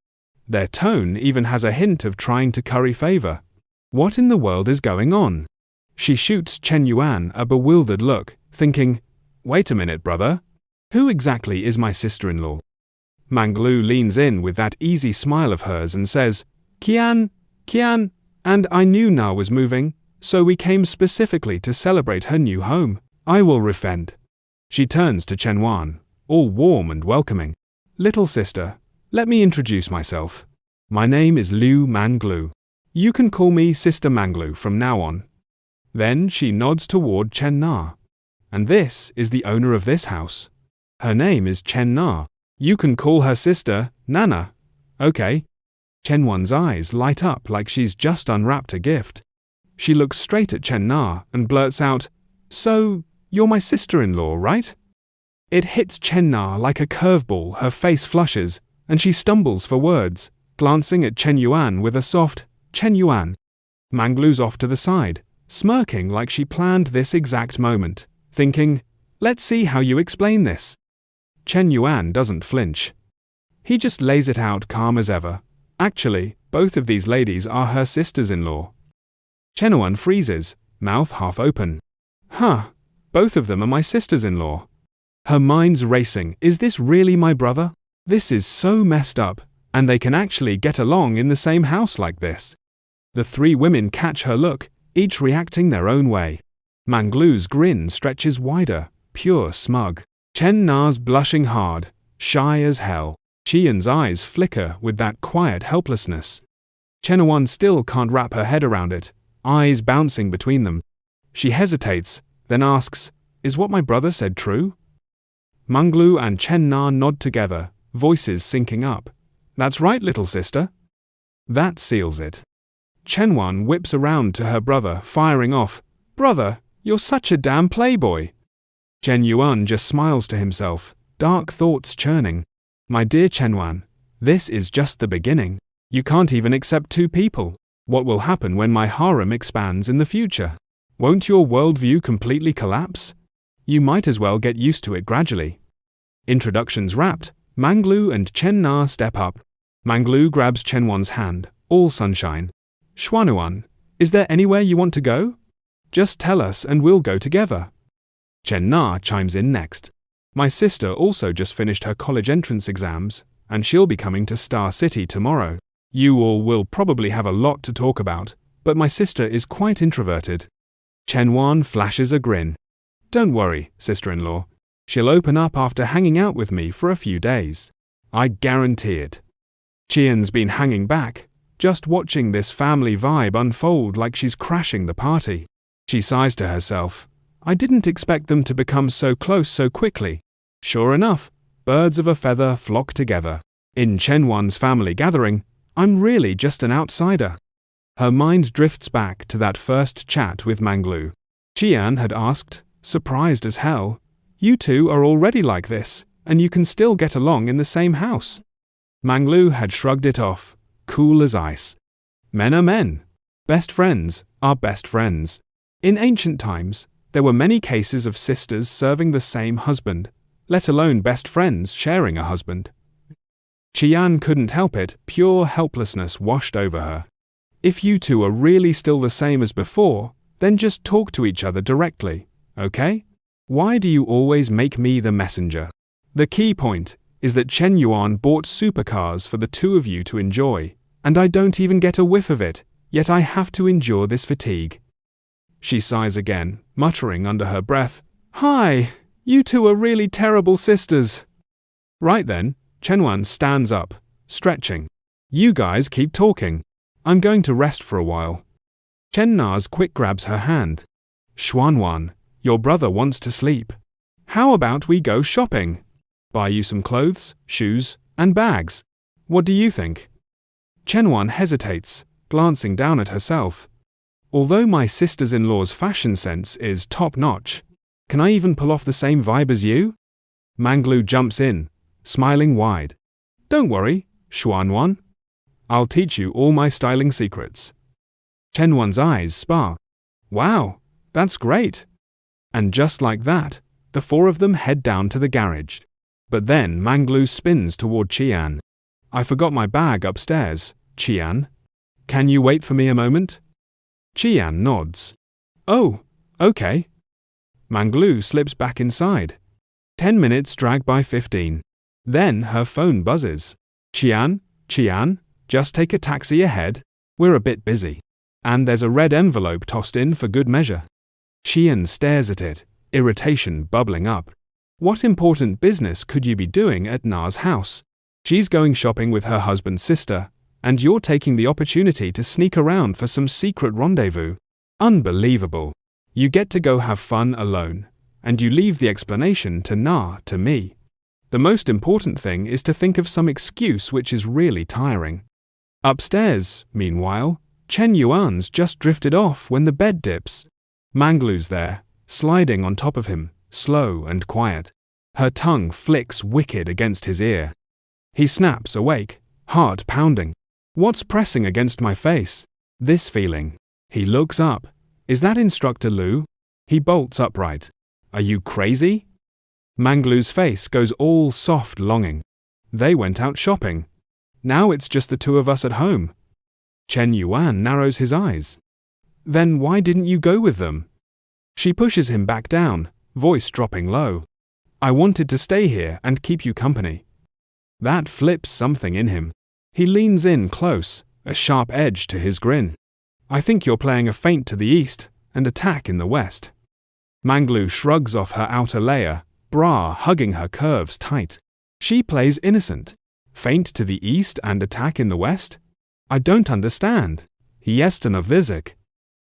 Speaker 2: Their tone even has a hint of trying to curry favor. What in the world is going on? She shoots Chen Yuan a bewildered look, thinking, Wait a minute, brother. Who exactly is my sister-in-law? Manglu leans in with that easy smile of hers and says, Qian, and I knew Na was moving, so we came specifically to celebrate her new home. I will refend. She turns to Chen Yuan, all warm and welcoming. Little sister, let me introduce myself. My name is Liu Manglu. You can call me Sister Manglu from now on. Then she nods toward Chen Na. And this is the owner of this house. Her name is Chen Na. You can call her sister Nana. Okay. Chen Yuan's eyes light up like she's just unwrapped a gift. She looks straight at Chen Na and blurts out, So, you're my sister-in-law, right? It hits Chen Na like a curveball, her face flushes, and she stumbles for words, glancing at Chen Yuan with a soft, Chen Yuan. Manglu's off to the side, smirking like she planned this exact moment, thinking, Let's see how you explain this. Chen Yuan doesn't flinch. He just lays it out calm as ever. Actually, Both of these ladies are her sisters-in-law. Chenuan freezes, mouth half open. Huh, both of them are my sisters-in-law. Her mind's racing. Is this really my brother? This is so messed up, and they can actually get along in the same house like this. The three women catch her look, each reacting their own way. Manglu's grin stretches wider, pure smug. Chen Na's blushing hard, shy as hell. Qian's eyes flicker with that quiet helplessness. Chenuan still can't wrap her head around it, eyes bouncing between them. She hesitates, then asks, "Is what my brother said true?" Manglu and Chen Na nod together, voices syncing up. "That's right, little sister." That seals it. Chenuan whips around to her brother, firing off, "Brother, you're such a damn playboy." Chen Yuan just smiles to himself, dark thoughts churning. "My dear Chenuan, this is just the beginning. You can't even accept two people. What will happen when my harem expands in the future? Won't your worldview completely collapse? You might as well get used to it gradually." Introductions wrapped, Manglu and Chen Na step up. Manglu grabs Chenuan's hand, all sunshine. "Xuanuan, is there anywhere you want to go? Just tell us and we'll go together." Chen Na chimes in next. "My sister also just finished her college entrance exams, and she'll be coming to Star City tomorrow. You all will probably have a lot to talk about, but my sister is quite introverted." Chenuan flashes a grin. "Don't worry, sister-in-law. She'll open up after hanging out with me for a few days. I guarantee it." Qian's been hanging back, just watching this family vibe unfold like she's crashing the party. She sighs to herself. I didn't expect them to become so close so quickly. Sure enough, birds of a feather flock together. In Chenuan's family gathering, I'm really just an outsider. Her mind drifts back to that first chat with Manglu. Qian had asked, surprised as hell, "You two are already like this, and you can still get along in the same house?" Manglu had shrugged it off, cool as ice. Men are men. Best friends are best friends. In ancient times, there were many cases of sisters serving the same husband, let alone best friends sharing a husband. Qian couldn't help it, pure helplessness washed over her. If you two are really still the same as before, then just talk to each other directly, okay? Why do you always make me the messenger? The key point is that Chen Yuan bought supercars for the two of you to enjoy, and I don't even get a whiff of it, yet I have to endure this fatigue. She sighs again, muttering under her breath, "Hi, you two are really terrible sisters." Right then, Chenuan stands up, stretching. "You guys keep talking. I'm going to rest for a while." Chen Na's quick grabs her hand. "Xuanwan, your brother wants to sleep. How about we go shopping? Buy you some clothes, shoes, and bags. What do you think?" Chenuan hesitates, glancing down at herself. "Although my sisters-in-law's fashion sense is top-notch, can I even pull off the same vibe as you?" Manglu jumps in, smiling wide. "Don't worry, Xuanwan. I'll teach you all my styling secrets." Chenuan's eyes spark. "Wow, that's great." And just like that, the four of them head down to the garage. But then Manglu spins toward Qian. "I forgot my bag upstairs, Qian. Can you wait for me a moment?" Qian nods. "Oh, okay." Manglu slips back inside. 10 minutes drag by 15. Then her phone buzzes. Qian, just take a taxi ahead. We're a bit busy." And there's a red envelope tossed in for good measure. Qian stares at it, irritation bubbling up. What important business could you be doing at Na's house? She's going shopping with her husband's sister, and you're taking the opportunity to sneak around for some secret rendezvous. Unbelievable. You get to go have fun alone, and you leave the explanation to Na, to me. The most important thing is to think of some excuse which is really tiring. Upstairs, meanwhile, Chen Yuan's just drifted off when the bed dips. Manglu's there, sliding on top of him, slow and quiet. Her tongue flicks wicked against his ear. He snaps awake, heart pounding. "What's pressing against my face?" This feeling. He looks up. Is that Instructor Lu? He bolts upright. "Are you crazy?" Manglu's face goes all soft longing. They went out shopping. Now it's just the two of us at home. Chen Yuan narrows his eyes. Then why didn't you go with them? She pushes him back down, voice dropping low. I wanted to stay here and keep you company. That flips something in him. He leans in close, a sharp edge to his grin. I think you're playing a feint to the east and attack in the west. Manglu shrugs off her outer layer, bra hugging her curves tight. She plays innocent. Feint to the east and attack in the west? I don't understand. Jestem of Vizik.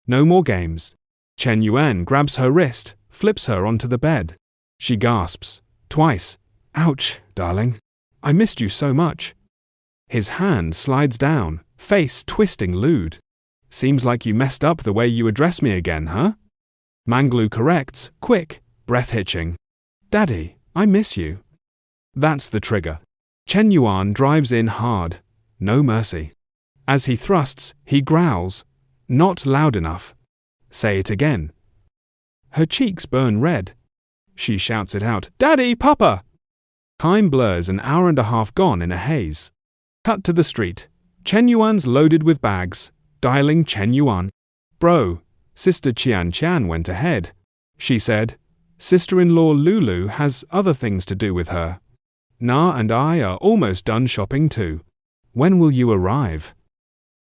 Speaker 2: No more games. Chen Yuan grabs her wrist, flips her onto the bed. She gasps. Twice. Ouch, darling. I missed you so much. His hand slides down, face twisting lewd. Seems like you messed up the way you address me again, huh? Manglu corrects, quick, breath hitching. Daddy, I miss you. That's the trigger. Chen Yuan drives in hard. No mercy. As he thrusts, he growls. Not loud enough. Say it again. Her cheeks burn red. She shouts it out. Daddy, Papa! Time blurs, an hour and a half gone in a haze. Cut to the street. Chen Yuan's loaded with bags. Dialing Chen Yuan. Bro, Sister Qian went ahead. She said, Sister-in-law Lulu has other things to do with her. Na and I are almost done shopping too. When will you arrive?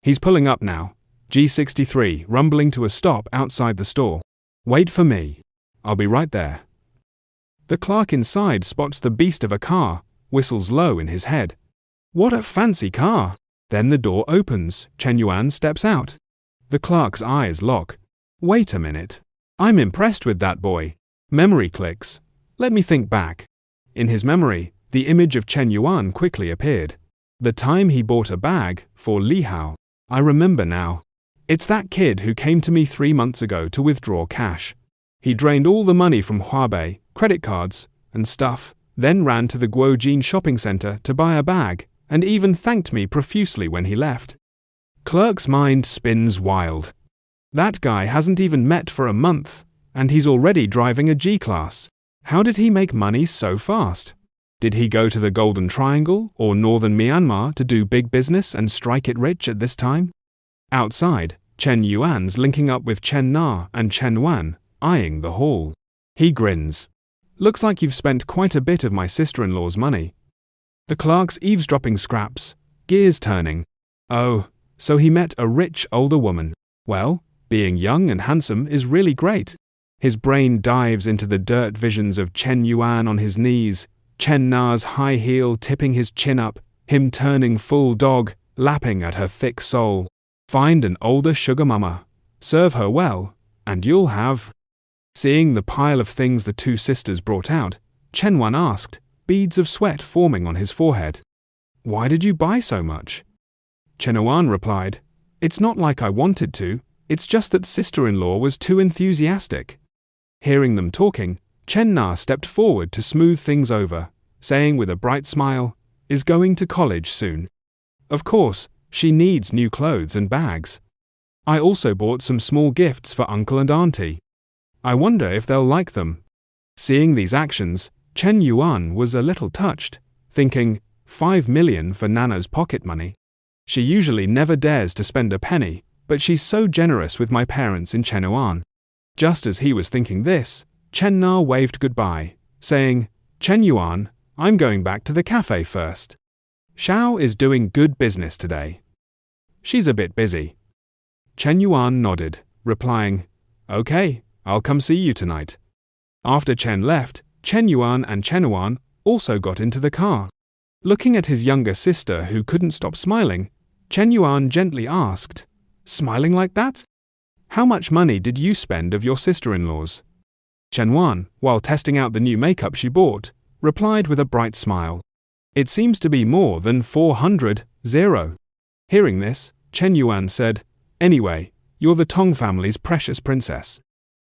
Speaker 2: He's pulling up now. G63, rumbling to a stop outside the store. Wait for me. I'll be right there. The clerk inside spots the beast of a car, whistles low in his head. What a fancy car! Then the door opens, Chen Yuan steps out. The clerk's eyes lock. Wait a minute. I'm impressed with that boy. Memory clicks. Let me think back. In his memory, the image of Chen Yuan quickly appeared. The time he bought a bag for Li Hao. I remember now. It's that kid who came to me 3 months ago to withdraw cash. He drained all the money from Huabei, credit cards, and stuff, then ran to the Guojin shopping center to buy a bag, and even thanked me profusely when he left. Clerk's mind spins wild. That guy hasn't even met for a month, and he's already driving a G-Class. How did he make money so fast? Did he go to the Golden Triangle or Northern Myanmar to do big business and strike it rich at this time? Outside, Chen Yuan's linking up with Chen Na and Chen Wan, eyeing the hall. He grins. Looks like you've spent quite a bit of my sister-in-law's money. The clerk's eavesdropping scraps, gears turning. Oh, so he met a rich older woman. Well, being young and handsome is really great. His brain dives into the dirt visions of Chen Yuan on his knees, Chen Na's high heel tipping his chin up, him turning full dog, lapping at her thick soul. Find an older sugar mama, serve her well, and you'll have. Seeing the pile of things the two sisters brought out, Chen Wan asked, beads of sweat forming on his forehead. Why did you buy so much? Chen Yuan replied, It's not like I wanted to, it's just that sister-in-law was too enthusiastic. Hearing them talking, Chen Na stepped forward to smooth things over, saying with a bright smile, Is going to college soon. Of course, she needs new clothes and bags. I also bought some small gifts for uncle and auntie. I wonder if they'll like them. Seeing these actions, Chen Yuan was a little touched, thinking, 5 million for Nana's pocket money. She usually never dares to spend a penny, but she's so generous with my parents in Chen Yuan. Just as he was thinking this, Chen Na waved goodbye, saying, Chen Yuan, I'm going back to the cafe first. Xiao is doing good business today. She's a bit busy. Chen Yuan nodded, replying, Okay, I'll come see you tonight. After Chen left, Chen Yuan and Chen Yuan also got into the car. Looking at his younger sister who couldn't stop smiling, Chen Yuan gently asked, Smiling like that? How much money did you spend of your sister-in-law's? Chen Yuan, while testing out the new makeup she bought, replied with a bright smile. It seems to be more than 400. Hearing this, Chen Yuan said, Anyway, you're the Tong family's precious princess.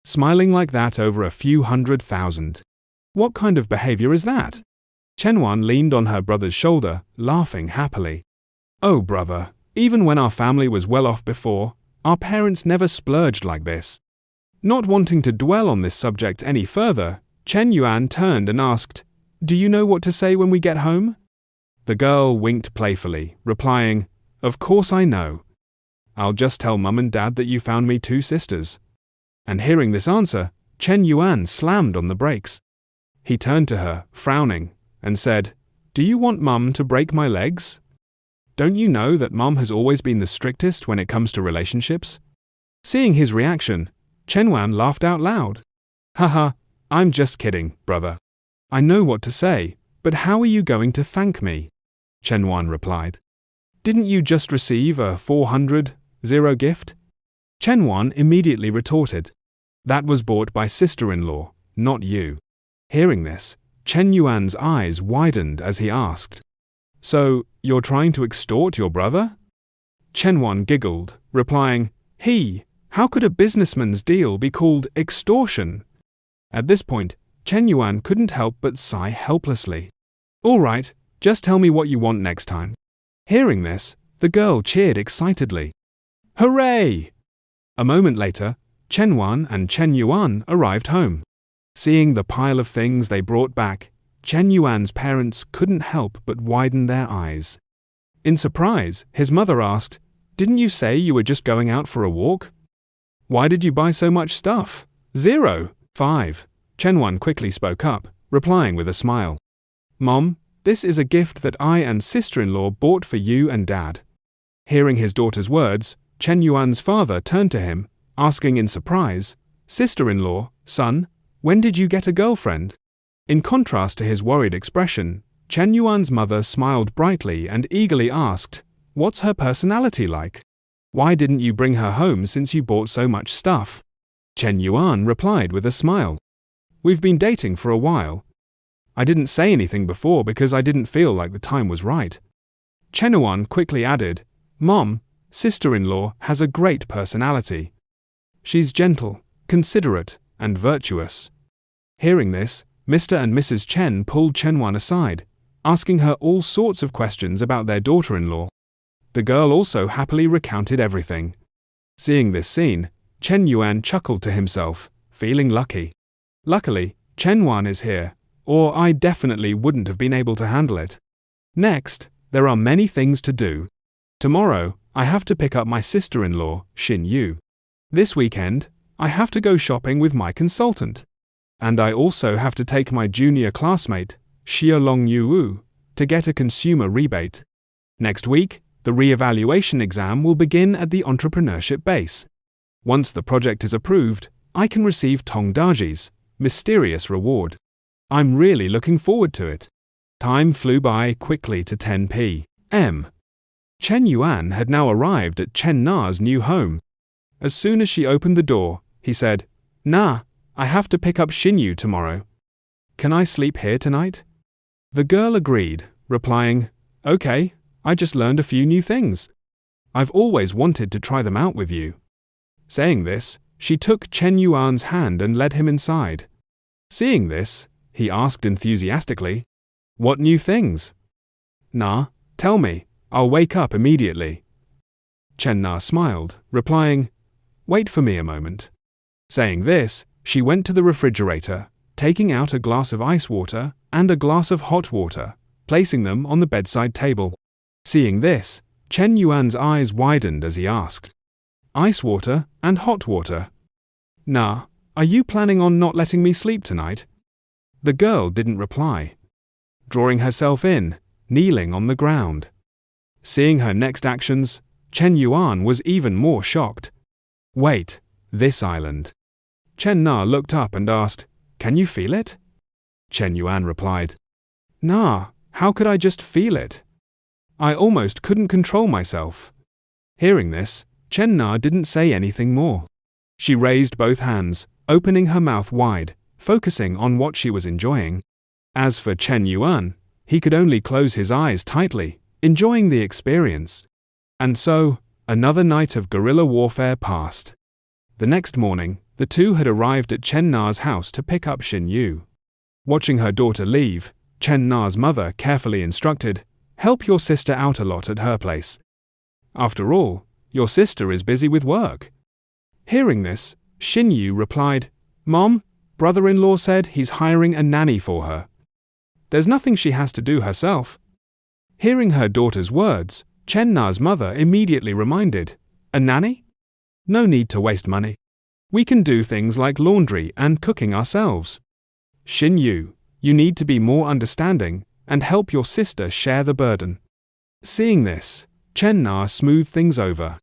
Speaker 2: Smiling like that over a few 100,000. What kind of behavior is that? Chen Yuan leaned on her brother's shoulder, laughing happily. Oh brother, even when our family was well off before, our parents never splurged like this. Not wanting to dwell on this subject any further, Chen Yuan turned and asked, Do you know what to say when we get home? The girl winked playfully, replying, Of course I know. I'll just tell Mum and Dad that you found me 2 sisters. And hearing this answer, Chen Yuan slammed on the brakes. He turned to her, frowning, and said, "Do you want Mum to break my legs? Don't you know that Mum has always been the strictest when it comes to relationships?" Seeing his reaction, Chen Yuan laughed out loud. "Haha, I'm just kidding, brother. I know what to say, but how are you going to thank me?" Chen Yuan replied. "Didn't you just receive a 400 gift?" Chen Yuan immediately retorted, "That was bought by sister-in-law, not you." Hearing this, Chen Yuan's eyes widened as he asked, "So, you're trying to extort your brother?" Chen Yuan giggled, replying, How could a businessman's deal be called extortion?" At this point, Chen Yuan couldn't help but sigh helplessly. "All right, just tell me what you want next time." Hearing this, the girl cheered excitedly. "Hooray!" A moment later, Chen Yuan and Chen Yuan arrived home. Seeing the pile of things they brought back, Chen Yuan's parents couldn't help but widen their eyes. In surprise, his mother asked, "Didn't you say you were just going out for a walk? Why did you buy so much stuff?" 5. Chen Yuan quickly spoke up, replying with a smile. "Mom, this is a gift that I and sister-in-law bought for you and Dad." Hearing his daughter's words, Chen Yuan's father turned to him, asking in surprise, "Sister-in-law, son, when did you get a girlfriend?" In contrast to his worried expression, Chen Yuan's mother smiled brightly and eagerly asked, "What's her personality like? Why didn't you bring her home since you bought so much stuff?" Chen Yuan replied with a smile, "We've been dating for a while. I didn't say anything before because I didn't feel like the time was right." Chen Yuan quickly added, "Mom, sister-in-law has a great personality. She's gentle, considerate, and virtuous." Hearing this, Mr. and Mrs. Chen pulled Chen Yuan aside, asking her all sorts of questions about their daughter-in-law. The girl also happily recounted everything. Seeing this scene, Chen Yuan chuckled to himself, feeling lucky. Luckily, Chen Yuan is here, or I definitely wouldn't have been able to handle it. Next, there are many things to do. Tomorrow, I have to pick up my sister-in-law, Xin Yu. This weekend, I have to go shopping with my consultant. And I also have to take my junior classmate, Xiaolong Yu, to get a consumer rebate. Next week, the re-evaluation exam will begin at the entrepreneurship base. Once the project is approved, I can receive Tongdaji's mysterious reward. I'm really looking forward to it. Time flew by quickly to 10 p.m. Chen Yuan had now arrived at Chen Na's new home. As soon as she opened the door, he said, "Na, I have to pick up Xinyu tomorrow. Can I sleep here tonight?" The girl agreed, replying, "Okay, I just learned a few new things. I've always wanted to try them out with you." Saying this, she took Chen Yuan's hand and led him inside. Seeing this, he asked enthusiastically, "What new things?" "Na, tell me, I'll wake up immediately." Chen Na smiled, replying, "Wait for me a moment." Saying this, she went to the refrigerator, taking out a glass of ice water and a glass of hot water, placing them on the bedside table. Seeing this, Chen Yuan's eyes widened as he asked, "Ice water and hot water? Na, are you planning on not letting me sleep tonight?" The girl didn't reply, drawing herself in, kneeling on the ground. Seeing her next actions, Chen Yuan was even more shocked. "Wait, this island?" Chen Na looked up and asked, "Can you feel it?" Chen Yuan replied, "Na, how could I just feel it? I almost couldn't control myself." Hearing this, Chen Na didn't say anything more. She raised both hands, opening her mouth wide, focusing on what she was enjoying. As for Chen Yuan, he could only close his eyes tightly, enjoying the experience. And so, another night of guerrilla warfare passed. The next morning, the two had arrived at Chen Na's house to pick up Xin Yu. Watching her daughter leave, Chen Na's mother carefully instructed, "Help your sister out a lot at her place. After all, your sister is busy with work." Hearing this, Xin Yu replied, "Mom, brother-in-law said he's hiring a nanny for her. There's nothing she has to do herself." Hearing her daughter's words, Chen Na's mother immediately reminded, A nanny? No need to waste money. We can do things like laundry and cooking ourselves. Shin Yu, you need to be more understanding and help your sister share the burden. Seeing this, Chen Na smoothed things over.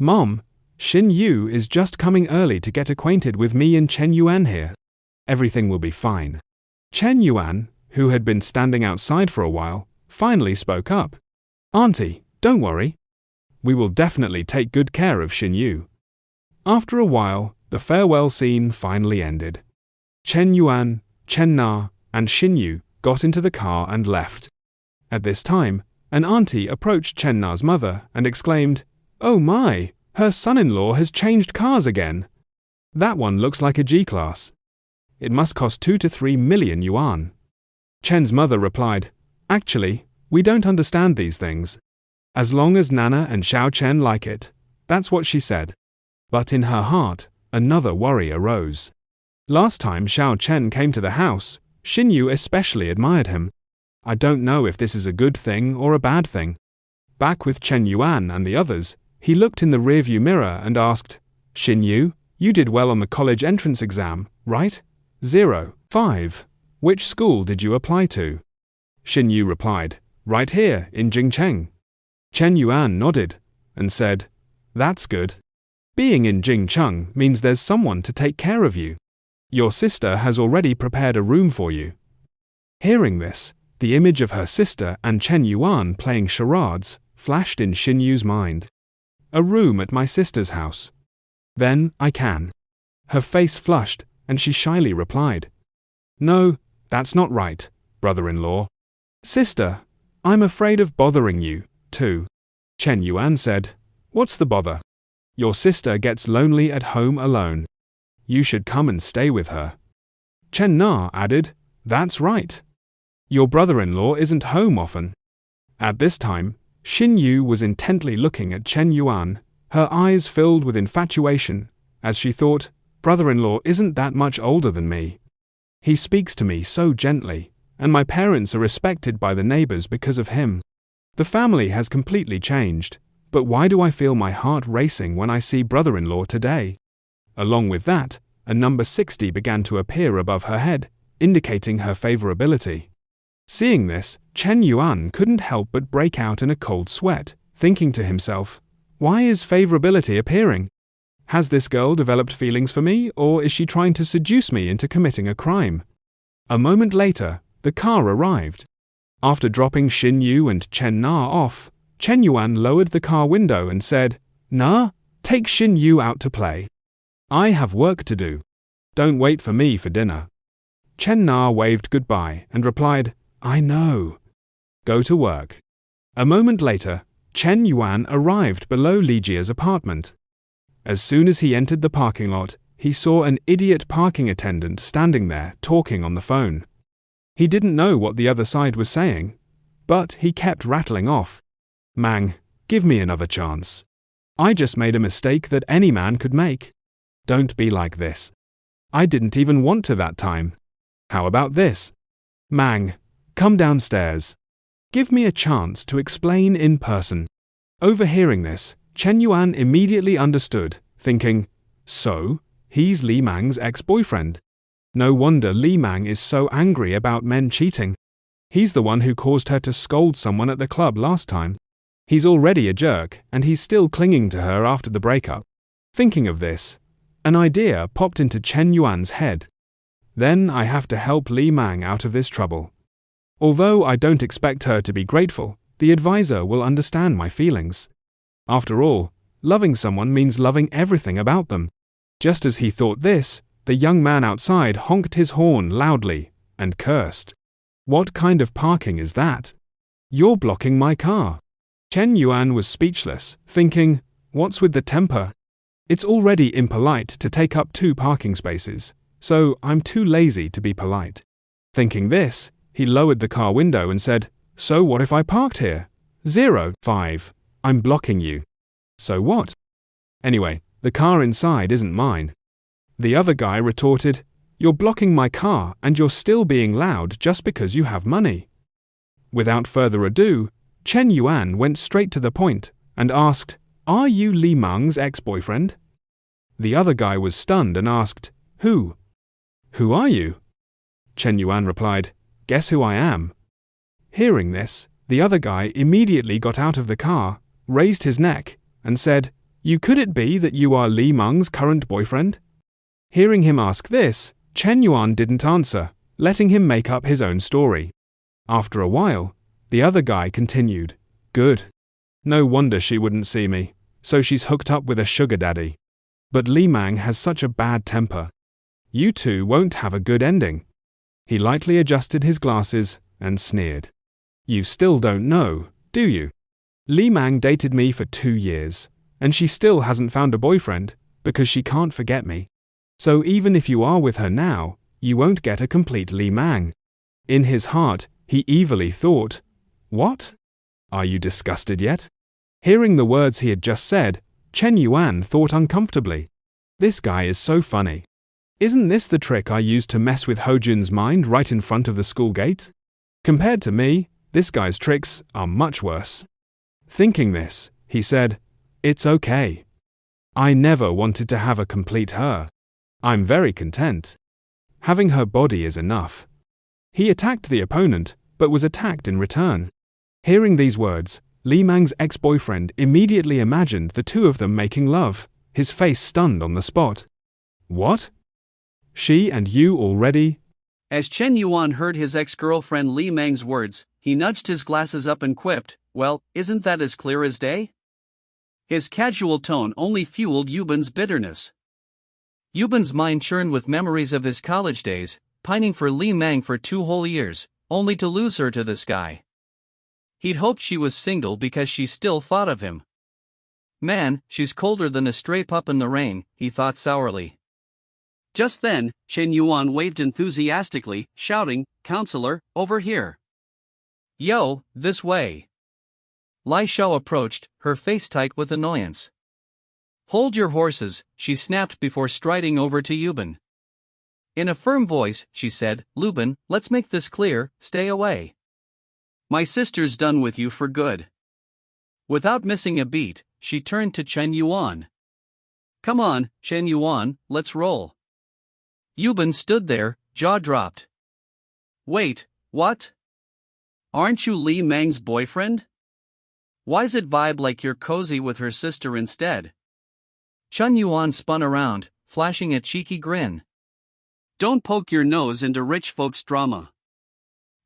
Speaker 2: Mom, Shin Yu is just coming early to get acquainted with me and Chen Yuan here. Everything will be fine. Chen Yuan, who had been standing outside for a while, finally spoke up. Auntie, don't worry. We will definitely take good care of Shin Yu. After a while, the farewell scene finally ended. Chen Yuan, Chen Na, and Shin Yu got into the car and left. At this time, an auntie approached Chen Na's mother and exclaimed, "Oh my, her son-in-law has changed cars again. That one looks like a G-Class. It must cost 2 to 3 million yuan." Chen's mother replied, "Actually, we don't understand these things. As long as Nana and Xiao Chen like it, that's what she said." But in her heart, another worry arose. Last time Xiao Chen came to the house, Shin Yu especially admired him. I don't know if this is a good thing or a bad thing. Back with Chen Yuan and the others, he looked in the rearview mirror and asked, "Shin Yu, you did well on the college entrance exam, right? 05. Which school did you apply to?" Shin Yu replied, "Right here, in Jingcheng." Chen Yuan nodded and said, "That's good. Being in Jingcheng means there's someone to take care of you. Your sister has already prepared a room for you." Hearing this, the image of her sister and Chen Yuan playing charades flashed in Shin Yu's mind. "A room at my sister's house. Then I can." Her face flushed, and she shyly replied, "No, that's not right, brother-in-law." "Sister, I'm afraid of bothering you, too." Chen Yuan said, "What's the bother? Your sister gets lonely at home alone. You should come and stay with her." Chen Na added, "That's right. Your brother-in-law isn't home often." At this time, Shin Yu was intently looking at Chen Yuan, her eyes filled with infatuation, as she thought, "Brother-in-law isn't that much older than me. He speaks to me so gently, and my parents are respected by the neighbors because of him. The family has completely changed, but why do I feel my heart racing when I see brother-in-law today?" Along with that, a number 60 began to appear above her head, indicating her favorability. Seeing this, Chen Yuan couldn't help but break out in a cold sweat, thinking to himself, "Why is favorability appearing? Has this girl developed feelings for me, or is she trying to seduce me into committing a crime?" A moment later, the car arrived. After dropping Shin Yu and Chen Na off, Chen Yuan lowered the car window and said, "Na, take Shin Yu out to play. I have work to do. Don't wait for me for dinner." Chen Na waved goodbye and replied, "I know. Go to work." A moment later, Chen Yuan arrived below Li Jia's apartment. As soon as he entered the parking lot, he saw an idiot parking attendant standing there talking on the phone. He didn't know what the other side was saying, but he kept rattling off, "Mang, give me another chance. I just made a mistake that any man could make. Don't be like this. I didn't even want to that time. How about this? Mang, come downstairs. Give me a chance to explain in person." Overhearing this, Chen Yuan immediately understood, thinking, "So, he's Li Mang's ex-boyfriend. No wonder Li Mang is so angry about men cheating. He's the one who caused her to scold someone at the club last time. He's already a jerk, and he's still clinging to her after the breakup." Thinking of this, an idea popped into Chen Yuan's head. "Then I have to help Li Mang out of this trouble. Although I don't expect her to be grateful, the advisor will understand my feelings. After all, loving someone means loving everything about them." Just as he thought this, the young man outside honked his horn loudly and cursed. "What kind of parking is that? You're blocking my car." Chen Yuan was speechless, thinking, "What's with the temper? It's already impolite to take up 2 parking spaces, so I'm too lazy to be polite." Thinking this, he lowered the car window and said, "So what if I parked here? 05. I'm blocking you. So what? Anyway, the car inside isn't mine." The other guy retorted, "You're blocking my car and you're still being loud just because you have money." Without further ado, Chen Yuan went straight to the point and asked, Are you Li Meng's ex-boyfriend? The other guy was stunned and asked, Who? Who are you? Chen Yuan replied, Guess who I am? Hearing this, the other guy immediately got out of the car, raised his neck, and said, Could it be that you are Li Meng's current boyfriend? Hearing him ask this, Chen Yuan didn't answer, letting him make up his own story. After a while, the other guy continued, Good. No wonder she wouldn't see me, so she's hooked up with a sugar daddy. But Li Meng has such a bad temper. You two won't have a good ending. He lightly adjusted his glasses and sneered. You still don't know, do you? Li Meng dated me for 2 years, and she still hasn't found a boyfriend because she can't forget me. So even if you are with her now, you won't get a complete Li Meng. In his heart, he evilly thought, What? Are you disgusted yet? Hearing the words he had just said, Chen Yuan thought uncomfortably. This guy is so funny. Isn't this the trick I used to mess with Hojun's mind right in front of the school gate? Compared to me, this guy's tricks are much worse. Thinking this, he said, It's okay. I never wanted to have a complete her. I'm very content. Having her body is enough. He attacked the opponent, but was attacked in return. Hearing these words, Li Meng's ex-boyfriend immediately imagined the two of them making love, his face stunned on the spot. What? She and you already?
Speaker 5: As Chen Yuan heard his ex-girlfriend Li Meng's words, he nudged his glasses up and quipped, Well, isn't that as clear as day? His casual tone only fueled Yuban's bitterness. Yuban's mind churned with memories of his college days, pining for Li Meng for 2 whole years, only to lose her to this guy. He'd hoped she was single because she still thought of him. Man, she's colder than a stray pup in the rain, he thought sourly. Just then, Chen Yuan waved enthusiastically, shouting, Counselor, over here. Yo, this way. Lai Xiao approached, her face tight with annoyance. Hold your horses, she snapped before striding over to Yuban. In a firm voice, she said, Luban, let's make this clear, stay away. My sister's done with you for good. Without missing a beat, she turned to Chen Yuan. Come on, Chen Yuan, let's roll. Yuban stood there, jaw dropped. Wait, what? Aren't you Li Meng's boyfriend? Why's it vibe like you're cozy with her sister instead? Chen Yuan spun around, flashing a cheeky grin. Don't poke your nose into rich folks' drama.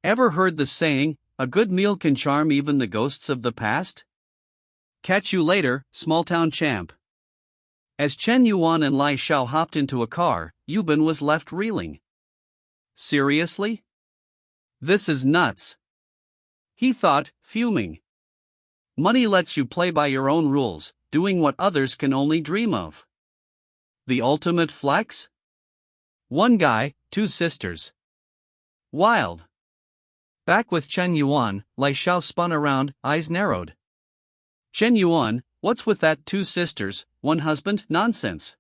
Speaker 5: Ever heard the saying, a good meal can charm even the ghosts of the past? Catch you later, small-town champ. As Chen Yuan and Lai Xiao hopped into a car, Yuban was left reeling. Seriously? This is nuts. He thought, fuming. Money lets you play by your own rules, doing what others can only dream of. The ultimate flex? One guy, 2 sisters. Wild. Back with Chen Yuan, Lai Xiao spun around, eyes narrowed. Chen Yuan, what's with that 2 sisters, 1 husband nonsense?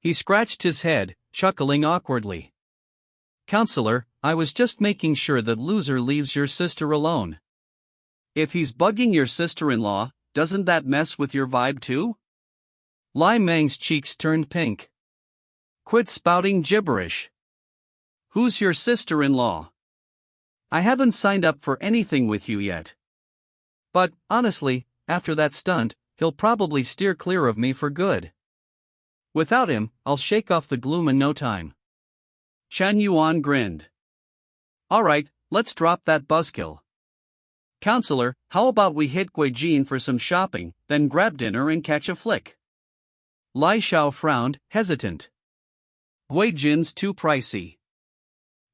Speaker 5: He scratched his head, chuckling awkwardly. Counselor, I was just making sure that loser leaves your sister alone. If he's bugging your sister-in-law, doesn't that mess with your vibe too? Lai Meng's cheeks turned pink. Quit spouting gibberish. Who's your sister-in-law? I haven't signed up for anything with you yet. But, honestly, after that stunt, he'll probably steer clear of me for good. Without him, I'll shake off the gloom in no time. Chen Yuan grinned. Alright, let's drop that buzzkill. Counselor, how about we hit Guijin for some shopping, then grab dinner and catch a flick? Lai Xiao frowned, hesitant. Guijin's too pricey.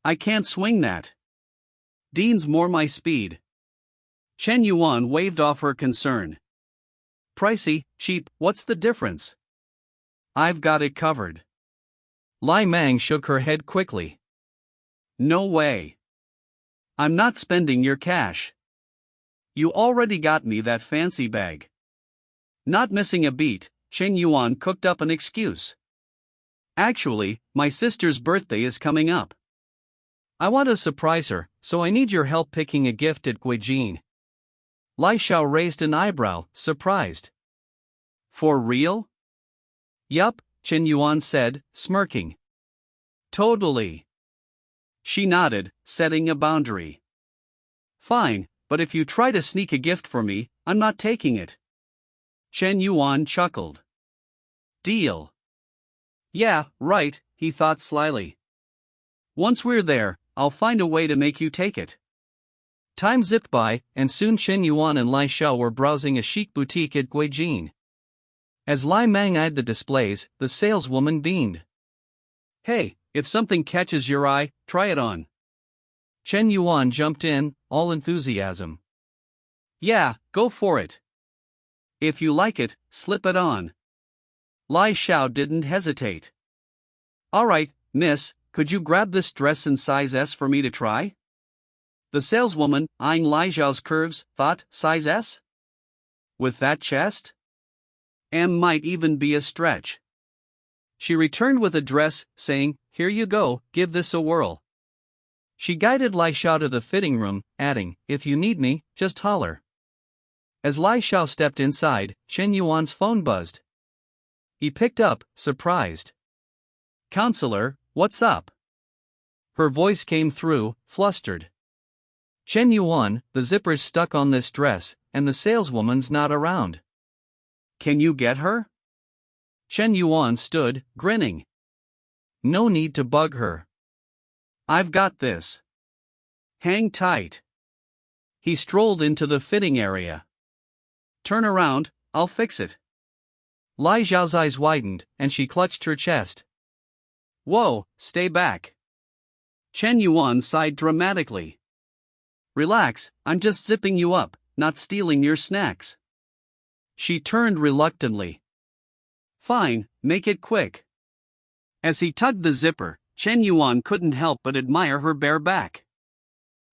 Speaker 5: I can't swing that. Dean's more my speed. Chen Yuan waved off her concern. Pricey, cheap, what's the difference? I've got it covered. Lai Meng shook her head quickly. No way. I'm not spending your cash. You already got me that fancy bag. Not missing a beat, Chen Yuan cooked up an excuse. Actually, my sister's birthday is coming up. I want to surprise her, so I need your help picking a gift at Guijin. Lai Xiao raised an eyebrow, surprised. For real? Yup, Chen Yuan said, smirking. Totally. She nodded, setting a boundary. Fine, but if you try to sneak a gift for me, I'm not taking it. Chen Yuan chuckled. Deal. Yeah, right, he thought slyly. Once we're there, I'll find a way to make you take it. Time zipped by, and soon Chen Yuan and Lai Xiao were browsing a chic boutique at Guijin. As Lai Mang eyed the displays, the saleswoman beamed. Hey, if something catches your eye, try it on. Chen Yuan jumped in, all enthusiasm. Yeah, go for it. If you like it, slip it on. Lai Xiao didn't hesitate. Alright, miss, could you grab this dress in size S for me to try? The saleswoman, eyeing Lai Xiao's curves, thought, size S? With that chest? M might even be a stretch. She returned with a dress, saying, here you go, give this a whirl. She guided Lai Xiao to the fitting room, adding, if you need me, just holler. As Lai Xiao stepped inside, Chen Yuan's phone buzzed. He picked up, surprised. Counselor, what's up? Her voice came through, flustered. Chen Yuan, the zipper's stuck on this dress, and the saleswoman's not around. Can you get her? Chen Yuan stood, grinning. No need to bug her. I've got this. Hang tight. He strolled into the fitting area. Turn around, I'll fix it. Lai Xiao's eyes widened, and she clutched her chest. Whoa, stay back. Chen Yuan sighed dramatically. Relax, I'm just zipping you up, not stealing your snacks. She turned reluctantly. Fine, make it quick. As he tugged the zipper, Chen Yuan couldn't help but admire her bare back.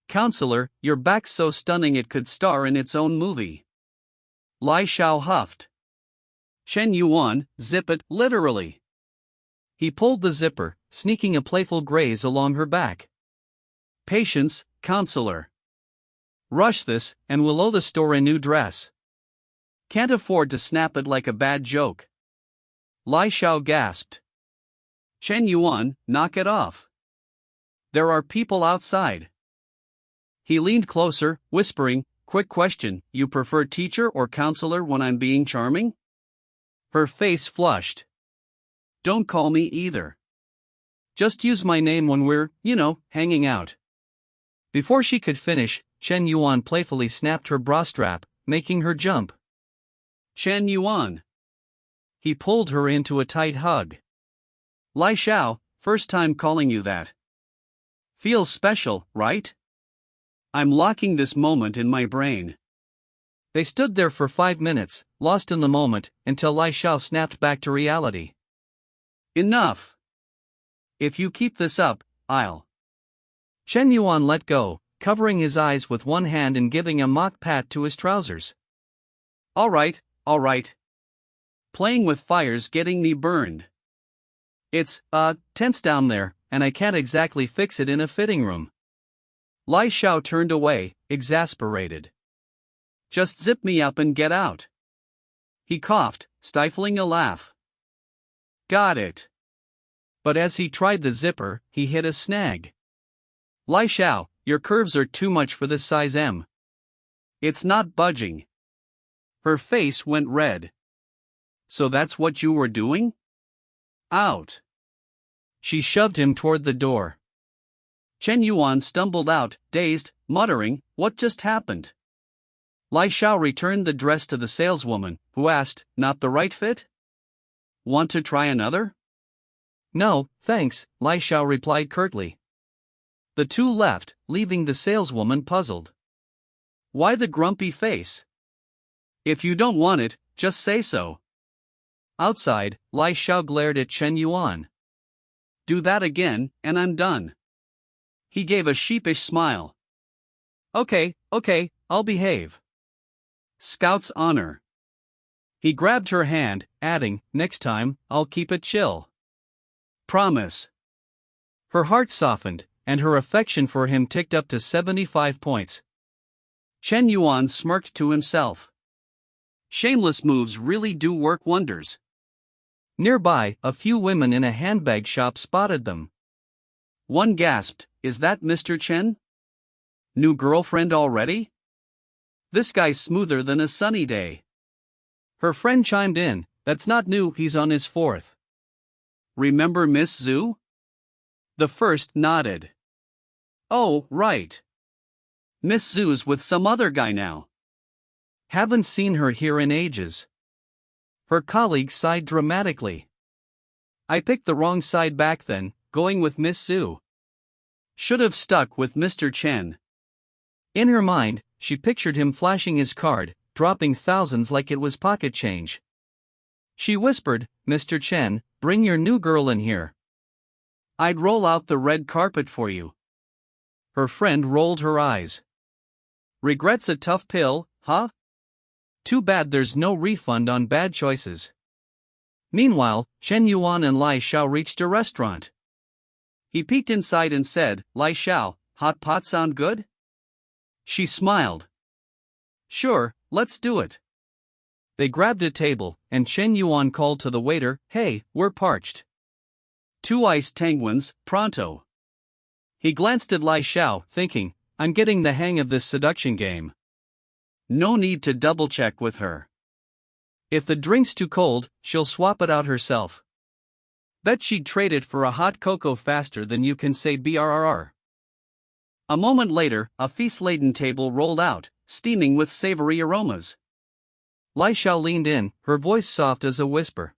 Speaker 5: Counselor, your back's so stunning it could star in its own movie. Lai Xiao huffed. Chen Yuan, zip it, literally. He pulled the zipper, sneaking a playful graze along her back. Patience, counselor. Rush this, and we'll owe the store a new dress. Can't afford to snap it like a bad joke. Lai Xiao gasped. Chen Yuan, knock it off. There are people outside. He leaned closer, whispering, quick question, you prefer teacher or counselor when I'm being charming? Her face flushed. Don't call me either. Just use my name when we're, hanging out. Before she could finish, Chen Yuan playfully snapped her bra strap, making her jump. Chen Yuan. He pulled her into a tight hug. Lai Xiao, first time calling you that. Feels special, right? I'm locking this moment in my brain. They stood there for 5 minutes, lost in the moment, until Lai Xiao snapped back to reality. Enough. If you keep this up, I'll. Chen Yuan let go, covering his eyes with one hand and giving a mock pat to his trousers. All right. Playing with fire's getting me burned. It's, tense down there, and I can't exactly fix it in a fitting room. Lai Xiao turned away, exasperated. Just zip me up and get out. He coughed, stifling a laugh. Got it. But as he tried the zipper, he hit a snag. Lai Xiao, your curves are too much for this size M. It's not budging. Her face went red. So that's what you were doing? Out. She shoved him toward the door. Chen Yuan stumbled out, dazed, muttering, what just happened? Lai Xiao returned the dress to the saleswoman, who asked, not the right fit? Want to try another? No, thanks, Lai Xiao replied curtly. The two left, leaving the saleswoman puzzled. Why the grumpy face? If you don't want it, just say so. Outside, Lai Xiao glared at Chen Yuan. Do that again, and I'm done. He gave a sheepish smile. Okay, I'll behave. Scout's honor. He grabbed her hand, adding, next time, I'll keep it chill. Promise. Her heart softened, and her affection for him ticked up to 75 points. Chen Yuan smirked to himself. Shameless moves really do work wonders. Nearby, a few women in a handbag shop spotted them. One gasped, "Is that Mr. Chen? New girlfriend already? This guy's smoother than a sunny day." Her friend chimed in, "That's not new, he's on his fourth." "Remember Miss Zhu?" The first nodded. "Oh, right. Miss Zhu's with some other guy now. Haven't seen her here in ages." Her colleague sighed dramatically. "I picked the wrong side back then, going with Miss Zhu. Should have stuck with Mr. Chen." In her mind, she pictured him flashing his card, dropping thousands like it was pocket change. She whispered, "Mr. Chen, bring your new girl in here. I'd roll out the red carpet for you." Her friend rolled her eyes. "Regret's a tough pill, huh? Too bad there's no refund on bad choices." Meanwhile, Chen Yuan and Lai Xiao reached a restaurant. He peeked inside and said, "Lai Xiao, hot pot sound good?" She smiled. "Sure, let's do it." They grabbed a table, and Chen Yuan called to the waiter, "Hey, we're parched. 2 iced tanguans, pronto." He glanced at Lai Xiao, thinking, "I'm getting the hang of this seduction game. No need to double-check with her. If the drink's too cold, she'll swap it out herself. Bet she'd trade it for a hot cocoa faster than you can say BRRR." A moment later, a feast-laden table rolled out, steaming with savory aromas. Lai Xiao leaned in, her voice soft as a whisper.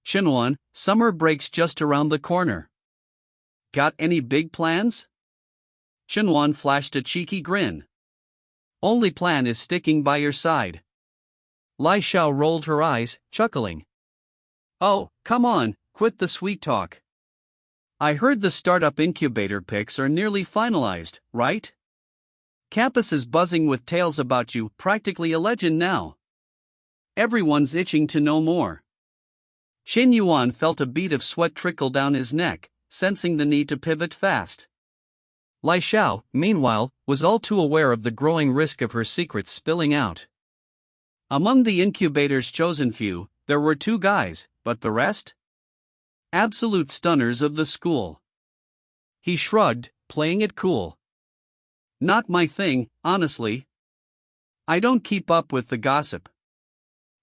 Speaker 5: "Chinwan, summer break's just around the corner. Got any big plans?" Chinwan flashed a cheeky grin. "Only plan is sticking by your side." Lai Xiao rolled her eyes, chuckling. "Oh, come on, quit the sweet talk. I heard the startup incubator picks are nearly finalized, right? Campus is buzzing with tales about you, practically a legend now. Everyone's itching to know more." Chen Yuan felt a bead of sweat trickle down his neck, sensing the need to pivot fast. Lai Xiao, meanwhile, was all too aware of the growing risk of her secrets spilling out. Among the incubator's chosen few, there were 2 guys, but the rest? Absolute stunners of the school. He shrugged, playing it cool. "Not my thing, honestly. I don't keep up with the gossip."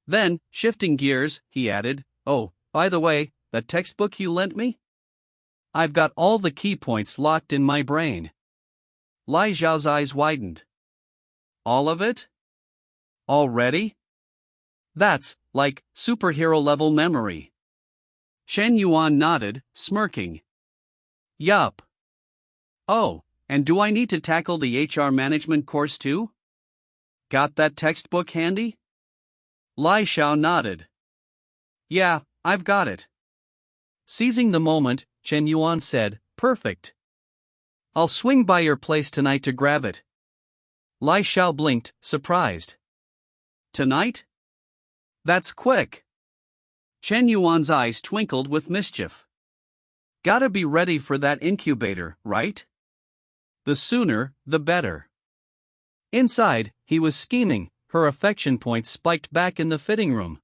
Speaker 5: Then, shifting gears, he added, "Oh, by the way, that textbook you lent me? I've got all the key points locked in my brain." Lai Xiao's eyes widened. "All of it? Already? That's, like, superhero-level memory." Chen Yuan nodded, smirking. "Yup. Oh, and do I need to tackle the HR management course too? Got that textbook handy?" Lai Xiao nodded. "Yeah, I've got it." Seizing the moment, Chen Yuan said, "Perfect. I'll swing by your place tonight to grab it." Lai Xiao blinked, surprised. "Tonight? That's quick." Chen Yuan's eyes twinkled with mischief. "Gotta be ready for that incubator, right? The sooner, the better." Inside, he was scheming, her affection points spiked back in the fitting room.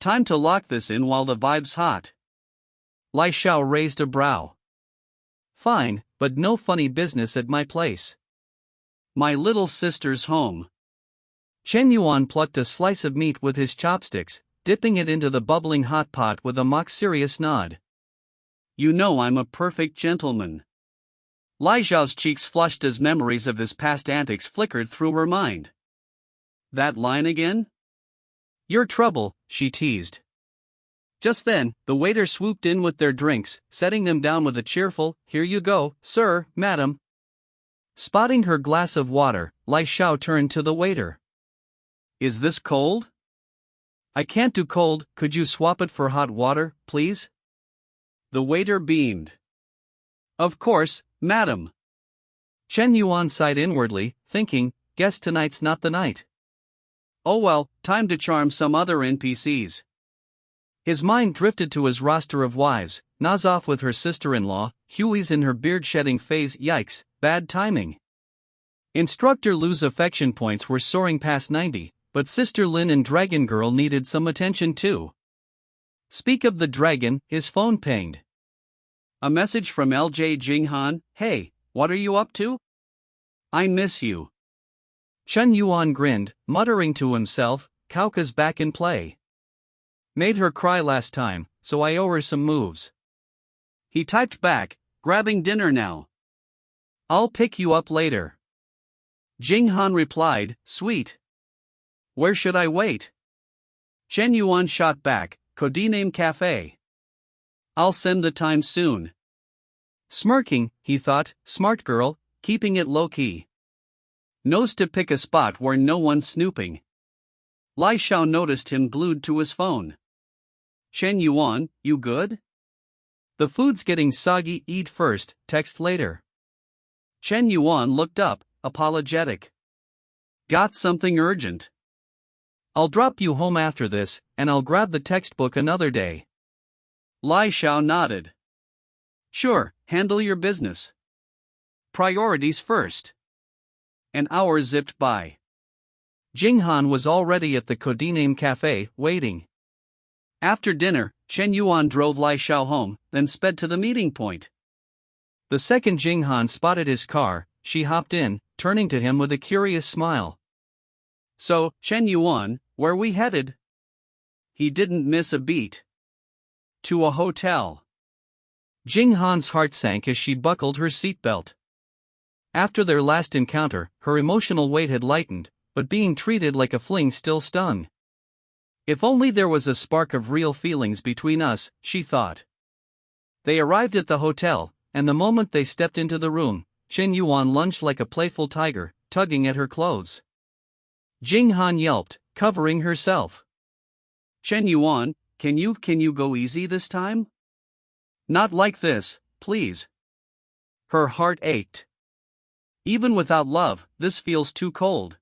Speaker 5: "Time to lock this in while the vibe's hot." Lai Xiao raised a brow. "Fine, but no funny business at my place. My little sister's home." Chen Yuan plucked a slice of meat with his chopsticks, dipping it into the bubbling hot pot with a mock-serious nod. "You know I'm a perfect gentleman." Lai Xiao's cheeks flushed as memories of his past antics flickered through her mind. "That line again?" "Your trouble," she teased. Just then, the waiter swooped in with their drinks, setting them down with a cheerful, "Here you go, sir, madam." Spotting her glass of water, Lai Xiao turned to the waiter. "Is this cold?" "I can't do cold, could you swap it for hot water, please?" The waiter beamed. "Of course, madam." Chen Yuan sighed inwardly, thinking, "Guess tonight's not the night. Oh well, time to charm some other NPCs." His mind drifted to his roster of wives. Na's off with her sister-in-law, Huey's in her beard-shedding phase. Yikes, bad timing. Instructor Lu's affection points were soaring past 90, but Sister Lin and Dragon Girl needed some attention too. Speak of the dragon, his phone pinged. A message from LJ Jinghan. Hey, what are you up to? I miss you. Chen Yuan grinned, muttering to himself, Kauka's back in play. Made her cry last time, so I owe her some moves. He typed back, grabbing dinner now. I'll pick you up later. Jinghan replied, sweet. Where should I wait? Chen Yuan shot back, codename Cafe. I'll send the time soon. Smirking, he thought, smart girl, keeping it low-key. Knows to pick a spot where no one's snooping. Lai Xiao noticed him glued to his phone. Chen Yuan, you good? The food's getting soggy, eat first, text later. Chen Yuan looked up, apologetic. Got something urgent. I'll drop you home after this, and I'll grab the textbook another day. Lai Xiao nodded. Sure, handle your business. Priorities first. An hour zipped by. Jinghan was already at the codename cafe, waiting. After dinner, Chen Yuan drove Lai Xiao home, then sped to the meeting point. The second Jinghan spotted his car, she hopped in, turning to him with a curious smile. So, Chen Yuan, where we headed? He didn't miss a beat. To a hotel. Jinghan's heart sank as she buckled her seatbelt. After their last encounter, her emotional weight had lightened, but being treated like a fling still stung. If only there was a spark of real feelings between us, she thought. They arrived at the hotel, and the moment they stepped into the room, Chen Yuan lunged like a playful tiger, tugging at her clothes. Jinghan yelped, covering herself. Chen Yuan, can you go easy this time? Not like this, please. Her heart ached. Even without love, this feels too cold.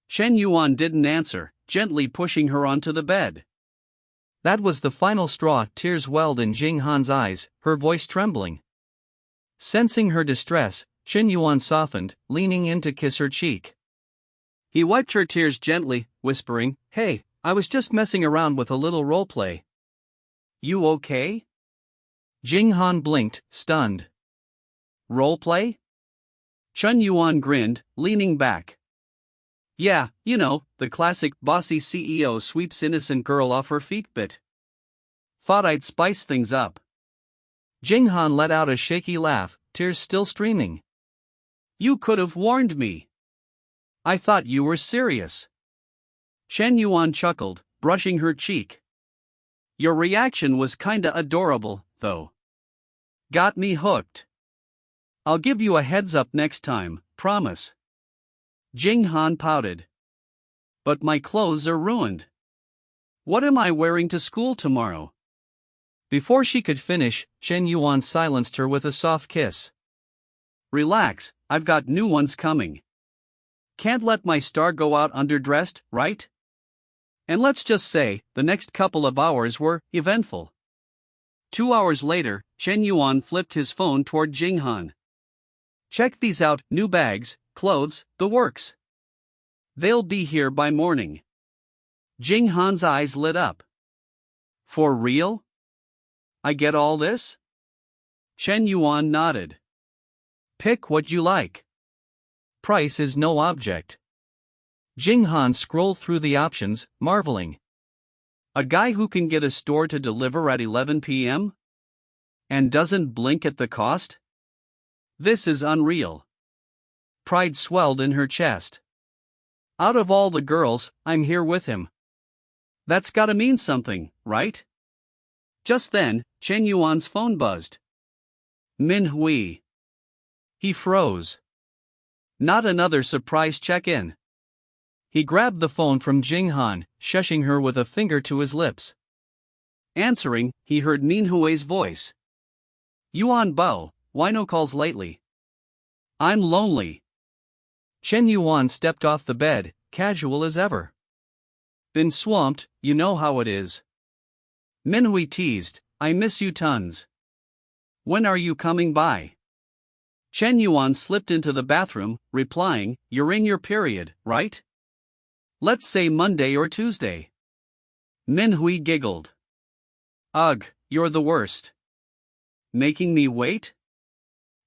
Speaker 5: Chen Yuan didn't answer, gently pushing her onto the bed. That was the final straw. Tears welled in Jinghan's eyes, her voice trembling. Sensing her distress, Chen Yuan softened, leaning in to kiss her cheek. He wiped her tears gently, whispering, Hey, I was just messing around with a little roleplay. You okay? Jinghan blinked, stunned. Roleplay? Chen Yuan grinned, leaning back. Yeah, you know, the classic bossy CEO sweeps innocent girl off her feet bit. Thought I'd spice things up. Jinghan let out a shaky laugh, tears still streaming. You could have warned me. I thought you were serious. Chen Yuan chuckled, brushing her cheek. Your reaction was kinda adorable, though. Got me hooked. I'll give you a heads up next time, promise. Jinghan pouted. But my clothes are ruined. What am I wearing to school tomorrow? Before she could finish, Chen Yuan silenced her with a soft kiss. Relax, I've got new ones coming. Can't let my star go out underdressed, right? And let's just say, the next couple of hours were eventful. 2 hours later, Chen Yuan flipped his phone toward Jinghan. Check these out, new bags, clothes, the works. They'll be here by morning. Jinghan's eyes lit up. For real? I get all this? Chen Yuan nodded. Pick what you like. Price is no object. Jinghan scrolled through the options, marveling. A guy who can get a store to deliver at 11 p.m.? And doesn't blink at the cost? This is unreal. Pride swelled in her chest. Out of all the girls, I'm here with him. That's gotta mean something, right? Just then, Chen Yuan's phone buzzed. Manhwa. He froze. Not another surprise check-in. He grabbed the phone from Jinghan, shushing her with a finger to his lips. Answering, he heard Minhui's voice. Yuan Bao, why no calls lately? I'm lonely. Chen Yuan stepped off the bed, casual as ever. Been swamped, you know how it is. Minhui teased, I miss you tons. When are you coming by? Chen Yuan slipped into the bathroom, replying, You're in your period, right? Let's say Monday or Tuesday. Minhui giggled. Ugh, you're the worst. Making me wait?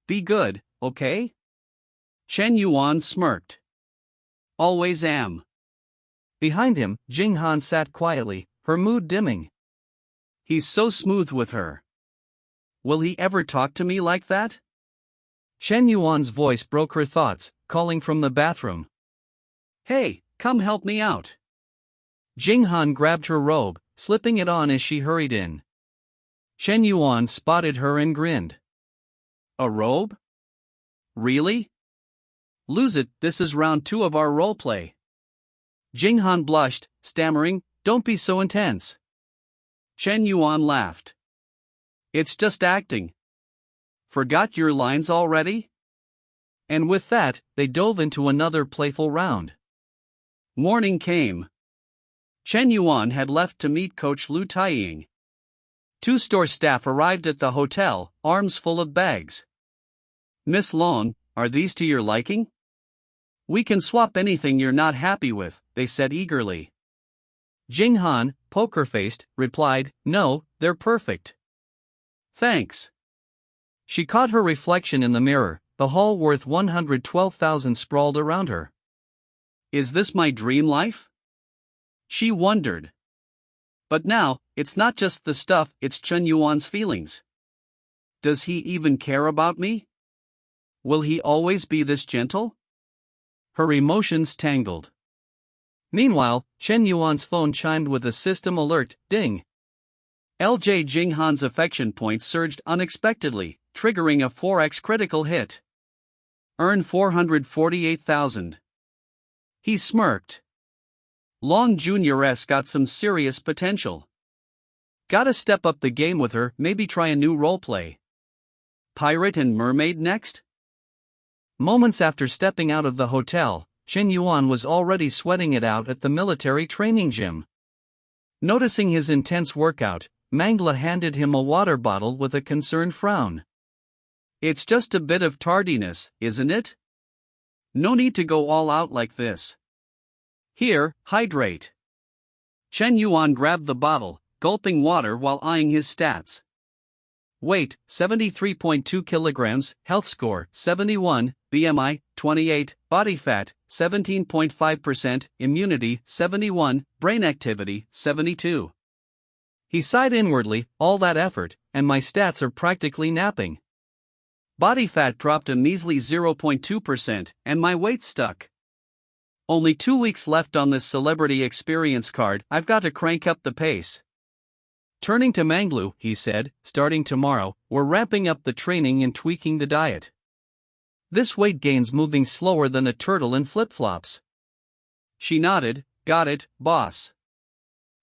Speaker 5: Be good, okay? Chen Yuan smirked. Always am.
Speaker 3: Behind him, Jinghan sat quietly, her mood dimming.
Speaker 5: He's so smooth with her. Will he ever talk to me like that?
Speaker 3: Chen Yuan's voice broke her thoughts, calling from the bathroom.
Speaker 5: Hey, come help me out.
Speaker 3: Jinghan grabbed her robe, slipping it on as she hurried in. Chen Yuan spotted her and grinned.
Speaker 5: A robe? Really? Lose it, this is round 2 of our roleplay.
Speaker 3: Jinghan blushed, stammering, "Don't be so intense."
Speaker 5: Chen Yuan laughed. It's just acting. Forgot your lines already?
Speaker 3: And with that, they dove into another playful round.
Speaker 5: Morning came. Chen Yuan had left to meet Coach Lu Taiying. 2 store staff arrived at the hotel, arms full of bags. Miss Long, are these to your liking? We can swap anything you're not happy with, they said eagerly.
Speaker 3: Jinghan, poker-faced, replied, "No, they're perfect."
Speaker 5: Thanks.
Speaker 3: She caught her reflection in the mirror, the hall worth 112,000 sprawled around her.
Speaker 5: Is this my dream life? She wondered. But now, it's not just the stuff, it's Chen Yuan's feelings. Does he even care about me? Will he always be this gentle?
Speaker 3: Her emotions tangled. Meanwhile, Chen Yuan's phone chimed with a system alert, ding.
Speaker 5: LJ Jinghan's affection points surged unexpectedly, triggering a 4x critical hit. Earn 448,000. He smirked. Long Jr.'s got some serious potential. Gotta step up the game with her, maybe try a new roleplay. Pirate and mermaid next?
Speaker 3: Moments after stepping out of the hotel, Chen Yuan was already sweating it out at the military training gym. Noticing his intense workout, Mangla handed him a water bottle with a concerned frown.
Speaker 5: It's just a bit of tardiness, isn't it? No need to go all out like this. Here, hydrate. Chen Yuan grabbed the bottle, gulping water while eyeing his stats. Weight, 73.2 kilograms, health score, 71, BMI, 28, body fat, 17.5%, immunity, 71, brain activity, 72.
Speaker 3: He sighed inwardly, all that effort, and my stats are practically napping.
Speaker 5: Body fat dropped a measly 0.2%, and my weight stuck. Only 2 weeks left on this celebrity experience card, I've got to crank up the pace.
Speaker 3: Turning to Manglu, he said, starting tomorrow, we're ramping up the training and tweaking the diet. This weight gain's moving slower than a turtle in flip-flops.
Speaker 5: She nodded, got it, boss.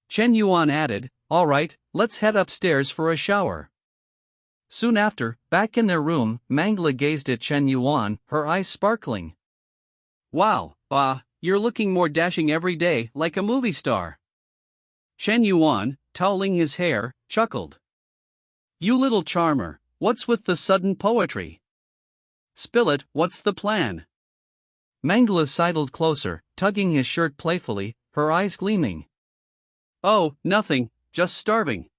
Speaker 3: Chen Yuan added, all right, let's head upstairs for a shower. Soon after, back in their room, Mangla gazed at Chen Yuan, her eyes sparkling.
Speaker 5: Wow, you're looking more dashing every day, like a movie star. Chen Yuan, toweling his hair, chuckled. You little charmer, what's with the sudden poetry? Spill it, what's the plan?
Speaker 3: Mangla sidled closer, tugging his shirt playfully, her eyes gleaming.
Speaker 5: Oh, nothing, just starving.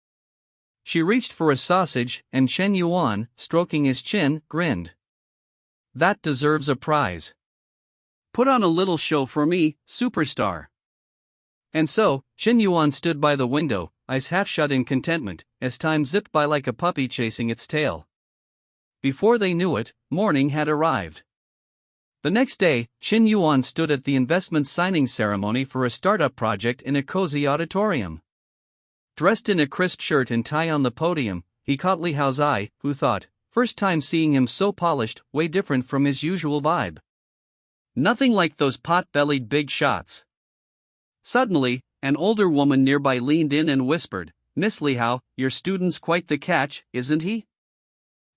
Speaker 3: She reached for a sausage, and Chen Yuan, stroking his chin, grinned. That deserves a prize.
Speaker 5: Put on a little show for me, superstar.
Speaker 3: And so, Chen Yuan stood by the window, eyes half shut in contentment, as time zipped by like a puppy chasing its tail. Before they knew it, morning had arrived. The next day, Chen Yuan stood at the investment signing ceremony for a startup project in a cozy auditorium. Dressed in a crisp shirt and tie on the podium, he caught Li Hao's eye, who thought, first time seeing him so polished, way different from his usual vibe.
Speaker 5: Nothing like those pot-bellied big shots. Suddenly, an older woman nearby leaned in and whispered, Miss Li Hao, your student's quite the catch, isn't he?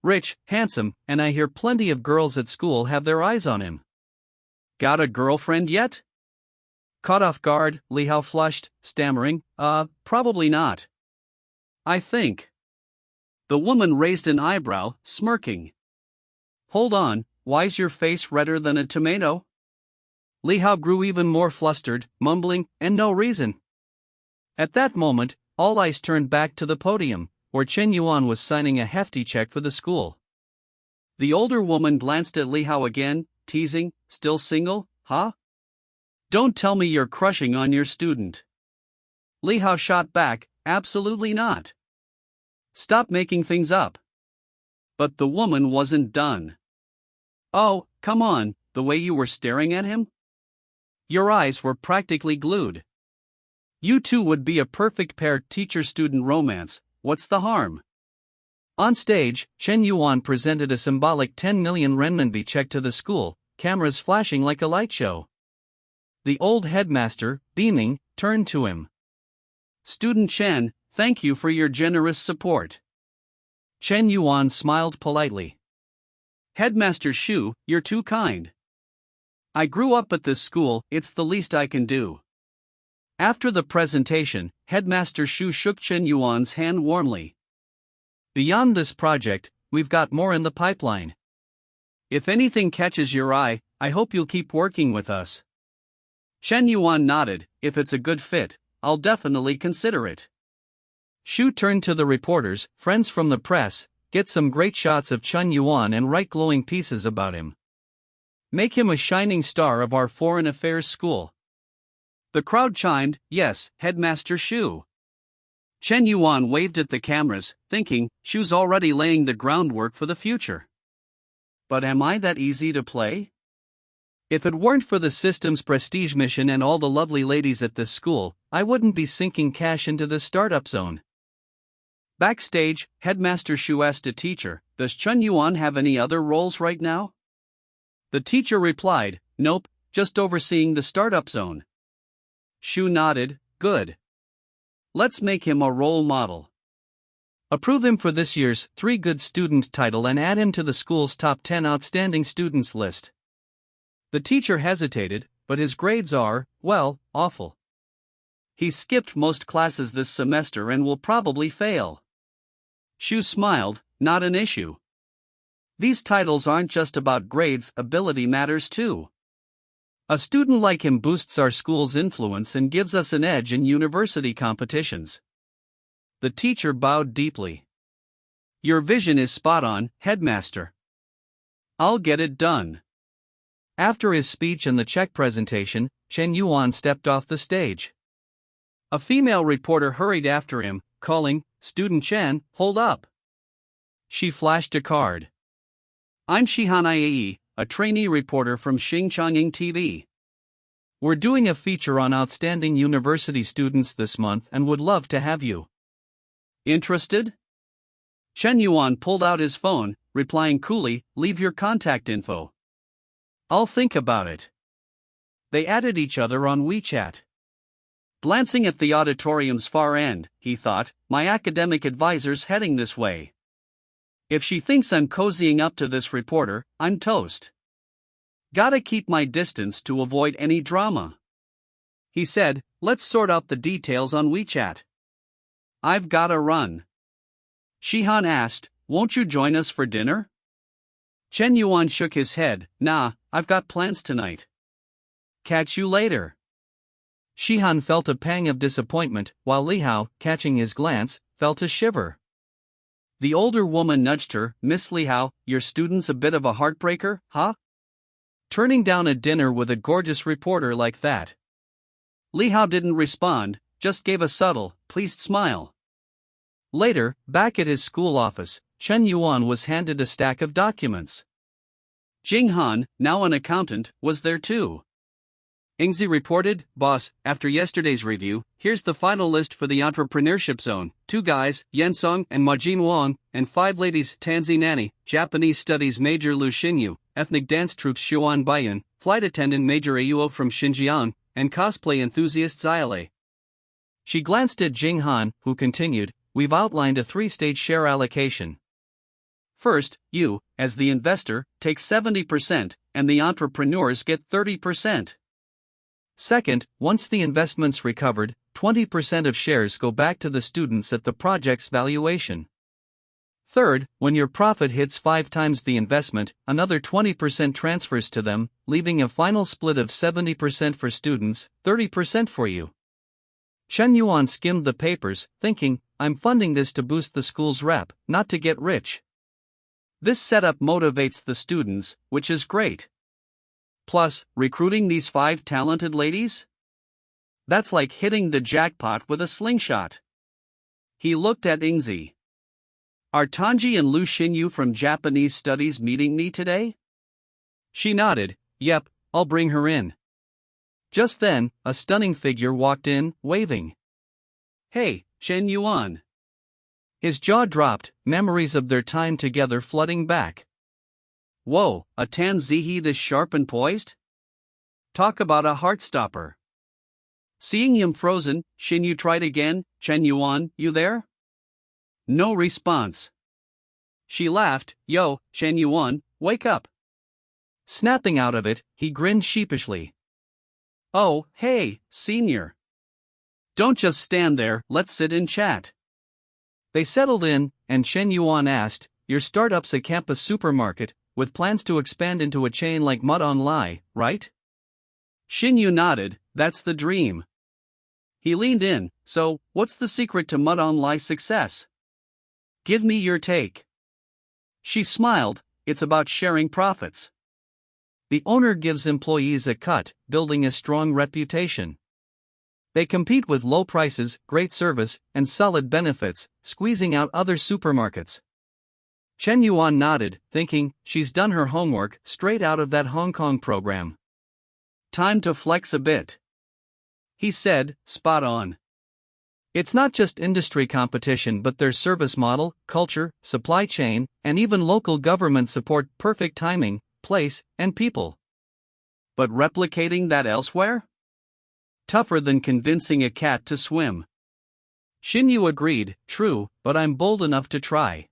Speaker 3: Rich, handsome, and I hear plenty of girls at school have their eyes on him.
Speaker 5: Got a girlfriend yet?
Speaker 3: Caught off guard, Li Hao flushed, stammering, probably not.
Speaker 5: I think. The woman raised an eyebrow, smirking. Hold on, why's your face redder than a tomato? Li Hao grew even more flustered, mumbling, "And no reason." At that moment, all eyes turned back to the podium, where Chen Yuan was signing a hefty check for the school. The older woman glanced at Li Hao again, teasing, "Still single, huh? Don't tell me you're crushing on your student." Li Hao shot back, "Absolutely not. Stop making things up." But the woman wasn't done. "Oh, come on, the way you were staring at him? Your eyes were practically glued. You two would be a perfect pair. Teacher-student romance, what's the harm?" On stage, Chen Yuan presented a symbolic 10 million renminbi check to the school, cameras flashing like a light show. The old headmaster, beaming, turned to him. "Student Chen, thank you for your generous support." Chen Yuan smiled politely. "Headmaster Shu, you're too kind. I grew up at this school, it's the least I can do." After the presentation, Headmaster Shu shook Chen Yuan's hand warmly. "Beyond this project, we've got more in the pipeline. If anything catches your eye, I hope you'll keep working with us." Chen Yuan nodded. "If it's a good fit, I'll definitely consider it." Shu turned to the reporters, "Friends from the press, get some great shots of Chen Yuan and write glowing pieces about him. Make him a shining star of our foreign affairs school." The crowd chimed, "Yes, Headmaster Shu." Chen Yuan waved at the cameras, thinking, Shu's already laying the groundwork for the future. But am I that easy to play? If it weren't for the system's prestige mission and all the lovely ladies at this school, I wouldn't be sinking cash into the startup zone. Backstage, Headmaster Shu asked a teacher, "Does Chen Yuan have any other roles right now?" The teacher replied, "Nope, just overseeing the startup zone." Shu nodded, "Good. Let's make him a role model. Approve him for this year's 3 Good Student title and add him to the school's top 10 outstanding students list." The teacher hesitated, but his grades are, well, awful. He skipped most classes this semester and will probably fail. Shu smiled, "Not an issue. These titles aren't just about grades, ability matters too. A student like him boosts our school's influence and gives us an edge in university competitions." The teacher bowed deeply. "Your vision is spot on, Headmaster. I'll get it done." After his speech and the check presentation, Chen Yuan stepped off the stage. A female reporter hurried after him, calling, "Student Chen, hold up." She flashed a card. "I'm Shihan Iae, a trainee reporter from Xinjiang TV. We're doing a feature on outstanding university students this month and would love to have you. Interested?" Chen Yuan pulled out his phone, replying coolly, "Leave your contact info. I'll think about it." They added each other on WeChat. Glancing at the auditorium's far end, he thought, "My academic advisor's heading this way. If she thinks I'm cozying up to this reporter, I'm toast. Gotta keep my distance to avoid any drama." He said, "Let's sort out the details on WeChat. I've gotta run." Shihan asked, "Won't you join us for dinner?" Chen Yuan shook his head, "Nah, I've got plans tonight. Catch you later." Shihan felt a pang of disappointment, while Li Hao, catching his glance, felt a shiver. The older woman nudged her, "Miss Li Hao, your student's a bit of a heartbreaker, huh? Turning down a dinner with a gorgeous reporter like that." Li Hao didn't respond, just gave a subtle, pleased smile. Later, back at his school office, Chen Yuan was handed a stack of documents. Jing Han, now an accountant, was there too. Ingzi reported, "Boss, after yesterday's review, here's the final list for the entrepreneurship zone. 2 guys, Yensong and Majin Wang, and 5 ladies, Tanzi Nani, Japanese Studies Major Lu Xinyu, ethnic dance troupe Xuan Baiyun, flight attendant Major Auo from Xinjiang, and cosplay enthusiast Yahello." She glanced at Jing Han, who continued, "We've outlined a 3-stage share allocation. First, you, as the investor, take 70%, and the entrepreneurs get 30%. Second, once the investment's recovered, 20% of shares go back to the students at the project's valuation. Third, when your profit hits 5 times the investment, another 20% transfers to them, leaving a final split of 70% for students, 30% for you. Chen Yuan skimmed the papers, thinking, I'm funding this to boost the school's rep, not to get rich. This setup motivates the students, which is great. Plus, recruiting these 5 talented ladies? That's like hitting the jackpot with a slingshot. He looked at Ingzi. Are Tanji and Lu Xinyu from Japanese Studies meeting me today? She nodded. Yep, I'll bring her in. Just then, a stunning figure walked in, waving. Hey, Chen Yuan. His jaw dropped, memories of their time together flooding back. Whoa, a Tan Zihi this sharp and poised? Talk about a heartstopper. Seeing him frozen, Xinyu tried again. Chen Yuan, you there? No response. She laughed. Yo, Chen Yuan, wake up. Snapping out of it, he grinned sheepishly. Oh, hey, senior. Don't just stand there, let's sit and chat. They settled in, and Chen Yuan asked, your startup's a campus supermarket, with plans to expand into a chain like Manhwa Life, right? Xinyu nodded, that's the dream. He leaned in, so, what's the secret to Manhwa Life's success? Give me your take. She smiled, it's about sharing profits. The owner gives employees a cut, building a strong reputation. They compete with low prices, great service, and solid benefits, squeezing out other supermarkets. Chen Yuan nodded, thinking, she's done her homework, straight out of that Hong Kong program. Time to flex a bit. He said, spot on. It's not just industry competition but their service model, culture, supply chain, and even local government support perfect timing, place, and people. But replicating that elsewhere? Tougher than convincing a cat to swim. Xinyu agreed, true, but I'm bold enough to try.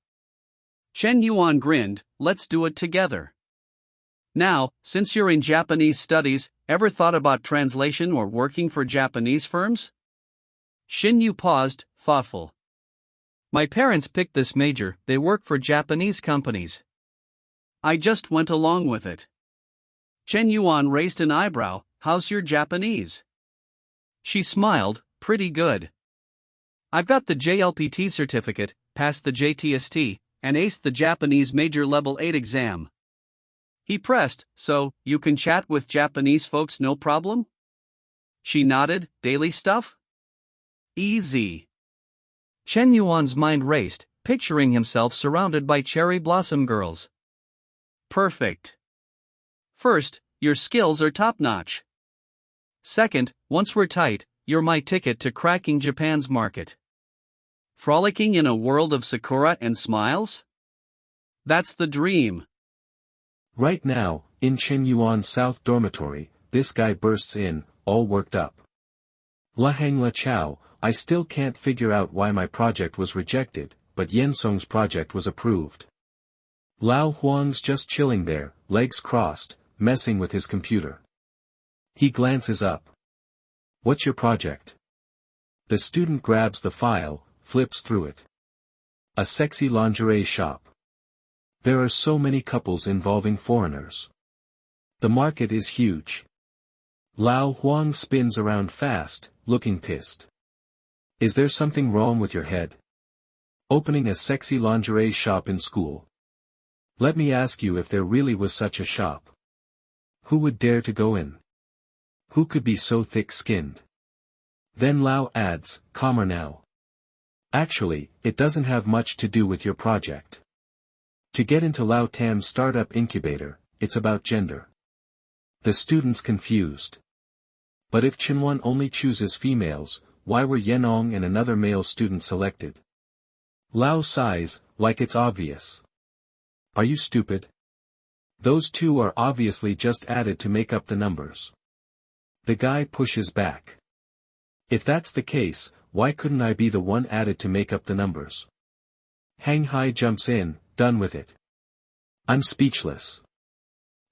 Speaker 5: Chen Yuan grinned, let's do it together. Now, since you're in Japanese studies, ever thought about translation or working for Japanese firms? Xinyu paused, thoughtful. My parents picked this major, they work for Japanese companies. I just went along with it. Chen Yuan raised an eyebrow, how's your Japanese? She smiled, pretty good. I've got the JLPT certificate, passed the JTST, and aced the Japanese Major Level 8 exam. He pressed, so, you can chat with Japanese folks no problem? She nodded, daily stuff? Easy. Chen Yuan's mind raced, picturing himself surrounded by cherry blossom girls. Perfect. First, your skills are top-notch. Second, once we're tight, you're my ticket to cracking Japan's market. Frolicking in a world of sakura and smiles? That's the dream.
Speaker 1: Right now, in Chen Yuan's South Dormitory, this guy bursts in, all worked up. La Hang La Chao, I still can't figure out why my project was rejected, but Yen Song's project was approved. Lao Huang's just chilling there, legs crossed, messing with his computer. He glances up. What's your project? The student grabs the file, flips through it. A sexy lingerie shop. There are so many couples involving foreigners. The market is huge. Lao Huang spins around fast, looking pissed. Is there something wrong with your head? Opening a sexy lingerie shop in school. Let me ask you if there really was such a shop. Who would dare to go in? Who could be so thick-skinned? Then Lao adds, calmer now. Actually, it doesn't have much to do with your project. To get into Lao Tam's startup incubator, it's about gender. The student's confused. But if Chinwan only chooses females, why were Yenong and another male student selected? Lao sighs, like it's obvious. Are you stupid? Those two are obviously just added to make up the numbers. The guy pushes back. If that's the case, why couldn't I be the one added to make up the numbers? Hang Hai jumps in, done with it. I'm speechless.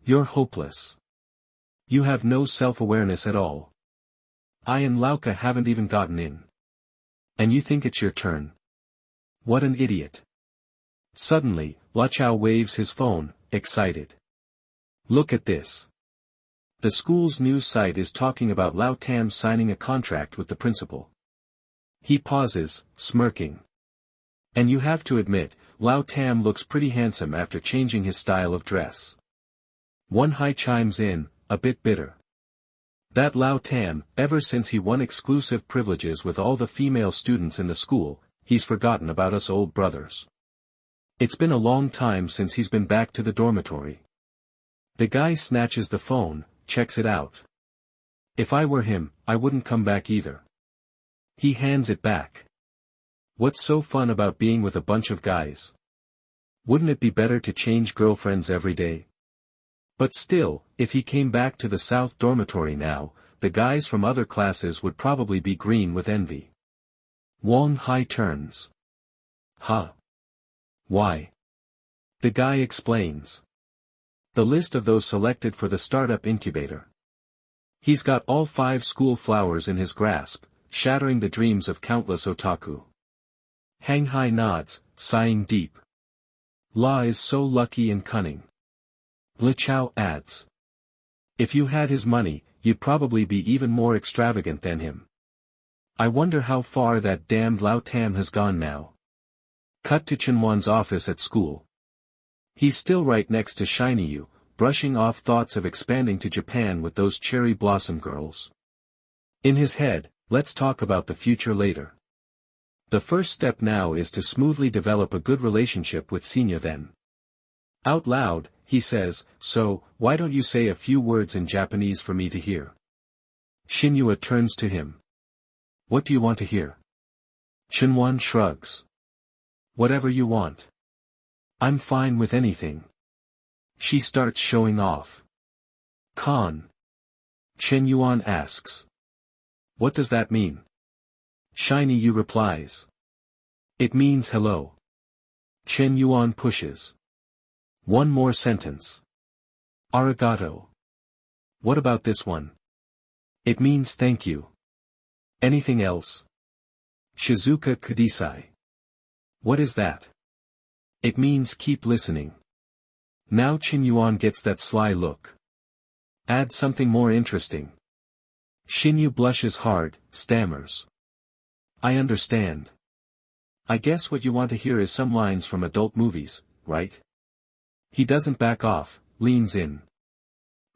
Speaker 1: You're hopeless. You have no self-awareness at all. I and Lauka haven't even gotten in. And you think it's your turn? What an idiot. Suddenly, Luchao waves his phone, excited. Look at this. The school's news site is talking about Lao Tam signing a contract with the principal. He pauses, smirking. And you have to admit, Lao Tam looks pretty handsome after changing his style of dress. One Hai chimes in, a bit bitter. That Lao Tam, ever since he won exclusive privileges with all the female students in the school, he's forgotten about us old brothers. It's been a long time since he's been back to the dormitory. The guy snatches the phone, checks it out. If I were him, I wouldn't come back either. He hands it back. What's so fun about being with a bunch of guys? Wouldn't it be better to change girlfriends every day? But still, if he came back to the South Dormitory now, the guys from other classes would probably be green with envy. Wong Hai turns. Huh? Why? The guy explains. The list of those selected for the startup incubator. He's got all 5 school flowers in his grasp, shattering the dreams of countless otaku. Hang Hai nods, sighing deep. La is so lucky and cunning. Luchao adds. If you had his money, you'd probably be even more extravagant than him. I wonder how far that damned Lao Tam has gone now. Cut to Chenwan's office at school. He's still right next to Shiny Yu, brushing off thoughts of expanding to Japan with those cherry blossom girls. In his head, let's talk about the future later. The first step now is to smoothly develop a good relationship with Senior then. Out loud, he says, so, why don't you say a few words in Japanese for me to hear? Shinyua turns to him. What do you want to hear? Chenwan shrugs. Whatever you want. I'm fine with anything. She starts showing off. Con. Chen Yuan asks. What does that mean? Shiny Yu replies. It means hello. Chen Yuan pushes. One more sentence. Arigato. What about this one? It means thank you. Anything else? Shizuka Kudisai. What is that? It means keep listening. Now Chen Yuan gets that sly look. Add something more interesting. Shinyu blushes hard, stammers. I understand. I guess what you want to hear is some lines from adult movies, right? He doesn't back off, leans in.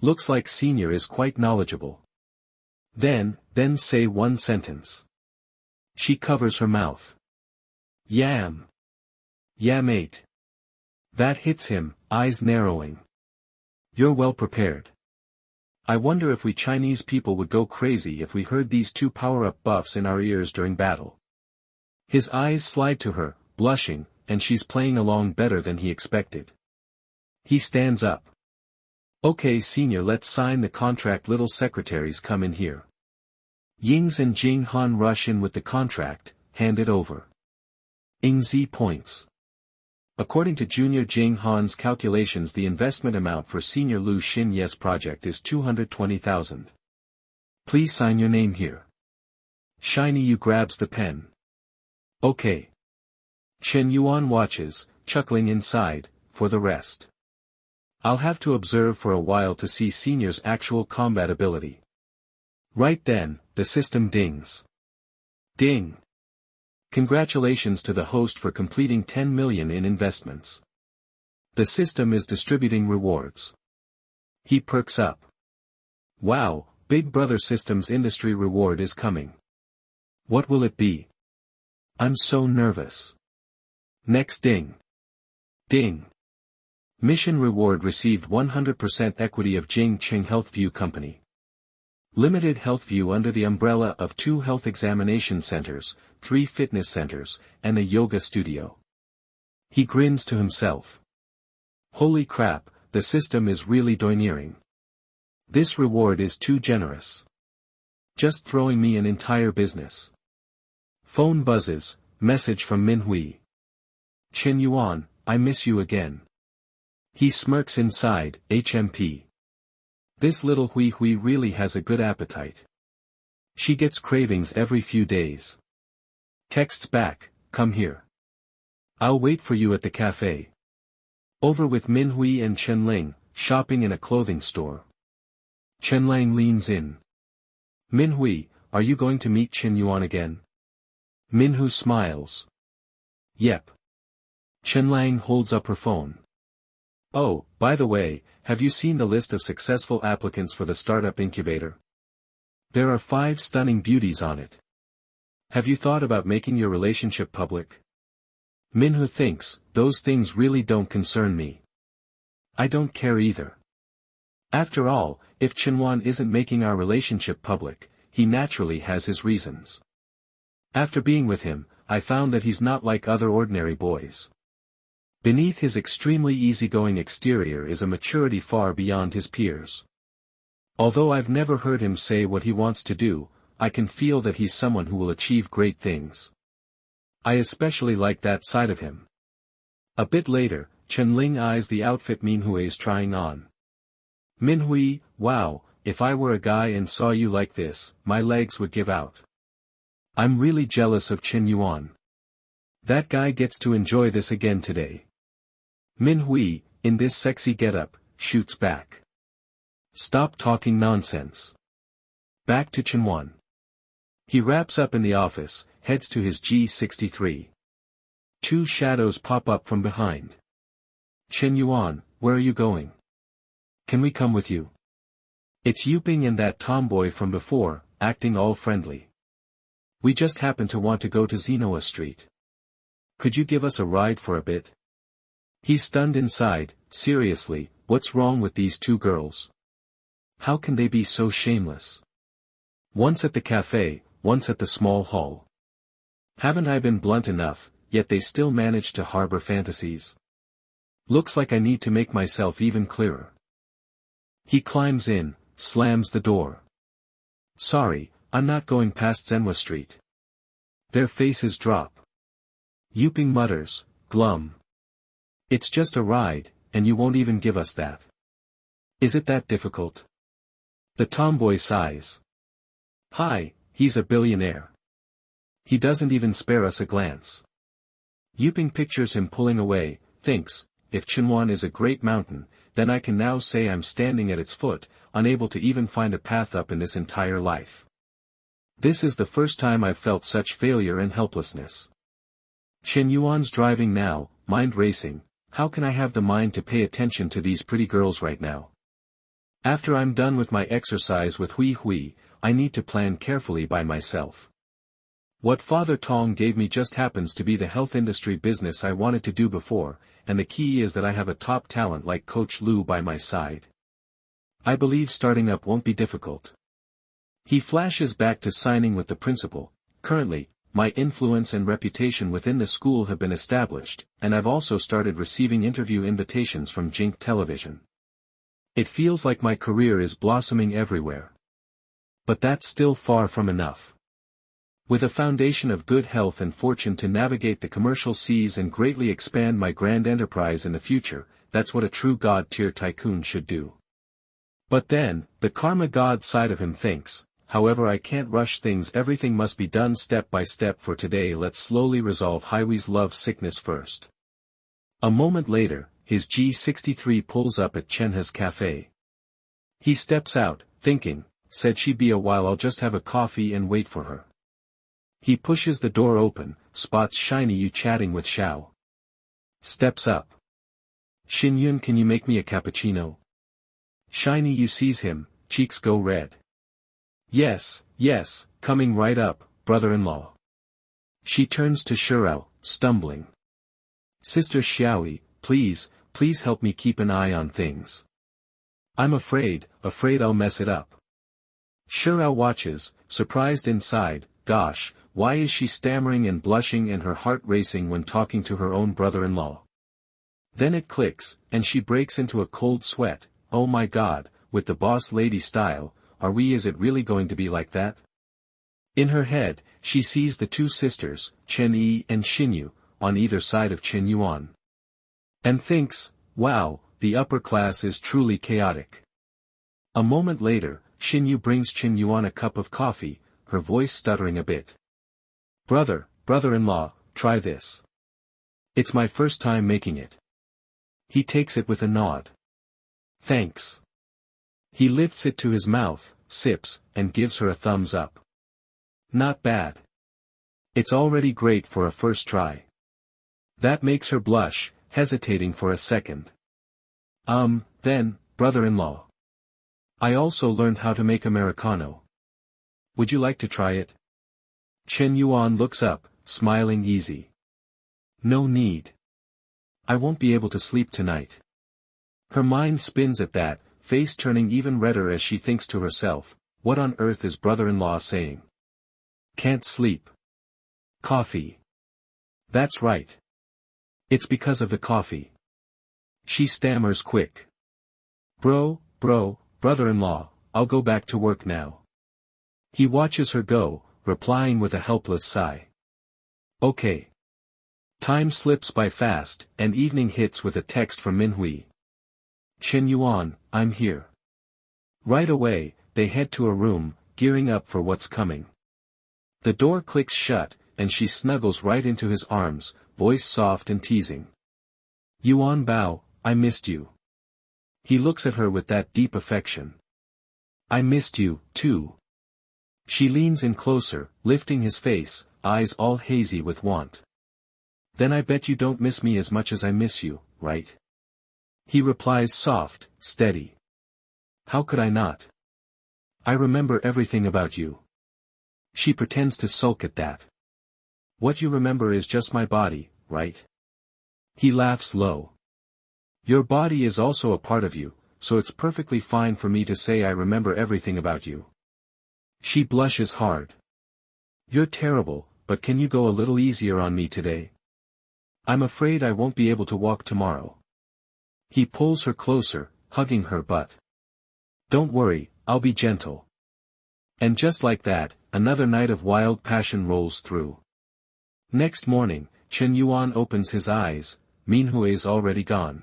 Speaker 1: Looks like Senior is quite knowledgeable. Then say one sentence. She covers her mouth. Yam. Mate. That hits him, eyes narrowing. You're well prepared. I wonder if we Chinese people would go crazy if we heard these 2 power-up buffs in our ears during battle. His eyes slide to her, blushing, and she's playing along better than he expected. He stands up. Okay Senior, let's sign the contract. Little secretaries come in here. Yings and Jing Han rush in with the contract, hand it over. Ingzi points. According to Junior Jing Han's calculations, the investment amount for Senior Lu Xin Yes project is 220,000. Please sign your name here. Shiny Yu grabs the pen. Okay. Chen Yuan watches, chuckling inside, for the rest. I'll have to observe for a while to see Senior's actual combat ability. Right then, the system dings. Ding. Congratulations to the host for completing 10 million in investments. The system is distributing rewards. He perks up. Wow, Big Brother Systems industry reward is coming. What will it be? I'm so nervous. Next ding. Ding. Mission reward received 100% equity of Jing Ching Healthview Company Limited. Healthview under the umbrella of 2 health examination centers, 3 fitness centers, and a yoga studio. He grins to himself. Holy crap, the system is really doineering. This reward is too generous. Just throwing me an entire business. Phone buzzes, message from Minhui. Chen Yuan, I miss you again. He smirks inside, HMP. This little Hui Hui really has a good appetite. She gets cravings every few days. Texts back, come here. I'll wait for you at the cafe. Over with Minhui and Chenling, shopping in a clothing store. Chenlang leans in. Minhui, are you going to meet Qinyuan again? Minhu smiles. Yep. Chenlang holds up her phone. Oh, by the way, have you seen the list of successful applicants for the startup incubator? There are 5 stunning beauties on it. Have you thought about making your relationship public? Minhu thinks, those things really don't concern me. I don't care either. After all, if Qinyuan isn't making our relationship public, he naturally has his reasons. After being with him, I found that he's not like other ordinary boys. Beneath his extremely easygoing exterior is a maturity far beyond his peers. Although I've never heard him say what he wants to do, I can feel that he's someone who will achieve great things. I especially like that side of him. A bit later, Chenling eyes the outfit Minhui is trying on. Minhui, wow, if I were a guy and saw you like this, my legs would give out. I'm really jealous of Qinyuan. That guy gets to enjoy this again today. Minhui, in this sexy getup, shoots back. Stop talking nonsense. Back to Qinyuan. He wraps up in the office, heads to his G63. 2 shadows pop up from behind. Qinyuan, where are you going? Can we come with you? It's Yuping and that tomboy from before, acting all friendly. We just happen to want to go to Zenoa Street. Could you give us a ride for a bit? He's stunned inside. Seriously, what's wrong with these 2 girls? How can they be so shameless? Once at the cafe, once at the small hall. Haven't I been blunt enough, yet they still manage to harbor fantasies? Looks like I need to make myself even clearer. He climbs in, slams the door. Sorry, I'm not going past Zenwa Street. Their faces drop. Yuping mutters, glum. It's just a ride, and you won't even give us that. Is it that difficult? The tomboy sighs. Hi, he's a billionaire. He doesn't even spare us a glance. Yuping pictures him pulling away, thinks, if Qinyuan is a great mountain, then I can now say I'm standing at its foot, unable to even find a path up in this entire life. This is the first time I've felt such failure and helplessness. Qinyuan's driving now, mind racing. How can I have the mind to pay attention to these pretty girls right now? After I'm done with my exercise with Hui Hui, I need to plan carefully by myself. What Father Tong gave me just happens to be the health industry business I wanted to do before, and the key is that I have a top talent like Coach Lu by my side. I believe starting up won't be difficult. He flashes back to signing with the principal. Currently, my influence and reputation within the school have been established, and I've also started receiving interview invitations from Jink Television. It feels like my career is blossoming everywhere. But that's still far from enough. With a foundation of good health and fortune to navigate the commercial seas and greatly expand my grand enterprise in the future, that's what a true god-tier tycoon should do. But then, the karma god side of him thinks, however I can't rush things, everything must be done step by step for today, let's slowly resolve Hiwee's love sickness first. A moment later, his G63 pulls up at Chenha's cafe. He steps out, thinking, said she'd be a while, I'll just have a coffee and wait for her. He pushes the door open, spots Shiny Yu chatting with Xiao. Steps up. Xinyun, can you make me a cappuccino? Shiny Yu sees him, cheeks go red. Yes, coming right up, brother-in-law. She turns to Shirao, stumbling. Sister Xiaoyi, please help me keep an eye on things. I'm afraid I'll mess it up. Shirao watches, surprised inside, gosh, why is she stammering and blushing and her heart racing when talking to her own brother-in-law? Then it clicks, and she breaks into a cold sweat. Oh my god, with the boss lady style, is it really going to be like that? In her head, she sees the 2 sisters, Chen Yi and Xinyu, on either side of Qinyuan. And thinks, wow, the upper class is truly chaotic. A moment later, Xinyu brings Qinyuan a cup of coffee, her voice stuttering a bit. Brother-in-law, try this. It's my first time making it. He takes it with a nod. Thanks. He lifts it to his mouth, sips, and gives her a thumbs up. Not bad. It's already great for a first try. That makes her blush, hesitating for a second. Then, brother-in-law. I also learned how to make Americano. Would you like to try it? Chen Yuan looks up, smiling easy. No need. I won't be able to sleep tonight. Her mind spins at that, face turning even redder as she thinks to herself, what on earth is brother-in-law saying? Can't sleep. Coffee. That's right. It's because of the coffee. She stammers quick. Brother-in-law, I'll go back to work now. He watches her go, replying with a helpless sigh. Okay. Time slips by fast, and evening hits with a text from Minhui. Chen Yuan, I'm here. Right away, they head to a room, gearing up for what's coming. The door clicks shut, and she snuggles right into his arms, voice soft and teasing. Yuan Bao, I missed you. He looks at her with that deep affection. I missed you, too. She leans in closer, lifting his face, eyes all hazy with want. Then I bet you don't miss me as much as I miss you, right? He replies soft, steady. How could I not? I remember everything about you. She pretends to sulk at that. What you remember is just my body, right? He laughs low. Your body is also a part of you, so it's perfectly fine for me to say I remember everything about you. She blushes hard. You're terrible, but can you go a little easier on me today? I'm afraid I won't be able to walk tomorrow. He pulls her closer, hugging her butt. Don't worry, I'll be gentle. And just like that, another night of wild passion rolls through. Next morning, Chen Yuan opens his eyes, Minhui's already gone.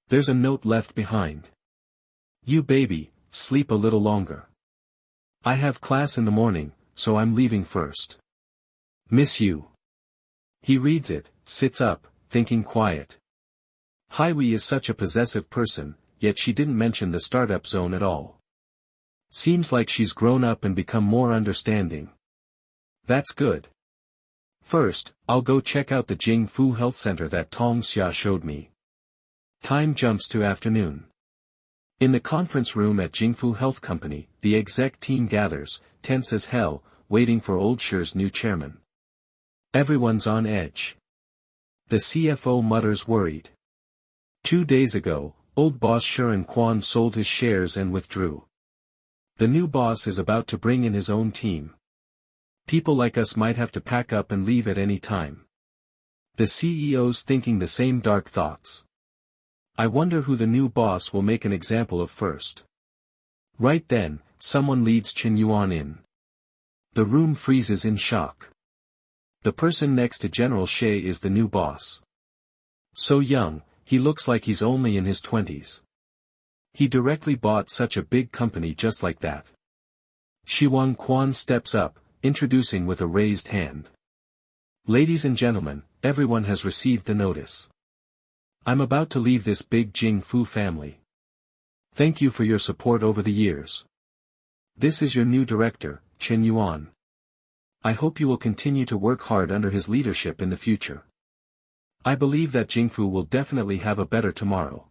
Speaker 1: There's a note left behind. You baby, sleep a little longer. I have class in the morning, so I'm leaving first. Miss you. He reads it, sits up, thinking quiet. Hiwi is such a possessive person, yet she didn't mention the startup zone at all. Seems like she's grown up and become more understanding. That's good. First, I'll go check out the Jingfu Health Center that Tong Xia showed me. Time jumps to afternoon. In the conference room at Jingfu Health Company, the exec team gathers, tense as hell, waiting for Old Shi's new chairman. Everyone's on edge. The CFO mutters worried. 2 days ago, old boss Shuren Quan sold his shares and withdrew. The new boss is about to bring in his own team. People like us might have to pack up and leave at any time. The CEO's thinking the same dark thoughts. I wonder who the new boss will make an example of first. Right then, someone leads Chen Yuan in. The room freezes in shock. The person next to General Shea is the new boss. So young, he looks like he's only in his 20s. He directly bought such a big company just like that. Shiwang Quan steps up, introducing with a raised hand. Ladies and gentlemen, everyone has received the notice. I'm about to leave this big Jingfu family. Thank you for your support over the years. This is your new director, Chen Yuan. I hope you will continue to work hard under his leadership in the future. I believe that Jingfu will definitely have a better tomorrow.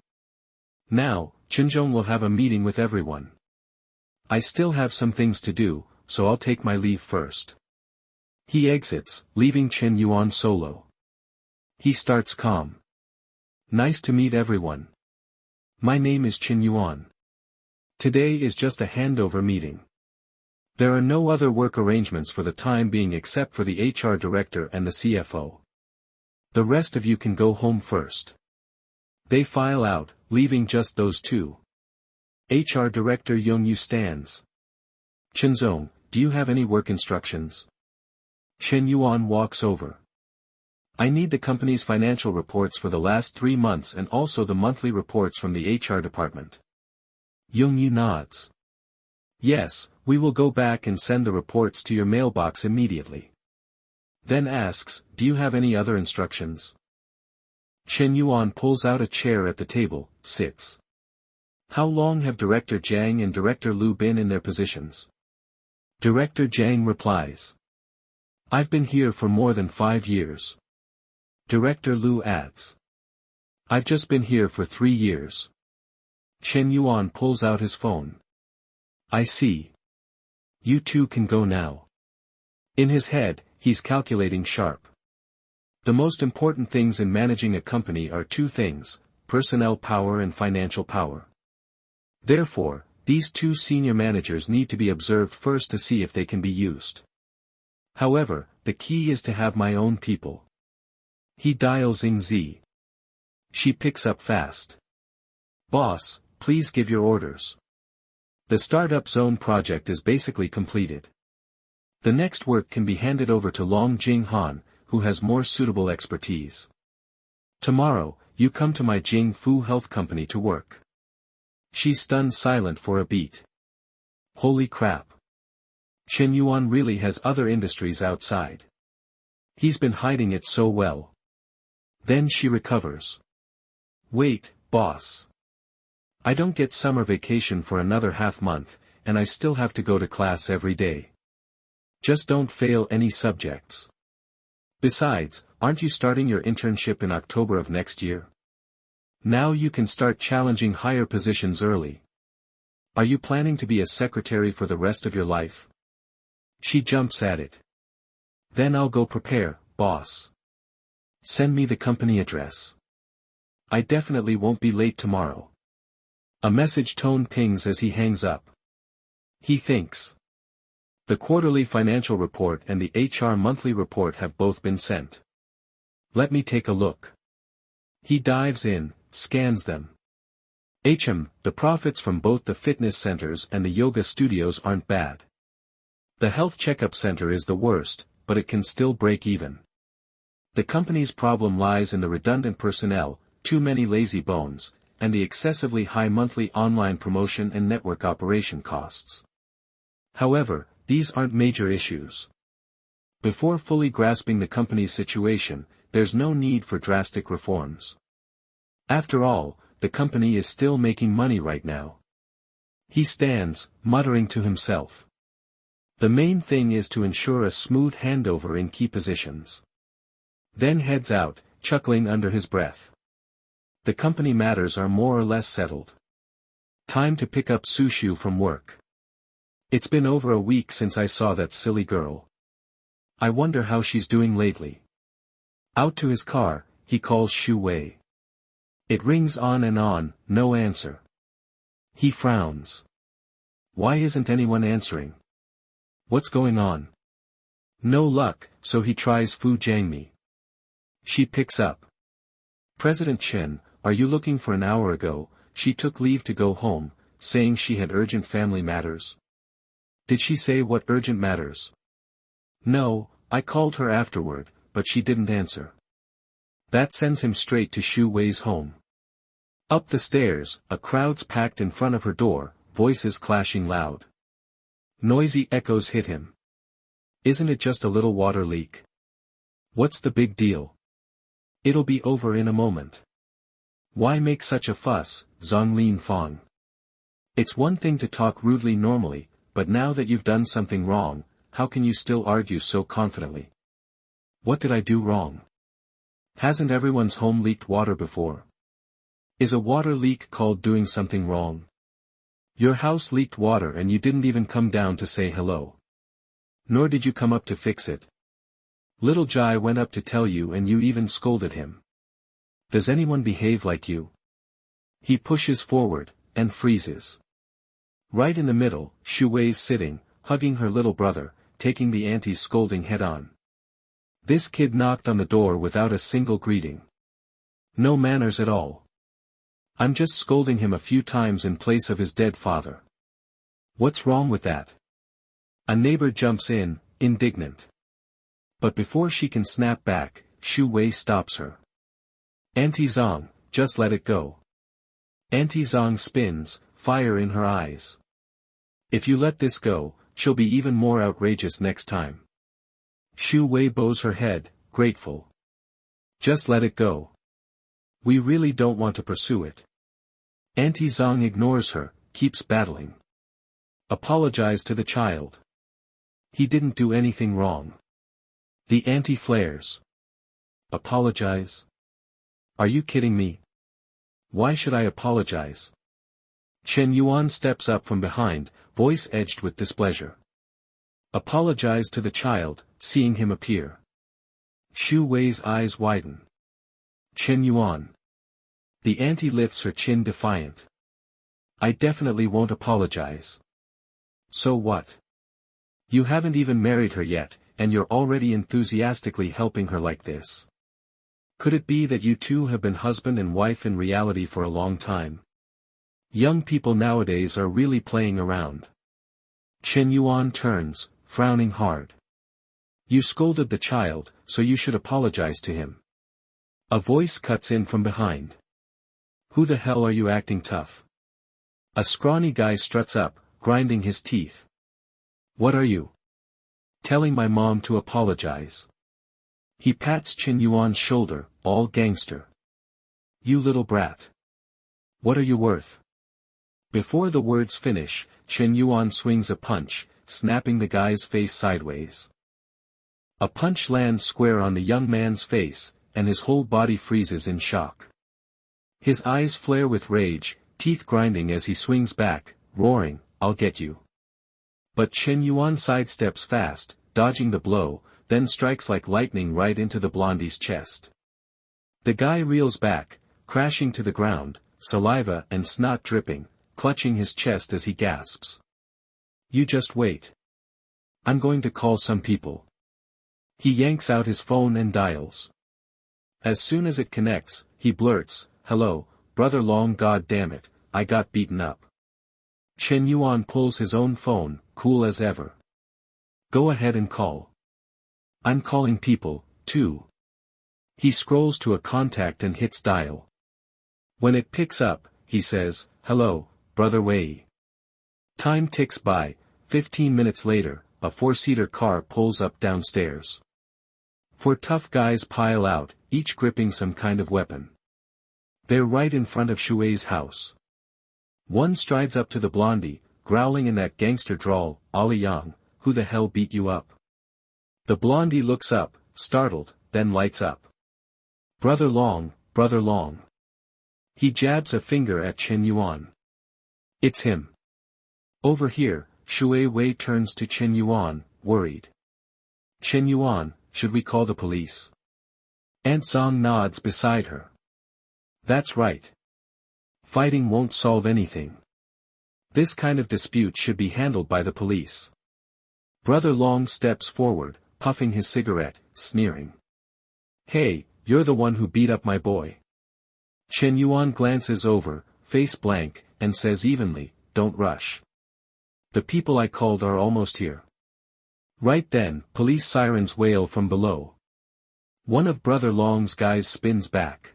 Speaker 1: Now, Chinzhong will have a meeting with everyone. I still have some things to do, so I'll take my leave first. He exits, leaving Chen Yuan solo. He starts calm. Nice to meet everyone. My name is Chen Yuan. Today is just a handover meeting. There are no other work arrangements for the time being except for the HR director and the CFO. The rest of you can go home first. They file out, leaving just those two. HR director Yongyu stands. Chinzong, do you have any work instructions? Chen Yuan walks over. I need the company's financial reports for the last 3 months and also the monthly reports from the HR department. Yongyu nods. Yes, we will go back and send the reports to your mailbox immediately. Then asks, do you have any other instructions? Chen Yuan pulls out a chair at the table, sits. How long have Director Jiang and Director Lu been in their positions? Director Jiang replies. I've been here for more than 5 years. Director Lu adds. I've just been here for 3 years. Chen Yuan pulls out his phone. I see. You two can go now. In his head, he's calculating sharp. The most important things in managing a company are 2 things, personnel power and financial power. Therefore, these 2 senior managers need to be observed first to see if they can be used. However, the key is to have my own people. He dials Ying Z. She picks up fast. Boss, please give your orders. The Startup Zone project is basically completed. The next work can be handed over to Long Jing Han, who has more suitable expertise. Tomorrow, you come to my Jing Fu Health Company to work. She's stunned silent for a beat. Holy crap. Chen Yuan really has other industries outside. He's been hiding it so well. Then she recovers. Wait, boss. I don't get summer vacation for another half month, and I still have to go to class every day. Just don't fail any subjects. Besides, aren't you starting your internship in October of next year? Now you can start challenging higher positions early. Are you planning to be a secretary for the rest of your life? She jumps at it. Then I'll go prepare, boss. Send me the company address. I definitely won't be late tomorrow. A message tone pings as he hangs up. He thinks. The quarterly financial report and the HR monthly report have both been sent. Let me take a look. He dives in, scans them. The profits from both the fitness centers and the yoga studios aren't bad. The health checkup center is the worst, but it can still break even. The company's problem lies in the redundant personnel, too many lazy bones, and the excessively high monthly online promotion and network operation costs. However, these aren't major issues. Before fully grasping the company's situation, there's no need for drastic reforms. After all, the company is still making money right now. He stands, muttering to himself. The main thing is to ensure a smooth handover in key positions. Then heads out, chuckling under his breath. The company matters are more or less settled. Time to pick up Sushu from work. It's been over a week since I saw that silly girl. I wonder how she's doing lately. Out to his car, he calls Shu Wei. It rings on and on, no answer. He frowns. Why isn't anyone answering? What's going on? No luck, so he tries Fu Jiangmi. She picks up. President Chen, are you looking for an hour ago? She took leave to go home, saying she had urgent family matters. Did she say what urgent matters? No, I called her afterward, but she didn't answer. That sends him straight to Shu Wei's home. Up the stairs, a crowd's packed in front of her door, voices clashing loud. Noisy echoes hit him. Isn't it just a little water leak? What's the big deal? It'll be over in a moment. Why make such a fuss, Zonglin Fong? It's one thing to talk rudely normally, but now that you've done something wrong, how can you still argue so confidently? What did I do wrong? Hasn't everyone's home leaked water before? Is a water leak called doing something wrong? Your house leaked water and you didn't even come down to say hello. Nor did you come up to fix it. Little Jai went up to tell you and you even scolded him. Does anyone behave like you? He pushes forward, and freezes. Right in the middle, Shu Wei's sitting, hugging her little brother, taking the auntie's scolding head-on. This kid knocked on the door without a single greeting. No manners at all. I'm just scolding him a few times in place of his dead father. What's wrong with that? A neighbor jumps in, indignant. But before she can snap back, Shu Wei stops her. Auntie Zong, just let it go. Auntie Zong spins, fire in her eyes. If you let this go, she'll be even more outrageous next time. Shu Wei bows her head, grateful. Just let it go. We really don't want to pursue it. Auntie Zong ignores her, keeps battling. Apologize to the child. He didn't do anything wrong. The auntie flares. Apologize? Are you kidding me? Why should I apologize? Chen Yuan steps up from behind, voice edged with displeasure. Apologize to the child, seeing him appear. Shu Wei's eyes widen. Chen Yuan. The auntie lifts her chin defiant. I definitely won't apologize. So what? You haven't even married her yet, and you're already enthusiastically helping her like this. Could it be that you two have been husband and wife in reality for a long time? Young people nowadays are really playing around. Chen Yuan turns, frowning hard. You scolded the child, so you should apologize to him. A voice cuts in from behind. Who the hell are you acting tough? A scrawny guy struts up, grinding his teeth. What are you? Telling my mom to apologize. He pats Chen Yuan's shoulder, all gangster. You little brat. What are you worth? Before the words finish, Chen Yuan swings a punch, snapping the guy's face sideways. A punch lands square on the young man's face, and his whole body freezes in shock. His eyes flare with rage, teeth grinding as he swings back, roaring, I'll get you. But Chen Yuan sidesteps fast, dodging the blow, then strikes like lightning right into the blondie's chest. The guy reels back, crashing to the ground, saliva and snot dripping, clutching his chest as he gasps. You just wait. I'm going to call some people. He yanks out his phone and dials. As soon as it connects, he blurts, Hello, brother Long, god damn it, I got beaten up. Chen Yuan pulls his own phone, cool as ever. Go ahead and call. I'm calling people, too. He scrolls to a contact and hits dial. When it picks up, he says, Hello, brother Wei. Time ticks by. 15 minutes later, a four-seater car pulls up downstairs. Four tough guys pile out, each gripping some kind of weapon. They're right in front of Shuei's house. One strides up to the blondie, growling in that gangster drawl, Ali Yang, who the hell beat you up? The blondie looks up, startled, then lights up. Brother Long, brother Long. He jabs a finger at Chen Yuan. It's him. Over here, Shui Wei turns to Chen Yuan, worried. Chen Yuan, should we call the police? Aunt Zong nods beside her. That's right. Fighting won't solve anything. This kind of dispute should be handled by the police. Brother Long steps forward, puffing his cigarette, sneering. Hey, you're the one who beat up my boy. Chen Yuan glances over, face blank, and says evenly, Don't rush. The people I called are almost here. Right then, police sirens wail from below. One of Brother Long's guys spins back.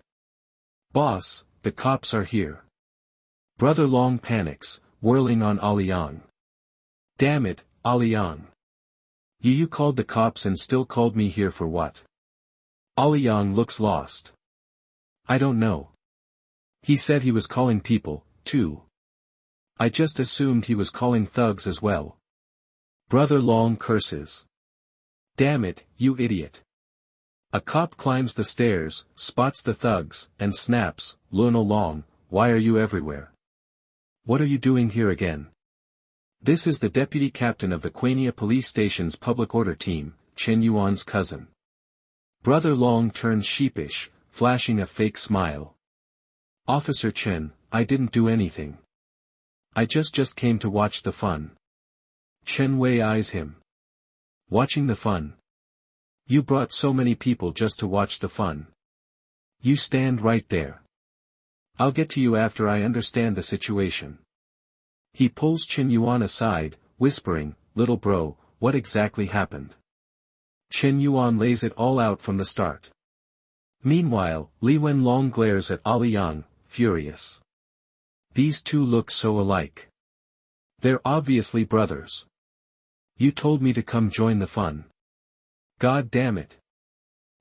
Speaker 1: Boss, the cops are here. Brother Long panics, whirling on Ali Yang. Damn it, Ali Yang. You called the cops and still called me here for what? Ali Yang looks lost. I don't know. He said he was calling people, too. I just assumed he was calling thugs as well. Brother Long curses. Damn it, you idiot. A cop climbs the stairs, spots the thugs, and snaps, Luno Long, why are you everywhere? What are you doing here again? This is the deputy captain of the Quania police station's public order team, Chen Yuan's cousin. Brother Long turns sheepish, flashing a fake smile. Officer Chen, I didn't do anything. I just came to watch the fun. Chen Wei eyes him. Watching the fun? You brought so many people just to watch the fun. You stand right there. I'll get to you after I understand the situation. He pulls Chen Yuan aside, whispering, Little bro, what exactly happened? Chen Yuan lays it all out from the start. Meanwhile, Li Wenlong glares at Ali Yang, furious. These two look so alike. They're obviously brothers. You told me to come join the fun. God damn it.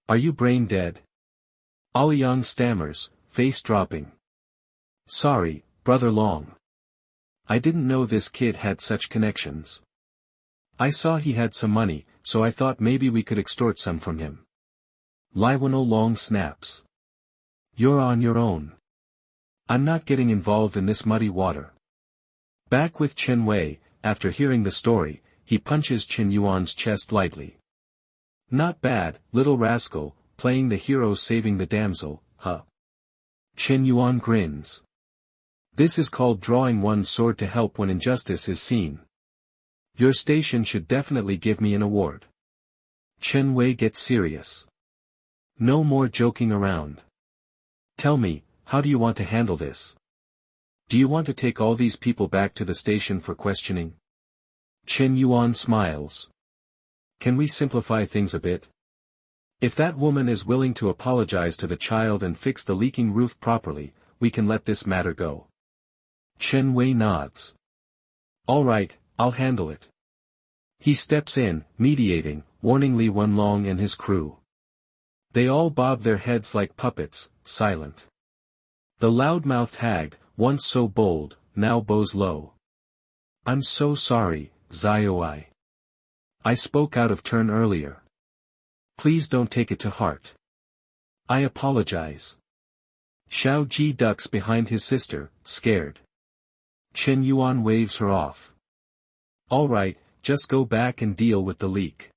Speaker 1: Are you brain dead? Ali Yang stammers, face dropping. Sorry, Brother Long. I didn't know this kid had such connections. I saw he had some money, so I thought maybe we could extort some from him. Lionel Long snaps. You're on your own. I'm not getting involved in this muddy water. Back with Chen Wei, after hearing the story, he punches Chen Yuan's chest lightly. Not bad, little rascal, playing the hero saving the damsel, huh? Chen Yuan grins. This is called drawing one's sword to help when injustice is seen. Your station should definitely give me an award. Chen Wei gets serious. No more joking around. Tell me, how do you want to handle this? Do you want to take all these people back to the station for questioning? Chen Yuan smiles. Can we simplify things a bit? If that woman is willing to apologize to the child and fix the leaking roof properly, we can let this matter go. Chen Wei nods. All right, I'll handle it. He steps in, mediating, warning Li Wenlong and his crew. They all bob their heads like puppets, silent. The loud-mouthed hag, once so bold, now bows low. I'm so sorry, Xiaoai. I spoke out of turn earlier. Please don't take it to heart. I apologize. Xiao Ji ducks behind his sister, scared. Chen Yuan waves her off. All right, just go back and deal with the leak.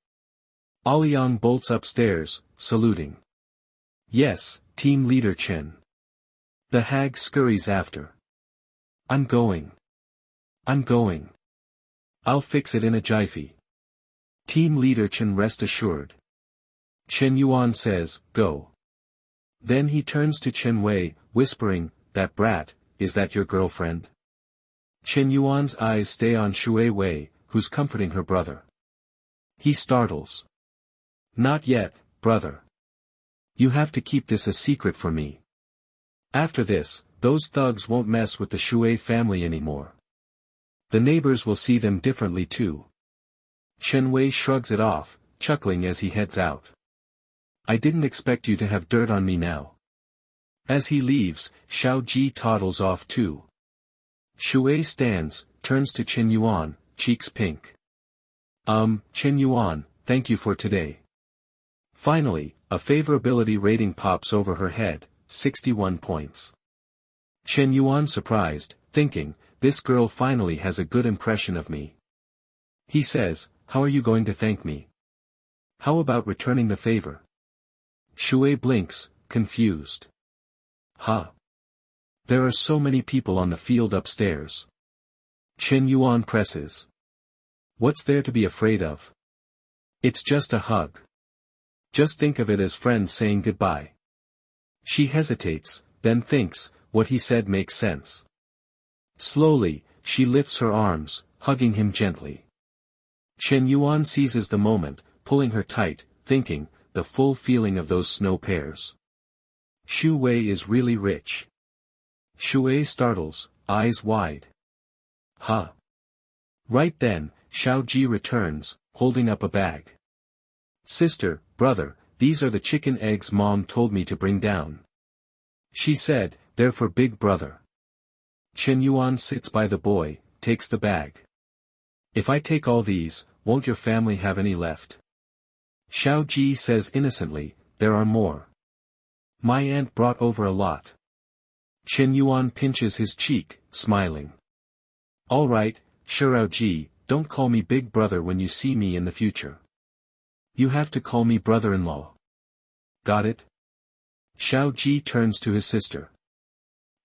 Speaker 1: Aliang bolts upstairs, saluting. Yes, team leader Chen. The hag scurries after. I'm going. I'll fix it in a jiffy. Team leader Chen, rest assured. Chen Yuan says, go. Then he turns to Chen Wei, whispering, that brat, is that your girlfriend? Chen Yuan's eyes stay on Shui Wei, who's comforting her brother. He startles. Not yet, brother. You have to keep this a secret from me. After this, those thugs won't mess with the Shui family anymore. The neighbors will see them differently too. Chen Wei shrugs it off, chuckling as he heads out. I didn't expect you to have dirt on me now. As he leaves, Xiao Ji toddles off too. Shui stands, turns to Chen Yuan, cheeks pink. Chen Yuan, thank you for today. Finally, a favorability rating pops over her head, 61 points. Chen Yuan surprised, thinking, this girl finally has a good impression of me. He says, how are you going to thank me? How about returning the favor? Shui blinks, confused. Huh? There are so many people on the field upstairs. Chen Yuan presses. What's there to be afraid of? It's just a hug. Just think of it as friends saying goodbye. She hesitates, then thinks, what he said makes sense. Slowly, she lifts her arms, hugging him gently. Chen Yuan seizes the moment, pulling her tight, thinking, the full feeling of those snow pears. Shu Wei is really rich. Shui startles, eyes wide. Huh? Right then, Xiao Ji returns, holding up a bag. Sister, brother, these are the chicken eggs Mom told me to bring down. She said, they're for big brother. Chen Yuan sits by the boy, takes the bag. If I take all these, won't your family have any left? Xiao Ji says innocently, there are more. My aunt brought over a lot. Chen Yuan pinches his cheek, smiling. All right, Xiao Ji, don't call me big brother when you see me in the future. You have to call me brother-in-law. Got it? Xiao Ji turns to his sister.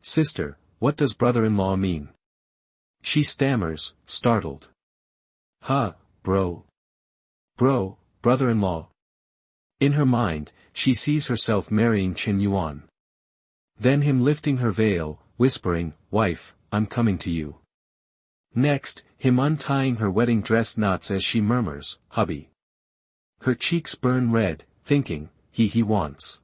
Speaker 1: Sister, what does brother-in-law mean? She stammers, startled. Huh, bro. Bro, brother-in-law. In her mind, she sees herself marrying Chen Yuan. Then him lifting her veil, whispering, wife, I'm coming to you. Next, him untying her wedding dress knots as she murmurs, hubby. Her cheeks burn red, thinking, he wants.